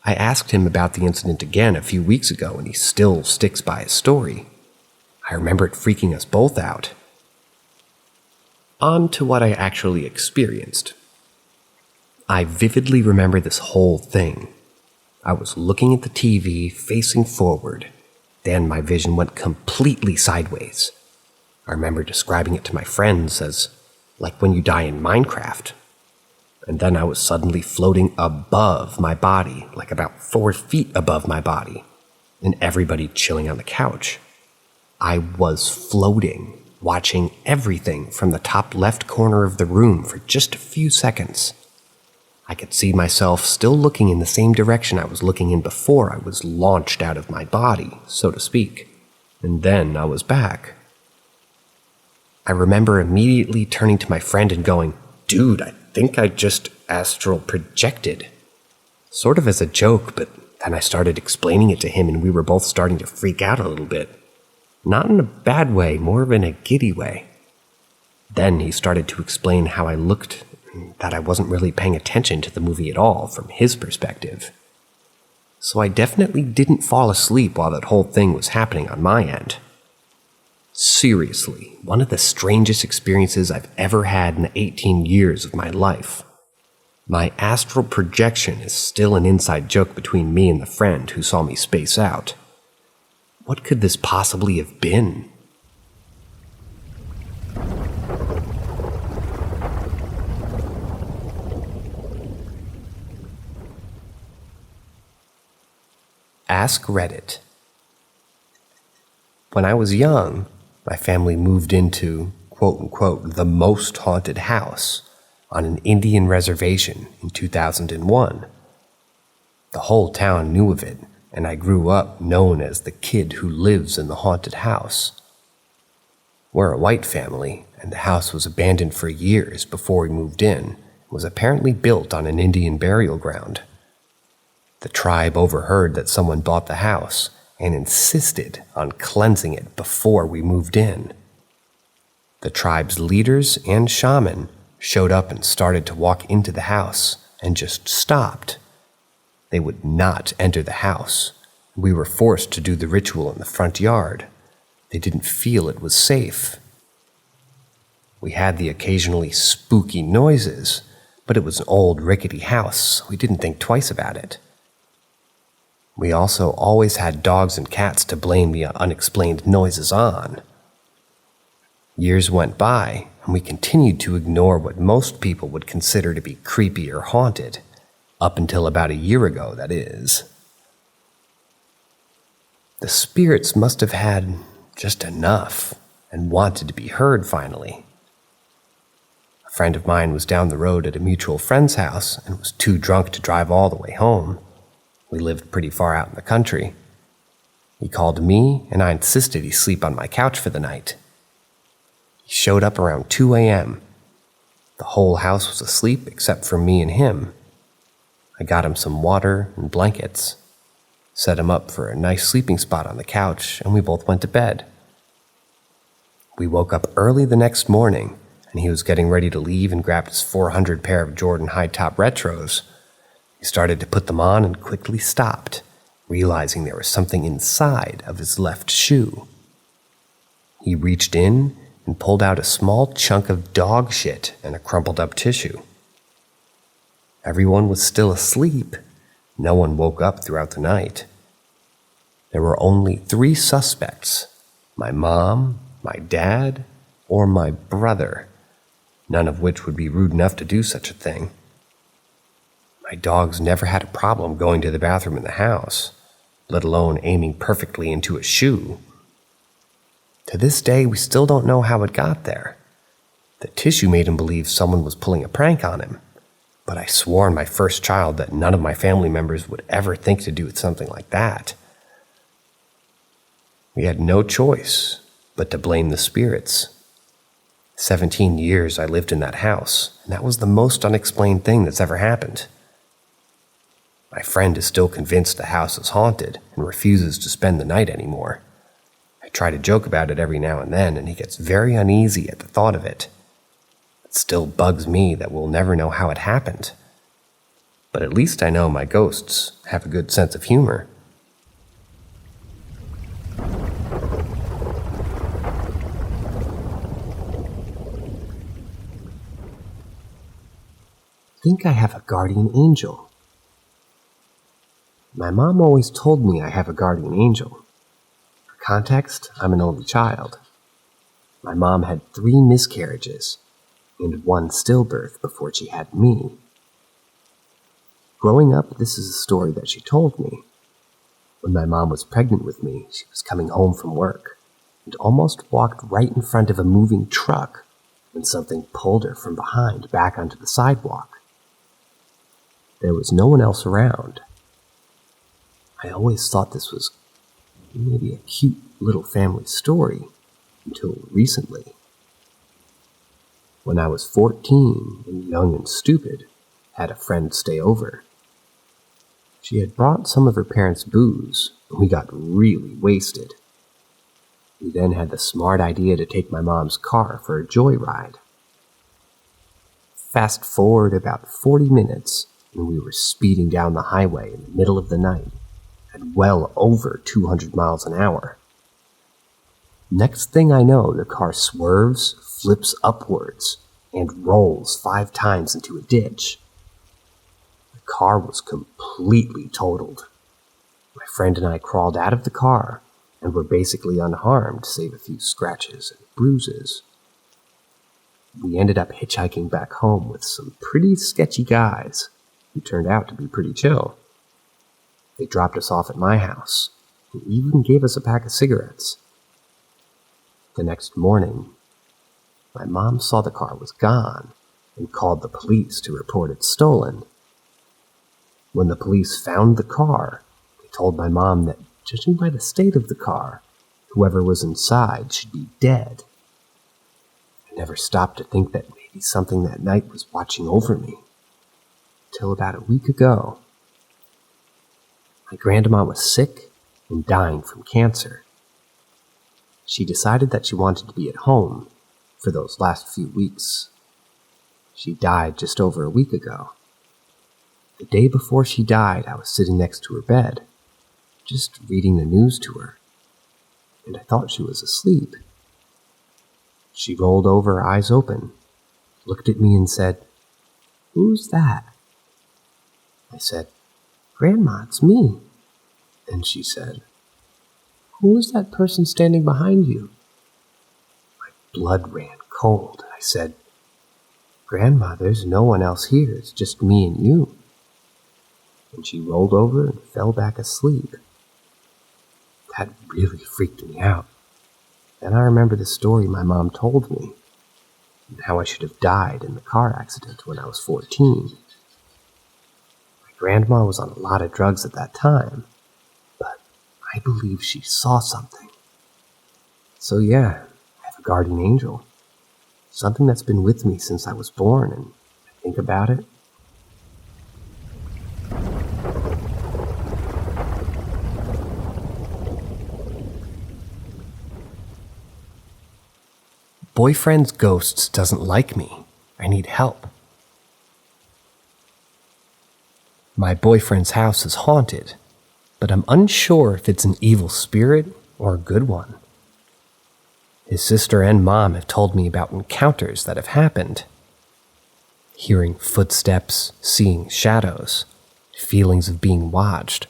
I asked him about the incident again a few weeks ago, and he still sticks by his story. I remember it freaking us both out. On to what I actually experienced. I vividly remember this whole thing. I was looking at the TV, facing forward. Then my vision went completely sideways. I remember describing it to my friends as like when you die in Minecraft. And then I was suddenly floating above my body, like about 4 feet above my body, and everybody chilling on the couch. I was floating, watching everything from the top left corner of the room for just a few seconds. I could see myself still looking in the same direction I was looking in before I was launched out of my body, so to speak. And then I was back. I remember immediately turning to my friend and going, "Dude, I think I just astral projected." Sort of as a joke, but then I started explaining it to him and we were both starting to freak out a little bit. Not in a bad way, more of in a giddy way. Then he started to explain how I looked, that I wasn't really paying attention to the movie at all from his perspective. So I definitely didn't fall asleep while that whole thing was happening on my end. Seriously, one of the strangest experiences I've ever had in the 18 years of my life. My astral projection is still an inside joke between me and the friend who saw me space out. What could this possibly have been? Ask Reddit. When I was young, my family moved into, quote-unquote, the most haunted house on an Indian reservation in 2001. The whole town knew of it, and I grew up known as the kid who lives in the haunted house. We're a white family, and the house was abandoned for years before we moved in, and was apparently built on an Indian burial ground. The tribe overheard that someone bought the house and insisted on cleansing it before we moved in. The tribe's leaders and shaman showed up and started to walk into the house and just stopped. They would not enter the house. We were forced to do the ritual in the front yard. They didn't feel it was safe. We had the occasionally spooky noises, but it was an old rickety house, so we didn't think twice about it. We also always had dogs and cats to blame the unexplained noises on. Years went by, and we continued to ignore what most people would consider to be creepy or haunted, up until about a year ago, that is. The spirits must have had just enough and wanted to be heard finally. A friend of mine was down the road at a mutual friend's house and was too drunk to drive all the way home. We lived pretty far out in the country. He called me, and I insisted he sleep on my couch for the night. He showed up around 2 a.m. The whole house was asleep except for me and him. I got him some water and blankets, set him up for a nice sleeping spot on the couch, and we both went to bed. We woke up early the next morning, and he was getting ready to leave and grabbed his 400 pair of Jordan high-top retros. He started to put them on and quickly stopped, realizing there was something inside of his left shoe. He reached in and pulled out a small chunk of dog shit and a crumpled up tissue. Everyone was still asleep. No one woke up throughout the night. There were only 3 suspects: my mom, my dad, or my brother, none of which would be rude enough to do such a thing. My dogs never had a problem going to the bathroom in the house, let alone aiming perfectly into a shoe. To this day, we still don't know how it got there. The tissue made him believe someone was pulling a prank on him, but I swore on my first child that none of my family members would ever think to do something like that. We had no choice but to blame the spirits. 17 years I lived in that house, and that was the most unexplained thing that's ever happened. My friend is still convinced the house is haunted and refuses to spend the night anymore. I try to joke about it every now and then, and he gets very uneasy at the thought of it. It still bugs me that we'll never know how it happened. But at least I know my ghosts have a good sense of humor. I think I have a guardian angel. My mom always told me I have a guardian angel. For context, I'm an only child. My mom had 3 miscarriages and 1 stillbirth before she had me. Growing up, this is a story that she told me. When my mom was pregnant with me, she was coming home from work and almost walked right in front of a moving truck when something pulled her from behind back onto the sidewalk. there was no one else around. I always thought this was maybe a cute little family story until recently. When I was 14 and young and stupid, I had a friend stay over. She had brought some of her parents' booze, and we got really wasted. We then had the smart idea to take my mom's car for a joyride. Fast forward about 40 minutes, and we were speeding down the highway in the middle of the night at well over 200 miles an hour. Next thing I know, the car swerves, flips upwards, and rolls 5 times into a ditch. The car was completely totaled. My friend and I crawled out of the car and were basically unharmed, save a few scratches and bruises. We ended up hitchhiking back home with some pretty sketchy guys who turned out to be pretty chill. They dropped us off at my house and even gave us a pack of cigarettes. The next morning, my mom saw the car was gone and called the police to report it stolen. When the police found the car, they told my mom that, judging by the state of the car, whoever was inside should be dead. I never stopped to think that maybe something that night was watching over me. Till about a week ago. My grandma was sick and dying from cancer. She decided that she wanted to be at home for those last few weeks. She died just over a week ago. The day before she died, I was sitting next to her bed, just reading the news to her, and I thought she was asleep. She rolled over, eyes open, looked at me and said, "Who's that?" I said, "Grandma, it's me." And she said, "Who is that person standing behind you?" My blood ran cold. I said, "Grandma, there's no one else here. It's just me and you." And she rolled over and fell back asleep. That really freaked me out. Then I remember the story my mom told me, and how I should have died in the car accident when I was 14. My grandma was on a lot of drugs at that time, but I believe she saw something. So yeah, I have a guardian angel. Something that's been with me since I was born, and I think about it. Boyfriend's ghosts doesn't like me. I need help. My boyfriend's house is haunted, but I'm unsure if it's an evil spirit or a good one. His sister and mom have told me about encounters that have happened. Hearing footsteps, seeing shadows, feelings of being watched.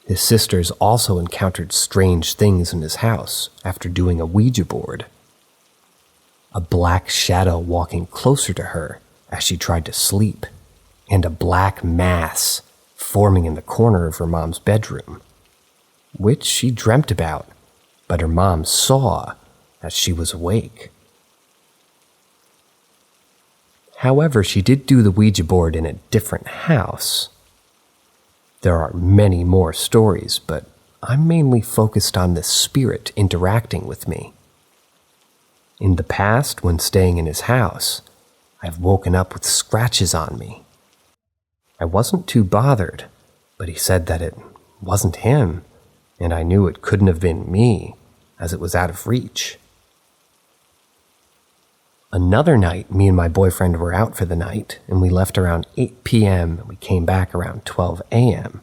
His sister's also encountered strange things in his house after doing a Ouija board. A black shadow walking closer to her as she tried to sleep, and a black mass forming in the corner of her mom's bedroom, which she dreamt about, but her mom saw as she was awake. However, she did do the Ouija board in a different house. There are many more stories, but I'm mainly focused on this spirit interacting with me. In the past, when staying in his house, I've woken up with scratches on me. I wasn't too bothered, but he said that it wasn't him, and I knew it couldn't have been me, as it was out of reach. Another night, me and my boyfriend were out for the night, and we left around 8 p.m. and we came back around 12 a.m.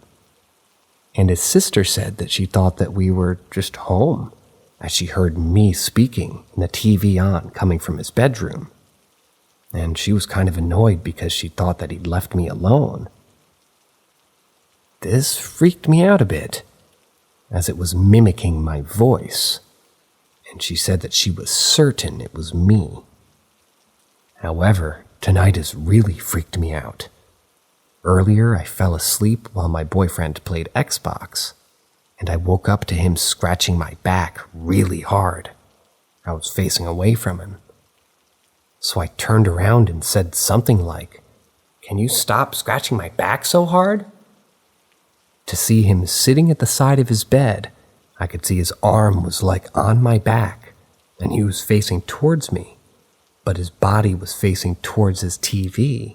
And his sister said that she thought that we were just home, as she heard me speaking and the TV on coming from his bedroom. And she was kind of annoyed because she thought that he'd left me alone. This freaked me out a bit, as it was mimicking my voice, and she said that she was certain it was me. However, tonight has really freaked me out. Earlier, I fell asleep while my boyfriend played Xbox, and I woke up to him scratching my back really hard. I was facing away from him. So I turned around and said something like, Can you stop scratching my back so hard? To see him sitting at the side of his bed, I could see his arm was like on my back, and he was facing towards me, but his body was facing towards his TV.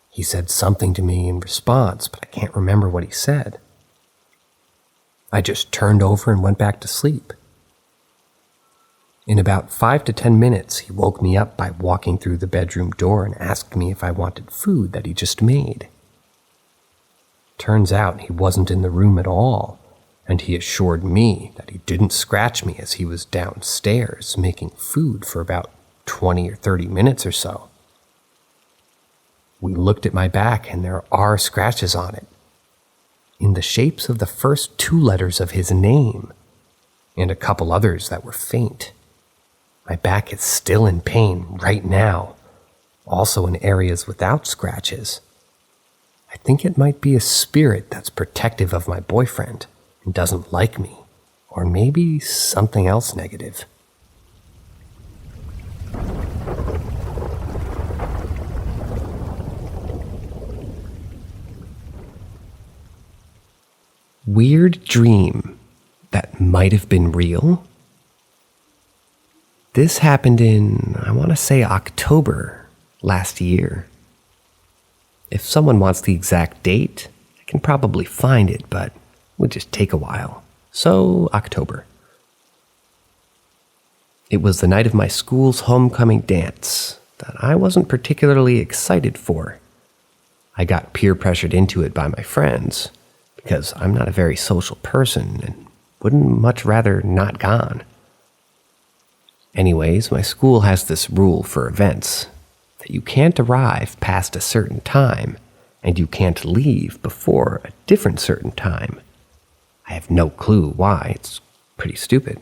He said something to me in response, but I can't remember what he said. I just turned over and went back to sleep. In about 5 to 10 minutes, he woke me up by walking through the bedroom door and asked me if I wanted food that he just made. Turns out he wasn't in the room at all, and he assured me that he didn't scratch me as he was downstairs making food for about 20 or 30 minutes or so. We looked at my back and there are scratches on it, in the shapes of the first 2 letters of his name, and a couple others that were faint. My back is still in pain right now, also in areas without scratches. I think it might be a spirit that's protective of my boyfriend and doesn't like me, or maybe something else negative. Weird dream that might have been real? This happened in, I want to say, October last year. If someone wants the exact date, I can probably find it, but it would just take a while. So, October. It was the night of my school's homecoming dance that I wasn't particularly excited for. I got peer pressured into it by my friends, because I'm not a very social person and wouldn't much rather not gone. Anyways, my school has this rule for events, that you can't arrive past a certain time, and you can't leave before a different certain time. I have no clue why, it's pretty stupid.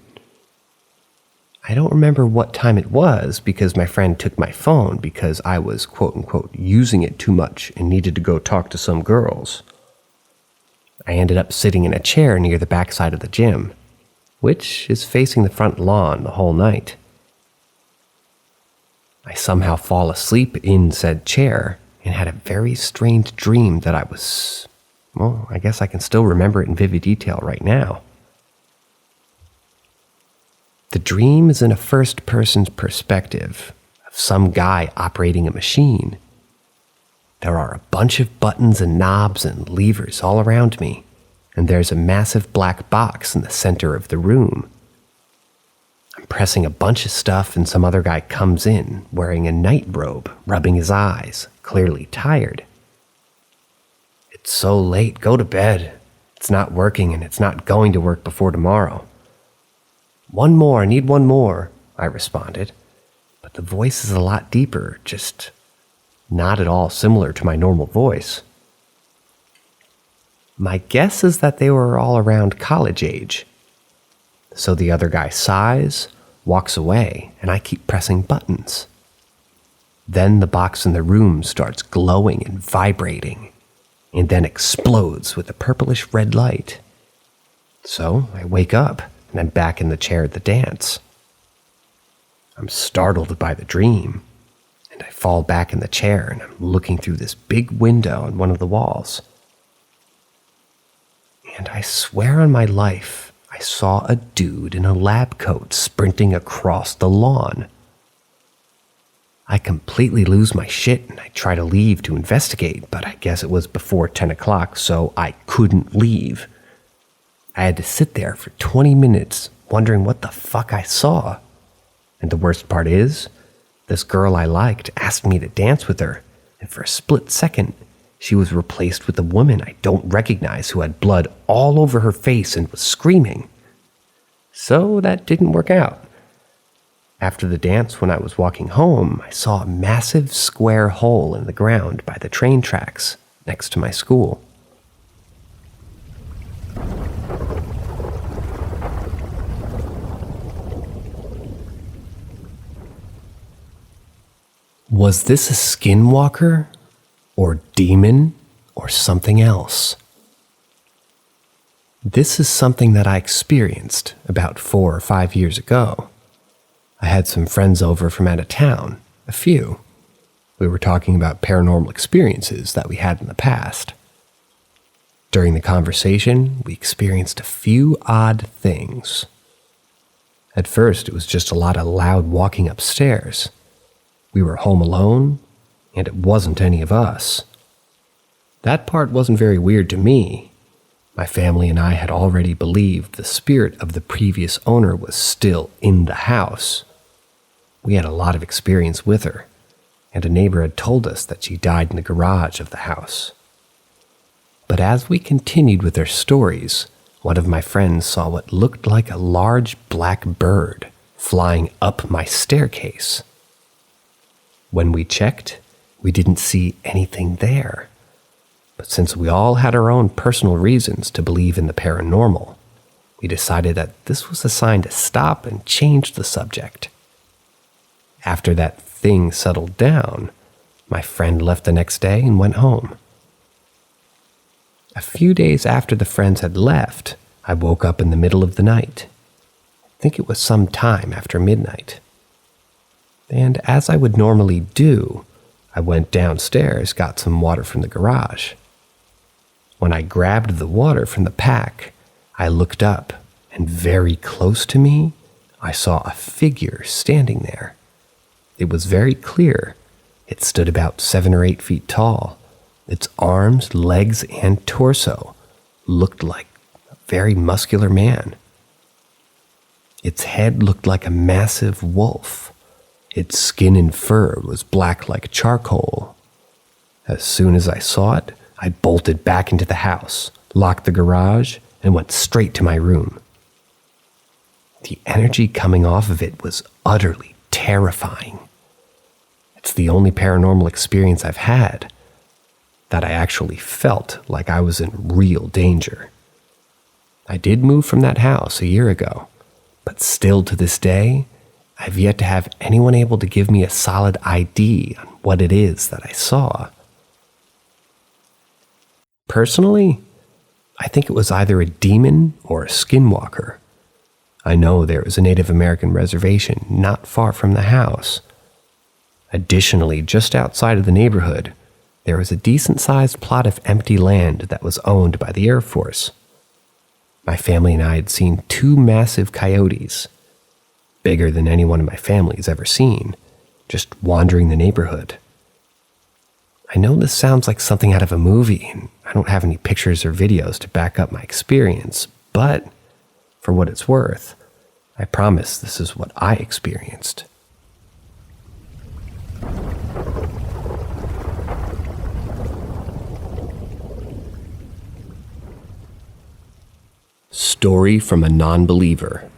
I don't remember what time it was because my friend took my phone because I was quote-unquote using it too much and needed to go talk to some girls. I ended up sitting in a chair near the backside of the gym, which is facing the front lawn the whole night. I somehow fall asleep in said chair and had a very strange dream that I guess I can still remember it in vivid detail right now. The dream is in a first-person perspective of some guy operating a machine. There are a bunch of buttons and knobs and levers all around me, and there's a massive black box in the center of the room. I'm pressing a bunch of stuff and some other guy comes in wearing a night robe, rubbing his eyes, clearly tired. It's so late, go to bed. It's not working and it's not going to work before tomorrow. One more, I need one more, I responded, but the voice is a lot deeper, just not at all similar to my normal voice. My guess is that they were all around college age. So the other guy sighs, walks away, and I keep pressing buttons. Then the box in the room starts glowing and vibrating, and then explodes with a purplish red light. So I wake up, and I'm back in the chair at the dance. I'm startled by the dream, and I fall back in the chair, and I'm looking through this big window on one of the walls. And I swear on my life, I saw a dude in a lab coat sprinting across the lawn. I completely lose my shit and I try to leave to investigate, but I guess it was before 10 o'clock, so I couldn't leave. I had to sit there for 20 minutes wondering what the fuck I saw. And the worst part is, this girl I liked asked me to dance with her, and for a split second, she was replaced with a woman I don't recognize who had blood all over her face and was screaming. So that didn't work out. After the dance, when I was walking home, I saw a massive square hole in the ground by the train tracks next to my school. Was this a skinwalker? Or demon, or something else? This is something that I experienced about 4 or 5 years ago. I had some friends over from out of town, a few. We were talking about paranormal experiences that we had in the past. During the conversation, we experienced a few odd things. At first, it was just a lot of loud walking upstairs. We were home alone, and it wasn't any of us. That part wasn't very weird to me. My family and I had already believed the spirit of the previous owner was still in the house. We had a lot of experience with her, and a neighbor had told us that she died in the garage of the house. But as we continued with our stories, one of my friends saw what looked like a large black bird flying up my staircase. When we checked, we didn't see anything there. But since we all had our own personal reasons to believe in the paranormal, we decided that this was a sign to stop and change the subject. After that thing settled down, my friend left the next day and went home. A few days after the friends had left, I woke up in the middle of the night. I think it was some time after midnight. And as I would normally do, I went downstairs, got some water from the garage. When I grabbed the water from the pack, I looked up, and very close to me, I saw a figure standing there. It was very clear. It stood about 7 or 8 feet tall. Its arms, legs, and torso looked like a very muscular man. Its head looked like a massive wolf. Its skin and fur was black like charcoal. As soon as I saw it, I bolted back into the house, locked the garage, and went straight to my room. The energy coming off of it was utterly terrifying. It's the only paranormal experience I've had that I actually felt like I was in real danger. I did move from that house a year ago, but still to this day, I've yet to have anyone able to give me a solid ID on what it is that I saw. Personally, I think it was either a demon or a skinwalker. I know there was a Native American reservation not far from the house. Additionally, just outside of the neighborhood, there was a decent-sized plot of empty land that was owned by the Air Force. My family and I had seen 2 massive coyotes, bigger than anyone in my family's ever seen, just wandering the neighborhood. I know this sounds like something out of a movie, and I don't have any pictures or videos to back up my experience, but for what it's worth, I promise this is what I experienced. Story from a non-believer.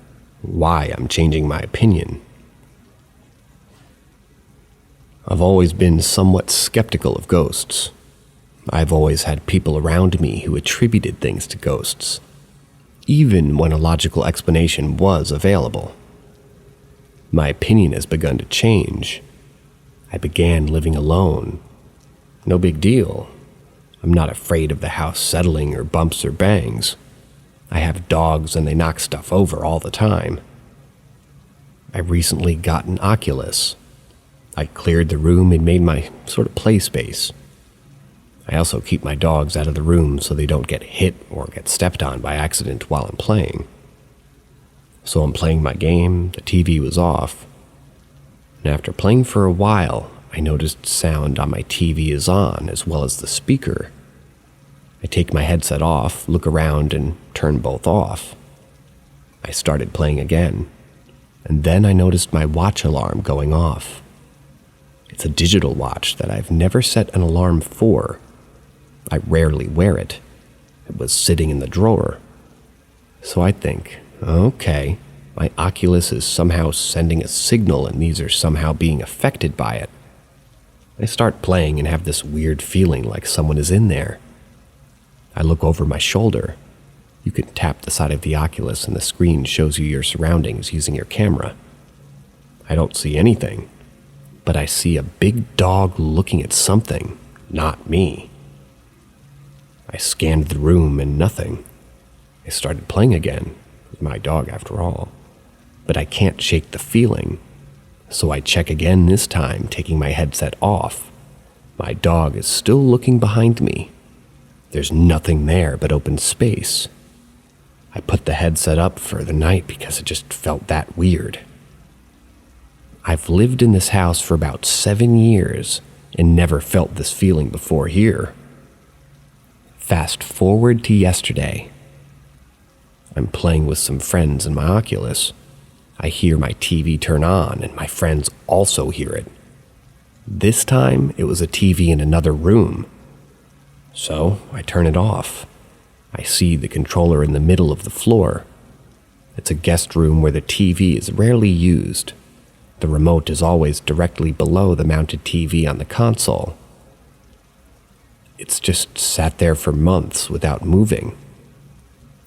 Why I'm changing my opinion. I've always been somewhat skeptical of ghosts. I've always had people around me who attributed things to ghosts, even when a logical explanation was available. My opinion has begun to change. I began living alone. No big deal. I'm not afraid of the house settling or bumps or bangs. I have dogs and they knock stuff over all the time. I recently got an Oculus. I cleared the room and made my sort of play space. I also keep my dogs out of the room so they don't get hit or get stepped on by accident while I'm playing. So I'm playing my game, the TV was off. And after playing for a while, I noticed sound on my TV is on as well as the speaker. I take my headset off, look around, and turn both off. I started playing again, and then I noticed my watch alarm going off. It's a digital watch that I've never set an alarm for. I rarely wear it. It was sitting in the drawer. So I think, okay, my Oculus is somehow sending a signal and these are somehow being affected by it. I start playing and have this weird feeling like someone is in there. I look over my shoulder. You can tap the side of the Oculus and the screen shows you your surroundings using your camera. I don't see anything, but I see a big dog looking at something, not me. I scanned the room and nothing. I started playing again, with my dog after all, but I can't shake the feeling. So I check again this time, taking my headset off, My dog is still looking behind me. There's nothing there but open space. I put the headset up for the night because it just felt that weird. I've lived in this house for about 7 years and never felt this feeling before here. Fast forward to yesterday. I'm playing with some friends in my Oculus. I hear my TV turn on and my friends also hear it. This time it was a TV in another room. So I turn it off. I see the controller in the middle of the floor. It's a guest room where the TV is rarely used. The remote is always directly below the mounted TV on the console. It's just sat there for months without moving.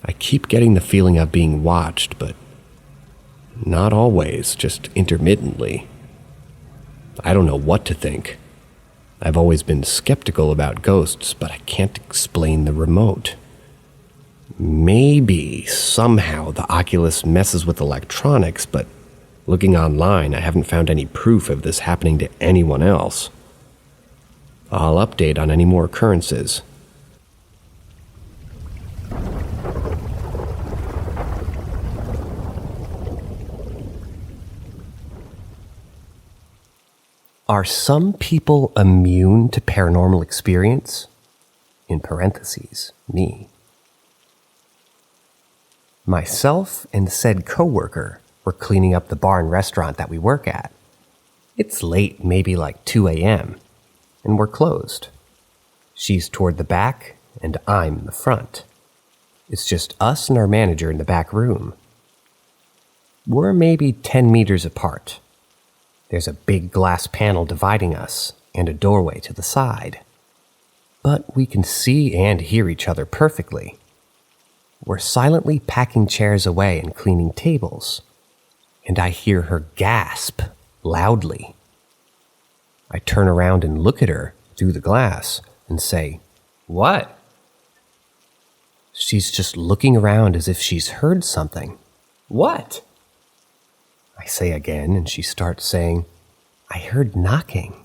I keep getting the feeling of being watched, but not always, just intermittently. I don't know what to think. I've always been skeptical about ghosts, but I can't explain the remote. Maybe somehow the Oculus messes with electronics, but looking online, I haven't found any proof of this happening to anyone else. I'll update on any more occurrences. Are some people immune to paranormal experience? In parentheses, me. Myself and said coworker were cleaning up the bar and restaurant that we work at. It's late, maybe like 2 a.m., and we're closed. She's toward the back, and I'm in the front. It's just us and our manager in the back room. We're maybe 10 meters apart. There's a big glass panel dividing us and a doorway to the side. But we can see and hear each other perfectly. We're silently packing chairs away and cleaning tables, and I hear her gasp loudly. I turn around and look at her through the glass and say, "What?" She's just looking around as if she's heard something. "What?" I say again, and she starts saying, "I heard knocking."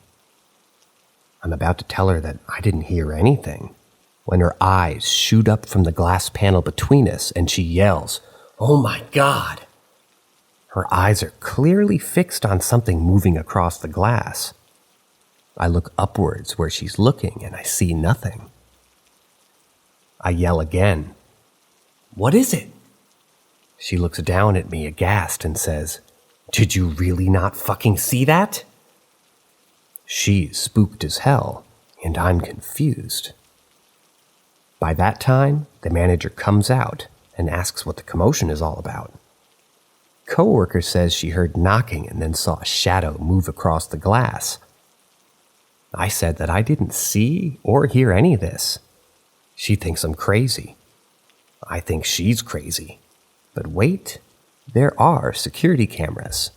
I'm about to tell her that I didn't hear anything, when her eyes shoot up from the glass panel between us, and she yells, "Oh my God!" Her eyes are clearly fixed on something moving across the glass. I look upwards where she's looking, and I see nothing. I yell again, "What is it?" She looks down at me aghast and says, "Did you really not fucking see that?" She's spooked as hell, and I'm confused. By that time, the manager comes out and asks what the commotion is all about. Coworker says she heard knocking and then saw a shadow move across the glass. I said that I didn't see or hear any of this. She thinks I'm crazy. I think she's crazy. But wait, there are security cameras.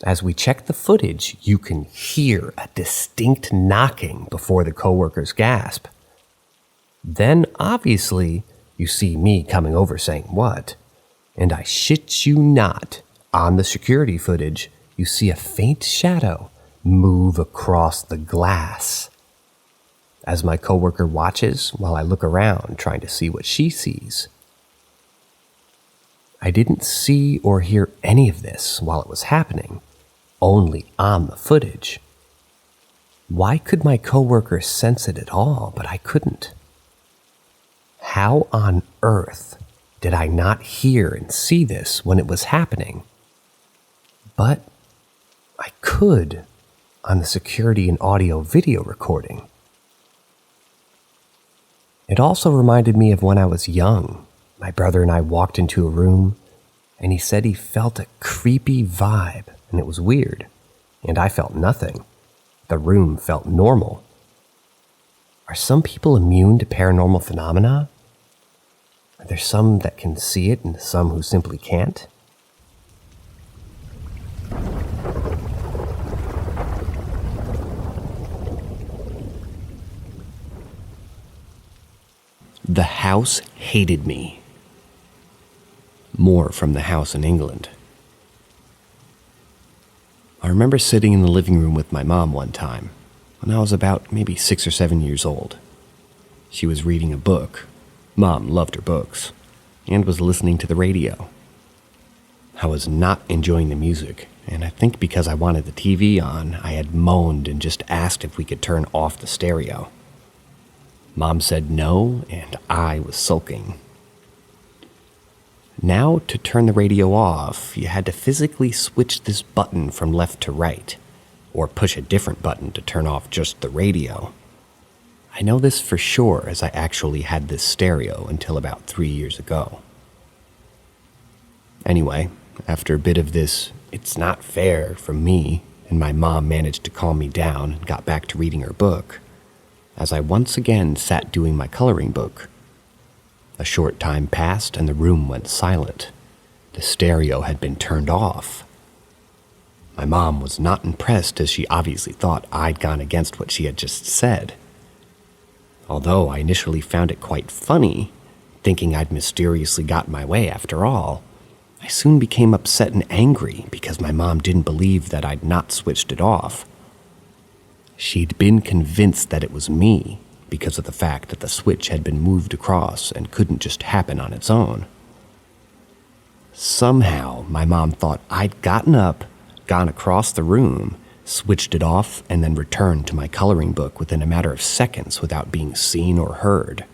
As we check the footage, you can hear a distinct knocking before the coworker's gasp. Then, obviously, you see me coming over saying, "What?" And I shit you not, on the security footage, you see a faint shadow move across the glass. As my coworker watches while I look around trying to see what she sees. I didn't see or hear any of this while it was happening, only on the footage. Why could my coworker sense it at all, but I couldn't? How on earth did I not hear and see this when it was happening? But I could on the security and audio video recording. It also reminded me of when I was young. My brother and I walked into a room, and he said he felt a creepy vibe, and it was weird, and I felt nothing. The room felt normal. Are some people immune to paranormal phenomena? Are there some that can see it and some who simply can't? The house hated me. More from the house in England. I remember sitting in the living room with my mom one time. when I was about maybe 6 or 7 years old. She was reading a book. Mom loved her books, and was listening to the radio. I was not enjoying the music, and I think because I wanted the TV on, I had moaned and just asked if we could turn off the stereo. Mom said no, and I was sulking. Now, to turn the radio off, you had to physically switch this button from left to right, or push a different button to turn off just the radio. I know this for sure as I actually had this stereo until about 3 years ago. Anyway, after a bit of this, it's not fair from me, and my mom managed to calm me down and got back to reading her book, as I once again sat doing my coloring book. A short time passed and the room went silent. The stereo had been turned off. My mom was not impressed, as she obviously thought I'd gone against what she had just said. Although I initially found it quite funny, thinking I'd mysteriously gotten my way after all, I soon became upset and angry because my mom didn't believe that I'd not switched it off. She'd been convinced that it was me because of the fact that the switch had been moved across and couldn't just happen on its own. Somehow, my mom thought I'd gotten up, gone across the room, switched it off, and then returned to my coloring book within a matter of seconds without being seen or heard.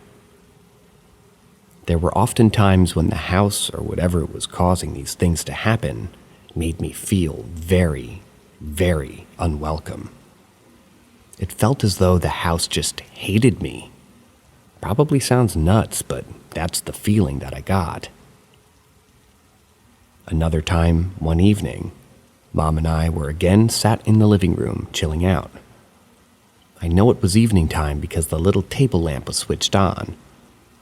There were often times when the house, or whatever was causing these things to happen, made me feel very, very unwelcome. It felt as though the house just hated me. Probably sounds nuts, but that's the feeling that I got. Another time, one evening, Mom and I were again sat in the living room, chilling out. I know it was evening time because the little table lamp was switched on.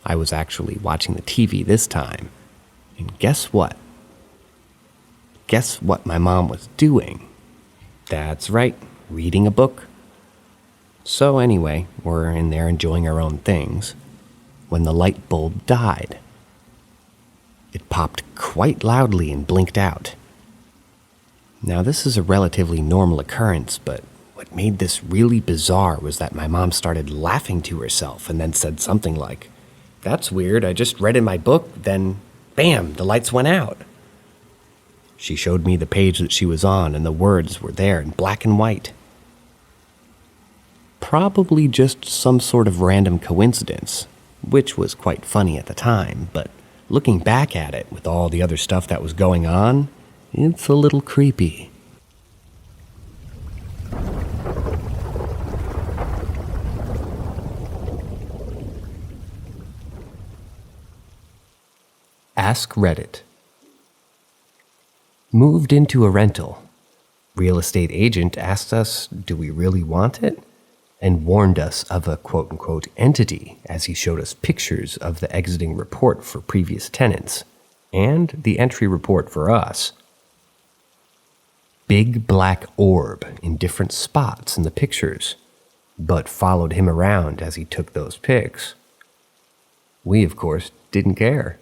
I was actually watching the TV this time. And guess what? Guess what my mom was doing? That's right, reading a book. So anyway, we're in there enjoying our own things when the light bulb died. It popped quite loudly and blinked out. Now, this is a relatively normal occurrence, but what made this really bizarre was that my mom started laughing to herself and then said something like, "That's weird, I just read in my book, then bam, the lights went out." She showed me the page that she was on, and the words were there in black and white. Probably just some sort of random coincidence, which was quite funny at the time, but looking back at it with all the other stuff that was going on, it's a little creepy. Ask Reddit. Moved into a rental. Real estate agent asked us, do we really want it? And warned us of a quote-unquote entity as he showed us pictures of the exiting report for previous tenants and the entry report for us. Big black orb in different spots in the pictures, but followed him around as he took those pics. We, of course, didn't care.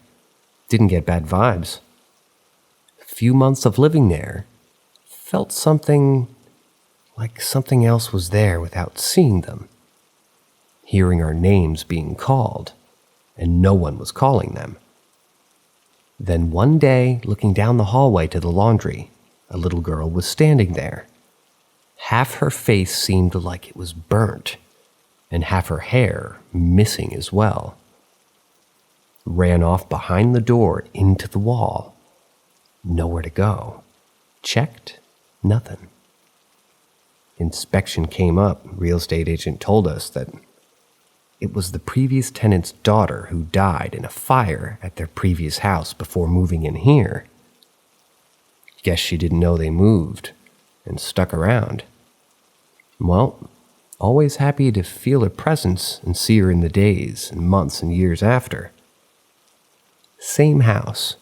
Didn't get bad vibes. A few months of living there, felt something like something else was there without seeing them. Hearing our names being called, and no one was calling them. Then one day, looking down the hallway to the laundry, a little girl was standing there. Half her face seemed like it was burnt, and half her hair missing as well. Ran off behind the door into the wall. Nowhere to go. Checked, nothing. Inspection came up. Real estate agent told us that it was the previous tenant's daughter who died in a fire at their previous house before moving in here. Guess she didn't know they moved and stuck around. Well, always happy to feel her presence and see her in the days and months and years after. Same house.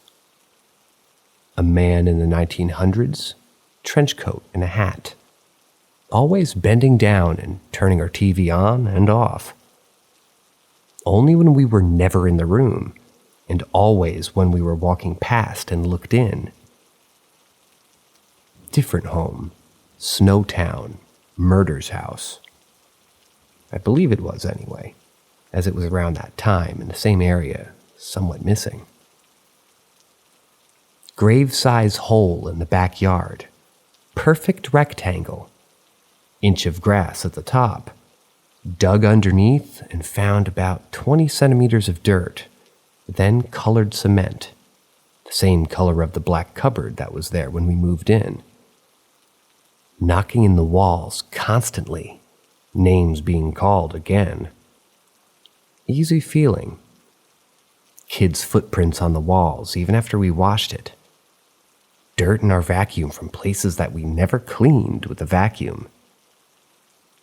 A man in the 1900s, trench coat and a hat. Always bending down and turning our TV on and off. Only when we were never in the room, and always when we were walking past and looked in. Different home, Snowtown, Murder's house, I believe it was anyway, as it was around that time in the same area, somewhat missing. Grave-size hole in the backyard. Perfect rectangle. Inch of grass at the top. Dug underneath and found about 20 centimeters of dirt, then colored cement. The same color of the black cupboard that was there when we moved in. Knocking in the walls constantly. Names being called again. Easy feeling. Kids' footprints on the walls even after we washed it. Dirt in our vacuum from places that we never cleaned with a vacuum.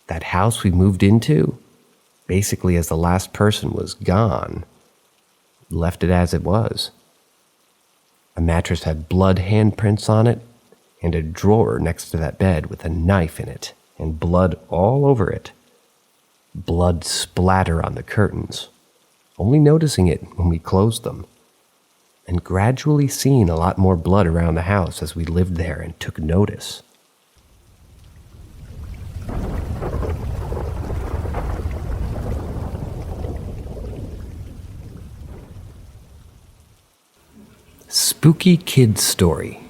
That house we moved into, basically as the last person was gone, left it as it was. A mattress had blood handprints on it, and a drawer next to that bed with a knife in it, and blood all over it. Blood splatter on the curtains, only noticing it when we closed them, and gradually seeing a lot more blood around the house as we lived there and took notice. Spooky kid story.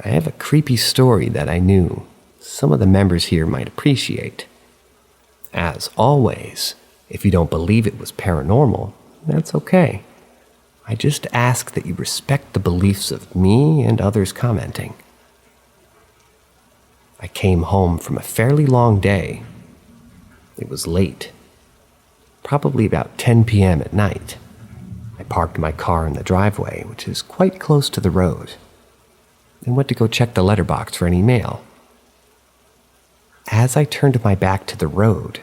I have a creepy story that I knew some of the members here might appreciate. As always, if you don't believe it was paranormal, that's okay. I just ask that you respect the beliefs of me and others commenting. I came home from a fairly long day. It was late, probably about 10 p.m. at night. I parked my car in the driveway, which is quite close to the road, and went to go check the letterbox for any mail. As I turned my back to the road,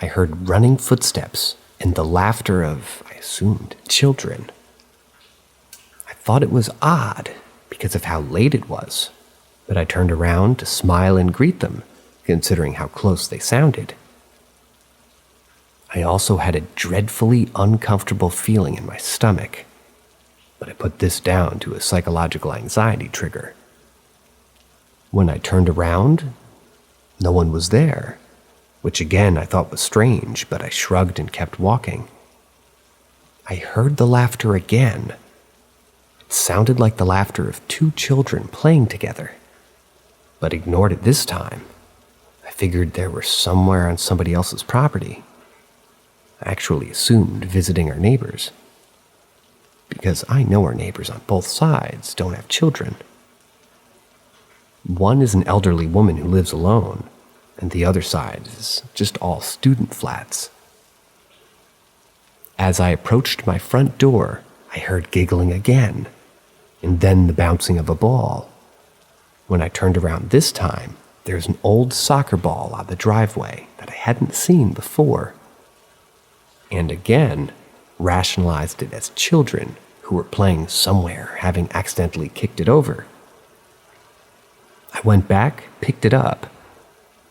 I heard running footsteps and the laughter of, I assumed, children. I thought it was odd because of how late it was, but I turned around to smile and greet them, considering how close they sounded. I also had a dreadfully uncomfortable feeling in my stomach, but I put this down to a psychological anxiety trigger. When I turned around, no one was there, which again I thought was strange, but I shrugged and kept walking. I heard the laughter again. It sounded like the laughter of two children playing together, but ignored it this time. I figured they were somewhere on somebody else's property. I actually assumed visiting our neighbors, because I know our neighbors on both sides don't have children. One is an elderly woman who lives alone, and the other side is just all student flats. As I approached my front door, I heard giggling again, and then the bouncing of a ball. When I turned around this time, there's an old soccer ball on the driveway that I hadn't seen before. And again, rationalized it as children who were playing somewhere, having accidentally kicked it over. I went back, picked it up,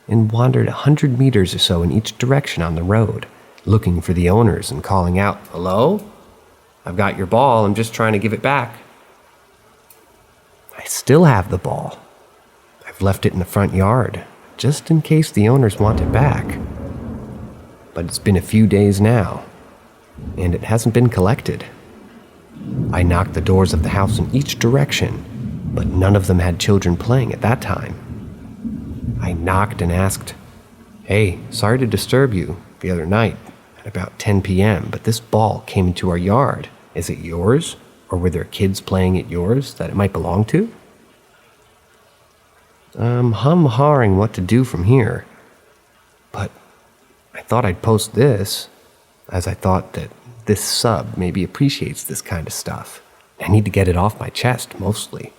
and wandered 100 meters or so in each direction on the road, looking for the owners and calling out, "Hello? I've got your ball, I'm just trying to give it back." I still have the ball. I've left it in the front yard, just in case the owners want it back. But it's been a few days now, and it hasn't been collected. I knocked the doors of the house in each direction, but none of them had children playing at that time. I knocked and asked, "Hey, sorry to disturb you the other night at about 10 p.m., but this ball came into our yard. Is it yours? Or were there kids playing at yours that it might belong to?" I'm hum-hawing what to do from here, but I thought I'd post this, as I thought that this sub maybe appreciates this kind of stuff. I need to get it off my chest, mostly.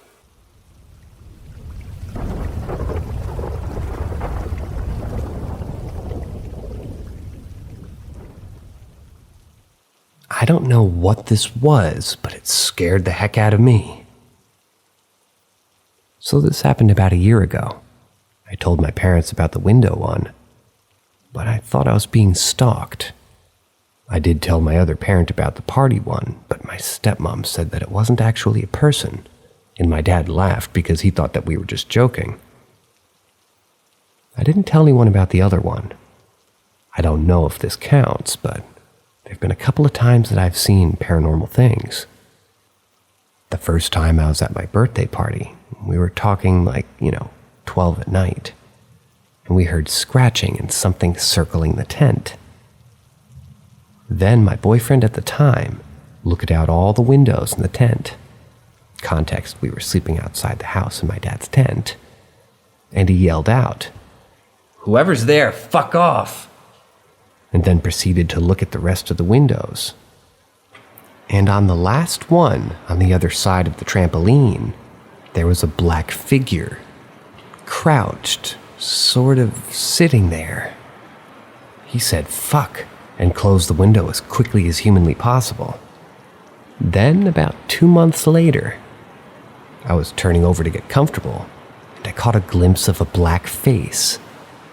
I don't know what this was, but it scared the heck out of me. So this happened about a year ago. I told my parents about the window one, but I thought I was being stalked. I did tell my other parent about the party one, but my stepmom said that it wasn't actually a person, and my dad laughed because he thought that we were just joking. I didn't tell anyone about the other one. I don't know if this counts, but there have been a couple of times that I've seen paranormal things. The first time I was at my birthday party, we were talking 12 at night, and we heard scratching and something circling the tent. Then my boyfriend at the time looked out all the windows in the tent. Context, we were sleeping outside the house in my dad's tent, and he yelled out, "Whoever's there, fuck off!" and then proceeded to look at the rest of the windows. And on the last one, on the other side of the trampoline, there was a black figure, crouched, sort of sitting there. He said, "Fuck," and closed the window as quickly as humanly possible. Then, about 2 months later, I was turning over to get comfortable, and I caught a glimpse of a black face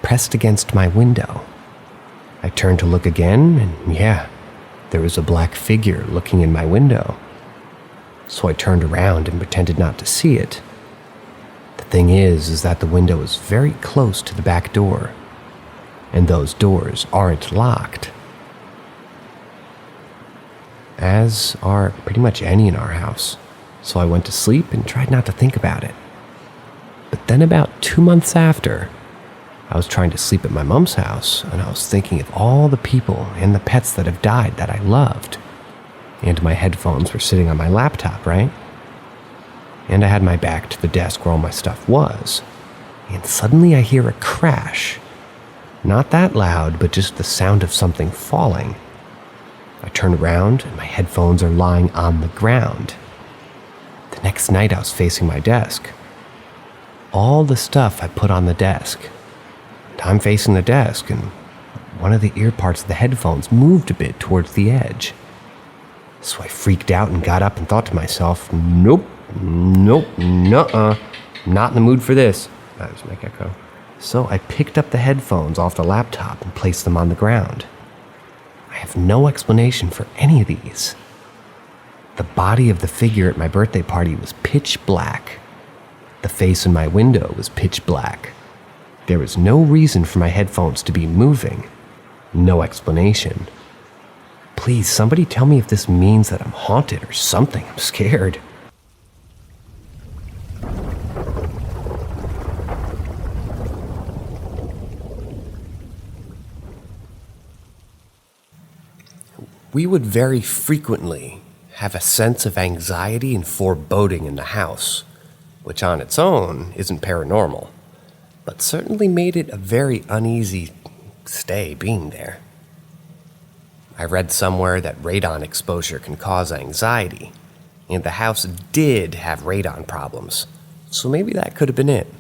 pressed against my window. I turned to look again, and yeah, there was a black figure looking in my window. So I turned around and pretended not to see it. The thing is that the window is very close to the back door, and those doors aren't locked. As are pretty much any in our house, so I went to sleep and tried not to think about it. But then about 2 months after, I was trying to sleep at my mom's house, and I was thinking of all the people and the pets that have died that I loved. And my headphones were sitting on my laptop, right? And I had my back to the desk where all my stuff was. And suddenly I hear a crash. Not that loud, but just the sound of something falling. I turn around, and my headphones are lying on the ground. The next night I was facing my desk. All the stuff I put on the desk. I'm facing the desk, and one of the ear parts of the headphones moved a bit towards the edge. So I freaked out and got up and thought to myself, nope, nuh-uh, not in the mood for this. That was my echo. So I picked up the headphones off the laptop and placed them on the ground. I have no explanation for any of these. The body of the figure at my birthday party was pitch black. The face in my window was pitch black. There was no reason for my headphones to be moving. No explanation. Please, somebody tell me if this means that I'm haunted or something. I'm scared. We would very frequently have a sense of anxiety and foreboding in the house, which on its own isn't paranormal, but certainly made it a very uneasy stay being there. I read somewhere that radon exposure can cause anxiety, and the house did have radon problems, so maybe that could have been it.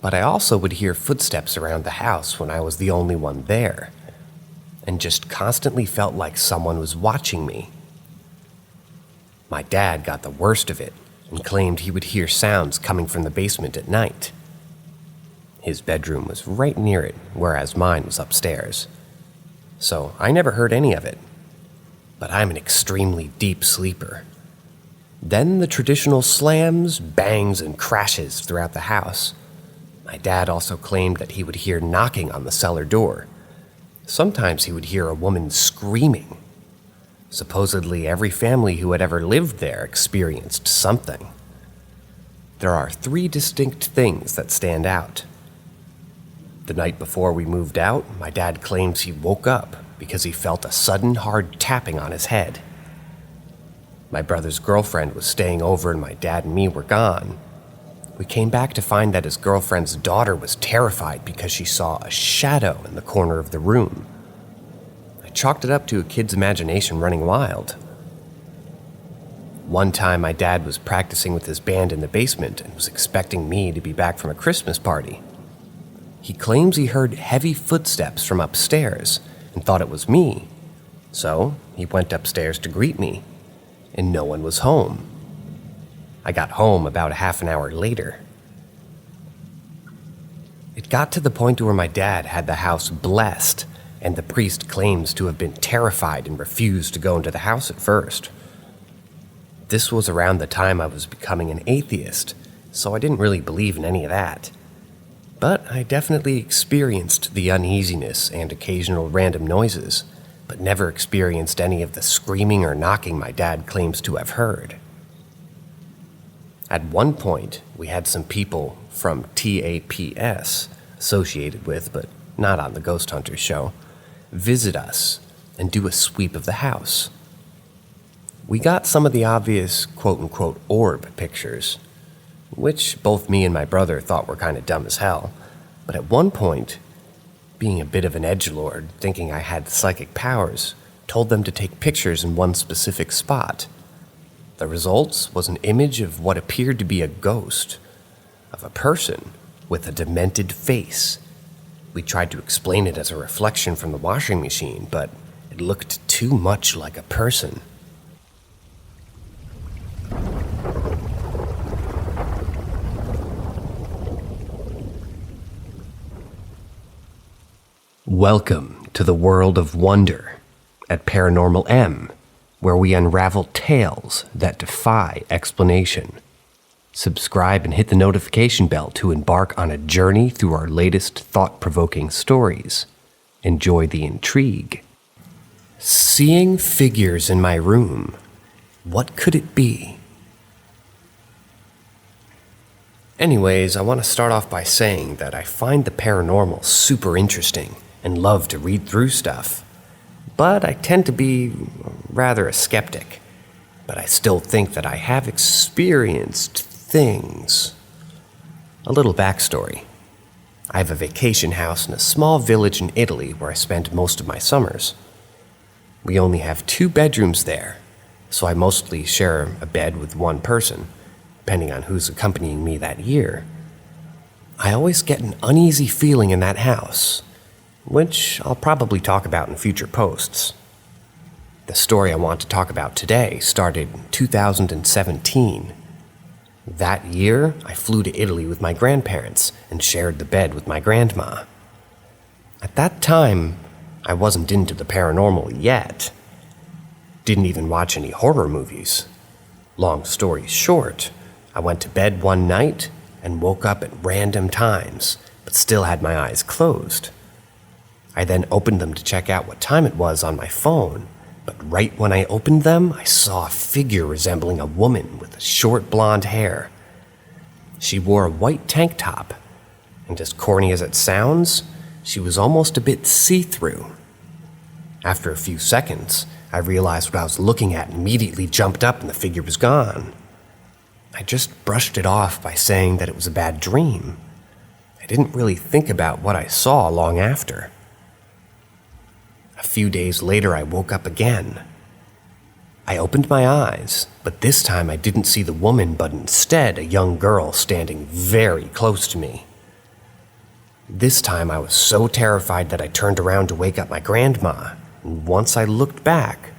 But I also would hear footsteps around the house when I was the only one there, and just constantly felt like someone was watching me. My dad got the worst of it and claimed he would hear sounds coming from the basement at night. His bedroom was right near it, whereas mine was upstairs. So I never heard any of it. But I'm an extremely deep sleeper. Then the traditional slams, bangs, and crashes throughout the house. My dad also claimed that he would hear knocking on the cellar door. Sometimes he would hear a woman screaming. Supposedly every family who had ever lived there experienced something. There are 3 distinct things that stand out. The night before we moved out, my dad claims he woke up because he felt a sudden hard tapping on his head. My brother's girlfriend was staying over and my dad and me were gone. We came back to find that his girlfriend's daughter was terrified because she saw a shadow in the corner of the room. I chalked it up to a kid's imagination running wild. One time my dad was practicing with his band in the basement and was expecting me to be back from a Christmas party. He claims he heard heavy footsteps from upstairs and thought it was me. So he went upstairs to greet me, and no one was home. I got home about a half an hour later. It got to the point where my dad had the house blessed, and the priest claims to have been terrified and refused to go into the house at first. This was around the time I was becoming an atheist, so I didn't really believe in any of that. but I definitely experienced the uneasiness and occasional random noises, but never experienced any of the screaming or knocking my dad claims to have heard. At one point, we had some people from TAPS, associated with, but not on the Ghost Hunters show, visit us and do a sweep of the house. We got some of the obvious quote-unquote orb pictures, which both me and my brother thought were kind of dumb as hell, but at one point, being a bit of an edgelord, thinking I had psychic powers, told them to take pictures in one specific spot. The results was an image of what appeared to be a ghost, of a person with a demented face. We tried to explain it as a reflection from the washing machine, but it looked too much like a person. Welcome to the world of wonder at Paranormal M, where we unravel tales that defy explanation. Subscribe and hit the notification bell to embark on a journey through our latest thought-provoking stories. Enjoy the intrigue. Seeing figures in my room. What could it be? Anyways, I want to start off by saying that I find the paranormal super interesting and love to read through stuff. But I tend to be rather a skeptic. But I still think that I have experienced things. A little backstory. I have a vacation house in a small village in Italy where I spend most of my summers. We only have 2 bedrooms there, so I mostly share a bed with one person, depending on who's accompanying me that year. I always get an uneasy feeling in that house, which I'll probably talk about in future posts. The story I want to talk about today started in 2017. That year, I flew to Italy with my grandparents and shared the bed with my grandma. At that time, I wasn't into the paranormal yet. Didn't even watch any horror movies. Long story short, I went to bed one night and woke up at random times, but still had my eyes closed. I then opened them to check out what time it was on my phone, but right when I opened them, I saw a figure resembling a woman with short blonde hair. She wore a white tank top, and as corny as it sounds, she was almost a bit see-through. After a few seconds, I realized what I was looking at and immediately jumped up and the figure was gone. I just brushed it off by saying that it was a bad dream. I didn't really think about what I saw long after. A few days later, I woke up again. I opened my eyes, but this time I didn't see the woman, but instead a young girl standing very close to me. This time I was so terrified that I turned around to wake up my grandma, and once I looked back,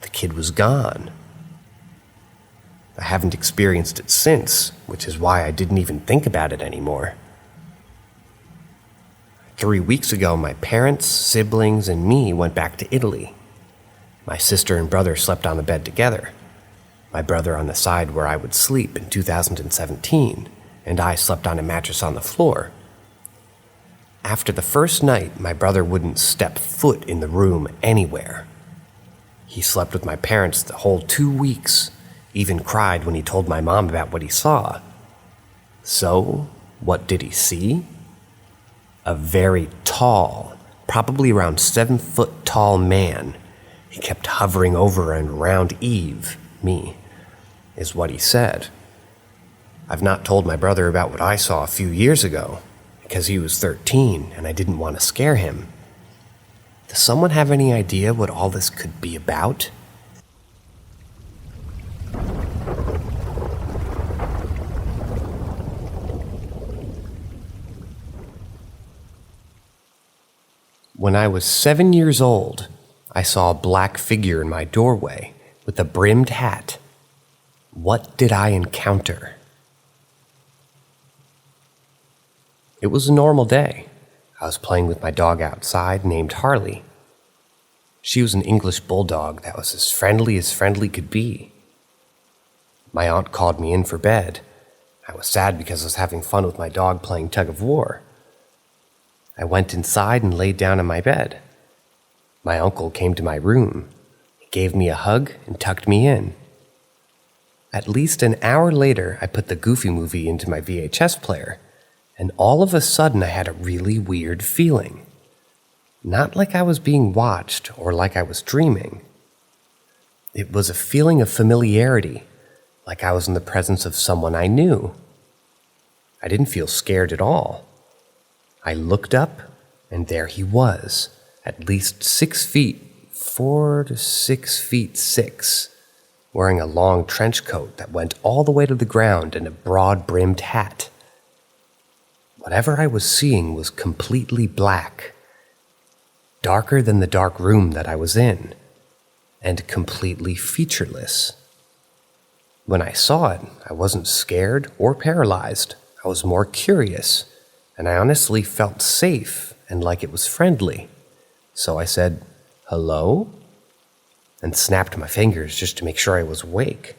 the kid was gone. I haven't experienced it since, which is why I didn't even think about it anymore. 3 weeks ago, my parents, siblings, and me went back to Italy. My sister and brother slept on the bed together. My brother on the side where I would sleep in 2017, and I slept on a mattress on the floor. After the first night, my brother wouldn't step foot in the room anywhere. He slept with my parents the whole 2 weeks, even cried when he told my mom about what he saw. So, what did he see? A very tall, probably around 7 foot tall man. He kept hovering over and around Eve, me, is what he said. I've not told my brother about what I saw a few years ago, because he was 13 and I didn't want to scare him. Does someone have any idea what all this could be about? When I was 7 years old, I saw a black figure in my doorway with a brimmed hat. What did I encounter? It was a normal day. I was playing with my dog outside named Harley. She was an English bulldog that was as friendly could be. My aunt called me in for bed. I was sad because I was having fun with my dog playing tug of war. I went inside and laid down in my bed. My uncle came to my room. He gave me a hug and tucked me in. At least an hour later, I put the Goofy movie into my VHS player, and all of a sudden I had a really weird feeling. Not like I was being watched or like I was dreaming. It was a feeling of familiarity, like I was in the presence of someone I knew. I didn't feel scared at all. I looked up, and there he was, at least 6 feet, 4 to 6 feet 6, wearing a long trench coat that went all the way to the ground and a broad-brimmed hat. Whatever I was seeing was completely black, darker than the dark room that I was in, and completely featureless. When I saw it, I wasn't scared or paralyzed. I was more curious, and I honestly felt safe and like it was friendly. So I said, "Hello?" and snapped my fingers just to make sure I was awake.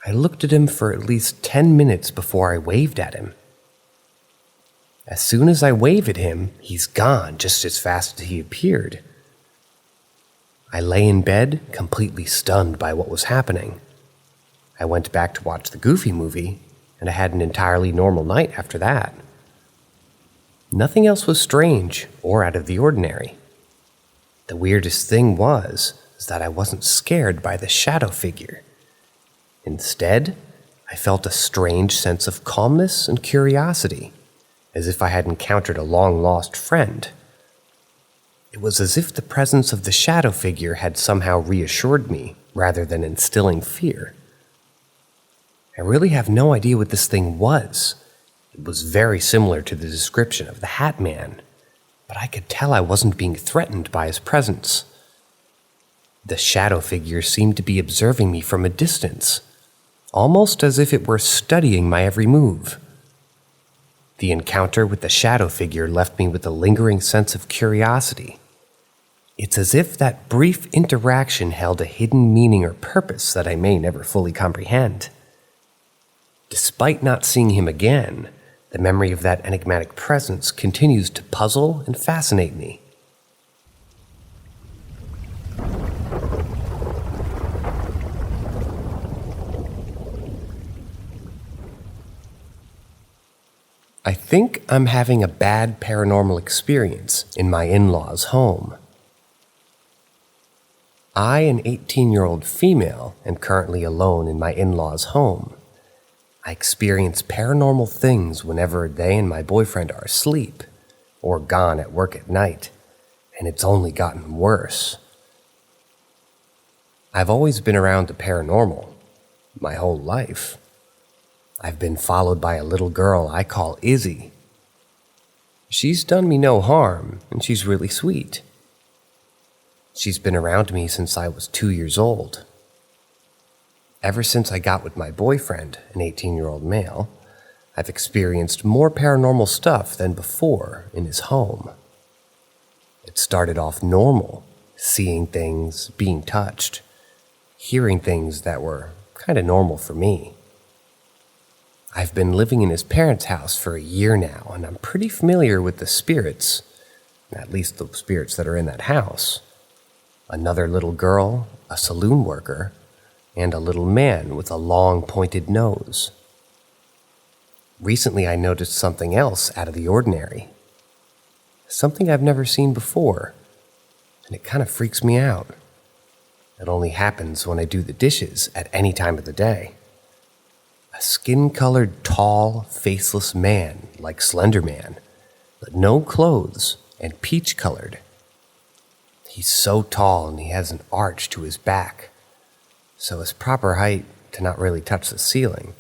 I looked at him for at least 10 minutes before I waved at him. As soon as I wave at him, he's gone just as fast as he appeared. I lay in bed, completely stunned by what was happening. I went back to watch the Goofy movie, and I had an entirely normal night after that. Nothing else was strange or out of the ordinary. The weirdest thing was that I wasn't scared by the shadow figure. Instead, I felt a strange sense of calmness and curiosity, as if I had encountered a long-lost friend. It was as if the presence of the shadow figure had somehow reassured me, rather than instilling fear. I really have no idea what this thing was. It was very similar to the description of the Hat Man, but I could tell I wasn't being threatened by his presence. The shadow figure seemed to be observing me from a distance, almost as if it were studying my every move. The encounter with the shadow figure left me with a lingering sense of curiosity. It's as if that brief interaction held a hidden meaning or purpose that I may never fully comprehend. Despite not seeing him again, the memory of that enigmatic presence continues to puzzle and fascinate me. I think I'm having a bad paranormal experience in my in-laws' home. I, an 18-year-old female, am currently alone in my in-laws' home. I experience paranormal things whenever they and my boyfriend are asleep or gone at work at night, and it's only gotten worse. I've always been around the paranormal, my whole life. I've been followed by a little girl I call Izzy. She's done me no harm, and she's really sweet. She's been around me since I was 2 years old. Ever since I got with my boyfriend, an 18-year-old male, I've experienced more paranormal stuff than before in his home. It started off normal, seeing things, being touched, hearing things that were kind of normal for me. I've been living in his parents' house for a year now, and I'm pretty familiar with the spirits, at least the spirits that are in that house. Another little girl, a saloon worker, and a little man with a long pointed nose. Recently I noticed something else out of the ordinary. Something I've never seen before, and it kind of freaks me out. It only happens when I do the dishes at any time of the day. A skin-colored, tall, faceless man like Slender Man, but no clothes and peach-colored. He's so tall and he has an arch to his back, so his proper height to not really touch the ceiling.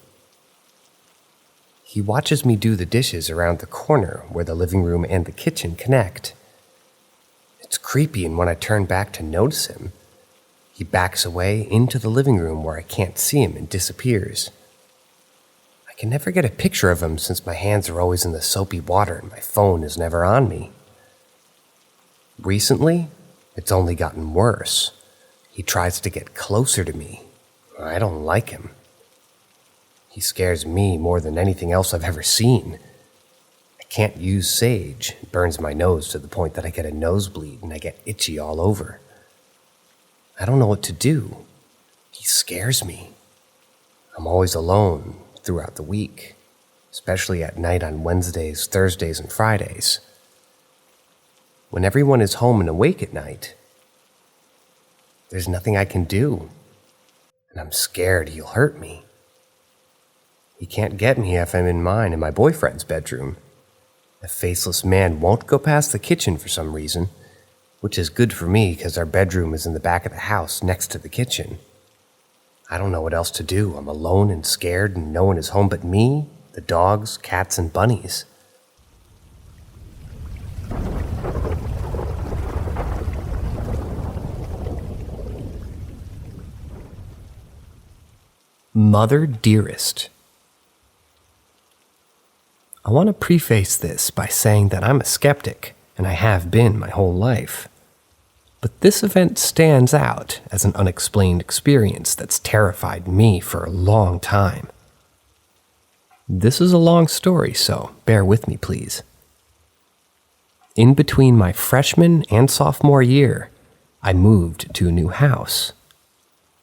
He watches me do the dishes around the corner where the living room and the kitchen connect. It's creepy, and when I turn back to notice him, he backs away into the living room where I can't see him and disappears. I can never get a picture of him since my hands are always in the soapy water and my phone is never on me. Recently, it's only gotten worse. He tries to get closer to me. I don't like him. He scares me more than anything else I've ever seen. I can't use sage. It burns my nose to the point that I get a nosebleed and I get itchy all over. I don't know what to do. He scares me. I'm always alone throughout the week, especially at night on Wednesdays, Thursdays, and Fridays. When everyone is home and awake at night, there's nothing I can do, and I'm scared he'll hurt me. He can't get me if I'm in mine and my boyfriend's bedroom. The faceless man won't go past the kitchen for some reason, which is good for me because our bedroom is in the back of the house next to the kitchen. I don't know what else to do. I'm alone and scared and no one is home but me, the dogs, cats, and bunnies. Mother Dearest. I want to preface this by saying that I'm a skeptic, and I have been my whole life. But this event stands out as an unexplained experience that's terrified me for a long time. This is a long story, so bear with me, please. In between my freshman and sophomore year, I moved to a new house.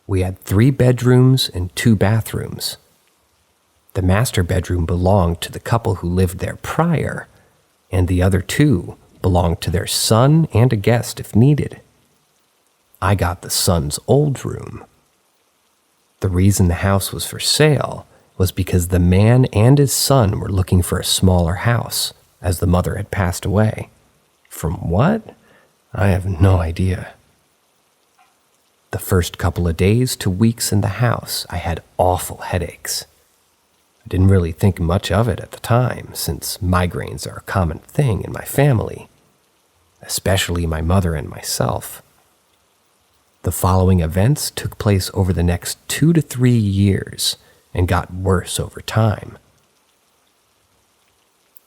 We had 3 bedrooms and 2 bathrooms. The master bedroom belonged to the couple who lived there prior, and the other 2 belonged to their son and a guest if needed. I got the son's old room. The reason the house was for sale was because the man and his son were looking for a smaller house, as the mother had passed away. From what? I have no idea. The first couple of days to weeks in the house, I had awful headaches. I didn't really think much of it at the time, since migraines are a common thing in my family, especially my mother and myself. The following events took place over the next 2 to 3 years and got worse over time.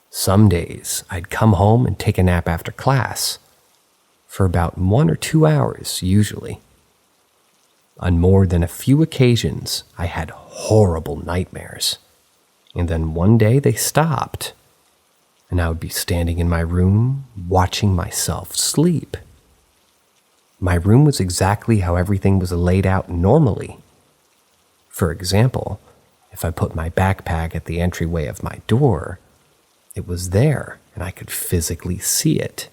Some days, I'd come home and take a nap after class, for about 1 or 2 hours usually. On more than a few occasions, I had horrible nightmares, and then one day they stopped, and I would be standing in my room watching myself sleep. My room was exactly how everything was laid out normally. For example, if I put my backpack at the entryway of my door, it was there and I could physically see it.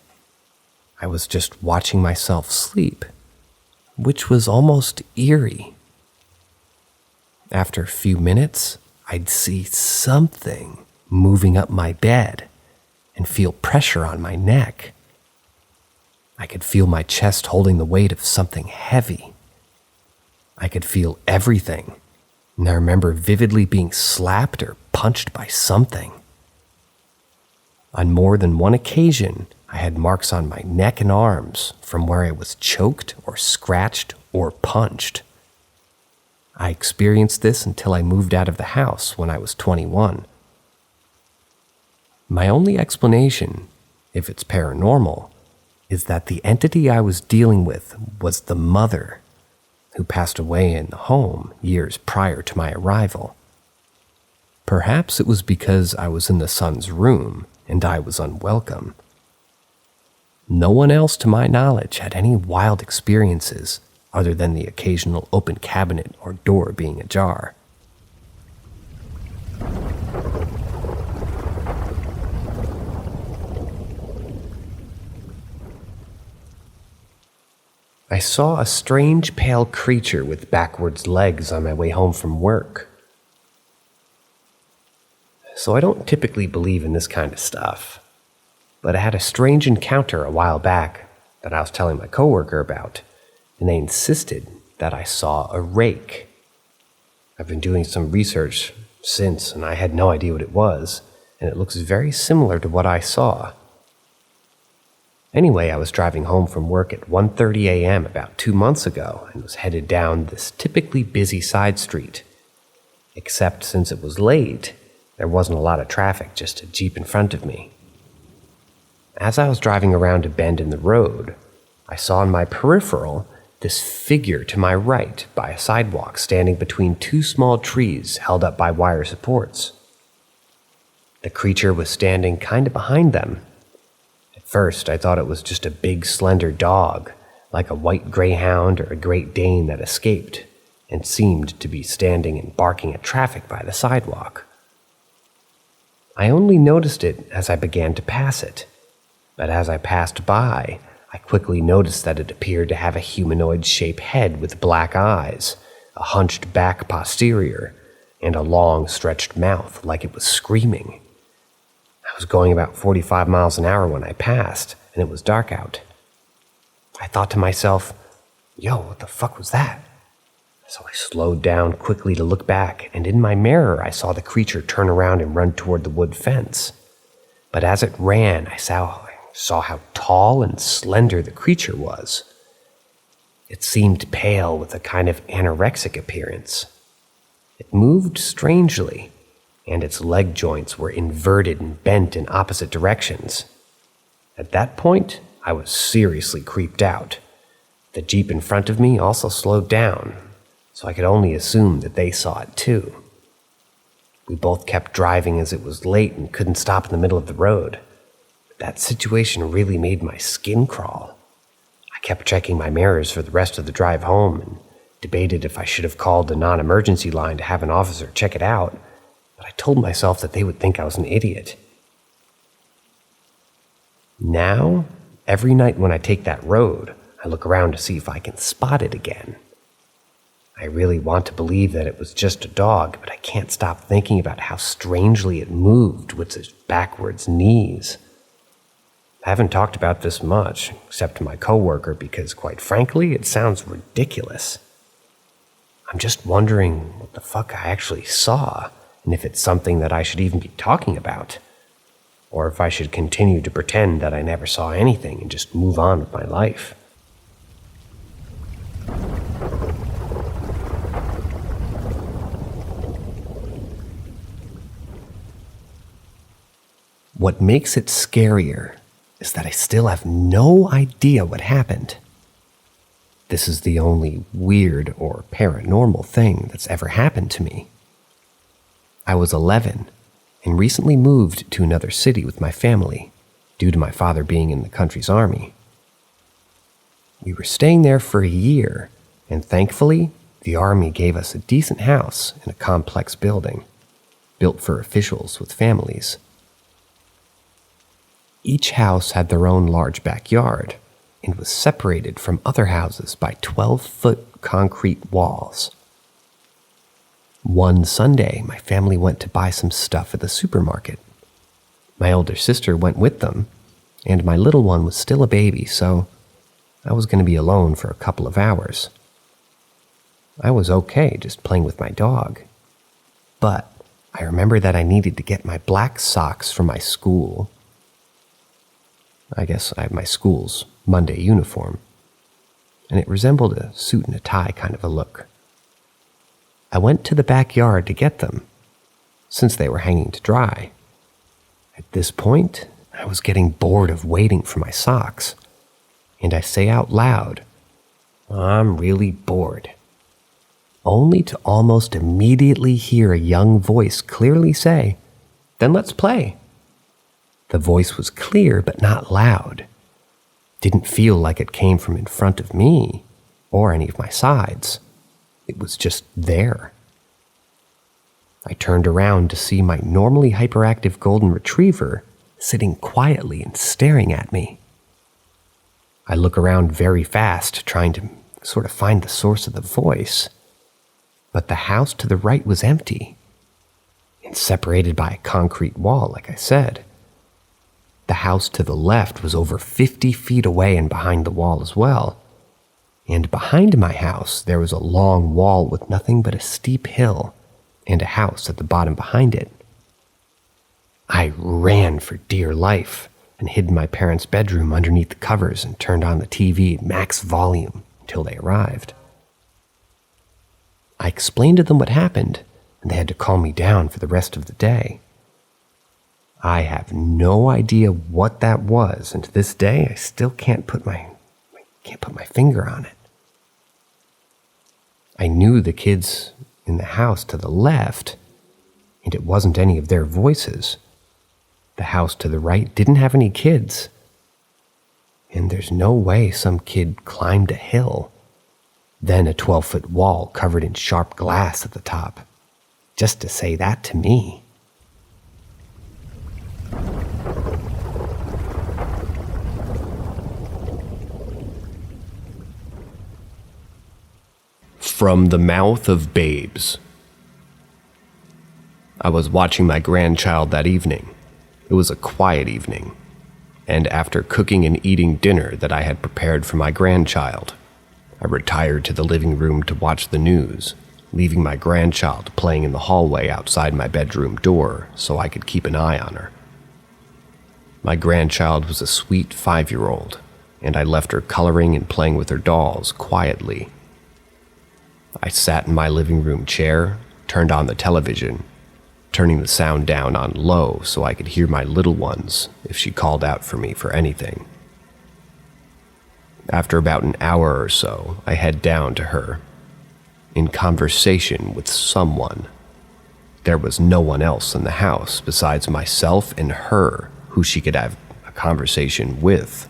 I was just watching myself sleep, which was almost eerie. After a few minutes, I'd see something moving up my bed and feel pressure on my neck. I could feel my chest holding the weight of something heavy. I could feel everything, and I remember vividly being slapped or punched by something. On more than one occasion, I had marks on my neck and arms from where I was choked or scratched or punched. I experienced this until I moved out of the house when I was 21. My only explanation, if it's paranormal, is that the entity I was dealing with was the mother, who passed away in the home years prior to my arrival. Perhaps it was because I was in the son's room and I was unwelcome. No one else, to my knowledge, had any wild experiences other than the occasional open cabinet or door being ajar. I saw a strange pale creature with backwards legs on my way home from work. So I don't typically believe in this kind of stuff, but I had a strange encounter a while back that I was telling my coworker about, and they insisted that I saw a rake. I've been doing some research since, and I had no idea what it was, and it looks very similar to what I saw. Anyway, I was driving home from work at 1:30 a.m. about 2 months ago and was headed down this typically busy side street. Except since it was late, there wasn't a lot of traffic, just a Jeep in front of me. As I was driving around a bend in the road, I saw in my peripheral this figure to my right by a sidewalk standing between two small trees held up by wire supports. The creature was standing kind of behind them. At first, I thought it was just a big, slender dog, like a white greyhound or a Great Dane that escaped, and seemed to be standing and barking at traffic by the sidewalk. I only noticed it as I began to pass it, but as I passed by, I quickly noticed that it appeared to have a humanoid-shaped head with black eyes, a hunched back posterior, and a long, stretched mouth like it was screaming. I was going about 45 miles an hour when I passed, and it was dark out. I thought to myself, yo, what the fuck was that? So I slowed down quickly to look back, and in my mirror I saw the creature turn around and run toward the wood fence. But as it ran, I saw how tall and slender the creature was. It seemed pale with a kind of anorexic appearance. It moved strangely, and its leg joints were inverted and bent in opposite directions. At that point, I was seriously creeped out. The Jeep in front of me also slowed down, so I could only assume that they saw it too. We both kept driving as it was late and couldn't stop in the middle of the road. But that situation really made my skin crawl. I kept checking my mirrors for the rest of the drive home and debated if I should have called the non-emergency line to have an officer check it out, but I told myself that they would think I was an idiot. Now, every night when I take that road, I look around to see if I can spot it again. I really want to believe that it was just a dog, but I can't stop thinking about how strangely it moved with its backwards knees. I haven't talked about this much, except to my coworker, because quite frankly, it sounds ridiculous. I'm just wondering what the fuck I actually saw, and if it's something that I should even be talking about, or if I should continue to pretend that I never saw anything and just move on with my life. What makes it scarier is that I still have no idea what happened. This is the only weird or paranormal thing that's ever happened to me. I was 11 and recently moved to another city with my family due to my father being in the country's army. We were staying there for a year, and thankfully, the army gave us a decent house in a complex building built for officials with families. Each house had their own large backyard and was separated from other houses by 12-foot concrete walls. One Sunday, my family went to buy some stuff at the supermarket. My older sister went with them, and my little one was still a baby, so I was going to be alone for a couple of hours. I was okay just playing with my dog, but I remember that I needed to get my black socks from my school. I guess I had my school's Monday uniform, and it resembled a suit and a tie kind of a look. I went to the backyard to get them, since they were hanging to dry. At this point, I was getting bored of waiting for my socks, and I say out loud, "I'm really bored," only to almost immediately hear a young voice clearly say, "Then let's play." The voice was clear but not loud. Didn't feel like it came from in front of me or any of my sides. It was just there. I turned around to see my normally hyperactive golden retriever sitting quietly and staring at me. I look around very fast, trying to sort of find the source of the voice, but the house to the right was empty and separated by a concrete wall, like I said. The house to the left was over 50 feet away and behind the wall as well. And behind my house, there was a long wall with nothing but a steep hill and a house at the bottom behind it. I ran for dear life and hid in my parents' bedroom underneath the covers and turned on the TV at max volume until they arrived. I explained to them what happened, and they had to calm me down for the rest of the day. I have no idea what that was, and to this day, I still can't put my finger on it. I knew the kids in the house to the left, and it wasn't any of their voices. The house to the right didn't have any kids. And there's no way some kid climbed a hill, then a 12-foot wall covered in sharp glass at the top, just to say that to me. From the mouth of babes. I was watching my grandchild that evening. It was a quiet evening, and after cooking and eating dinner that I had prepared for my grandchild, I retired to the living room to watch the news, leaving my grandchild playing in the hallway outside my bedroom door so I could keep an eye on her. My grandchild was a sweet 5-year-old, and I left her coloring and playing with her dolls quietly. I sat in my living room chair, turned on the television, turning the sound down on low so I could hear my little ones if she called out for me for anything. After about an hour or so, I head down to her, in conversation with someone. There was no one else in the house besides myself and her who she could have a conversation with.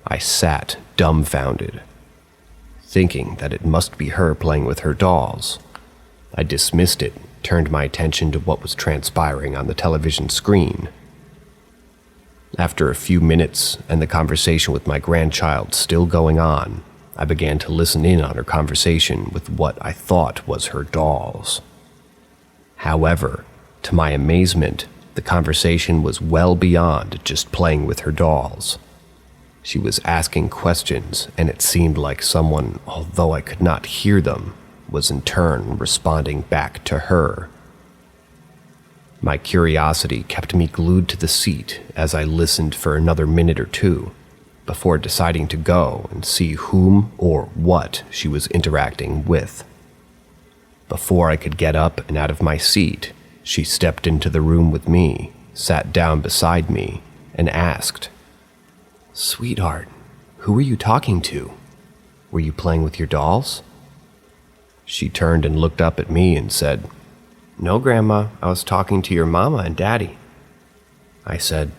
I sat dumbfounded, thinking that it must be her playing with her dolls. I dismissed it, turned my attention to what was transpiring on the television screen. After a few minutes and the conversation with my grandchild still going on, I began to listen in on her conversation with what I thought was her dolls. However, to my amazement, the conversation was well beyond just playing with her dolls. She was asking questions, and it seemed like someone, although I could not hear them, was in turn responding back to her. My curiosity kept me glued to the seat as I listened for another minute or two before deciding to go and see whom or what she was interacting with. Before I could get up and out of my seat, she stepped into the room with me, sat down beside me, and asked, "Sweetheart, who were you talking to? Were you playing with your dolls?" She turned and looked up at me and said, "No, Grandma, I was talking to your mama and daddy." I said,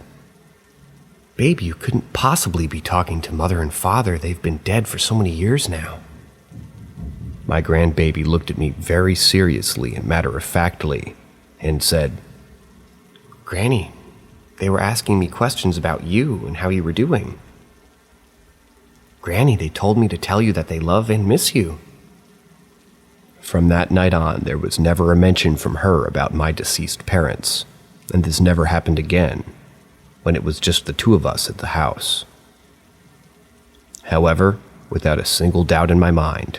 "Babe, you couldn't possibly be talking to Mother and Father. They've been dead for so many years now." My grandbaby looked at me very seriously and matter-of-factly and said, "Granny, they were asking me questions about you and how you were doing. Granny, they told me to tell you that they love and miss you." From that night on, there was never a mention from her about my deceased parents, and this never happened again, when it was just the two of us at the house. However, without a single doubt in my mind,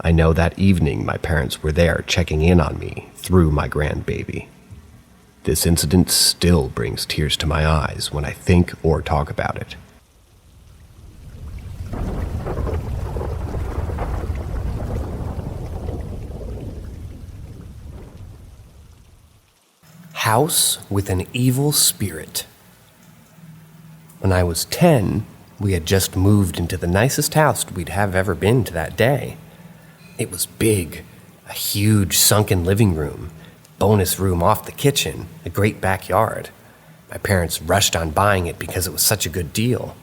I know that evening my parents were there checking in on me through my grandbaby. This incident still brings tears to my eyes when I think or talk about it. House with an evil spirit. When I was 10, we had just moved into the nicest house we'd have ever been to that day. It was big, a huge sunken living room, bonus room off the kitchen, a great backyard. My parents rushed on buying it because it was such a good deal.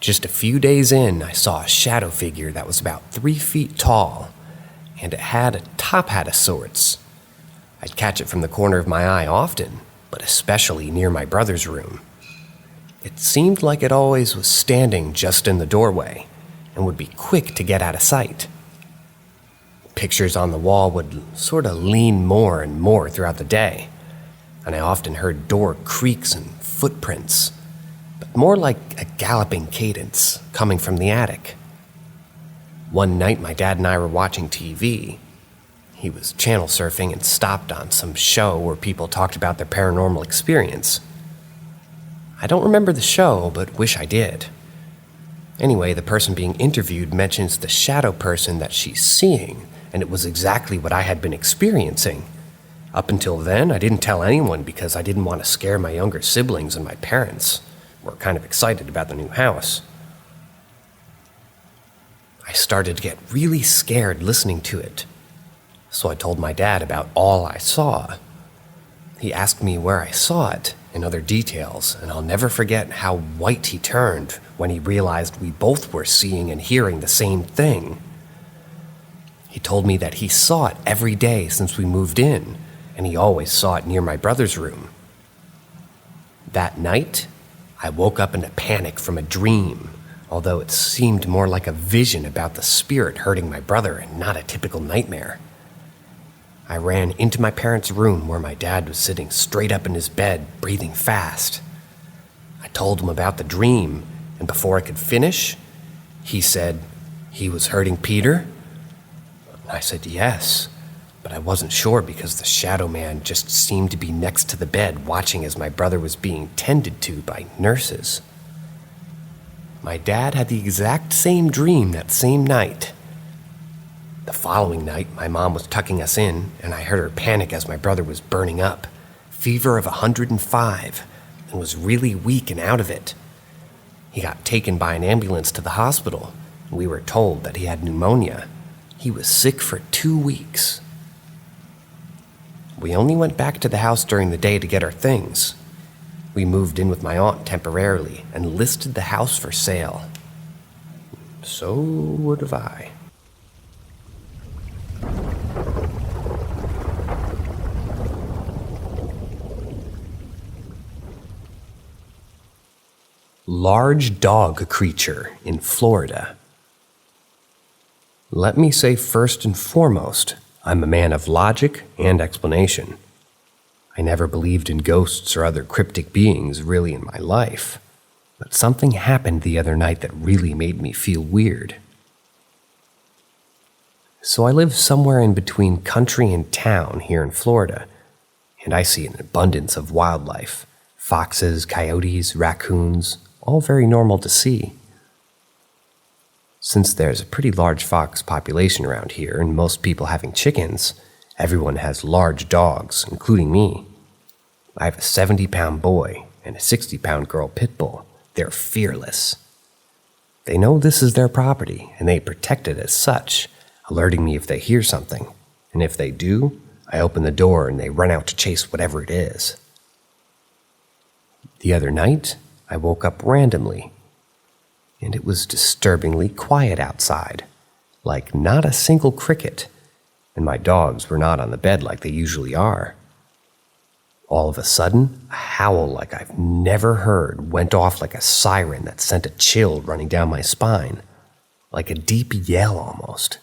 Just a few days in, I saw a shadow figure that was about 3 feet tall, and it had a top hat of sorts. I'd catch it from the corner of my eye often, but especially near my brother's room. It seemed like it always was standing just in the doorway and would be quick to get out of sight. Pictures on the wall would sort of lean more and more throughout the day, and I often heard door creaks and footprints, but more like a galloping cadence coming from the attic. One night my dad and I were watching TV. He was channel surfing and stopped on some show where people talked about their paranormal experience. I don't remember the show, but wish I did. Anyway, the person being interviewed mentions the shadow person that she's seeing, and it was exactly what I had been experiencing. Up until then, I didn't tell anyone because I didn't want to scare my younger siblings, and my parents were kind of excited about the new house. I I started to get really scared listening to it. So I told my dad about all I saw. He asked me where I saw it and other details, and I'll never forget how white he turned when he realized we both were seeing and hearing the same thing. He told me that he saw it every day since we moved in, and he always saw it near my brother's room. That night, I woke up in a panic from a dream, although it seemed more like a vision about the spirit hurting my brother and not a typical nightmare. I ran into my parents' room where my dad was sitting straight up in his bed, breathing fast. I told him about the dream, and before I could finish, he said he was hurting Peter. I said yes, but I wasn't sure because the shadow man just seemed to be next to the bed watching as my brother was being tended to by nurses. My dad had the exact same dream that same night. The following night, my mom was tucking us in, and I heard her panic as my brother was burning up, fever of 105, and was really weak and out of it. He got taken by an ambulance to the hospital, and we were told that he had pneumonia. He was sick for 2 weeks. We only went back to the house during the day to get our things. We moved in with my aunt temporarily and listed the house for sale. So would have I. Large dog creature in Florida. Let me say first and foremost, I'm a man of logic and explanation. I never believed in ghosts or other cryptic beings really in my life, but something happened the other night that really made me feel weird. So I live somewhere in between country and town here in Florida, and I see an abundance of wildlife. Foxes, coyotes, raccoons, all very normal to see. Since there's a pretty large fox population around here and most people having chickens, everyone has large dogs, including me. I have a 70-pound boy and a 60-pound girl pit bull. They're fearless. They know this is their property, and they protect it as such, alerting me if they hear something. And if they do, I open the door and they run out to chase whatever it is. The other night, I woke up randomly, and it was disturbingly quiet outside, like not a single cricket, and my dogs were not on the bed like they usually are. All of a sudden, a howl like I've never heard went off like a siren that sent a chill running down my spine, like a deep yell almost,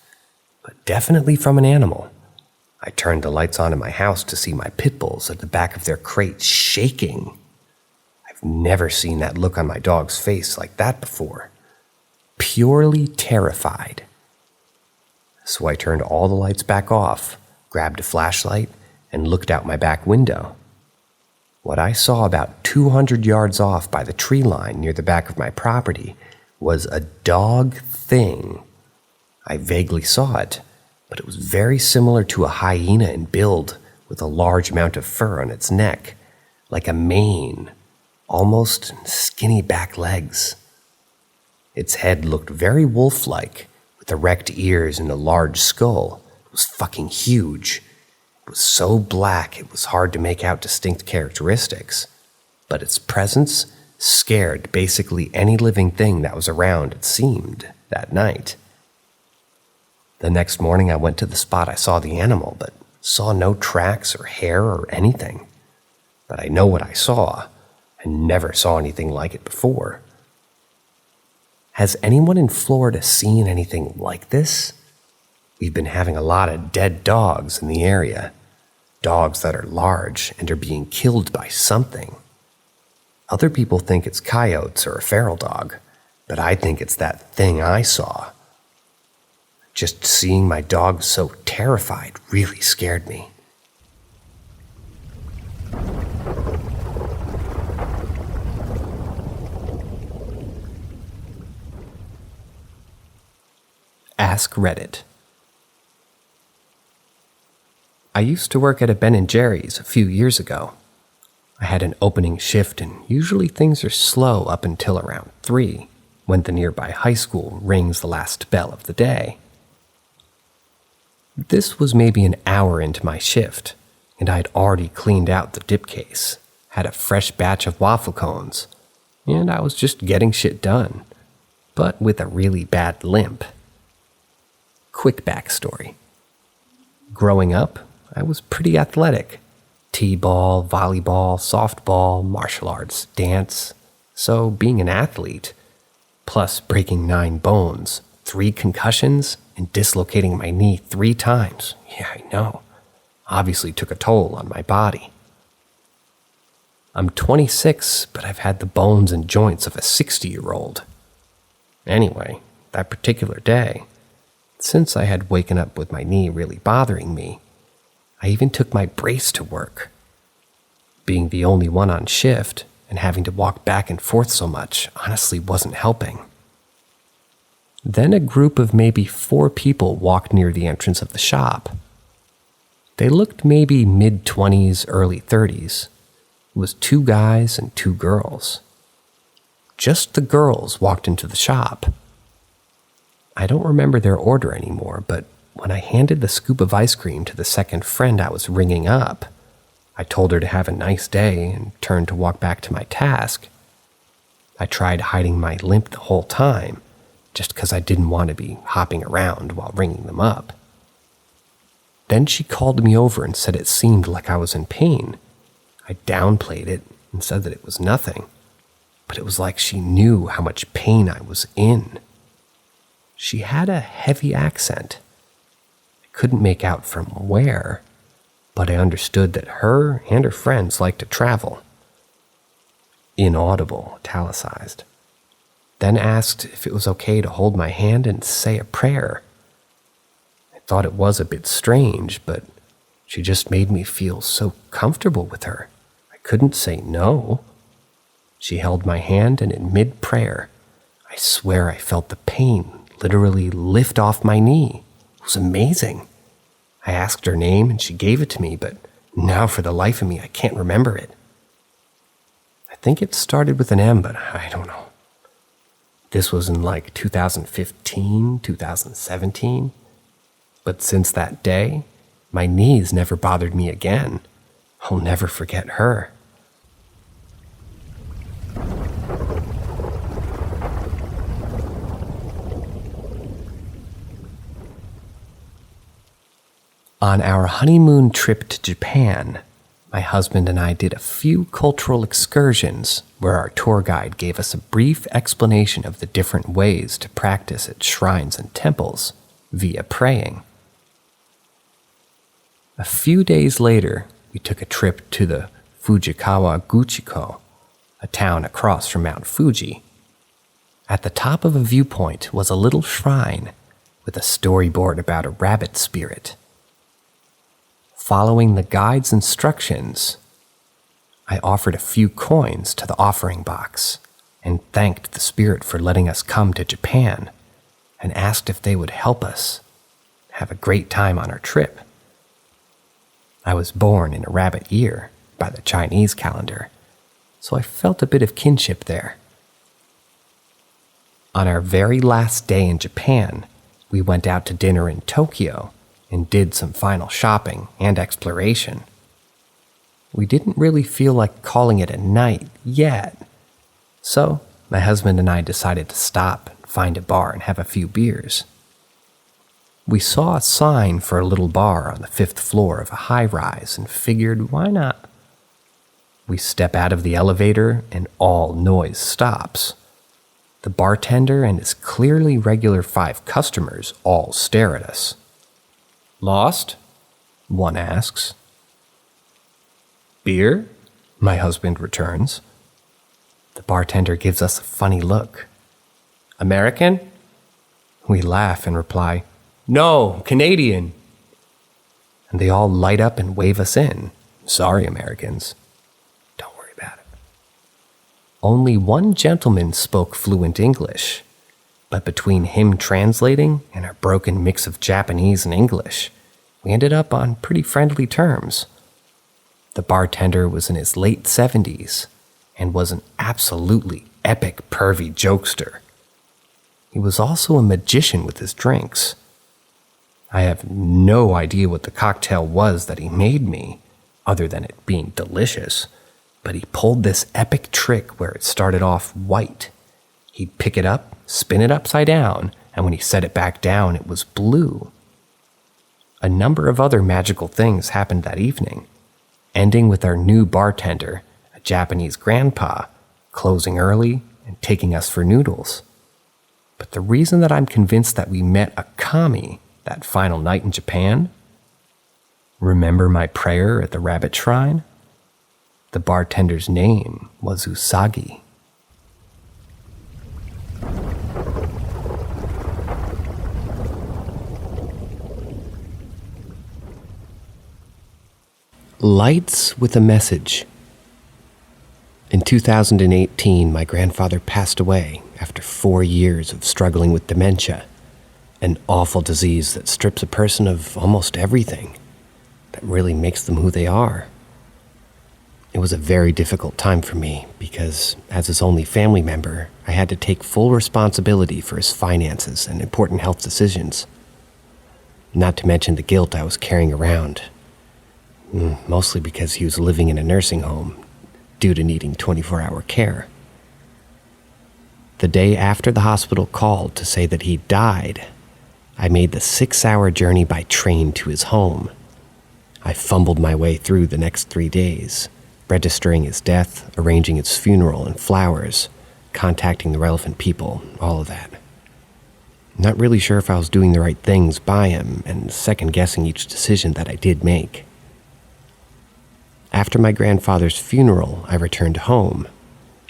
but definitely from an animal. I turned the lights on in my house to see my pit bulls at the back of their crate shaking. I've never seen that look on my dog's face like that before. Purely terrified. So I turned all the lights back off, grabbed a flashlight, and looked out my back window. What I saw about 200 yards off by the tree line near the back of my property was a dog thing. I vaguely saw it, but it was very similar to a hyena in build, with a large amount of fur on its neck, like a mane, almost skinny back legs. Its head looked very wolf-like, with erect ears and a large skull. It was fucking huge. It was so black it was hard to make out distinct characteristics, but its presence scared basically any living thing that was around, it seemed, that night. The next morning I went to the spot I saw the animal, but saw no tracks or hair or anything. But I know what I saw. I never saw anything like it before. Has anyone in Florida seen anything like this? We've been having a lot of dead dogs in the area. Dogs that are large and are being killed by something. Other people think it's coyotes or a feral dog, but I think it's that thing I saw. Just seeing my dog so terrified really scared me. Ask Reddit. I used to work at a Ben & Jerry's a few years ago. I had an opening shift and usually things are slow up until around 3, when the nearby high school rings the last bell of the day. This was maybe an hour into my shift, and I'd already cleaned out the dip case, had a fresh batch of waffle cones, and I was just getting shit done, but with a really bad limp. Quick backstory. Growing up, I was pretty athletic. T-ball, volleyball, softball, martial arts, dance. So being an athlete, plus breaking 9 bones, 3 concussions, and dislocating my knee 3 times, yeah, I know, obviously took a toll on my body. I'm 26, but I've had the bones and joints of a 60-year-old. Anyway, that particular day, since I had waken up with my knee really bothering me, I even took my brace to work. Being the only one on shift and having to walk back and forth so much honestly wasn't helping. Then a group of maybe 4 people walked near the entrance of the shop. They looked maybe mid-20s, early 30s. It was 2 guys and 2 girls. Just the girls walked into the shop. I don't remember their order anymore, but when I handed the scoop of ice cream to the second friend I was ringing up, I told her to have a nice day and turned to walk back to my task. I tried hiding my limp the whole time, just because I didn't want to be hopping around while ringing them up. Then she called me over and said it seemed like I was in pain. I downplayed it and said that it was nothing, but it was like she knew how much pain I was in. She had a heavy accent. I couldn't make out from where, but I understood that her and her friends liked to travel. Inaudible, italicized. Then asked if it was okay to hold my hand and say a prayer. I thought it was a bit strange, but she just made me feel so comfortable with her. I couldn't say no. She held my hand, and in mid-prayer, I swear I felt the pain literally lift off my knee. It was amazing. I asked her name, and she gave it to me, but now for the life of me, I can't remember it. I think it started with an M, but I don't know. This was in like 2015, 2017. But since that day, my knees never bothered me again. I'll never forget her. On our honeymoon trip to Japan, my husband and I did a few cultural excursions where our tour guide gave us a brief explanation of the different ways to practice at shrines and temples via praying. A few days later, we took a trip to the Fujikawa Guchiko, a town across from Mount Fuji. At the top of a viewpoint was a little shrine with a storyboard about a rabbit spirit. Following the guide's instructions, I offered a few coins to the offering box and thanked the spirit for letting us come to Japan and asked if they would help us have a great time on our trip. I was born in a rabbit year by the Chinese calendar, so I felt a bit of kinship there. On our very last day in Japan, we went out to dinner in Tokyo and did some final shopping and exploration. We didn't really feel like calling it a night yet, so my husband and I decided to stop and find a bar and have a few beers. We saw a sign for a little bar on the 5th floor of a high-rise and figured, why not? We step out of the elevator and all noise stops. The bartender and his clearly regular 5 customers all stare at us. "Lost?" one asks. "Beer?" my husband returns. The bartender gives us a funny look. "American?" We laugh and reply, "No, Canadian." And they all light up and wave us in. "Sorry, Americans. Don't worry about it." Only one gentleman spoke fluent English, but between him translating and our broken mix of Japanese and English, we ended up on pretty friendly terms. The bartender was in his late 70s and was an absolutely epic pervy jokester. He was also a magician with his drinks. I have no idea what the cocktail was that he made me, other than it being delicious, but he pulled this epic trick where it started off white. He'd pick it up, spin it upside down, and when he set it back down, it was blue. A number of other magical things happened that evening, ending with our new bartender, a Japanese grandpa, closing early and taking us for noodles. But the reason that I'm convinced that we met a kami that final night in Japan, remember my prayer at the rabbit shrine? The bartender's name was Usagi. Lights with a message. In 2018, my grandfather passed away after 4 years of struggling with dementia, an awful disease that strips a person of almost everything that really makes them who they are. It was a very difficult time for me because, as his only family member, I had to take full responsibility for his finances and important health decisions. Not to mention the guilt I was carrying around, mostly because he was living in a nursing home due to needing 24-hour care. The day after the hospital called to say that he died, I made the 6-hour journey by train to his home. I fumbled my way through the next 3 days, registering his death, arranging his funeral and flowers, contacting the relevant people, all of that. Not really sure if I was doing the right things by him and second-guessing each decision that I did make. After my grandfather's funeral, I returned home,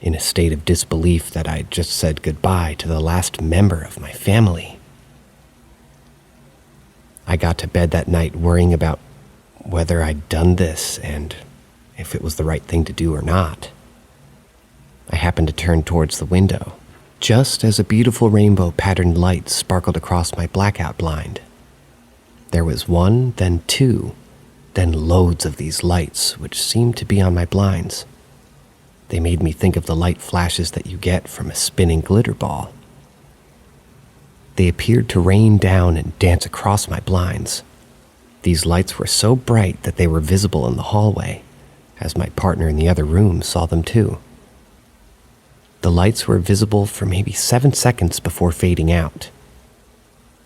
in a state of disbelief that I'd just said goodbye to the last member of my family. I got to bed that night worrying about whether I'd done this and if it was the right thing to do or not. I happened to turn towards the window, just as a beautiful rainbow-patterned light sparkled across my blackout blind. There was one, then two, then loads of these lights, which seemed to be on my blinds. They made me think of the light flashes that you get from a spinning glitter ball. They appeared to rain down and dance across my blinds. These lights were so bright that they were visible in the hallway, as my partner in the other room saw them too. The lights were visible for maybe 7 seconds before fading out.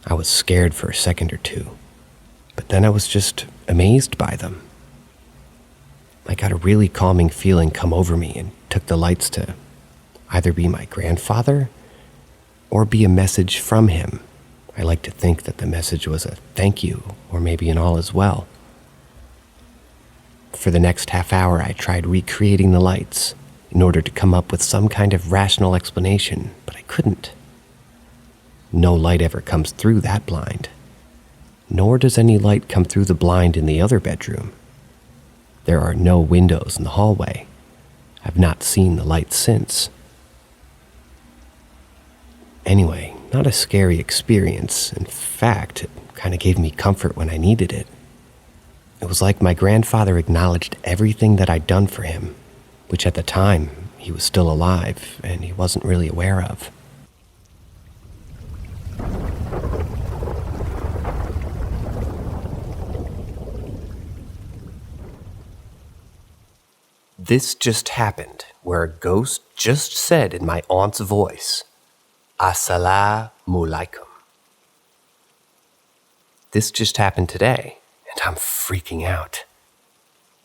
I was scared for a second or two, but then I was just amazed by them. I got a really calming feeling come over me and took the lights to either be my grandfather or be a message from him. I like to think that the message was a thank you or maybe an all is well. For the next half hour, I tried recreating the lights in order to come up with some kind of rational explanation, but I couldn't. No light ever comes through that blind, nor does any light come through the blind in the other bedroom. There are no windows in the hallway. I've not seen the light since. Anyway, not a scary experience. In fact, it kind of gave me comfort when I needed it. It was like my grandfather acknowledged everything that I'd done for him, which at the time he was still alive and he wasn't really aware of. This just happened where a ghost just said in my aunt's voice, Assalamu alaikum. This just happened today, and I'm freaking out.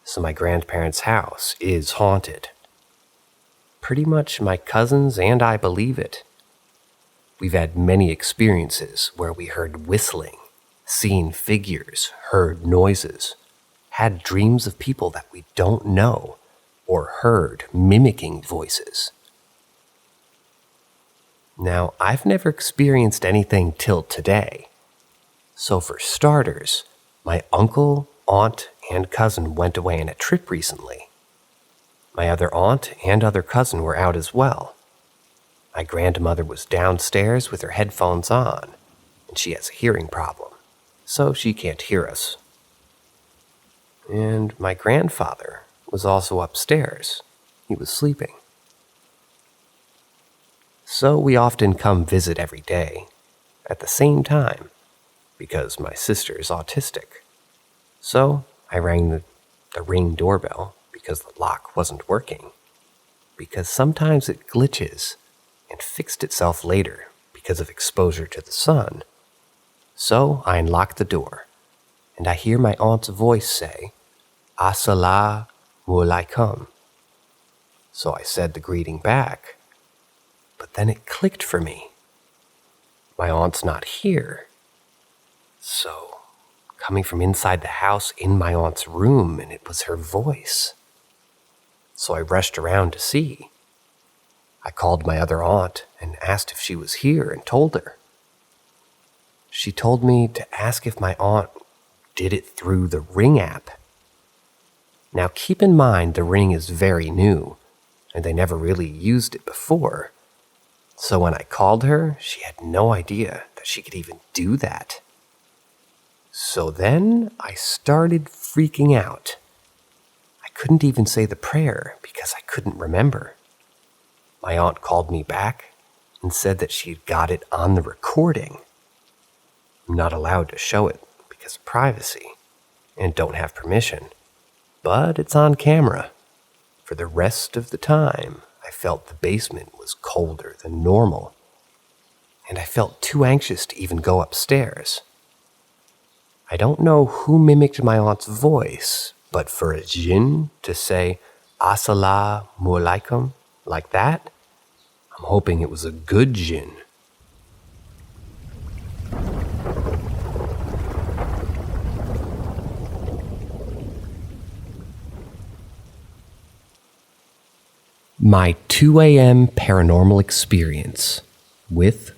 So my grandparents' house is haunted. Pretty much my cousins and I believe it. We've had many experiences where we heard whistling, seen figures, heard noises, had dreams of people that we don't know, or heard mimicking voices. Now, I've never experienced anything till today. So for starters, my uncle, aunt, and cousin went away on a trip recently. My other aunt and other cousin were out as well. My grandmother was downstairs with her headphones on, and she has a hearing problem, so she can't hear us. And my grandfather was also upstairs. He was sleeping. so we often come visit every day, at the same time, because my sister is autistic. So I rang the Ring doorbell because the lock wasn't working, because sometimes it glitches and fixed itself later because of exposure to the sun. So I unlock the door, and I hear my aunt's voice say, Assalamu alaikum. So I said the greeting back, but then it clicked for me. My aunt's not here. So, coming from inside the house in my aunt's room, and it was her voice. So I rushed around to see. I called my other aunt and asked if she was here and told her. She told me to ask if my aunt did it through the Ring app. Now keep in mind the Ring is very new, and they never really used it before. So when I called her, she had no idea that she could even do that. So then I started freaking out. I couldn't even say the prayer because I couldn't remember. My aunt called me back and said that she'd got it on the recording. I'm not allowed to show it because of privacy and don't have permission, but it's on camera. For the rest of the time, I felt the basement was colder than normal, and I felt too anxious to even go upstairs. I don't know who mimicked my aunt's voice, but for a jinn to say Assalamu alaikum like that, I'm hoping it was a good jinn. My 2 a.m. paranormal experience with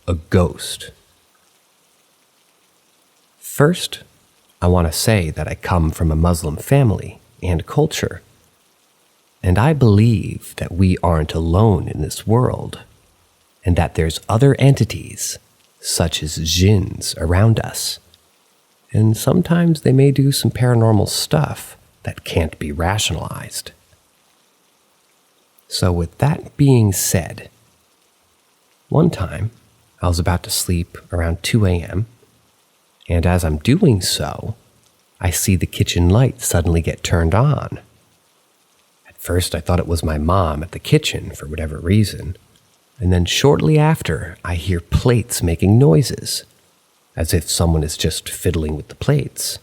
a ghost. First, I want to say that I come from a Muslim family and culture, and I believe that we aren't alone in this world, and that there's other entities, such as jinns, around us, and sometimes they may do some paranormal stuff that can't be rationalized. So with that being said, one time I was about to sleep around 2 a.m., and as I'm doing so, I see the kitchen light suddenly get turned on. At first I thought it was my mom at the kitchen for whatever reason, and then shortly after I hear plates making noises, as if someone is just fiddling with the plates.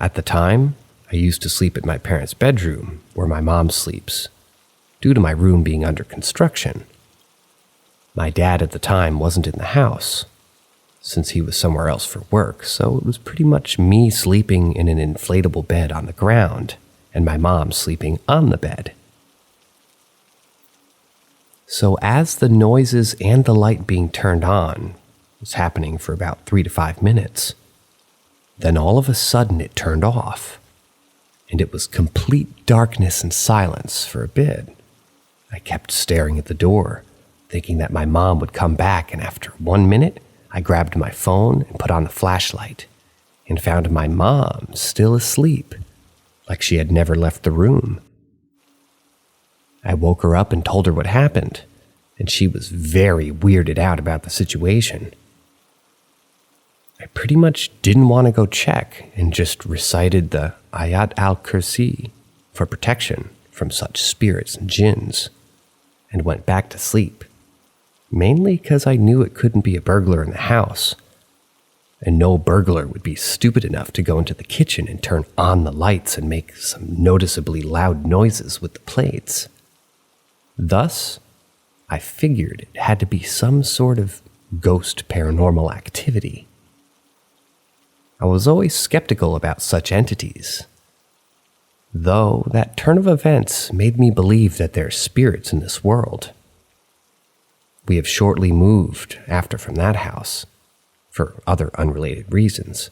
At the time, I used to sleep at my parents' bedroom, where my mom sleeps, due to my room being under construction. My dad at the time wasn't in the house, since he was somewhere else for work, so it was pretty much me sleeping in an inflatable bed on the ground, and my mom sleeping on the bed. So as the noises and the light being turned on was happening for about 3 to 5 minutes, then all of a sudden it turned off, and it was complete darkness and silence for a bit. I kept staring at the door, thinking that my mom would come back, and after 1 minute, I grabbed my phone and put on the flashlight, and found my mom still asleep, like she had never left the room. I woke her up and told her what happened, and she was very weirded out about the situation. I pretty much didn't want to go check and just recited the Ayat al-Kursi for protection from such spirits and jinns, and went back to sleep, mainly because I knew it couldn't be a burglar in the house, and no burglar would be stupid enough to go into the kitchen and turn on the lights and make some noticeably loud noises with the plates. Thus, I figured it had to be some sort of ghost paranormal activity. I was always skeptical about such entities, though that turn of events made me believe that there are spirits in this world. We have shortly moved after from that house, for other unrelated reasons.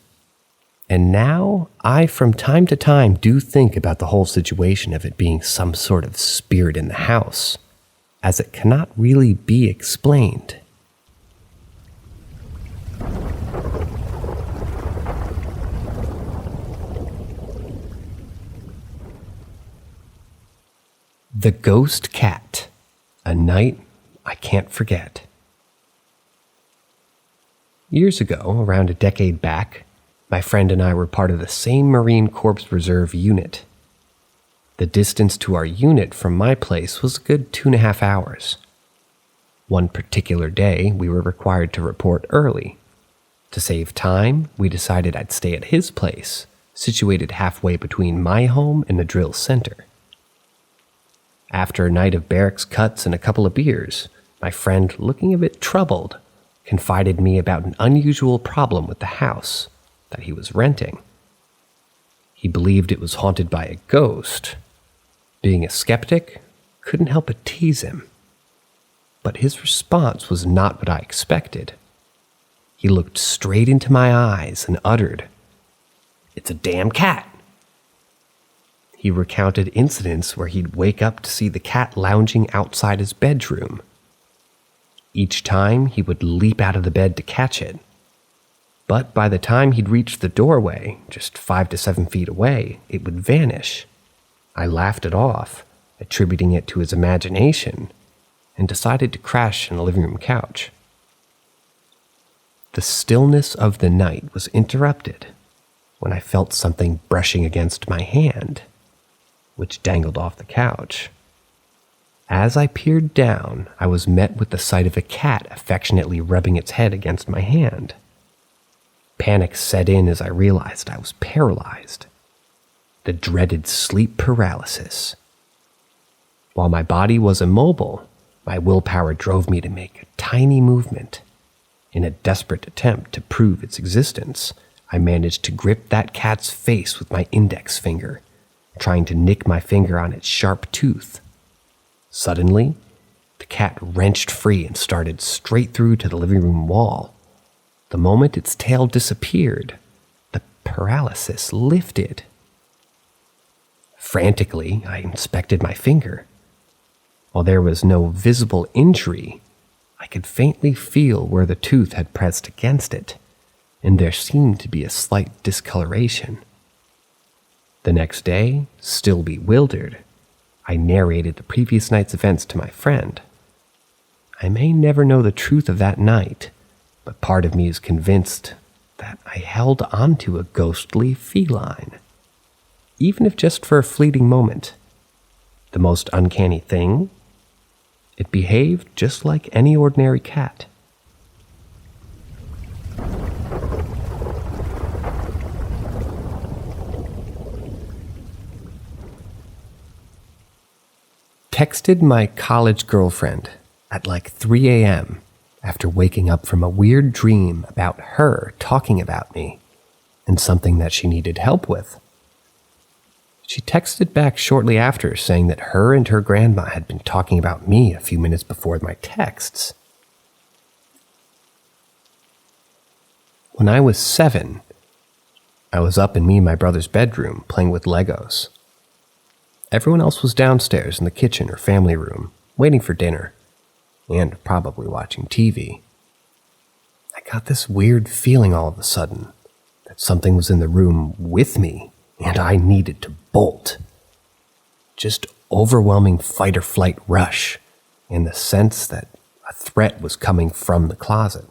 And now I from time to time do think about the whole situation of it being some sort of spirit in the house, as it cannot really be explained. The Ghost Cat, A Night I can't forget. Years ago, around a decade back, my friend and I were part of the same Marine Corps Reserve unit. The distance to our unit from my place was a good 2.5 hours. One particular day, we were required to report early. To save time, we decided I'd stay at his place, situated halfway between my home and the drill center. After a night of barracks cuts and a couple of beers, my friend, looking a bit troubled, confided me about an unusual problem with the house that he was renting. He believed it was haunted by a ghost. Being a skeptic, couldn't help but tease him. But his response was not what I expected. He looked straight into my eyes and uttered, "It's a damn cat." He recounted incidents where he'd wake up to see the cat lounging outside his bedroom. Each time, he would leap out of the bed to catch it. But by the time he'd reached the doorway, just 5 to 7 feet away, it would vanish. I laughed it off, attributing it to his imagination, and decided to crash on the living room couch. The stillness of the night was interrupted when I felt something brushing against my hand, which dangled off the couch. As I peered down, I was met with the sight of a cat affectionately rubbing its head against my hand. Panic set in as I realized I was paralyzed. The dreaded sleep paralysis. While my body was immobile, my willpower drove me to make a tiny movement. In a desperate attempt to prove its existence, I managed to grip that cat's face with my index finger, trying to nick my finger on its sharp tooth. Suddenly, the cat wrenched free and started straight through to the living room wall. The moment its tail disappeared, the paralysis lifted. Frantically, I inspected my finger. While there was no visible injury, I could faintly feel where the tooth had pressed against it, and there seemed to be a slight discoloration. The next day, still bewildered, I narrated the previous night's events to my friend. I may never know the truth of that night, but part of me is convinced that I held onto a ghostly feline, even if just for a fleeting moment. The most uncanny thing? It behaved just like any ordinary cat. Texted my college girlfriend at like 3 a.m. after waking up from a weird dream about her talking about me and something that she needed help with. She texted back shortly after saying that her and her grandma had been talking about me a few minutes before my texts. When I was 7, I was up in me and my brother's bedroom playing with Legos. Everyone else was downstairs in the kitchen or family room, waiting for dinner, and probably watching TV. I got this weird feeling all of a sudden that something was in the room with me, and I needed to bolt. Just overwhelming fight or flight rush, and the sense that a threat was coming from the closet.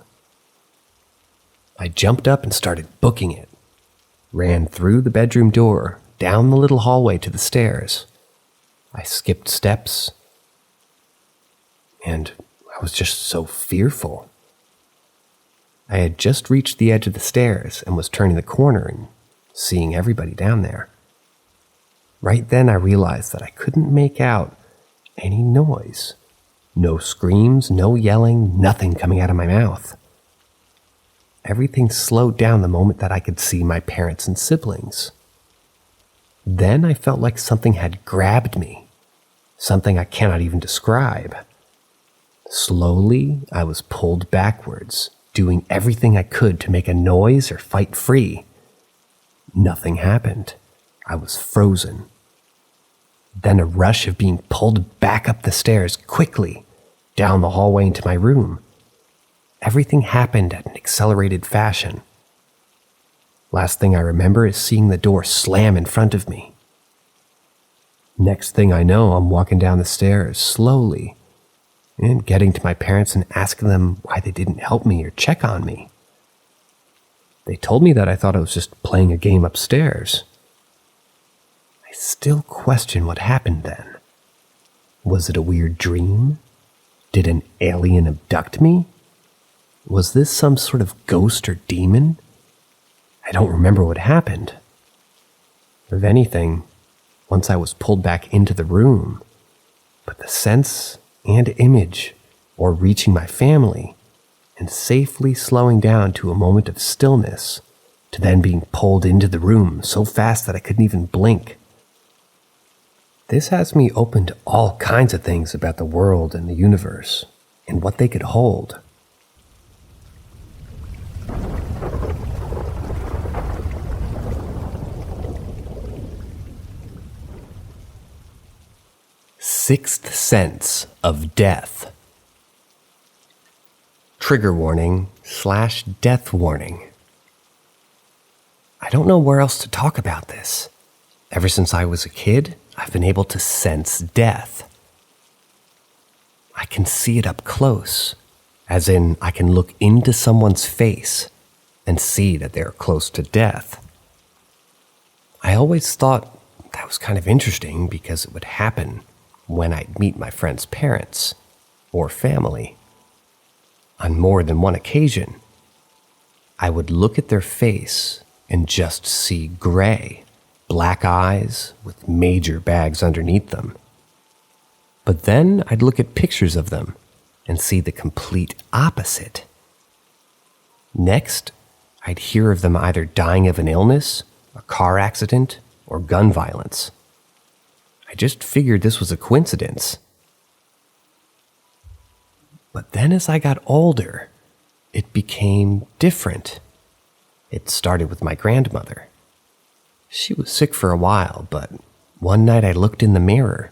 I jumped up and started booking it, ran through the bedroom door, down the little hallway to the stairs. I skipped steps, and I was just so fearful. I had just reached the edge of the stairs and was turning the corner and seeing everybody down there. Right then I realized that I couldn't make out any noise. No screams, no yelling, nothing coming out of my mouth. Everything slowed down the moment that I could see my parents and siblings. Then I felt like something had grabbed me, something I cannot even describe. Slowly, I was pulled backwards, doing everything I could to make a noise or fight free. Nothing happened. I was frozen. Then a rush of being pulled back up the stairs quickly, down the hallway into my room. Everything happened at an accelerated fashion. Last thing I remember is seeing the door slam in front of me. Next thing I know, I'm walking down the stairs slowly, and getting to my parents and asking them why they didn't help me or check on me. They told me that I thought I was just playing a game upstairs. I still question what happened then. Was it a weird dream? Did an alien abduct me? Was this some sort of ghost or demon? I don't remember what happened. If anything, once I was pulled back into the room, but the sense and image, or reaching my family, and safely slowing down to a moment of stillness, to then being pulled into the room so fast that I couldn't even blink. This has me open to all kinds of things about the world and the universe, and what they could hold. Sixth sense of death. Trigger warning / death warning. I don't know where else to talk about this. Ever since I was a kid, I've been able to sense death. I can see it up close, as in I can look into someone's face and see that they're close to death. I always thought that was kind of interesting because it would happen when I'd meet my friend's parents or family. On more than one occasion, I would look at their face and just see gray, black eyes with major bags underneath them. But then I'd look at pictures of them and see the complete opposite. Next, I'd hear of them either dying of an illness, a car accident, or gun violence. I just figured this was a coincidence. But then as I got older, it became different. It started with my grandmother. She was sick for a while, but one night I looked in the mirror,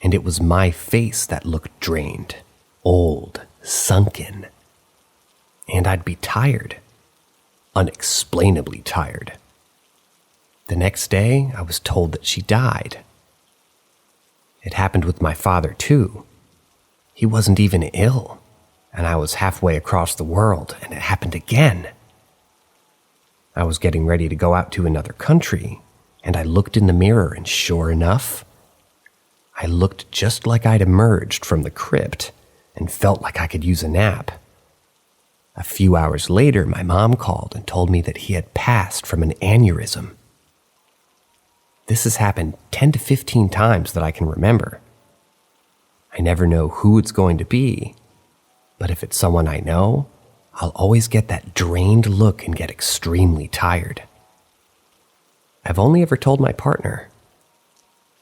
and it was my face that looked drained, old, sunken. And I'd be tired, unexplainably tired. The next day, I was told that she died. It happened with my father, too. He wasn't even ill, and I was halfway across the world, and it happened again. I was getting ready to go out to another country, and I looked in the mirror, and sure enough, I looked just like I'd emerged from the crypt and felt like I could use a nap. A few hours later, my mom called and told me that he had passed from an aneurysm. This has happened 10 to 15 times that I can remember. I never know who it's going to be, but if it's someone I know, I'll always get that drained look and get extremely tired. I've only ever told my partner.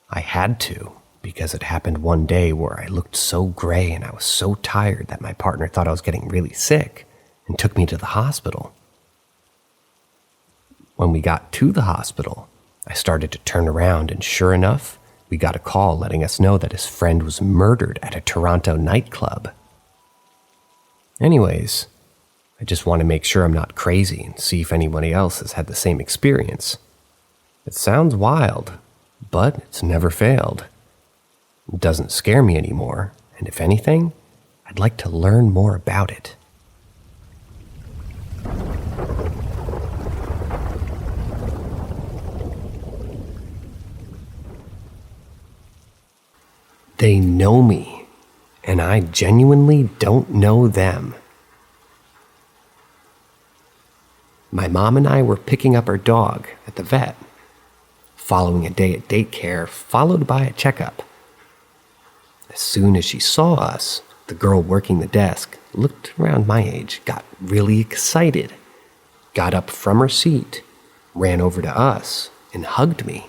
I had to, because it happened one day where I looked so gray and I was so tired that my partner thought I was getting really sick and took me to the hospital. When we got to the hospital, I started to turn around, and sure enough, we got a call letting us know that his friend was murdered at a Toronto nightclub. Anyways, I just want to make sure I'm not crazy and see if anybody else has had the same experience. It sounds wild, but it's never failed. It doesn't scare me anymore, and if anything, I'd like to learn more about it. They know me, and I genuinely don't know them. My mom and I were picking up our dog at the vet, following a day at daycare, followed by a checkup. As soon as she saw us, the girl working the desk looked around my age, got really excited, got up from her seat, ran over to us, and hugged me.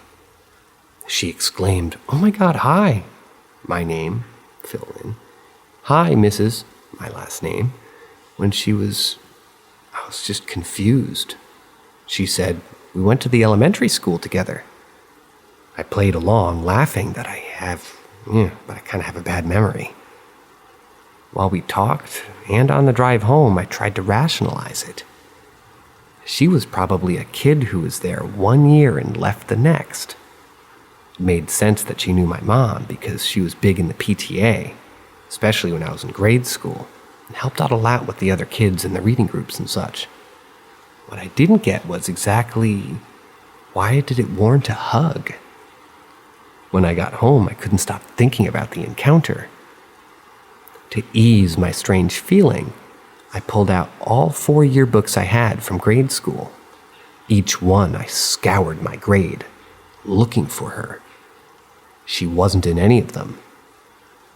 She exclaimed, "Oh my God, hi!" My name, fill in. "Hi, Mrs., my last name." I was just confused. She said, "We went to the elementary school together." I played along, laughing that I kind of have a bad memory. While we talked, and on the drive home, I tried to rationalize it. She was probably a kid who was there 1 year and left the next. It made sense that she knew my mom because she was big in the PTA. especially when I was in grade school, and helped out a lot with the other kids in the reading groups and such. What I didn't get was exactly why did it warrant a hug? When I got home, I couldn't stop thinking about the encounter. To ease my strange feeling, I pulled out all 4 yearbooks I had from grade school. Each one I scoured my grade, looking for her. She wasn't in any of them.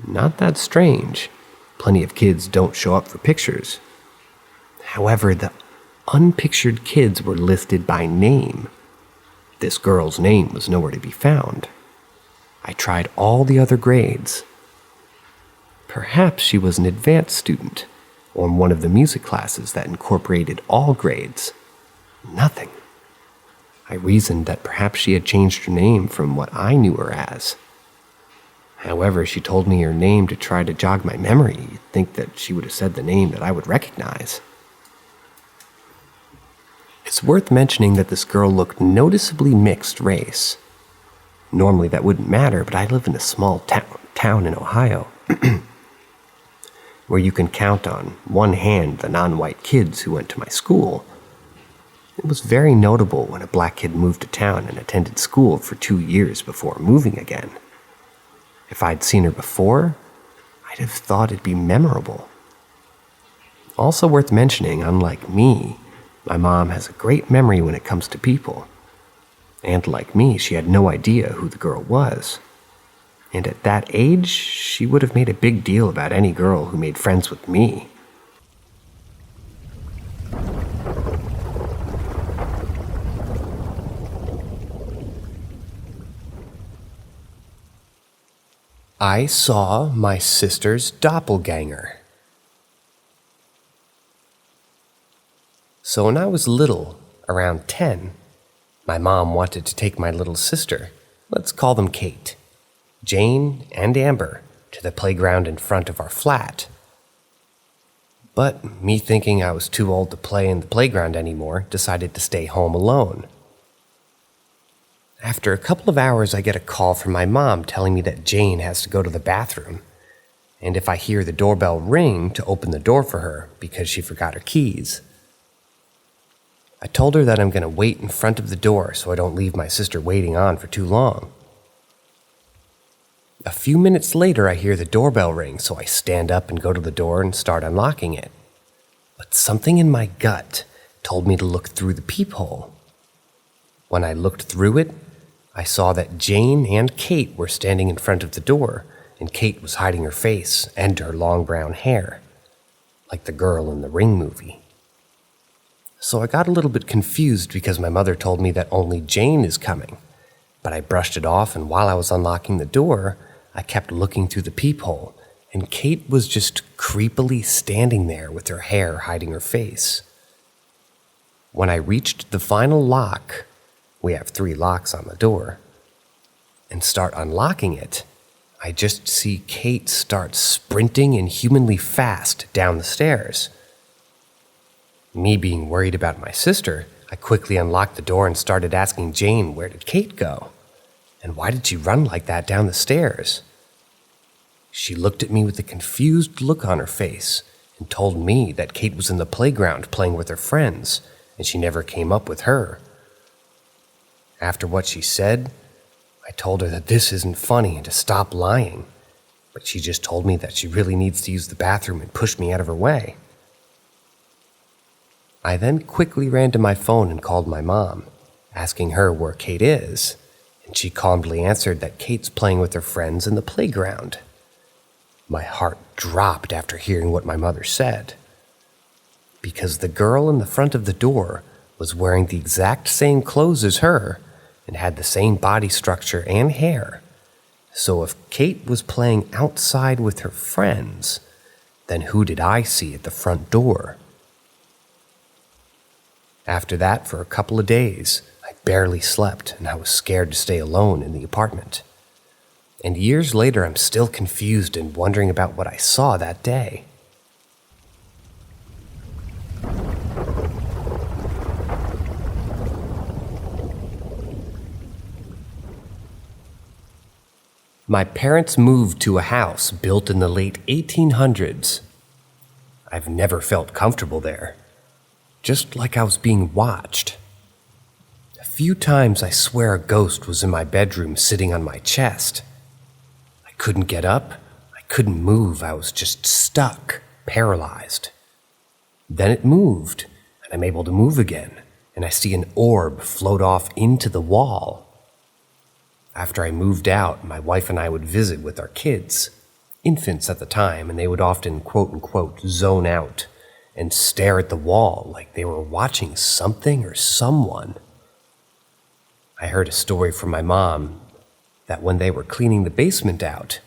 Not that strange. Plenty of kids don't show up for pictures. However, the unpictured kids were listed by name. This girl's name was nowhere to be found. I tried all the other grades. Perhaps she was an advanced student, or in one of the music classes that incorporated all grades. Nothing. I reasoned that perhaps she had changed her name from what I knew her as. However, she told me her name to try to jog my memory. You'd think that she would have said the name that I would recognize. It's worth mentioning that this girl looked noticeably mixed race. Normally that wouldn't matter, but I live in a small town in Ohio where you can count on one hand the non-white kids who went to my school. It was very notable when a black kid moved to town and attended school for 2 years before moving again. If I'd seen her before, I'd have thought it'd be memorable. Also worth mentioning, unlike me, my mom has a great memory when it comes to people. And like me, she had no idea who the girl was. And at that age, she would have made a big deal about any girl who made friends with me. I saw my sister's doppelganger. So when I was little, around 10, my mom wanted to take my little sister, let's call them Kate, Jane, and Amber, to the playground in front of our flat. But me thinking I was too old to play in the playground anymore, decided to stay home alone. After a couple of hours, I get a call from my mom telling me that Jane has to go to the bathroom, and if I hear the doorbell ring, to open the door for her because she forgot her keys. I told her that I'm going to wait in front of the door so I don't leave my sister waiting on for too long. A few minutes later, I hear the doorbell ring, so I stand up and go to the door and start unlocking it. But something in my gut told me to look through the peephole. When I looked through it, I saw that Jane and Kate were standing in front of the door, and Kate was hiding her face and her long brown hair, like the girl in the Ring movie. So I got a little bit confused because my mother told me that only Jane is coming, but I brushed it off, and while I was unlocking the door, I kept looking through the peephole, and Kate was just creepily standing there with her hair hiding her face. When I reached the final lock, we have 3 locks on the door, and start unlocking it, I just see Kate start sprinting inhumanly fast down the stairs. Me being worried about my sister, I quickly unlocked the door and started asking Jane, where did Kate go? And why did she run like that down the stairs? She looked at me with a confused look on her face and told me that Kate was in the playground playing with her friends, and she never came up with her. After what she said, I told her that this isn't funny and to stop lying, but she just told me that she really needs to use the bathroom and pushed me out of her way. I then quickly ran to my phone and called my mom, asking her where Kate is, and she calmly answered that Kate's playing with her friends in the playground. My heart dropped after hearing what my mother said, because the girl in the front of the door was wearing the exact same clothes as her and had the same body structure and hair. So if Kate was playing outside with her friends, then who did I see at the front door? After that, for a couple of days, I barely slept and I was scared to stay alone in the apartment. And years later, I'm still confused and wondering about what I saw that day. My parents moved to a house built in the late 1800s. I've never felt comfortable there, just like I was being watched. A few times I swear a ghost was in my bedroom sitting on my chest. I couldn't get up, I couldn't move, I was just stuck, paralyzed. Then it moved, and I'm able to move again, and I see an orb float off into the wall. After I moved out, my wife and I would visit with our kids, infants at the time, and they would often quote-unquote zone out and stare at the wall like they were watching something or someone. I heard a story from my mom that when they were cleaning the basement out,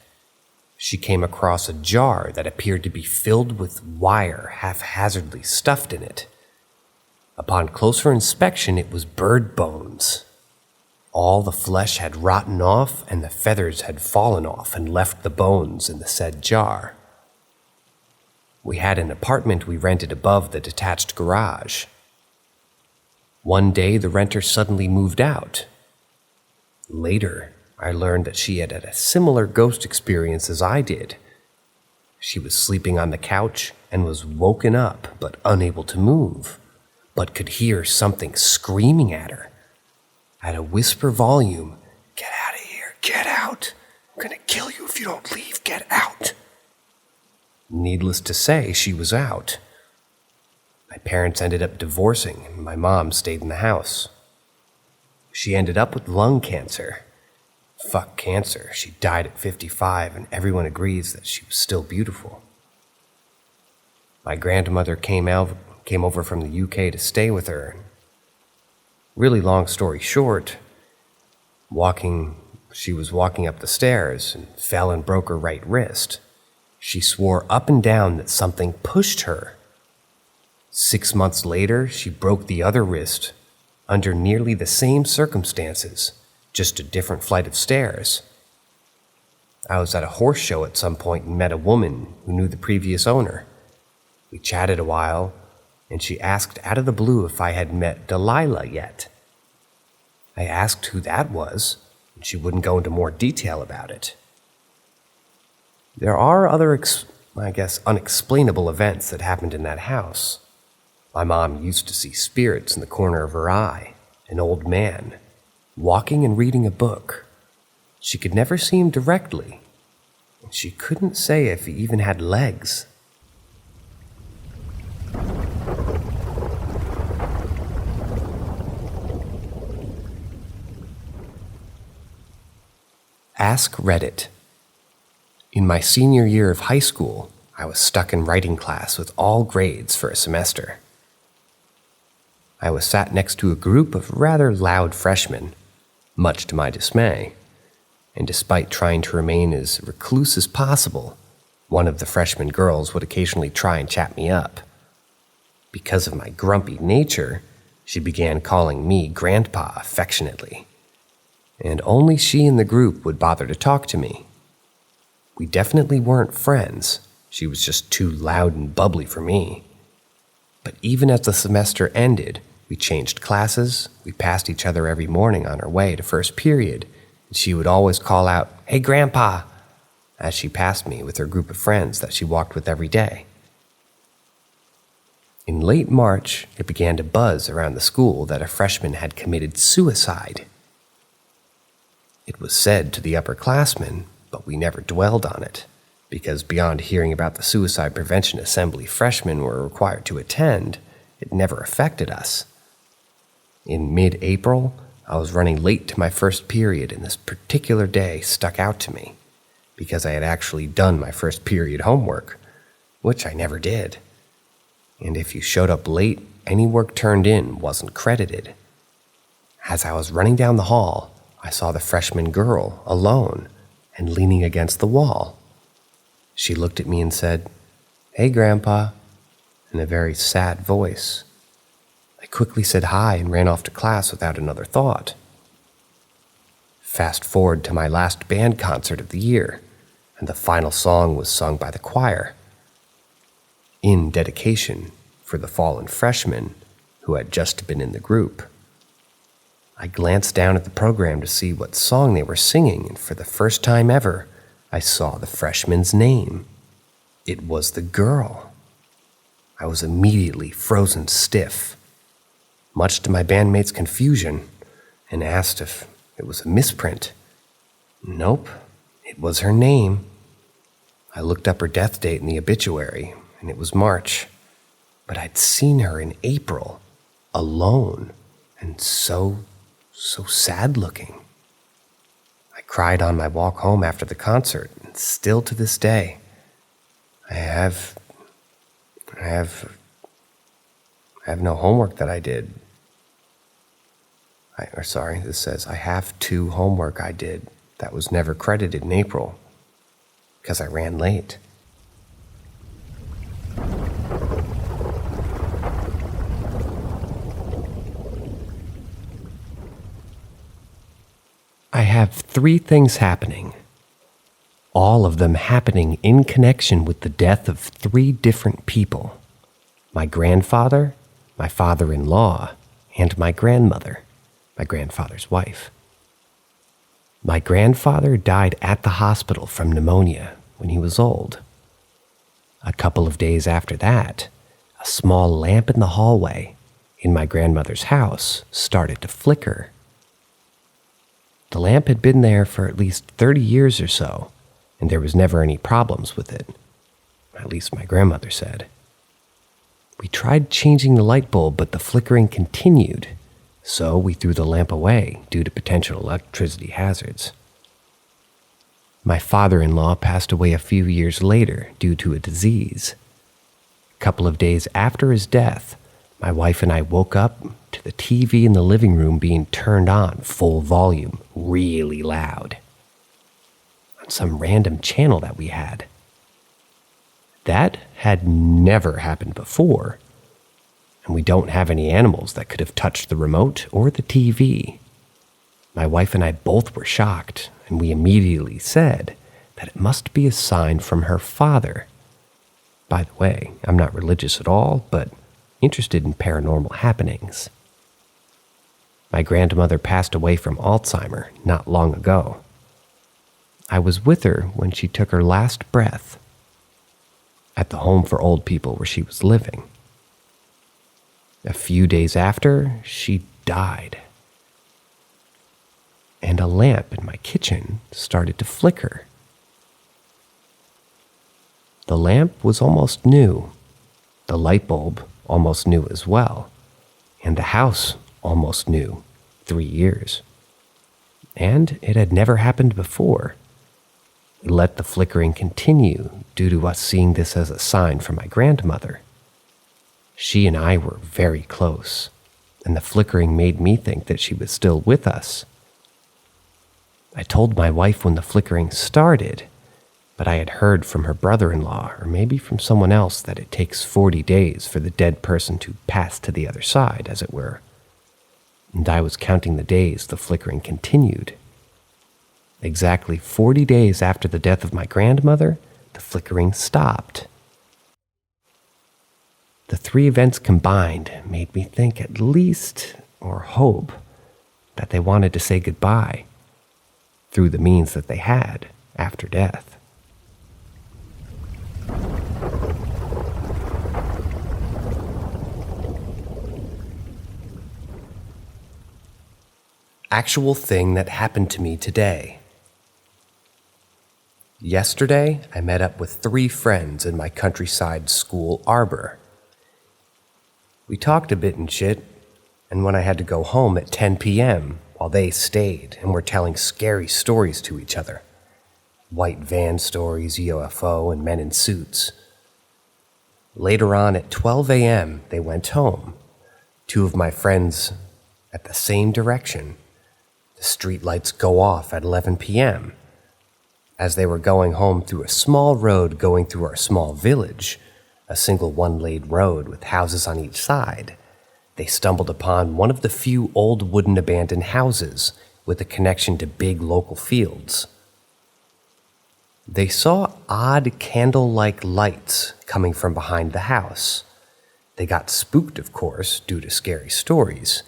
she came across a jar that appeared to be filled with wire haphazardly stuffed in it. Upon closer inspection, it was bird bones. All the flesh had rotten off and the feathers had fallen off and left the bones in the said jar. We had an apartment we rented above the detached garage. One day, the renter suddenly moved out. Later, I learned that she had a similar ghost experience as I did. She was sleeping on the couch and was woken up but unable to move, but could hear something screaming at her. At a whisper volume, "Get out of here, get out. I'm gonna kill you if you don't leave, get out." Needless to say, she was out. My parents ended up divorcing, and my mom stayed in the house. She ended up with lung cancer. Fuck cancer, she died at 55, and everyone agrees that she was still beautiful. My grandmother came over from the UK to stay with her. Really long story short, she was walking up the stairs and fell and broke her right wrist. She swore up and down that something pushed her. 6 months later, she broke the other wrist under nearly the same circumstances, just a different flight of stairs. I was at a horse show at some point and met a woman who knew the previous owner. We chatted a while, and she asked out of the blue if I had met Delilah yet. I asked who that was, and she wouldn't go into more detail about it. There are other, unexplainable events that happened in that house. My mom used to see spirits in the corner of her eye, an old man, walking and reading a book. She could never see him directly, and she couldn't say if he even had legs. Ask Reddit. In my senior year of high school, I was stuck in writing class with all grades for a semester. I was sat next to a group of rather loud freshmen, much to my dismay, and despite trying to remain as recluse as possible, one of the freshman girls would occasionally try and chat me up. Because of my grumpy nature, she began calling me Grandpa affectionately, and only she and the group would bother to talk to me. We definitely weren't friends. She was just too loud and bubbly for me. But even as the semester ended, we changed classes, we passed each other every morning on our way to first period, and she would always call out, "Hey, Grandpa," as she passed me with her group of friends that she walked with every day. In late March, it began to buzz around the school that a freshman had committed suicide. It was said to the upperclassmen, but we never dwelled on it, because beyond hearing about the suicide prevention assembly freshmen were required to attend, it never affected us. In mid-April, I was running late to my first period, and this particular day stuck out to me, because I had actually done my first period homework, which I never did. And if you showed up late, any work turned in wasn't credited. As I was running down the hall, I saw the freshman girl alone and leaning against the wall. She looked at me and said, "Hey, Grandpa," in a very sad voice. I quickly said hi and ran off to class without another thought. Fast forward to my last band concert of the year, and the final song was sung by the choir, in dedication for the fallen freshman who had just been in the group. I glanced down at the program to see what song they were singing, and for the first time ever, I saw the freshman's name. It was the girl. I was immediately frozen stiff, much to my bandmates' confusion, and asked if it was a misprint. Nope, it was her name. I looked up her death date in the obituary, and it was March. But I'd seen her in April, alone, and so sad looking. I cried on my walk home after the concert, and still to this day, I have no homework that I did. This says I have 2 homework I did that was never credited in April because I ran late. I have 3 things happening, all of them happening in connection with the death of 3 different people: my grandfather, my father-in-law, and my grandmother, my grandfather's wife. My grandfather died at the hospital from pneumonia when he was old. A couple of days after that, a small lamp in the hallway in my grandmother's house started to flicker. The lamp had been there for at least 30 years or so, and there was never any problems with it, at least my grandmother said. We tried changing the light bulb, but the flickering continued, so we threw the lamp away due to potential electricity hazards. My father-in-law passed away a few years later due to a disease. A couple of days after his death, my wife and I woke up to the TV in the living room being turned on full volume, really loud, on some random channel that we had. That had never happened before, and we don't have any animals that could have touched the remote or the TV. My wife and I both were shocked, and we immediately said that it must be a sign from her father. By the way, I'm not religious at all, but interested in paranormal happenings. My grandmother passed away from Alzheimer not long ago. I was with her when she took her last breath at the home for old people where she was living. A few days after, she died. And a lamp in my kitchen started to flicker. The lamp was almost new. The light bulb almost new as well. And the house almost new, 3 years. And it had never happened before. We let the flickering continue due to us seeing this as a sign from my grandmother. She and I were very close, and the flickering made me think that she was still with us. I told my wife when the flickering started, but I had heard from her brother-in-law, or maybe from someone else, that it takes 40 days for the dead person to pass to the other side, as it were. And I was counting the days the flickering continued. Exactly 40 days after the death of my grandmother, the flickering stopped. The 3 events combined made me think at least, or hope, that they wanted to say goodbye through the means that they had after death. Actual thing that happened to me today. Yesterday, I met up with 3 friends in my countryside school arbor. We talked a bit and shit, and when I had to go home at 10 p.m., while they stayed and were telling scary stories to each other. White van stories, UFO, and men in suits. Later on at 12 a.m., they went home. 2 of my friends at the same direction. The street lights go off at 11 p.m. As they were going home through a small road going through our small village, a single 1-lane road with houses on each side, they stumbled upon one of the few old wooden abandoned houses with a connection to big local fields. They saw odd candle-like lights coming from behind the house. They got spooked, of course, due to scary stories,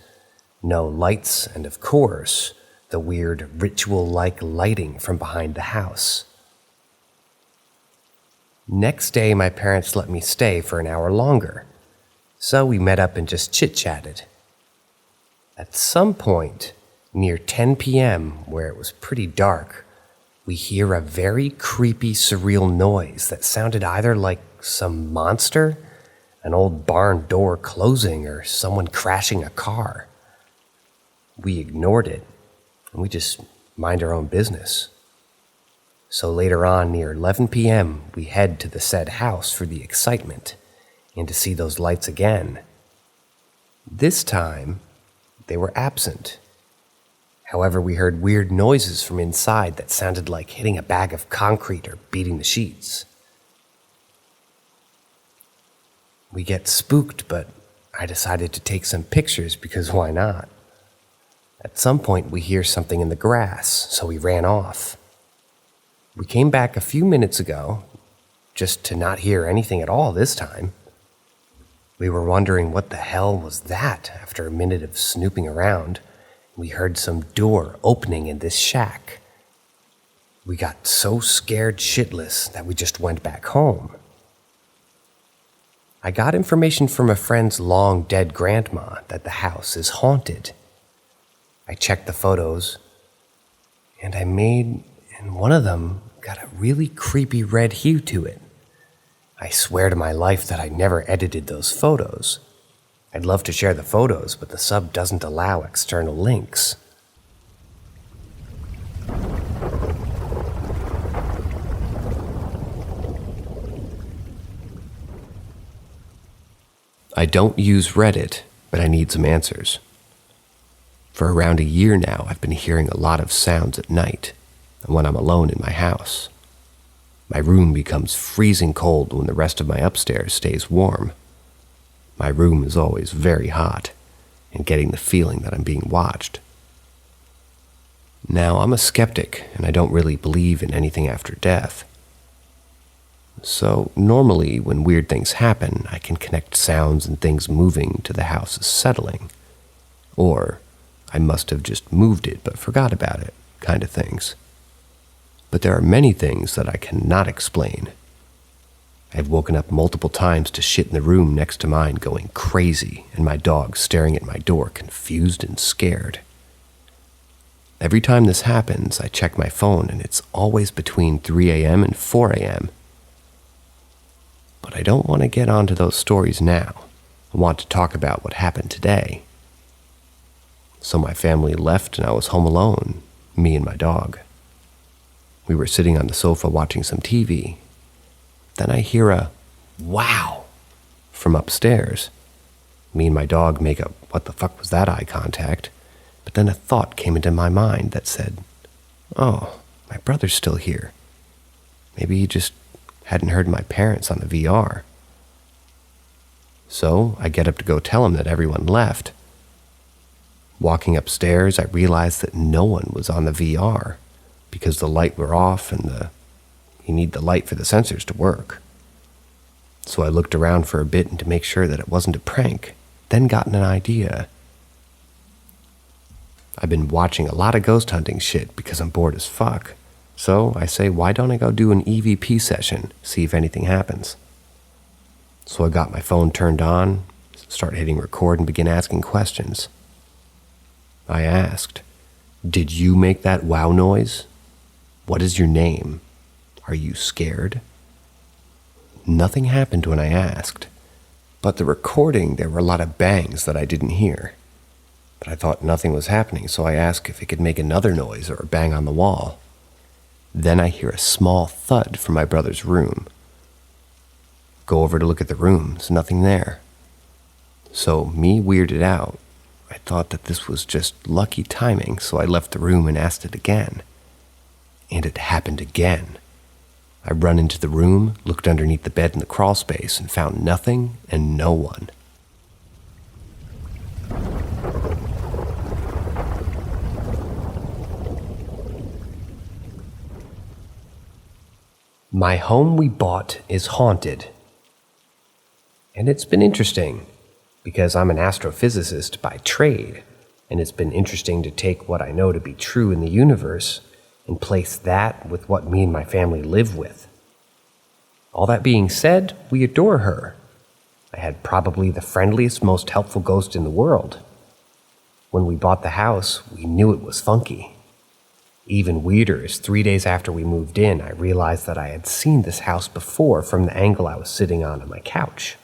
No lights, and of course, the weird ritual-like lighting from behind the house. Next day, my parents let me stay for an hour longer, so we met up and just chit-chatted. At some point, near 10 p.m., where it was pretty dark, we hear a very creepy, surreal noise that sounded either like some monster, an old barn door closing, or someone crashing a car. We ignored it, and we just mind our own business. So later on, near 11 p.m., we head to the said house for the excitement and to see those lights again. This time, they were absent. However, we heard weird noises from inside that sounded like hitting a bag of concrete or beating the sheets. We get spooked, but I decided to take some pictures because why not? At some point, we hear something in the grass, so we ran off. We came back a few minutes ago, just to not hear anything at all this time. We were wondering what the hell was that after a minute of snooping around. We heard some door opening in this shack. We got so scared shitless that we just went back home. I got information from a friend's long-dead grandma that the house is haunted. I checked the photos, and one of them got a really creepy red hue to it. I swear to my life that I never edited those photos. I'd love to share the photos, but the sub doesn't allow external links. I don't use Reddit, but I need some answers. For around a year now, I've been hearing a lot of sounds at night, and when I'm alone in my house. My room becomes freezing cold when the rest of my upstairs stays warm. My room is always very hot, and getting the feeling that I'm being watched. Now, I'm a skeptic, and I don't really believe in anything after death. So, normally, when weird things happen, I can connect sounds and things moving to the house as settling. Or, I must have just moved it but forgot about it, kind of things. But there are many things that I cannot explain. I've woken up multiple times to shit in the room next to mine going crazy, and my dog staring at my door confused and scared. Every time this happens, I check my phone, and it's always between 3 a.m. and 4 a.m. But I don't want to get onto those stories now. I want to talk about what happened today. So my family left, and I was home alone, me and my dog. We were sitting on the sofa watching some TV. Then I hear a wow from upstairs. Me and my dog make a what the fuck was that eye contact, but then a thought came into my mind that said, oh, my brother's still here. Maybe he just hadn't heard my parents on the VR. So I get up to go tell him that everyone left. Walking upstairs, I realized that no one was on the VR because the light were off and you need the light for the sensors to work. So I looked around for a bit and to make sure that it wasn't a prank, then got an idea. I've been watching a lot of ghost hunting shit because I'm bored as fuck. So I say, why don't I go do an EVP session, see if anything happens? So I got my phone turned on, start hitting record and begin asking questions. I asked, did you make that wow noise? What is your name? Are you scared? Nothing happened when I asked, but the recording, there were a lot of bangs that I didn't hear. But I thought nothing was happening, so I asked if it could make another noise or a bang on the wall. Then I hear a small thud from my brother's room. Go over to look at the room, there's nothing there. So, me weirded out. I thought that this was just lucky timing, so I left the room and asked it again. And it happened again. I run into the room, looked underneath the bed in the crawl space, and found nothing and no one. My home we bought is haunted. And it's been interesting, because I'm an astrophysicist by trade, and it's been interesting to take what I know to be true in the universe and place that with what me and my family live with. All that being said, we adore her. I had probably the friendliest, most helpful ghost in the world. When we bought the house, we knew it was funky. Even weirder is 3 days after we moved in, I realized that I had seen this house before from the angle I was sitting on my couch.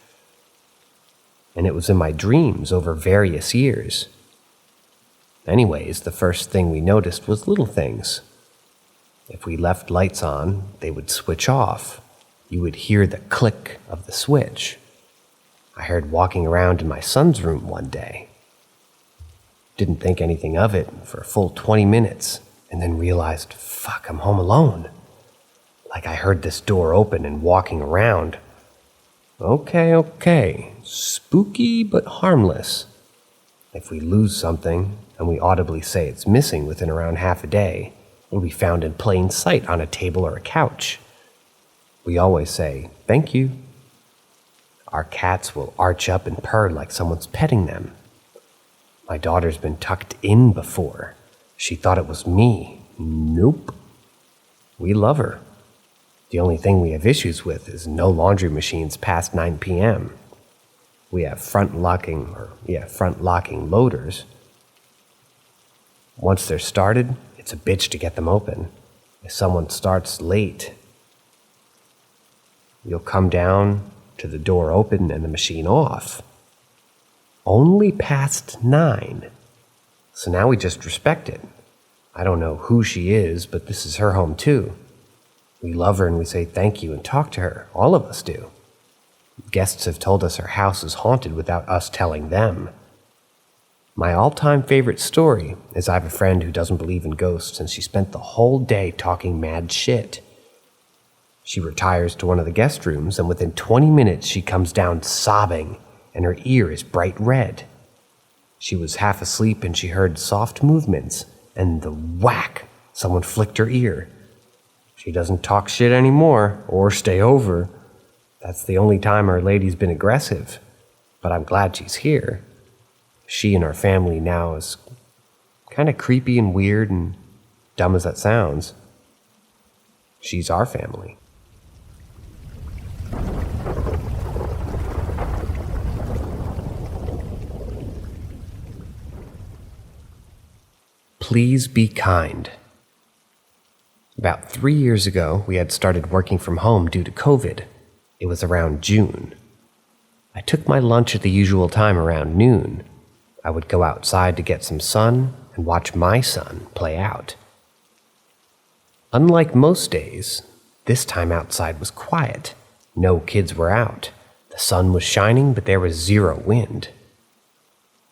And it was in my dreams over various years. Anyways, the first thing we noticed was little things. If we left lights on, they would switch off. You would hear the click of the switch. I heard walking around in my son's room one day. Didn't think anything of it for a full 20 minutes, and then realized, fuck, I'm home alone. Like I heard this door open and walking around. Okay, spooky but harmless. If we lose something, and we audibly say it's missing within around half a day, it'll be found in plain sight on a table or a couch. We always say, thank you. Our cats will arch up and purr like someone's petting them. My daughter's been tucked in before. She thought it was me. Nope. We love her. The only thing we have issues with is no laundry machines past 9 p.m. We have front locking loaders. Once they're started, it's a bitch to get them open. If someone starts late, you'll come down to the door open and the machine off. Only past 9. So now we just respect it. I don't know who she is, but this is her home too. We love her and we say thank you and talk to her. All of us do. Guests have told us her house is haunted without us telling them. My all-time favorite story is I have a friend who doesn't believe in ghosts, and she spent the whole day talking mad shit. She retires to one of the guest rooms, and within 20 minutes she comes down sobbing, and her ear is bright red. She was half asleep and she heard soft movements, and the whack, someone flicked her ear. She doesn't talk shit anymore, or stay over. That's the only time our lady's been aggressive, but I'm glad she's here. She and our family now is kind of creepy and weird and dumb as that sounds. She's our family. Please be kind. About 3 years ago, we had started working from home due to COVID. It was around June. I took my lunch at the usual time around noon. I would go outside to get some sun and watch my son play out. Unlike most days, this time outside was quiet. No kids were out. The sun was shining, but there was zero wind.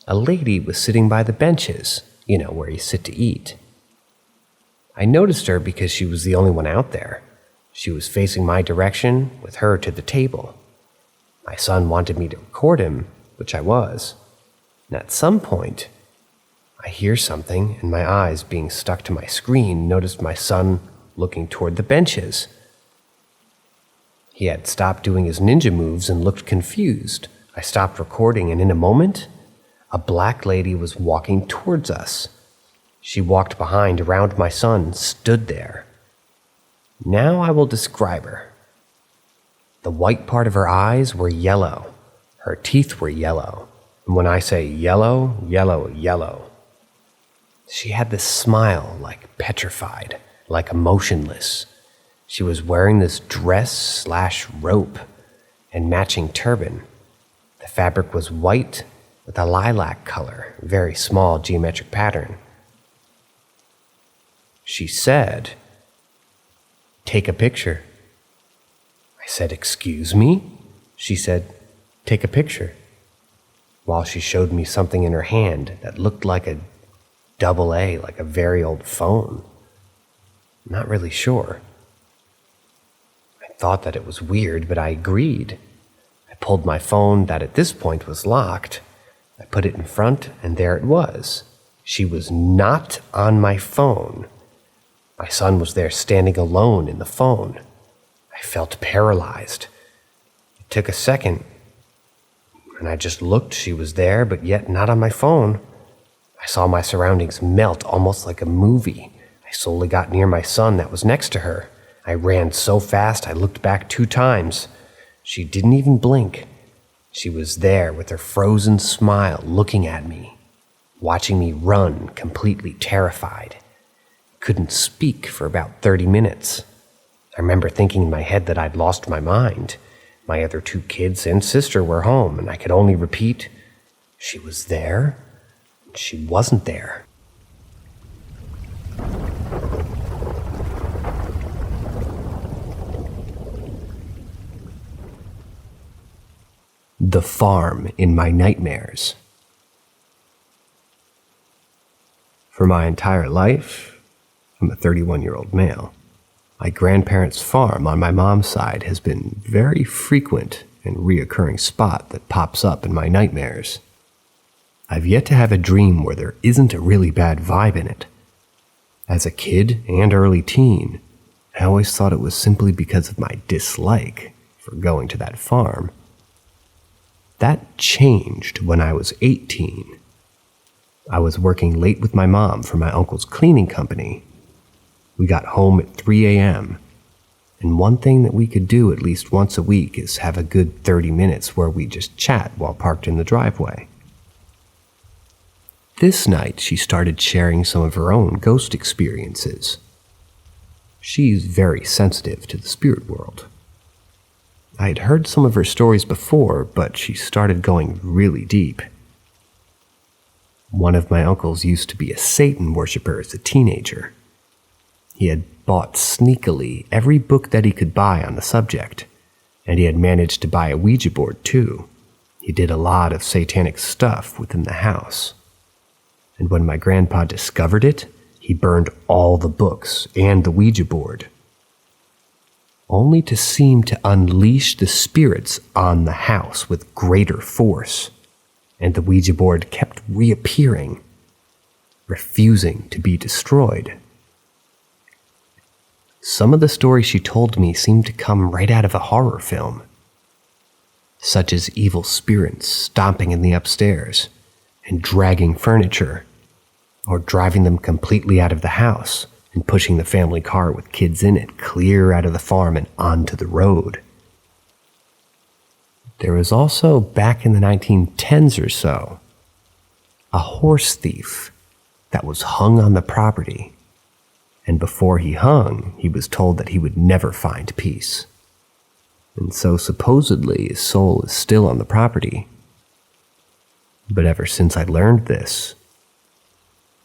A lady was sitting by the benches, where you sit to eat. I noticed her because she was the only one out there. She was facing my direction with her to the table. My son wanted me to record him, which I was. And at some point, I hear something, and my eyes, being stuck to my screen, noticed my son looking toward the benches. He had stopped doing his ninja moves and looked confused. I stopped recording, and in a moment, a black lady was walking towards us. She walked behind, around my son, stood there. Now I will describe her. The white part of her eyes were yellow. Her teeth were yellow. And when I say yellow, yellow, yellow, she had this smile like petrified, like emotionless. She was wearing this dress/rope and matching turban. The fabric was white with a lilac color, very small geometric pattern. She said, "Take a picture." I said, "Excuse me?" She said, "Take a picture," while she showed me something in her hand that looked like a AA, like a very old phone. I'm not really sure. I thought that it was weird, but I agreed. I pulled my phone that at this point was locked. I put it in front, and there it was. She was not on my phone. My son was there standing alone in the phone. I felt paralyzed. It took a second, and I just looked. She was there, but yet not on my phone. I saw my surroundings melt almost like a movie. I slowly got near my son that was next to her. I ran so fast I looked back 2 times. She didn't even blink. She was there with her frozen smile looking at me, watching me run, completely terrified. Couldn't speak for about 30 minutes. I remember thinking in my head that I'd lost my mind. My other 2 kids and sister were home, and I could only repeat, she was there, and she wasn't there. The farm in my nightmares. For my entire life, I'm a 31-year-old male. My grandparents' farm on my mom's side has been a very frequent and reoccurring spot that pops up in my nightmares. I've yet to have a dream where there isn't a really bad vibe in it. As a kid and early teen, I always thought it was simply because of my dislike for going to that farm. That changed when I was 18. I was working late with my mom for my uncle's cleaning company. We got home at 3 a.m., and one thing that we could do at least once a week is have a good 30 minutes where we just chat while parked in the driveway. This night, she started sharing some of her own ghost experiences. She's very sensitive to the spirit world. I had heard some of her stories before, but she started going really deep. One of my uncles used to be a Satan worshiper as a teenager. He had bought sneakily every book that he could buy on the subject, and he had managed to buy a Ouija board too. He did a lot of satanic stuff within the house. And when my grandpa discovered it, he burned all the books and the Ouija board, only to seem to unleash the spirits on the house with greater force, and the Ouija board kept reappearing, refusing to be destroyed. Some of the stories she told me seemed to come right out of a horror film, such as evil spirits stomping in the upstairs and dragging furniture, or driving them completely out of the house and pushing the family car with kids in it clear out of the farm and onto the road. There was also, back in the 1910s or so, a horse thief that was hung on the property, and before he hung, he was told that he would never find peace. And so supposedly his soul is still on the property. But ever since I learned this,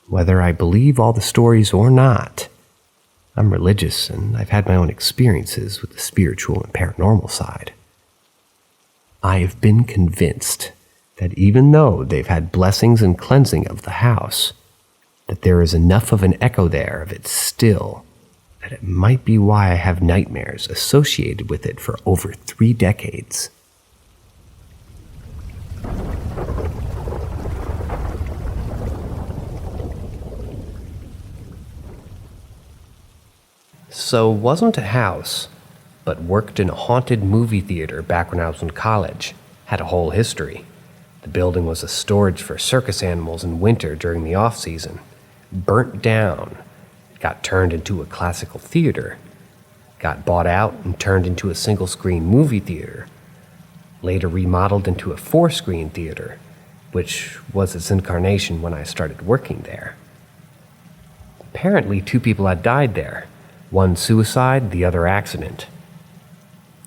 whether I believe all the stories or not, I'm religious and I've had my own experiences with the spiritual and paranormal side. I have been convinced that even though they've had blessings and cleansing of the house, that there is enough of an echo there of it still, that it might be why I have nightmares associated with it for over 3 decades. So wasn't a house, but worked in a haunted movie theater back when I was in college. Had a whole history. The building was a storage for circus animals in winter during the off-season. Burnt down. Got turned into a classical theater. Got bought out and turned into a single-screen movie theater. Later remodeled into a 4-screen theater, which was its incarnation when I started working there. Apparently 2 people had died there. One suicide, the other accident.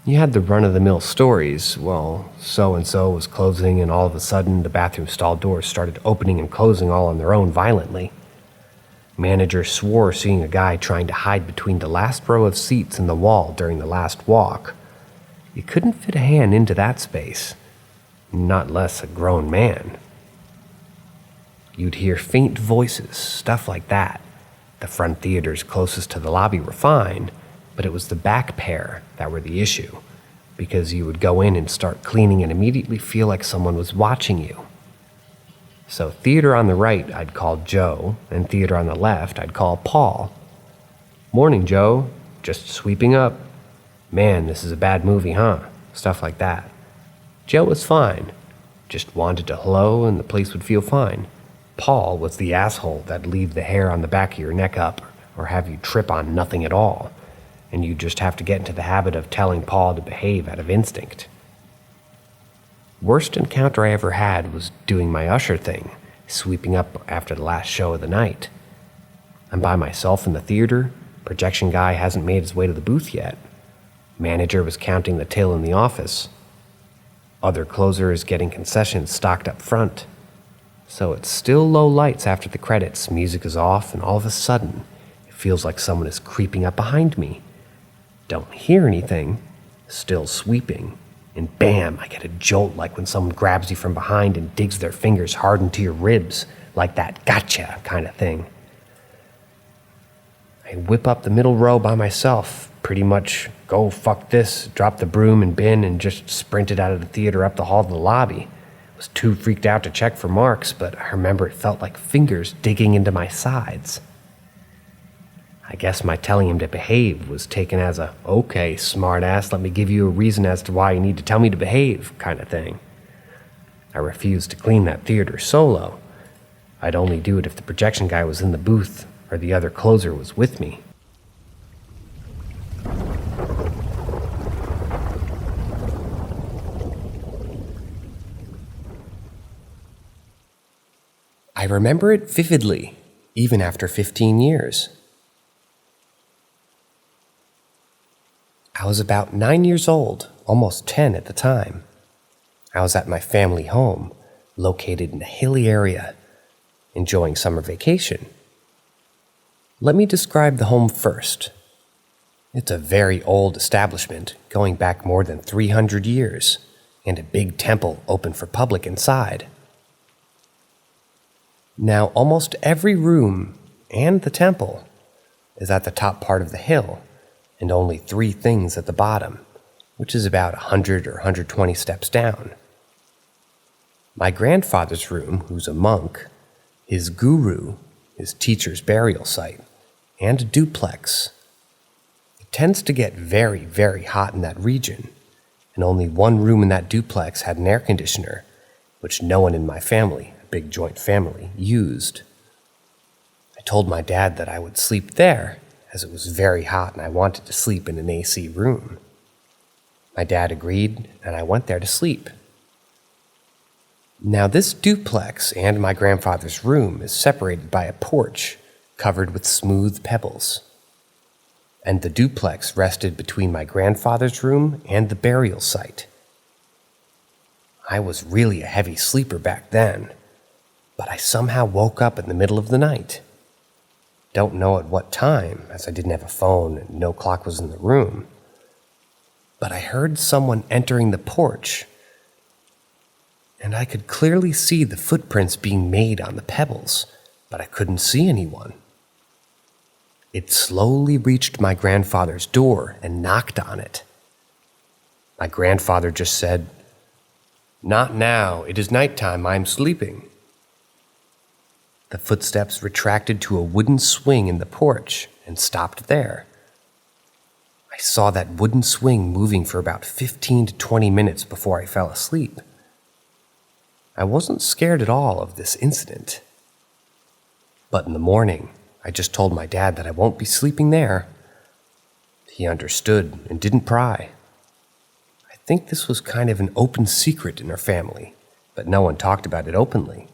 You had the run-of-the-mill stories. Well, so-and-so was closing and all of a sudden the bathroom stall doors started opening and closing all on their own violently. Manager swore seeing a guy trying to hide between the last row of seats in the wall during the last walk. You couldn't fit a hand into that space, not less a grown man. You'd hear faint voices, stuff like that. The front theaters closest to the lobby were fine, but it was the back pair that were the issue, because you would go in and start cleaning and immediately feel like someone was watching you. So theater on the right, I'd call Joe, and theater on the left, I'd call Paul. Morning, Joe. Just sweeping up. Man, this is a bad movie, huh? Stuff like that. Joe was fine. Just wanted to hello and the place would feel fine. Paul was the asshole that'd leave the hair on the back of your neck up or have you trip on nothing at all, and you just have to get into the habit of telling Paul to behave out of instinct. Worst encounter I ever had was doing my usher thing, sweeping up after the last show of the night. I'm by myself in the theater, projection guy hasn't made his way to the booth yet. Manager was counting the till in the office. Other closer is getting concessions stocked up front. So it's still low lights after the credits, music is off, and all of a sudden, it feels like someone is creeping up behind me. Don't hear anything, still sweeping, and bam, I get a jolt like when someone grabs you from behind and digs their fingers hard into your ribs, like that gotcha kind of thing. I whip up the middle row by myself, pretty much go fuck this, drop the broom and bin and just sprinted out of the theater up the hall to the lobby. Was too freaked out to check for marks, but I remember it felt like fingers digging into my sides. I guess my telling him to behave was taken as a, okay, smartass, let me give you a reason as to why you need to tell me to behave kind of thing. I refused to clean that theater solo. I'd only do it if the projection guy was in the booth or the other closer was with me. I remember it vividly, even after 15 years. I was about 9 years old, almost 10 at the time. I was at my family home, located in a hilly area, enjoying summer vacation. Let me describe the home first. It's a very old establishment, going back more than 300 years, and a big temple open for public inside. Now, almost every room and the temple is at the top part of the hill, and only 3 things at the bottom, which is about 100 or 120 steps down. My grandfather's room, who's a monk, his guru, his teacher's burial site, and a duplex. It tends to get very, very hot in that region, and only one room in that duplex had an air conditioner, which no one in my family, big joint family, used. I told my dad that I would sleep there, as it was very hot and I wanted to sleep in an AC room. My dad agreed, and I went there to sleep. Now, this duplex and my grandfather's room is separated by a porch covered with smooth pebbles, and the duplex rested between my grandfather's room and the burial site. I was really a heavy sleeper back then, but I somehow woke up in the middle of the night. Don't know at what time, as I didn't have a phone and no clock was in the room. But I heard someone entering the porch, and I could clearly see the footprints being made on the pebbles, but I couldn't see anyone. It slowly reached my grandfather's door and knocked on it. My grandfather just said, "Not now, it is nighttime, I am sleeping." The footsteps retracted to a wooden swing in the porch and stopped there. I saw that wooden swing moving for about 15 to 20 minutes before I fell asleep. I wasn't scared at all of this incident. But in the morning, I just told my dad that I won't be sleeping there. He understood and didn't pry. I think this was kind of an open secret in our family, but no one talked about it openly.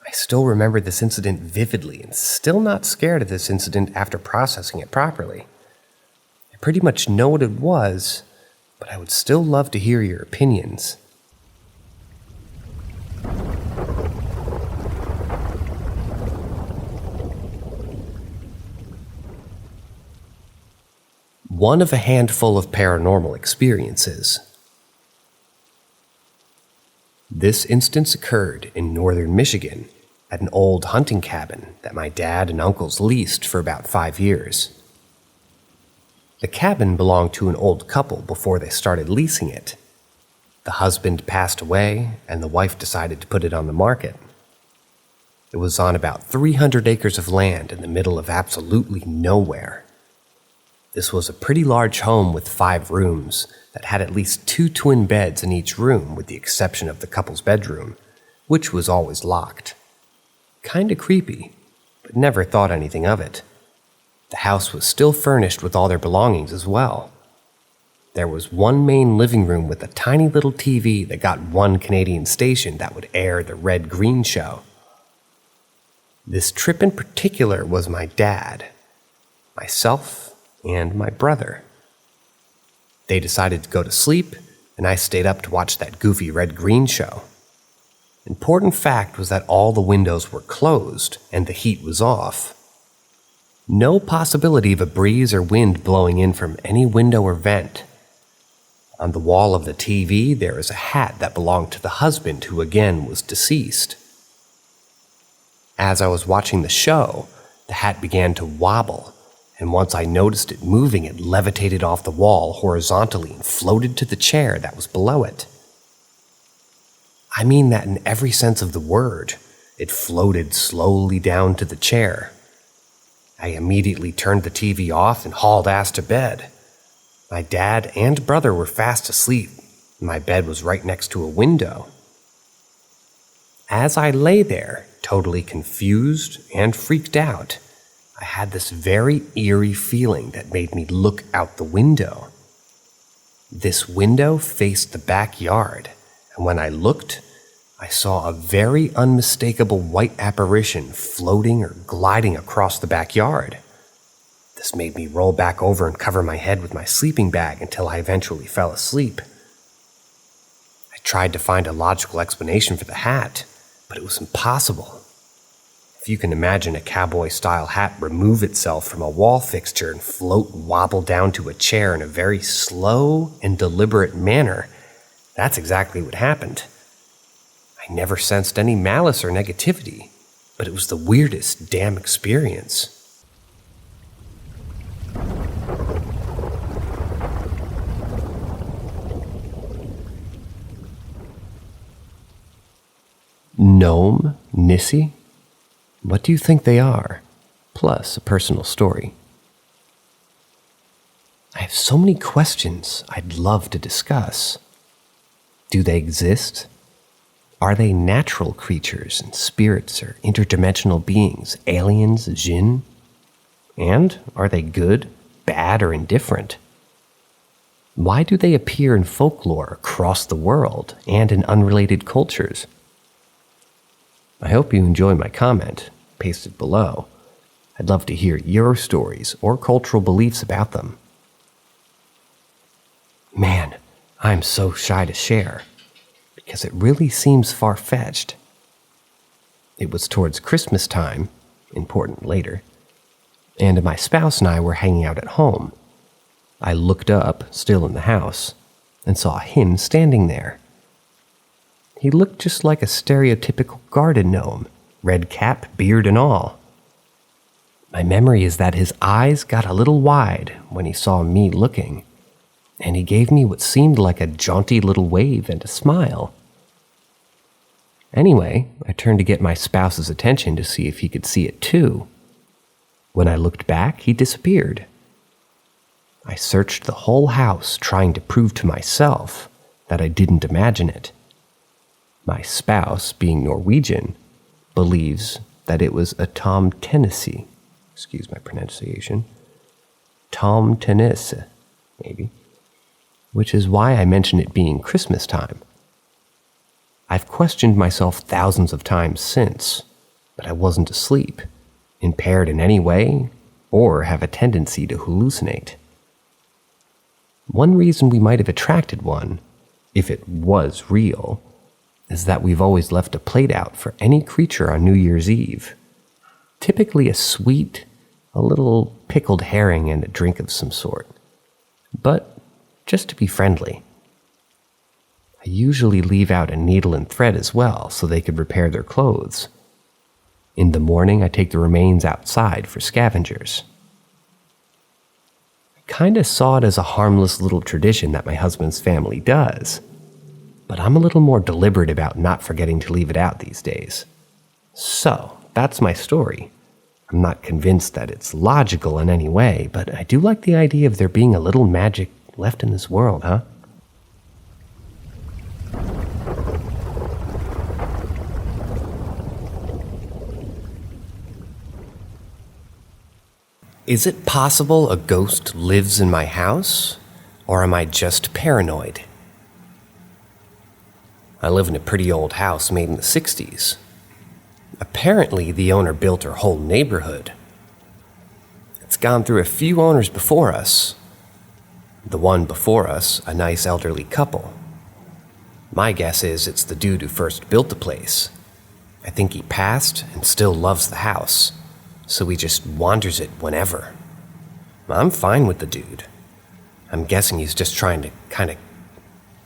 I still remember this incident vividly and still not scared of this incident after processing it properly. I pretty much know what it was, but I would still love to hear your opinions. One of a handful of paranormal experiences. This instance occurred in northern Michigan at an old hunting cabin that my dad and uncles leased for about 5 years. The cabin belonged to an old couple before they started leasing it. The husband passed away, and the wife decided to put it on the market. It was on about 300 acres of land in the middle of absolutely nowhere. This was a pretty large home with 5 rooms that had at least 2 twin beds in each room, with the exception of the couple's bedroom, which was always locked. Kinda creepy, but never thought anything of it. The house was still furnished with all their belongings as well. There was one main living room with a tiny little TV that got one Canadian station that would air the red-green show. This trip in particular was my dad, myself, and my brother. They decided to go to sleep, and I stayed up to watch that goofy red-green show. Important fact was that all the windows were closed and the heat was off. No possibility of a breeze or wind blowing in from any window or vent. On the wall of the TV, there is a hat that belonged to the husband who again was deceased. As I was watching the show, the hat began to wobble, and once I noticed it moving, it levitated off the wall horizontally and floated to the chair that was below it. I mean that in every sense of the word. It floated slowly down to the chair. I immediately turned the TV off and hauled ass to bed. My dad and brother were fast asleep. My bed was right next to a window. As I lay there, totally confused and freaked out, I had this very eerie feeling that made me look out the window. This window faced the backyard, and when I looked, I saw a very unmistakable white apparition floating or gliding across the backyard. This made me roll back over and cover my head with my sleeping bag until I eventually fell asleep. I tried to find a logical explanation for the hat, but it was impossible. If you can imagine a cowboy-style hat remove itself from a wall fixture and float and wobble down to a chair in a very slow and deliberate manner, that's exactly what happened. I never sensed any malice or negativity, but it was the weirdest damn experience. Gnome? Nissi? What do you think they are? Plus a personal story. I have so many questions I'd love to discuss. Do they exist? Are they natural creatures and spirits or interdimensional beings, aliens, jinn? And are they good, bad, or indifferent? Why do they appear in folklore across the world and in unrelated cultures? I hope you enjoy my comment, pasted below. I'd love to hear your stories or cultural beliefs about them. Man, I'm so shy to share, because it really seems far-fetched. It was towards Christmas time, important later, and my spouse and I were hanging out at home. I looked up, still in the house, and saw him standing there. He looked just like a stereotypical garden gnome, red cap, beard, and all. My memory is that his eyes got a little wide when he saw me looking, and he gave me what seemed like a jaunty little wave and a smile. Anyway, I turned to get my spouse's attention to see if he could see it too. When I looked back, he disappeared. I searched the whole house trying to prove to myself that I didn't imagine it. My spouse, being Norwegian, believes that it was a Tom Tennessee. Excuse my pronunciation. Tom Tennessee, maybe. Which is why I mention it being Christmas time. I've questioned myself thousands of times since, but I wasn't asleep, impaired in any way, or have a tendency to hallucinate. One reason we might have attracted one, if it was real, is that we've always left a plate out for any creature on New Year's Eve. Typically a sweet, a little pickled herring and a drink of some sort. But just to be friendly. I usually leave out a needle and thread as well so they could repair their clothes. In the morning, I take the remains outside for scavengers. I kinda saw it as a harmless little tradition that my husband's family does, but I'm a little more deliberate about not forgetting to leave it out these days. So, that's my story. I'm not convinced that it's logical in any way, but I do like the idea of there being a little magic left in this world, huh? Is it possible a ghost lives in my house, or am I just paranoid? I live in a pretty old house made in the 60s. Apparently, the owner built her whole neighborhood. It's gone through a few owners before us. The one before us, a nice elderly couple. My guess is it's the dude who first built the place. I think he passed and still loves the house, so he just wanders it whenever. I'm fine with the dude. I'm guessing he's just trying to kind of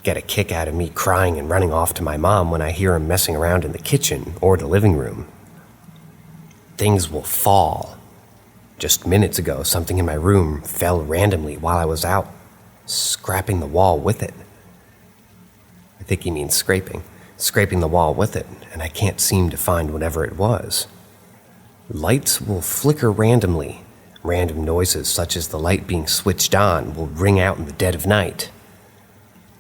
get a kick out of me crying and running off to my mom when I hear him messing around in the kitchen or the living room. Things will fall. Just minutes ago, something in my room fell randomly while I was out, scrapping the wall with it. I think he means scraping the wall with it, and I can't seem to find whatever it was. Lights will flicker randomly. Random noises such as the light being switched on will ring out in the dead of night.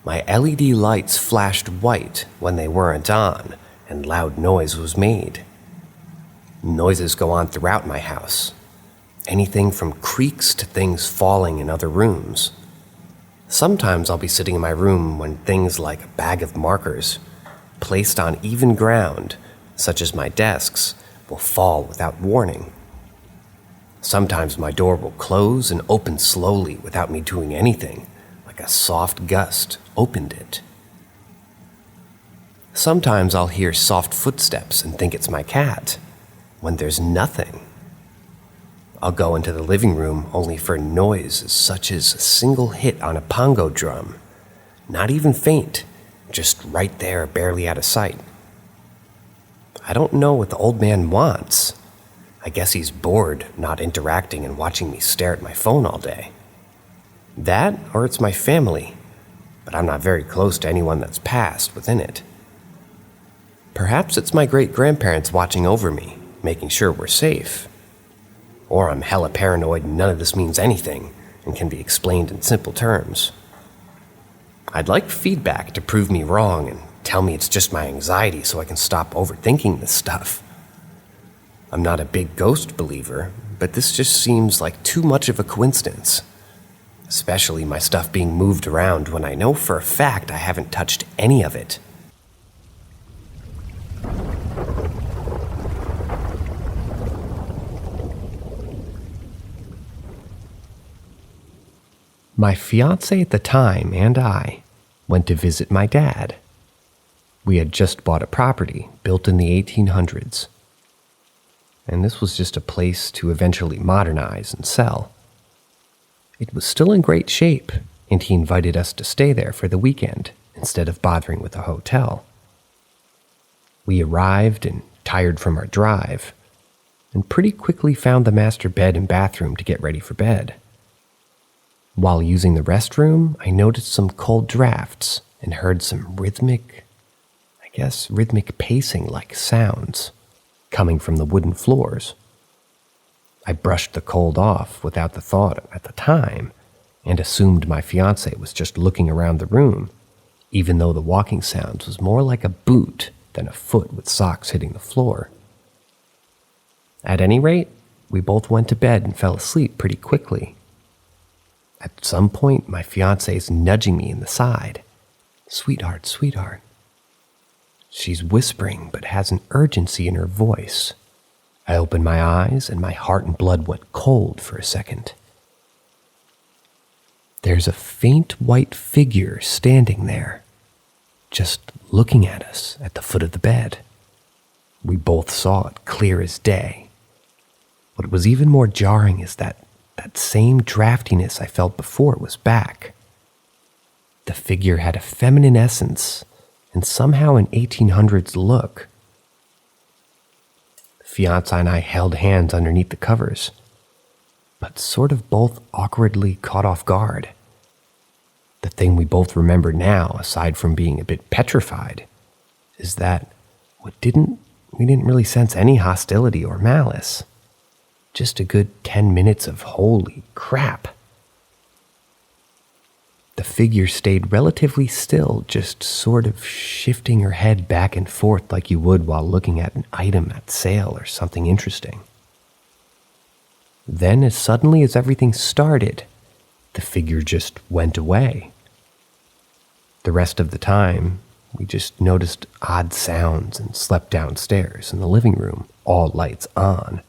My LED lights flashed white when they weren't on, and loud noise was made. Noises go on throughout my house. Anything from creaks to things falling in other rooms. Sometimes I'll be sitting in my room when things like a bag of markers, placed on even ground, such as my desks, will fall without warning. Sometimes my door will close and open slowly without me doing anything, like a soft gust opened it. Sometimes I'll hear soft footsteps and think it's my cat, when there's nothing. I'll go into the living room only for noises such as a single hit on a pongo drum. Not even faint, just right there, barely out of sight. I don't know what the old man wants. I guess he's bored, not interacting and watching me stare at my phone all day. That, or it's my family, but I'm not very close to anyone that's passed within it. Perhaps it's my great-grandparents watching over me, making sure we're safe. Or I'm hella paranoid and none of this means anything and can be explained in simple terms. I'd like feedback to prove me wrong and tell me it's just my anxiety so I can stop overthinking this stuff. I'm not a big ghost believer, but this just seems like too much of a coincidence. Especially my stuff being moved around when I know for a fact I haven't touched any of it. My fiancé at the time and I went to visit my dad. We had just bought a property built in the 1800s. And this was just a place to eventually modernize and sell. It was still in great shape, and he invited us to stay there for the weekend instead of bothering with a hotel. We arrived and tired from our drive, and pretty quickly found the master bed and bathroom to get ready for bed. While using the restroom, I noticed some cold drafts and heard some rhythmic pacing-like sounds coming from the wooden floors. I brushed the cold off without the thought at the time and assumed my fiancé was just looking around the room, even though the walking sounds was more like a boot than a foot with socks hitting the floor. At any rate, we both went to bed and fell asleep pretty quickly. At some point, my fiancé is nudging me in the side. Sweetheart, sweetheart. She's whispering, but has an urgency in her voice. I opened my eyes, and my heart and blood went cold for a second. There's a faint white figure standing there, just looking at us at the foot of the bed. We both saw it clear as day. What was even more jarring is that same draftiness I felt before was back. The figure had a feminine essence and somehow an 1800s look. Fiancé and I held hands underneath the covers, but sort of both awkwardly caught off guard. The thing we both remember now, aside from being a bit petrified, is that we didn't really sense any hostility or malice. Just a good 10 minutes of holy crap. The figure stayed relatively still, just sort of shifting her head back and forth like you would while looking at an item at sale or something interesting. Then, as suddenly as everything started, the figure just went away. The rest of the time, we just noticed odd sounds and slept downstairs in the living room, all lights on.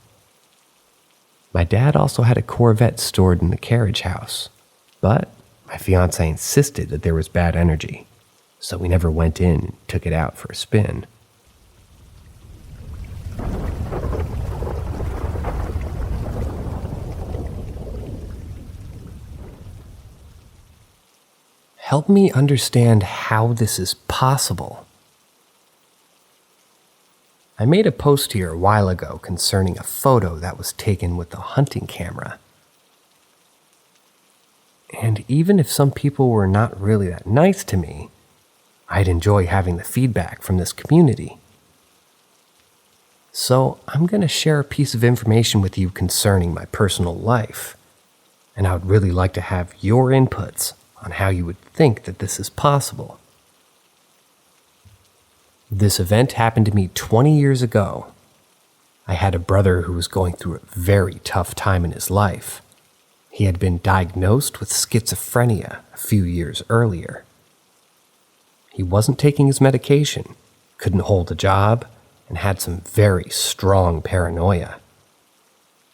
My dad also had a Corvette stored in the carriage house, but my fiancé insisted that there was bad energy, so we never went in and took it out for a spin. Help me understand how this is possible. I made a post here a while ago concerning a photo that was taken with the hunting camera. And even if some people were not really that nice to me, I'd enjoy having the feedback from this community. So I'm going to share a piece of information with you concerning my personal life, and I would really like to have your inputs on how you would think that this is possible. This event happened to me 20 years ago. I had a brother who was going through a very tough time in his life. He had been diagnosed with schizophrenia a few years earlier. He wasn't taking his medication, couldn't hold a job, and had some very strong paranoia.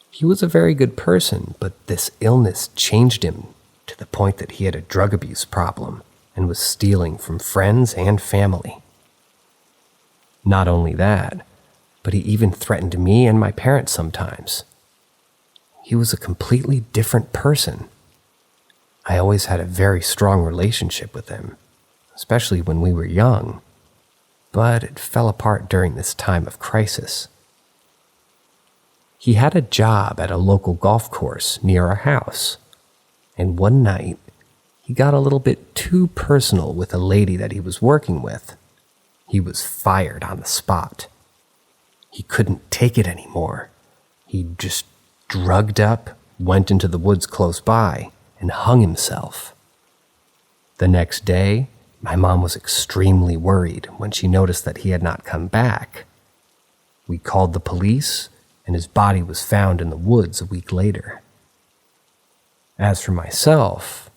He was a very good person, but this illness changed him to the point that he had a drug abuse problem and was stealing from friends and family. Not only that, but he even threatened me and my parents sometimes. He was a completely different person. I always had a very strong relationship with him, especially when we were young, but it fell apart during this time of crisis. He had a job at a local golf course near our house, and one night, he got a little bit too personal with a lady that he was working with. He was fired on the spot. He couldn't take it anymore. He just drugged up, went into the woods close by, and hung himself. The next day, my mom was extremely worried when she noticed that he had not come back. We called the police, and his body was found in the woods a week later. As for myself,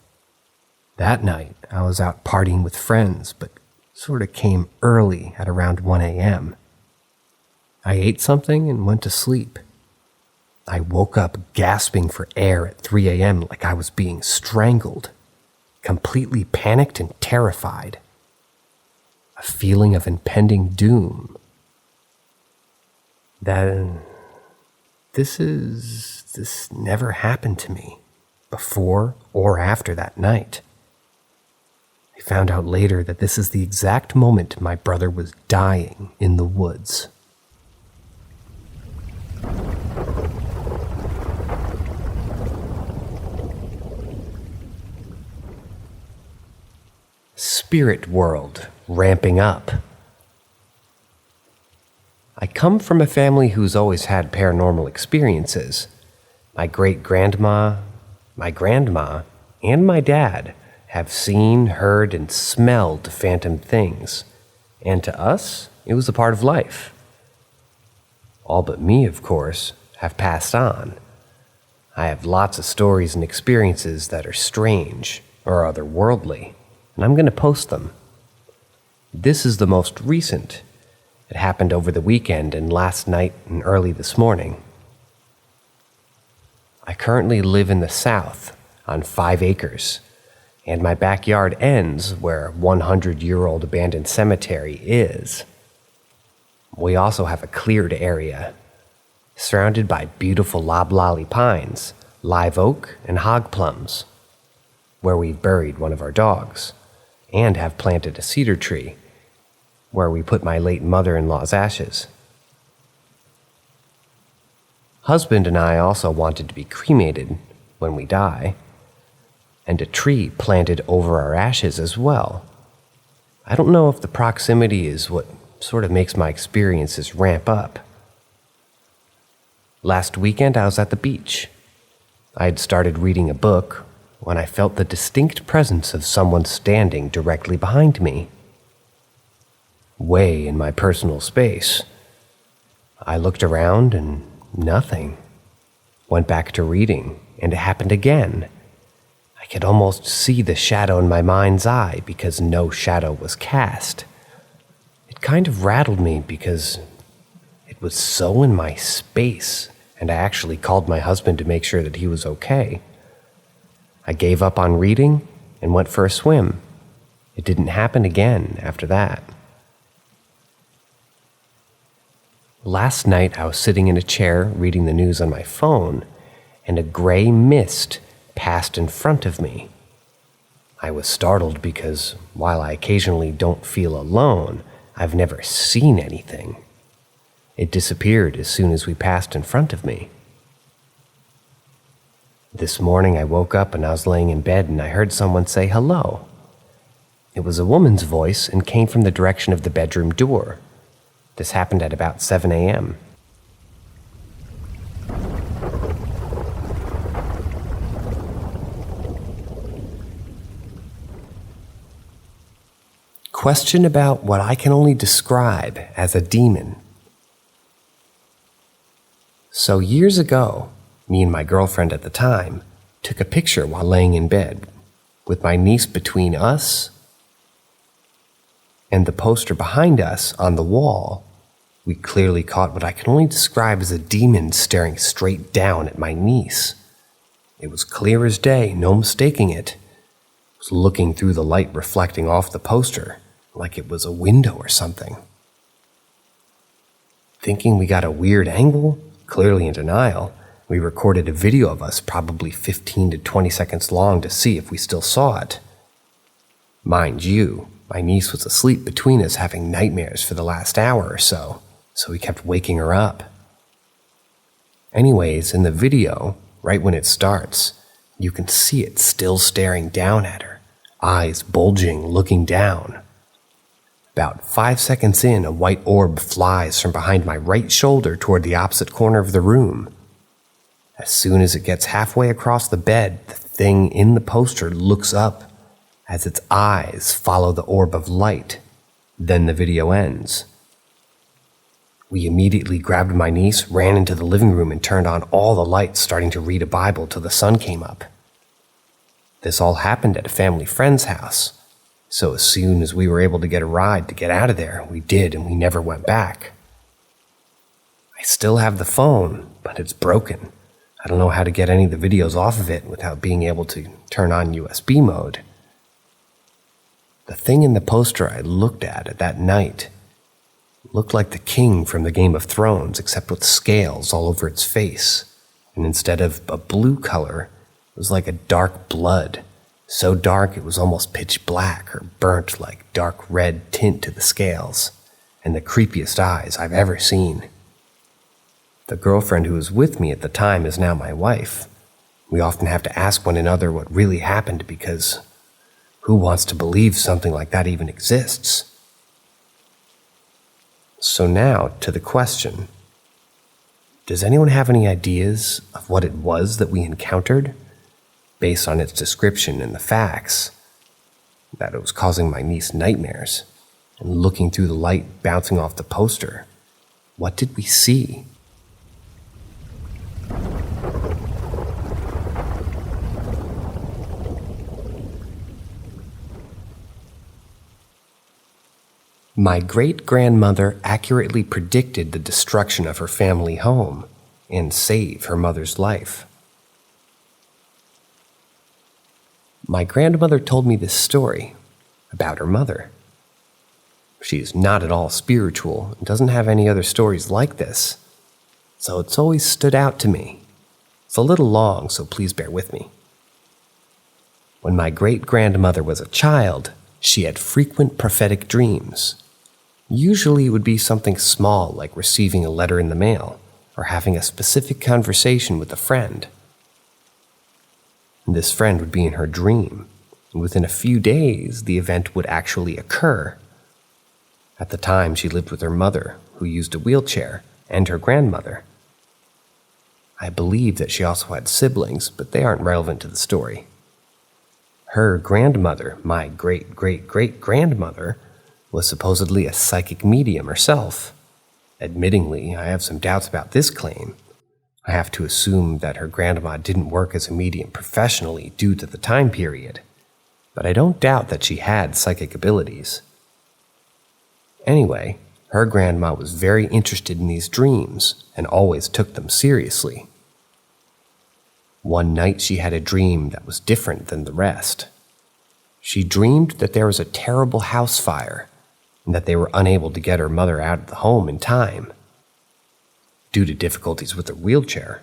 that night I was out partying with friends, but sort of came early at around 1 a.m. I ate something and went to sleep. I woke up gasping for air at 3 a.m. like I was being strangled, completely panicked and terrified. A feeling of impending doom. This never happened to me, before or after that night. I found out later that this is the exact moment my brother was dying in the woods. Spirit world ramping up. I come from a family who's always had paranormal experiences. My great-grandma, my grandma, and my dad have seen, heard, and smelled phantom things, and to us, it was a part of life. All but me, of course, have passed on. I have lots of stories and experiences that are strange or otherworldly, and I'm going to post them. This is the most recent. It happened over the weekend and last night and early this morning. I currently live in the South on 5 acres, and my backyard ends where a 100-year-old abandoned cemetery is. We also have a cleared area, surrounded by beautiful loblolly pines, live oak, and hog plums, where we've buried one of our dogs, and have planted a cedar tree, where we put my late mother-in-law's ashes. Husband and I also wanted to be cremated when we die, and a tree planted over our ashes as well. I don't know if the proximity is what sort of makes my experiences ramp up. Last weekend I was at the beach. I had started reading a book when I felt the distinct presence of someone standing directly behind me. Way in my personal space. I looked around and nothing. Went back to reading, and it happened again. I could almost see the shadow in my mind's eye because no shadow was cast. It kind of rattled me because it was so in my space, and I actually called my husband to make sure that he was okay. I gave up on reading and went for a swim. It didn't happen again after that. Last night, I was sitting in a chair reading the news on my phone, and a gray mist passed in front of me. I was startled because, while I occasionally don't feel alone, I've never seen anything. It disappeared as soon as we passed in front of me. This morning, I woke up and I was laying in bed and I heard someone say hello. It was a woman's voice and came from the direction of the bedroom door. This happened at about 7 a.m. Question about what I can only describe as a demon. So years ago, me and my girlfriend at the time took a picture while laying in bed with my niece between us and the poster behind us on the wall. We clearly caught what I can only describe as a demon staring straight down at my niece. It was clear as day, no mistaking it. It was looking through the light reflecting off the poster, like it was a window or something. Thinking we got a weird angle, clearly in denial, we recorded a video of us probably 15 to 20 seconds long to see if we still saw it. Mind you, my niece was asleep between us having nightmares for the last hour or so we kept waking her up. Anyways, in the video, right when it starts, you can see it still staring down at her, eyes bulging, looking down. About 5 seconds in, a white orb flies from behind my right shoulder toward the opposite corner of the room. As soon as it gets halfway across the bed, the thing in the poster looks up as its eyes follow the orb of light. Then the video ends. We immediately grabbed my niece, ran into the living room, and turned on all the lights, starting to read a Bible till the sun came up. This all happened at a family friend's house, so as soon as we were able to get a ride to get out of there, we did, and we never went back. I still have the phone, but it's broken. I don't know how to get any of the videos off of it without being able to turn on USB mode. The thing in the poster I looked at that night looked like the king from the Game of Thrones, except with scales all over its face. And instead of a blue color, it was like a dark blood. So dark it was almost pitch black or burnt like dark red tint to the scales, and the creepiest eyes I've ever seen. The girlfriend who was with me at the time is now my wife. We often have to ask one another what really happened because who wants to believe something like that even exists? So now, to the question. Does anyone have any ideas of what it was that we encountered, based on its description and the facts, that it was causing my niece nightmares, and looking through the light bouncing off the poster? What did we see? My great-grandmother accurately predicted the destruction of her family home and save her mother's life. My grandmother told me this story about her mother. She is not at all spiritual and doesn't have any other stories like this, so it's always stood out to me. It's a little long, so please bear with me. When my great-grandmother was a child, she had frequent prophetic dreams. Usually it would be something small like receiving a letter in the mail or having a specific conversation with a friend. This friend would be in her dream, and within a few days the event would actually occur. At the time she lived with her mother, who used a wheelchair, and her grandmother. I believe that she also had siblings, but they aren't relevant to the story. Her grandmother, my great-great-great-grandmother, was supposedly a psychic medium herself. Admittingly, I have some doubts about this claim. I have to assume that her grandma didn't work as a medium professionally due to the time period, but I don't doubt that she had psychic abilities. Anyway, her grandma was very interested in these dreams and always took them seriously. One night she had a dream that was different than the rest. She dreamed that there was a terrible house fire and that they were unable to get her mother out of the home in time due to difficulties with her wheelchair.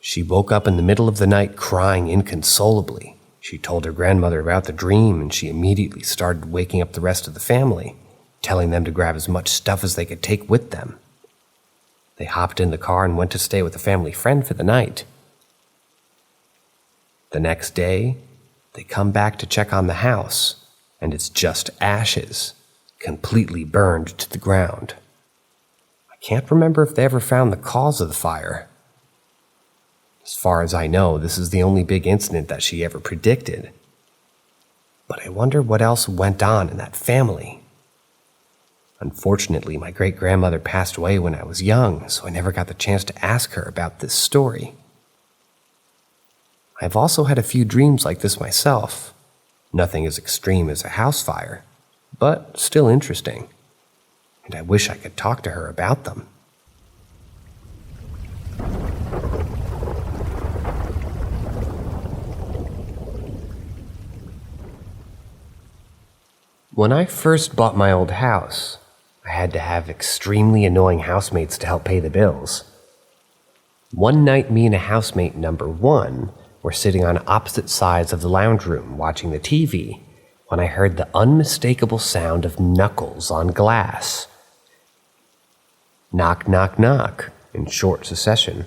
She woke up in the middle of the night crying inconsolably. She told her grandmother about the dream, and she immediately started waking up the rest of the family, telling them to grab as much stuff as they could take with them. They hopped in the car and went to stay with a family friend for the night. The next day, they come back to check on the house, and it's just ashes, completely burned to the ground. I can't remember if they ever found the cause of the fire. As far as I know, this is the only big incident that she ever predicted. But I wonder what else went on in that family. Unfortunately, my great-grandmother passed away when I was young, so I never got the chance to ask her about this story. I've also had a few dreams like this myself. Nothing as extreme as a house fire, but still interesting. And I wish I could talk to her about them. When I first bought my old house, I had to have extremely annoying housemates to help pay the bills. One night, me and a housemate number 1 were sitting on opposite sides of the lounge room watching the TV when I heard the unmistakable sound of knuckles on glass. Knock, knock, knock, in short succession.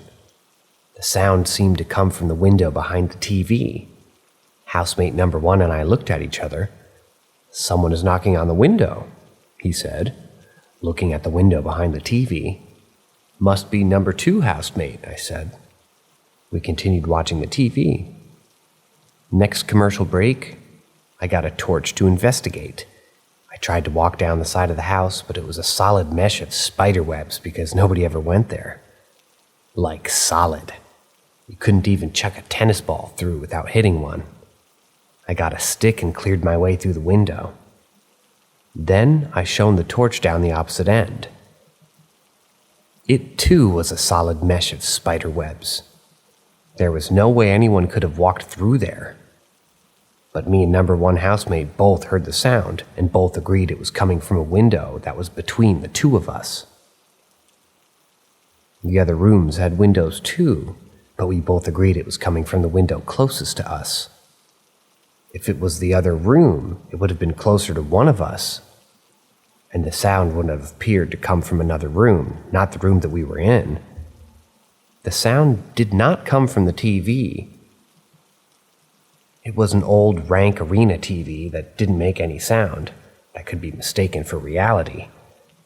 The sound seemed to come from the window behind the TV. Housemate number 1 and I looked at each other. "Someone is knocking on the window," he said, looking at the window behind the TV. "Must be number 2 housemate," I said. We continued watching the TV. Next commercial break, I got a torch to investigate. I tried to walk down the side of the house, but it was a solid mesh of spider webs because nobody ever went there. Like solid. You couldn't even chuck a tennis ball through without hitting one. I got a stick and cleared my way through the window. Then I shone the torch down the opposite end. It too was a solid mesh of spider webs. There was no way anyone could have walked through there. But me and number 1 housemate both heard the sound and both agreed it was coming from a window that was between the two of us. The other rooms had windows too, but we both agreed it was coming from the window closest to us. If it was the other room, it would have been closer to one of us, and the sound would have appeared to come from another room, not the room that we were in. The sound did not come from the TV. It was an old rank arena TV that didn't make any sound, that could be mistaken for reality,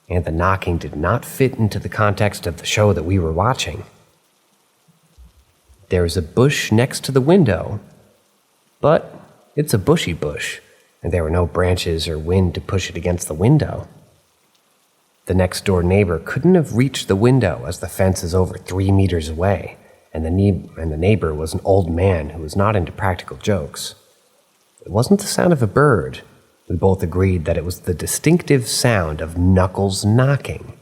and the knocking did not fit into the context of the show that we were watching. There was a bush next to the window, but it's a bushy bush, and there were no branches or wind to push it against the window. The next door neighbor couldn't have reached the window as the fence is over 3 meters away, and the neighbor was an old man who was not into practical jokes. It wasn't the sound of a bird. We both agreed that it was the distinctive sound of knuckles knocking.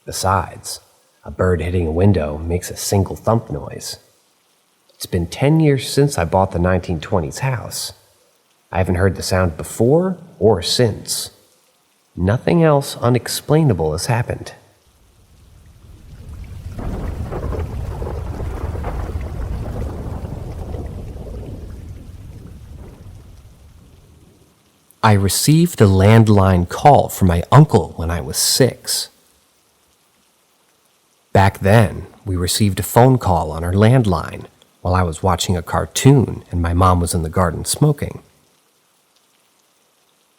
Besides, a bird hitting a window makes a single thump noise. It's been 10 years since I bought the 1920s house. I haven't heard the sound before or since. Nothing else unexplainable has happened. I received a landline call from my uncle when I was 6. Back then, we received a phone call on our landline while I was watching a cartoon and my mom was in the garden smoking.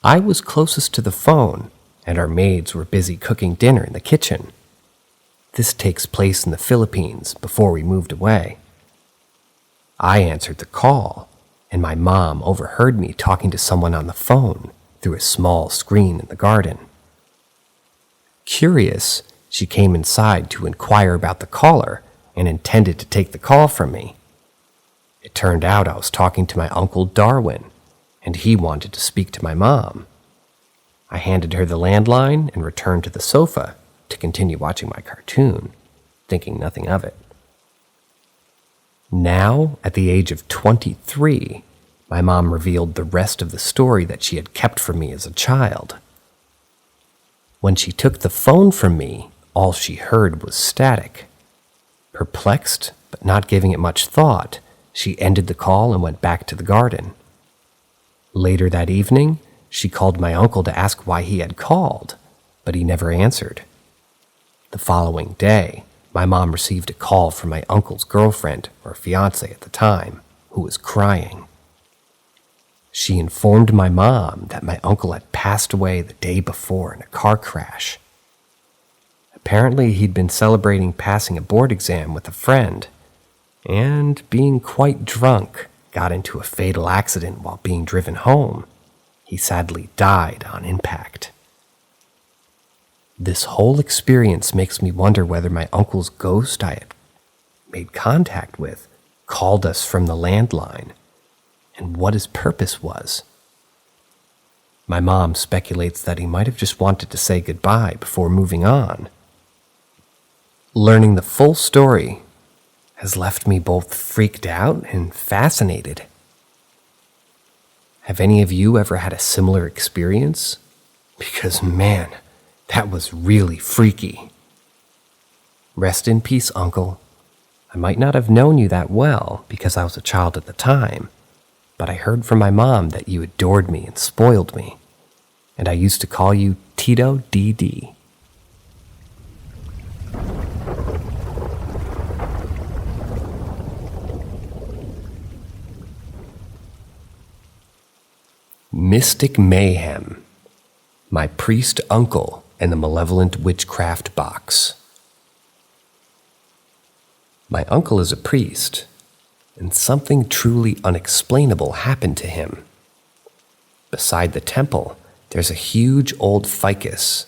I was closest to the phone, and our maids were busy cooking dinner in the kitchen. This takes place in the Philippines before we moved away. I answered the call, and my mom overheard me talking to someone on the phone through a small screen in the garden. Curious, she came inside to inquire about the caller and intended to take the call from me. It turned out I was talking to my Uncle Darwin, and he wanted to speak to my mom. I handed her the landline and returned to the sofa to continue watching my cartoon, thinking nothing of it. Now, at the age of 23, my mom revealed the rest of the story that she had kept from me as a child. When she took the phone from me, all she heard was static. Perplexed, but not giving it much thought, she ended the call and went back to the garden. Later that evening, she called my uncle to ask why he had called, but he never answered. The following day, my mom received a call from my uncle's girlfriend, or fiancé at the time, who was crying. She informed my mom that my uncle had passed away the day before in a car crash. Apparently, he'd been celebrating passing a board exam with a friend, and being quite drunk, got into a fatal accident while being driven home. He sadly died on impact. This whole experience makes me wonder whether my uncle's ghost I had made contact with called us from the landline, and what his purpose was. My mom speculates that he might have just wanted to say goodbye before moving on. Learning the full story has left me both freaked out and fascinated. Have any of you ever had a similar experience? Because man, that was really freaky. Rest in peace, Uncle. I might not have known you that well because I was a child at the time, but I heard from my mom that you adored me and spoiled me, and I used to call you Tito DD. Mystic Mayhem, My Priest Uncle and the Malevolent Witchcraft Box. My uncle is a priest, and something truly unexplainable happened to him. Beside the temple, there's a huge old ficus,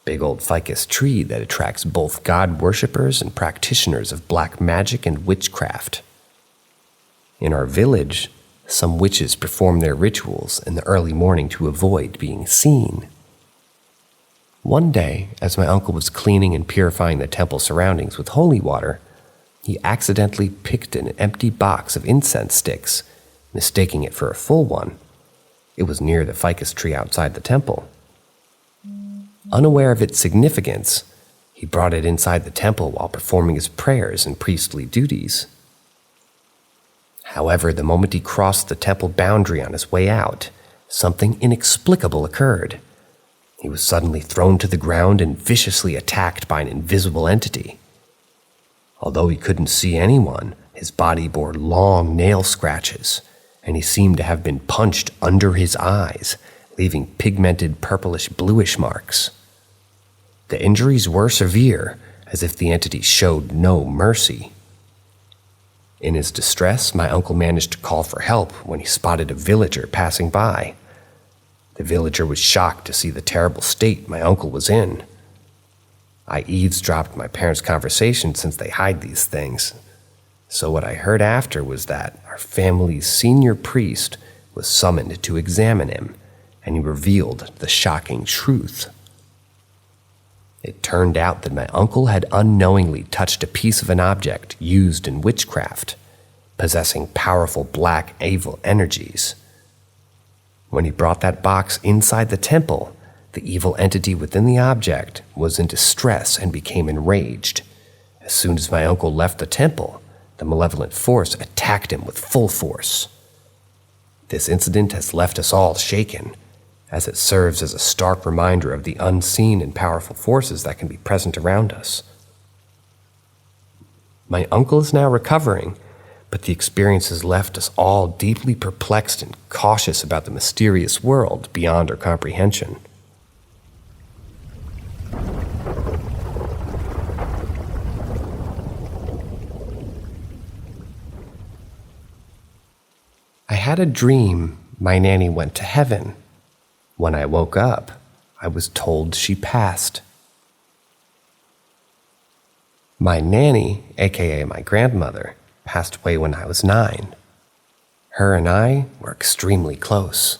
big old ficus tree that attracts both god worshippers and practitioners of black magic and witchcraft. In our village, some witches perform their rituals in the early morning to avoid being seen. One day, as my uncle was cleaning and purifying the temple surroundings with holy water, he accidentally picked an empty box of incense sticks, mistaking it for a full one. It was near the ficus tree outside the temple. Unaware of its significance, he brought it inside the temple while performing his prayers and priestly duties. However, the moment he crossed the temple boundary on his way out, something inexplicable occurred. He was suddenly thrown to the ground and viciously attacked by an invisible entity. Although he couldn't see anyone, his body bore long nail scratches, and he seemed to have been punched under his eyes, leaving pigmented purplish-bluish marks. The injuries were severe, as if the entity showed no mercy. In his distress, my uncle managed to call for help when he spotted a villager passing by. The villager was shocked to see the terrible state my uncle was in. I eavesdropped my parents' conversation since they hide these things. So what I heard after was that our family's senior priest was summoned to examine him, and he revealed the shocking truth. It turned out that my uncle had unknowingly touched a piece of an object used in witchcraft, possessing powerful black evil energies. When he brought that box inside the temple, the evil entity within the object was in distress and became enraged. As soon as my uncle left the temple, the malevolent force attacked him with full force. This incident has left us all shaken, as it serves as a stark reminder of the unseen and powerful forces that can be present around us. My uncle is now recovering, but the experience has left us all deeply perplexed and cautious about the mysterious world beyond our comprehension. I had a dream my nanny went to heaven. When I woke up, I was told she passed. My nanny, aka my grandmother, passed away when I was 9. Her and I were extremely close.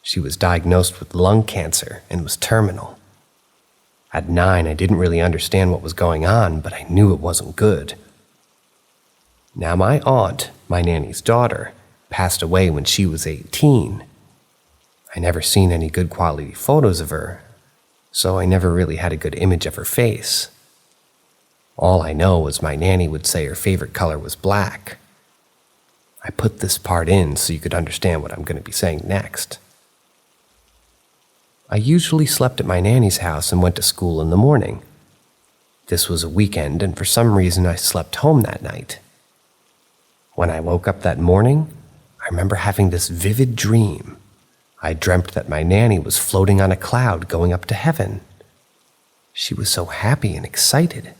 She was diagnosed with lung cancer and was terminal. At 9, I didn't really understand what was going on, but I knew it wasn't good. Now my aunt, my nanny's daughter, passed away when she was 18. I never seen any good quality photos of her, so I never really had a good image of her face. All I know was my nanny would say her favorite color was black. I put this part in so you could understand what I'm going to be saying next. I usually slept at my nanny's house and went to school in the morning. This was a weekend, and for some reason I slept home that night. When I woke up that morning, I remember having this vivid dream. I dreamt that my nanny was floating on a cloud going up to heaven. She was so happy and excited.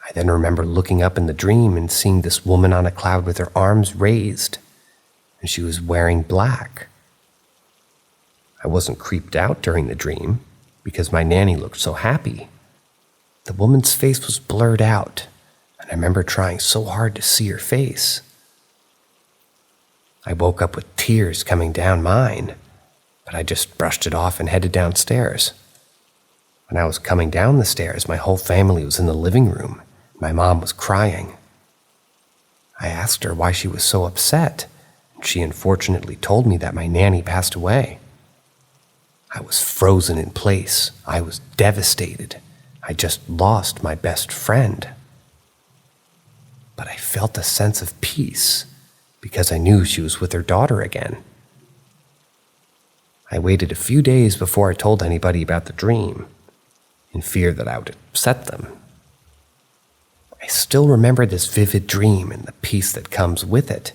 I then remember looking up in the dream and seeing this woman on a cloud with her arms raised, and she was wearing black. I wasn't creeped out during the dream because my nanny looked so happy. The woman's face was blurred out, and I remember trying so hard to see her face. I woke up with tears coming down mine, but I just brushed it off and headed downstairs. When I was coming down the stairs, my whole family was in the living room. My mom was crying. I asked her why she was so upset, and she unfortunately told me that my nanny passed away. I was frozen in place. I was devastated. I just lost my best friend. But I felt a sense of peace because I knew she was with her daughter again. I waited a few days before I told anybody about the dream, in fear that I would upset them. I still remember this vivid dream and the peace that comes with it.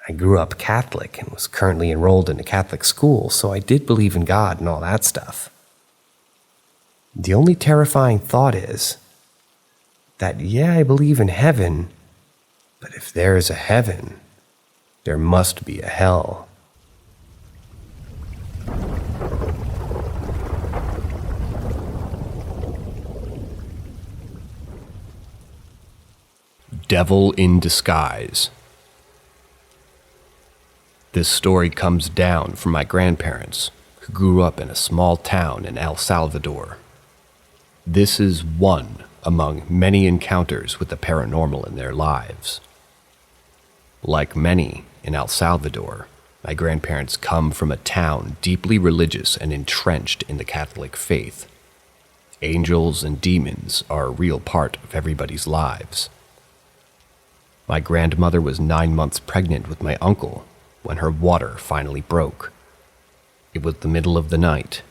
I grew up Catholic and was currently enrolled in a Catholic school, so I did believe in God and all that stuff. The only terrifying thought is that, yeah, I believe in heaven, but if there is a heaven, there must be a hell. Devil in disguise. This story comes down from my grandparents, who grew up in a small town in El Salvador. This is one among many encounters with the paranormal in their lives. Like many in El Salvador, my grandparents come from a town deeply religious and entrenched in the Catholic faith. Angels and demons are a real part of everybody's lives. My grandmother was 9 months pregnant with my uncle when her water finally broke. It was the middle of the night.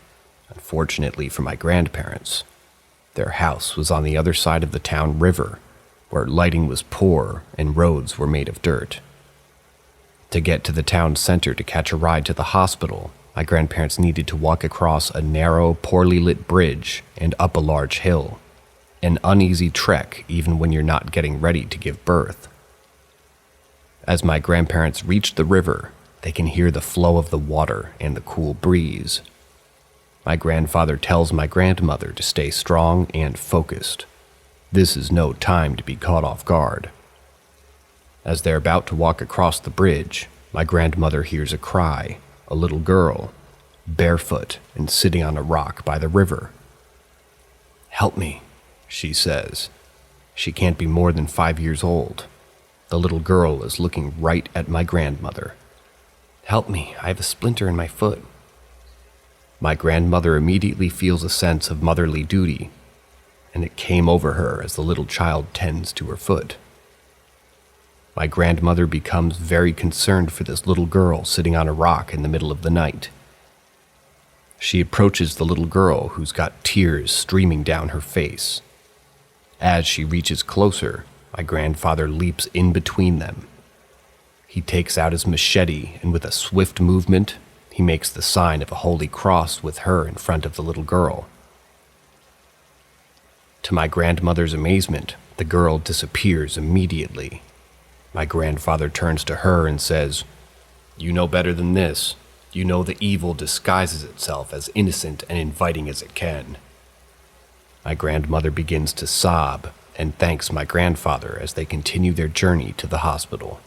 Unfortunately for my grandparents, their house was on the other side of the town river, where lighting was poor and roads were made of dirt. To get to the town center to catch a ride to the hospital, my grandparents needed to walk across a narrow, poorly lit bridge and up a large hill. An uneasy trek even when you're not getting ready to give birth. As my grandparents reach the river, they can hear the flow of the water and the cool breeze. My grandfather tells my grandmother to stay strong and focused. This is no time to be caught off guard. As they're about to walk across the bridge, my grandmother hears a cry, a little girl, barefoot and sitting on a rock by the river. "Help me," she says. She can't be more than 5 years old. The little girl is looking right at my grandmother. "Help me, I have a splinter in my foot." My grandmother immediately feels a sense of motherly duty, and it came over her as the little child tends to her foot. My grandmother becomes very concerned for this little girl sitting on a rock in the middle of the night. She approaches the little girl, who's got tears streaming down her face. As she reaches closer, my grandfather leaps in between them. He takes out his machete, and with a swift movement, he makes the sign of a holy cross with her in front of the little girl. To my grandmother's amazement, the girl disappears immediately. My grandfather turns to her and says, "You know better than this. You know the evil disguises itself as innocent and inviting as it can." My grandmother begins to sob and thanks my grandfather as they continue their journey to the hospital.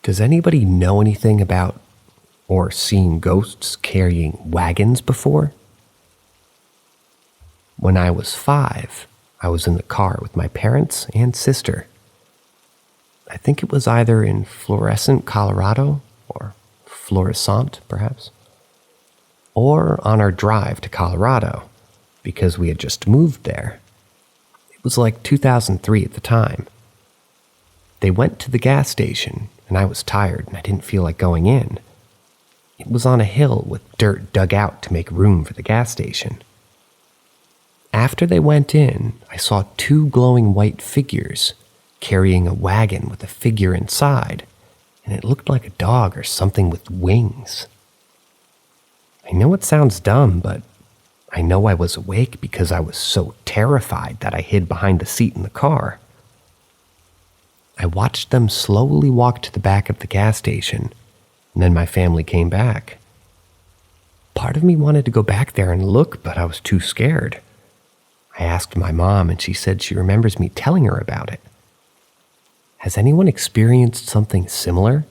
Does anybody know anything about or seen ghosts carrying wagons before? When I was 5, I was in the car with my parents and sister. I think it was either in Fluorescent, Colorado, or Florissant, perhaps, or on our drive to Colorado, because we had just moved there. It was like 2003 at the time. They went to the gas station, and I was tired and I didn't feel like going in. It was on a hill with dirt dug out to make room for the gas station. After they went in, I saw 2 glowing white figures carrying a wagon with a figure inside, and it looked like a dog or something with wings. I know it sounds dumb, but I know I was awake because I was so terrified that I hid behind the seat in the car. I watched them slowly walk to the back of the gas station, and then my family came back. Part of me wanted to go back there and look, but I was too scared. I asked my mom, and she said she remembers me telling her about it. Has anyone experienced something similar?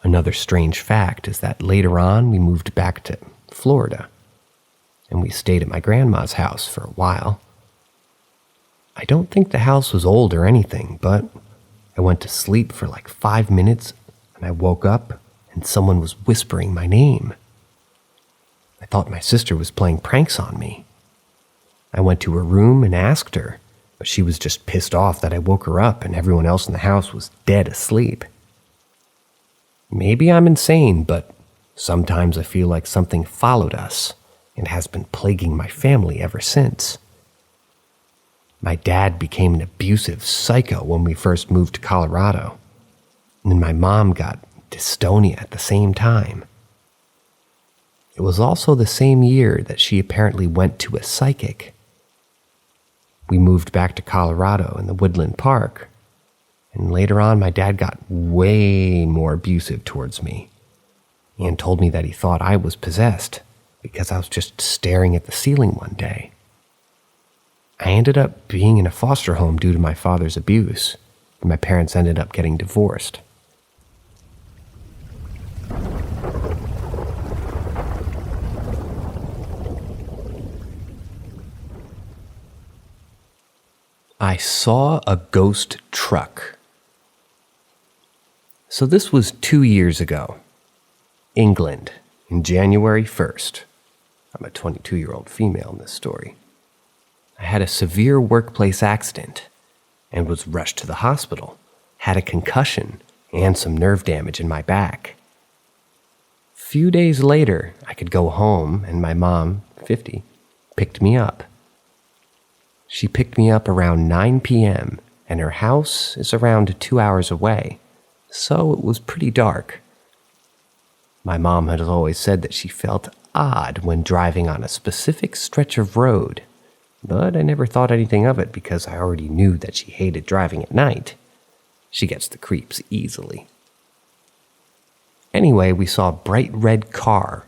Another strange fact is that later on we moved back to Florida, and we stayed at my grandma's house for a while. I don't think the house was old or anything, but I went to sleep for like 5 minutes, and I woke up and someone was whispering my name. I thought my sister was playing pranks on me. I went to her room and asked her, but she was just pissed off that I woke her up and everyone else in the house was dead asleep. Maybe I'm insane, but sometimes I feel like something followed us and has been plaguing my family ever since. My dad became an abusive psycho when we first moved to Colorado, and my mom got dystonia at the same time. It was also the same year that she apparently went to a psychic. We moved back to Colorado in the Woodland Park, and later on my dad got way more abusive towards me and told me that he thought I was possessed because I was just staring at the ceiling one day. I ended up being in a foster home due to my father's abuse, and my parents ended up getting divorced. I saw a ghost truck. So this was 2 years ago. England, in January 1st. I'm a 22-year-old female in this story. I had a severe workplace accident and was rushed to the hospital, had a concussion and some nerve damage in my back. Few days later, I could go home and my mom, 50, picked me up. She picked me up around 9 p.m., and her house is around 2 hours away, so it was pretty dark. My mom had always said that she felt odd when driving on a specific stretch of road, but I never thought anything of it because I already knew that she hated driving at night. She gets the creeps easily. Anyway, we saw a bright red car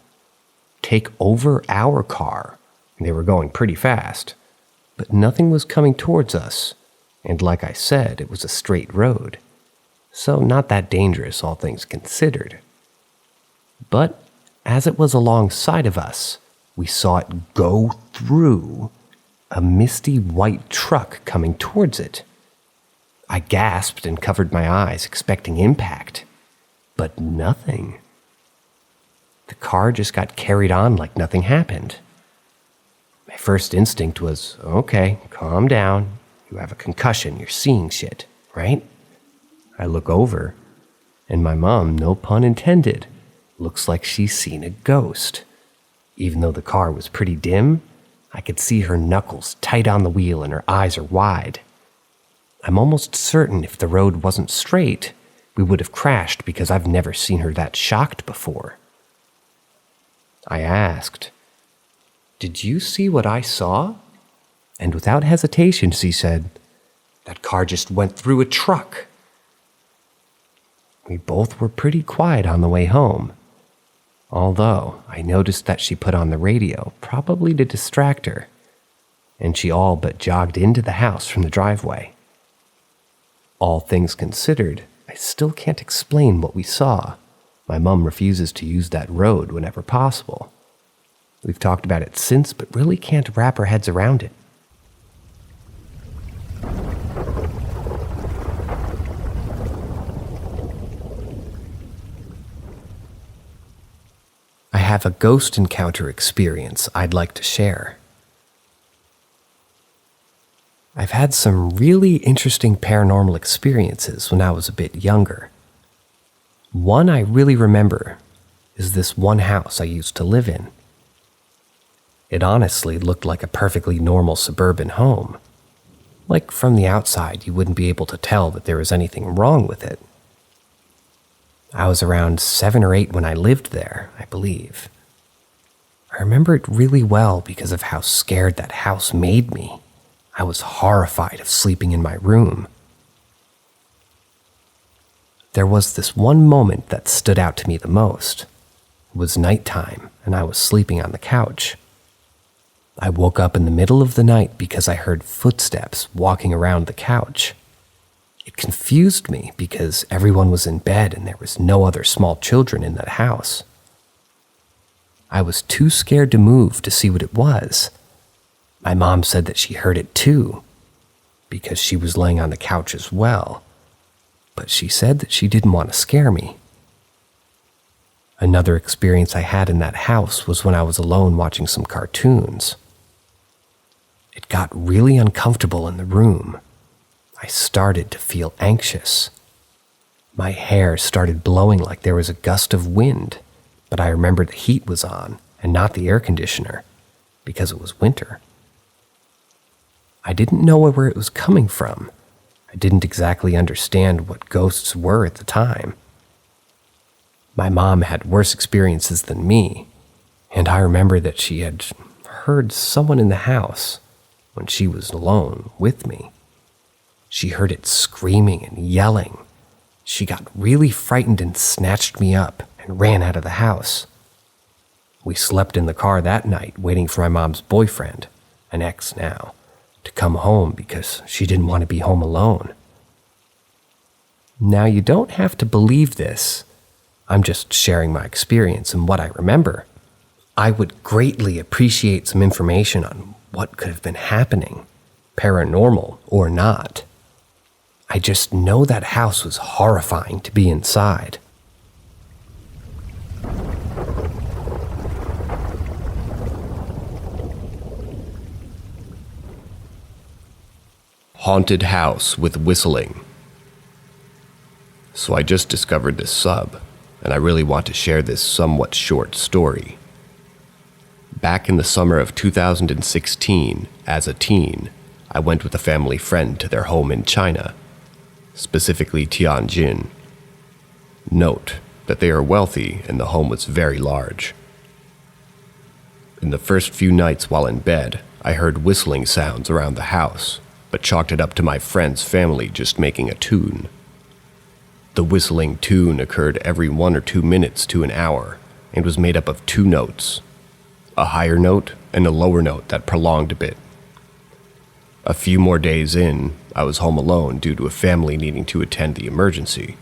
take over our car, and they were going pretty fast. But nothing was coming towards us, and like I said, it was a straight road, so not that dangerous, all things considered. But as it was alongside of us, we saw it go through a misty white truck coming towards it. I gasped and covered my eyes, expecting impact, but nothing. The car just got carried on like nothing happened. My first instinct was, okay, calm down. You have a concussion. You're seeing shit, right? I look over, and my mom, no pun intended, looks like she's seen a ghost. Even though the car was pretty dim, I could see her knuckles tight on the wheel and her eyes are wide. I'm almost certain if the road wasn't straight, we would have crashed because I've never seen her that shocked before. I asked, "Did you see what I saw?" And without hesitation, she said, "That car just went through a truck." We both were pretty quiet on the way home, although I noticed that she put on the radio, probably to distract her, and she all but jogged into the house from the driveway. All things considered, I still can't explain what we saw. My mom refuses to use that road whenever possible. We've talked about it since, but really can't wrap our heads around it. I have a ghost encounter experience I'd like to share. I've had some really interesting paranormal experiences when I was a bit younger. One I really remember is this one house I used to live in. It honestly looked like a perfectly normal suburban home. Like from the outside, you wouldn't be able to tell that there was anything wrong with it. I was around 7 or 8 when I lived there, I believe. I remember it really well because of how scared that house made me. I was horrified of sleeping in my room. There was this one moment that stood out to me the most. It was nighttime, and I was sleeping on the couch. I woke up in the middle of the night because I heard footsteps walking around the couch. It confused me because everyone was in bed and there was no other small children in that house. I was too scared to move to see what it was. My mom said that she heard it too, because she was laying on the couch as well, but she said that she didn't want to scare me. Another experience I had in that house was when I was alone watching some cartoons. It got really uncomfortable in the room. I started to feel anxious. My hair started blowing like there was a gust of wind, but I remembered the heat was on and not the air conditioner, because it was winter. I didn't know where it was coming from. I didn't exactly understand what ghosts were at the time. My mom had worse experiences than me, and I remember that she had heard someone in the house when she was alone with me. She heard it screaming and yelling. She got really frightened and snatched me up and ran out of the house. We slept in the car that night waiting for my mom's boyfriend, an ex now, to come home because she didn't want to be home alone. Now, you don't have to believe this. I'm just sharing my experience and what I remember. I would greatly appreciate some information on what could have been happening, paranormal or not. I just know that house was horrifying to be inside. Haunted house with whistling. So I just discovered this sub, and I really want to share this somewhat short story. Back in the summer of 2016, as a teen, I went with a family friend to their home in China, specifically Tianjin. Note that they are wealthy and the home was very large. In the first few nights while in bed, I heard whistling sounds around the house, but chalked it up to my friend's family just making a tune. The whistling tune occurred every 1 or 2 minutes to an hour and was made up of 2 notes, a higher note and a lower note that prolonged a bit. A few more days in, I was home alone due to a family needing to attend the emergency,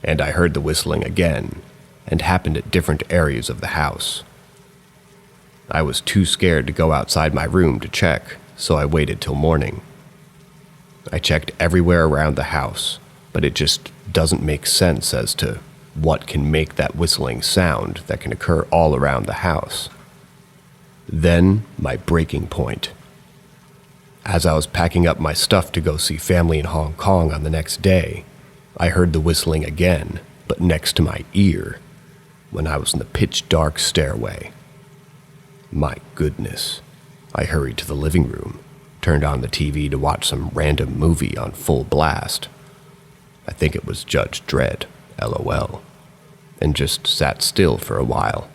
and I heard the whistling again, and happened at different areas of the house. I was too scared to go outside my room to check, so I waited till morning. I checked everywhere around the house, but it just doesn't make sense as to what can make that whistling sound that can occur all around the house. Then, my breaking point. As I was packing up my stuff to go see family in Hong Kong on the next day, I heard the whistling again, but next to my ear, when I was in the pitch-dark stairway. My goodness. I hurried to the living room, turned on the TV to watch some random movie on full blast. I think it was Judge Dredd, LOL, and just sat still for a while.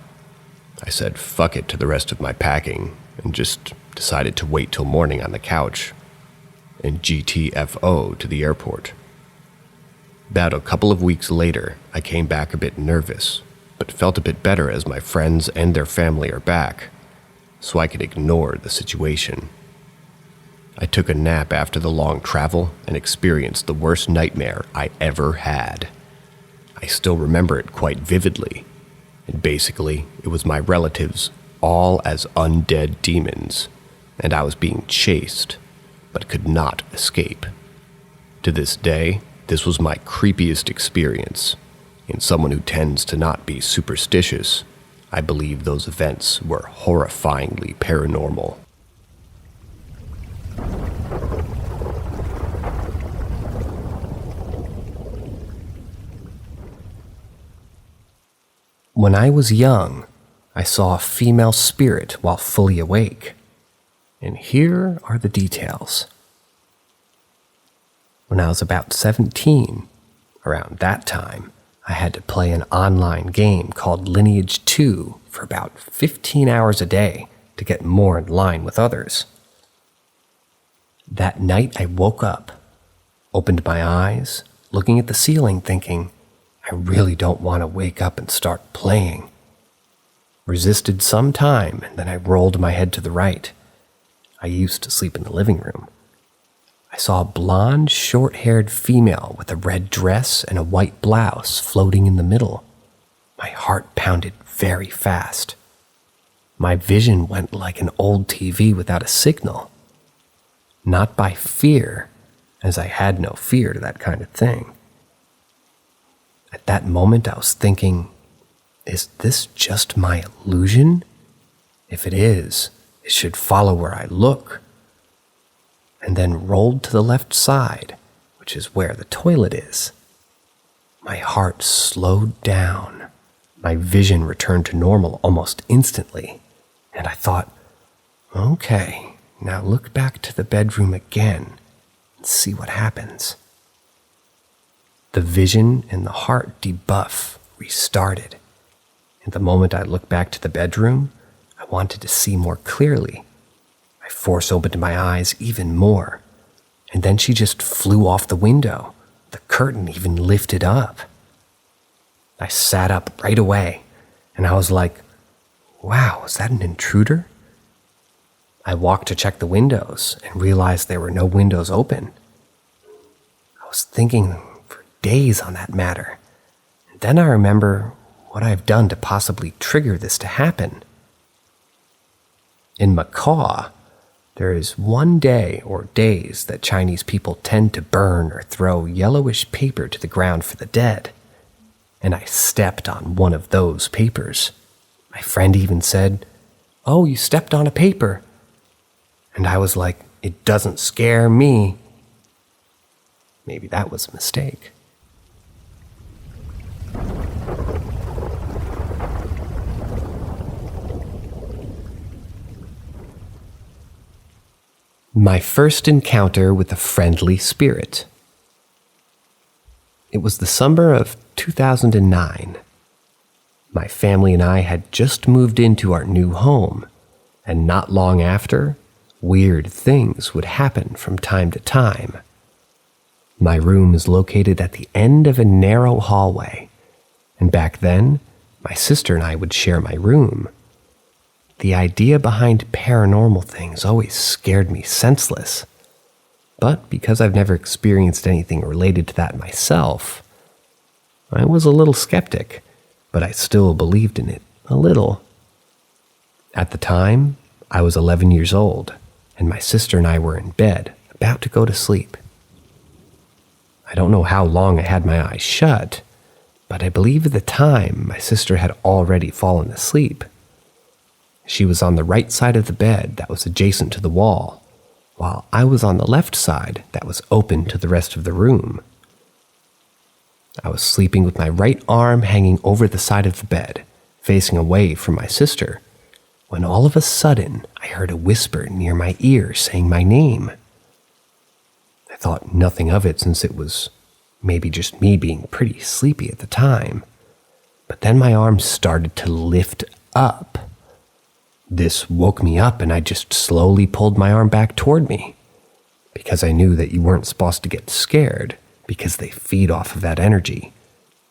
I said fuck it to the rest of my packing and just decided to wait till morning on the couch and GTFO to the airport. About a couple of weeks later, I came back a bit nervous, but felt a bit better as my friends and their family are back, so I could ignore the situation. I took a nap after the long travel and experienced the worst nightmare I ever had. I still remember it quite vividly, and basically, it was my relatives all as undead demons, and I was being chased, but could not escape. To this day, this was my creepiest experience. In someone who tends to not be superstitious, I believe those events were horrifyingly paranormal. When I was young, I saw a female spirit while fully awake. And here are the details. When I was about 17, around that time, I had to play an online game called Lineage 2 for about 15 hours a day to get more in line with others. That night I woke up, opened my eyes, looking at the ceiling thinking, I really don't want to wake up and start playing. Resisted some time, and then I rolled my head to the right. I used to sleep in the living room. I saw a blonde, short-haired female with a red dress and a white blouse floating in the middle. My heart pounded very fast. My vision went like an old TV without a signal. Not by fear, as I had no fear to that kind of thing. At that moment, I was thinking, is this just my illusion? If it is, it should follow where I look. And then rolled to the left side, which is where the toilet is. My heart slowed down. My vision returned to normal almost instantly. And I thought, okay, now look back to the bedroom again and see what happens. The vision and the heart debuff restarted. And the moment I looked back to the bedroom, I wanted to see more clearly. I force opened my eyes even more, and then she just flew off the window. The curtain even lifted up. I sat up right away, and I was like, wow, is that an intruder? I walked to check the windows and realized there were no windows open. I was thinking for days on that matter, and then I remember what I've done to possibly trigger this to happen. In Macaw, there is one day or days that Chinese people tend to burn or throw yellowish paper to the ground for the dead, and I stepped on one of those papers. My friend even said, "Oh, you stepped on a paper." And I was like, it doesn't scare me. Maybe that was a mistake. My first encounter with a friendly spirit. It was the summer of 2009. My family and I had just moved into our new home, and not long after, weird things would happen from time to time. My room is located at the end of a narrow hallway, and back then, my sister and I would share my room. The idea behind paranormal things always scared me senseless. But because I've never experienced anything related to that myself, I was a little skeptic, but I still believed in it a little. At the time, I was 11 years old, and my sister and I were in bed, about to go to sleep. I don't know how long I had my eyes shut, but I believe at the time my sister had already fallen asleep. She was on the right side of the bed that was adjacent to the wall, while I was on the left side that was open to the rest of the room. I was sleeping with my right arm hanging over the side of the bed, facing away from my sister, when all of a sudden I heard a whisper near my ear saying my name. I thought nothing of it since it was maybe just me being pretty sleepy at the time, but then my arm started to lift up. This woke me up and I just slowly pulled my arm back toward me, because I knew that you weren't supposed to get scared because they feed off of that energy,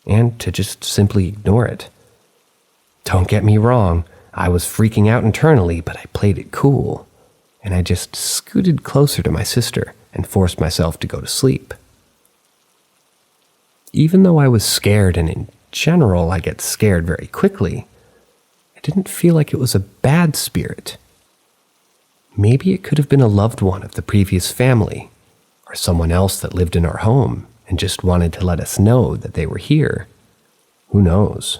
and to just simply ignore it. Don't get me wrong, I was freaking out internally, but I played it cool, and I just scooted closer to my sister and forced myself to go to sleep. Even though I was scared, and in general I get scared very quickly, I didn't feel like it was a bad spirit. Maybe it could have been a loved one of the previous family, or someone else that lived in our home and just wanted to let us know that they were here. Who knows?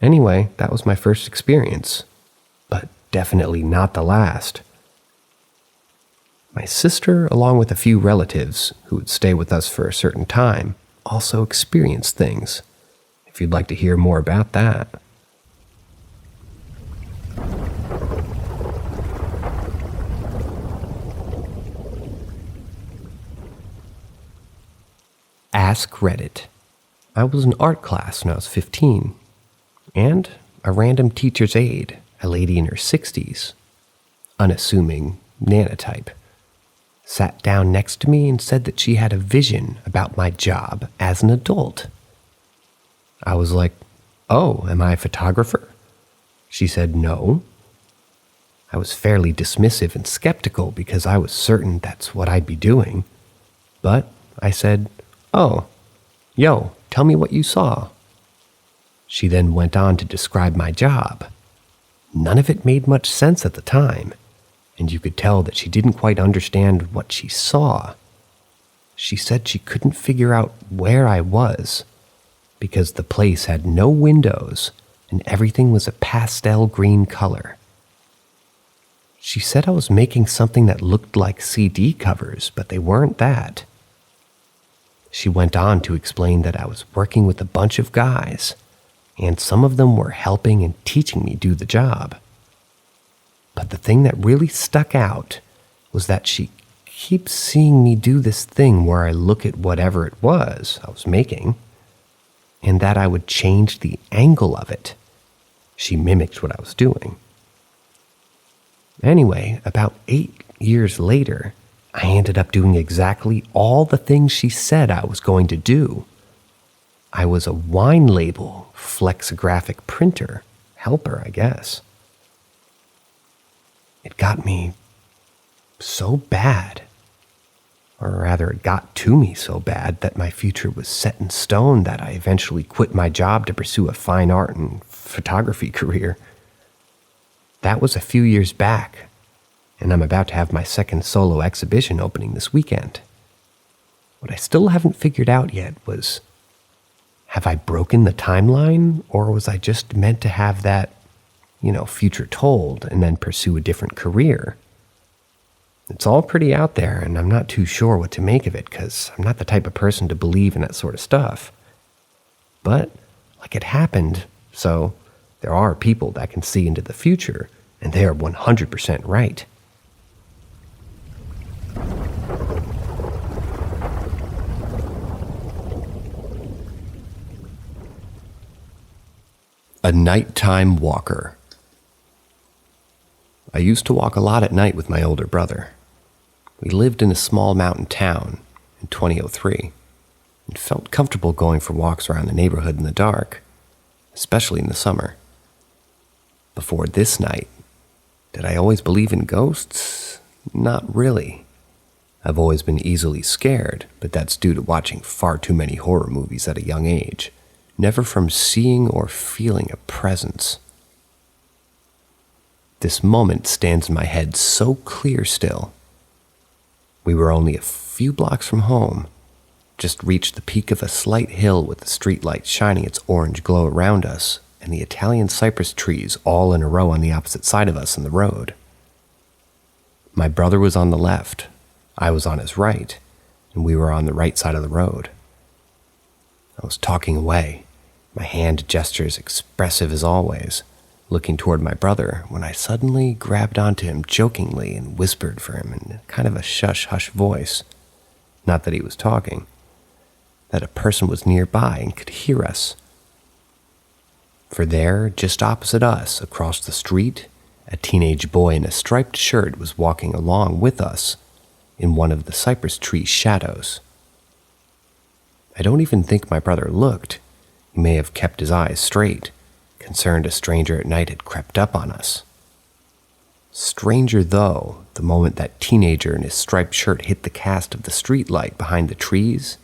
Anyway, that was my first experience, but definitely not the last. My sister, along with a few relatives who would stay with us for a certain time, also experienced things, if you'd like to hear more about that. Ask Reddit. I was in art class when I was 15, and a random teacher's aide, a lady in her 60s, unassuming nanotype, sat down next to me and said that she had a vision about my job as an adult. I was like, "Oh, am I a photographer?" She said no. I was fairly dismissive and skeptical because I was certain that's what I'd be doing. But I said, "Oh, yo, tell me what you saw." She then went on to describe my job. None of it made much sense at the time, and you could tell that she didn't quite understand what she saw. She said she couldn't figure out where I was because the place had no windows and everything was a pastel green color. She said I was making something that looked like CD covers, but they weren't that. She went on to explain that I was working with a bunch of guys, and some of them were helping and teaching me do the job. But the thing that really stuck out was that she keeps seeing me do this thing where I look at whatever it was I was making, and that I would change the angle of it. She mimicked what I was doing. Anyway, about 8 years later, I ended up doing exactly all the things she said I was going to do. I was a wine label flexographic printer helper, I guess. It got me so bad, or rather it got to me so bad that my future was set in stone that I eventually quit my job to pursue a fine art and photography career. That was a few years back, and I'm about to have my second solo exhibition opening this weekend. What I still haven't figured out yet was, have I broken the timeline, or was I just meant to have that, future told and then pursue a different career? It's all pretty out there, and I'm not too sure what to make of it because I'm not the type of person to believe in that sort of stuff. But, it happened, so there are people that can see into the future, and they are 100% right. A nighttime walker. I used to walk a lot at night with my older brother. We lived in a small mountain town in 2003 and felt comfortable going for walks around the neighborhood in the dark, especially in the summer. Before this night, did I always believe in ghosts? Not really. I've always been easily scared, but that's due to watching far too many horror movies at a young age, never from seeing or feeling a presence. This moment stands in my head so clear still. We were only a few blocks from home, just reached the peak of a slight hill with the streetlight shining its orange glow around us and the Italian cypress trees all in a row on the opposite side of us in the road. My brother was on the left, I was on his right, and we were on the right side of the road. I was talking away, my hand gestures expressive as always, looking toward my brother when I suddenly grabbed onto him jokingly and whispered for him in kind of a shush-hush voice, not that he was talking, that a person was nearby and could hear us. For there, just opposite us, across the street, a teenage boy in a striped shirt was walking along with us in one of the cypress tree shadows. I don't even think my brother looked. He may have kept his eyes straight, concerned a stranger at night had crept up on us. Stranger though, the moment that teenager in his striped shirt hit the cast of the streetlight behind the trees,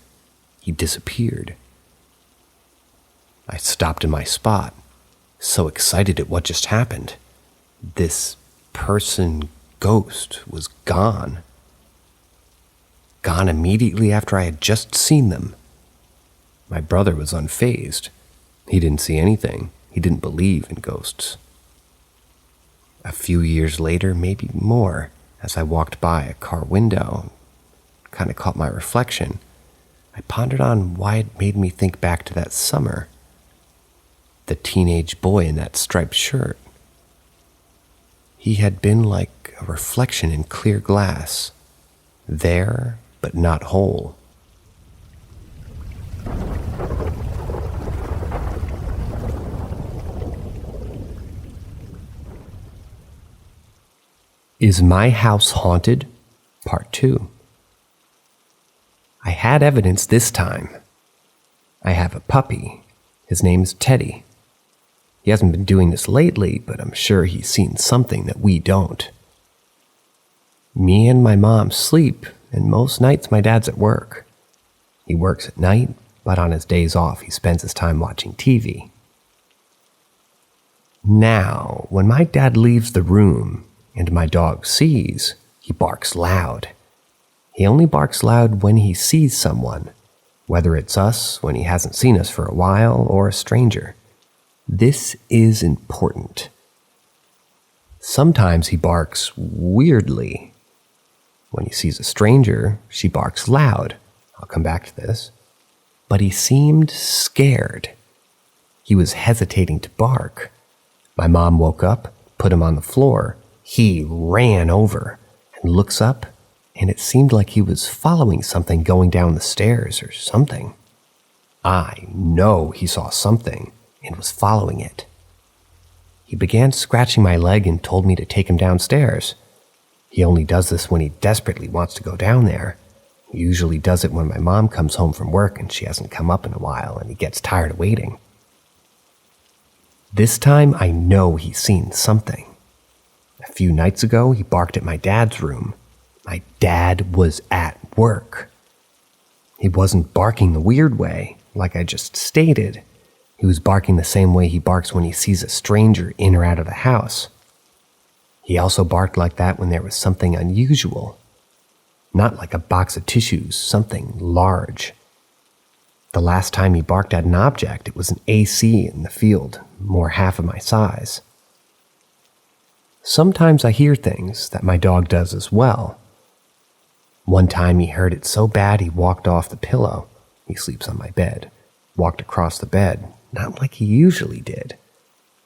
he disappeared. I stopped in my spot, so excited at what just happened. This ghost was gone. Gone immediately after I had just seen them. My brother was unfazed. He didn't see anything. He didn't believe in ghosts. A few years later, maybe more, as I walked by a car window, kind of caught my reflection, I pondered on why it made me think back to that summer. The teenage boy in that striped shirt. He had been like a reflection in clear glass, there but not whole. Is My House Haunted? Part 2. I had evidence this time. I have a puppy. His name's Teddy. He hasn't been doing this lately, but I'm sure he's seen something that we don't. Me and my mom sleep, and most nights my dad's at work. He works at night, but on his days off he spends his time watching TV. Now, when my dad leaves the room, and my dog sees, he barks loud. He only barks loud when he sees someone, whether it's us when he hasn't seen us for a while or a stranger. This is important. Sometimes he barks weirdly. When he sees a stranger, she barks loud. I'll come back to this. But he seemed scared. He was hesitating to bark. My mom woke up, put him on the floor. He ran over and looks up, and it seemed like he was following something going down the stairs or something. I know he saw something and was following it. He began scratching my leg and told me to take him downstairs. He only does this when he desperately wants to go down there. He usually does it when my mom comes home from work and she hasn't come up in a while and he gets tired of waiting. This time I know he's seen something. A few nights ago, he barked at my dad's room. My dad was at work. He wasn't barking the weird way, like I just stated. He was barking the same way he barks when he sees a stranger in or out of the house. He also barked like that when there was something unusual. Not like a box of tissues, something large. The last time he barked at an object, it was an AC in the field, more half of my size. Sometimes I hear things that my dog does as well. One time he heard it so bad he walked off the pillow. He sleeps on my bed. Walked across the bed, not like he usually did.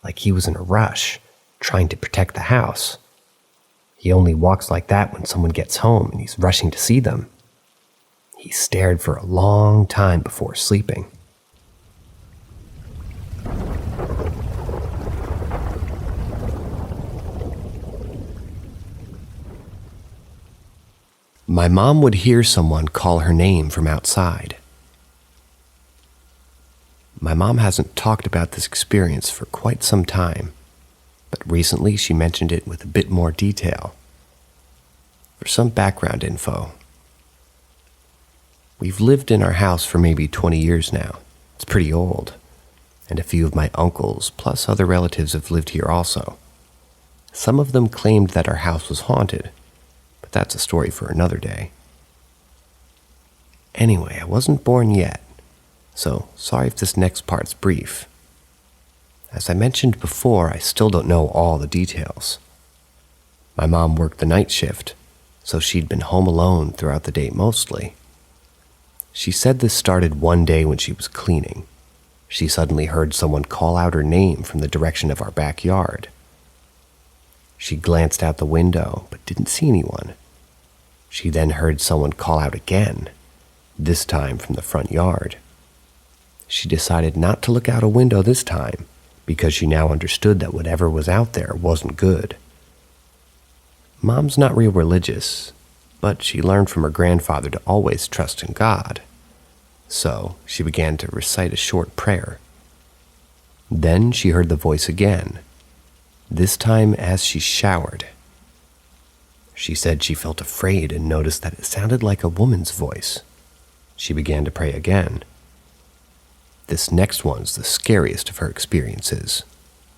Like he was in a rush, trying to protect the house. He only walks like that when someone gets home and he's rushing to see them. He stared for a long time before sleeping. My mom would hear someone call her name from outside. My mom hasn't talked about this experience for quite some time, but recently she mentioned it with a bit more detail. For some background info, we've lived in our house for maybe 20 years now. It's pretty old, and a few of my uncles plus other relatives have lived here also. Some of them claimed that our house was haunted, but that's a story for another day. Anyway, I wasn't born yet, so sorry if this next part's brief. As I mentioned before, I still don't know all the details. My mom worked the night shift, so she'd been home alone throughout the day mostly. She said this started one day when she was cleaning. She suddenly heard someone call out her name from the direction of our backyard. She glanced out the window, but didn't see anyone. She then heard someone call out again, this time from the front yard. She decided not to look out a window this time, because she now understood that whatever was out there wasn't good. Mom's not real religious, but she learned from her grandfather to always trust in God. so she began to recite a short prayer. Then she heard the voice again, this time as she showered. She said she felt afraid and noticed that it sounded like a woman's voice. She began to pray again. This next one's the scariest of her experiences,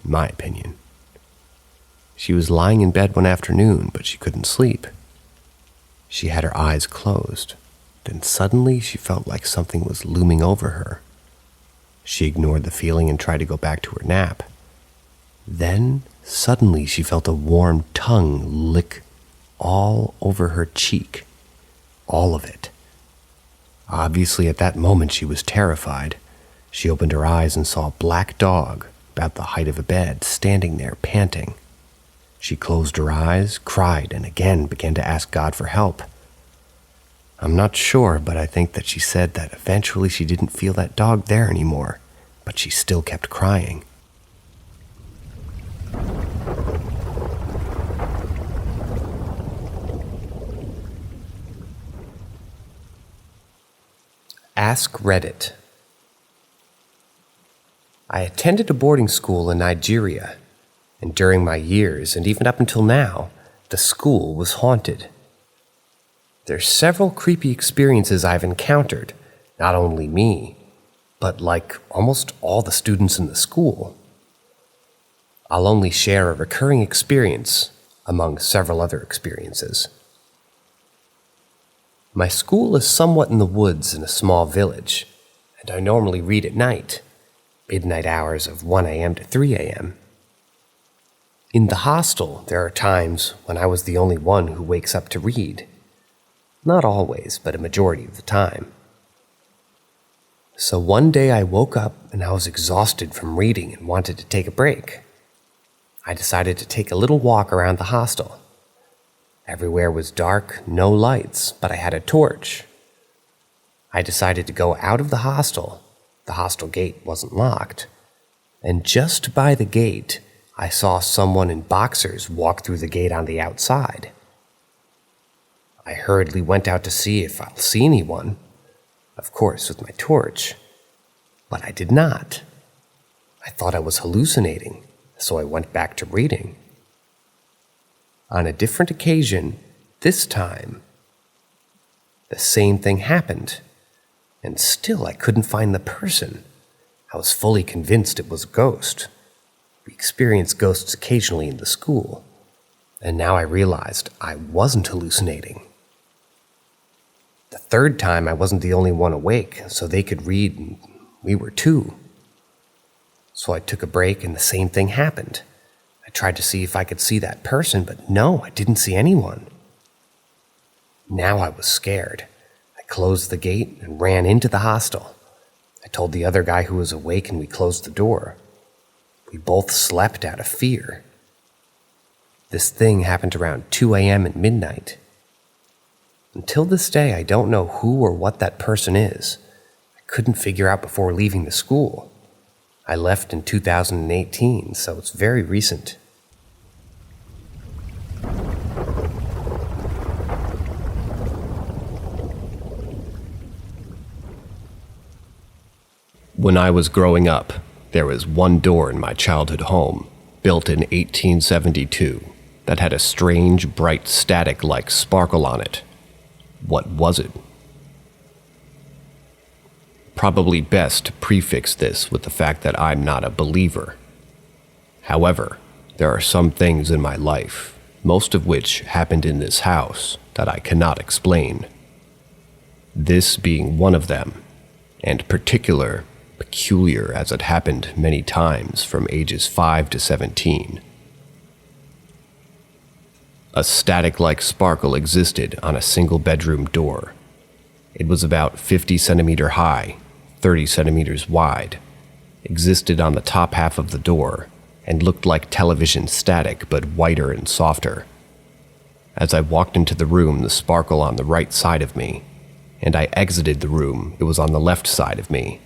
in my opinion. She was lying in bed one afternoon, but she couldn't sleep. She had her eyes closed. Then suddenly she felt like something was looming over her. She ignored the feeling and tried to go back to her nap. Then suddenly she felt a warm tongue lick all over her cheek. All of it. Obviously at that moment she was terrified. She opened her eyes and saw a black dog, about the height of a bed, standing there panting. She closed her eyes, cried, and again began to ask God for help. I'm not sure, but I think that she said that eventually she didn't feel that dog there anymore, but she still kept crying. Ask Reddit. I attended a boarding school in Nigeria, and during my years, and even up until now, the school was haunted. There's several creepy experiences I've encountered, not only me, but like almost all the students in the school. I'll only share a recurring experience among several other experiences. My school is somewhat in the woods in a small village, and I normally read at night, midnight hours of 1 a.m. to 3 a.m. In the hostel, there are times when I was the only one who wakes up to read. Not always, but a majority of the time. So one day I woke up and I was exhausted from reading and wanted to take a break. I decided to take a little walk around the hostel. Everywhere was dark, no lights, but I had a torch. I decided to go out of the hostel. The hostel gate wasn't locked. And just by the gate, I saw someone in boxers walk through the gate on the outside. I hurriedly went out to see if I'll see anyone, of course with my torch, but I did not. I thought I was hallucinating, so I went back to reading. On a different occasion, this time, the same thing happened, and still I couldn't find the person. I was fully convinced it was a ghost. We experienced ghosts occasionally in the school, and now I realized I wasn't hallucinating. The third time I wasn't the only one awake, so they could read and we were too. So I took a break and the same thing happened. I tried to see if I could see that person, but no, I didn't see anyone. Now I was scared. I closed the gate and ran into the hostel. I told the other guy who was awake and we closed the door. We both slept out of fear. This thing happened around 2 a.m. at midnight. Until this day, I don't know who or what that person is. I couldn't figure out before leaving the school. I left in 2018, so it's very recent. When I was growing up, there was one door in my childhood home, built in 1872, that had a strange, bright static-like sparkle on it. What was it? Probably best to prefix this with the fact that I'm not a believer. However, there are some things in my life, most of which happened in this house, that I cannot explain. This being one of them, and peculiar as it happened many times from ages 5 to 17. A static-like sparkle existed on a single bedroom door. It was about 50 centimeter high, 30 centimeters wide, existed on the top half of the door, and looked like television static but whiter and softer. As I walked into the room, the sparkle on the right side of me, and I exited the room, it was on the left side of me.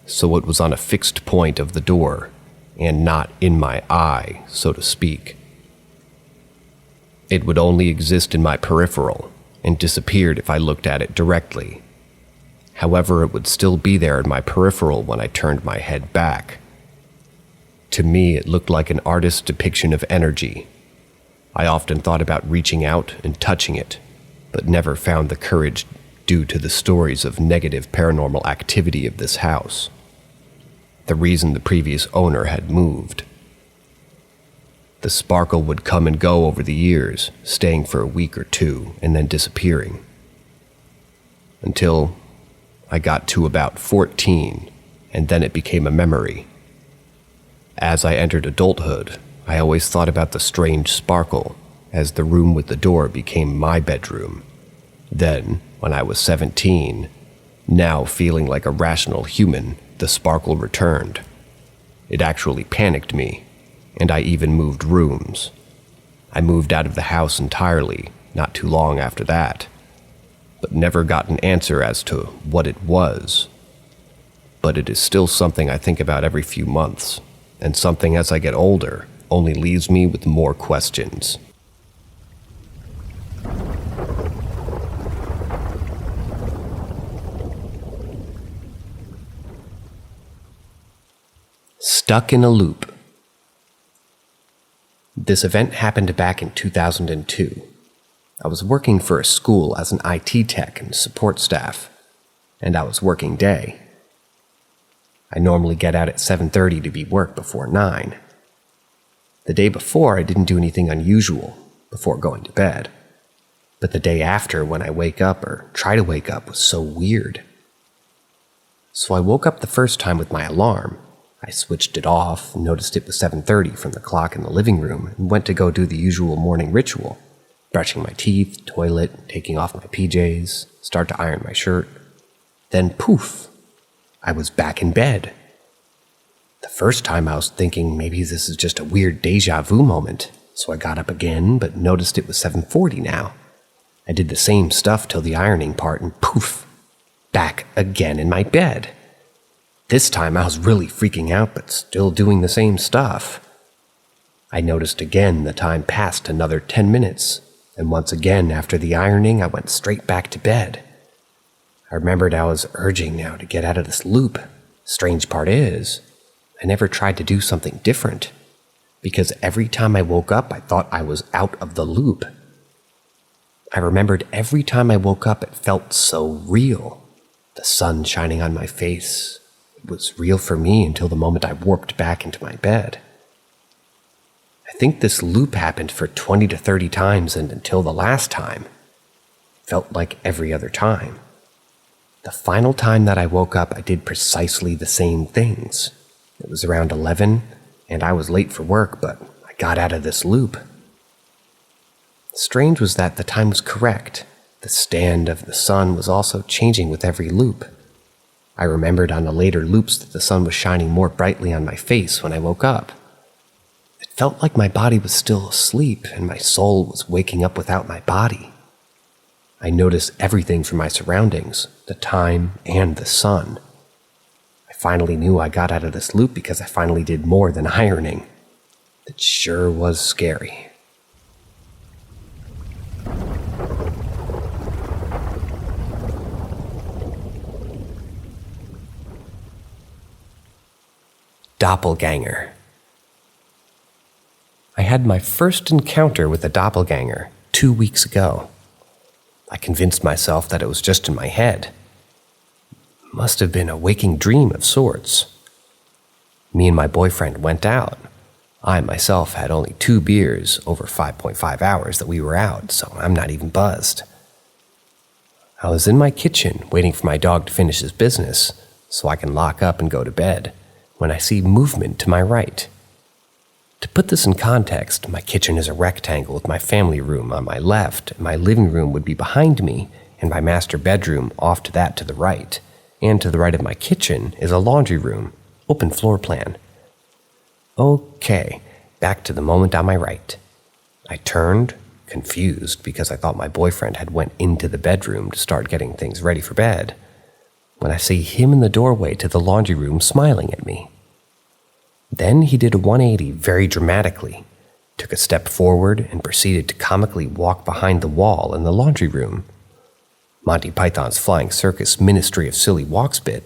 So it was on a fixed point of the door, and not in my eye, so to speak. It would only exist in my peripheral, and disappeared if I looked at it directly. However, it would still be there in my peripheral when I turned my head back. To me, it looked like an artist's depiction of energy. I often thought about reaching out and touching it, but never found the courage due to the stories of negative paranormal activity of this house. The reason the previous owner had moved. The sparkle would come and go over the years, staying for a week or two and then disappearing. Until I got to about 14, and then it became a memory. As I entered adulthood, I always thought about the strange sparkle as the room with the door became my bedroom. Then, when I was 17, now feeling like a rational human, the sparkle returned. It actually panicked me, and I even moved rooms. I moved out of the house entirely, not too long after that, but never got an answer as to what it was. But it is still something I think about every few months, and something as I get older only leaves me with more questions. Stuck in a loop. This event happened back in 2002. I was working for a school as an IT tech and support staff, and I was working day. I normally get out at 7:30 to be work before 9. The day before, I didn't do anything unusual before going to bed. But the day after, when I wake up or try to wake up, was so weird. So I woke up the first time with my alarm. I switched it off, noticed it was 7:30 from the clock in the living room, and went to go do the usual morning ritual. Brushing my teeth, toilet, taking off my PJs, start to iron my shirt. Then poof, I was back in bed. The first time I was thinking maybe this is just a weird deja vu moment, so I got up again but noticed it was 7:40 now. I did the same stuff till the ironing part and poof, back again in my bed. This time I was really freaking out but still doing the same stuff. I noticed again the time passed another 10 minutes, and once again after the ironing I went straight back to bed. I remembered I was urging now to get out of this loop. Strange part is, I never tried to do something different, because every time I woke up I thought I was out of the loop. I remembered every time I woke up it felt so real. The sun shining on my face. It was real for me until the moment I warped back into my bed. I think this loop happened for 20 to 30 times, and until the last time, felt like every other time. The final time that I woke up, I did precisely the same things. It was around 11, and I was late for work, but I got out of this loop. Strange was that the time was correct. The stand of the sun was also changing with every loop. I remembered on the later loops that the sun was shining more brightly on my face when I woke up. It felt like my body was still asleep and my soul was waking up without my body. I noticed everything from my surroundings, the time and the sun. I finally knew I got out of this loop because I finally did more than ironing. It sure was scary. Doppelganger. I had my first encounter with a doppelganger 2 weeks ago. I convinced myself that it was just in my head. Must have been a waking dream of sorts. Me and my boyfriend went out. I myself had only 2 beers over 5.5 hours that we were out, so I'm not even buzzed. I was in my kitchen waiting for my dog to finish his business so I can lock up and go to bed when I see movement to my right. To put this in context, my kitchen is a rectangle with my family room on my left, and my living room would be behind me, and my master bedroom off to that to the right. And to the right of my kitchen is a laundry room, open floor plan. Okay, back to the moment on my right. I turned, confused because I thought my boyfriend had went into the bedroom to start getting things ready for bed, when I see him in the doorway to the laundry room smiling at me. Then he did a 180 very dramatically, took a step forward and proceeded to comically walk behind the wall in the laundry room. Monty Python's Flying Circus Ministry of Silly Walks bit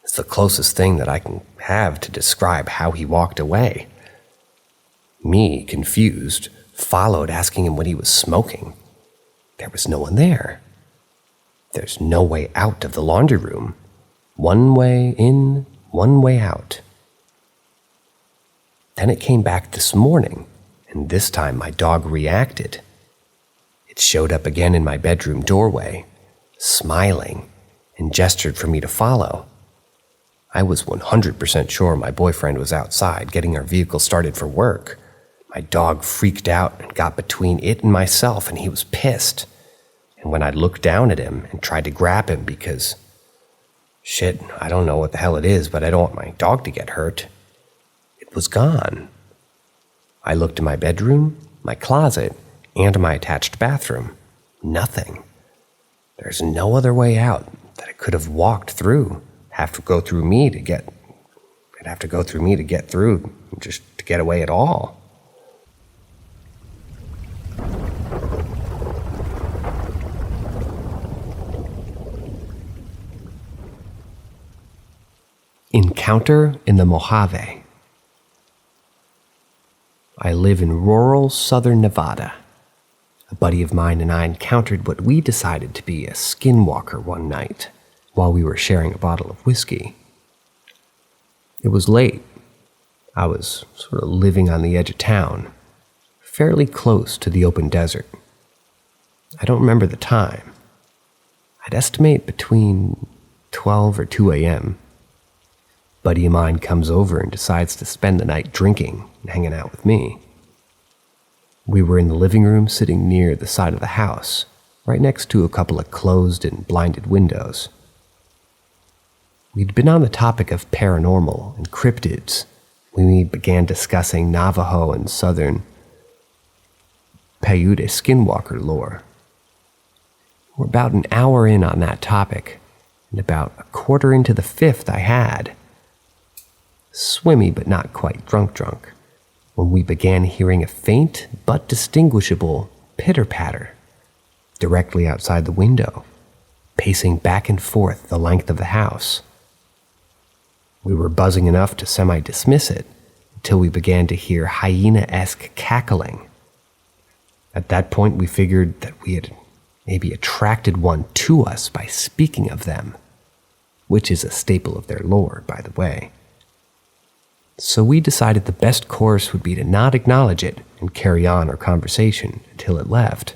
is the closest thing that I can have to describe how he walked away. Me, confused, followed, asking him what he was smoking. There was no one there. There's no way out of the laundry room. One way in, one way out. Then it came back this morning, and this time my dog reacted. It showed up again in my bedroom doorway, smiling, and gestured for me to follow. I was 100% sure my boyfriend was outside getting our vehicle started for work. My dog freaked out and got between it and myself, and he was pissed. And when I looked down at him and tried to grab him because, shit, I don't know what the hell it is, but I don't want my dog to get hurt, it was gone. I looked in my bedroom, my closet, and my attached bathroom. Nothing. There's no other way out that I could have walked through. It'd have to go through me to get through, just to get away at all. Encounter in the Mojave. I live in rural southern Nevada. A buddy of mine and I encountered what we decided to be a skinwalker one night while we were sharing a bottle of whiskey. It was late. I was sort of living on the edge of town, fairly close to the open desert. I don't remember the time. I'd estimate between 12 or 2 a.m. Buddy of mine comes over and decides to spend the night drinking and hanging out with me. We were in the living room sitting near the side of the house, right next to a couple of closed and blinded windows. We'd been on the topic of paranormal and cryptids when we began discussing Navajo and southern Paiute skinwalker lore. We're about an hour in on that topic, and about a quarter into the fifth I had, swimmy but not quite drunk, when we began hearing a faint but distinguishable pitter-patter directly outside the window, pacing back and forth the length of the house. We were buzzing enough to semi-dismiss it until we began to hear hyena-esque cackling. At that point, we figured that we had maybe attracted one to us by speaking of them, which is a staple of their lore, by the way. So we decided the best course would be to not acknowledge it and carry on our conversation until it left.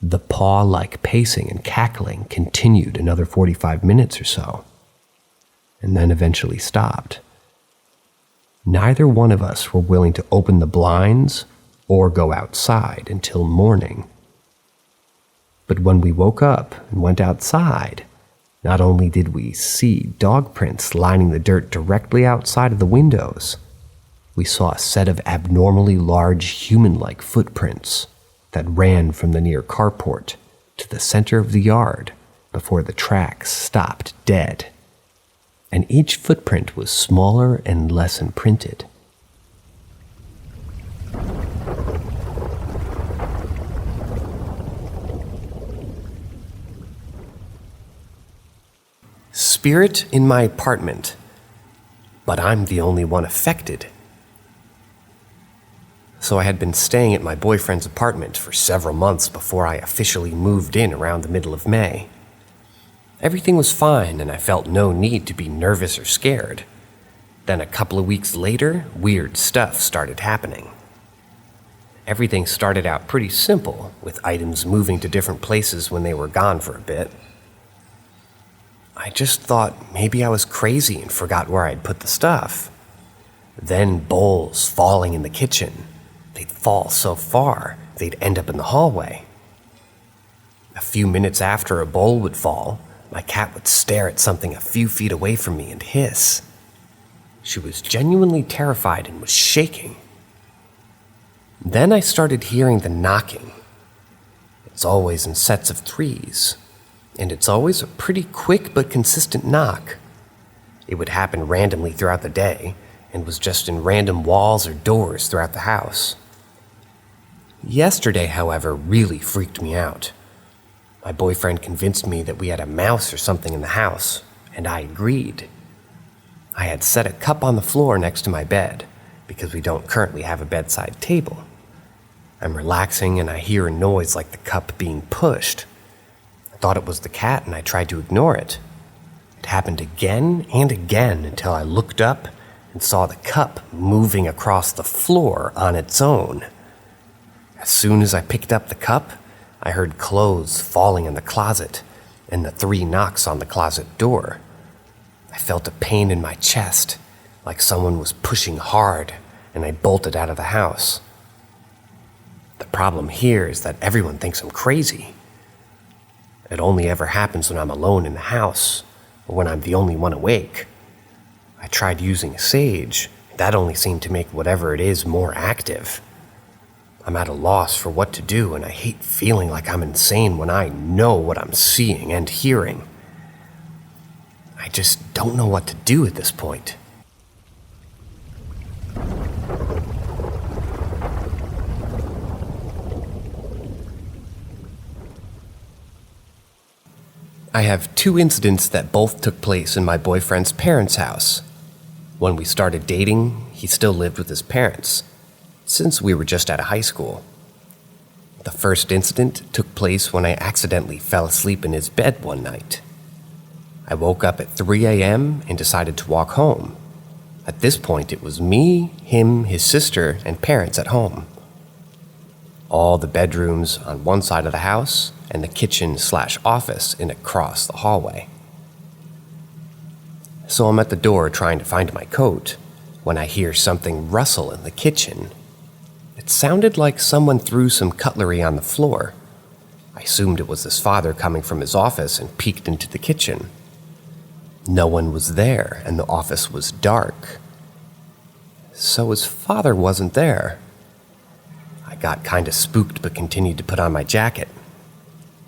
The paw-like pacing and cackling continued another 45 minutes or so, and then eventually stopped. Neither one of us were willing to open the blinds or go outside until morning. But when we woke up and went outside, not only did we see dog prints lining the dirt directly outside of the windows, we saw a set of abnormally large human-like footprints that ran from the near carport to the center of the yard before the tracks stopped dead. And each footprint was smaller and less imprinted. Spirit in my apartment, but I'm the only one affected. So I had been staying at my boyfriend's apartment for several months before I officially moved in around the middle of May. Everything was fine and I felt no need to be nervous or scared. Then a couple of weeks later, weird stuff started happening. Everything started out pretty simple, with items moving to different places when they were gone for a bit. I just thought maybe I was crazy and forgot where I'd put the stuff. Then bowls falling in the kitchen. They'd fall so far, they'd end up in the hallway. A few minutes after a bowl would fall, my cat would stare at something a few feet away from me and hiss. She was genuinely terrified and was shaking. Then I started hearing the knocking. It's always in sets of threes. And it's always a pretty quick but consistent knock. It would happen randomly throughout the day, and was just in random walls or doors throughout the house. Yesterday, however, really freaked me out. My boyfriend convinced me that we had a mouse or something in the house, and I agreed. I had set a cup on the floor next to my bed, because we don't currently have a bedside table. I'm relaxing and I hear a noise like the cup being pushed. I thought it was the cat and I tried to ignore it. It happened again and again until I looked up and saw the cup moving across the floor on its own. As soon as I picked up the cup, I heard clothes falling in the closet and the 3 knocks on the closet door. I felt a pain in my chest, like someone was pushing hard, and I bolted out of the house. The problem here is that everyone thinks I'm crazy. It only ever happens when I'm alone in the house, or when I'm the only one awake. I tried using sage, that only seemed to make whatever it is more active. I'm at a loss for what to do, and I hate feeling like I'm insane when I know what I'm seeing and hearing. I just don't know what to do at this point. I have 2 incidents that both took place in my boyfriend's parents' house. When we started dating, he still lived with his parents, since we were just out of high school. The first incident took place when I accidentally fell asleep in his bed one night. I woke up at 3 a.m. and decided to walk home. At this point, it was me, him, his sister, and parents at home. All the bedrooms on one side of the house, and the kitchen/office in across the hallway. So I'm at the door trying to find my coat when I hear something rustle in the kitchen. It sounded like someone threw some cutlery on the floor. I assumed it was his father coming from his office and peeked into the kitchen. No one was there, and the office was dark. So his father wasn't there. I got kinda spooked but continued to put on my jacket.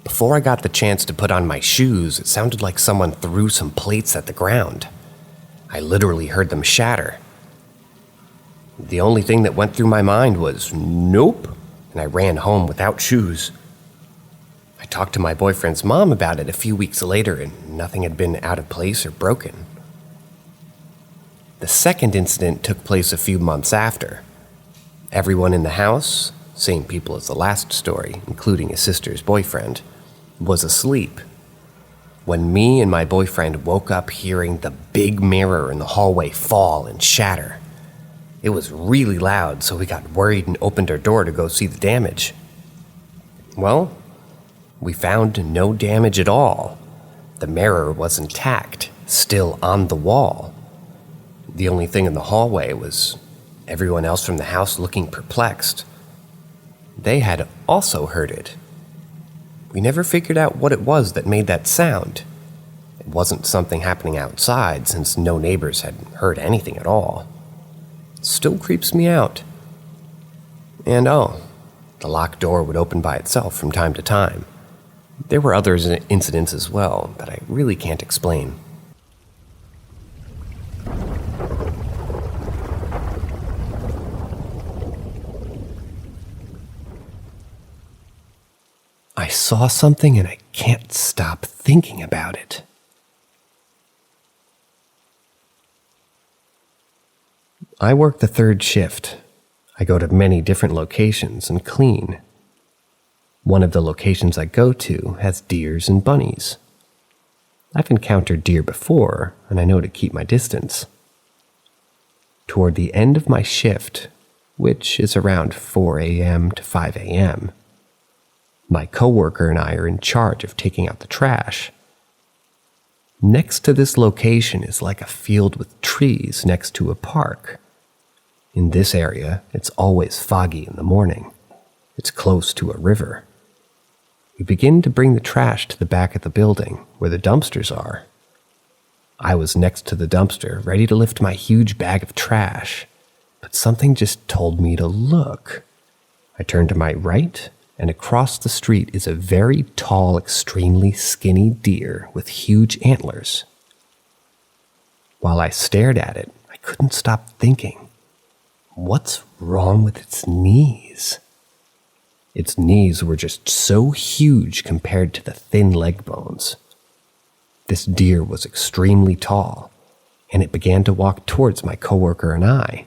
Before I got the chance to put on my shoes, it sounded like someone threw some plates at the ground. I literally heard them shatter. The only thing that went through my mind was, nope, and I ran home without shoes. I talked to my boyfriend's mom about it a few weeks later, and nothing had been out of place or broken. The second incident took place a few months after. Everyone in the house, same people as the last story, including his sister's boyfriend, was asleep when me and my boyfriend woke up hearing the big mirror in the hallway fall and shatter. It was really loud, so we got worried and opened our door to go see the damage. Well, we found no damage at all. The mirror was intact, still on the wall. The only thing in the hallway was everyone else from the house looking perplexed. They had also heard it. We never figured out what it was that made that sound. It wasn't something happening outside, since no neighbors had heard anything at all. It still creeps me out. And the locked door would open by itself from time to time. There were other incidents as well that I really can't explain. I saw something and I can't stop thinking about it. I work the 3rd shift. I go to many different locations and clean. One of the locations I go to has deers and bunnies. I've encountered deer before, and I know to keep my distance. Toward the end of my shift, which is around 4 a.m. to 5 a.m., my coworker and I are in charge of taking out the trash. Next to this location is like a field with trees next to a park. In this area, it's always foggy in the morning. It's close to a river. We begin to bring the trash to the back of the building, where the dumpsters are. I was next to the dumpster, ready to lift my huge bag of trash, but something just told me to look. I turned to my right, and across the street is a very tall, extremely skinny deer with huge antlers. While I stared at it, I couldn't stop thinking, what's wrong with its knees? Its knees were just so huge compared to the thin leg bones. This deer was extremely tall, and it began to walk towards my coworker and I.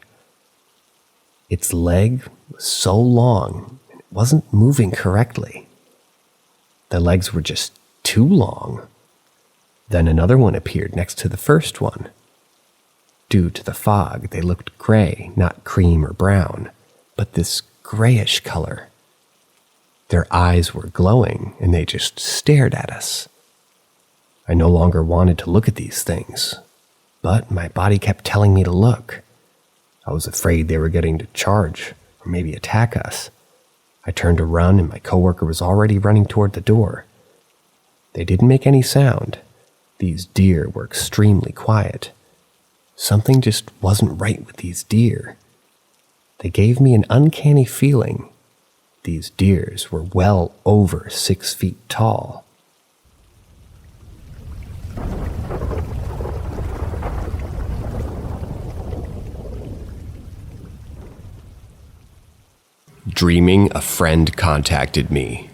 Its leg was so long, and it wasn't moving correctly. The legs were just too long. Then another one appeared next to the first one. Due to the fog, they looked gray, not cream or brown, but this grayish color. Their eyes were glowing, and they just stared at us. I no longer wanted to look at these things, but my body kept telling me to look. I was afraid they were getting to charge or maybe attack us. I turned to run, and my coworker was already running toward the door. They didn't make any sound. These deer were extremely quiet. Something just wasn't right with these deer. They gave me an uncanny feeling. These deers were well over 6 feet tall. Dreaming a friend contacted me.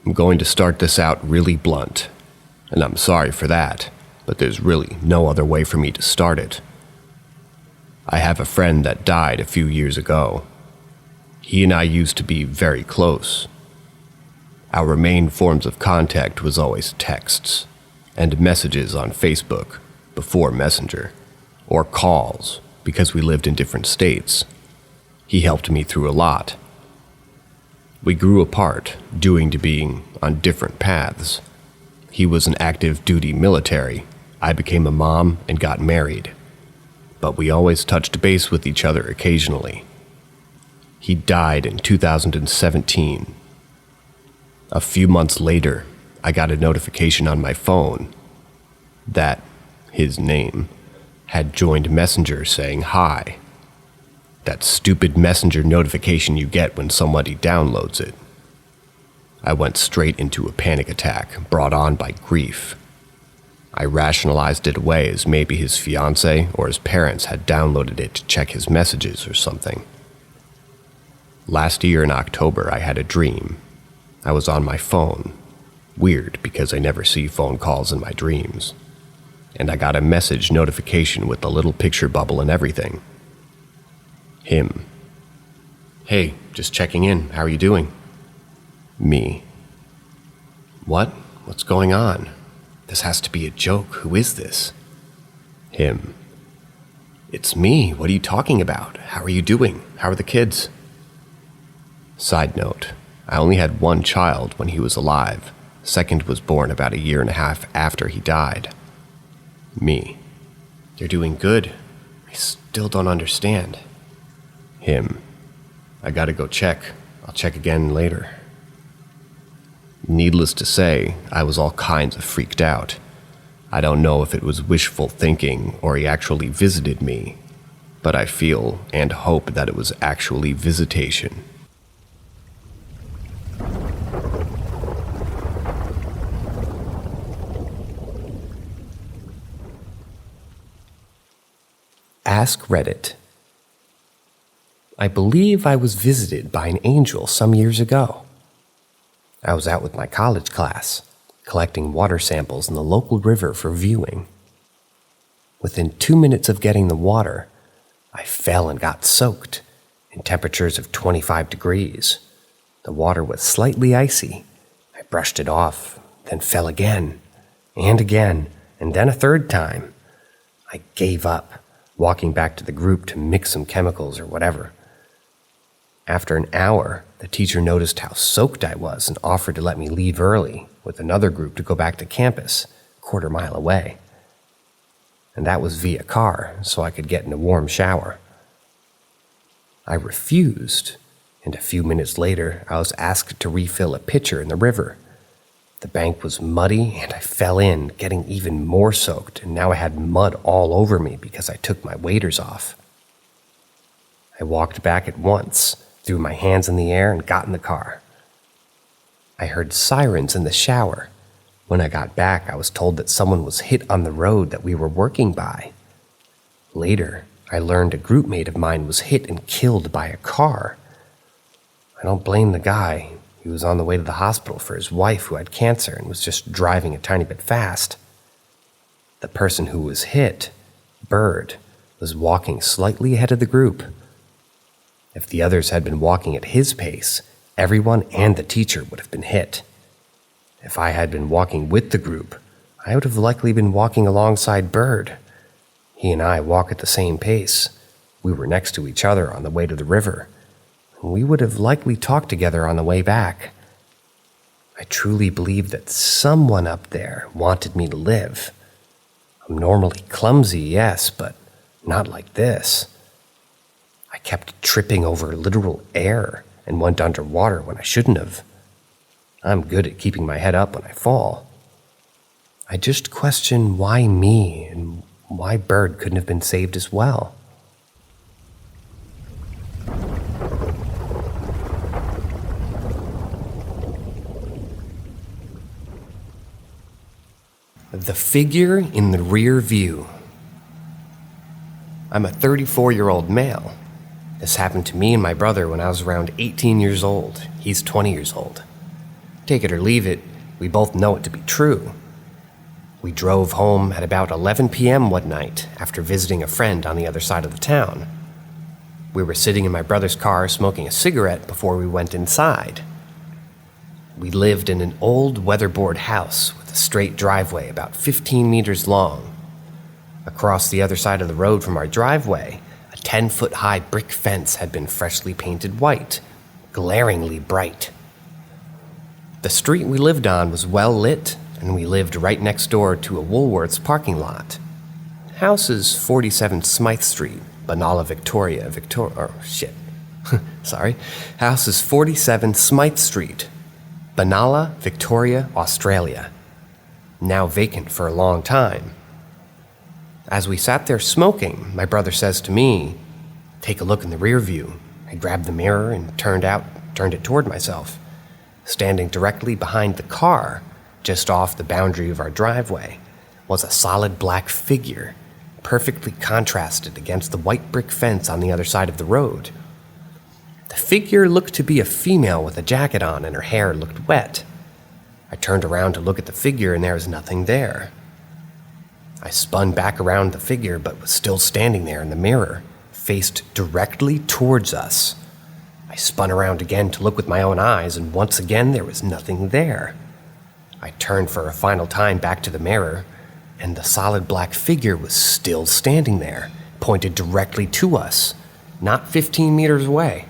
I'm going to start this out really blunt, and I'm sorry for that, but there's really no other way for me to start it. I have a friend that died a few years ago. He and I used to be very close. Our main forms of contact was always texts and messages on Facebook before Messenger, or calls because we lived in different states. He helped me through a lot. We grew apart, due to being on different paths. He was an active duty military. I became a mom and got married. But we always touched base with each other occasionally. He died in 2017. A few months later, I got a notification on my phone that his name had joined Messenger saying hi. That stupid Messenger notification you get when somebody downloads it. I went straight into a panic attack brought on by grief. I rationalized it away as maybe his fiancée or his parents had downloaded it to check his messages or something. Last year in October, I had a dream. I was on my phone. Weird, because I never see phone calls in my dreams. And I got a message notification with the little picture bubble and everything. Him. Hey, just checking in. How are you doing? Me. What? What's going on? This has to be a joke. Who is this? Him. It's me. What are you talking about? How are you doing? How are the kids? Side note, I only had one child when he was alive. Second was born about 1.5 years after he died. Me. They're doing good. I still don't understand. Him. I gotta go check. I'll check again later. Needless to say, I was all kinds of freaked out. I don't know if it was wishful thinking or he actually visited me, but I feel and hope that it was actually visitation. Ask Reddit. I believe I was visited by an angel some years ago. I was out with my college class, collecting water samples in the local river for viewing. Within 2 minutes of getting the water, I fell and got soaked in temperatures of 25 degrees. The water was slightly icy. I brushed it off, then fell again, and then a third time. I gave up, walking back to the group to mix some chemicals or whatever. After an hour, the teacher noticed how soaked I was and offered to let me leave early with another group to go back to campus, a quarter mile away. And that was via car, so I could get in a warm shower. I refused, and a few minutes later, I was asked to refill a pitcher in the river. The bank was muddy, and I fell in, getting even more soaked, and now I had mud all over me because I took my waders off. I walked back at once, threw my hands in the air, and got in the car. I heard sirens in the shower. When I got back, I was told that someone was hit on the road that we were working by. Later, I learned a group mate of mine was hit and killed by a car. I don't blame the guy. He was on the way to the hospital for his wife who had cancer and was just driving a tiny bit fast. The person who was hit, Bird, was walking slightly ahead of the group. If the others had been walking at his pace, everyone and the teacher would have been hit. If I had been walking with the group, I would have likely been walking alongside Bird. He and I walk at the same pace. We were next to each other on the way to the river. We would have likely talked together on the way back. I truly believe that someone up there wanted me to live. I'm normally clumsy, yes, but not like this. I kept tripping over literal air and went underwater when I shouldn't have. I'm good at keeping my head up when I fall. I just question why me and why Bird couldn't have been saved as well. The figure in the rear view. I'm a 34-year-old male. This happened to me and my brother when I was around 18 years old. He's 20 years old. Take it or leave it, we both know it to be true. We drove home at about 11 p.m. one night after visiting a friend on the other side of the town. We were sitting in my brother's car smoking a cigarette before we went inside. We lived in an old weatherboard house with a straight driveway about 15 meters long. Across the other side of the road from our driveway, a 10-foot-high brick fence had been freshly painted white, glaringly bright. The street we lived on was well lit, and we lived right next door to a Woolworths parking lot. House is 47 Smythe Street, Benalla, Victoria. House is 47 Smythe Street, Benalla, Victoria, Australia. Now vacant for a long time. As we sat there smoking, my brother says to me, "Take a look in the rear view." I grabbed the mirror and turned it toward myself. Standing directly behind the car, just off the boundary of our driveway, was a solid black figure, perfectly contrasted against the white brick fence on the other side of the road. The figure looked to be a female with a jacket on, and her hair looked wet. I turned around to look at the figure, and there was nothing there. I spun back around the figure, but was still standing there in the mirror, faced directly towards us. I spun around again to look with my own eyes, and once again there was nothing there. I turned for a final time back to the mirror, and the solid black figure was still standing there, pointed directly to us, not 15 meters away.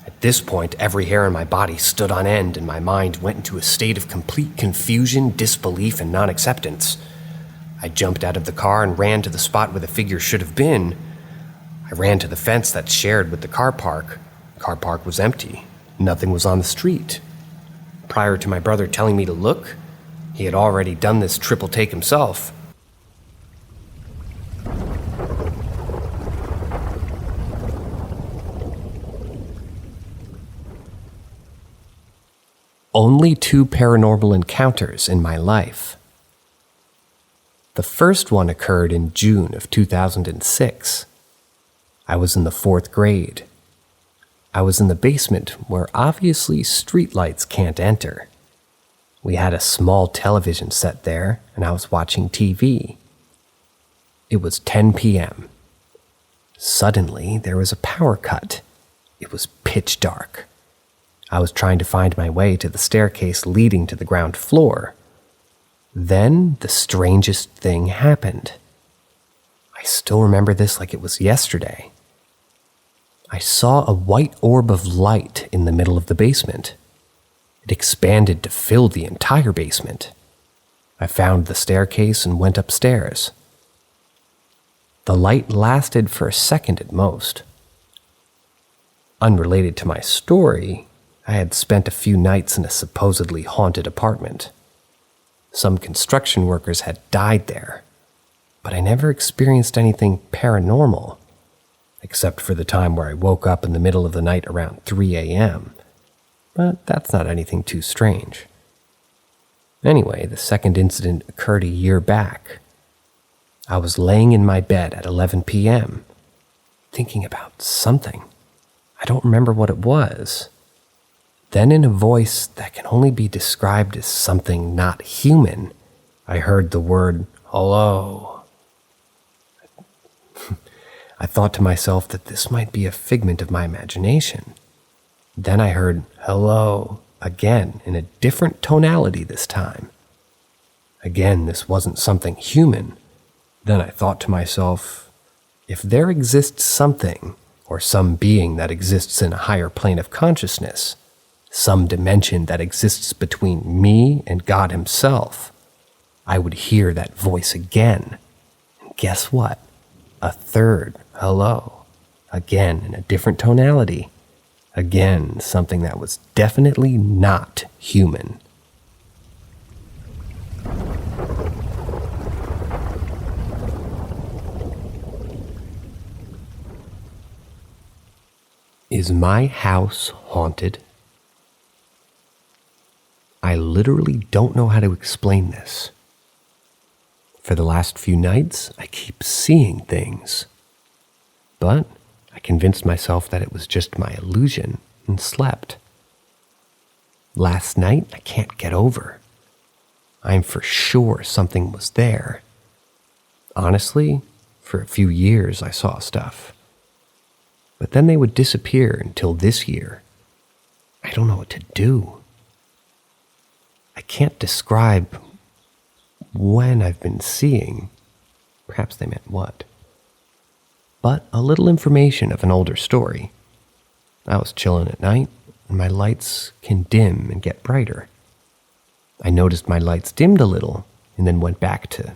At this point, every hair on my body stood on end, and my mind went into a state of complete confusion, disbelief, and non-acceptance. I jumped out of the car and ran to the spot where the figure should have been. I ran to the fence that's shared with the car park. The car park was empty. Nothing was on the street. Prior to my brother telling me to look, he had already done this triple take himself. Only 2 paranormal encounters in my life. The first one occurred in June of 2006. I was in the 4th grade. I was in the basement where obviously streetlights can't enter. We had a small television set there, and I was watching TV. It was 10 p.m. Suddenly, there was a power cut. It was pitch dark. I was trying to find my way to the staircase leading to the ground floor. Then the strangest thing happened. I still remember this like it was yesterday. I saw a white orb of light in the middle of the basement. It expanded to fill the entire basement. I found the staircase and went upstairs. The light lasted for a second at most. Unrelated to my story, I had spent a few nights in a supposedly haunted apartment. Some construction workers had died there, but I never experienced anything paranormal, except for the time where I woke up in the middle of the night around 3 a.m., but that's not anything too strange. Anyway, the second incident occurred a year back. I was laying in my bed at 11 p.m., thinking about something. I don't remember what it was. Then in a voice that can only be described as something not human, I heard the word, hello. I thought to myself that this might be a figment of my imagination. Then I heard, hello, again, in a different tonality this time. Again, this wasn't something human. Then I thought to myself, if there exists something, or some being that exists in a higher plane of consciousness, some dimension that exists between me and God himself, I would hear that voice again. And guess what? A third hello. Again, in a different tonality. Again, something that was definitely not human. Is my house haunted? I literally don't know how to explain this. For the last few nights, I keep seeing things. But I convinced myself that it was just my illusion and slept. Last night, I can't get over. I'm for sure something was there. Honestly, for a few years I saw stuff. But then they would disappear until this year. I don't know what to do. I can't describe when I've been seeing. Perhaps they meant what. But a little information of an older story. I was chilling at night, and my lights can dim and get brighter. I noticed my lights dimmed a little, and then it went back to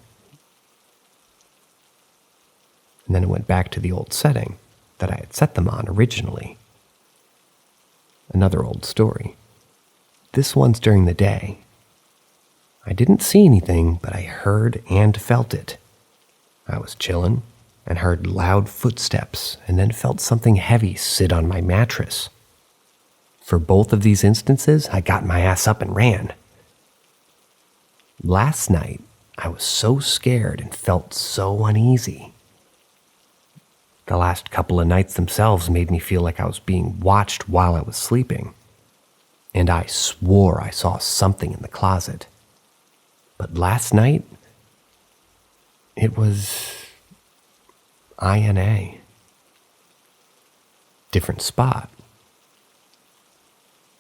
the old setting that I had set them on originally. Another old story. This one's during the day. I didn't see anything, but I heard and felt it. I was chilling and heard loud footsteps and then felt something heavy sit on my mattress. For both of these instances, I got my ass up and ran. Last night, I was so scared and felt so uneasy. The last couple of nights themselves made me feel like I was being watched while I was sleeping. And I swore I saw something in the closet. But last night, it was INA. Different spot.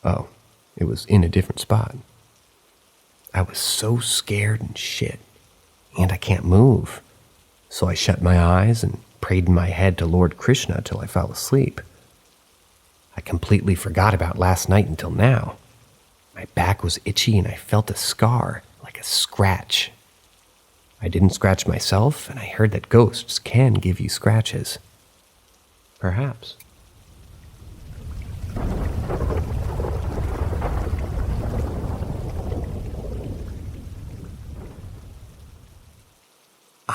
Oh, it was in a different spot. I was so scared and shit, and I can't move. So I shut my eyes and prayed in my head to Lord Krishna till I fell asleep. I completely forgot about last night until now. My back was itchy and I felt a scar, like a scratch. I didn't scratch myself, and I heard that ghosts can give you scratches. Perhaps.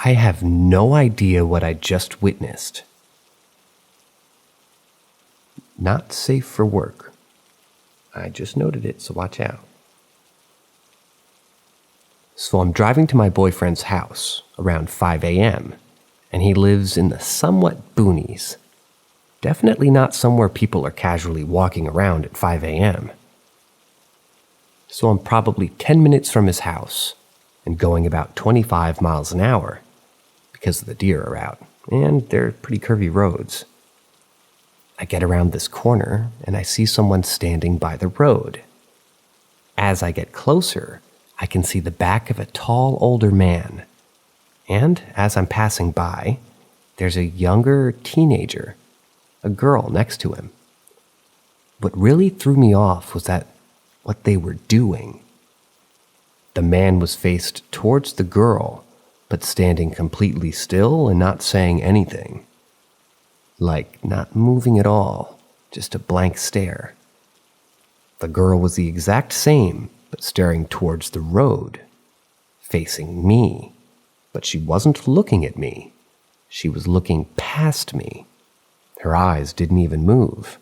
I have no idea what I just witnessed. Not safe for work. I just noted it, so watch out. So I'm driving to my boyfriend's house around 5 a.m., and he lives in the somewhat boonies. Definitely not somewhere people are casually walking around at 5 a.m. So I'm probably 10 minutes from his house and going about 25 miles an hour because the deer are out, and they're pretty curvy roads. I get around this corner and I see someone standing by the road. As I get closer, I can see the back of a tall, older man. And as I'm passing by, there's a younger teenager, a girl next to him. What really threw me off was that what they were doing. The man was faced towards the girl, but standing completely still and not saying anything. Like not moving at all, just a blank stare. The girl was the exact same, but staring towards the road, facing me. But she wasn't looking at me. She was looking past me. Her eyes didn't even move.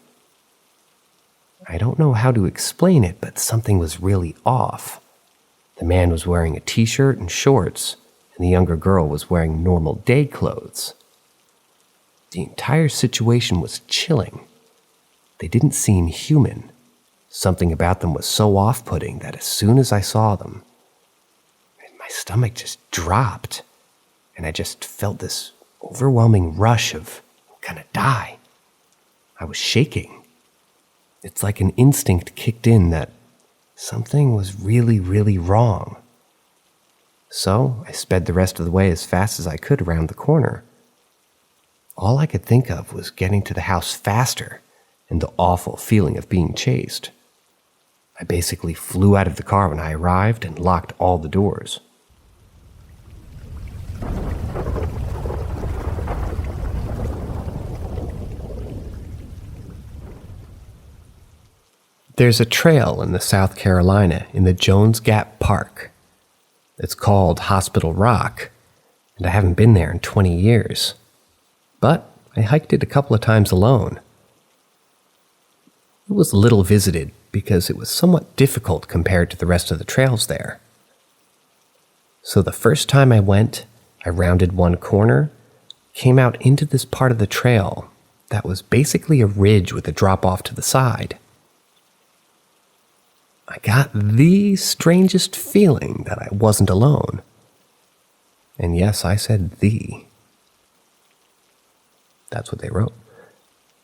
I don't know how to explain it, but something was really off. The man was wearing a t-shirt and shorts, and the younger girl was wearing normal day clothes. The entire situation was chilling. They didn't seem human. Something about them was so off-putting that as soon as I saw them, my stomach just dropped, and I just felt this overwhelming rush of, I'm gonna die. I was shaking. It's like an instinct kicked in that something was really, really wrong. So I sped the rest of the way as fast as I could around the corner. All I could think of was getting to the house faster and the awful feeling of being chased. I basically flew out of the car when I arrived and locked all the doors. There's a trail in the South Carolina in the Jones Gap Park. It's called Hospital Rock, and I haven't been there in 20 years. But I hiked it a couple of times alone. It was little visited because it was somewhat difficult compared to the rest of the trails there. So the first time I went, I rounded one corner, came out into this part of the trail that was basically a ridge with a drop-off to the side. I got the strangest feeling that I wasn't alone. And yes, I said the. That's what they wrote.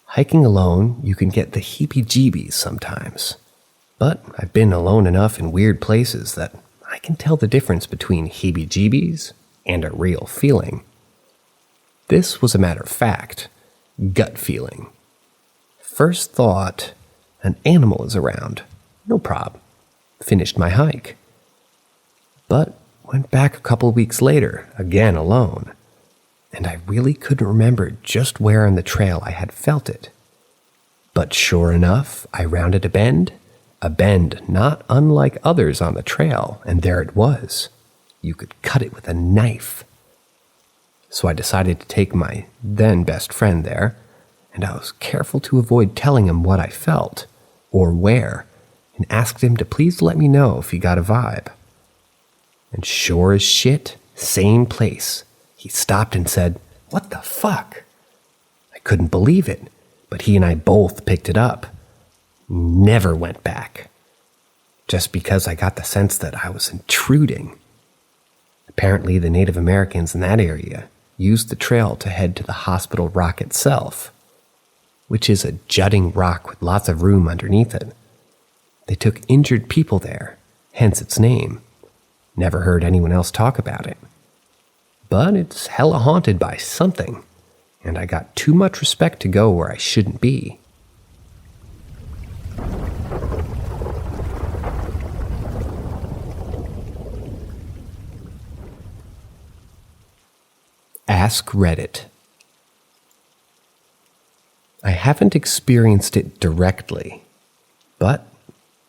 Hiking alone, you can get the heebie-jeebies sometimes. But I've been alone enough in weird places that I can tell the difference between heebie-jeebies and a real feeling. This was a matter of fact, gut feeling. First thought, an animal is around. No prob. Finished my hike. But went back a couple weeks later, again alone, and I really couldn't remember just where on the trail I had felt it. But sure enough, I rounded a bend not unlike others on the trail, and there it was. You could cut it with a knife. So I decided to take my then best friend there, and I was careful to avoid telling him what I felt, or where, and asked him to please let me know if he got a vibe. And sure as shit, same place. He stopped and said, "What the fuck?" I couldn't believe it, but he and I both picked it up. Never went back. Just because I got the sense that I was intruding. Apparently the Native Americans in that area used the trail to head to the Hospital Rock itself, which is a jutting rock with lots of room underneath it. They took injured people there, hence its name. Never heard anyone else talk about it. But it's hella haunted by something, and I got too much respect to go where I shouldn't be. Ask Reddit. I haven't experienced it directly, but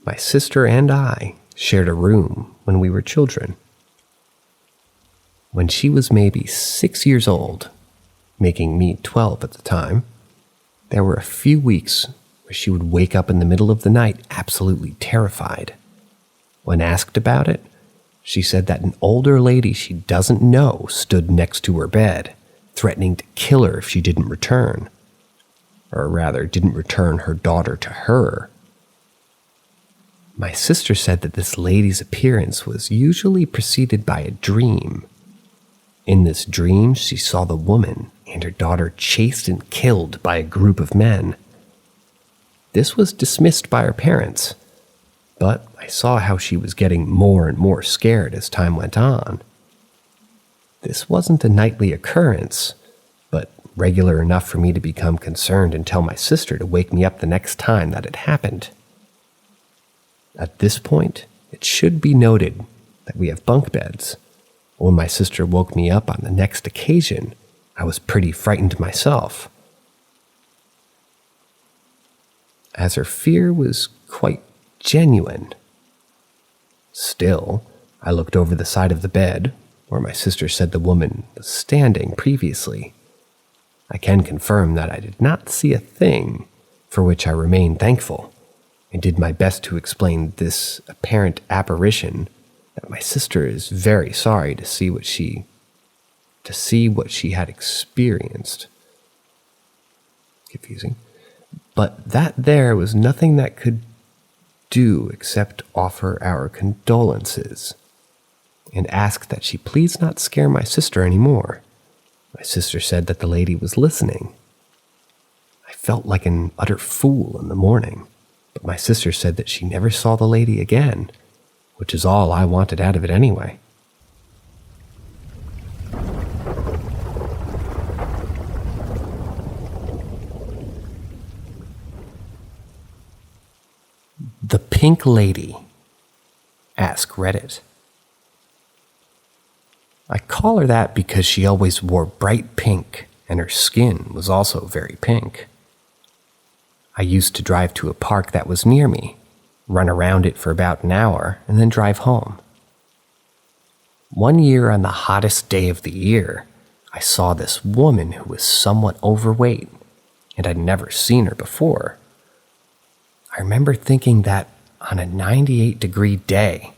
my sister and I shared a room when we were children. When she was maybe 6 years old, making me 12 at the time, there were a few weeks where she would wake up in the middle of the night absolutely terrified. When asked about it, she said that an older lady she doesn't know stood next to her bed, threatening to kill her if she didn't return. Or rather, didn't return her daughter to her. My sister said that this lady's appearance was usually preceded by a dream. In this dream, she saw the woman and her daughter chased and killed by a group of men. This was dismissed by her parents, but I saw how she was getting more and more scared as time went on. This wasn't a nightly occurrence, but regular enough for me to become concerned and tell my sister to wake me up the next time that it happened. At this point, it should be noted that we have bunk beds. When my sister woke me up on the next occasion, I was pretty frightened myself, as her fear was quite genuine. Still, I looked over the side of the bed, where my sister said the woman was standing previously. I can confirm that I did not see a thing, for which I remain thankful, and did my best to explain this apparent apparition that my sister is very sorry to see what she had experienced. Confusing. But that there was nothing that could do except offer our condolences and ask that she please not scare my sister anymore. My sister said that the lady was listening. I felt like an utter fool in the morning, but my sister said that she never saw the lady again, which is all I wanted out of it anyway. The Pink Lady. Ask Reddit. I call her that because she always wore bright pink, and her skin was also very pink. I used to drive to a park that was near me, run around it for about an hour, and then drive home. One year on the hottest day of the year, I saw this woman who was somewhat overweight, and I'd never seen her before. I remember thinking that on a 98-degree day,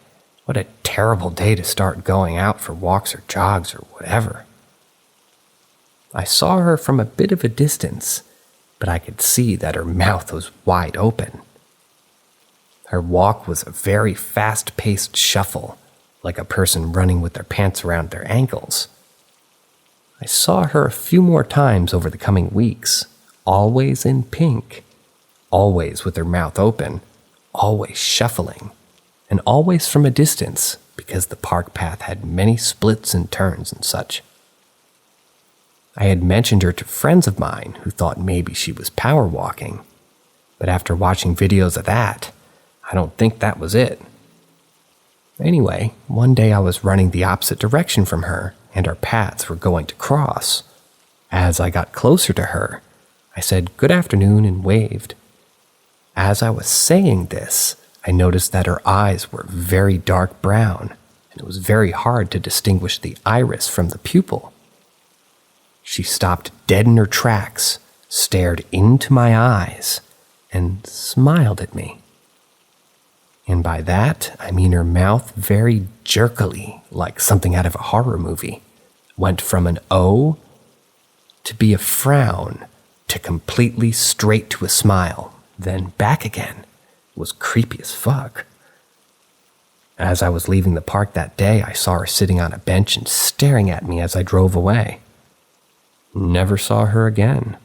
what a terrible day to start going out for walks or jogs or whatever. I saw her from a bit of a distance, but I could see that her mouth was wide open. Her walk was a very fast-paced shuffle, like a person running with their pants around their ankles. I saw her a few more times over the coming weeks, always in pink, always with her mouth open, always shuffling, and always from a distance because the park path had many splits and turns and such. I had mentioned her to friends of mine who thought maybe she was power walking, but after watching videos of that, I don't think that was it. Anyway, one day I was running the opposite direction from her, and our paths were going to cross. As I got closer to her, I said good afternoon and waved. As I was saying this, I noticed that her eyes were very dark brown, and it was very hard to distinguish the iris from the pupil. She stopped dead in her tracks, stared into my eyes, and smiled at me. And by that, I mean her mouth very jerkily, like something out of a horror movie, went from an O to be a frown to completely straight to a smile, then back again. It was creepy as fuck. As I was leaving the park that day, I saw her sitting on a bench and staring at me as I drove away. Never saw her again.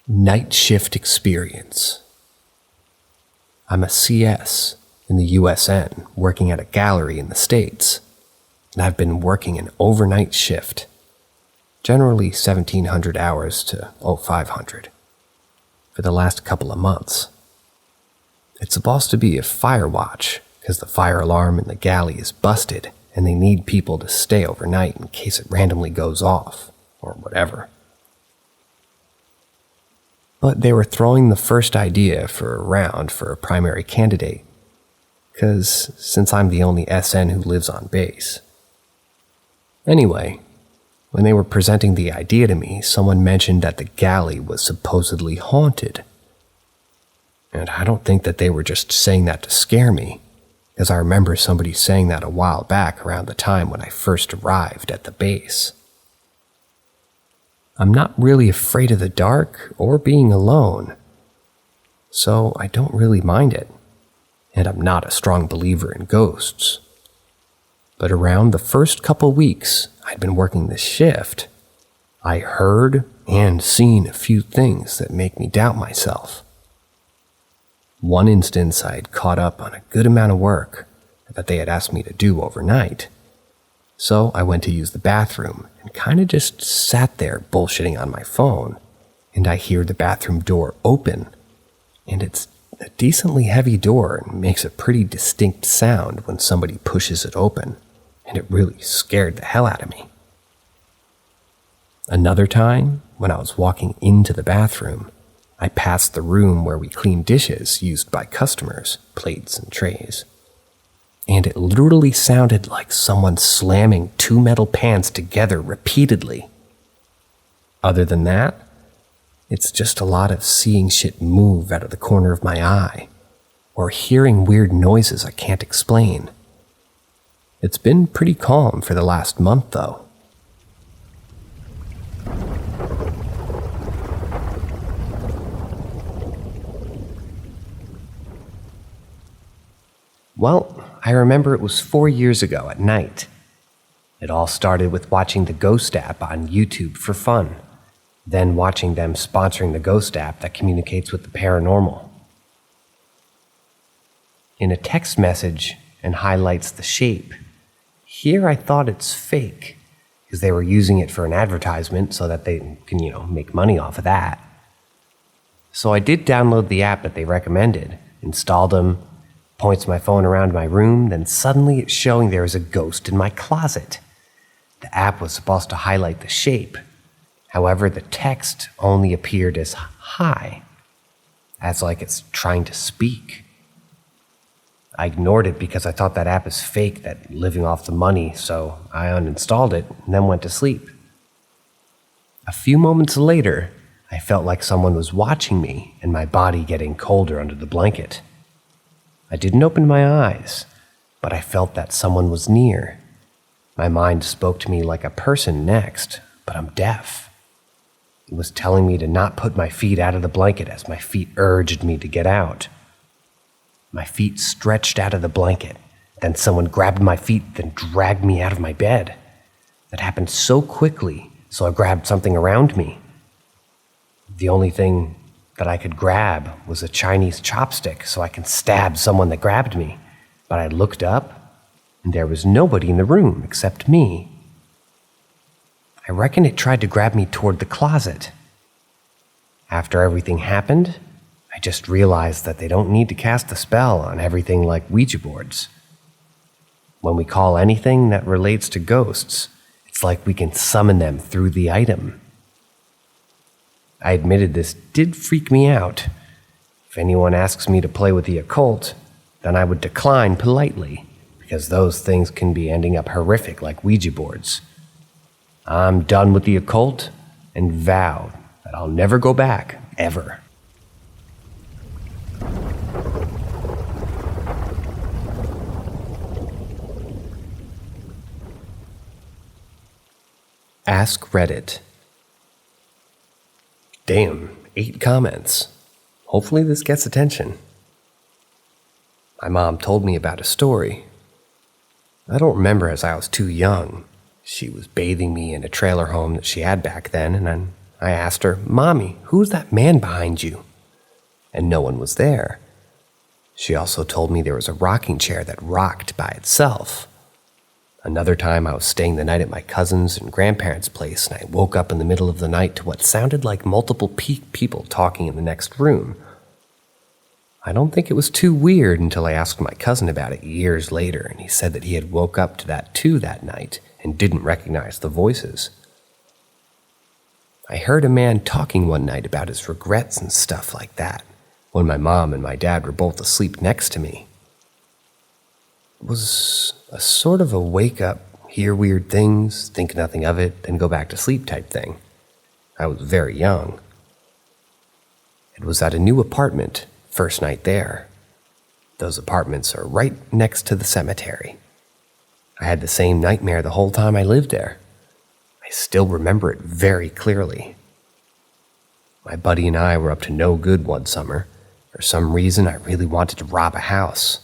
Night shift experience. I'm a CS in the USN working at a gallery in the States, and I've been working an overnight shift, generally 1,700 hours to 500, for the last couple of months. It's supposed to be a fire watch because the fire alarm in the galley is busted and they need people to stay overnight in case it randomly goes off or whatever. But they were throwing the first idea for a round for a primary candidate, because since I'm the only SN who lives on base. Anyway, when they were presenting the idea to me, someone mentioned that the galley was supposedly haunted. And I don't think that they were just saying that to scare me, because I remember somebody saying that a while back around the time when I first arrived at the base. I'm not really afraid of the dark or being alone, so I don't really mind it, and I'm not a strong believer in ghosts. But around the first couple weeks I'd been working this shift, I heard and seen a few things that make me doubt myself. One instance, I had caught up on a good amount of work that they had asked me to do overnight. So I went to use the bathroom and kind of just sat there bullshitting on my phone, and I hear the bathroom door open, and it's a decently heavy door and makes a pretty distinct sound when somebody pushes it open, and it really scared the hell out of me. Another time, when I was walking into the bathroom, I passed the room where we clean dishes used by customers, plates and trays. And it literally sounded like someone slamming two metal pans together repeatedly. Other than that, it's just a lot of seeing shit move out of the corner of my eye, or hearing weird noises I can't explain. It's been pretty calm for the last month, though. Well, I remember it was 4 years ago at night. It all started with watching the Ghost app on YouTube for fun, then watching them sponsoring the Ghost app that communicates with the paranormal. In a text message and highlights the shape, here I thought it's fake, because they were using it for an advertisement so that they can, make money off of that. So I did download the app that they recommended, installed them, points my phone around my room, then suddenly it's showing there is a ghost in my closet. The app was supposed to highlight the shape. However, the text only appeared as hi, as like it's trying to speak. I ignored it because I thought that app is fake, that living off the money, so I uninstalled it and then went to sleep. A few moments later, I felt like someone was watching me and my body getting colder under the blanket. I didn't open my eyes, but I felt that someone was near. My mind spoke to me like a person next, but I'm deaf. It was telling me to not put my feet out of the blanket as my feet urged me to get out. My feet stretched out of the blanket, then someone grabbed my feet, then dragged me out of my bed. That happened so quickly, so I grabbed something around me. The only thing that I could grab was a Chinese chopstick so I can stab someone that grabbed me. But I looked up, and there was nobody in the room except me. I reckon it tried to grab me toward the closet. After everything happened, I just realized that they don't need to cast a spell on everything like Ouija boards. When we call anything that relates to ghosts, it's like we can summon them through the item. I admitted this did freak me out. If anyone asks me to play with the occult, then I would decline politely, because those things can be ending up horrific like Ouija boards. I'm done with the occult and vow that I'll never go back, ever. Ask Reddit. Damn, 8 comments. Hopefully this gets attention. My mom told me about a story. I don't remember, as I was too young. She was bathing me in a trailer home that she had back then, and I asked her, "Mommy, who's that man behind you?" And no one was there. She also told me there was a rocking chair that rocked by itself. Another time I was staying the night at my cousin's and grandparents' place, and I woke up in the middle of the night to what sounded like multiple people talking in the next room. I don't think it was too weird until I asked my cousin about it years later, and he said that he had woke up to that too that night and didn't recognize the voices. I heard a man talking one night about his regrets and stuff like that, when my mom and my dad were both asleep next to me. It was a sort of a wake-up, hear weird things, think nothing of it, then go back to sleep type thing. I was very young. It was at a new apartment, first night there. Those apartments are right next to the cemetery. I had the same nightmare the whole time I lived there. I still remember it very clearly. My buddy and I were up to no good one summer. For some reason, I really wanted to rob a house.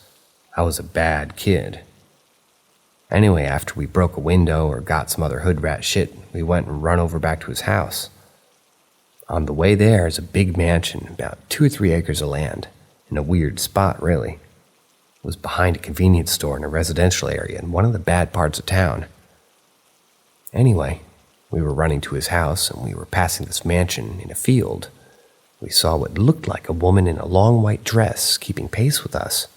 I was a bad kid. Anyway, after we broke a window or got some other hood rat shit, we went and run over back to his house. On the way there is a big mansion, about 2 or 3 acres of land, in a weird spot, really. It was behind a convenience store in a residential area in one of the bad parts of town. Anyway, we were running to his house, and we were passing this mansion in a field. We saw what looked like a woman in a long white dress keeping pace with us,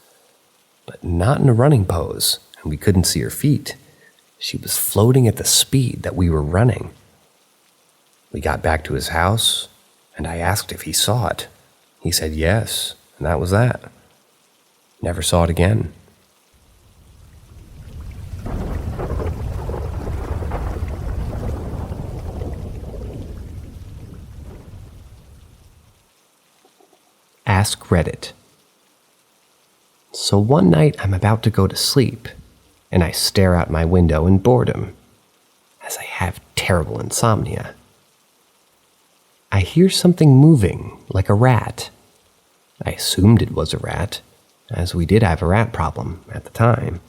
but not in a running pose, and we couldn't see her feet. She was floating at the speed that we were running. We got back to his house, and I asked if he saw it. He said yes, and that was that. Never saw it again. Ask Reddit. So one night I'm about to go to sleep, and I stare out my window in boredom, as I have terrible insomnia. I hear something moving, like a rat. I assumed it was a rat, as we did have a rat problem at the time,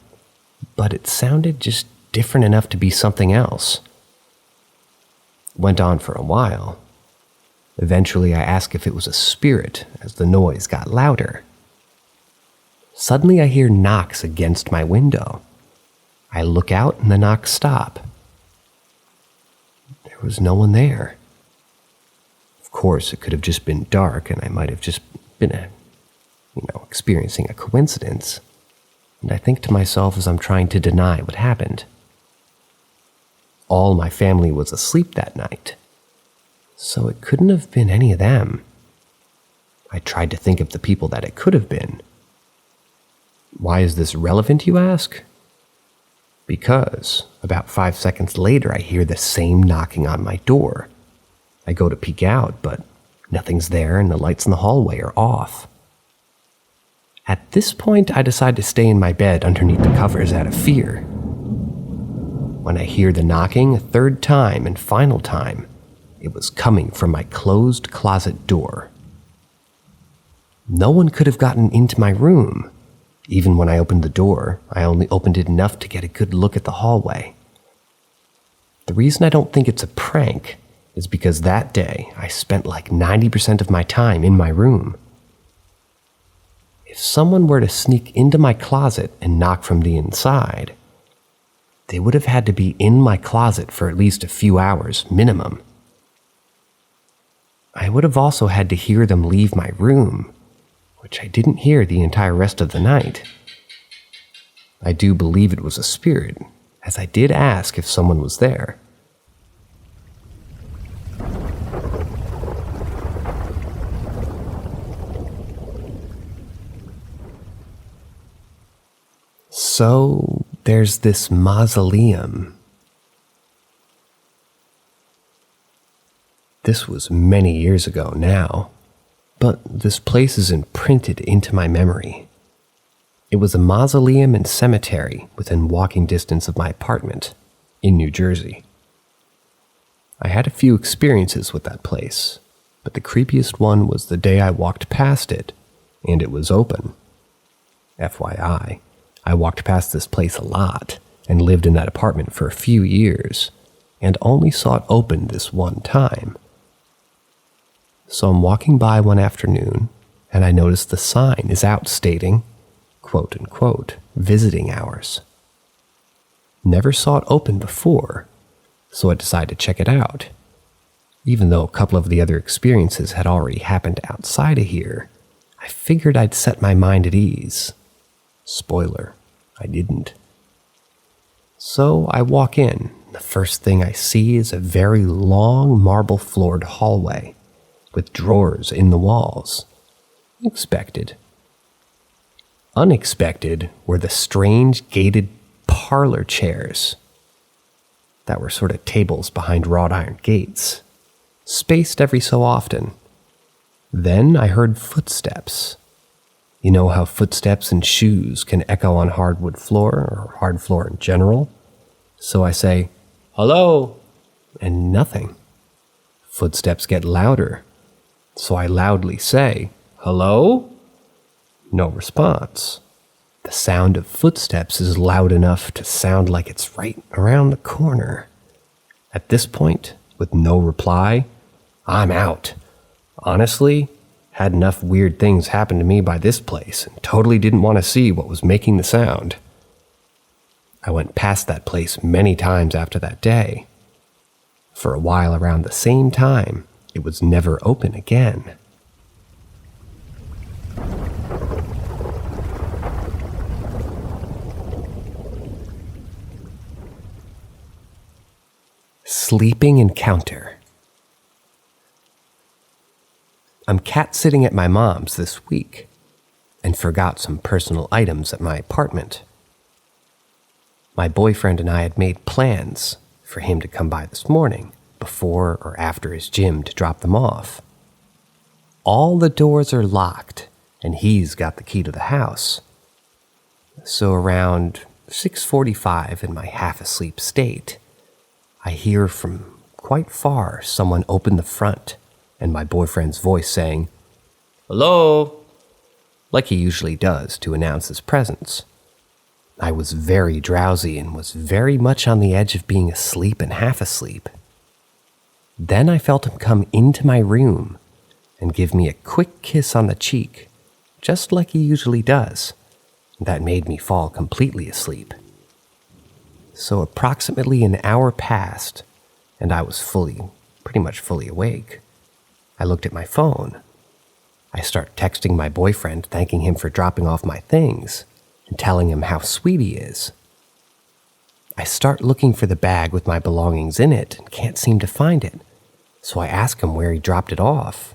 but it sounded just different enough to be something else. Went on for a while. Eventually, I asked if it was a spirit as the noise got louder. Suddenly, I hear knocks against my window. I look out and the knocks stop. There was no one there. Of course, it could have just been dark and I might have just been experiencing a coincidence. And I think to myself as I'm trying to deny what happened. All my family was asleep that night, so it couldn't have been any of them. I tried to think of the people that it could have been. Why is this relevant, you ask? Because about 5 seconds later, I hear the same knocking on my door. I go to peek out, but nothing's there and the lights in the hallway are off. At this point, I decide to stay in my bed underneath the covers out of fear. When I hear the knocking a third time and final time, it was coming from my closed closet door. No one could have gotten into my room. Even when I opened the door, I only opened it enough to get a good look at the hallway. The reason I don't think it's a prank is because that day I spent like 90% of my time in my room. If someone were to sneak into my closet and knock from the inside, they would have had to be in my closet for at least a few hours minimum. I would have also had to hear them leave my room, which I didn't hear the entire rest of the night. I do believe it was a spirit, as I did ask if someone was there. So, there's this mausoleum. This was many years ago now, but this place is imprinted into my memory. It was a mausoleum and cemetery within walking distance of my apartment in New Jersey. I had a few experiences with that place, but the creepiest one was the day I walked past it, and it was open. FYI, I walked past this place a lot and lived in that apartment for a few years, and only saw it open this one time. So I'm walking by one afternoon, and I notice the sign is out stating, quote unquote, visiting hours. Never saw it open before, so I decided to check it out. Even though a couple of the other experiences had already happened outside of here, I figured I'd set my mind at ease. Spoiler, I didn't. So I walk in. The first thing I see is a very long marble-floored hallway with drawers in the walls. Expected. Unexpected were the strange gated parlor chairs that were sort of tables behind wrought iron gates, spaced every so often. Then I heard footsteps. You know how footsteps and shoes can echo on hardwood floor or hard floor in general? So I say, "Hello," and nothing. Footsteps get louder, so I loudly say, "Hello?" No response. The sound of footsteps is loud enough to sound like it's right around the corner. At this point, with no reply, I'm out. Honestly, had enough weird things happen to me by this place and totally didn't want to see what was making the sound. I went past that place many times after that day. For a while around the same time, it was never open again. Sleeping encounter. I'm cat-sitting at my mom's this week and forgot some personal items at my apartment. My boyfriend and I had made plans for him to come by this morning, before or after his gym, to drop them off. All the doors are locked, and he's got the key to the house. So around 6:45 in my half-asleep state, I hear from quite far someone open the front and my boyfriend's voice saying, "Hello," like he usually does to announce his presence. I was very drowsy and was very much on the edge of being asleep and half asleep. Then I felt him come into my room and give me a quick kiss on the cheek, just like he usually does. That made me fall completely asleep. So approximately an hour passed, and I was pretty much fully awake. I looked at my phone. I start texting my boyfriend, thanking him for dropping off my things and telling him how sweet he is. I start looking for the bag with my belongings in it and can't seem to find it. So I ask him where he dropped it off,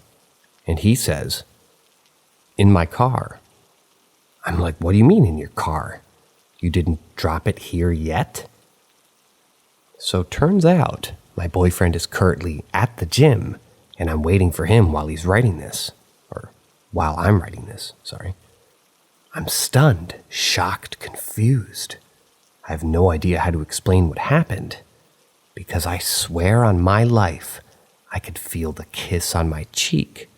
and he says, "In my car." I'm like, "What do you mean in your car? You didn't drop it here yet?" So turns out my boyfriend is currently at the gym, and I'm waiting for him while he's writing this. Or while I'm writing this, sorry. I'm stunned, shocked, confused. I have no idea how to explain what happened, because I swear on my life I could feel the kiss on my cheek,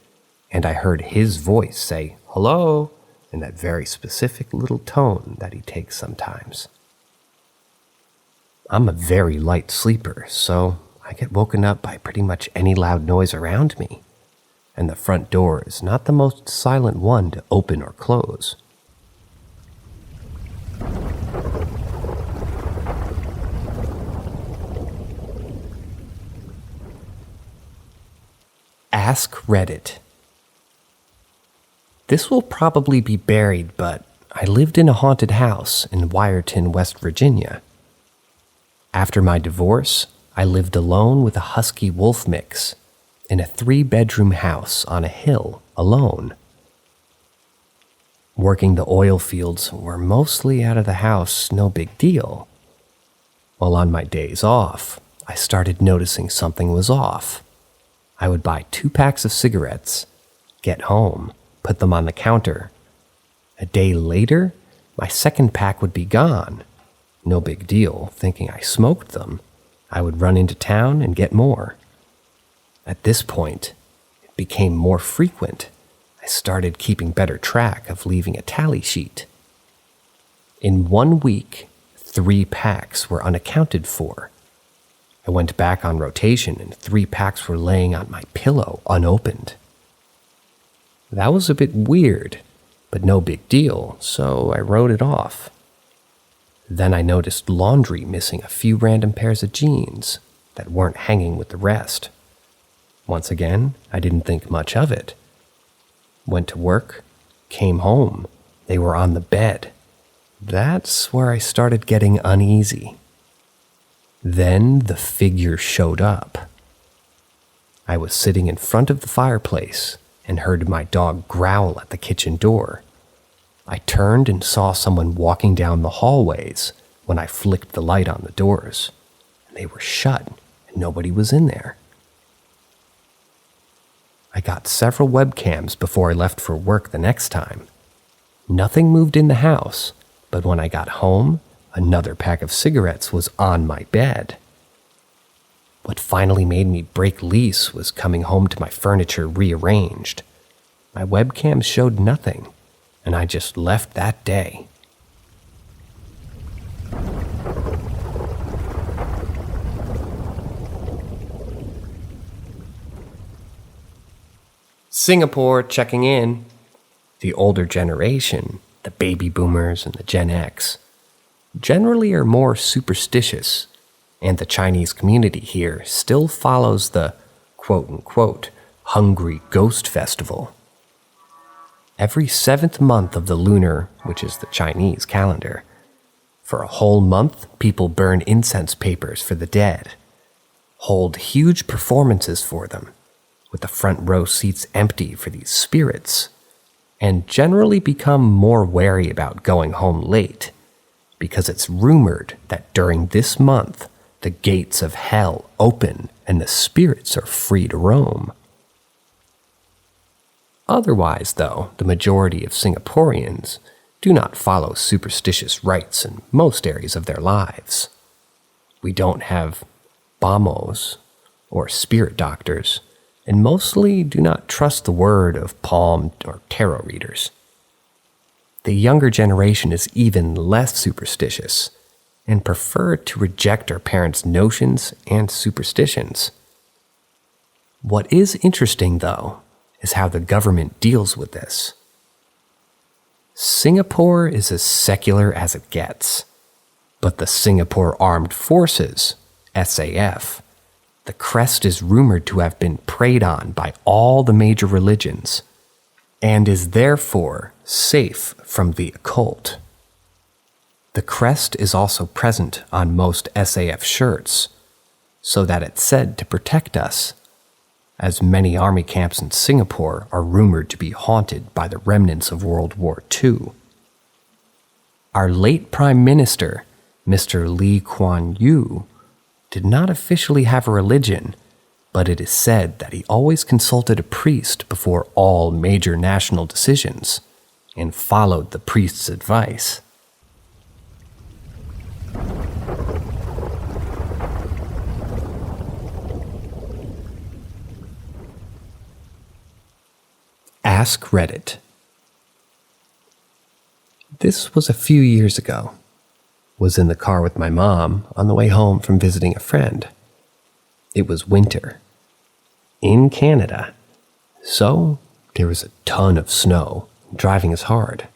and I heard his voice say, "Hello," in that very specific little tone that he takes sometimes. I'm a very light sleeper, so I get woken up by pretty much any loud noise around me, and the front door is not the most silent one to open or close. Ask Reddit. This will probably be buried, but I lived in a haunted house in Wyerton, West Virginia. After my divorce, I lived alone with a husky wolf mix in a 3-bedroom house on a hill alone. Working the oil fields were mostly out of the house, no big deal. While on my days off, I started noticing something was off. I would buy 2 packs of cigarettes, get home, put them on the counter. A day later, my second pack would be gone. No big deal, thinking I smoked them. I would run into town and get more. At this point, it became more frequent. I started keeping better track of leaving a tally sheet. In 1 week, 3 packs were unaccounted for. I went back on rotation and 3 packs were laying on my pillow unopened. That was a bit weird, but no big deal, so I wrote it off. Then I noticed laundry missing a few random pairs of jeans that weren't hanging with the rest. Once again, I didn't think much of it. Went to work, came home, they were on the bed. That's where I started getting uneasy. Then the figure showed up. I was sitting in front of the fireplace and heard my dog growl at the kitchen door. I turned and saw someone walking down the hallways when I flicked the light on the doors. They were shut and nobody was in there. I got several webcams before I left for work the next time. Nothing moved in the house, but when I got home, another pack of cigarettes was on my bed. What finally made me break lease was coming home to my furniture rearranged. My webcams showed nothing, and I just left that day. Singapore checking in. The older generation, the baby boomers and the Gen X, generally are more superstitious, and the Chinese community here still follows the quote-unquote hungry ghost festival. Every 7th month of the lunar, which is the Chinese calendar, for a whole month, people burn incense papers for the dead, hold huge performances for them, with the front row seats empty for these spirits, and generally become more wary about going home late, because it's rumored that during this month, the gates of hell open and the spirits are free to roam. Otherwise, though, the majority of Singaporeans do not follow superstitious rites in most areas of their lives. We don't have bamos or spirit doctors, and mostly do not trust the word of palm or tarot readers. The younger generation is even less superstitious and prefer to reject our parents' notions and superstitions. What is interesting, though, is how the government deals with this. Singapore is as secular as it gets, but the Singapore Armed Forces, SAF, the crest is rumored to have been preyed on by all the major religions and is therefore safe from the occult. The crest is also present on most SAF shirts, so that it's said to protect us, as many army camps in Singapore are rumored to be haunted by the remnants of World War II. Our late Prime Minister, Mr. Lee Kuan Yew, did not officially have a religion, but it is said that he always consulted a priest before all major national decisions and followed the priest's advice. Ask Reddit. This was a few years ago. Was in the car with my mom on the way home from visiting a friend. It was winter in Canada, so there was a ton of snow. Driving is hard.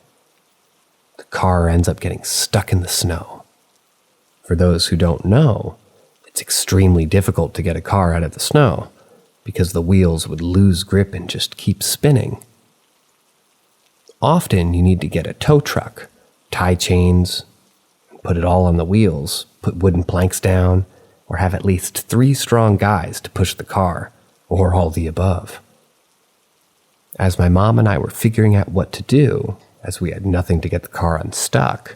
The car ends up getting stuck in the snow. For those who don't know, it's extremely difficult to get a car out of the snow because the wheels would lose grip and just keep spinning. Often you need to get a tow truck, tie chains, put it all on the wheels, put wooden planks down, or have at least 3 strong guys to push the car, or all the above. As my mom and I were figuring out what to do, as we had nothing to get the car unstuck,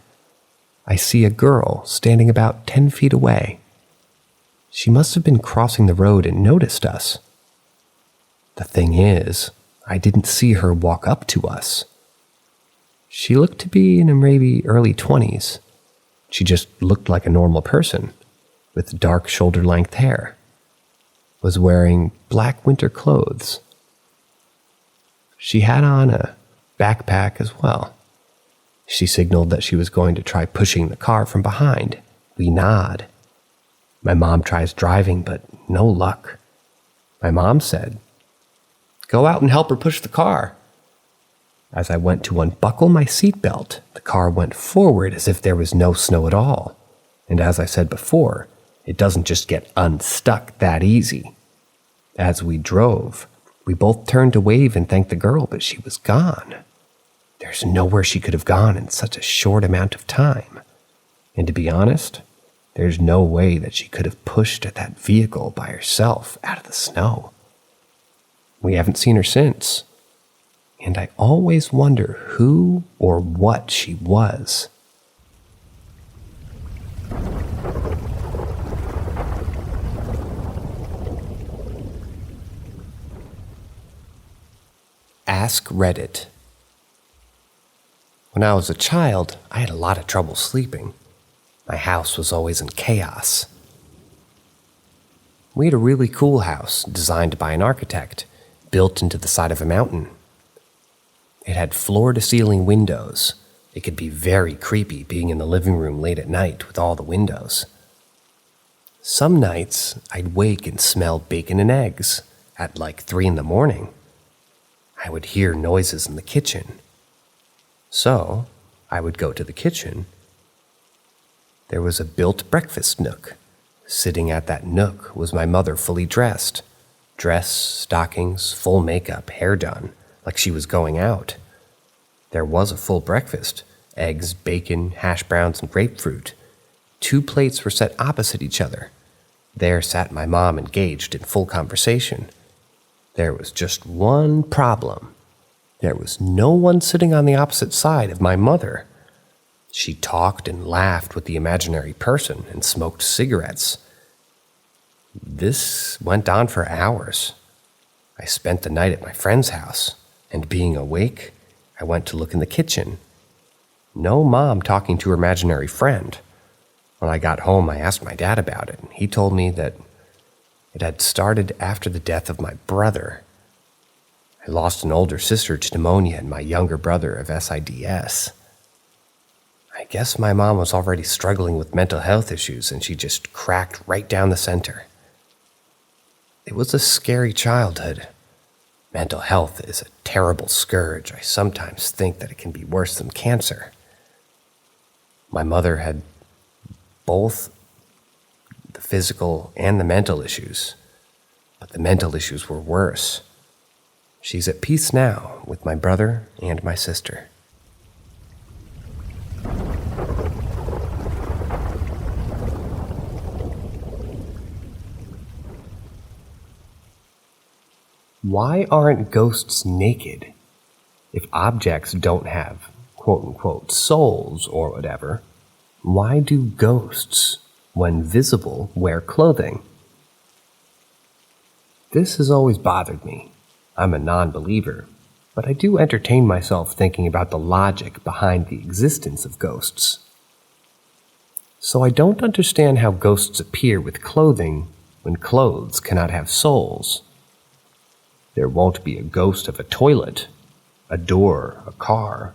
I see a girl standing about 10 feet away. She must have been crossing the road and noticed us. The thing is, I didn't see her walk up to us. She looked to be in her maybe early 20s. She just looked like a normal person, with dark shoulder-length hair. Was wearing black winter clothes. She had on a backpack as well. She signaled that she was going to try pushing the car from behind. We nod. My mom tries driving, but no luck. My mom said, "Go out and help her push the car." As I went to unbuckle my seatbelt, the car went forward as if there was no snow at all. And as I said before, it doesn't just get unstuck that easy. As we drove, we both turned to wave and thank the girl, but she was gone. There's nowhere she could have gone in such a short amount of time. And to be honest, there's no way that she could have pushed that vehicle by herself out of the snow. We haven't seen her since. And I always wonder who or what she was. Ask Reddit. When I was a child, I had a lot of trouble sleeping. My house was always in chaos. We had a really cool house designed by an architect, built into the side of a mountain. It had floor-to-ceiling windows. It could be very creepy being in the living room late at night with all the windows. Some nights, I'd wake and smell bacon and eggs at like 3 a.m. I would hear noises in the kitchen. So, I would go to the kitchen. There was a built breakfast nook. Sitting at that nook was my mother fully dressed. Dress, stockings, full makeup, hair done, like she was going out. There was a full breakfast, eggs, bacon, hash browns, and grapefruit. 2 plates were set opposite each other. There sat my mom engaged in full conversation. There was just one problem. There was no one sitting on the opposite side of my mother. She talked and laughed with the imaginary person and smoked cigarettes. This went on for hours. I spent the night at my friend's house, and being awake, I went to look in the kitchen. No mom talking to her imaginary friend. When I got home, I asked my dad about it, and he told me that it had started after the death of my brother. I lost an older sister to pneumonia and my younger brother of SIDS. I guess my mom was already struggling with mental health issues, and she just cracked right down the center. It was a scary childhood. Mental health is a terrible scourge. I sometimes think that it can be worse than cancer. My mother had both the physical and the mental issues, but the mental issues were worse. She's at peace now with my brother and my sister. Why aren't ghosts naked? If objects don't have quote-unquote souls or whatever, why do ghosts, when visible, wear clothing? This has always bothered me. I'm a non-believer, but I do entertain myself thinking about the logic behind the existence of ghosts. So I don't understand how ghosts appear with clothing when clothes cannot have souls. There won't be a ghost of a toilet, a door, a car.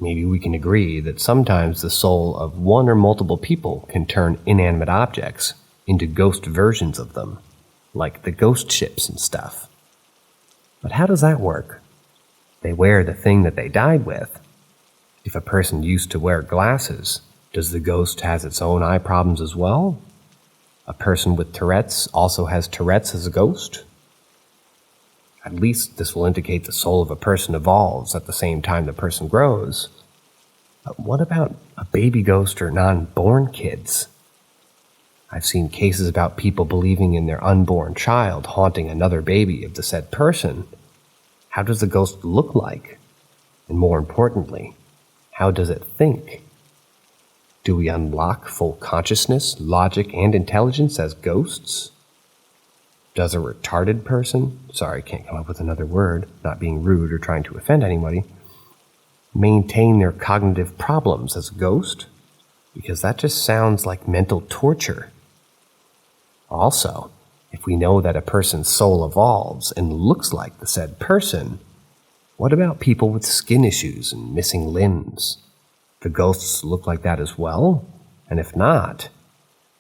Maybe we can agree that sometimes the soul of one or multiple people can turn inanimate objects into ghost versions of them, like the ghost ships and stuff. But how does that work? They wear the thing that they died with. If a person used to wear glasses, does the ghost has its own eye problems as well? A person with Tourette's also has Tourette's as a ghost? At least this will indicate the soul of a person evolves at the same time the person grows. But what about a baby ghost or non-born kids? I've seen cases about people believing in their unborn child haunting another baby of the said person. How does the ghost look like? And more importantly, how does it think? Do we unlock full consciousness, logic, and intelligence as ghosts? Does a retarded person, sorry, can't come up with another word, not being rude or trying to offend anybody, maintain their cognitive problems as a ghost? Because that just sounds like mental torture. Also, if we know that a person's soul evolves and looks like the said person, what about people with skin issues and missing limbs? Do ghosts look like that as well? And if not,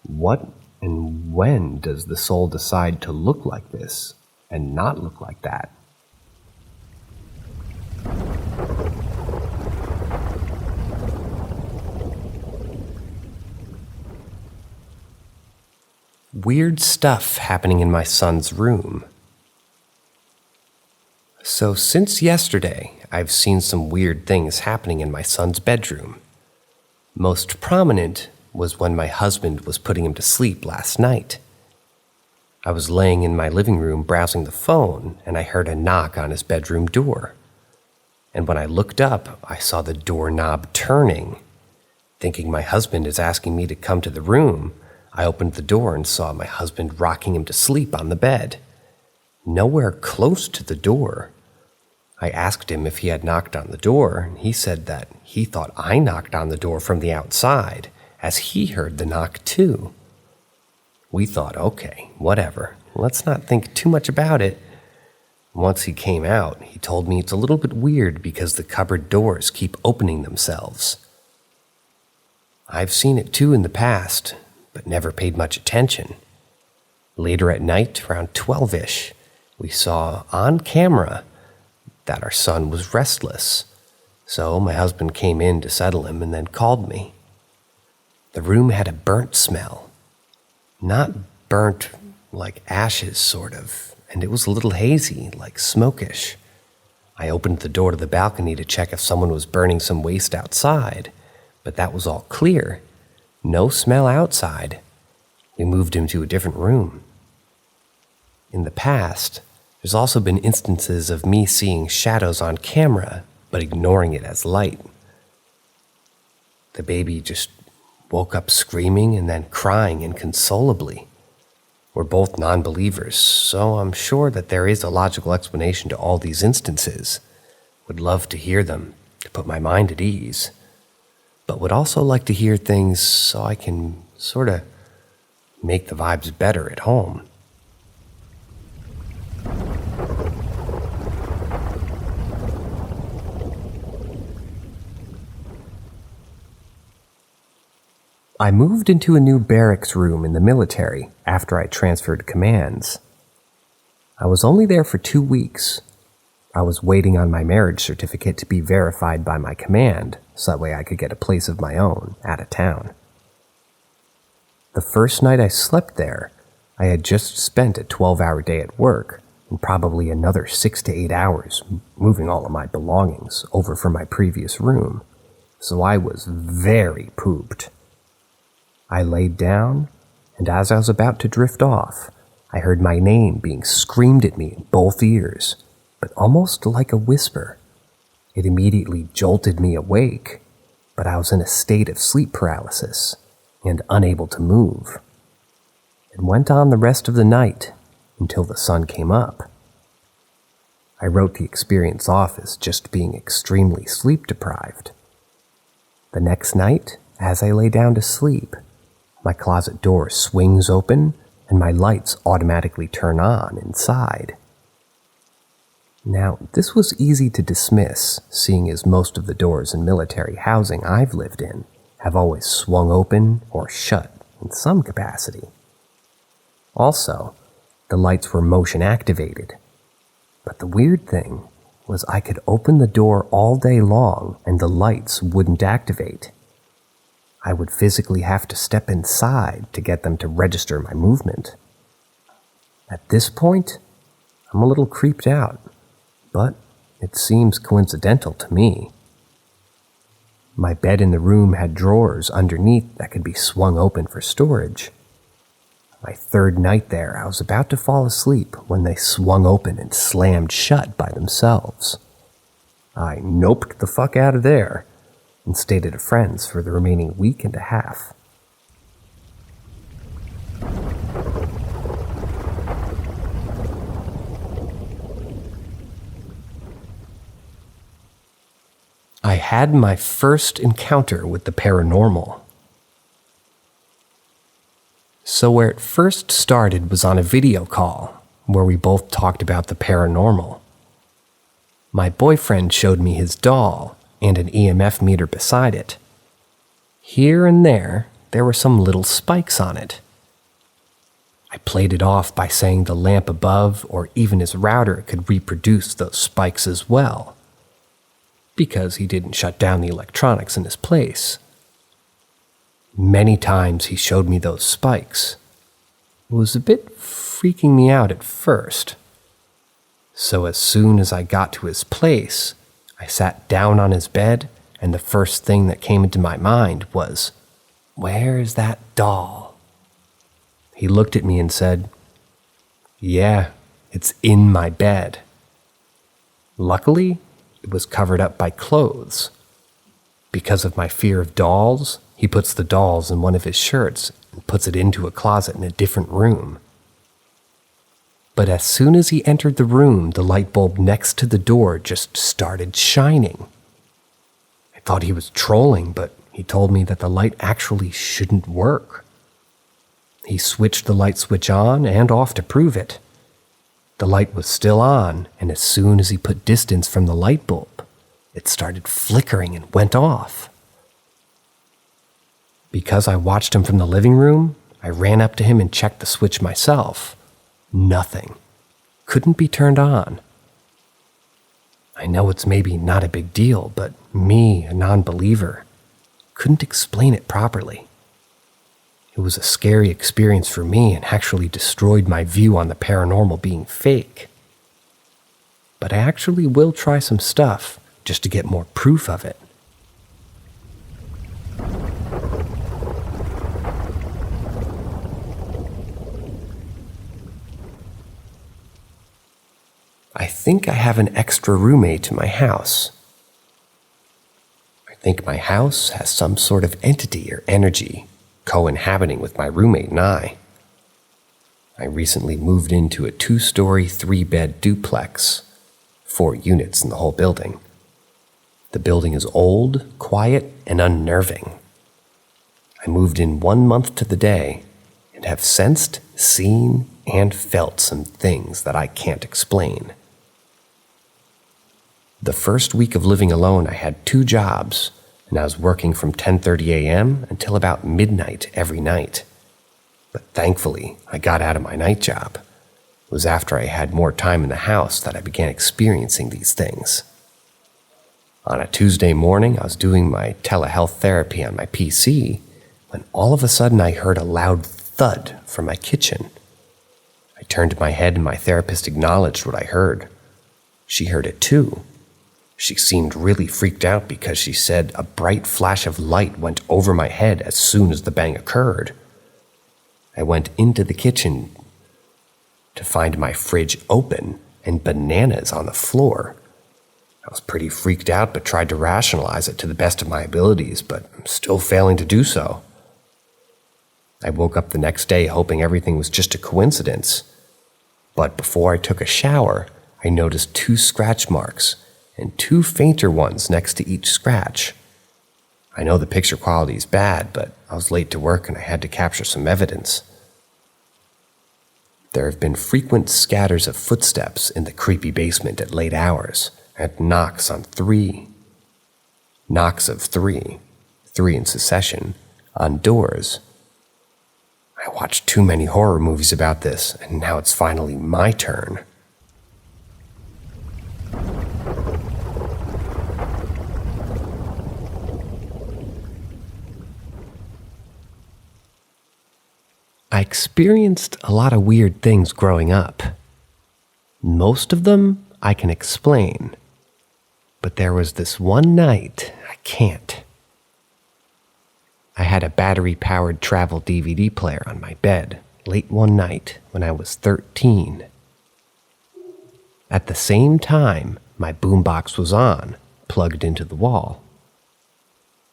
what and when does the soul decide to look like this and not look like that? Weird stuff happening in my son's room. So since yesterday, I've seen some weird things happening in my son's bedroom. Most prominent was when my husband was putting him to sleep last night. I was laying in my living room browsing the phone, and I heard a knock on his bedroom door. And when I looked up, I saw the doorknob turning. Thinking my husband is asking me to come to the room, I opened the door and saw my husband rocking him to sleep on the bed. Nowhere close to the door. I asked him if he had knocked on the door, and he said that he thought I knocked on the door from the outside, as he heard the knock too. We thought, okay, whatever, let's not think too much about it. Once he came out, he told me it's a little bit weird because the cupboard doors keep opening themselves. I've seen it too in the past, but never paid much attention. Later at night, around 12-ish, we saw on camera that our son was restless. So my husband came in to settle him and then called me. The room had a burnt smell. Not burnt like ashes, sort of, and it was a little hazy, like smokish. I opened the door to the balcony to check if someone was burning some waste outside, but that was all clear. No smell outside. We moved him to a different room. In the past, there's also been instances of me seeing shadows on camera, but ignoring it as light. The baby just woke up screaming and then crying inconsolably. We're both non-believers, so I'm sure that there is a logical explanation to all these instances. Would love to hear them, to put my mind at ease. but would also like to hear things so I can sort of make the vibes better at home. I moved into a new barracks room in the military after I transferred commands. I was only there for 2 weeks. I was waiting on my marriage certificate to be verified by my command, so that way I could get a place of my own out of town. The first night I slept there, I had just spent a 12-hour day at work and probably another 6 to 8 hours moving all of my belongings over from my previous room, so I was very pooped. I laid down, and as I was about to drift off, I heard my name being screamed at me in both ears, but almost like a whisper. It immediately jolted me awake, but I was in a state of sleep paralysis and unable to move. It went on the rest of the night until the sun came up. I wrote the experience off as just being extremely sleep deprived. The next night, as I lay down to sleep, my closet door swings open and my lights automatically turn on inside. Now, this was easy to dismiss, seeing as most of the doors in military housing I've lived in have always swung open or shut in some capacity. Also, the lights were motion activated. But the weird thing was I could open the door all day long and the lights wouldn't activate. I would physically have to step inside to get them to register my movement. At this point, I'm a little creeped out, but it seems coincidental to me. My bed in the room had drawers underneath that could be swung open for storage. My third night there, I was about to fall asleep when they swung open and slammed shut by themselves. I noped the fuck out of there and stayed at a friend's for the remaining week and a half. I had my first encounter with the paranormal. So where it first started was on a video call, where we both talked about the paranormal. My boyfriend showed me his doll and an EMF meter beside it. Here and there were some little spikes on it. I played it off by saying the lamp above or even his router could reproduce those spikes as well, because he didn't shut down the electronics in his place. Many times he showed me those spikes. It was a bit freaking me out at first. So as soon as I got to his place, I sat down on his bed, and the first thing that came into my mind was, "Where's that doll?" He looked at me and said, "Yeah, it's in my bed." Luckily, it was covered up by clothes. Because of my fear of dolls, he puts the dolls in one of his shirts and puts it into a closet in a different room. But as soon as he entered the room, the light bulb next to the door just started shining. I thought he was trolling, but he told me that the light actually shouldn't work. He switched the light switch on and off to prove it. The light was still on, and as soon as he put distance from the light bulb, it started flickering and went off. Because I watched him from the living room, I ran up to him and checked the switch myself. Nothing. Couldn't be turned on. I know it's maybe not a big deal, but me, a non-believer, couldn't explain it properly. It was a scary experience for me and actually destroyed my view on the paranormal being fake. But I actually will try some stuff just to get more proof of it. I think I have an extra roommate in my house. I think my house has some sort of entity or energy co-inhabiting with my roommate and I. I recently moved into a 2-story, 3-bed duplex, 4 units in the whole building. The building is old, quiet, and unnerving. I moved in 1 month to the day and have sensed, seen, and felt some things that I can't explain. The first week of living alone, I had 2 jobs, and I was working from 10:30 a.m. until about midnight every night. But thankfully, I got out of my night job. It was after I had more time in the house that I began experiencing these things. On a Tuesday morning, I was doing my telehealth therapy on my PC when all of a sudden I heard a loud thud from my kitchen. I turned my head and my therapist acknowledged what I heard. She heard it too. She seemed really freaked out because she said a bright flash of light went over my head as soon as the bang occurred. I went into the kitchen to find my fridge open and bananas on the floor. I was pretty freaked out but tried to rationalize it to the best of my abilities, but I'm still failing to do so. I woke up the next day hoping everything was just a coincidence. But before I took a shower, I noticed 2 scratch marks and 2 fainter ones next to each scratch. I know the picture quality is bad, but I was late to work and I had to capture some evidence. There have been frequent scatters of footsteps in the creepy basement at late hours, and knocks of 3 in succession, on doors. I watched too many horror movies about this, and now it's finally my turn. I experienced a lot of weird things growing up. Most of them I can explain, but there was this one night I can't. I had a battery-powered travel DVD player on my bed late one night when I was 13. At the same time, my boombox was on, plugged into the wall.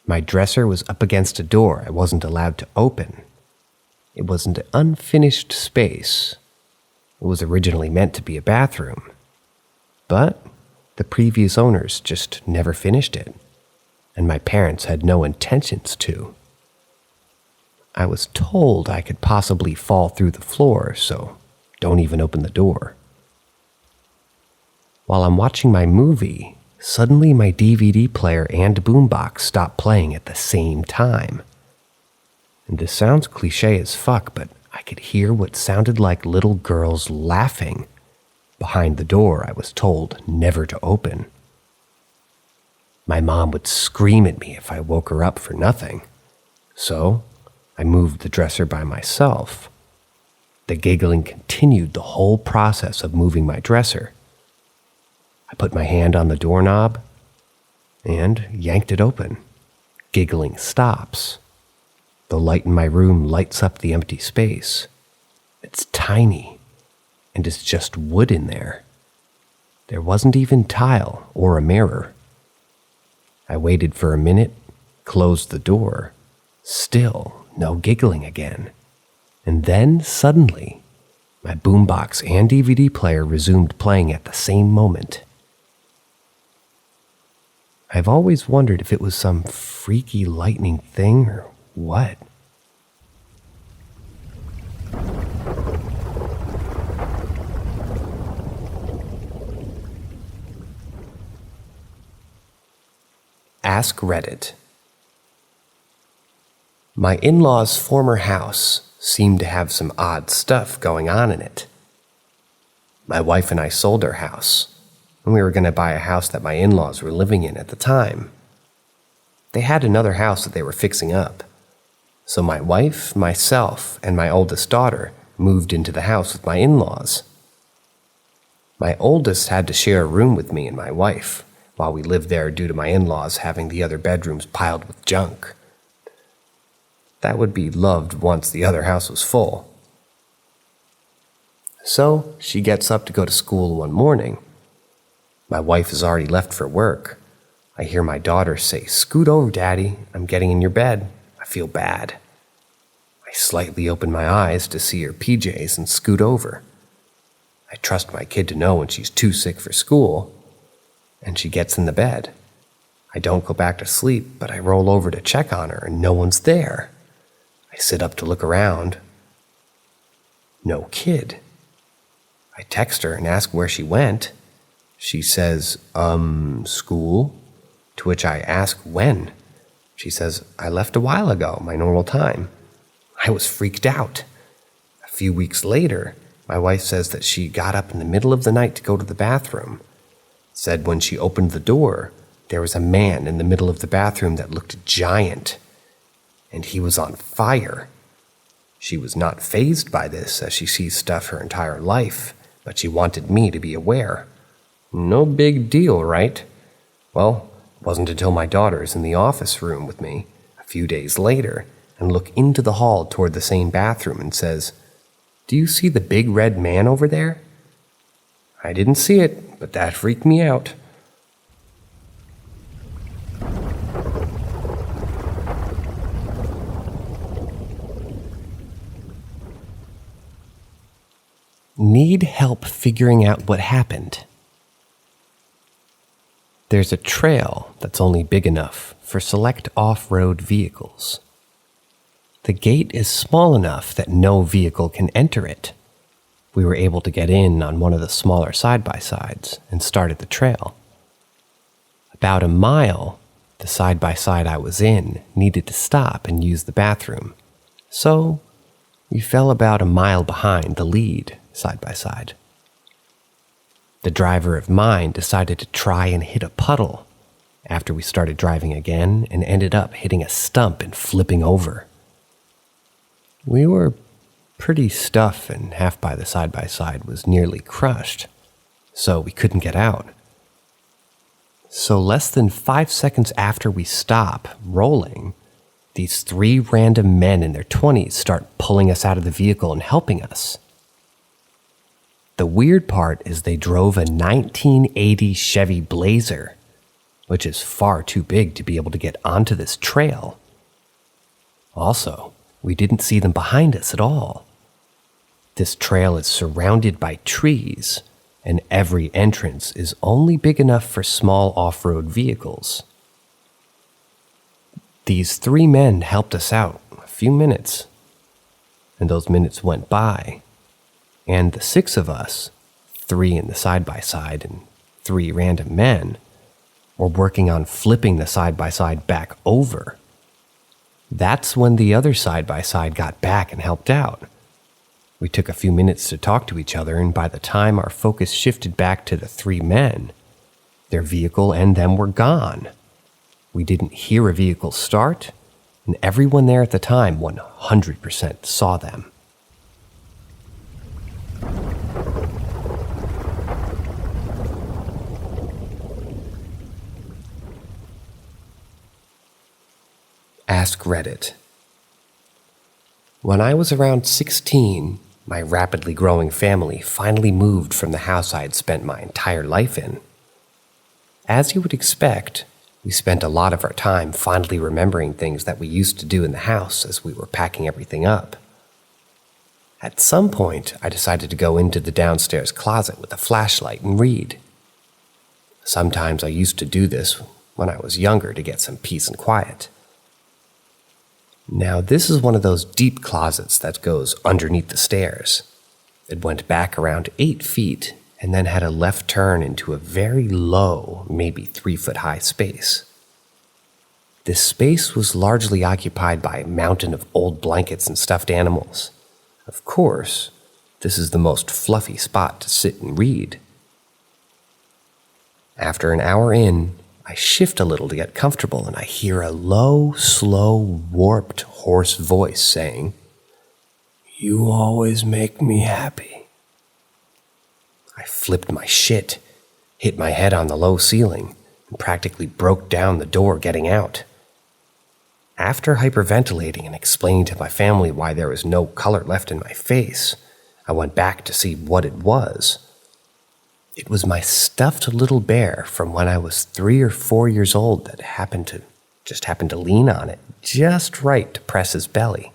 My dresser was up against a door I wasn't allowed to open. It was an unfinished space. It was originally meant to be a bathroom, but the previous owners just never finished it, and my parents had no intentions to. I was told I could possibly fall through the floor, so don't even open the door. While I'm watching my movie, suddenly my DVD player and boombox stop playing at the same time. And this sounds cliche as fuck, but I could hear what sounded like little girls laughing behind the door I was told never to open. My mom would scream at me if I woke her up for nothing, so I moved the dresser by myself. The giggling continued the whole process of moving my dresser. I put my hand on the doorknob and yanked it open. Giggling stops. The light in my room lights up the empty space. It's tiny, and it's just wood in there. There wasn't even tile or a mirror. I waited for a minute, closed the door. Still no giggling again. And then, suddenly, my boombox and DVD player resumed playing at the same moment. I've always wondered if it was some freaky lightning thing or what? Ask Reddit. My in-laws' former house seemed to have some odd stuff going on in it. My wife and I sold our house, and we were going to buy a house that my in-laws were living in at the time. They had another house that they were fixing up. So my wife, myself, and my oldest daughter moved into the house with my in-laws. My oldest had to share a room with me and my wife while we lived there due to my in-laws having the other bedrooms piled with junk. That would be loved once the other house was full. So she gets up to go to school one morning. My wife has already left for work. I hear my daughter say, "Scoot over, Daddy. I'm getting in your bed. I feel bad." I slightly open my eyes to see her PJs and scoot over. I trust my kid to know when she's too sick for school, and she gets in the bed. I don't go back to sleep, but I roll over to check on her and no one's there. I sit up to look around. No kid. I text her and ask where she went. She says, school? To which I ask when. She says, I left a while ago, my normal time. I was freaked out. A few weeks later, my wife says that she got up in the middle of the night to go to the bathroom. Said when she opened the door, there was a man in the middle of the bathroom that looked giant, and he was on fire. She was not fazed by this, as she sees stuff her entire life, but she wanted me to be aware. No big deal, right? Well, it wasn't until my daughter's in the office room with me a few days later and look into the hall toward the same bathroom and says, "Do you see the big red man over there?" I didn't see it, but that freaked me out. Need help figuring out what happened? There's a trail that's only big enough for select off-road vehicles. The gate is small enough that no vehicle can enter it. We were able to get in on one of the smaller side-by-sides and started the trail. About a mile, the side-by-side I was in needed to stop and use the bathroom, so we fell about a mile behind the lead side-by-side. The driver of mine decided to try and hit a puddle after we started driving again and ended up hitting a stump and flipping over. We were pretty stuffed and half by the side-by-side was nearly crushed, so we couldn't get out. So less than 5 seconds after we stop rolling, these 3 random men in their 20s start pulling us out of the vehicle and helping us. The weird part is they drove a 1980 Chevy Blazer, which is far too big to be able to get onto this trail. Also, we didn't see them behind us at all. This trail is surrounded by trees, and every entrance is only big enough for small off-road vehicles. These 3 men helped us out a few minutes, and those minutes went by, and the 6 of us, 3 in the side-by-side and 3 random men, were working on flipping the side-by-side back over. That's when the other side-by-side got back and helped out. We took a few minutes to talk to each other, and by the time our focus shifted back to the 3 men, their vehicle and them were gone. We didn't hear a vehicle start, and everyone there at the time 100% saw them. Ask Reddit. When I was around 16, my rapidly growing family finally moved from the house I had spent my entire life in. As you would expect, we spent a lot of our time fondly remembering things that we used to do in the house as we were packing everything up. At some point, I decided to go into the downstairs closet with a flashlight and read. Sometimes I used to do this when I was younger to get some peace and quiet. Now, this is one of those deep closets that goes underneath the stairs. It went back around 8 feet and then had a left turn into a very low, maybe 3-foot-high space. This space was largely occupied by a mountain of old blankets and stuffed animals. Of course, this is the most fluffy spot to sit and read. After an hour in, I shift a little to get comfortable, and I hear a low, slow, warped, hoarse voice saying, "You always make me happy." I flipped my shit, hit my head on the low ceiling, and practically broke down the door getting out. After hyperventilating and explaining to my family why there was no color left in my face, I went back to see what it was. It was my stuffed little bear from when I was 3 or 4 years old that happened to lean on it just right to press his belly.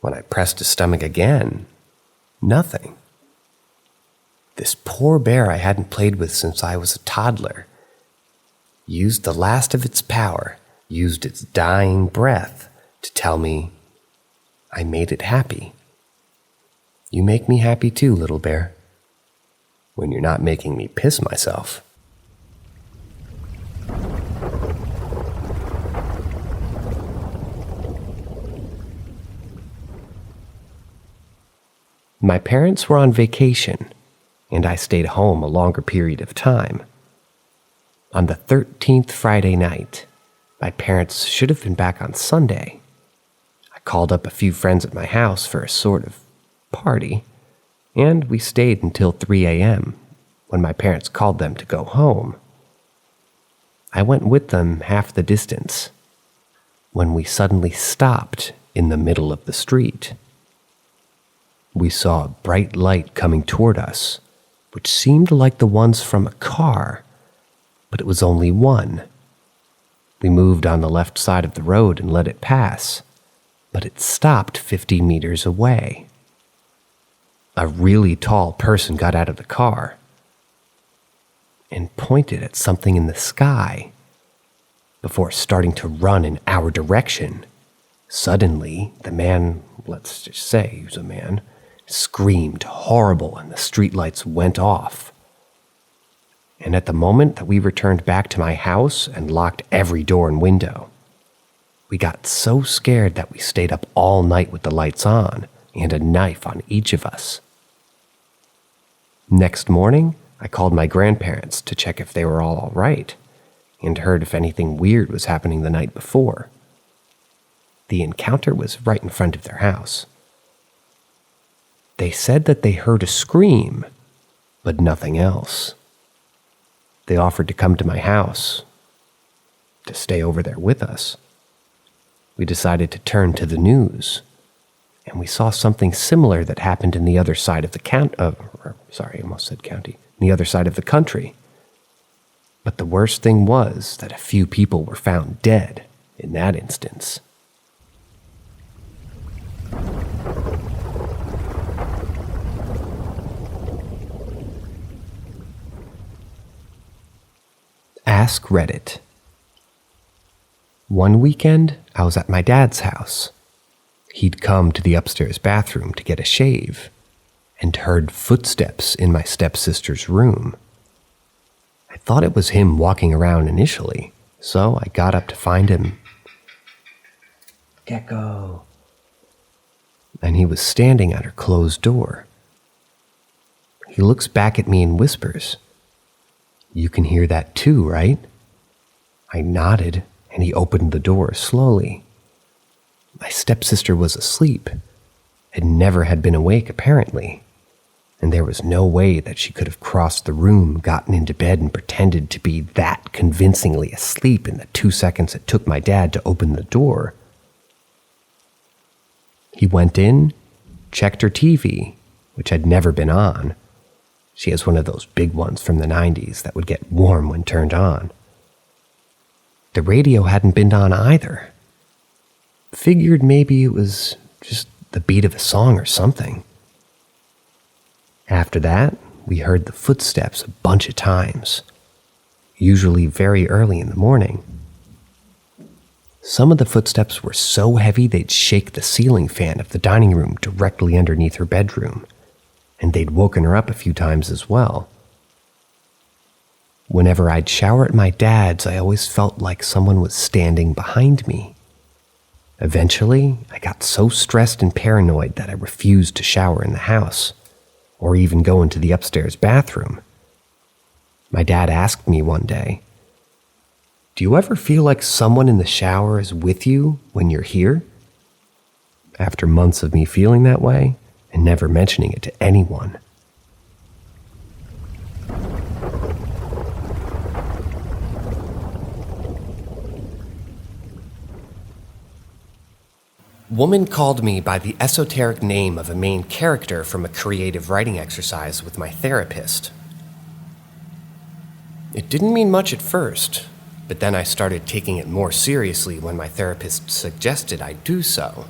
When I pressed his stomach again, nothing. This poor bear I hadn't played with since I was a toddler. used the last of its power, used its dying breath to tell me I made it happy. You make me happy too, little bear. When you're not making me piss myself. My parents were on vacation, and I stayed home a longer period of time. On the 13th Friday night, my parents should have been back on Sunday. I called up a few friends at my house for a sort of party, and we stayed until 3 a.m. when my parents called them to go home. I went with them half the distance when we suddenly stopped in the middle of the street. We saw a bright light coming toward us, which seemed like the ones from a car, but it was only one. We moved on the left side of the road and let it pass, but it stopped 50 meters away. A really tall person got out of the car and pointed at something in the sky before starting to run in our direction. Suddenly, the man, let's just say he was a man, screamed horrible and the streetlights went off. And at the moment that we returned back to my house and locked every door and window, we got so scared that we stayed up all night with the lights on and a knife on each of us. Next morning, I called my grandparents to check if they were all right and heard if anything weird was happening the night before. The encounter was right in front of their house. They said that they heard a scream, but nothing else. They offered to come to my house, to stay over there with us. We decided to turn to the news, and we saw something similar that happened in the other side of the the other side of the country. But the worst thing was that a few people were found dead in that instance. Ask Reddit. One weekend, I was at my dad's house. He'd come to the upstairs bathroom to get a shave and heard footsteps in my stepsister's room. I thought it was him walking around initially, so I got up to find him. Gecko. And he was standing at her closed door. He looks back at me and whispers, "You can hear that too, right?" I nodded, and he opened the door slowly. My stepsister was asleep, and never had been awake apparently, and there was no way that she could have crossed the room, gotten into bed, and pretended to be that convincingly asleep in the 2 seconds it took my dad to open the door. He went in, checked her TV, which had never been on. She has one of those big ones from the 90s that would get warm when turned on. The radio hadn't been on either. Figured maybe it was just the beat of a song or something. After that, we heard the footsteps a bunch of times, usually very early in the morning. Some of the footsteps were so heavy they'd shake the ceiling fan of the dining room directly underneath her bedroom, and they'd woken her up a few times as well. Whenever I'd shower at my dad's, I always felt like someone was standing behind me. Eventually, I got so stressed and paranoid that I refused to shower in the house, or even go into the upstairs bathroom. My dad asked me one day, "Do you ever feel like someone in the shower is with you when you're here?" After months of me feeling that way and never mentioning it to anyone. Woman called me by the esoteric name of a main character from a creative writing exercise with my therapist. It didn't mean much at first, but then I started taking it more seriously when my therapist suggested I do so.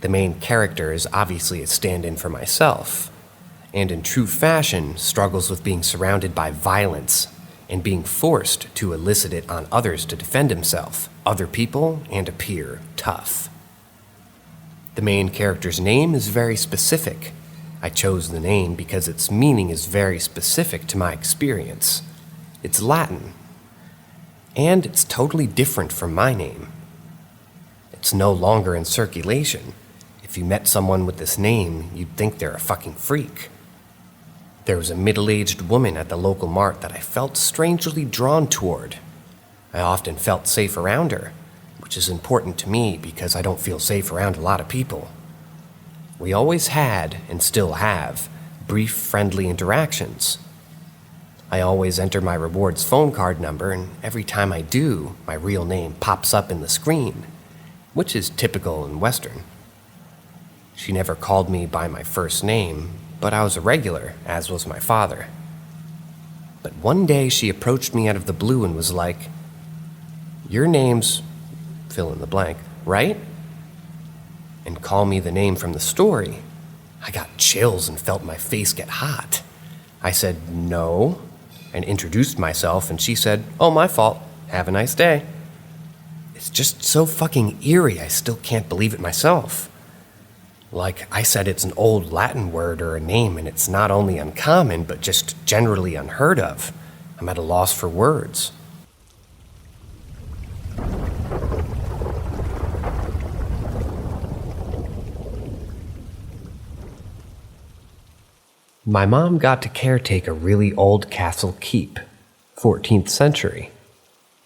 The main character is obviously a stand-in for myself, and in true fashion struggles with being surrounded by violence and being forced to elicit it on others to defend himself, other people, and appear tough. The main character's name is very specific. I chose the name because its meaning is very specific to my experience. It's Latin, and it's totally different from my name. It's no longer in circulation. If you met someone with this name, you'd think they're a fucking freak. There was a middle-aged woman at the local mart that I felt strangely drawn toward. I often felt safe around her, which is important to me because I don't feel safe around a lot of people. We always had, and still have, brief friendly interactions. I always enter my rewards phone card number, and every time I do, my real name pops up in the screen, which is typical in Western. She never called me by my first name, but I was a regular, as was my father. But one day she approached me out of the blue and was like, "Your name's," fill in the blank, "right?" And call me the name from the story. I got chills and felt my face get hot. I said, "No," and introduced myself, and she said, "Oh, my fault. Have a nice day." It's just so fucking eerie, I still can't believe it myself. Like I said, it's an old Latin word or a name, and it's not only uncommon, but just generally unheard of. I'm at a loss for words. My mom got to caretake a really old castle keep, 14th century.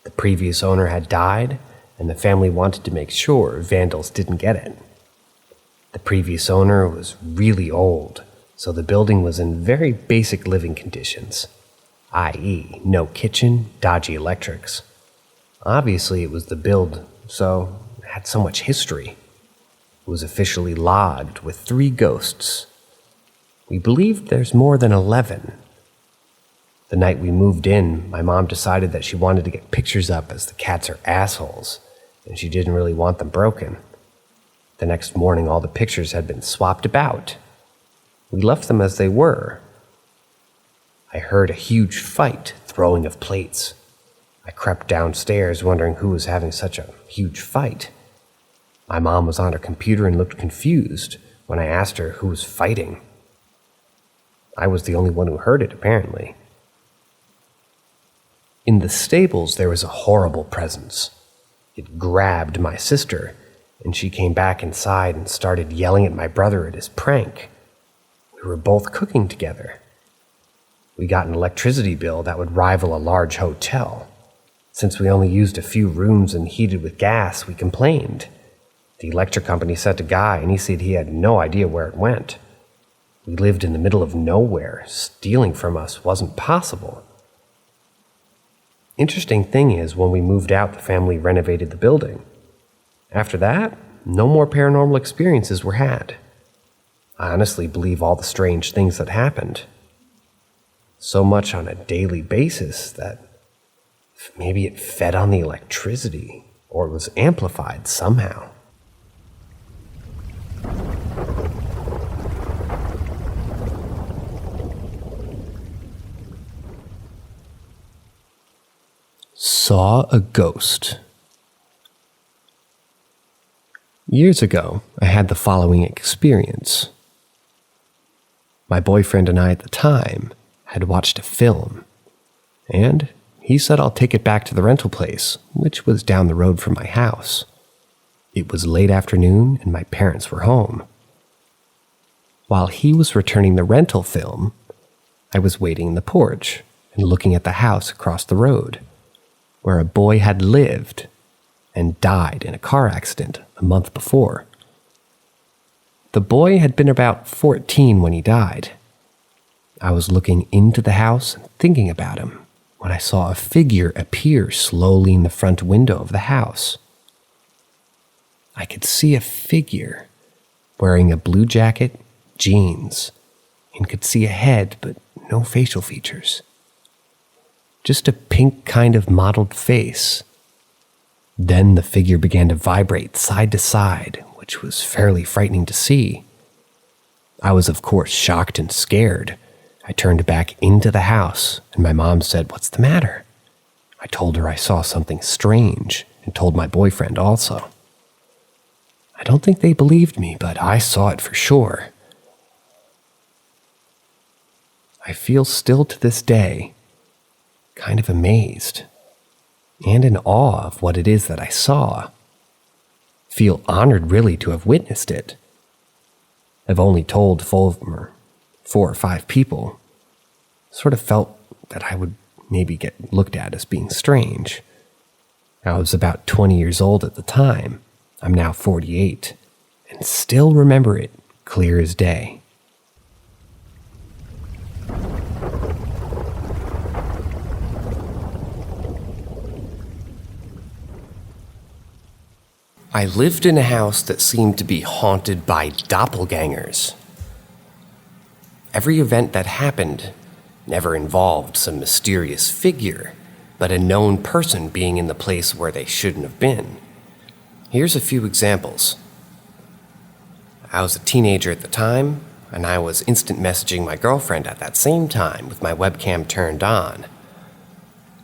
The previous owner had died, and the family wanted to make sure vandals didn't get it. The previous owner was really old, so the building was in very basic living conditions, i.e., no kitchen, dodgy electrics. Obviously, it was the build, so it had so much history. It was officially logged with 3 ghosts. We believed there's more than 11. The night we moved in, my mom decided that she wanted to get pictures up as the cats are assholes, and she didn't really want them broken. The next morning, all the pictures had been swapped about. We left them as they were. I heard a huge fight, throwing of plates. I crept downstairs, wondering who was having such a huge fight. My mom was on her computer and looked confused when I asked her who was fighting. I was the only one who heard it, apparently. In the stables, there was a horrible presence. It grabbed my sister, and she came back inside and started yelling at my brother at his prank. We were both cooking together. We got an electricity bill that would rival a large hotel. Since we only used a few rooms and heated with gas, we complained. The electric company sent a guy, and he said he had no idea where it went. We lived in the middle of nowhere. Stealing from us wasn't possible. Interesting thing is, when we moved out, the family renovated the building. After that, no more paranormal experiences were had. I honestly believe all the strange things that happened. So much on a daily basis that maybe it fed on the electricity or was amplified somehow. Saw a ghost. Years ago, I had the following experience. My boyfriend and I at the time had watched a film, and he said I'll take it back to the rental place, which was down the road from my house. It was late afternoon and my parents were home. While he was returning the rental film, I was waiting in the porch and looking at the house across the road, where a boy had lived and died in a car accident a month before. The boy had been about 14 when he died. I was looking into the house and thinking about him when I saw a figure appear slowly in the front window of the house. I could see a figure wearing a blue jacket, jeans, and could see a head but no facial features. Just a pink kind of mottled face. Then the figure began to vibrate side to side, which was fairly frightening to see. I was, of course, shocked and scared. I turned back into the house, and my mom said, "What's the matter?" I told her I saw something strange and told my boyfriend also. I don't think they believed me, but I saw it for sure. I feel still to this day kind of amazed and in awe of what it is that I saw. Feel honored really to have witnessed it. I've only told 4 or 5 people. Sort of felt that I would maybe get looked at as being strange. I was about 20 years old at the time. I'm now 48 and still remember it clear as day. I lived in a house that seemed to be haunted by doppelgangers. Every event that happened never involved some mysterious figure, but a known person being in the place where they shouldn't have been. Here's a few examples. I was a teenager at the time, and I was instant messaging my girlfriend at that same time with my webcam turned on.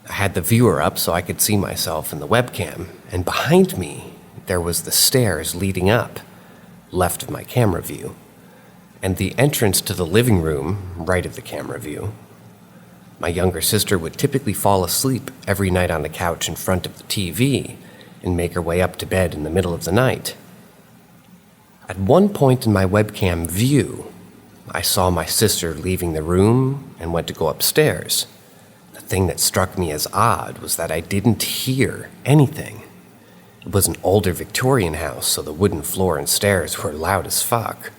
I had the viewer up so I could see myself in the webcam, and behind me, there was the stairs leading up, left of my camera view, and the entrance to the living room, right of the camera view. My younger sister would typically fall asleep every night on the couch in front of the TV and make her way up to bed in the middle of the night. At one point in my webcam view, I saw my sister leaving the room and went to go upstairs. The thing that struck me as odd was that I didn't hear anything. It was an older Victorian house, so the wooden floor and stairs were loud as fuck.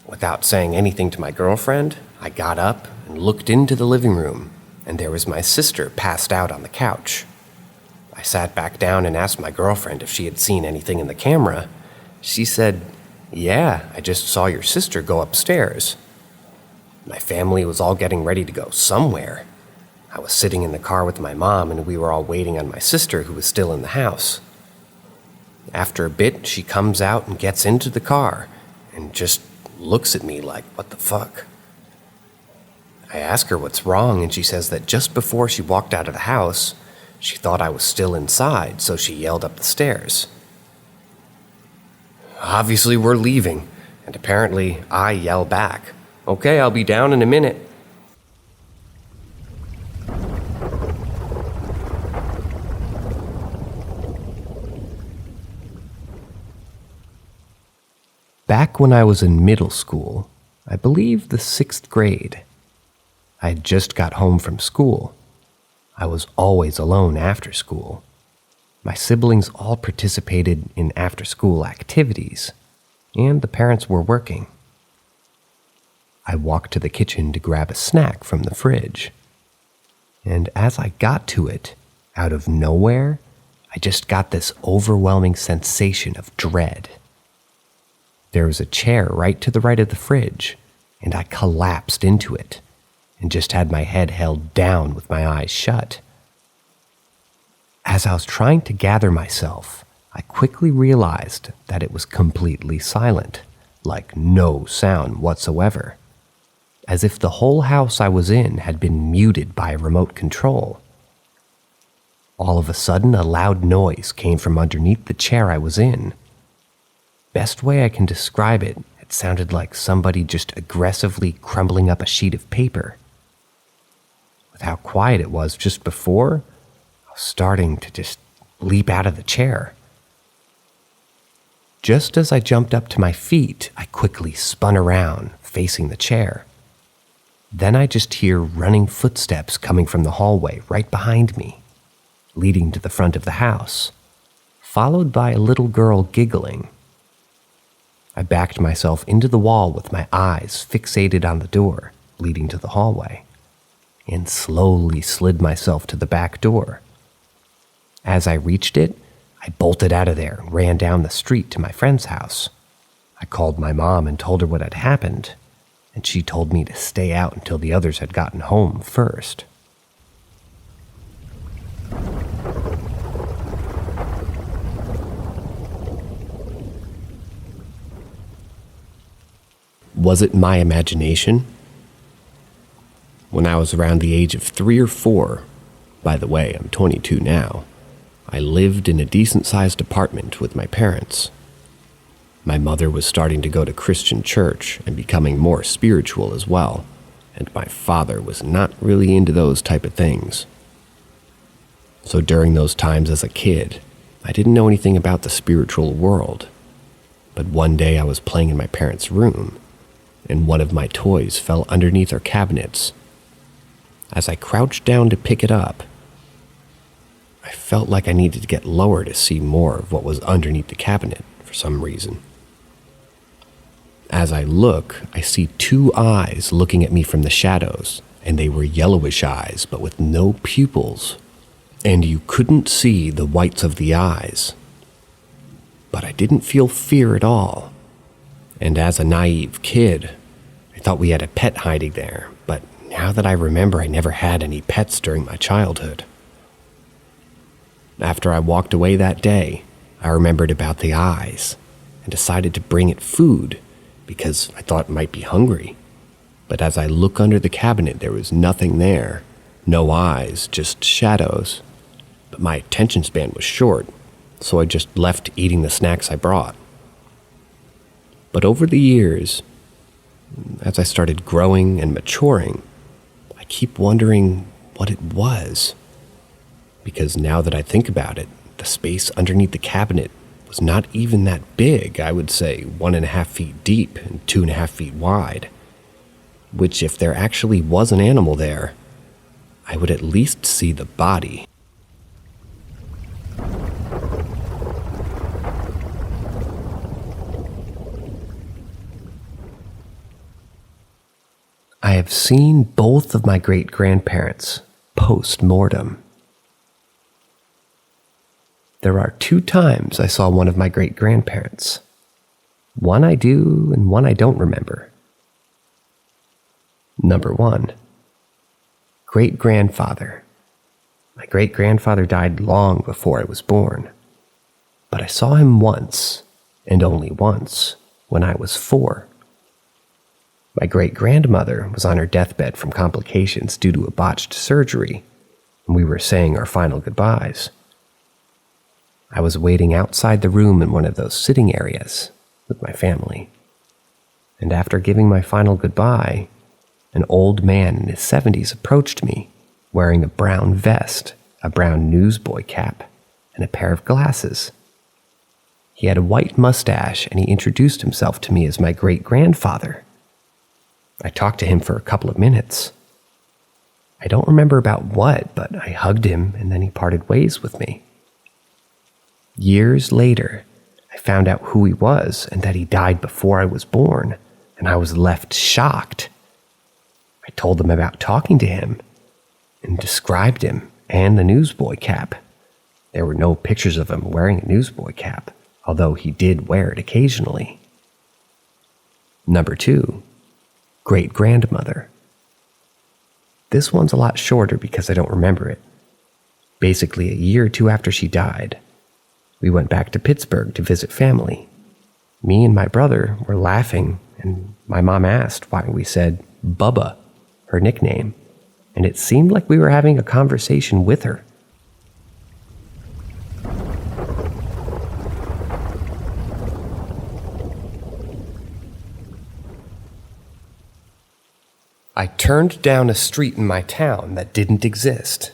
Without saying anything to my girlfriend, I got up and looked into the living room, and there was my sister passed out on the couch. I sat back down and asked my girlfriend if she had seen anything in the camera. She said, "Yeah, I just saw your sister go upstairs." My family was all getting ready to go somewhere. I was sitting in the car with my mom, and we were all waiting on my sister, who was still in the house. After a bit, she comes out and gets into the car and just looks at me like, "What the fuck?" I ask her what's wrong, and she says that just before she walked out of the house, she thought I was still inside, so she yelled up the stairs. Obviously, we're leaving, and apparently I yell back, "Okay, I'll be down in a minute." Back when I was in middle school, I believe the 6th grade, I had just got home from school. I was always alone after school. My siblings all participated in after-school activities, and the parents were working. I walked to the kitchen to grab a snack from the fridge, and as I got to it, out of nowhere, I just got this overwhelming sensation of dread. There was a chair right to the right of the fridge, and I collapsed into it and just had my head held down with my eyes shut. As I was trying to gather myself, I quickly realized that it was completely silent, like no sound whatsoever, as if the whole house I was in had been muted by a remote control. All of a sudden, a loud noise came from underneath the chair I was in. Best way I can describe it, it sounded like somebody just aggressively crumbling up a sheet of paper. With how quiet it was just before, I was starting to just leap out of the chair. Just as I jumped up to my feet, I quickly spun around, facing the chair. Then I just hear running footsteps coming from the hallway right behind me, leading to the front of the house, followed by a little girl giggling. I backed myself into the wall with my eyes fixated on the door leading to the hallway, and slowly slid myself to the back door. As I reached it, I bolted out of there and ran down the street to my friend's house. I called my mom and told her what had happened, and she told me to stay out until the others had gotten home first. Was it my imagination? was around the age of 3 or 4, by the way, I'm 22 now, I lived in a decent-sized apartment with my parents. My mother was starting to go to Christian church and becoming more spiritual as well, and my father was not really into those type of things. So during those times as a kid, I didn't know anything about the spiritual world. But one day I was playing in my parents' room, and one of my toys fell underneath our cabinets. As I crouched down to pick it up, I felt like I needed to get lower to see more of what was underneath the cabinet for some reason. As I look, I see 2 eyes looking at me from the shadows, and they were yellowish eyes but with no pupils, and you couldn't see the whites of the eyes. But I didn't feel fear at all, and as a naive kid, I thought we had a pet hiding there, but now that I remember, I never had any pets during my childhood. After I walked away that day, I remembered about the eyes and decided to bring it food because I thought it might be hungry. But as I look under the cabinet, there was nothing there. No eyes, just shadows. But my attention span was short, so I just left eating the snacks I brought. But over the years, as I started growing and maturing, I keep wondering what it was. Because now that I think about it, the space underneath the cabinet was not even that big. I would say 1.5 feet deep and 2.5 feet wide. Which, if there actually was an animal there, I would at least see the body. I have seen both of my great-grandparents post-mortem. There are 2 times I saw one of my great-grandparents. One I do and one I don't remember. Number 1. Great-grandfather. My great-grandfather died long before I was born, but I saw him once, and only once, when I was 4. My great-grandmother was on her deathbed from complications due to a botched surgery, and we were saying our final goodbyes. I was waiting outside the room in one of those sitting areas with my family. And after giving my final goodbye, an old man in his 70s approached me, wearing a brown vest, a brown newsboy cap, and a pair of glasses. He had a white mustache, and he introduced himself to me as my great-grandfather. I talked to him for a couple of minutes. I don't remember about what, but I hugged him, and then he parted ways with me. Years later, I found out who he was and that he died before I was born, and I was left shocked. I told them about talking to him and described him and the newsboy cap. There were no pictures of him wearing a newsboy cap, although he did wear it occasionally. Number 2, great-grandmother. This one's a lot shorter because I don't remember it. Basically, a year or 2 after she died, we went back to Pittsburgh to visit family. Me and my brother were laughing, and my mom asked why we said Bubba, her nickname, and it seemed like we were having a conversation with her. I turned down a street in my town that didn't exist.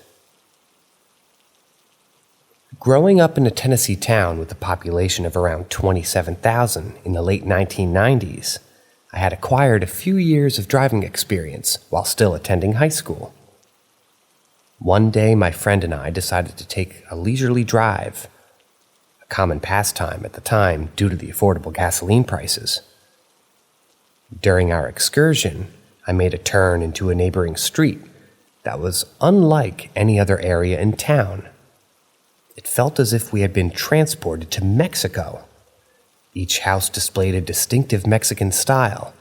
Growing up in a Tennessee town with a population of around 27,000 in the late 1990s, I had acquired a few years of driving experience while still attending high school. One day, my friend and I decided to take a leisurely drive, a common pastime at the time due to the affordable gasoline prices. During our excursion, I made a turn into a neighboring street that was unlike any other area in town. It felt as if we had been transported to Mexico. Each house displayed a distinctive Mexican style,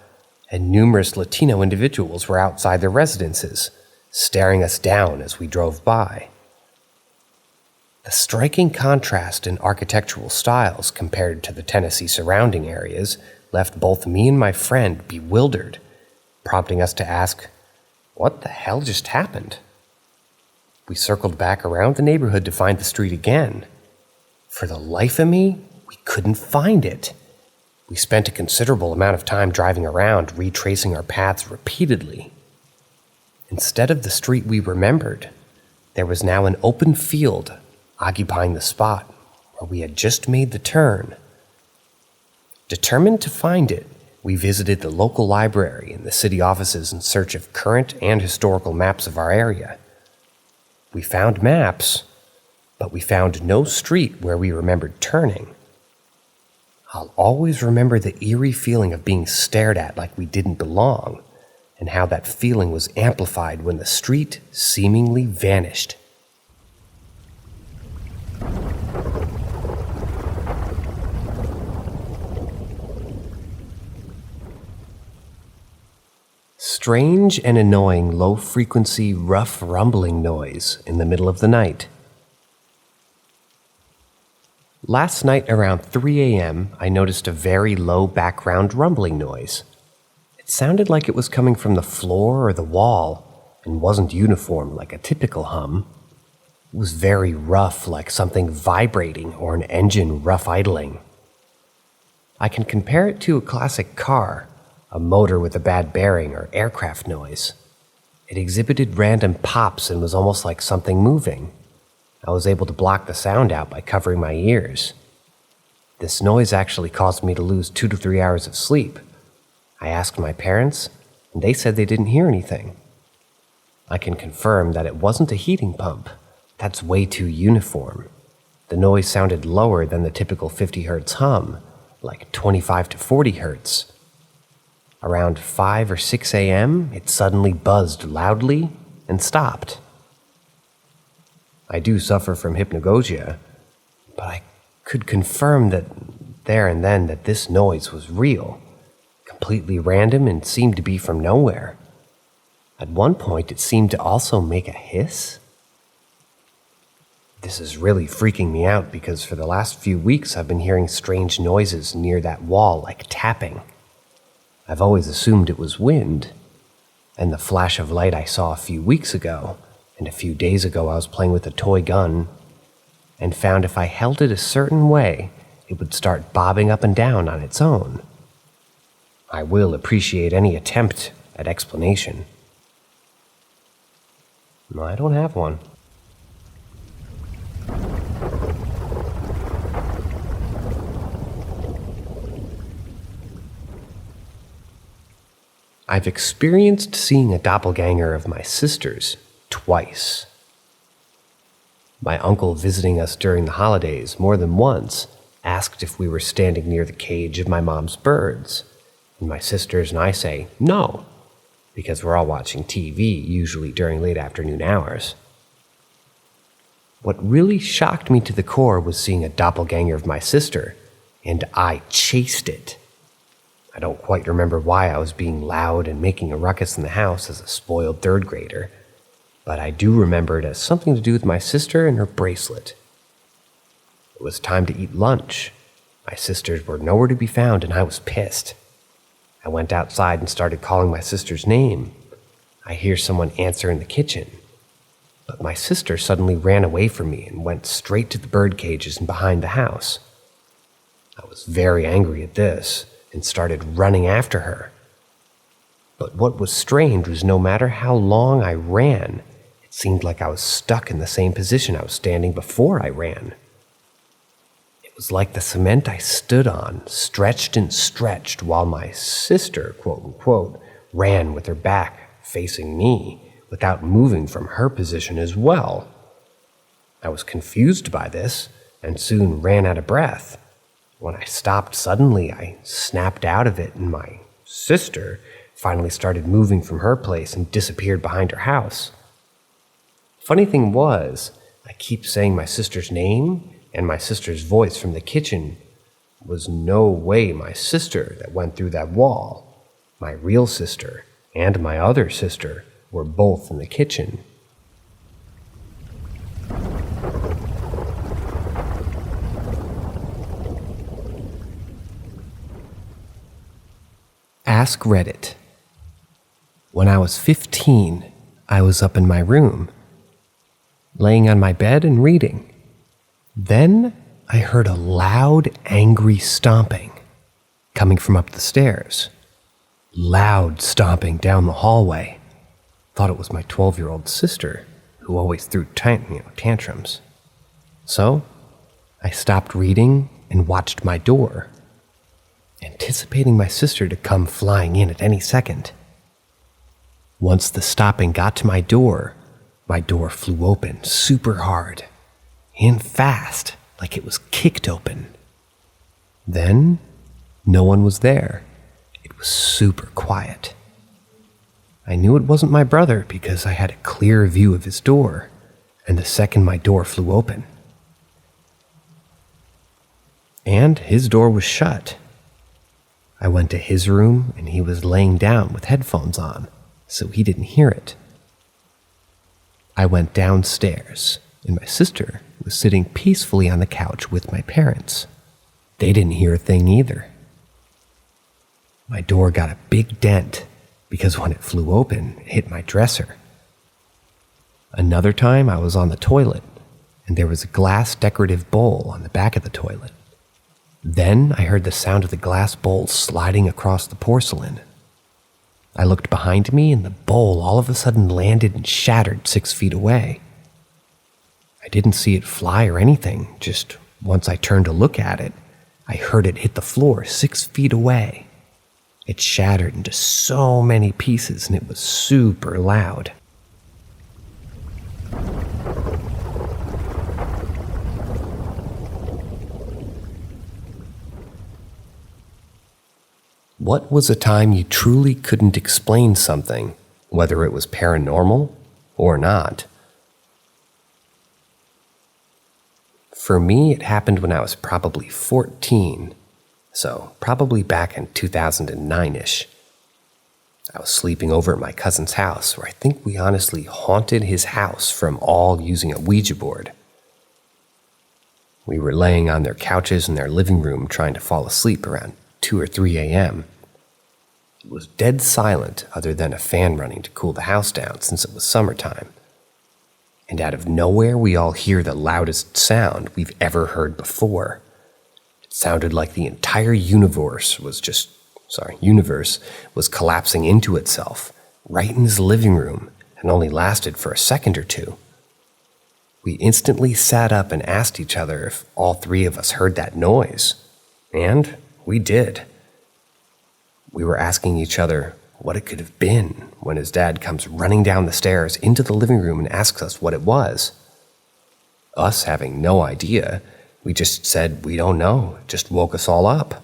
and numerous Latino individuals were outside their residences, staring us down as we drove by. The striking contrast in architectural styles compared to the Tennessee surrounding areas left both me and my friend bewildered, prompting us to ask, What the hell just happened? We circled back around the neighborhood to find the street again. For the life of me, we couldn't find it. We spent a considerable amount of time driving around, retracing our paths repeatedly. Instead of the street we remembered, there was now an open field occupying the spot where we had just made the turn. Determined to find it, we visited the local library and the city offices in search of current and historical maps of our area. We found maps, but we found no street where we remembered turning. I'll always remember the eerie feeling of being stared at like we didn't belong, and how that feeling was amplified when the street seemingly vanished. Strange and annoying low-frequency, rough rumbling noise in the middle of the night. Last night around 3 a.m., I noticed a very low background rumbling noise. It sounded like it was coming from the floor or the wall, and wasn't uniform like a typical hum. It was very rough, like something vibrating or an engine rough idling. I can compare it to a classic car, a motor with a bad bearing or aircraft noise. It exhibited random pops and was almost like something moving. I was able to block the sound out by covering my ears. This noise actually caused me to lose 2 to 3 hours of sleep. I asked my parents, and they said they didn't hear anything. I can confirm that it wasn't a heating pump. That's way too uniform. The noise sounded lower than the typical 50 hertz hum, like 25 to 40 hertz. Around 5 or 6 a.m., it suddenly buzzed loudly and stopped. I do suffer from hypnagogia, but I could confirm that there and then that this noise was real, completely random and seemed to be from nowhere. At one point, it seemed to also make a hiss. This is really freaking me out because for the last few weeks I've been hearing strange noises near that wall like tapping. I've always assumed it was wind, and the flash of light I saw a few weeks ago, and a few days ago I was playing with a toy gun, and found if I held it a certain way, it would start bobbing up and down on its own. I will appreciate any attempt at explanation. No, I don't have one. I've experienced seeing a doppelganger of my sister's twice. My uncle visiting us during the holidays more than once asked if we were standing near the cage of my mom's birds, and my sisters and I say no, because we're all watching TV, usually during late afternoon hours. What really shocked me to the core was seeing a doppelganger of my sister, and I chased it. I don't quite remember why I was being loud and making a ruckus in the house as a spoiled third grader, but I do remember it as something to do with my sister and her bracelet. It was time to eat lunch. My sisters were nowhere to be found and I was pissed. I went outside and started calling my sister's name. I hear someone answer in the kitchen, but my sister suddenly ran away from me and went straight to the bird cages and behind the house. I was very angry at this and started running after her. But what was strange was no matter how long I ran, it seemed like I was stuck in the same position I was standing before I ran. It was like the cement I stood on stretched and stretched while my sister, quote unquote, ran with her back facing me without moving from her position as well. I was confused by this and soon ran out of breath. When I stopped suddenly, I snapped out of it and my sister finally started moving from her place and disappeared behind her house. Funny thing was, I keep saying my sister's name, and my sister's voice from the kitchen was no way my sister that went through that wall. My real sister and my other sister were both in the kitchen. Ask Reddit. When I was 15, I was up in my room, laying on my bed and reading. Then I heard a loud, angry stomping coming from up the stairs. Loud stomping down the hallway. Thought it was my 12-year-old sister, who always threw tantrums. So I stopped reading and watched my door, anticipating my sister to come flying in at any second. Once the stopping got to my door flew open super hard and fast, like it was kicked open. Then, no one was there. It was super quiet. I knew it wasn't my brother because I had a clear view of his door, and the second my door flew open. And his door was shut. I went to his room, and he was laying down with headphones on, so he didn't hear it. I went downstairs, and my sister was sitting peacefully on the couch with my parents. They didn't hear a thing either. My door got a big dent because when it flew open, it hit my dresser. Another time I was on the toilet, and there was a glass decorative bowl on the back of the toilet. Then I heard the sound of the glass bowl sliding across the porcelain. I looked behind me, and the bowl all of a sudden landed and shattered 6 feet away. I didn't see it fly or anything, just once I turned to look at it, I heard it hit the floor 6 feet away. It shattered into so many pieces, and it was super loud. What was a time you truly couldn't explain something, whether it was paranormal or not? For me, it happened when I was probably 14, so probably back in 2009-ish. I was sleeping over at my cousin's house, where I think we honestly haunted his house from all using a Ouija board. We were laying on their couches in their living room trying to fall asleep around 2 or 3 a.m. It was dead silent other than a fan running to cool the house down since it was summertime. And out of nowhere, we all hear the loudest sound we've ever heard before. It sounded like the entire universe was collapsing into itself right in his living room and only lasted for a second or two. We instantly sat up and asked each other if all 3 of us heard that noise. And we did. We were asking each other what it could have been when his dad comes running down the stairs into the living room and asks us what it was. Us having no idea, we just said we don't know, it just woke us all up.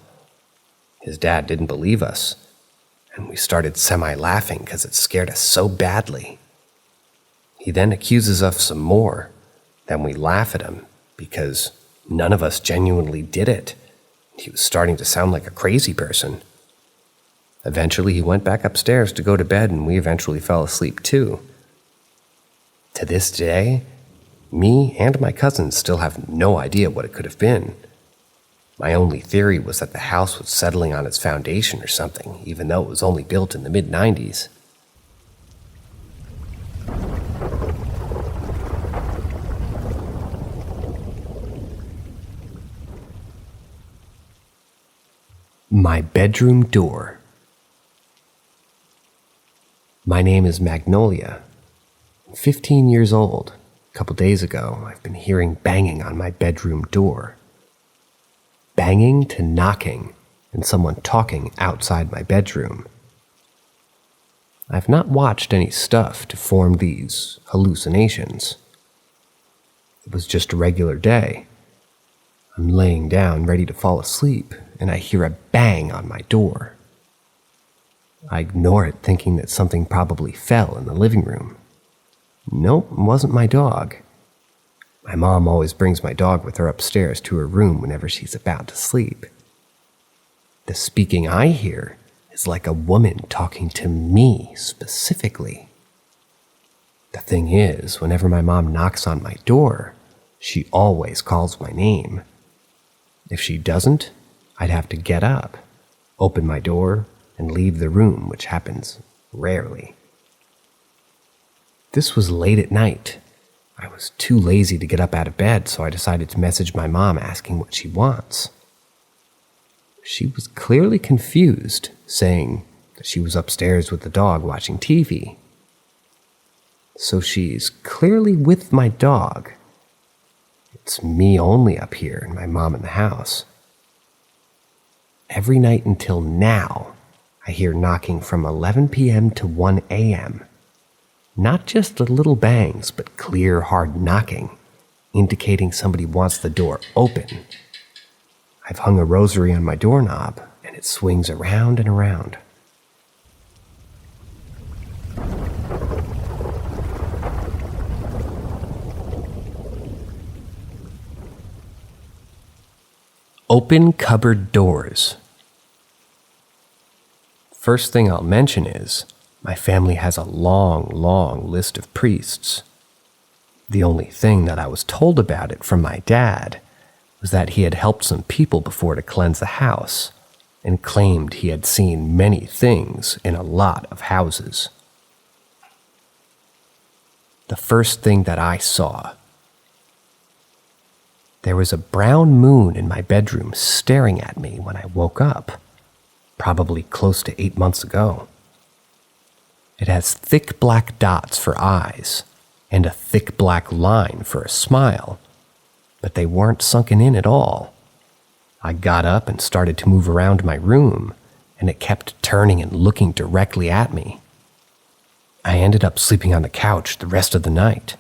His dad didn't believe us, and we started semi-laughing because it scared us so badly. He then accuses us some more. Then we laugh at him because none of us genuinely did it. He was starting to sound like a crazy person. Eventually, he went back upstairs to go to bed, and we eventually fell asleep too. To this day, me and my cousins still have no idea what it could have been. My only theory was that the house was settling on its foundation or something, even though it was only built in the mid-90s. My bedroom door. My name is Magnolia. I'm 15 years old. A couple days ago, I've been hearing banging on my bedroom door. Banging to knocking, and someone talking outside my bedroom. I've not watched any stuff to form these hallucinations. It was just a regular day. I'm laying down ready to fall asleep, and I hear a bang on my door. I ignore it, thinking that something probably fell in the living room. Nope, it wasn't my dog. My mom always brings my dog with her upstairs to her room whenever she's about to sleep. The speaking I hear is like a woman talking to me specifically. The thing is, whenever my mom knocks on my door, she always calls my name. If she doesn't, I'd have to get up, open my door, and leave the room, which happens rarely. This was late at night. I was too lazy to get up out of bed, so I decided to message my mom asking what she wants. She was clearly confused, saying that she was upstairs with the dog watching TV. So she's clearly with my dog. It's me only up here and my mom in the house. Every night until now, I hear knocking from 11 p.m. to 1 a.m. Not just little bangs, but clear, hard knocking, indicating somebody wants the door open. I've hung a rosary on my doorknob, and it swings around and around. Open cupboard doors. First thing I'll mention is, my family has a long list of priests. The only thing that I was told about it from my dad was that he had helped some people before to cleanse the house and claimed he had seen many things in a lot of houses. The first thing that I saw, there was a brown moon in my bedroom staring at me when I woke up, probably close to 8 months ago. It has thick black dots for eyes and a thick black line for a smile, but they weren't sunken in at all. I got up and started to move around my room, and it kept turning and looking directly at me. I ended up sleeping on the couch the rest of the night.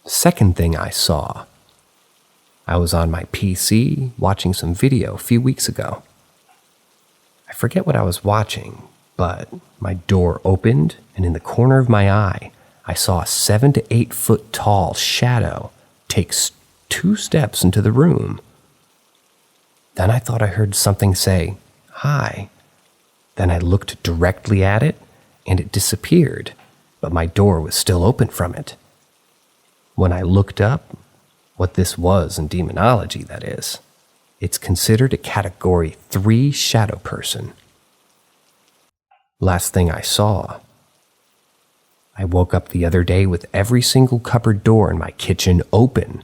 Second thing I saw, I was on my PC watching some video a few weeks ago. I forget what I was watching, but my door opened, and in the corner of my eye, I saw a 7 to 8 foot tall shadow take 2 steps into the room. Then I thought I heard something say, "Hi." Then I looked directly at it, and it disappeared, but my door was still open from it. When I looked up what this was in demonology, that is, it's considered a Category 3 shadow person. Last thing I saw, I woke up the other day with every single cupboard door in my kitchen open,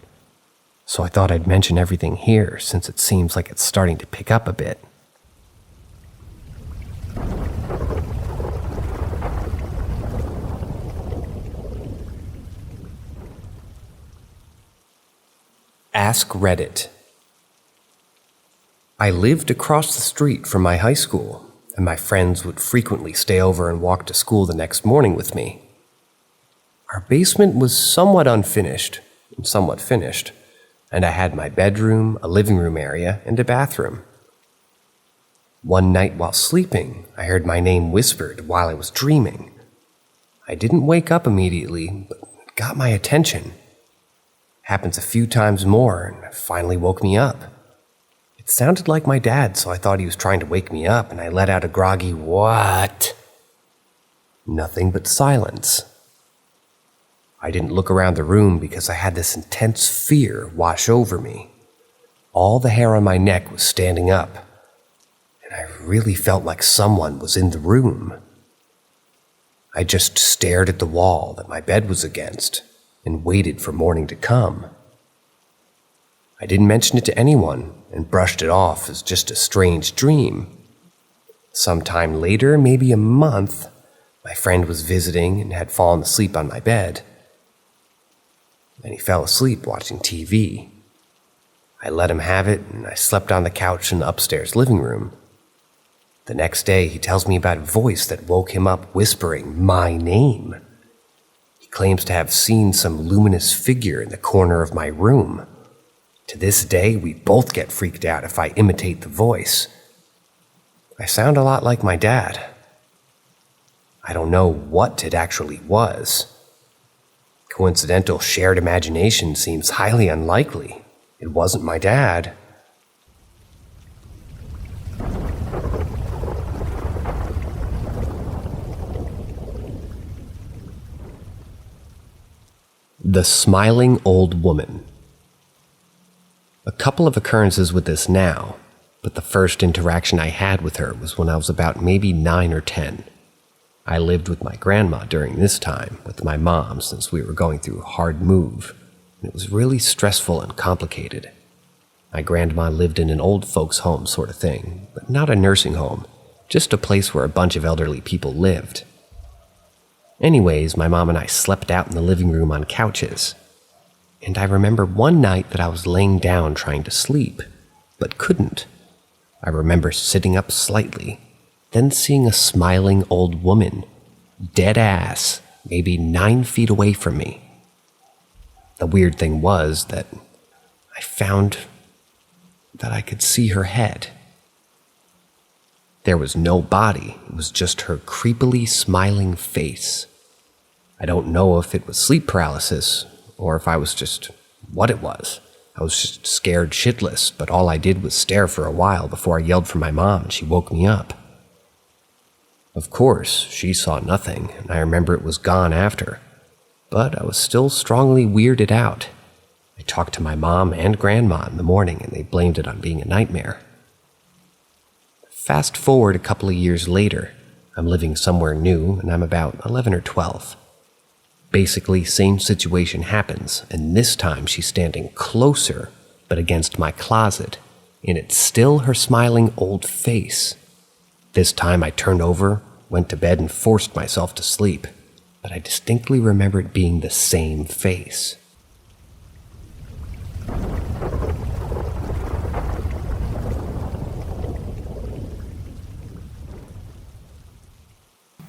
so I thought I'd mention everything here since it seems like it's starting to pick up a bit. Ask Reddit. I lived across the street from my high school, and my friends would frequently stay over and walk to school the next morning with me. Our basement was somewhat unfinished, and somewhat finished, and I had my bedroom, a living room area, and a bathroom. One night while sleeping, I heard my name whispered while I was dreaming. I didn't wake up immediately, but it got my attention. Happens a few times more, and it finally woke me up. It sounded like my dad, so I thought he was trying to wake me up, and I let out a groggy, "What?" Nothing but silence. I didn't look around the room because I had this intense fear wash over me. All the hair on my neck was standing up, and I really felt like someone was in the room. I just stared at the wall that my bed was against and waited for morning to come. I didn't mention it to anyone and brushed it off as just a strange dream. Sometime later, maybe a month, my friend was visiting and had fallen asleep on my bed. And he fell asleep watching TV. I let him have it, and I slept on the couch in the upstairs living room. The next day, he tells me about a voice that woke him up whispering my name. He claims to have seen some luminous figure in the corner of my room. To this day, we both get freaked out if I imitate the voice. I sound a lot like my dad. I don't know what it actually was. Coincidental shared imagination seems highly unlikely. It wasn't my dad. The Smiling Old Woman. A couple of occurrences with this now, but the first interaction I had with her was when I was about maybe 9 or 10. I lived with my grandma during this time with my mom since we were going through a hard move, and it was really stressful and complicated. My grandma lived in an old folks' home sort of thing, but not a nursing home, just a place where a bunch of elderly people lived. Anyways, my mom and I slept out in the living room on couches, and I remember one night that I was laying down trying to sleep, but couldn't. I remember sitting up slightly, then seeing a smiling old woman, dead ass, maybe 9 feet away from me. The weird thing was that I found that I could see her head. There was no body, it was just her creepily smiling face. I don't know if it was sleep paralysis or if I was just what it was. I was just scared shitless, but all I did was stare for a while before I yelled for my mom and she woke me up. Of course, she saw nothing, and I remember it was gone after, but I was still strongly weirded out. I talked to my mom and grandma in the morning, and they blamed it on being a nightmare. Fast forward a couple of years later, I'm living somewhere new, and I'm about 11 or 12. Basically, same situation happens, and this time she's standing closer, but against my closet, and it's still her smiling old face. This time I turned over, went to bed, and forced myself to sleep, but I distinctly remember it being the same face.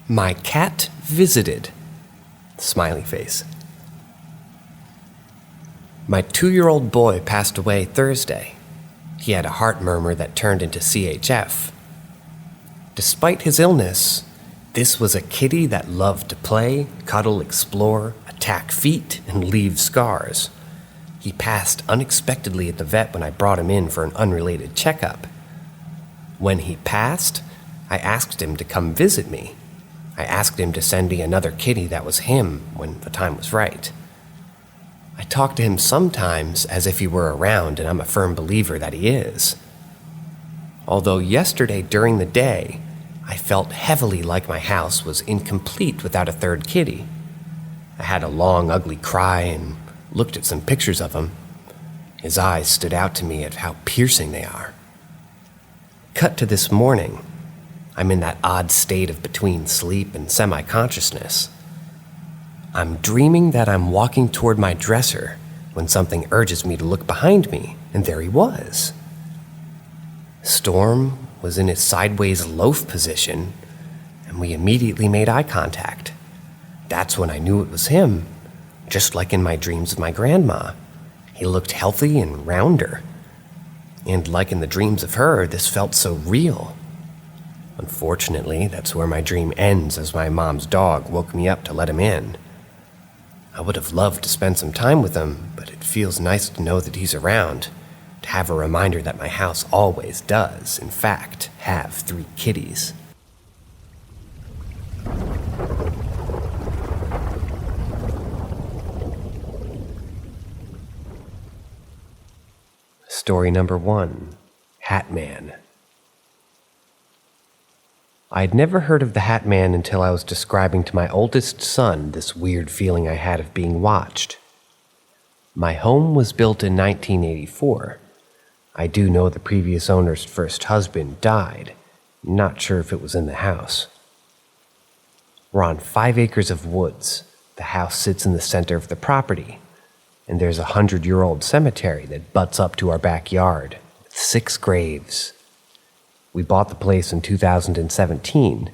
My cat visited. Smiley face. My 2-year-old boy passed away Thursday. He had a heart murmur that turned into CHF. Despite his illness, this was a kitty that loved to play, cuddle, explore, attack feet, and leave scars. He passed unexpectedly at the vet when I brought him in for an unrelated checkup. When he passed, I asked him to come visit me. I asked him to send me another kitty that was him when the time was right. I talk to him sometimes as if he were around, and I'm a firm believer that he is. Although yesterday during the day, I felt heavily like my house was incomplete without a third kitty. I had a long, ugly cry and looked at some pictures of him. His eyes stood out to me at how piercing they are. Cut to this morning. I'm in that odd state of between sleep and semi-consciousness. I'm dreaming that I'm walking toward my dresser when something urges me to look behind me, and there he was. Storm was in his sideways loaf position, and we immediately made eye contact. That's when I knew it was him, just like in my dreams of my grandma. He looked healthy and rounder. And like in the dreams of her, this felt so real. Unfortunately, that's where my dream ends as my mom's dog woke me up to let him in. I would have loved to spend some time with him, but it feels nice to know that he's around, to have a reminder that my house always does, in fact, have 3 kitties. Story number 1, Hat Man. I had never heard of the Hat Man until I was describing to my oldest son this weird feeling I had of being watched. My home was built in 1984. I do know the previous owner's first husband died. Not sure if it was in the house. We're on 5 acres of woods. The house sits in the center of the property, and there's a 100-year-old cemetery that butts up to our backyard with 6 graves. We bought the place in 2017.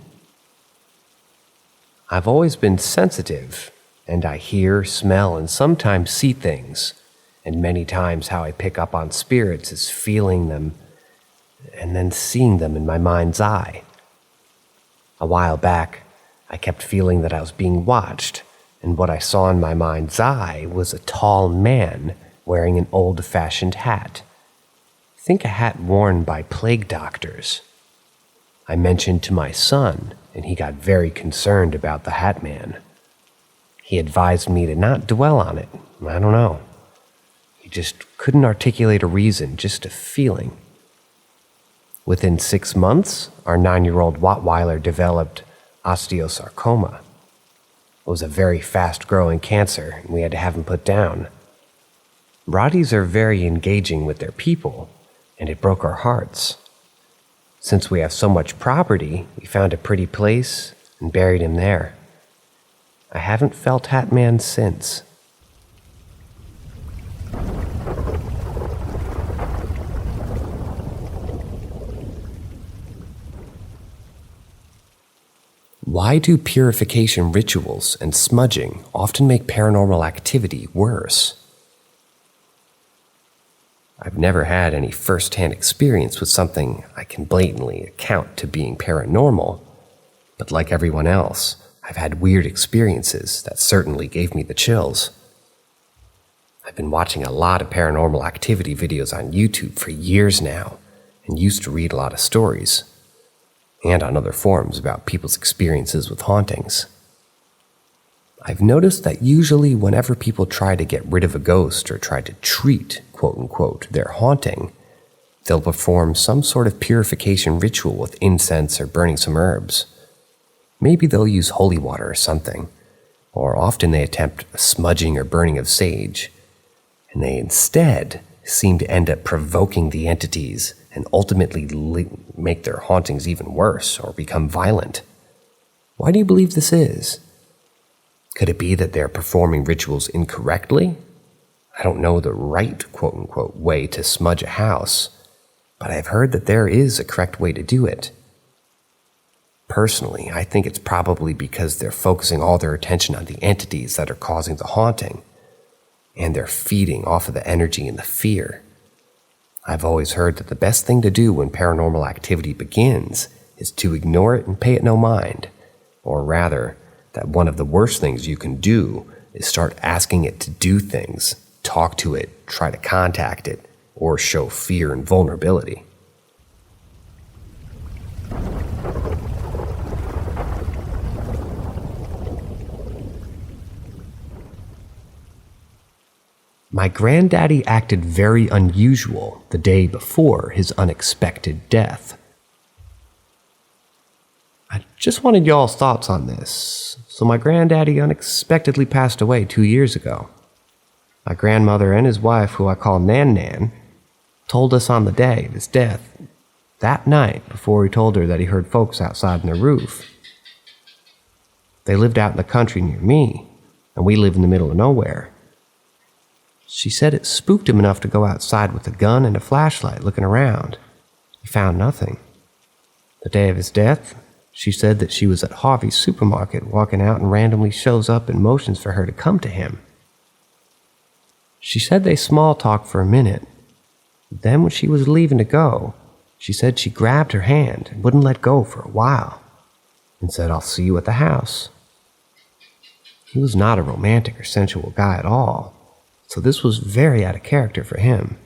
I've always been sensitive, and I hear, smell, and sometimes see things, and many times how I pick up on spirits is feeling them and then seeing them in my mind's eye. A while back, I kept feeling that I was being watched, and what I saw in my mind's eye was a tall man wearing an old-fashioned hat. Think a hat worn by plague doctors. I mentioned to my son, and he got very concerned about the Hat Man. He advised me to not dwell on it. I don't know. He just couldn't articulate a reason, just a feeling. Within 6 months, our 9-year-old Rottweiler developed osteosarcoma. It was a very fast-growing cancer, and we had to have him put down. Roddies are very engaging with their people, and it broke our hearts. Since we have so much property, we found a pretty place and buried him there. I haven't felt Hat Man since. Why do purification rituals and smudging often make paranormal activity worse? I've never had any first-hand experience with something I can blatantly account to being paranormal, but like everyone else, I've had weird experiences that certainly gave me the chills. I've been watching a lot of paranormal activity videos on YouTube for years now, and used to read a lot of stories, and on other forums about people's experiences with hauntings. I've noticed that usually whenever people try to get rid of a ghost or try to treat, quote-unquote, their haunting, they'll perform some sort of purification ritual with incense or burning some herbs. Maybe they'll use holy water or something, or often they attempt a smudging or burning of sage, and they instead seem to end up provoking the entities and ultimately make their hauntings even worse or become violent. Why do you believe this is? Could it be that they're performing rituals incorrectly? I don't know the right quote-unquote way to smudge a house, but I've heard that there is a correct way to do it. Personally, I think it's probably because they're focusing all their attention on the entities that are causing the haunting, and they're feeding off of the energy and the fear. I've always heard that the best thing to do when paranormal activity begins is to ignore it and pay it no mind, or rather, that one of the worst things you can do is start asking it to do things, talk to it, try to contact it, or show fear and vulnerability. My granddaddy acted very unusual the day before his unexpected death. I just wanted y'all's thoughts on this. So my granddaddy unexpectedly passed away 2 years ago. My grandmother and his wife, who I call Nan Nan, told us on the day of his death, that night before he told her that he heard folks outside on the roof. They lived out in the country near me, and we live in the middle of nowhere. She said it spooked him enough to go outside with a gun and a flashlight looking around. He found nothing. The day of his death, she said that she was at Harvey's supermarket walking out and randomly shows up and motions for her to come to him. She said they small talked for a minute. Then when she was leaving to go, she said she grabbed her hand and wouldn't let go for a while and said, "I'll see you at the house." He was not a romantic or sensual guy at all, so this was very out of character for him.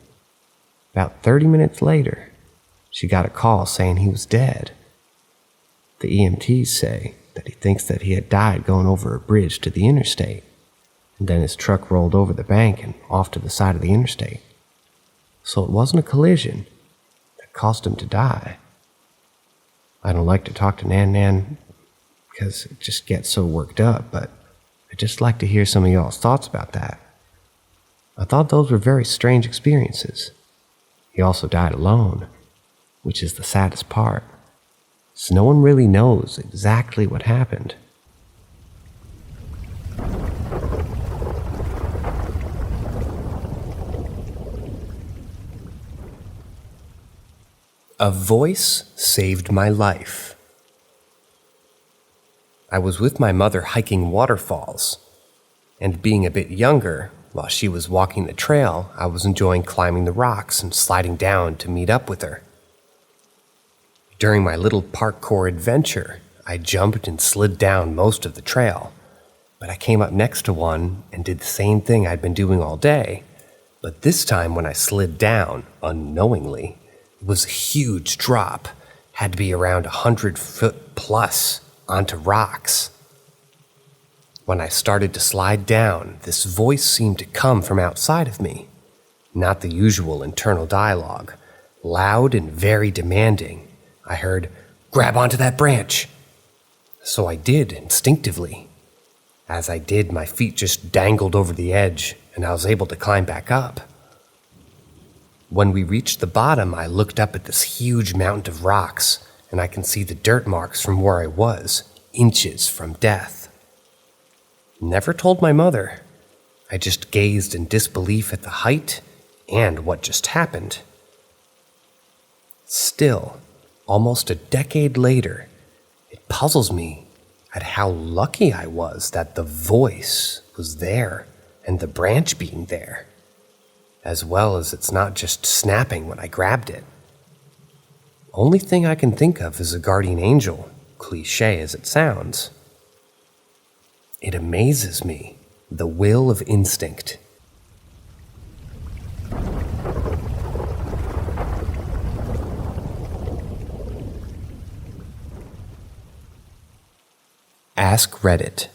About 30 minutes later, she got a call saying he was dead. The EMTs say that he thinks that he had died going over a bridge to the interstate, and then his truck rolled over the bank and off to the side of the interstate. So it wasn't a collision that caused him to die. I don't like to talk to Nan Nan because it just gets so worked up, but I'd just like to hear some of y'all's thoughts about that. I thought those were very strange experiences. He also died alone, which is the saddest part. So no one really knows exactly what happened. A voice saved my life. I was with my mother hiking waterfalls, and being a bit younger, while she was walking the trail, I was enjoying climbing the rocks and sliding down to meet up with her. During my little parkour adventure, I jumped and slid down most of the trail, but I came up next to one and did the same thing I'd been doing all day, but this time when I slid down, unknowingly, it was a huge drop, had to be around 100 foot plus onto rocks. When I started to slide down, this voice seemed to come from outside of me, not the usual internal dialogue, loud and very demanding. I heard, "Grab onto that branch." So I did instinctively. As I did, my feet just dangled over the edge, and I was able to climb back up. When we reached the bottom, I looked up at this huge mountain of rocks, and I can see the dirt marks from where I was, inches from death. Never told my mother. I just gazed in disbelief at the height and what just happened. Still, almost a decade later, it puzzles me at how lucky I was that the voice was there and the branch being there, as well as it's not just snapping when I grabbed it. Only thing I can think of is a guardian angel, cliche as it sounds. It amazes me, the will of instinct. Ask Reddit.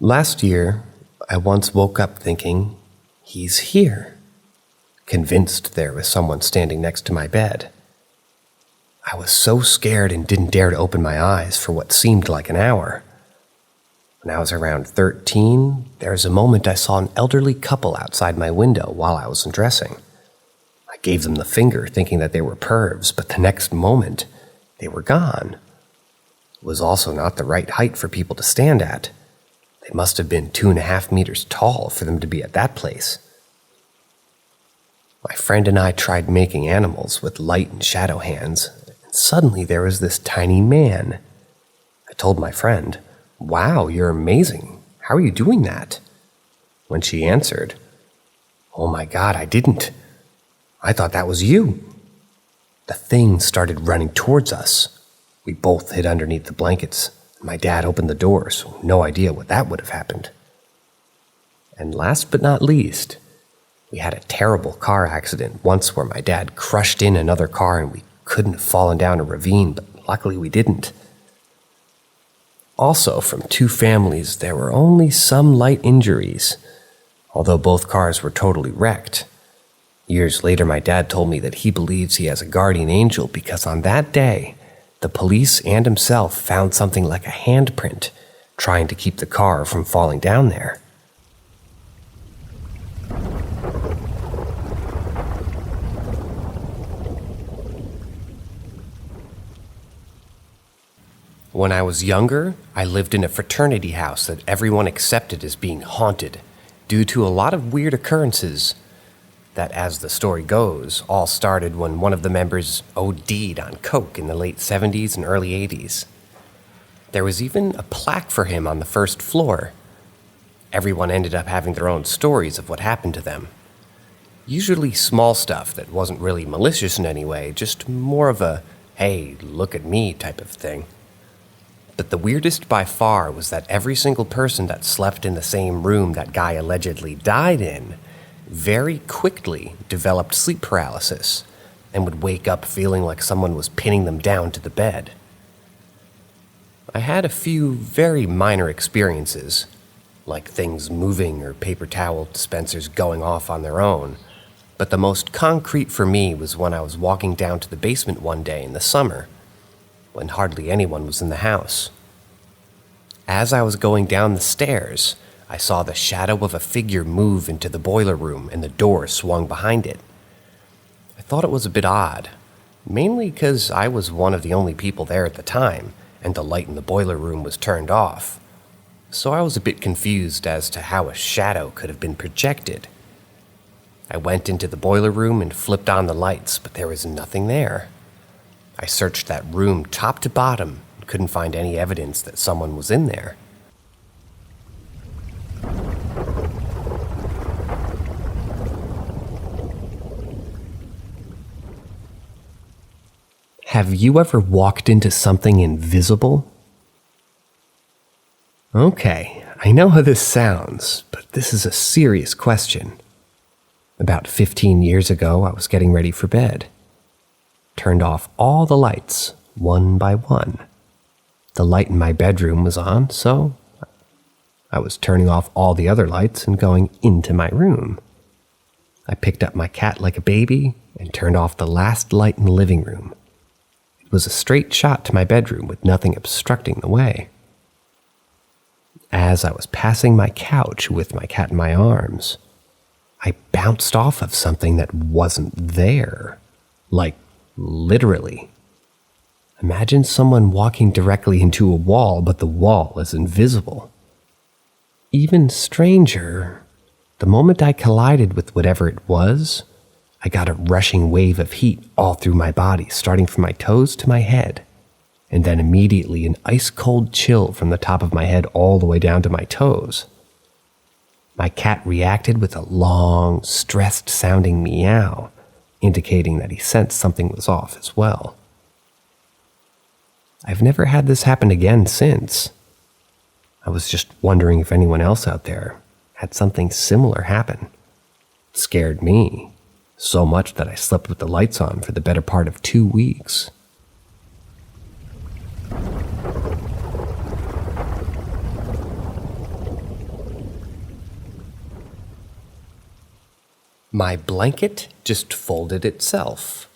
Last year, I once woke up thinking, he's here, convinced there was someone standing next to my bed. I was so scared and didn't dare to open my eyes for what seemed like an hour. When I was around 13, there was a moment I saw an elderly couple outside my window while I was undressing. I gave them the finger thinking that they were pervs, but the next moment, they were gone. It was also not the right height for people to stand at. They must have been 2.5 meters tall for them to be at that place. My friend and I tried making animals with light and shadow hands, and suddenly there was this tiny man. I told my friend, "Wow, you're amazing. How are you doing that?" When she answered, "Oh my God, I didn't. I thought that was you." The thing started running towards us. We both hid underneath the blankets. My dad opened the door, so no idea what that would have happened. And last but not least, we had a terrible car accident once where my dad crushed in another car and we couldn't have fallen down a ravine, but luckily we didn't. Also, from 2 families, there were only some light injuries, although both cars were totally wrecked. Years later, my dad told me that he believes he has a guardian angel because on that day, the police and himself found something like a handprint trying to keep the car from falling down there. When I was younger, I lived in a fraternity house that everyone accepted as being haunted due to a lot of weird occurrences that, as the story goes, all started when one of the members OD'd on coke in the late 70s and early 80s. There was even a plaque for him on the first floor. Everyone ended up having their own stories of what happened to them. Usually small stuff that wasn't really malicious in any way, just more of a, "Hey, look at me" type of thing. But the weirdest by far was that every single person that slept in the same room that guy allegedly died in very quickly developed sleep paralysis and would wake up feeling like someone was pinning them down to the bed. I had a few very minor experiences, like things moving or paper towel dispensers going off on their own, but the most concrete for me was when I was walking down to the basement one day in the summer, when hardly anyone was in the house. As I was going down the stairs, I saw the shadow of a figure move into the boiler room and the door swung behind it. I thought it was a bit odd, mainly because I was one of the only people there at the time, and the light in the boiler room was turned off. So I was a bit confused as to how a shadow could have been projected. I went into the boiler room and flipped on the lights, but there was nothing there. I searched that room top to bottom and couldn't find any evidence that someone was in there. Have you ever walked into something invisible? Okay, I know how this sounds, but this is a serious question. About 15 years ago, I was getting ready for bed. Turned off all the lights, one by one. The light in my bedroom was on, so I was turning off all the other lights and going into my room. I picked up my cat like a baby and turned off the last light in the living room. It was a straight shot to my bedroom with nothing obstructing the way. As I was passing my couch with my cat in my arms, I bounced off of something that wasn't there. Like, literally. Imagine someone walking directly into a wall, but the wall is invisible. Even stranger, the moment I collided with whatever it was, I got a rushing wave of heat all through my body, starting from my toes to my head, and then immediately an ice-cold chill from the top of my head all the way down to my toes. My cat reacted with a long, stressed-sounding meow, indicating that he sensed something was off as well. I've never had this happen again since. I was just wondering if anyone else out there had something similar happen. It scared me so much that I slept with the lights on for the better part of 2 weeks. My blanket just folded itself.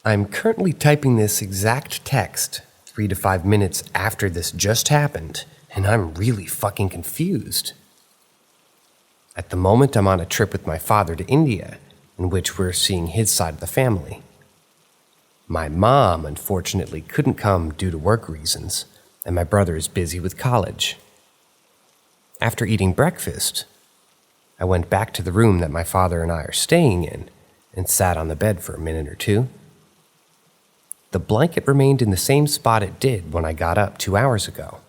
I'm currently typing this exact text 3 to 5 minutes after this just happened, and I'm really fucking confused. At the moment, I'm on a trip with my father to India, in which we're seeing his side of the family. My mom, unfortunately, couldn't come due to work reasons, and my brother is busy with college. After eating breakfast, I went back to the room that my father and I are staying in and sat on the bed for a minute or two. The blanket remained in the same spot it did when I got up 2 hours ago.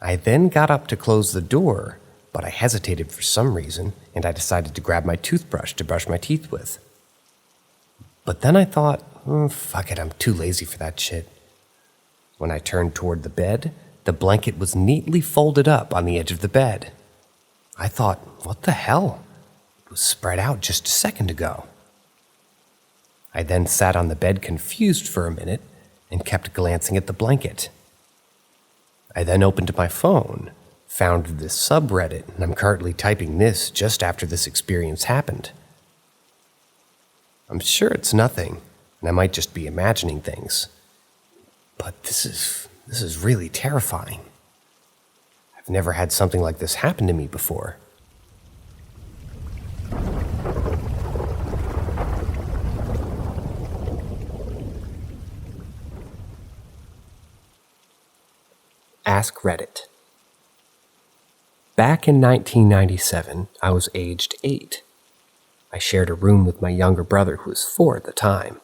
I then got up to close the door, but I hesitated for some reason, and I decided to grab my toothbrush to brush my teeth with. But then I thought, fuck it, I'm too lazy for that shit. When I turned toward the bed, the blanket was neatly folded up on the edge of the bed. I thought, what the hell? It was spread out just a second ago. I then sat on the bed confused for a minute and kept glancing at the blanket. I then opened my phone, found this subreddit, and I'm currently typing this just after this experience happened. I'm sure it's nothing, and I might just be imagining things. But this is really terrifying. I've never had something like this happen to me before. Ask Reddit. Back in 1997, I was aged 8. I shared a room with my younger brother who was 4 at the time.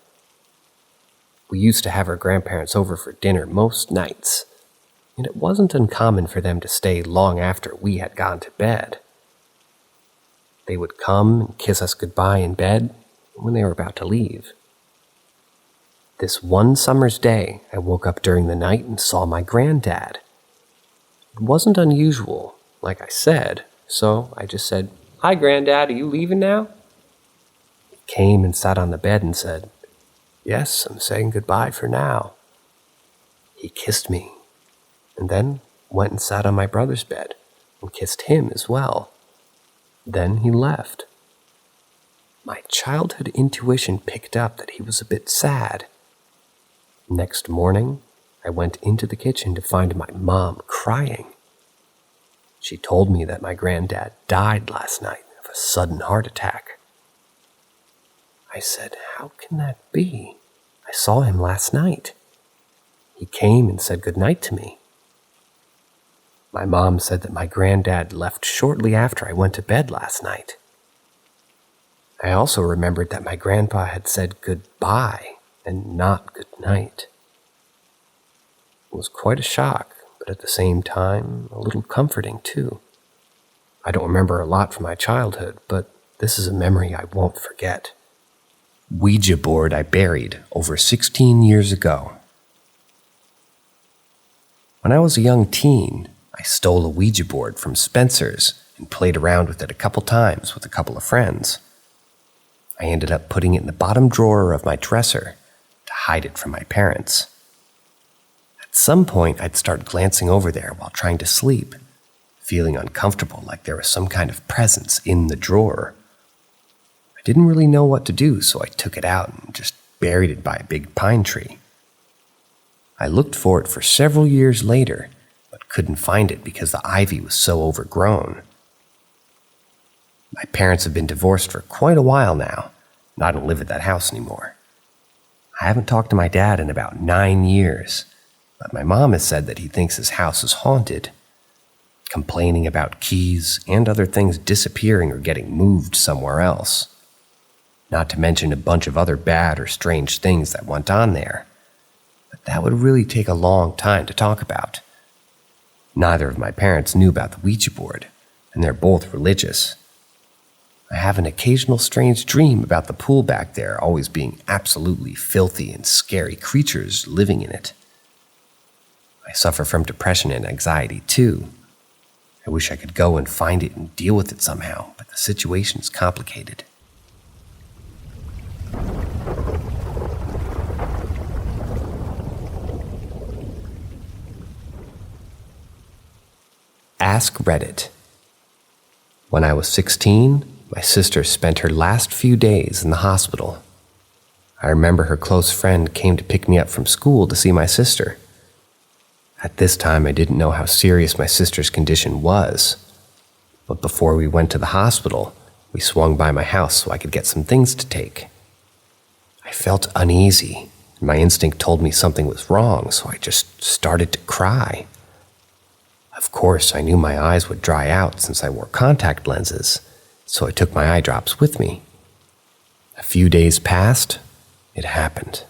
We used to have our grandparents over for dinner most nights, and it wasn't uncommon for them to stay long after we had gone to bed. They would come and kiss us goodbye in bed when they were about to leave. This one summer's day, I woke up during the night and saw my granddad. It wasn't unusual, like I said, so I just said, "Hi, Granddad, are you leaving now?" He came and sat on the bed and said, "Yes, I'm saying goodbye for now." He kissed me, and then went and sat on my brother's bed and kissed him as well. Then he left. My childhood intuition picked up that he was a bit sad. Next morning, I went into the kitchen to find my mom crying. She told me that my granddad died last night of a sudden heart attack. I said, "How can that be? I saw him last night." He came and said goodnight to me. My mom said that my granddad left shortly after I went to bed last night. I also remembered that my grandpa had said goodbye and not goodnight. It was quite a shock, but at the same time, a little comforting too. I don't remember a lot from my childhood, but this is a memory I won't forget. Ouija board I buried over 16 years ago. When I was a young teen, I stole a Ouija board from Spencer's and played around with it a couple times with a couple of friends. I ended up putting it in the bottom drawer of my dresser to hide it from my parents. At some point, I'd start glancing over there while trying to sleep, feeling uncomfortable like there was some kind of presence in the drawer. I didn't really know what to do, so I took it out and just buried it by a big pine tree. I looked for it for several years later, but couldn't find it because the ivy was so overgrown. My parents have been divorced for quite a while now, and I don't live at that house anymore. I haven't talked to my dad in about 9 years, but my mom has said that he thinks his house is haunted, complaining about keys and other things disappearing or getting moved somewhere else. Not to mention a bunch of other bad or strange things that went on there. But that would really take a long time to talk about. Neither of my parents knew about the Ouija board, and they're both religious. I have an occasional strange dream about the pool back there always being absolutely filthy and scary creatures living in it. I suffer from depression and anxiety too. I wish I could go and find it and deal with it somehow, but the situation's complicated. Ask Reddit. When I was 16, my sister spent her last few days in the hospital. I remember her close friend came to pick me up from school to see my sister. At this time, I didn't know how serious my sister's condition was. But before we went to the hospital, we swung by my house so I could get some things to take. I felt uneasy, and my instinct told me something was wrong, so I just started to cry. Of course, I knew my eyes would dry out since I wore contact lenses, so I took my eye drops with me. A few days passed. It happened.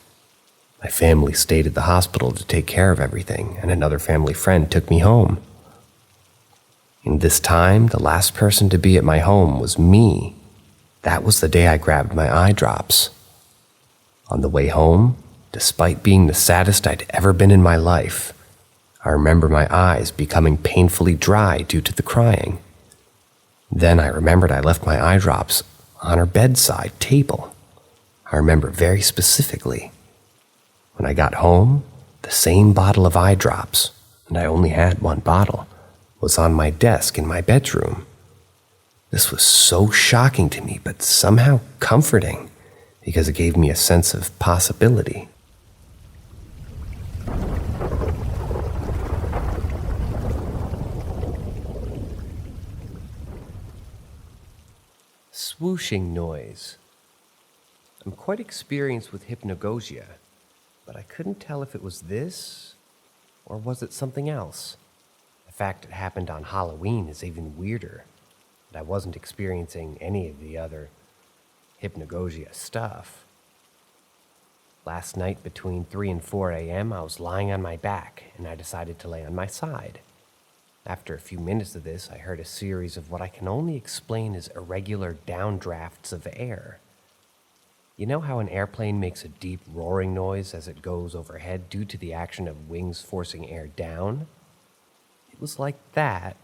My family stayed at the hospital to take care of everything, and another family friend took me home. In this time, the last person to be at my home was me. That was the day I grabbed my eye drops. On the way home, despite being the saddest I'd ever been in my life, I remember my eyes becoming painfully dry due to the crying. Then I remembered I left my eye drops on her bedside table. I remember very specifically. When I got home, the same bottle of eye drops, and I only had one bottle, was on my desk in my bedroom. This was so shocking to me, but somehow comforting, because it gave me a sense of possibility. Swooshing noise. I'm quite experienced with hypnagogia, but I couldn't tell if it was this or was it something else. The fact it happened on Halloween is even weirder, and I wasn't experiencing any of the other hypnagogia stuff. Last night between 3 and 4 a.m., I was lying on my back, and I decided to lay on my side. After a few minutes of this, I heard a series of what I can only explain as irregular downdrafts of air. You know how an airplane makes a deep roaring noise as it goes overhead due to the action of wings forcing air down? It was like that,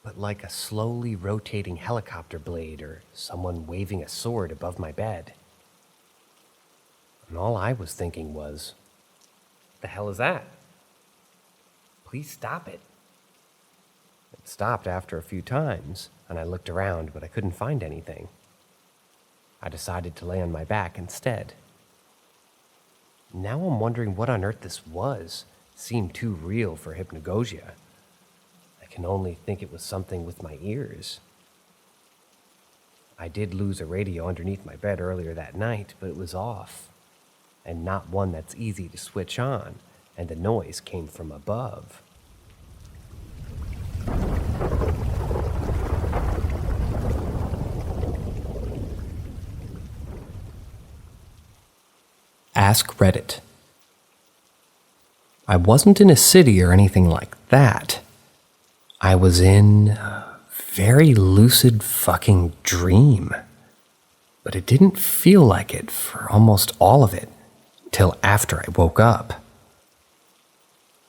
but like a slowly rotating helicopter blade or someone waving a sword above my bed. And all I was thinking was, "The hell is that? Please stop it." It stopped after a few times, and I looked around, but I couldn't find anything. I decided to lay on my back instead. Now I'm wondering what on earth this was. It seemed too real for hypnagogia. I can only think it was something with my ears. I did lose a radio underneath my bed earlier that night, but it was off, and not one that's easy to switch on, and the noise came from above. Ask Reddit. I wasn't in a city or anything like that. I was in a very lucid fucking dream. But it didn't feel like it for almost all of it until after I woke up.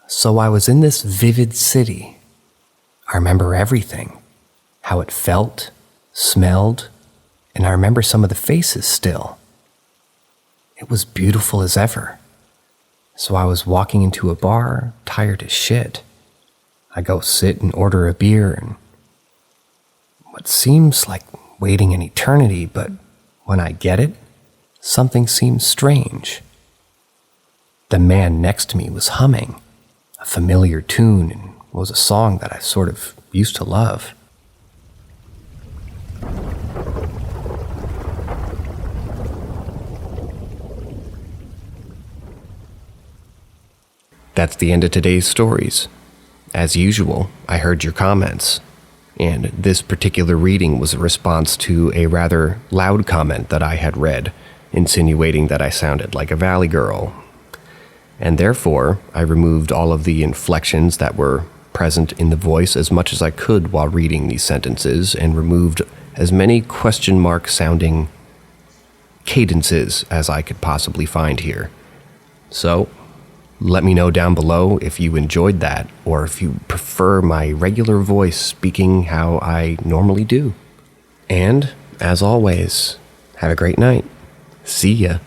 So I was in this vivid city. I remember everything, how it felt, smelled, and I remember some of the faces still. It was beautiful as ever. So I was walking into a bar, tired as shit. I go sit and order a beer, and what seems like waiting an eternity, but When I get it, something seems strange. The man next to me was humming a familiar tune and was a song that I sort of used to love. That's the end of today's stories. As usual, I heard your comments, and this particular reading was a response to a rather loud comment that I had read, insinuating that I sounded like a valley girl. And therefore, I removed all of the inflections that were present in the voice as much as I could while reading these sentences, and removed as many question mark sounding cadences as I could possibly find here. So, let me know down below if you enjoyed that, or if you prefer my regular voice speaking how I normally do. And, as always, have a great night. See ya.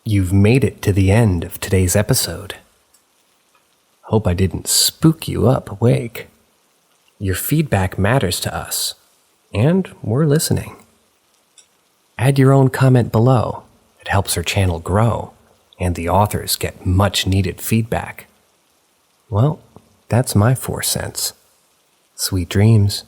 You've made it to the end of today's episode. Hope I didn't spook you up awake. Your feedback matters to us, and we're listening. Add your own comment below. It helps our channel grow, and the authors get much needed feedback. Well, that's my 4 cents. Sweet dreams.